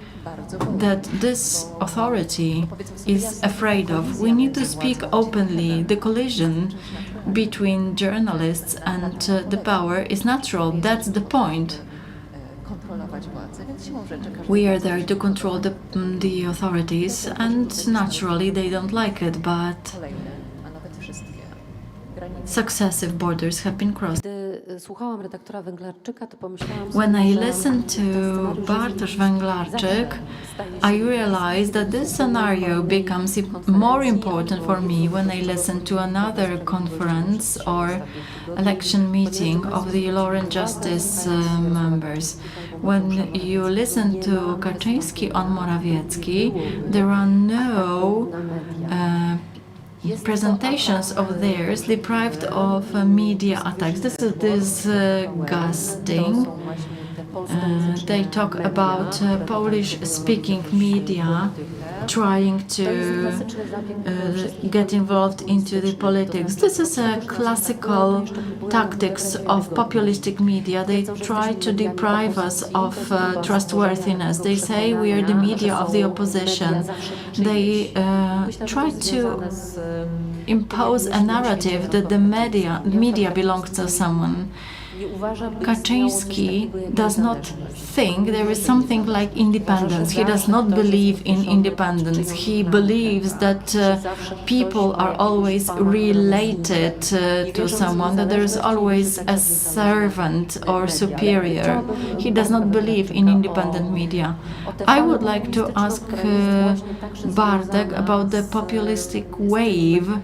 that this authority is afraid of. We need to speak openly. The collision between journalists and the power is natural. That's the point. We are there to control the authorities, and naturally they don't like it, but successive borders have been crossed. When I listened to Bartosz Węglarczyk, I realized that this scenario becomes more important for me when I listen to another conference or election meeting of the Law and Justice members. When you listen to Kaczyński on Morawiecki, there are no presentations of theirs deprived of media attacks. This is disgusting. They talk about Polish-speaking media trying to get involved into the politics. This is a classical tactics of populistic media. They try to deprive us of trustworthiness. They say we are the media of the opposition. They try to impose a narrative that the media belongs to someone. Kaczyński does not think there is something like independence. He does not believe in independence. He believes that people are always related to someone, that there is always a servant or superior. He does not believe in independent media. I would like to ask Bartek about the populistic wave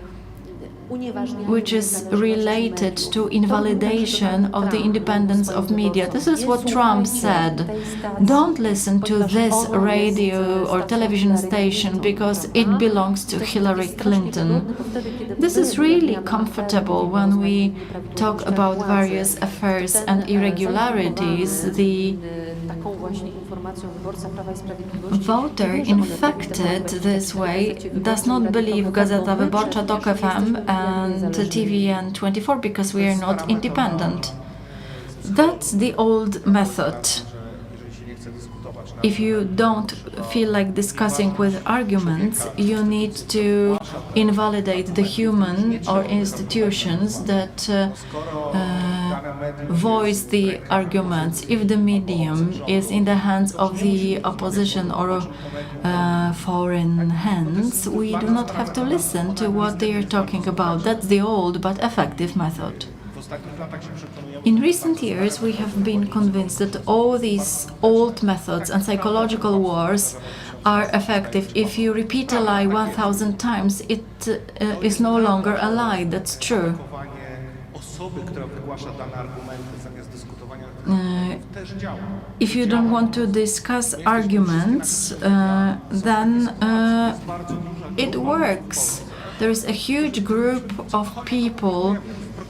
which is related to invalidation of the independence of media. This is what Trump said. Don't listen to this radio or television station because it belongs to Hillary Clinton. This is really comfortable when we talk about various affairs and irregularities. The voter infected this way does not believe Gazeta Wyborcza, TOK FM and TVN24 because we are not independent. That's the old method. If you don't feel like discussing with arguments, you need to invalidate the human or institutions that voice the arguments. If the medium is in the hands of the opposition or foreign hands, we do not have to listen to what they are talking about. That's the old but effective method. In recent years, we have been convinced that all these old methods and psychological wars are effective. If you repeat a lie 1,000 times, it is no longer a lie. That's true. If you don't want to discuss arguments, then it works. There is a huge group of people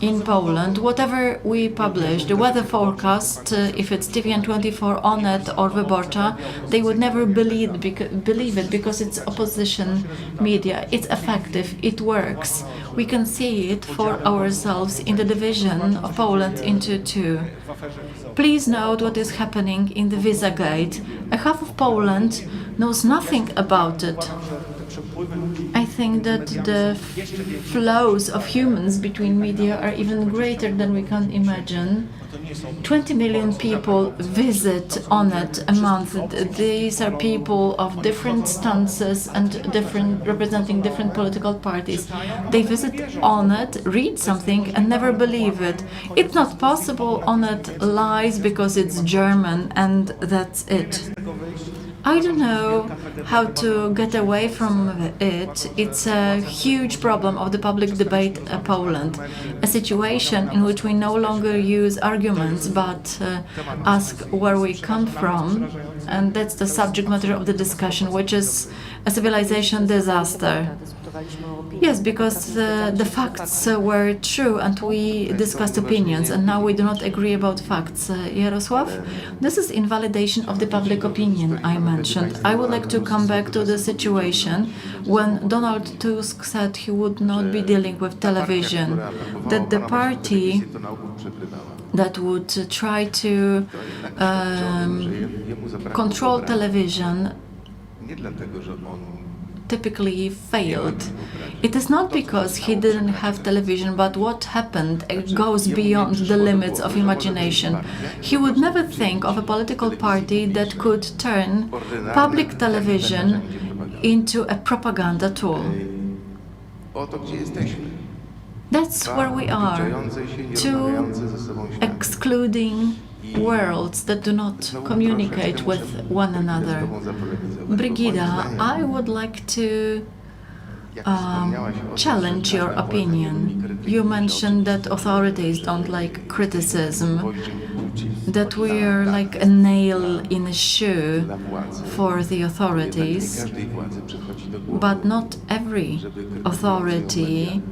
in Poland. Whatever we publish, the weather forecast, if it's TVN24, Onet or Wyborcza, they would never believe it because it's opposition media. It's effective, it works. We can see it for ourselves in the division of Poland into two. Please note what is happening in the Visa Gate. A half of Poland knows nothing about it. I think that the flows of humans between media are even greater than we can imagine. 20 million people visit Onet a month. These are people of different stances and representing different political parties. They visit Onet, read something and never believe it. It's not possible. Onet lies because it's German and that's it. I don't know how to get away from it. It's a huge problem of the public debate in Poland, a situation in which we no longer use arguments but ask where we come from, and that's the subject matter of the discussion, which is a civilization disaster. Yes, because the facts were true and we discussed opinions, and now we do not agree about facts. Jarosław, this is invalidation of the public opinion I mentioned. I would like to come back to the situation when Donald Tusk said he would not be dealing with television, that the party that would try to control television typically failed. It is not because he didn't have television, but what happened goes beyond the limits of imagination. He would never think of a political party that could turn public television into a propaganda tool. That's where we are, two excluding worlds that do not communicate with one another. Brigida, I would like to challenge your opinion. You mentioned that authorities don't like criticism, that we are like a nail in a shoe for the authorities, but not every authority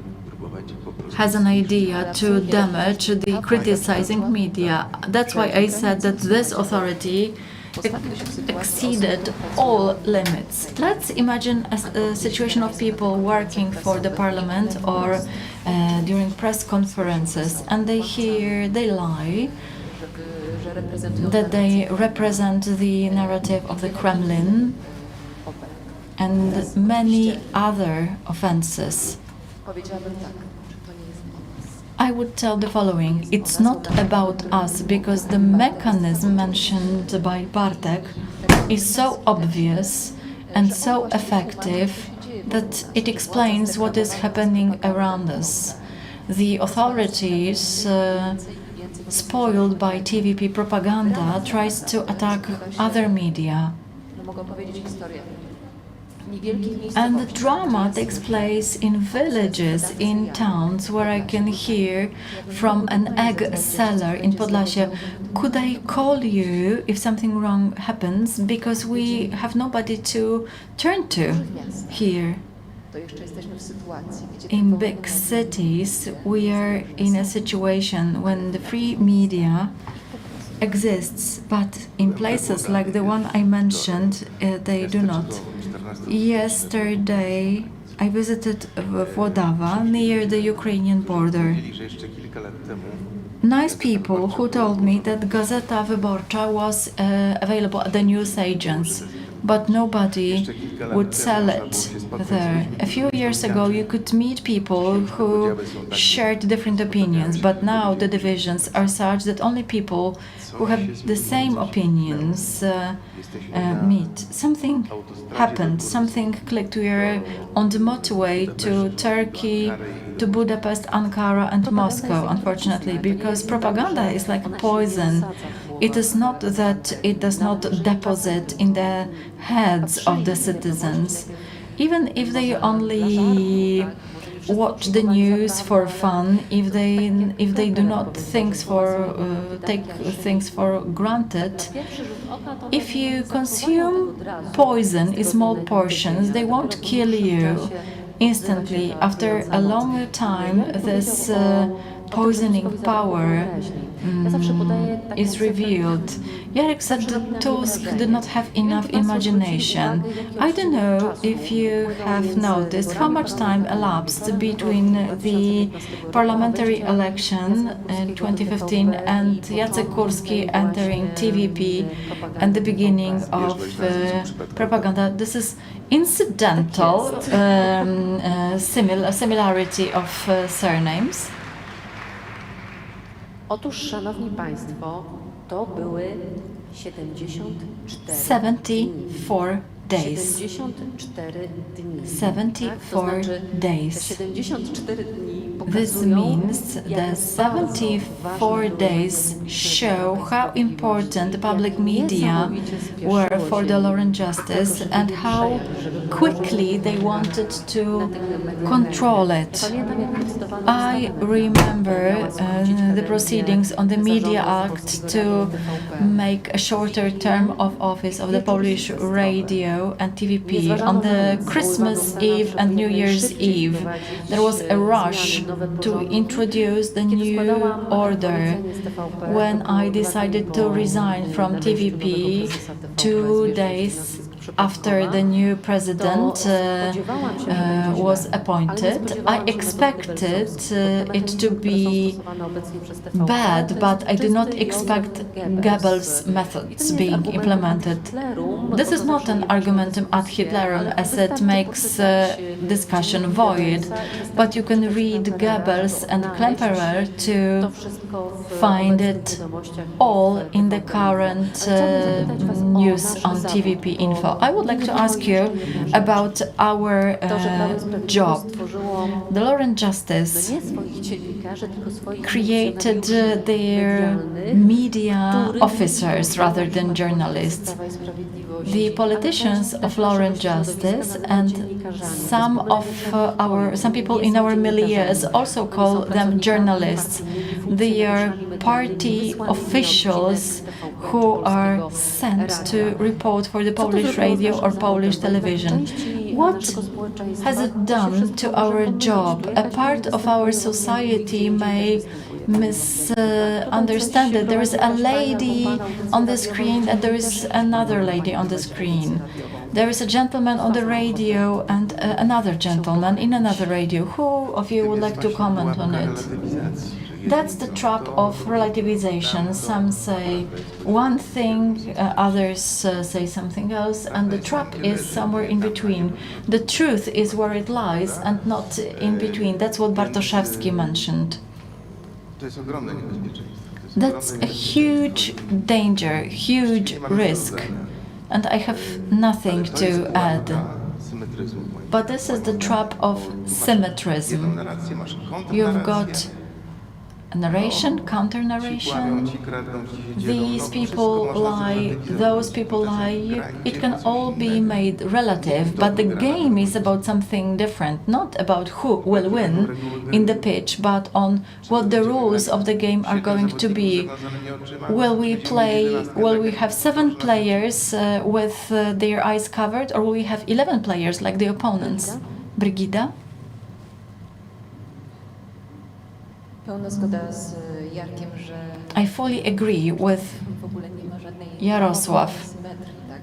has an idea to damage the criticizing media. That's why I said that this authority exceeded all limits. Let's imagine a situation of people working for the parliament or during press conferences, and they lie that they represent the narrative of the Kremlin and many other offenses. I would tell the following: it's not about us, because the mechanism mentioned by Bartek is so obvious and so effective that it explains what is happening around us. The authorities, spoiled by TVP propaganda, tries to attack other media. And the drama takes place in villages, in towns, where I can hear from an egg seller in Podlasie, could I call you if something wrong happens, because we have nobody to turn to here. In big cities, we are in a situation when the free media exists, but in places like the one I mentioned, they do not. Yesterday, I visited Włodawa, near the Ukrainian border. Nice people who told me that Gazeta Wyborcza was available at the newsagents, but nobody would sell it there. A few years ago, you could meet people who shared different opinions, but now the divisions are such that only people who have the same opinions meet. Something happened, something clicked. We are on the motorway to Turkey, to Budapest, Ankara and Moscow, unfortunately, because propaganda is like poison. It is not that it does not deposit in the heads of the citizens. Even if they only watch the news for fun, if they do not take things for granted, if you consume poison in small portions, they won't kill you instantly. After a longer time, this poisoning power is revealed. Jarek said that Tusk did not have enough imagination. I don't know if you have noticed how much time elapsed between the parliamentary election in 2015 and Jacek Kurski entering TVP and the beginning of propaganda. This is incidental similarity of surnames. Otóż, szanowni państwo, to były 74 days. 74 dni. 74 days. 74 dni This means the 74 days show how important the public media were for the Law and Justice and how quickly they wanted to control it. I remember the proceedings on the Media Act to make a shorter term of office of the Polish radio and TVP. On the Christmas Eve and New Year's Eve, there was a rush to introduce the new order. When I decided to resign from TVP 2 days after the new president was appointed, I expected it to be bad, but I did not expect Goebbels' methods being implemented. This is not an argumentum ad Hitlerum, as it makes discussion void, but you can read Goebbels and Klemperer to find it all in the current news on TVP Info. I would like to ask you about our job. The Law and Justice created their media officers rather than journalists. The politicians of Law and Justice and some people in our milieus also call them journalists. They are party officials who are sent to report for the Polish radio or Polish television. What has it done to our job? A part of our society may misunderstand that there is a lady on the screen and there is another lady on the screen. There is a gentleman on the radio and another gentleman in another radio. Who of you would like to comment on it? That's the trap of relativization. Some say one thing, others say something else, and the trap is somewhere in between. The truth is where it lies and not in between. That's what Bartoszewski mentioned. That's a huge danger, huge risk, and I have nothing to add. But this is the trap of symmetrism. You've got narration, counter-narration. These people lie, those people lie. It can all be made relative, but the game is about something different, not about who will win in the pitch, but on what the rules of the game are going to be. Will we have 7 players with their eyes covered, or will we have 11 players like the opponents? Brigida? I fully agree with Jarosław.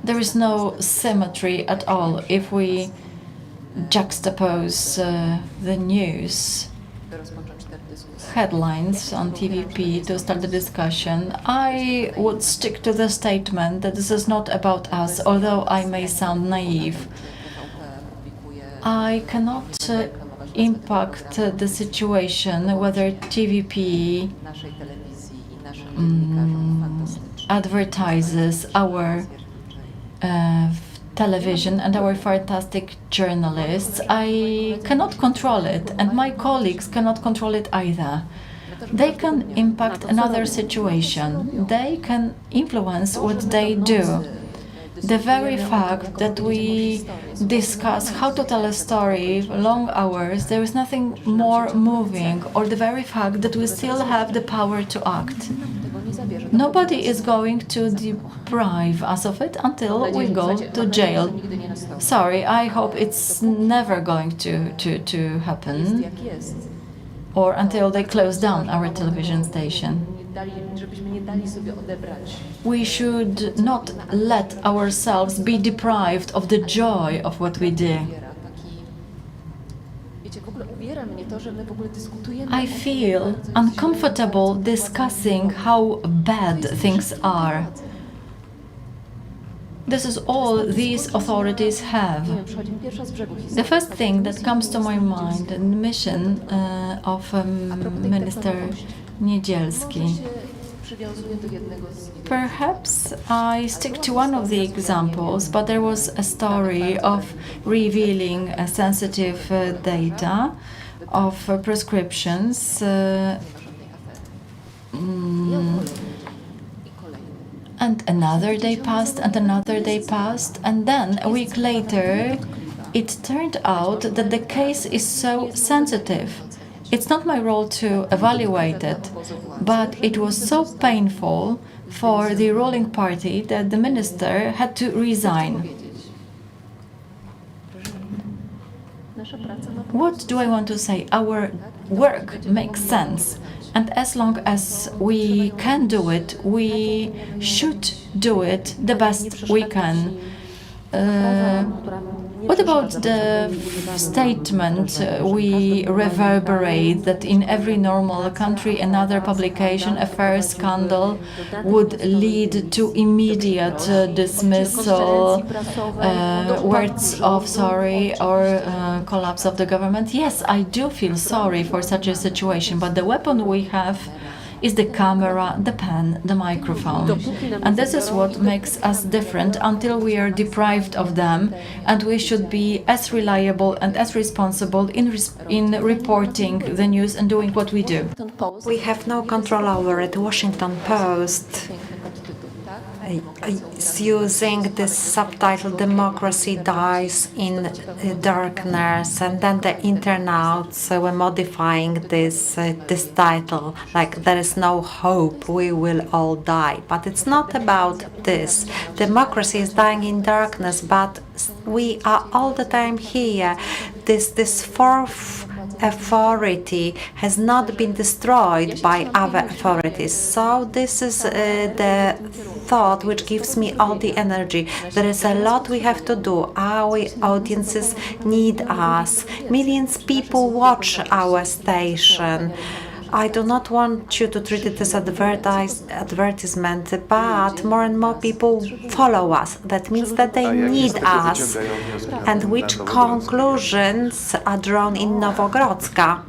There is no symmetry at all if we juxtapose the news headlines on TVP to start the discussion. I would stick to the statement that this is not about us, although I may sound naive. I cannot impact the situation whether TVP advertises our television and our fantastic journalists. I cannot control it, and my colleagues cannot control it either. They can impact another situation. They can influence what they do. The very fact that we discuss how to tell a story, long hours, there is nothing more moving, or the very fact that we still have the power to act. Nobody is going to deprive us of it until we go to jail. Sorry, I hope it's never going to happen. or until they close down our television station. Żebyśmy nie dali sobie odebrać. We should not let ourselves be deprived of the joy of what we do. Wiecie, w ogóle uwiera mnie to, że my w ogóle dyskutujemy. I feel uncomfortable discussing how bad things are. This is all these authorities have. The first thing that comes to my mind, the mission of Minister Niedzielski. Perhaps I stick to one of the examples, but there was a story of revealing sensitive data of prescriptions. And another day passed, and another day passed, and then a week later, it turned out that the case is so sensitive. It's not my role to evaluate it, but it was so painful for the ruling party that the minister had to resign. What do I want to say? Our work makes sense. And as long as we can do it, we should do it the best we can. What about the statement we reverberate that in every normal country another publication, a fair scandal, would lead to immediate dismissal, words of sorry, or collapse of the government? Yes, I do feel sorry for such a situation, but the weapon we have is the camera, the pen, the microphone. And this is what makes us different until we are deprived of them, and we should be as reliable and as responsible in reporting the news and doing what we do. We have no control over it. Washington Post is using this subtitle, "Democracy Dies in Darkness," and then the internauts were modifying this title, like "There is no hope, we will all die." But it's not about this. Democracy is dying in darkness, but we are all the time here. This fourth authority has not been destroyed by other authorities. So this is the thought which gives me all the energy. There is a lot we have to do. Our audiences need us. Millions of people watch our station. I do not want you to treat it as advertisement, but more and more people follow us. That means that they need us. And which conclusions are drawn in Nowogrodzka?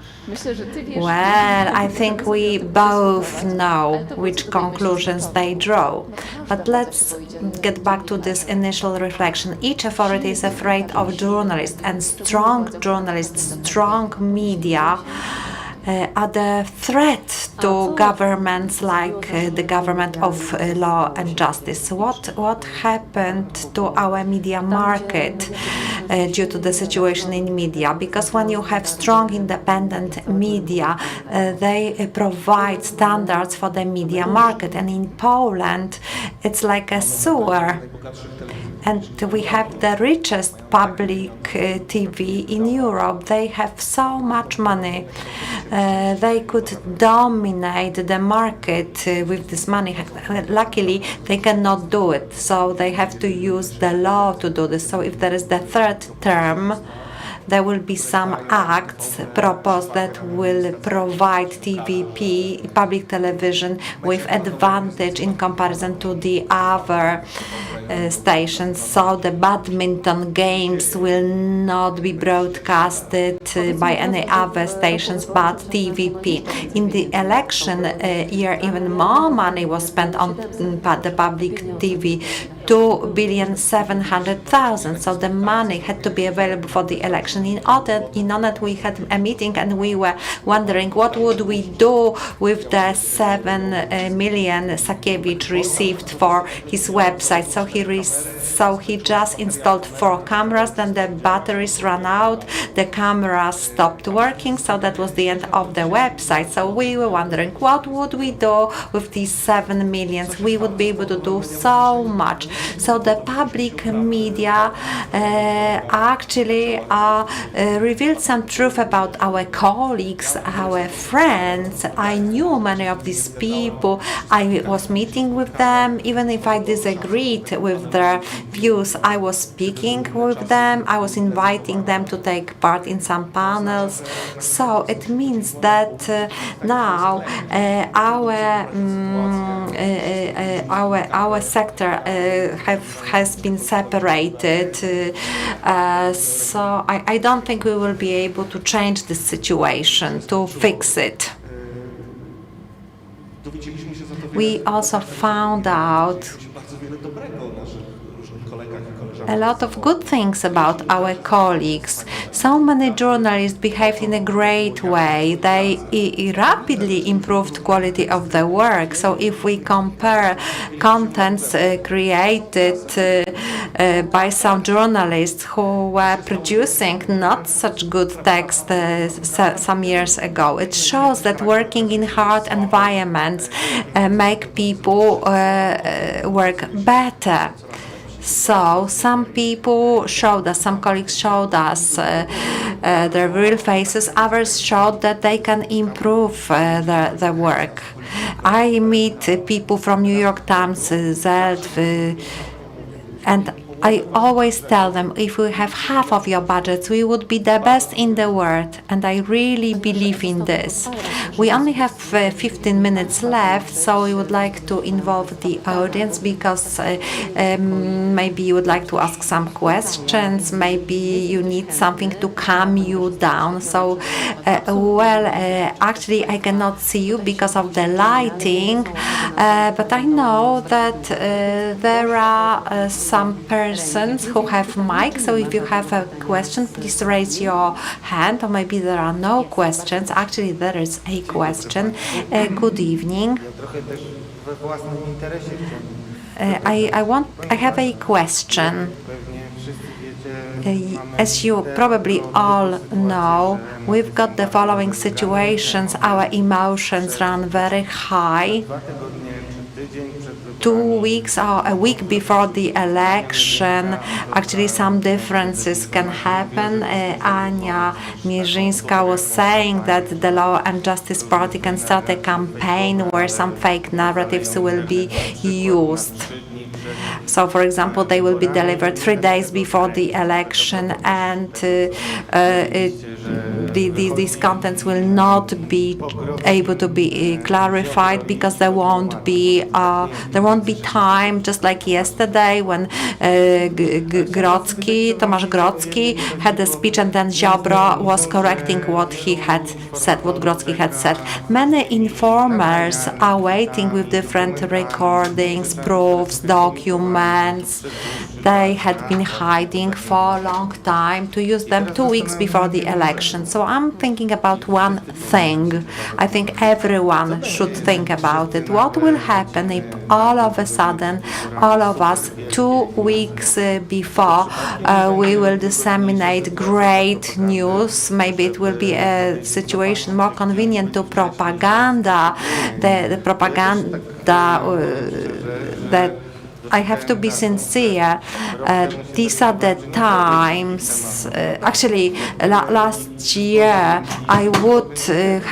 Well, I think we both know which conclusions they draw. But let's get back to this initial reflection. Each authority is afraid of journalists, and strong journalists, strong media are the threat to governments like the government of law and justice. What happened to our media market due to the situation in media? Because when you have strong independent media, they provide standards for the media market, and in Poland it's like a sewer. And we have the richest public TV in Europe. They have so much money. They could dominate the market with this money. Luckily, they cannot do it, so they have to use the law to do this. So if there is the third term, there will be some acts proposed that will provide TVP, public television, with advantage in comparison to the other stations. So the badminton games will not be broadcasted by any other stations but TVP. In the election year, even more money was spent on the public TV. 2,700,000,000. So the money had to be available for the election. In Onet we had a meeting and we were wondering what would we do with the 7 million Sakiewicz received for his website. So he just installed 4 cameras, then the batteries ran out, the cameras stopped working, so that was the end of the website. So we were wondering what would we do with these 7 millions. We would be able to do so much. So the public media actually revealed some truth about our colleagues, our friends. I knew many of these people. I was meeting with them, even if I disagreed with their views. I was speaking with them. I was inviting them to take part in some panels. So it means that now our sector has been separated. So I don't think we will be able to change the situation, to fix it. We also found out a lot of good things about our colleagues. So many journalists behaved in a great way. They rapidly improved quality of the work. So if we compare contents created by some journalists who were producing not such good text some years ago, it shows that working in hard environments make people work better. So some people showed us, some colleagues showed us their real faces. Others showed that they can improve their work. I meet people from New York Times, and I always tell them, if we have half of your budgets, we would be the best in the world. And I really believe in this. We only have 15 minutes left, so we would like to involve the audience, because maybe you would like to ask some questions, maybe you need something to calm you down. So, actually I cannot see you because of the lighting, but I know that there are some persons who have mics. So if you have a question, please raise your hand, or maybe there are no questions. Actually, there is a question. Good evening. I have a question. As you probably all know, we've got the following situations. Our emotions run very high. 2 weeks or a week before the election, actually some differences can happen. Ania Mierzyńska was saying that the Law and Justice Party can start a campaign where some fake narratives will be used. So, for example, they will be delivered 3 days before the election, and these contents will not be able to be clarified, because there won't be time, just like yesterday when Tomasz Grodzki had a speech, and then Ziobro was correcting what he had said, what Grodzki had said. Many informers are waiting with different recordings, proofs, documents. They had been hiding for a long time to use them 2 weeks before the election. So I'm thinking about one thing. I think everyone should think about it. What will happen if all of a sudden, all of us, 2 weeks before, we will disseminate great news? Maybe it will be a situation more convenient to propaganda, the propaganda that I have to be sincere. These are the times. Actually, last year I would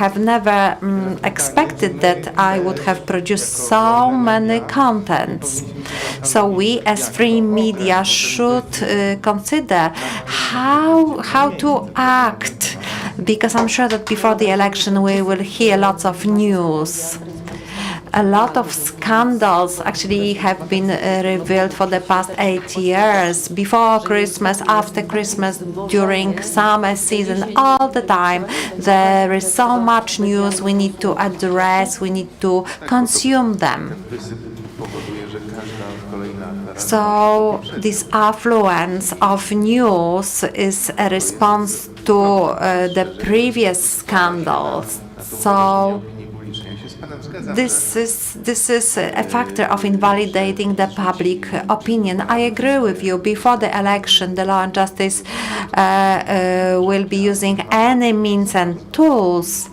have never expected that I would have produced so many contents. So we, as free media, should consider how to act, because I'm sure that before the election we will hear lots of news. A lot of scandals actually have been revealed for the past 8 years, before Christmas, after Christmas, during summer season, all the time. There is so much news we need to address, we need to consume them. So this affluence of news is a response to the previous scandals. So this is a factor of invalidating the public opinion. I agree with you. Before the election, the Law and Justice will be using any means and tools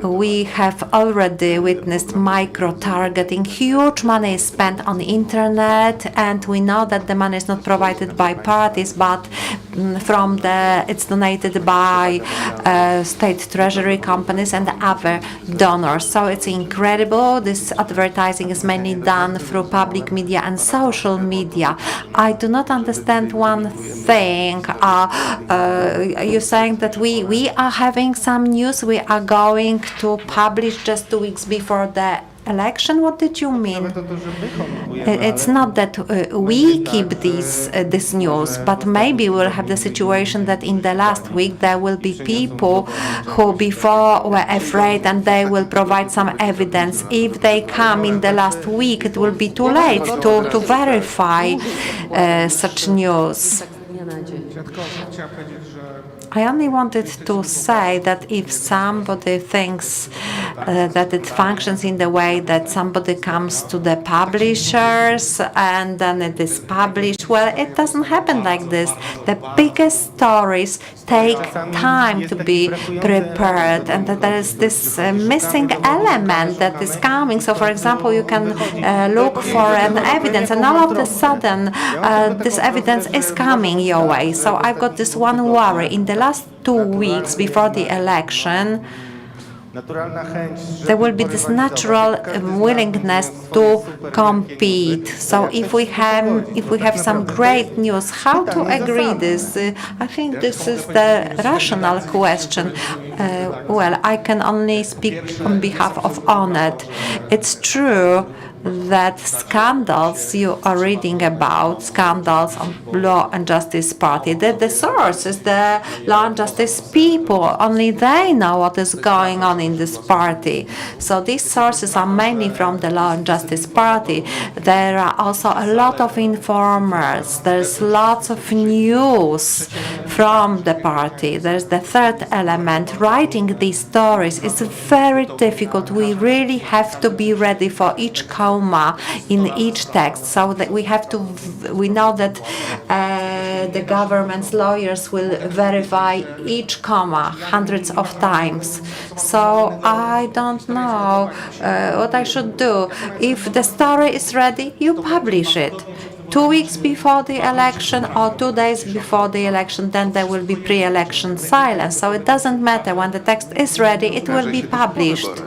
We have already witnessed micro-targeting. Huge money is spent on the internet, and we know that the money is not provided by parties, but it's donated by state treasury companies and other donors. So it's incredible. This advertising is mainly done through public media and social media. I do not understand one thing. You're saying that we are having some news we are going to publish just 2 weeks before the election? What did you mean? It's not that we keep this news, but maybe we'll have the situation that in the last week there will be people who before were afraid and they will provide some evidence. If they come in the last week, it will be too late to verify such news. I only wanted to say that if somebody thinks that it functions in the way that somebody comes to the publishers and then it is published, well, it doesn't happen like this. The biggest stories take time to be prepared, and that there is this missing element that is coming. So, for example, you can look for an evidence, and all of a sudden, this evidence is coming your way. So, I've got this one worry. In the last 2 weeks before the election, there will be this natural willingness to compete. So if we have some great news, how to agree this? I think this is the rational question. Well, I can only speak on behalf of ONET. It's true that scandals you are reading about, scandals on Law and Justice Party, that the source is the Law and Justice people. Only they know what is going on in this party. So these sources are mainly from the Law and Justice Party. There are also a lot of informers. There's lots of news from the party. There's the third element. Writing these stories is very difficult. We really have to be ready for each comma in each text, so that we know that the government's lawyers will verify each comma hundreds of times. So I don't know what I should do. If the story is ready, you publish it. 2 weeks before the election or 2 days before the election, then there will be pre-election silence. So it doesn't matter. When the text is ready, it will be published.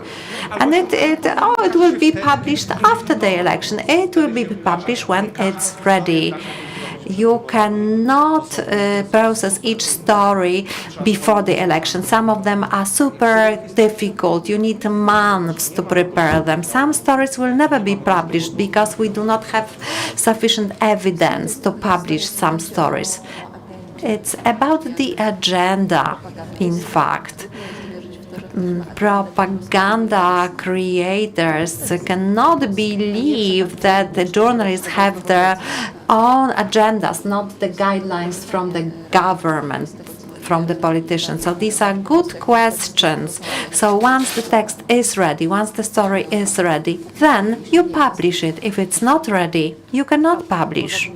And it will be published after the election. It will be published when it's ready. You cannot process each story before the election. Some of them are super difficult. You need months to prepare them. Some stories will never be published because we do not have sufficient evidence to publish some stories. It's about the agenda, in fact. Propaganda creators cannot believe that the journalists have their own agendas, not the guidelines from the government, from the politicians. So these are good questions. So once the text is ready, once the story is ready, then you publish it. If it's not ready, you cannot publish.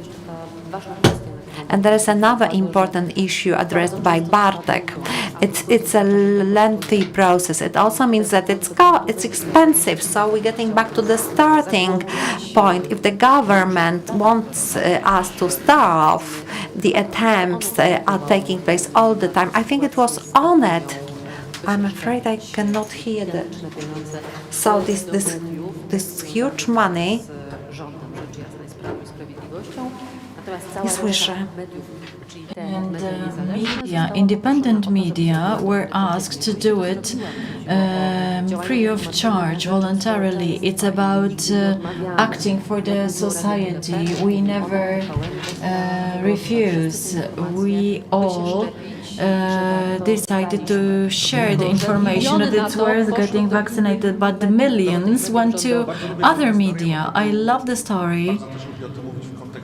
And there is another important issue addressed by Bartek. It's a lengthy process. It also means that it's expensive. So we're getting back to the starting point. If the government wants us to starve, the attempts are taking place all the time. I think it was ONET. I'm afraid I cannot hear that. So this huge money. And media, independent media, were asked to do it free of charge, voluntarily. It's about acting for the society. We never refuse. We all decided to share the information that it's worth getting vaccinated, but the millions went to other media. I love the story.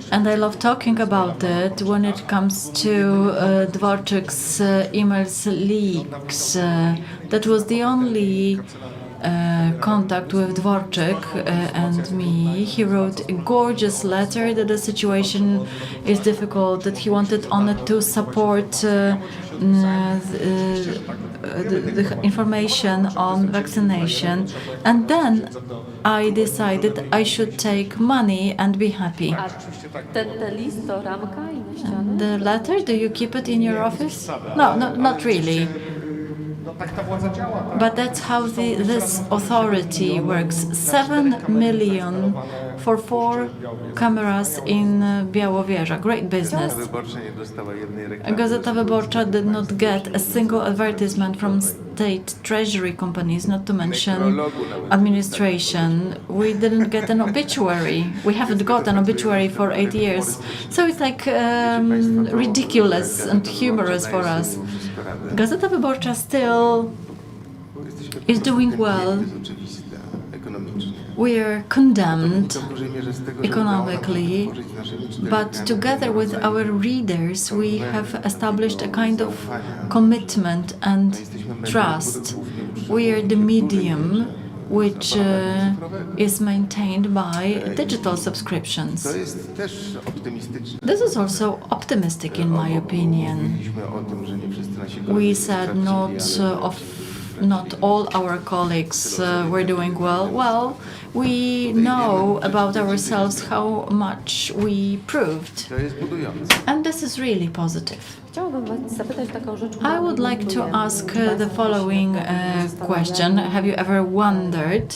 And I love talking about it when it comes to Dworczyk's emails leaks. That was the only contact with Dworczyk and me. He wrote a gorgeous letter that the situation is difficult, that he wanted ONET to support the information on vaccination, and then I decided I should take money and be happy. Ten list to ramka i na ścianę? And the letter, do you keep it in your office? No, not really. But that's how this authority works. 7 million for 4 cameras in Białowieża. Great business. Gazeta Wyborcza did not get a single advertisement from state treasury companies, not to mention administration. We didn't get an obituary. We haven't got an obituary for 8 years. So it's like ridiculous and humorous for us. Gazeta Wyborcza still is doing well. We are condemned economically, but together with our readers, we have established a kind of commitment and trust. We are the medium which is maintained by digital subscriptions. This is also optimistic in my opinion. We said not all our colleagues were doing well. Well, we know about ourselves how much we proved. And this is really positive. I would like to ask the following question. Have you ever wondered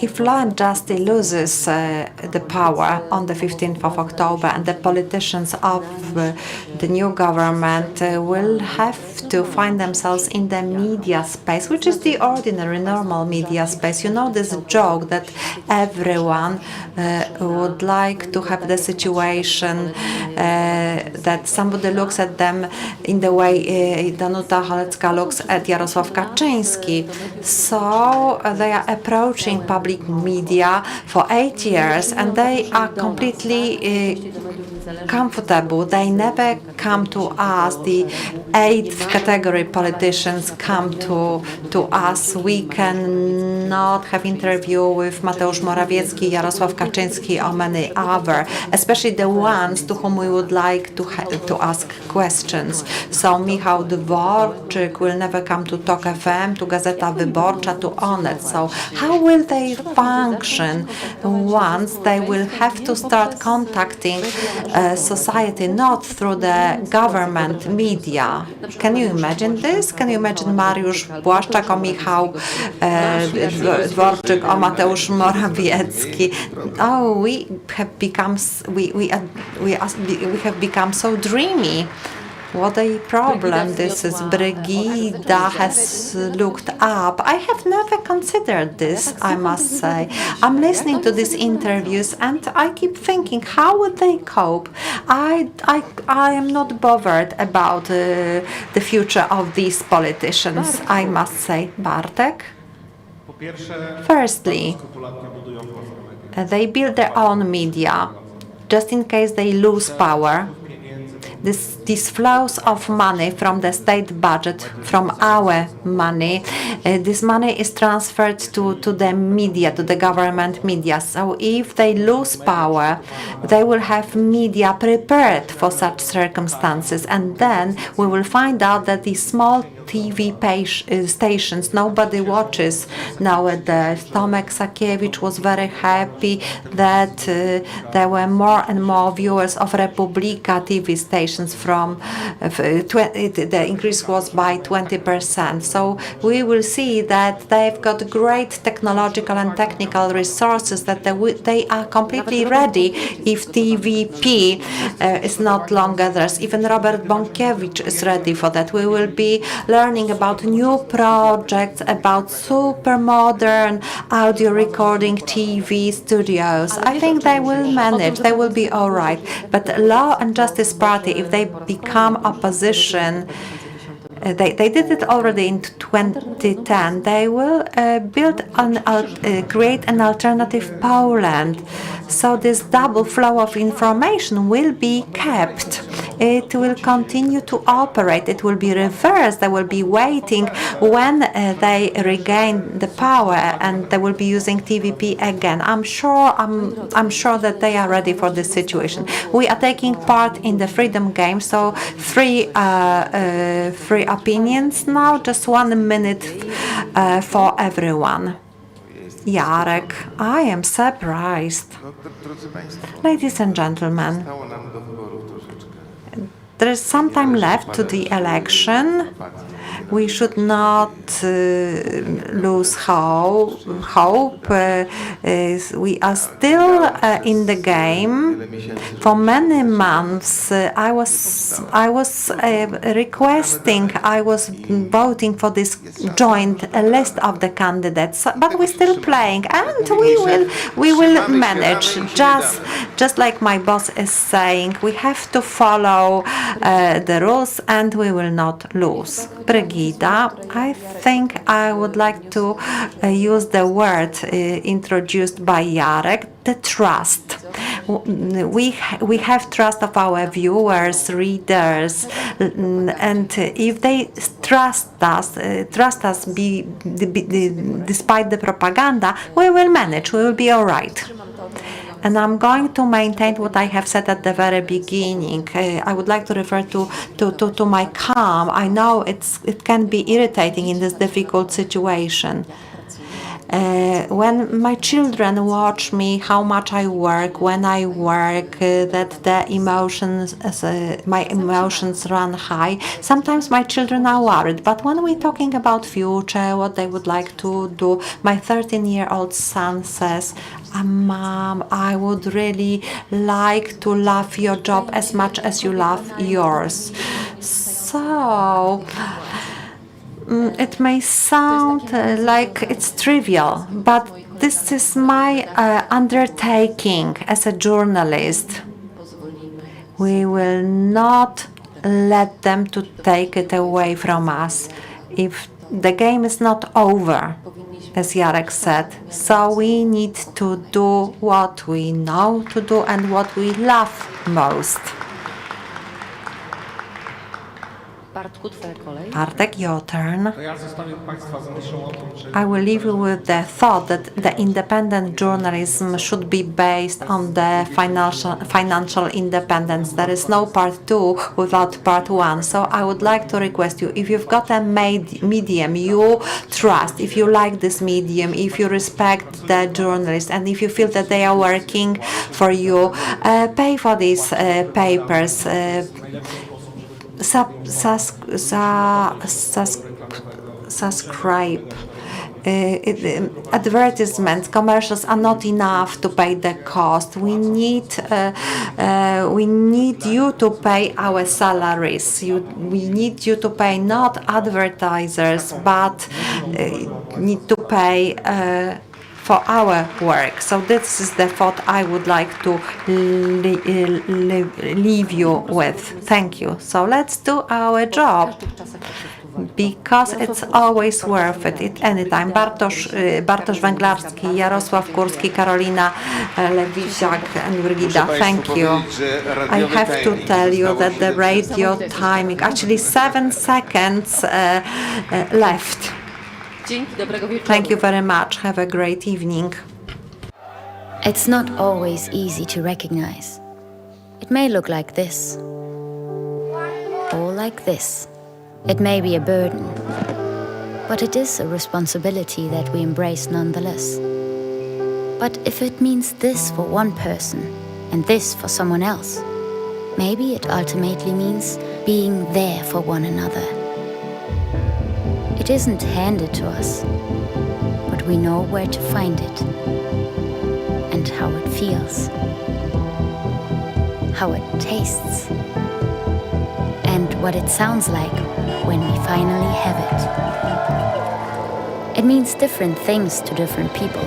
if Law and Justice loses the power on the 15th of October and the politicians of the new government will have to find themselves in the media space, which is the ordinary, normal media space? You know this joke that everyone would like to have the situation that somebody looks at them in the way Danuta Holecka looks at Jarosław Kaczyński. So they are approaching public media for 8 years and they are completely comfortable. They never come to us. The 8th category politicians come to us. We cannot have interview with Mateusz Morawiecki, Jarosław Kaczyński or many other, especially the ones to whom we would like to ask questions. So Michał Dworczyk will never come to TOK FM, to Gazeta Wyborcza, to Onet. So how will they function once they will have to start contacting society not through the government media? Can you imagine this? Can you imagine Mariusz Błaszczak or Michał Dworczyk or Mateusz Morawiecki? Oh, we have become so dreamy. What a problem this is. Brigida has looked up. I have never considered this, I must say. I'm listening to these interviews and I keep thinking, how would they cope? I am not bothered about the future of these politicians, I must say. Bartek? Firstly, they build their own media, just in case they lose power. These flows of money from the state budget, from our money, this money is transferred to the media, to the government media. So if they lose power, they will have media prepared for such circumstances. And then we will find out that these small TV stations nobody watches nowadays. Tomek Sakiewicz was very happy that there were more and more viewers of Republika TV stations. From the increase was by 20%. So we will see that they've got great technological and technical resources, that they are completely ready if TVP is not longer theirs. Even Robert Bąkiewicz is ready for that. We will be learning about new projects, about super modern audio recording TV studios. I think they will manage, they will be all right. But Law and Justice Party, if they become opposition, They did it already in 2010. They will create an alternative Poland. So this double flow of information will be kept. It will continue to operate. It will be reversed. They will be waiting when they regain the power, and they will be using TVP again. I'm sure that they are ready for this situation. We are taking part in the freedom game, so three opinions now. Just 1 minute for everyone. Jarek, I am surprised. Ladies and gentlemen, there is some time left to the election. We should not lose hope. We are still in the game. For many months, I was requesting, I was voting for this joint list of the candidates, but we're still playing, and we will manage. Just like my boss is saying, we have to follow the rules, and we will not lose. Brigida, I think I would like to use the word introduced by Jarek, the trust. We have trust of our viewers, readers, and if they trust us despite the propaganda, we will manage, we will be all right. And I'm going to maintain what I have said at the very beginning. I would like to refer to my calm. I know it can be irritating in this difficult situation. When my children watch me, how much I work, when I work, that the emotions, my emotions run high. Sometimes my children are worried, but when we're talking about future, what they would like to do, my 13-year-old son says, Mom, I would really like to love your job as much as you love yours. So it may sound like it's trivial, but this is my undertaking as a journalist. We will not let them to take it away from us. If the game is not over, as Jarek said, so we need to do what we know to do and what we love most. Bartek, your turn. I will leave you with the thought that the independent journalism should be based on the financial independence. There is no part 2 without part 1. So I would like to request you, if you've got a medium you trust, if you like this medium, if you respect the journalists, and if you feel that they are working for you, pay for these papers. Subscribe. Advertisements, commercials are not enough to pay the cost. We need you to pay our salaries. We need you to pay not advertisers, but need to pay for our work. So this is the thought I would like to leave you with. Thank you. So let's do our job, because it's always worth it at any time. Bartosz Węglarski, Jarosław Kurski, Karolina Lewisiak, and Brigida, thank you. I have to tell you that the radio timing, actually 7 seconds left. Thank you very much. Have a great evening. It's not always easy to recognize. It may look like this, or like this. It may be a burden, but it is a responsibility that we embrace nonetheless. But if it means this for one person and this for someone else, maybe it ultimately means being there for one another. It isn't handed to us, but we know where to find it and how it feels, how it tastes, and what it sounds like when we finally have it. It means different things to different people,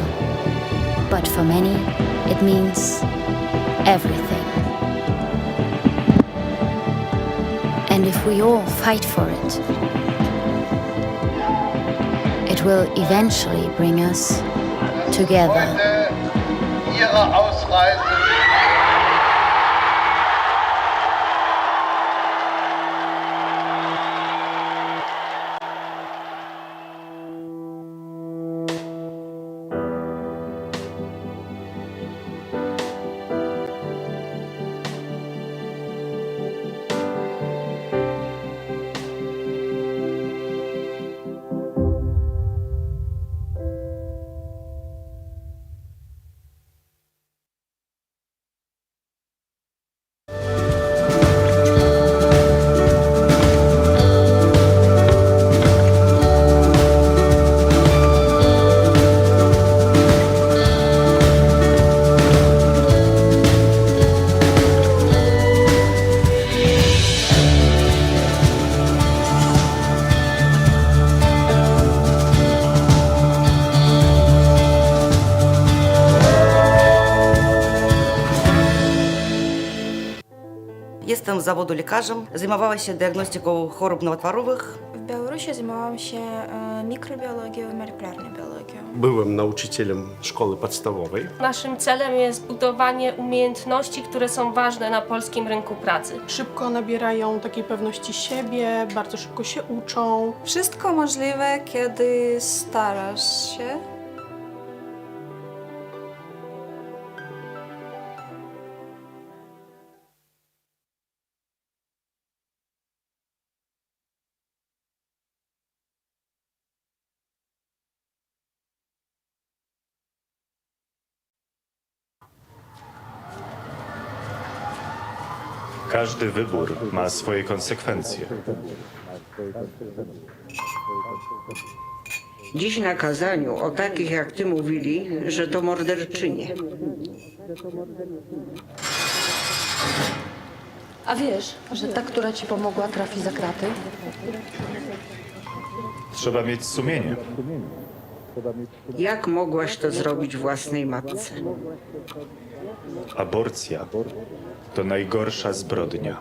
but for many, it means everything. And if we all fight for it, will eventually bring us together. Ihre Ausreise. Jestem z zawodu lekarzem, zajmowała się diagnostyką chorób nowotworowych. W Białorusi zajmowałam się mikrobiologią i molekularną biologią. Byłem nauczycielem szkoły podstawowej. Naszym celem jest budowanie umiejętności, które są ważne na polskim rynku pracy. Szybko nabierają takiej pewności siebie, bardzo szybko się uczą. Wszystko możliwe, kiedy starasz się. Każdy wybór ma swoje konsekwencje. Dziś na kazaniu o takich jak ty mówili, że to morderczynie. A wiesz, że ta, która ci pomogła, trafi za kraty? Trzeba mieć sumienie. Jak mogłaś to zrobić własnej matce? Aborcja to najgorsza zbrodnia.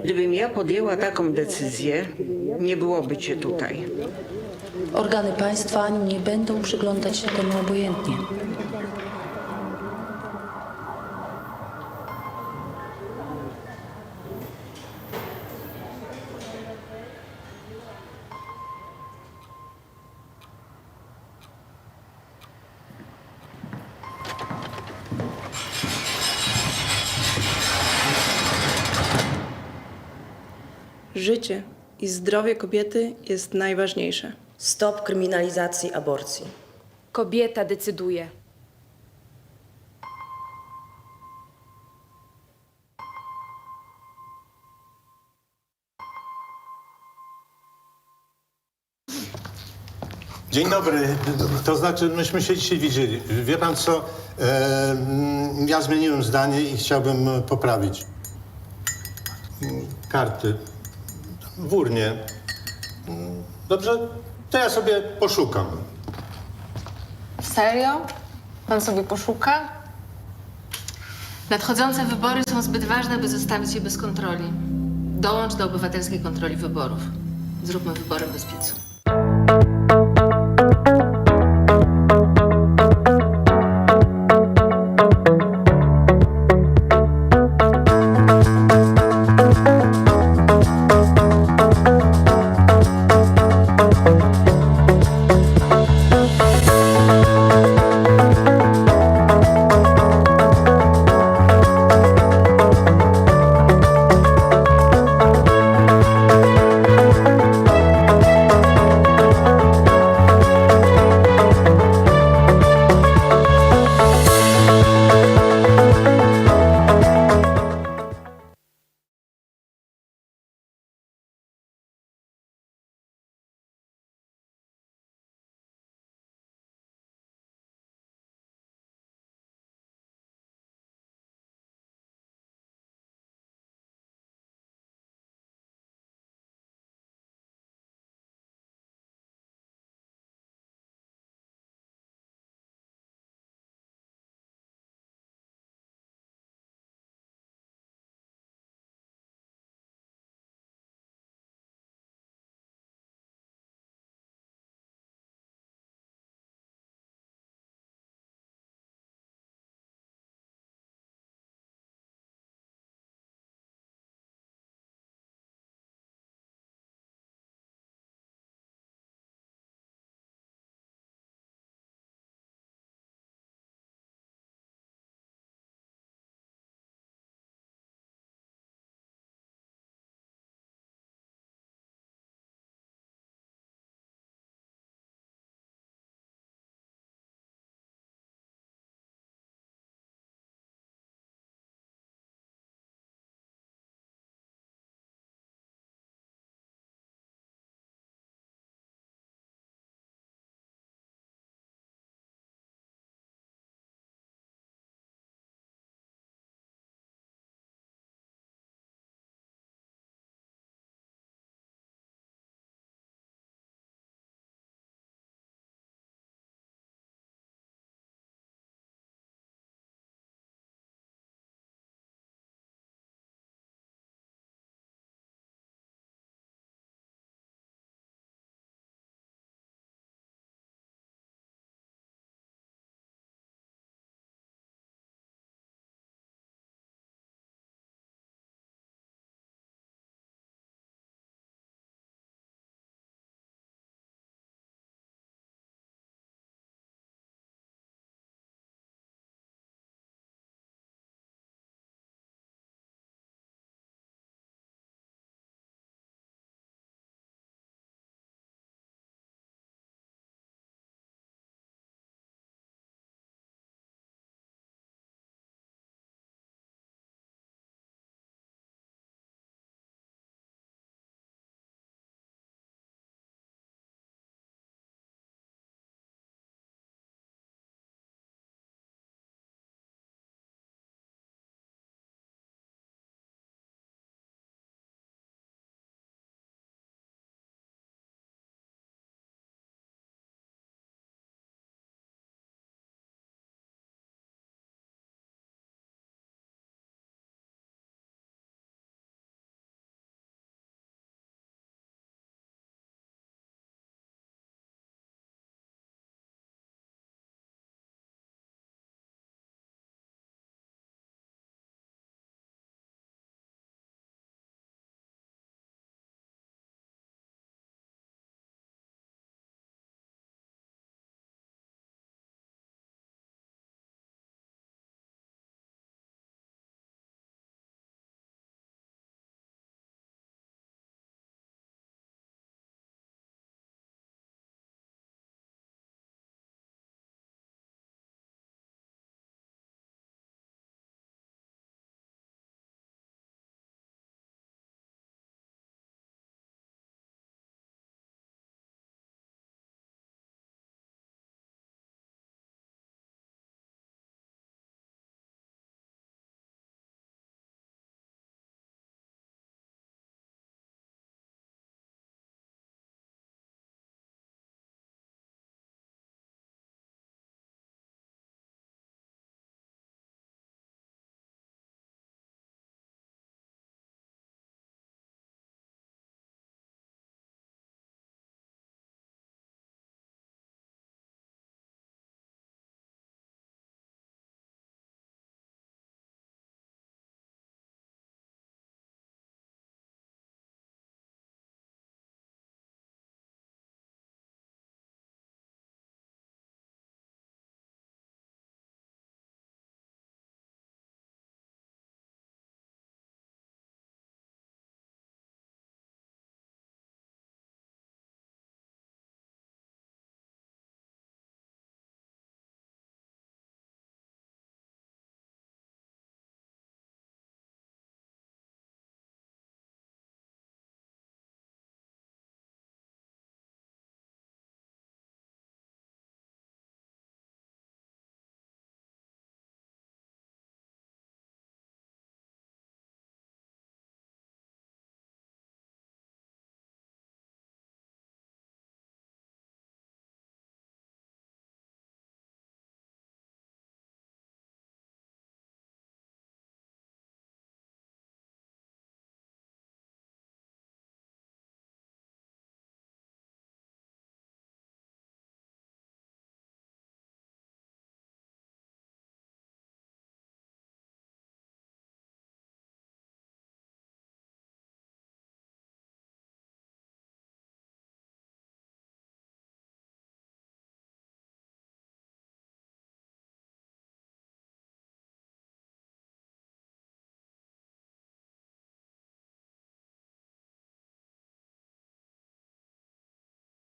Gdybym ja podjęła taką decyzję, nie byłoby cię tutaj. Organy państwa nie będą przyglądać się temu obojętnie. Życie i zdrowie kobiety jest najważniejsze. Stop kryminalizacji aborcji. Kobieta decyduje. Dzień dobry. To znaczy, myśmy się dzisiaj widzieli. Wie pan co? Ja zmieniłem zdanie i chciałbym poprawić. Karty. W urnie. Dobrze? To ja sobie poszukam. Serio? Pan sobie poszuka? Nadchodzące wybory są zbyt ważne, by zostawić je bez kontroli. Dołącz do obywatelskiej kontroli wyborów. Zróbmy wybory bez PiS-u.